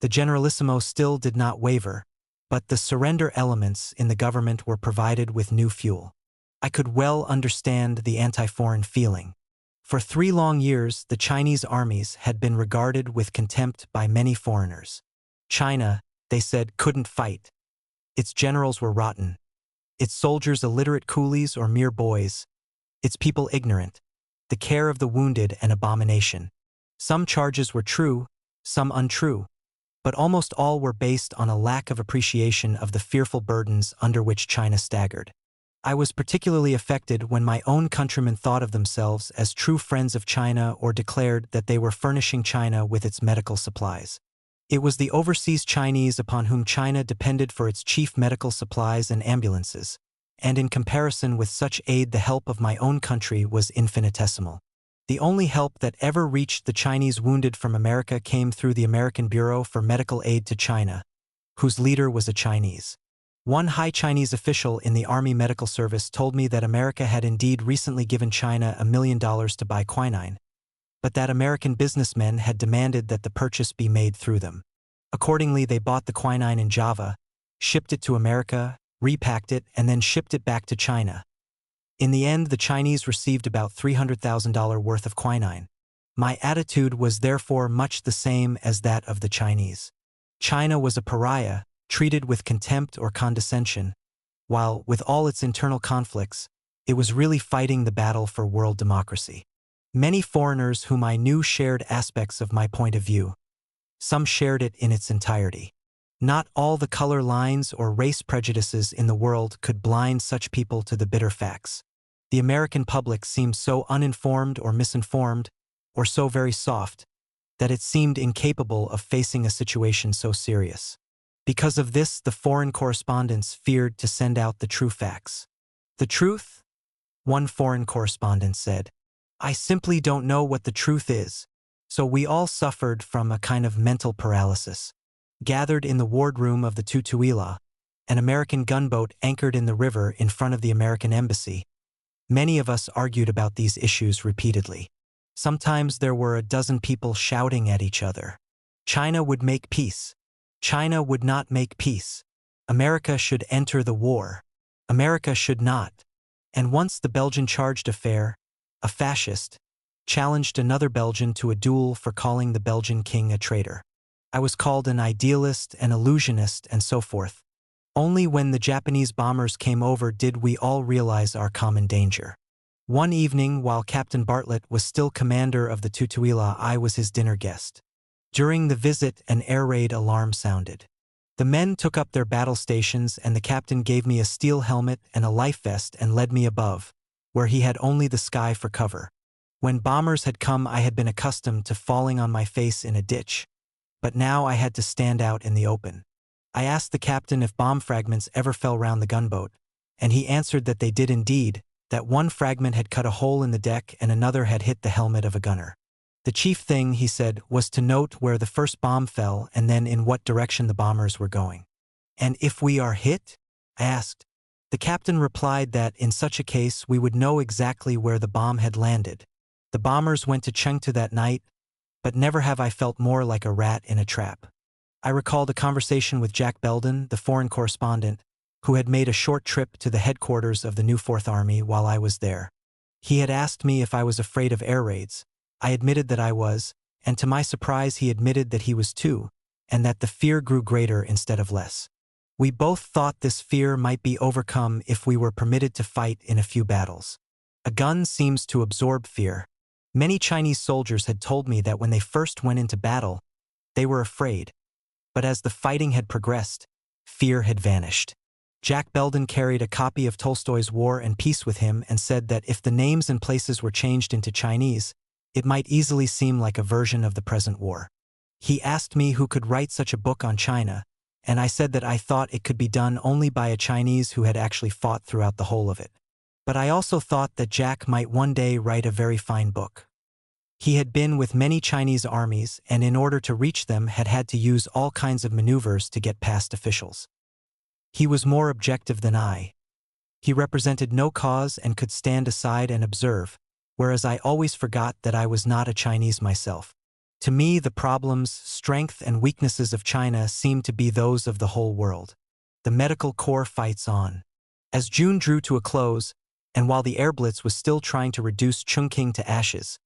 The Generalissimo still did not waver, but the surrender elements in the government were provided with new fuel. I could well understand the anti-foreign feeling. For 3 long years, the Chinese armies had been regarded with contempt by many foreigners. China, they said, couldn't fight. Its generals were rotten. Its soldiers illiterate coolies or mere boys. Its people ignorant. The care of the wounded an abomination. Some charges were true, some untrue, but almost all were based on a lack of appreciation of the fearful burdens under which China staggered. I was particularly affected when my own countrymen thought of themselves as true friends of China or declared that they were furnishing China with its medical supplies. It was the overseas Chinese upon whom China depended for its chief medical supplies and ambulances, and in comparison with such aid the help of my own country was infinitesimal. The only help that ever reached the Chinese wounded from America came through the American Bureau for Medical Aid to China, whose leader was a Chinese. One high Chinese official in the Army Medical Service told me that America had indeed recently given China $1 million to buy quinine, but that American businessmen had demanded that the purchase be made through them. Accordingly, they bought the quinine in Java, shipped it to America, repacked it, and then shipped it back to China. In the end, the Chinese received about $300,000 worth of quinine. My attitude was therefore much the same as that of the Chinese. China was a pariah, treated with contempt or condescension, while, with all its internal conflicts, it was really fighting the battle for world democracy. Many foreigners whom I knew shared aspects of my point of view. Some shared it in its entirety. Not all the color lines or race prejudices in the world could blind such people to the bitter facts. The American public seemed so uninformed or misinformed, or so very soft, that it seemed incapable of facing a situation so serious. Because of this, the foreign correspondents feared to send out the true facts. The truth? One foreign correspondent said, "I simply don't know what the truth is." So we all suffered from a kind of mental paralysis. Gathered in the wardroom of the Tutuila, an American gunboat anchored in the river in front of the American embassy, many of us argued about these issues repeatedly. Sometimes there were a dozen people shouting at each other. China would make peace. China would not make peace. America should enter the war. America should not. And once the Belgian charged affair, a fascist, challenged another Belgian to a duel for calling the Belgian king a traitor. I was called an idealist, an illusionist, and so forth. Only when the Japanese bombers came over did we all realize our common danger. One evening, while Captain Bartlett was still commander of the Tutuila, I was his dinner guest. During the visit, an air raid alarm sounded. The men took up their battle stations, and the captain gave me a steel helmet and a life vest and led me above, where he had only the sky for cover. When bombers had come, I had been accustomed to falling on my face in a ditch, but now I had to stand out in the open. I asked the captain if bomb fragments ever fell round the gunboat, and he answered that they did indeed, that one fragment had cut a hole in the deck and another had hit the helmet of a gunner. The chief thing, he said, was to note where the first bomb fell and then in what direction the bombers were going. "And if we are hit?" I asked. The captain replied that in such a case we would know exactly where the bomb had landed. The bombers went to Chengdu that night, but never have I felt more like a rat in a trap. I recalled a conversation with Jack Belden, the foreign correspondent, who had made a short trip to the headquarters of the new Fourth Army while I was there. He had asked me if I was afraid of air raids. I admitted that I was, and to my surprise he admitted that he was too, and that the fear grew greater instead of less. We both thought this fear might be overcome if we were permitted to fight in a few battles. A gun seems to absorb fear. Many Chinese soldiers had told me that when they first went into battle, they were afraid. But as the fighting had progressed, fear had vanished. Jack Belden carried a copy of Tolstoy's War and Peace with him and said that if the names and places were changed into Chinese, it might easily seem like a version of the present war. He asked me who could write such a book on China, and I said that I thought it could be done only by a Chinese who had actually fought throughout the whole of it. But I also thought that Jack might one day write a very fine book. He had been with many Chinese armies and in order to reach them had to use all kinds of maneuvers to get past officials. He was more objective than I. He represented no cause and could stand aside and observe, whereas I always forgot that I was not a Chinese myself. To me, the problems, strength, and weaknesses of China seemed to be those of the whole world. The medical corps fights on. As June drew to a close, and while the air blitz was still trying to reduce Chungking to ashes,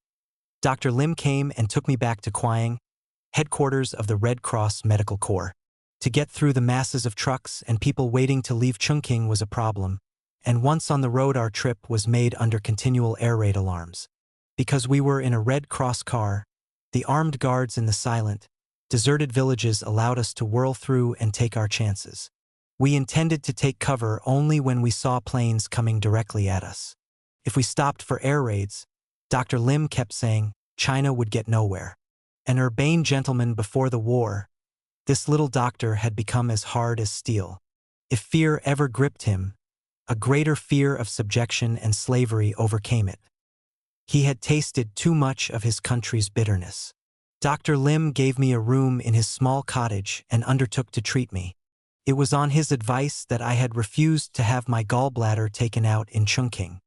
Dr. Lim came and took me back to Quang, headquarters of the Red Cross Medical Corps. To get through the masses of trucks and people waiting to leave Chungking was a problem, and once on the road our trip was made under continual air raid alarms. Because we were in a Red Cross car, the armed guards in the silent, deserted villages allowed us to whirl through and take our chances. We intended to take cover only when we saw planes coming directly at us. If we stopped for air raids, Dr. Lim kept saying, China would get nowhere. An urbane gentleman before the war, this little doctor had become as hard as steel. If fear ever gripped him, a greater fear of subjection and slavery overcame it. He had tasted too much of his country's bitterness. Dr. Lim gave me a room in his small cottage and undertook to treat me. It was on his advice that I had refused to have my gallbladder taken out in Chungking.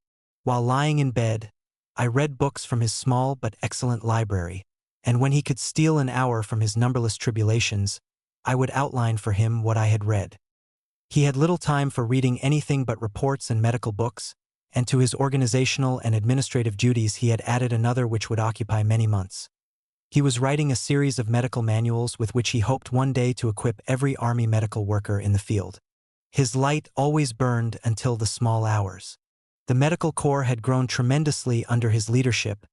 While lying in bed, I read books from his small but excellent library, and when he could steal an hour from his numberless tribulations, I would outline for him what I had read. He had little time for reading anything but reports and medical books, and to his organizational and administrative duties he had added another which would occupy many months. He was writing a series of medical manuals with which he hoped one day to equip every army medical worker in the field. His light always burned until the small hours. The medical corps had grown tremendously under his leadership,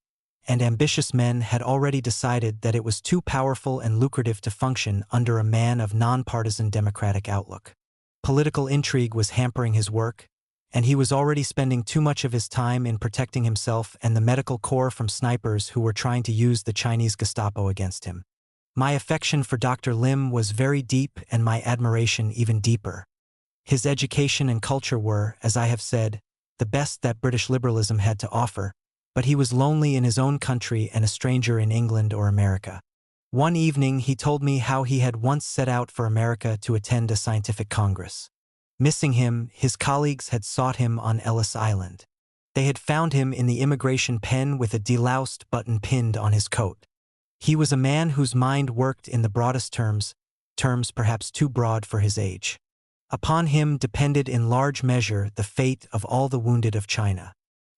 and ambitious men had already decided that it was too powerful and lucrative to function under a man of nonpartisan democratic outlook. Political intrigue was hampering his work, and he was already spending too much of his time in protecting himself and the medical corps from snipers who were trying to use the Chinese Gestapo against him. My affection for Dr. Lim was very deep and my admiration even deeper. His education and culture were, as I have said, the best that British liberalism had to offer, but he was lonely in his own country and a stranger in England or America. One evening he told me how he had once set out for America to attend a scientific congress. Missing him, his colleagues had sought him on Ellis Island. They had found him in the immigration pen with a deloused button pinned on his coat. He was a man whose mind worked in the broadest terms perhaps too broad for his age. Upon him depended in large measure the fate of all the wounded of China.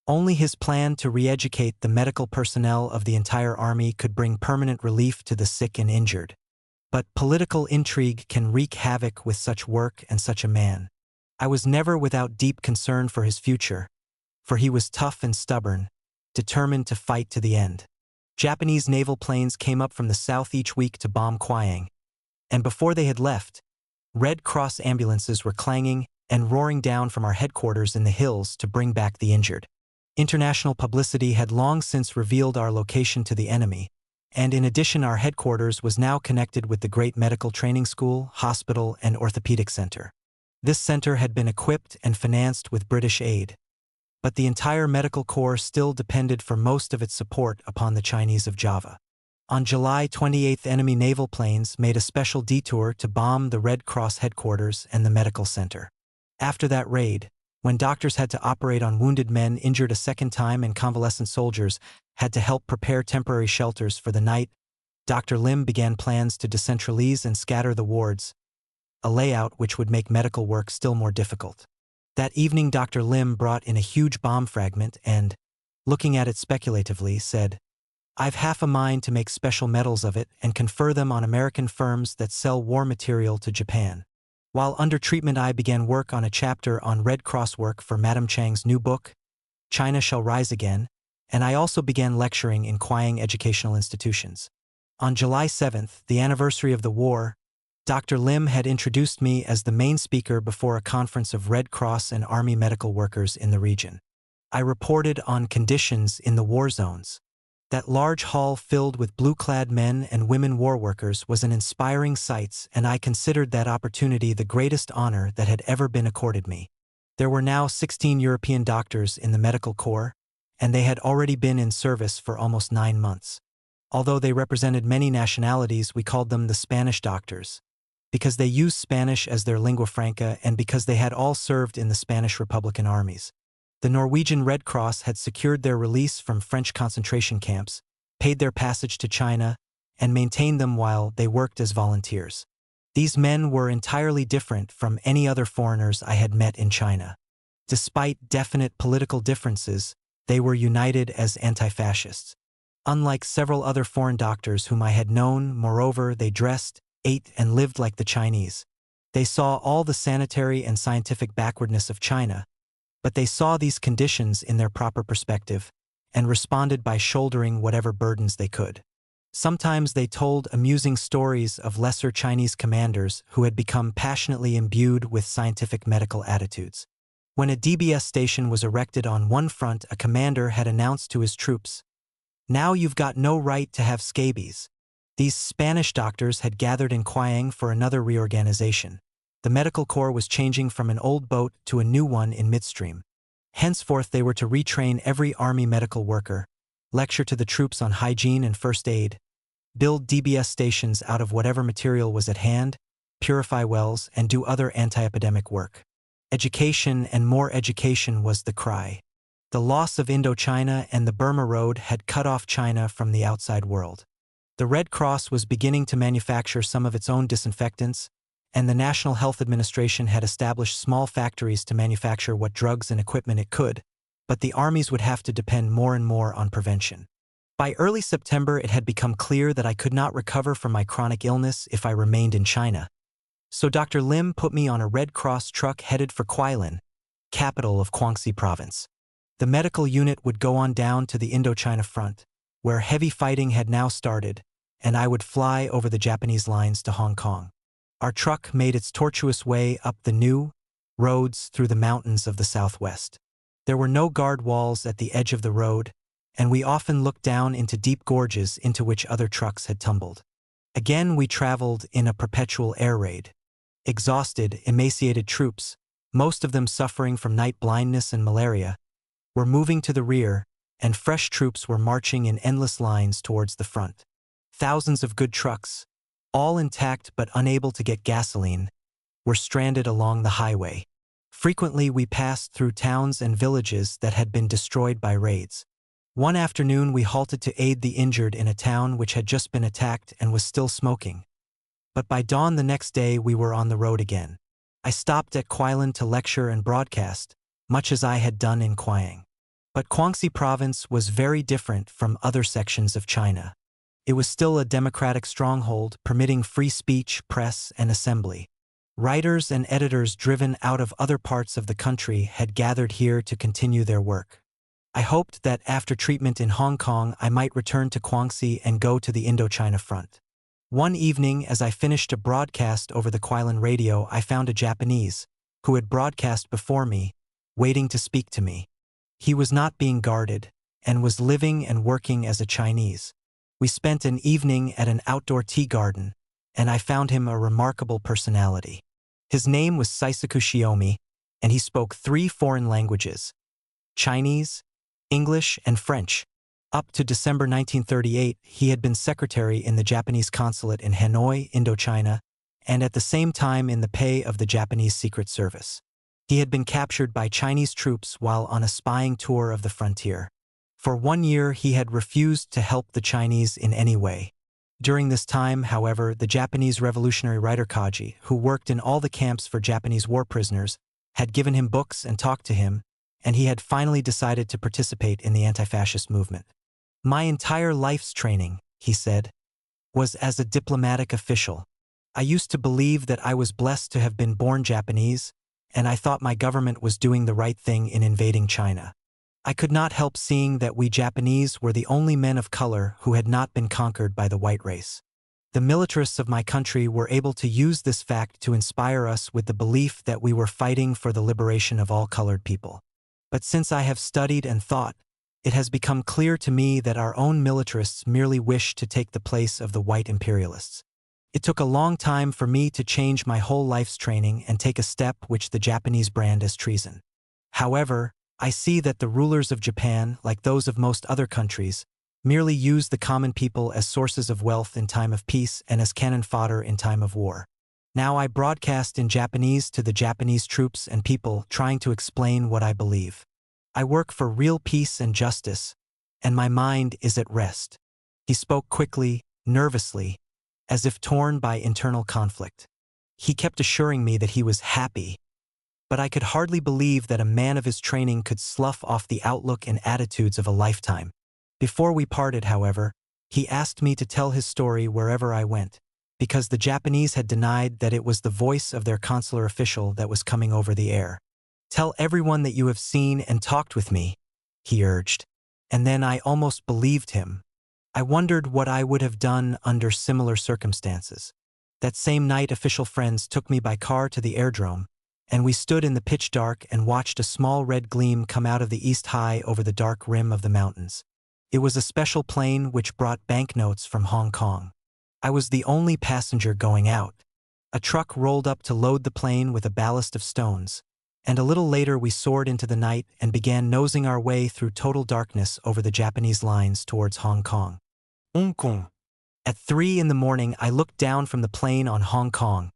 Only his plan to re-educate the medical personnel of the entire army could bring permanent relief to the sick and injured. But political intrigue can wreak havoc with such work and such a man. I was never without deep concern for his future, for he was tough and stubborn, determined to fight to the end. Japanese naval planes came up from the south each week to bomb Kwayang, and before they had left, Red Cross ambulances were clanging and roaring down from our headquarters in the hills to bring back the injured. International publicity had long since revealed our location to the enemy, and in addition our headquarters was now connected with the great medical training school, hospital, and orthopedic center. This center had been equipped and financed with British aid, but the entire medical corps still depended for most of its support upon the Chinese of Java. On July 28, enemy naval planes made a special detour to bomb the Red Cross headquarters and the medical center. After that raid, when doctors had to operate on wounded men injured a second time and convalescent soldiers had to help prepare temporary shelters for the night, Dr. Lim began plans to decentralize and scatter the wards, a layout which would make medical work still more difficult. That evening Dr. Lim brought in a huge bomb fragment and, looking at it speculatively, said, "I've half a mind to make special medals of it and confer them on American firms that sell war material to Japan." While under treatment I began work on a chapter on Red Cross work for Madam Chang's new book, China Shall Rise Again, and I also began lecturing in Kwayang educational institutions. On July 7th, the anniversary of the war, Dr. Lim had introduced me as the main speaker before a conference of Red Cross and Army medical workers in the region. I reported on conditions in the war zones. That large hall filled with blue-clad men and women war workers was an inspiring sight, and I considered that opportunity the greatest honor that had ever been accorded me. There were now 16 European doctors in the medical corps, and they had already been in service for almost 9 months. Although they represented many nationalities, we called them the Spanish doctors, because they used Spanish as their lingua franca and because they had all served in the Spanish Republican armies. The Norwegian Red Cross had secured their release from French concentration camps, paid their passage to China, and maintained them while they worked as volunteers. These men were entirely different from any other foreigners I had met in China. Despite definite political differences, they were united as anti-fascists. Unlike several other foreign doctors whom I had known, moreover, they dressed, ate, and lived like the Chinese. They saw all the sanitary and scientific backwardness of China, but they saw these conditions in their proper perspective and responded by shouldering whatever burdens they could. Sometimes they told amusing stories of lesser Chinese commanders who had become passionately imbued with scientific medical attitudes. When a DBS station was erected on one front, a commander had announced to his troops, "Now you've got no right to have scabies." These Spanish doctors had gathered in Kwayang for another reorganization. The medical corps was changing from an old boat to a new one in midstream. Henceforth they were to retrain every army medical worker, lecture to the troops on hygiene and first aid, build DBS stations out of whatever material was at hand, purify wells, and do other anti-epidemic work. Education and more education was the cry. The loss of Indochina and the Burma Road had cut off China from the outside world. The Red Cross was beginning to manufacture some of its own disinfectants, and the National Health Administration had established small factories to manufacture what drugs and equipment it could, but the armies would have to depend more and more on prevention. By early September, it had become clear that I could not recover from my chronic illness if I remained in China. So Dr. Lim put me on a Red Cross truck headed for Kuilin, capital of Guangxi province. The medical unit would go on down to the Indochina front, where heavy fighting had now started, and I would fly over the Japanese lines to Hong Kong. Our truck made its tortuous way up the new roads through the mountains of the southwest. There were no guard walls at the edge of the road, and we often looked down into deep gorges into which other trucks had tumbled. Again, we traveled in a perpetual air raid. Exhausted, emaciated troops, most of them suffering from night blindness and malaria, were moving to the rear, and fresh troops were marching in endless lines towards the front. Thousands of good trucks, all intact but unable to get gasoline, were stranded along the highway. Frequently, we passed through towns and villages that had been destroyed by raids. One afternoon, we halted to aid the injured in a town which had just been attacked and was still smoking. But by dawn the next day, we were on the road again. I stopped at Kuilin to lecture and broadcast, much as I had done in Kuang. But Guangxi province was very different from other sections of China. It was still a democratic stronghold, permitting free speech, press, and assembly. Writers and editors driven out of other parts of the country had gathered here to continue their work. I hoped that after treatment in Hong Kong, I might return to Guangxi and go to the Indochina front. One evening, as I finished a broadcast over the Kuilin radio, I found a Japanese, who had broadcast before me, waiting to speak to me. He was not being guarded, and was living and working as a Chinese. We spent an evening at an outdoor tea garden, and I found him a remarkable personality. His name was Saisaku Shiomi, and he spoke 3 foreign languages: Chinese, English, and French. Up to December 1938, he had been secretary in the Japanese consulate in Hanoi, Indochina, and at the same time in the pay of the Japanese Secret Service. He had been captured by Chinese troops while on a spying tour of the frontier. For 1 year, he had refused to help the Chinese in any way. During this time, however, the Japanese revolutionary writer Kaji, who worked in all the camps for Japanese war prisoners, had given him books and talked to him, and he had finally decided to participate in the anti-fascist movement. "My entire life's training," he said, "was as a diplomatic official. I used to believe that I was blessed to have been born Japanese, and I thought my government was doing the right thing in invading China. I could not help seeing that we Japanese were the only men of color who had not been conquered by the white race. The militarists of my country were able to use this fact to inspire us with the belief that we were fighting for the liberation of all colored people. But since I have studied and thought, it has become clear to me that our own militarists merely wish to take the place of the white imperialists. It took a long time for me to change my whole life's training and take a step which the Japanese brand as treason. However, I see that the rulers of Japan, like those of most other countries, merely use the common people as sources of wealth in time of peace and as cannon fodder in time of war. Now I broadcast in Japanese to the Japanese troops and people, trying to explain what I believe. I work for real peace and justice, and my mind is at rest." He spoke quickly, nervously, as if torn by internal conflict. He kept assuring me that he was happy, but I could hardly believe that a man of his training could slough off the outlook and attitudes of a lifetime. Before we parted, however, he asked me to tell his story wherever I went, because the Japanese had denied that it was the voice of their consular official that was coming over the air. "Tell everyone that you have seen and talked with me," he urged. And then I almost believed him. I wondered what I would have done under similar circumstances. That same night, official friends took me by car to the airdrome, and we stood in the pitch dark and watched a small red gleam come out of the east high over the dark rim of the mountains. It was a special plane which brought banknotes from Hong Kong. I was the only passenger going out. A truck rolled up to load the plane with a ballast of stones, and a little later we soared into the night and began nosing our way through total darkness over the Japanese lines towards Hong Kong. Hong Kong. At 3 in the morning, I looked down from the plane on Hong Kong,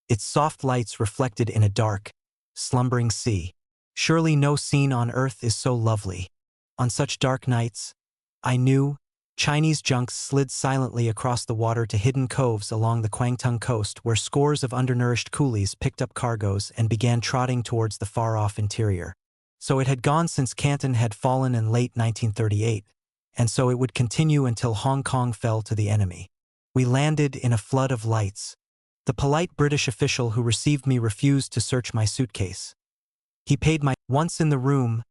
its soft lights reflected in a dark, slumbering sea. Surely no scene on earth is so lovely. On such dark nights, I knew, Chinese junks slid silently across the water to hidden coves along the Kwangtung coast where scores of undernourished coolies picked up cargoes and began trotting towards the far-off interior. So it had gone since Canton had fallen in late 1938, and so it would continue until Hong Kong fell to the enemy. We landed in a flood of lights. The polite British official who received me refused to search my suitcase. He paid my. Once in the room,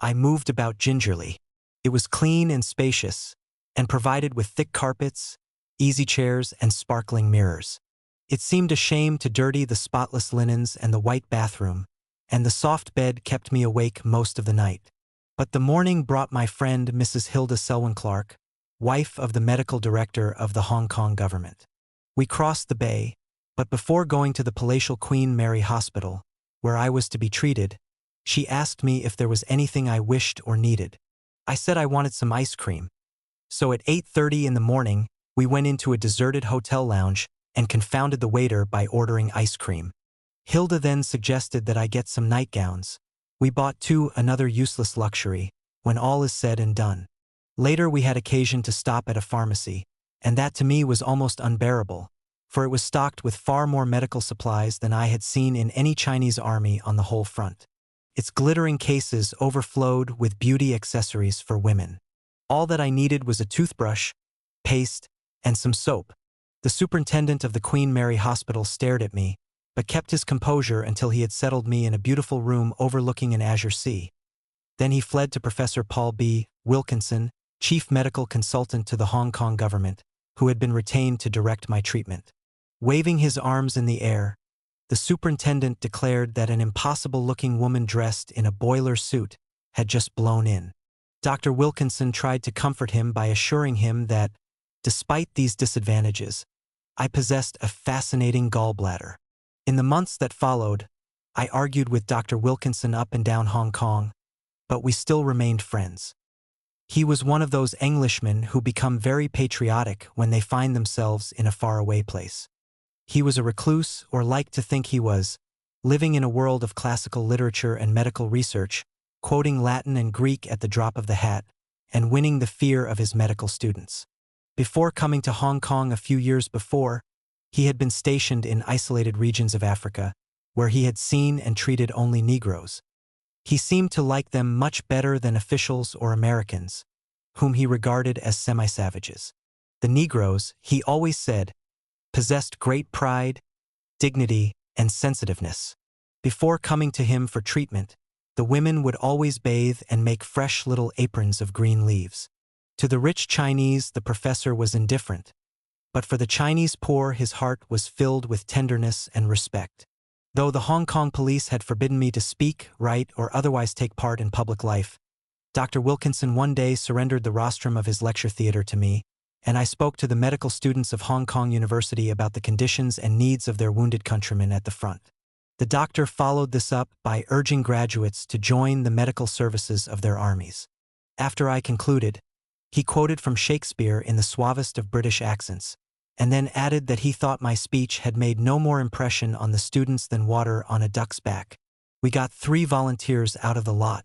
I moved about gingerly. It was clean and spacious, and provided with thick carpets, easy chairs, and sparkling mirrors. It seemed a shame to dirty the spotless linens and the white bathroom, and the soft bed kept me awake most of the night. But the morning brought my friend Mrs. Hilda Selwyn Clark, wife of the medical director of the Hong Kong government. We crossed the bay, but before going to the palatial Queen Mary Hospital, where I was to be treated, she asked me if there was anything I wished or needed. I said I wanted some ice cream. So at 8:30 in the morning, we went into a deserted hotel lounge and confounded the waiter by ordering ice cream. Hilda then suggested that I get some nightgowns. We bought two, another useless luxury, when all is said and done. Later we had occasion to stop at a pharmacy, and that to me was almost unbearable, for it was stocked with far more medical supplies than I had seen in any Chinese army on the whole front. Its glittering cases overflowed with beauty accessories for women. All that I needed was a toothbrush, paste, and some soap. The superintendent of the Queen Mary Hospital stared at me, but kept his composure until he had settled me in a beautiful room overlooking an azure sea. Then he fled to Professor Paul B. Wilkinson, chief medical consultant to the Hong Kong government, who had been retained to direct my treatment. Waving his arms in the air, the superintendent declared that an impossible-looking woman dressed in a boiler suit had just blown in. Dr. Wilkinson tried to comfort him by assuring him that, despite these disadvantages, I possessed a fascinating gallbladder. In the months that followed, I argued with Dr. Wilkinson up and down Hong Kong, but we still remained friends. He was one of those Englishmen who become very patriotic when they find themselves in a faraway place. He was a recluse, or liked to think he was, living in a world of classical literature and medical research, quoting Latin and Greek at the drop of the hat, and winning the fear of his medical students. Before coming to Hong Kong a few years before, he had been stationed in isolated regions of Africa, where he had seen and treated only Negroes. He seemed to like them much better than officials or Americans, whom he regarded as semi-savages. The Negroes, he always said, possessed great pride, dignity, and sensitiveness. Before coming to him for treatment, the women would always bathe and make fresh little aprons of green leaves. To the rich Chinese, the professor was indifferent, but for the Chinese poor his heart was filled with tenderness and respect. Though the Hong Kong police had forbidden me to speak, write, or otherwise take part in public life, Dr. Wilkinson one day surrendered the rostrum of his lecture theater to me, and I spoke to the medical students of Hong Kong University about the conditions and needs of their wounded countrymen at the front. The doctor followed this up by urging graduates to join the medical services of their armies. After I concluded, he quoted from Shakespeare in the suavest of British accents, and then added that he thought my speech had made no more impression on the students than water on a duck's back. We got 3 volunteers out of the lot.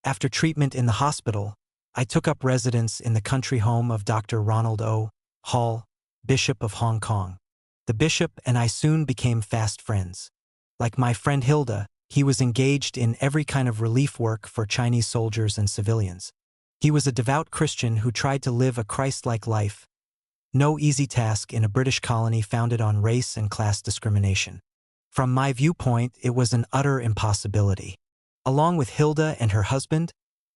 After treatment in the hospital, I took up residence in the country home of Dr. Ronald O. Hall, Bishop of Hong Kong. The bishop and I soon became fast friends. Like my friend Hilda, he was engaged in every kind of relief work for Chinese soldiers and civilians. He was a devout Christian who tried to live a Christ-like life. No easy task in a British colony founded on race and class discrimination. From my viewpoint, it was an utter impossibility. Along with Hilda and her husband,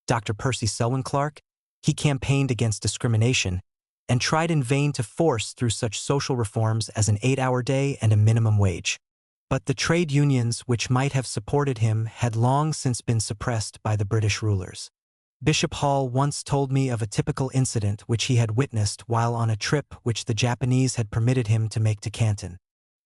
Dr. Percy Selwyn Clark, he campaigned against discrimination and tried in vain to force through such social reforms as an 8-hour day and a minimum wage. But the trade unions which might have supported him had long since been suppressed by the British rulers. Bishop Hall once told me of a typical incident which he had witnessed while on a trip which the Japanese had permitted him to make to Canton.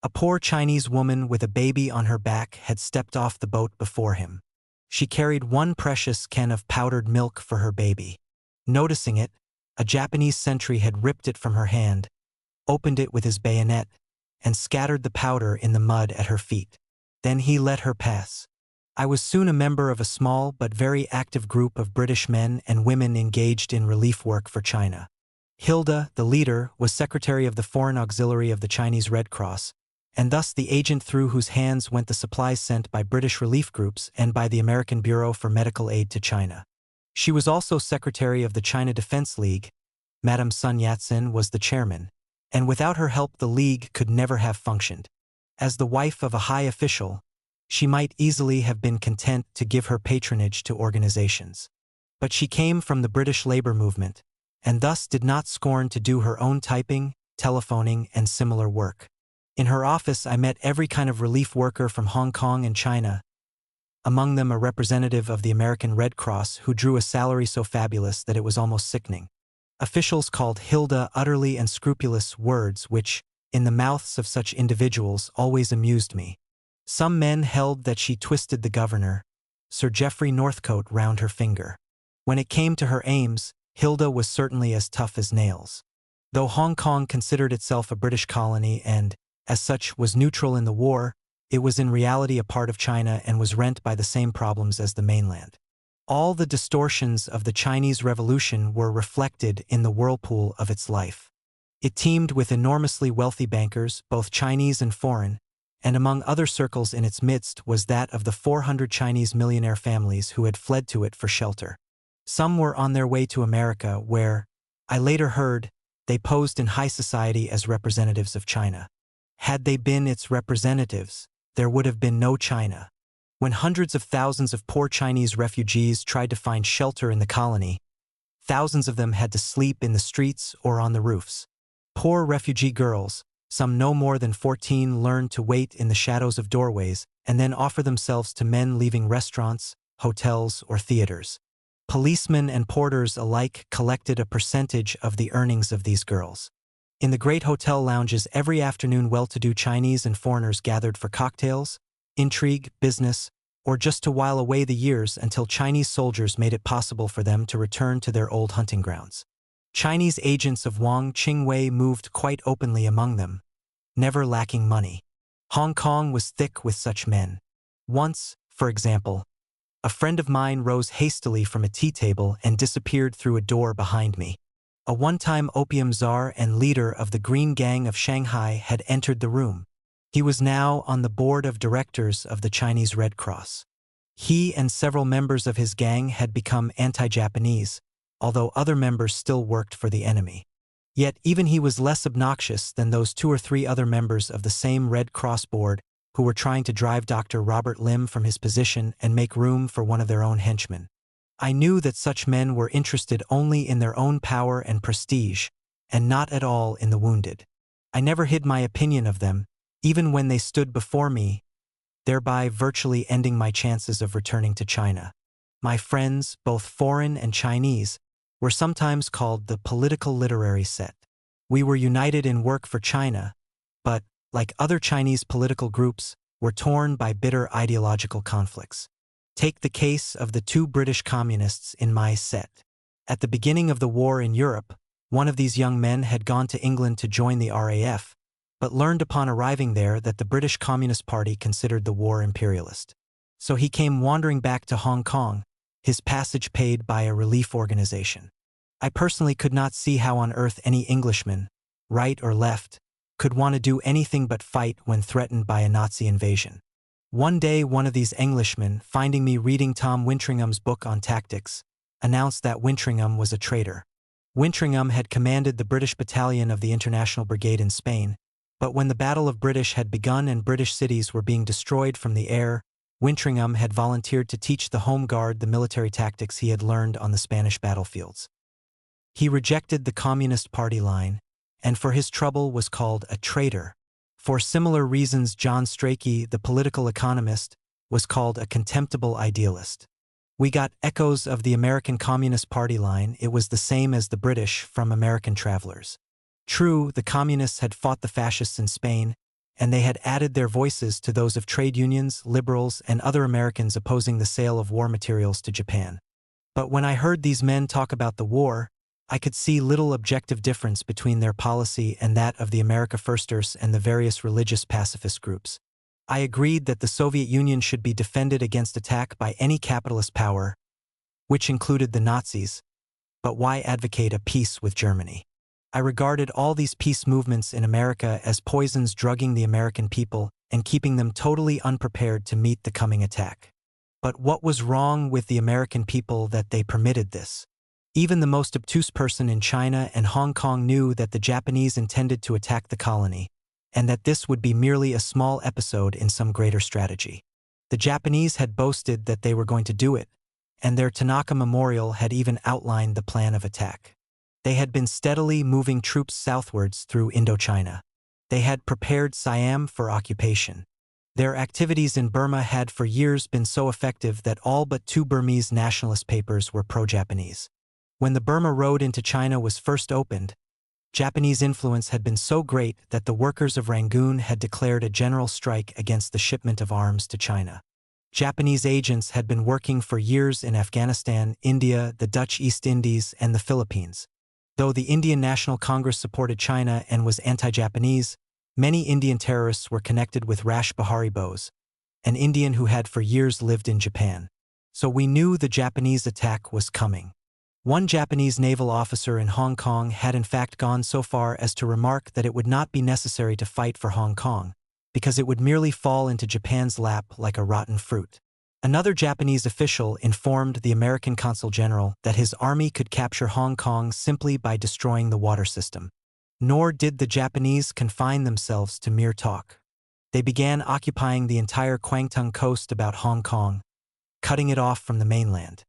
A poor Chinese woman with a baby on her back had stepped off the boat before him. She carried one precious can of powdered milk for her baby. Noticing it, a Japanese sentry had ripped it from her hand, opened it with his bayonet, and scattered the powder in the mud at her feet. Then he let her pass. I was soon a member of a small but very active group of British men and women engaged in relief work for China. Hilda, the leader, was secretary of the Foreign Auxiliary of the Chinese Red Cross, and thus the agent through whose hands went the supplies sent by British relief groups and by the American Bureau for Medical Aid to China. She was also secretary of the China Defense League. Madame Sun Yat-sen was the chairman, and without her help the League could never have functioned. As the wife of a high official, she might easily have been content to give her patronage to organizations. But she came from the British labor movement, and thus did not scorn to do her own typing, telephoning, and similar work. In her office I met every kind of relief worker from Hong Kong and China, among them a representative of the American Red Cross who drew a salary so fabulous that it was almost sickening. Officials called Hilda utterly and scrupulous words which, in the mouths of such individuals, always amused me. Some men held that she twisted the governor, Sir Geoffrey Northcote, round her finger. When it came to her aims, Hilda was certainly as tough as nails. Though Hong Kong considered itself a British colony and, as such, was neutral in the war, it was in reality a part of China and was rent by the same problems as the mainland. All the distortions of the Chinese Revolution were reflected in the whirlpool of its life. It teemed with enormously wealthy bankers, both Chinese and foreign, and among other circles in its midst was that of the 400 Chinese millionaire families who had fled to it for shelter. Some were on their way to America where, I later heard, they posed in high society as representatives of China. Had they been its representatives, there would have been no China. When hundreds of thousands of poor Chinese refugees tried to find shelter in the colony, thousands of them had to sleep in the streets or on the roofs. Poor refugee girls, some no more than 14, learned to wait in the shadows of doorways and then offer themselves to men leaving restaurants, hotels, or theaters. Policemen and porters alike collected a percentage of the earnings of these girls. In the great hotel lounges every afternoon well-to-do Chinese and foreigners gathered for cocktails, intrigue, business, or just to while away the years until Chinese soldiers made it possible for them to return to their old hunting grounds. Chinese agents of Wang Qingwei moved quite openly among them, never lacking money. Hong Kong was thick with such men. Once, for example, a friend of mine rose hastily from a tea table and disappeared through a door behind me. A one-time opium czar and leader of the Green Gang of Shanghai had entered the room. He was now on the board of directors of the Chinese Red Cross. He and several members of his gang had become anti-Japanese, although other members still worked for the enemy. Yet even he was less obnoxious than those 2 or 3 other members of the same Red Cross board who were trying to drive Dr. Robert Lim from his position and make room for one of their own henchmen. I knew that such men were interested only in their own power and prestige, and not at all in the wounded. I never hid my opinion of them, even when they stood before me, thereby virtually ending my chances of returning to China. My friends, both foreign and Chinese, were sometimes called the political literary set. We were united in work for China, but, like other Chinese political groups, were torn by bitter ideological conflicts. Take the case of the 2 British communists in my set. At the beginning of the war in Europe, one of these young men had gone to England to join the RAF, but learned upon arriving there that the British Communist Party considered the war imperialist. So he came wandering back to Hong Kong, his passage paid by a relief organization. I personally could not see how on earth any Englishman, right or left, could want to do anything but fight when threatened by a Nazi invasion. One day one of these Englishmen, finding me reading Tom Wintringham's book on tactics, announced that Wintringham was a traitor. Wintringham had commanded the British battalion of the International Brigade in Spain, but when the Battle of British had begun and British cities were being destroyed from the air, Wintringham had volunteered to teach the Home Guard the military tactics he had learned on the Spanish battlefields. He rejected the Communist Party line, and for his trouble was called a traitor. For similar reasons, John Strachey, the political economist, was called a contemptible idealist. We got echoes of the American Communist Party line. It was the same as the British from American travelers. True, the communists had fought the fascists in Spain, and they had added their voices to those of trade unions, liberals, and other Americans opposing the sale of war materials to Japan. But when I heard these men talk about the war, I could see little objective difference between their policy and that of the America Firsters and the various religious pacifist groups. I agreed that the Soviet Union should be defended against attack by any capitalist power, which included the Nazis, but why advocate a peace with Germany? I regarded all these peace movements in America as poisons drugging the American people and keeping them totally unprepared to meet the coming attack. But what was wrong with the American people that they permitted this? Even the most obtuse person in China and Hong Kong knew that the Japanese intended to attack the colony, and that this would be merely a small episode in some greater strategy. The Japanese had boasted that they were going to do it, and their Tanaka Memorial had even outlined the plan of attack. They had been steadily moving troops southwards through Indochina. They had prepared Siam for occupation. Their activities in Burma had for years been so effective that all but 2 Burmese nationalist papers were pro-Japanese. When the Burma Road into China was first opened, Japanese influence had been so great that the workers of Rangoon had declared a general strike against the shipment of arms to China. Japanese agents had been working for years in Afghanistan, India, the Dutch East Indies, and the Philippines. Though the Indian National Congress supported China and was anti-Japanese, many Indian terrorists were connected with Rash Behari Bose, an Indian who had for years lived in Japan. So we knew the Japanese attack was coming. One Japanese naval officer in Hong Kong had in fact gone so far as to remark that it would not be necessary to fight for Hong Kong, because it would merely fall into Japan's lap like a rotten fruit. Another Japanese official informed the American consul general that his army could capture Hong Kong simply by destroying the water system. Nor did the Japanese confine themselves to mere talk. They began occupying the entire Kwangtung coast about Hong Kong, cutting it off from the mainland.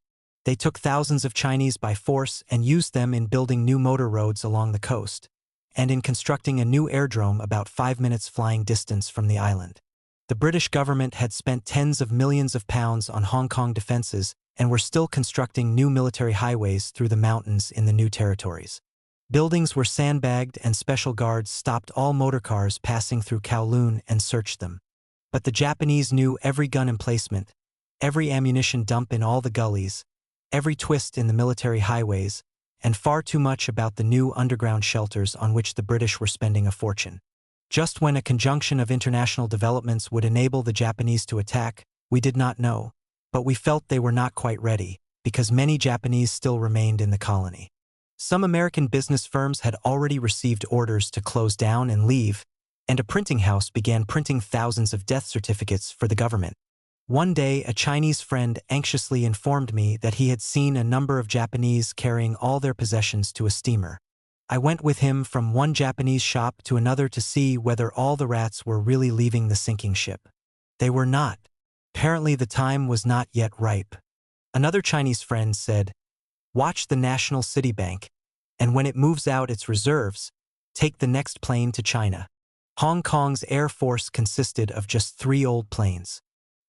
They took thousands of Chinese by force and used them in building new motor roads along the coast, and in constructing a new airdrome about 5 minutes flying distance from the island. The British government had spent tens of millions of pounds on Hong Kong defenses and were still constructing new military highways through the mountains in the new territories. Buildings were sandbagged and special guards stopped all motorcars passing through Kowloon and searched them. But the Japanese knew every gun emplacement, every ammunition dump in all the gullies, every twist in the military highways, and far too much about the new underground shelters on which the British were spending a fortune. Just when a conjunction of international developments would enable the Japanese to attack, we did not know, but we felt they were not quite ready, because many Japanese still remained in the colony. Some American business firms had already received orders to close down and leave, and a printing house began printing thousands of death certificates for the government. One day, a Chinese friend anxiously informed me that he had seen a number of Japanese carrying all their possessions to a steamer. I went with him from one Japanese shop to another to see whether all the rats were really leaving the sinking ship. They were not. Apparently the time was not yet ripe. Another Chinese friend said, "Watch the National City Bank, and when it moves out its reserves, take the next plane to China." Hong Kong's Air Force consisted of just 3 old planes.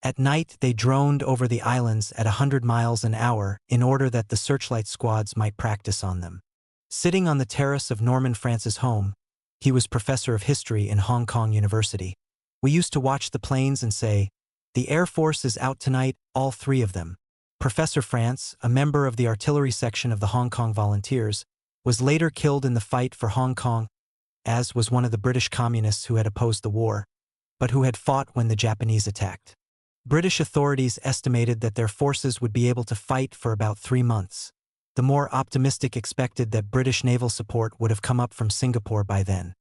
At night, they droned over the islands at 100 miles an hour in order that the searchlight squads might practice on them. Sitting on the terrace of Norman France's home, he was professor of history in Hong Kong University, we used to watch the planes and say, "The Air Force is out tonight, all 3 of them." Professor France, a member of the artillery section of the Hong Kong Volunteers, was later killed in the fight for Hong Kong, as was one of the British communists who had opposed the war, but who had fought when the Japanese attacked. British authorities estimated that their forces would be able to fight for about 3 months. The more optimistic expected that British naval support would have come up from Singapore by then.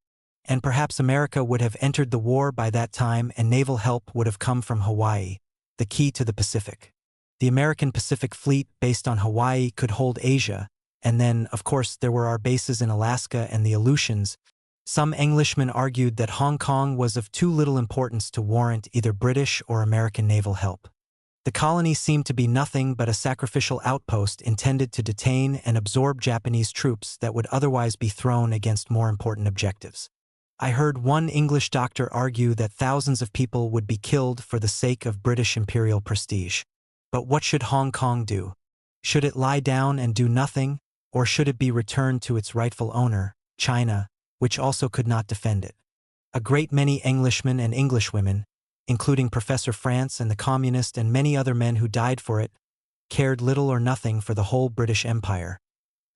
And perhaps America would have entered the war by that time and naval help would have come from Hawaii, the key to the Pacific. The American Pacific Fleet based on Hawaii could hold Asia, and then, of course, there were our bases in Alaska and the Aleutians. Some Englishmen argued that Hong Kong was of too little importance to warrant either British or American naval help. The colony seemed to be nothing but a sacrificial outpost intended to detain and absorb Japanese troops that would otherwise be thrown against more important objectives. I heard one English doctor argue that thousands of people would be killed for the sake of British imperial prestige. But what should Hong Kong do? Should it lie down and do nothing, or should it be returned to its rightful owner, China, which also could not defend it? A great many Englishmen and Englishwomen, including Professor France and the Communist and many other men who died for it, cared little or nothing for the whole British Empire.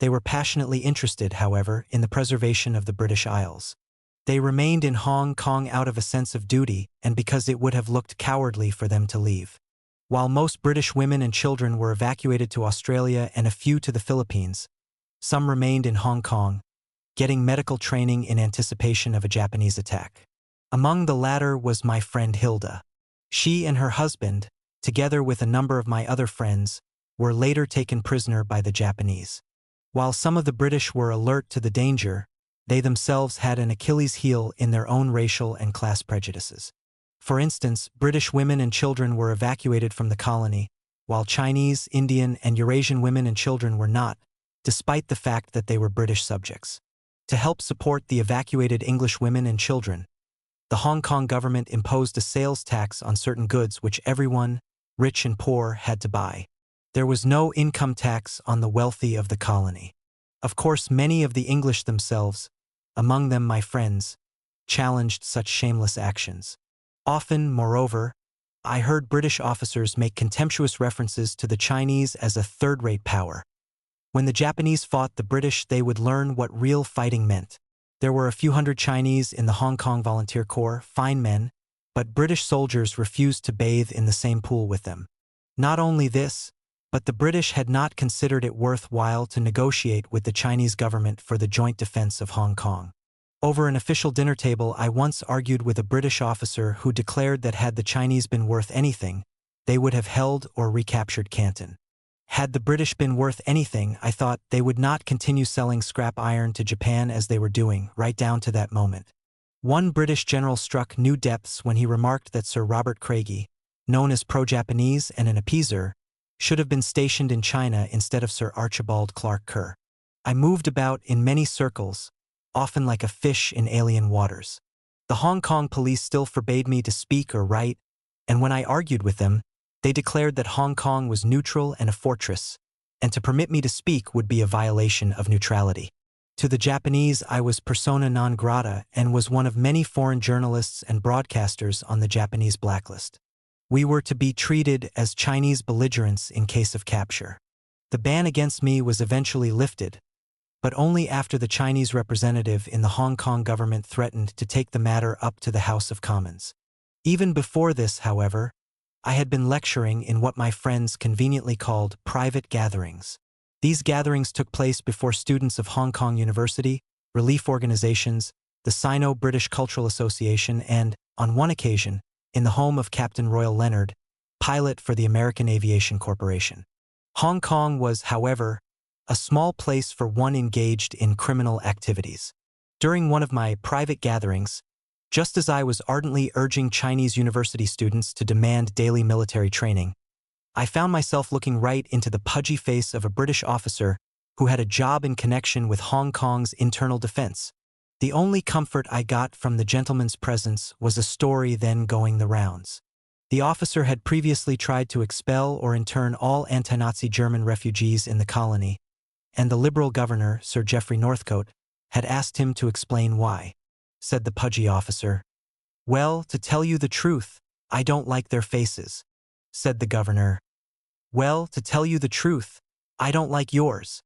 They were passionately interested, however, in the preservation of the British Isles. They remained in Hong Kong out of a sense of duty and because it would have looked cowardly for them to leave. While most British women and children were evacuated to Australia and a few to the Philippines, some remained in Hong Kong, getting medical training in anticipation of a Japanese attack. Among the latter was my friend Hilda. She and her husband, together with a number of my other friends, were later taken prisoner by the Japanese. While some of the British were alert to the danger, they themselves had an Achilles heel in their own racial and class prejudices. For instance, British women and children were evacuated from the colony, while Chinese, Indian, and Eurasian women and children were not, despite the fact that they were British subjects. To help support the evacuated English women and children, the Hong Kong government imposed a sales tax on certain goods which everyone, rich and poor, had to buy. There was no income tax on the wealthy of the colony. Of course, many of the English themselves, among them my friends, challenged such shameless actions. Often, moreover, I heard British officers make contemptuous references to the Chinese as a third-rate power. When the Japanese fought the British, they would learn what real fighting meant. There were a few hundred Chinese in the Hong Kong Volunteer Corps, fine men, but British soldiers refused to bathe in the same pool with them. Not only this, but the British had not considered it worthwhile to negotiate with the Chinese government for the joint defense of Hong Kong. Over an official dinner table, I once argued with a British officer who declared that had the Chinese been worth anything, they would have held or recaptured Canton. Had the British been worth anything, I thought, they would not continue selling scrap iron to Japan as they were doing, right down to that moment. One British general struck new depths when he remarked that Sir Robert Craigie, known as pro-Japanese and an appeaser, should have been stationed in China instead of Sir Archibald Clark Kerr. I moved about in many circles, often like a fish in alien waters. The Hong Kong police still forbade me to speak or write, and when I argued with them, they declared that Hong Kong was neutral and a fortress, and to permit me to speak would be a violation of neutrality. To the Japanese, I was persona non grata and was one of many foreign journalists and broadcasters on the Japanese blacklist. We were to be treated as Chinese belligerents in case of capture. The ban against me was eventually lifted, but only after the Chinese representative in the Hong Kong government threatened to take the matter up to the House of Commons. Even before this, however, I had been lecturing in what my friends conveniently called private gatherings. These gatherings took place before students of Hong Kong University, relief organizations, the Sino-British Cultural Association, and, on one occasion, in the home of Captain Royal Leonard, pilot for the American Aviation Corporation. Hong Kong was, however, a small place for one engaged in criminal activities. During one of my private gatherings, just as I was ardently urging Chinese university students to demand daily military training, I found myself looking right into the pudgy face of a British officer who had a job in connection with Hong Kong's internal defense. The only comfort I got from the gentleman's presence was a story then going the rounds. The officer had previously tried to expel or intern all anti-Nazi German refugees in the colony, and the Liberal governor, Sir Geoffrey Northcote, had asked him to explain why. Said the pudgy officer. "Well, to tell you the truth, I don't like their faces," said the governor. "Well, to tell you the truth, I don't like yours."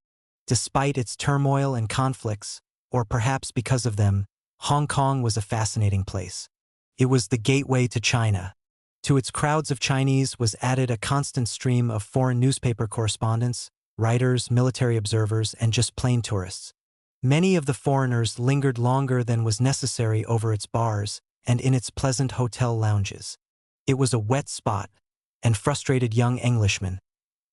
Despite its turmoil and conflicts, or perhaps because of them, Hong Kong was a fascinating place. It was the gateway to China. To its crowds of Chinese was added a constant stream of foreign newspaper correspondents, writers, military observers, and just plain tourists. Many of the foreigners lingered longer than was necessary over its bars and in its pleasant hotel lounges. It was a wet spot, and frustrated young Englishmen,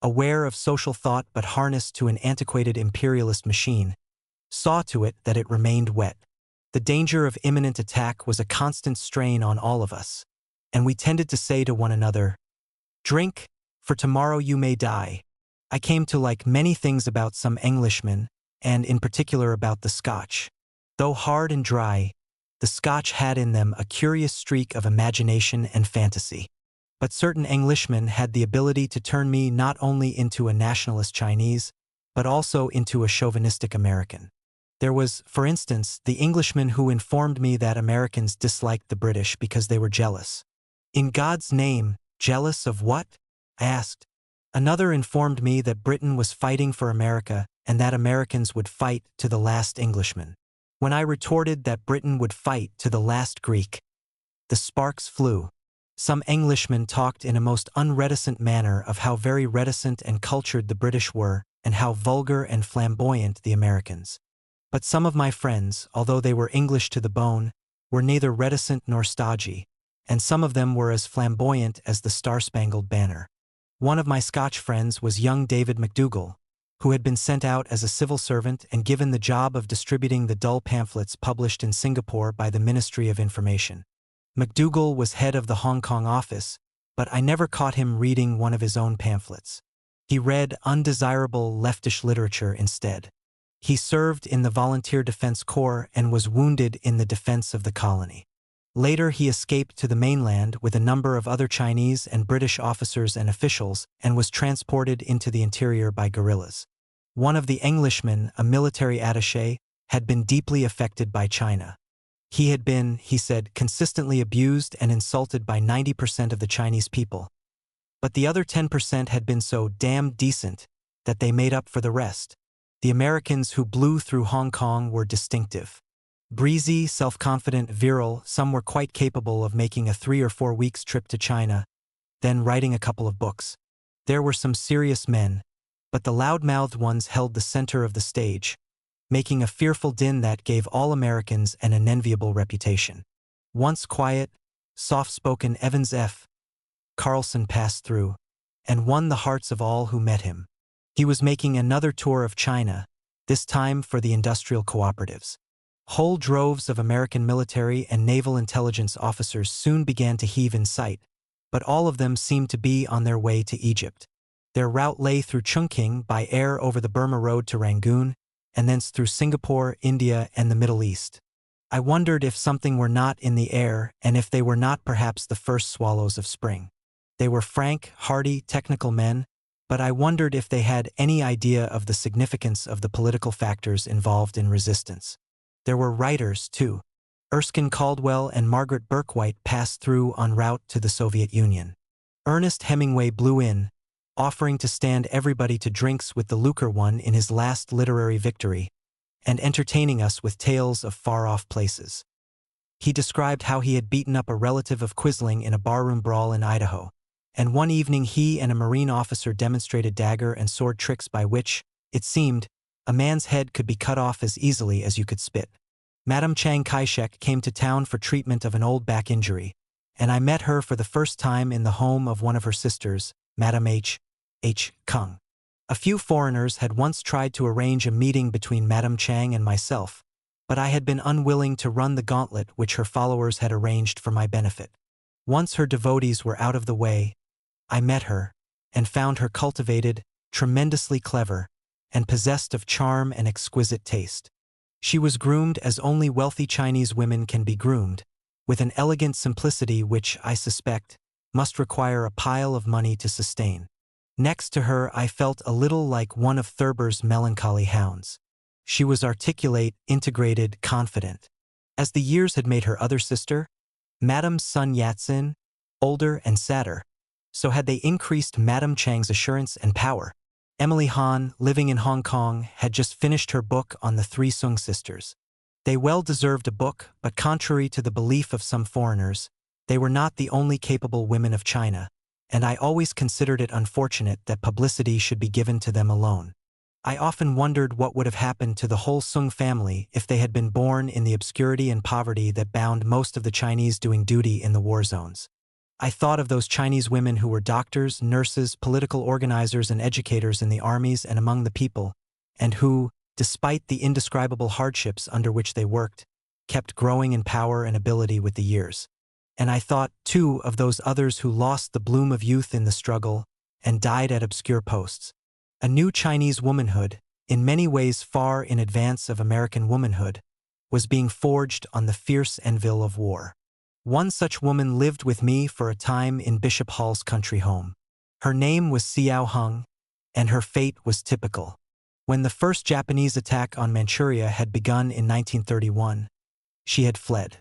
aware of social thought but harnessed to an antiquated imperialist machine, saw to it that it remained wet. The danger of imminent attack was a constant strain on all of us, and we tended to say to one another, "Drink, for tomorrow you may die." I came to like many things about some Englishmen, and in particular about the Scotch. Though hard and dry, the Scotch had in them a curious streak of imagination and fantasy. But certain Englishmen had the ability to turn me not only into a nationalist Chinese, but also into a chauvinistic American. There was, for instance, the Englishman who informed me that Americans disliked the British because they were jealous. In God's name, jealous of what? I asked. Another informed me that Britain was fighting for America and that Americans would fight to the last Englishman. When I retorted that Britain would fight to the last Greek, the sparks flew. Some Englishmen talked in a most unreticent manner of how very reticent and cultured the British were and how vulgar and flamboyant the Americans. But some of my friends, although they were English to the bone, were neither reticent nor stodgy, and some of them were as flamboyant as the Star-Spangled Banner. One of my Scotch friends was young David MacDougall, who had been sent out as a civil servant and given the job of distributing the dull pamphlets published in Singapore by the Ministry of Information. MacDougall was head of the Hong Kong office, but I never caught him reading one of his own pamphlets. He read undesirable leftish literature instead. He served in the Volunteer Defense Corps and was wounded in the defense of the colony. Later he escaped to the mainland with a number of other Chinese and British officers and officials and was transported into the interior by guerrillas. One of the Englishmen, a military attaché, had been deeply affected by China. He had been, he said, consistently abused and insulted by 90% of the Chinese people. But the other 10% had been so damned decent that they made up for the rest. The Americans who blew through Hong Kong were distinctive. Breezy, self-confident, virile, some were quite capable of making a 3 or 4 weeks trip to China, then writing a couple of books. There were some serious men, but the loud-mouthed ones held the center of the stage, making a fearful din that gave all Americans an unenviable reputation. Once quiet, soft-spoken Evans F. Carlson passed through, and won the hearts of all who met him. He was making another tour of China, this time for the industrial cooperatives. Whole droves of American military and naval intelligence officers soon began to heave in sight, but all of them seemed to be on their way to Egypt. Their route lay through Chungking by air over the Burma Road to Rangoon, and thence through Singapore, India, and the Middle East. I wondered if something were not in the air and if they were not perhaps the first swallows of spring. They were frank, hearty, technical men, but I wondered if they had any idea of the significance of the political factors involved in resistance. There were writers, too. Erskine Caldwell and Margaret Bourke-White passed through en route to the Soviet Union. Ernest Hemingway blew in, offering to stand everybody to drinks with the lucre won in his last literary victory, and entertaining us with tales of far-off places. He described how he had beaten up a relative of Quisling in a barroom brawl in Idaho, and one evening he and a Marine officer demonstrated dagger and sword tricks by which, it seemed, a man's head could be cut off as easily as you could spit. Madame Chiang Kai-shek came to town for treatment of an old back injury, and I met her for the first time in the home of one of her sisters, Madame H. Kung. A few foreigners had once tried to arrange a meeting between Madame Chiang and myself, but I had been unwilling to run the gauntlet which her followers had arranged for my benefit. Once her devotees were out of the way, I met her, and found her cultivated, tremendously clever, and possessed of charm and exquisite taste. She was groomed as only wealthy Chinese women can be groomed, with an elegant simplicity which, I suspect, must require a pile of money to sustain. Next to her I felt a little like one of Thurber's melancholy hounds. She was articulate, integrated, confident. As the years had made her other sister, Madame Sun Yat-sen, older and sadder, so had they increased Madame Chiang's assurance and power. Emily Han, living in Hong Kong, had just finished her book on the three Sung sisters. They well deserved a book, but contrary to the belief of some foreigners, they were not the only capable women of China, and I always considered it unfortunate that publicity should be given to them alone. I often wondered what would have happened to the whole Sung family if they had been born in the obscurity and poverty that bound most of the Chinese doing duty in the war zones. I thought of those Chinese women who were doctors, nurses, political organizers, and educators in the armies and among the people, and who, despite the indescribable hardships under which they worked, kept growing in power and ability with the years. And I thought, too, of those others who lost the bloom of youth in the struggle and died at obscure posts. A new Chinese womanhood, in many ways far in advance of American womanhood, was being forged on the fierce anvil of war. One such woman lived with me for a time in Bishop Hall's country home. Her name was Xiao Hung, and her fate was typical. When the first Japanese attack on Manchuria had begun in 1931, she had fled.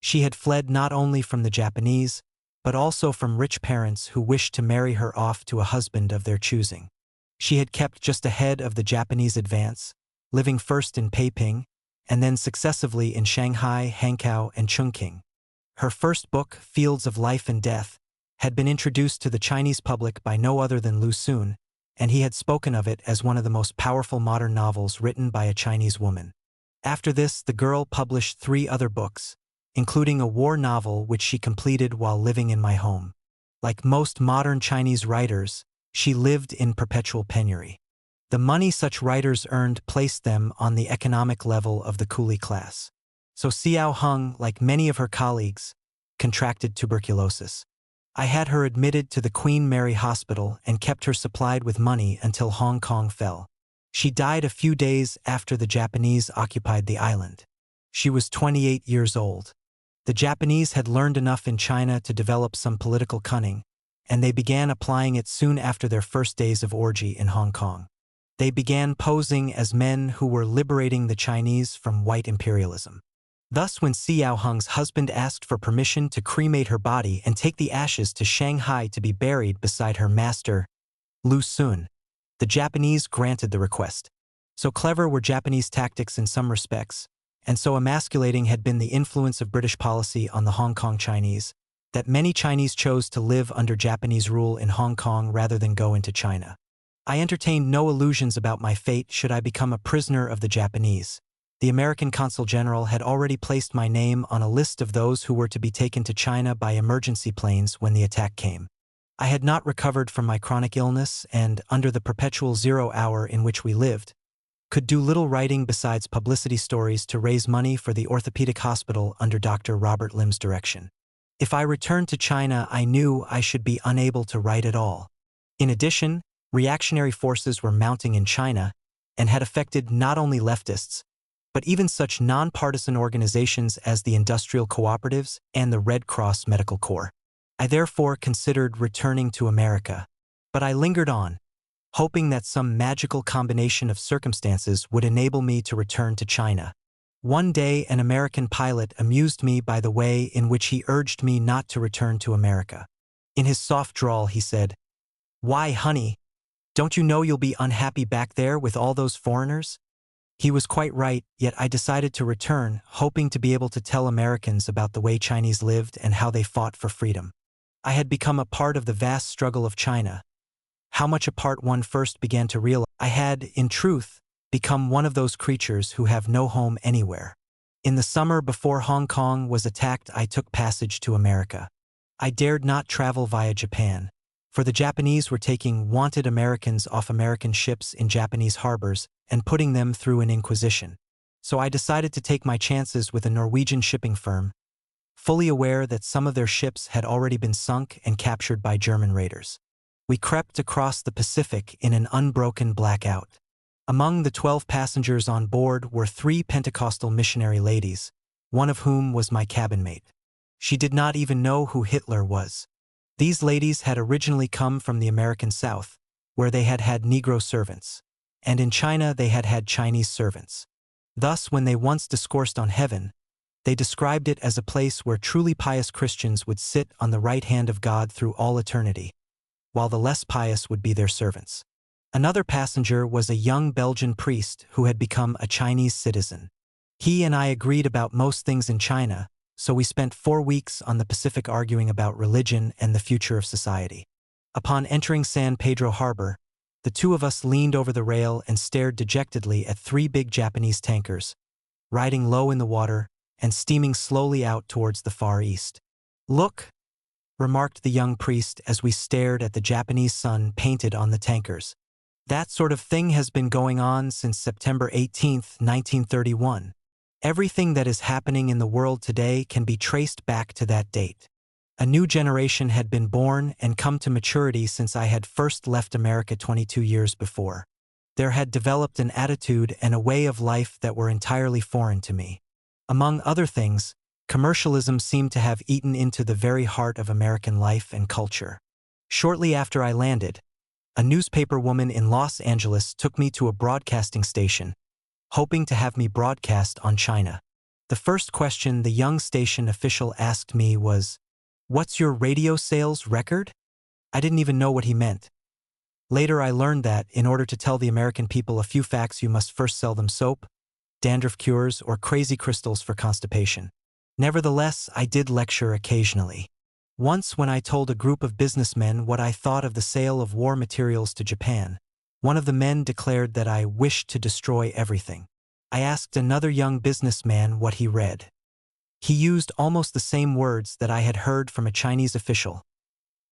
She had fled not only from the Japanese, but also from rich parents who wished to marry her off to a husband of their choosing. She had kept just ahead of the Japanese advance, living first in Peiping, and then successively in Shanghai, Hankow, and Chungking. Her first book, Fields of Life and Death, had been introduced to the Chinese public by no other than Lu Xun, and he had spoken of it as one of the most powerful modern novels written by a Chinese woman. After this, the girl published 3 other books, including a war novel which she completed while living in my home. Like most modern Chinese writers, she lived in perpetual penury. The money such writers earned placed them on the economic level of the coolie class. So Xiao Heng, like many of her colleagues, contracted tuberculosis. I had her admitted to the Queen Mary Hospital and kept her supplied with money until Hong Kong fell. She died a few days after the Japanese occupied the island. She was 28 years old. The Japanese had learned enough in China to develop some political cunning, and they began applying it soon after their first days of orgy in Hong Kong. They began posing as men who were liberating the Chinese from white imperialism. Thus, when Xiao Heng's husband asked for permission to cremate her body and take the ashes to Shanghai to be buried beside her master, Lu Xun, the Japanese granted the request. So clever were Japanese tactics in some respects, and so emasculating had been the influence of British policy on the Hong Kong Chinese, that many Chinese chose to live under Japanese rule in Hong Kong rather than go into China. I entertained no illusions about my fate should I become a prisoner of the Japanese. The American Consul General had already placed my name on a list of those who were to be taken to China by emergency planes when the attack came. I had not recovered from my chronic illness and, under the perpetual 0 hour in which we lived, could do little writing besides publicity stories to raise money for the orthopedic hospital under Dr. Robert Lim's direction. If I returned to China, I knew I should be unable to write at all. In addition, reactionary forces were mounting in China and had affected not only leftists, but even such nonpartisan organizations as the industrial cooperatives and the Red Cross Medical Corps. I therefore considered returning to America, but I lingered on, hoping that some magical combination of circumstances would enable me to return to China. One day, an American pilot amused me by the way in which he urged me not to return to America. In his soft drawl, he said, "Why, honey, don't you know you'll be unhappy back there with all those foreigners?" He was quite right, yet I decided to return, hoping to be able to tell Americans about the way Chinese lived and how they fought for freedom. I had become a part of the vast struggle of China. How much a part one first began to realize, I had, in truth, become one of those creatures who have no home anywhere. In the summer before Hong Kong was attacked, I took passage to America. I dared not travel via Japan, for the Japanese were taking wanted Americans off American ships in Japanese harbors and putting them through an inquisition. So I decided to take my chances with a Norwegian shipping firm, fully aware that some of their ships had already been sunk and captured by German raiders. We crept across the Pacific in an unbroken blackout. Among the 12 passengers on board were 3 Pentecostal missionary ladies, one of whom was my cabin mate. She did not even know who Hitler was. These ladies had originally come from the American South, where they had had Negro servants, and in China they had had Chinese servants. Thus, when they once discoursed on heaven, they described it as a place where truly pious Christians would sit on the right hand of God through all eternity, while the less pious would be their servants. Another passenger was a young Belgian priest who had become a Chinese citizen. He and I agreed about most things in China, so we spent 4 weeks on the Pacific arguing about religion and the future of society. Upon entering San Pedro Harbor, the 2 of us leaned over the rail and stared dejectedly at 3 big Japanese tankers, riding low in the water and steaming slowly out towards the Far East. "Look," remarked the young priest as we stared at the Japanese sun painted on the tankers. "That sort of thing has been going on since September 18, 1931. Everything that is happening in the world today can be traced back to that date." A new generation had been born and come to maturity since I had first left America 22 years before. There had developed an attitude and a way of life that were entirely foreign to me. Among other things, commercialism seemed to have eaten into the very heart of American life and culture. Shortly after I landed, a newspaper woman in Los Angeles took me to a broadcasting station, hoping to have me broadcast on China. The first question the young station official asked me was, "What's your radio sales record?" I didn't even know what he meant. Later I learned that, in order to tell the American people a few facts, you must first sell them soap, dandruff cures, or crazy crystals for constipation. Nevertheless, I did lecture occasionally. Once, when I told a group of businessmen what I thought of the sale of war materials to Japan, one of the men declared that I wished to destroy everything. I asked another young businessman what he read. He used almost the same words that I had heard from a Chinese official.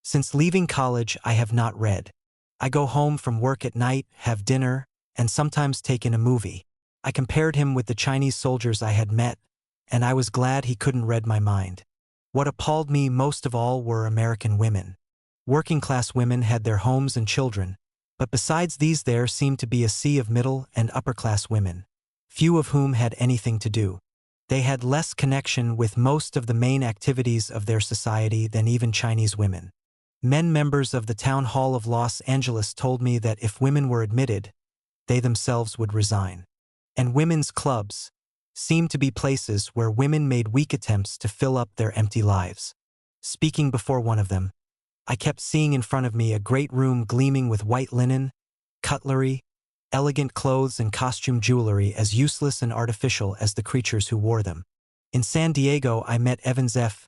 Since leaving college, I have not read. I go home from work at night, have dinner, and sometimes take in a movie. I compared him with the Chinese soldiers I had met, and I was glad he couldn't read my mind. What appalled me most of all were American women. Working-class women had their homes and children, but besides these there seemed to be a sea of middle and upper-class women, few of whom had anything to do. They had less connection with most of the main activities of their society than even Chinese women. Men members of the Town Hall of Los Angeles told me that if women were admitted, they themselves would resign. And women's clubs seemed to be places where women made weak attempts to fill up their empty lives. Speaking before one of them, I kept seeing in front of me a great room gleaming with white linen, cutlery, elegant clothes and costume jewelry as useless and artificial as the creatures who wore them. In San Diego, I met Evans F.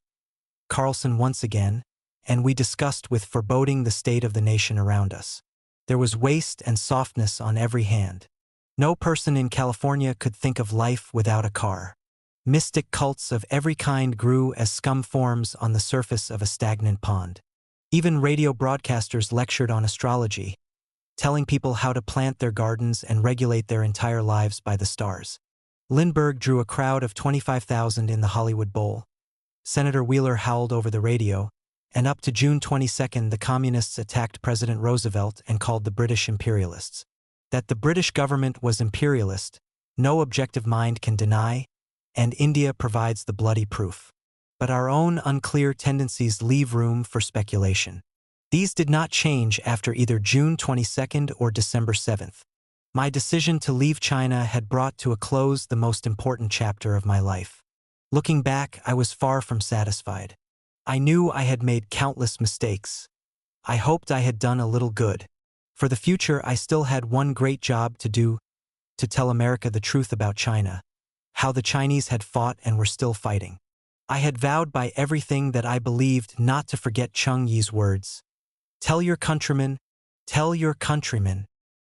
Carlson once again, and we discussed with foreboding the state of the nation around us. There was waste and softness on every hand. No person in California could think of life without a car. Mystic cults of every kind grew as scum forms on the surface of a stagnant pond. Even radio broadcasters lectured on astrology, telling people how to plant their gardens and regulate their entire lives by the stars. Lindbergh drew a crowd of 25,000 in the Hollywood Bowl. Senator Wheeler howled over the radio, and up to June 22 the communists attacked President Roosevelt and called the British imperialists. That the British government was imperialist, no objective mind can deny, and India provides the bloody proof. But our own unclear tendencies leave room for speculation. These did not change after either June 22 or December 7. My decision to leave China had brought to a close the most important chapter of my life. Looking back, I was far from satisfied. I knew I had made countless mistakes. I hoped I had done a little good. For the future, I still had one great job to do, to tell America the truth about China, how the Chinese had fought and were still fighting. I had vowed by everything that I believed not to forget Chung Yi's words. Tell your countrymen,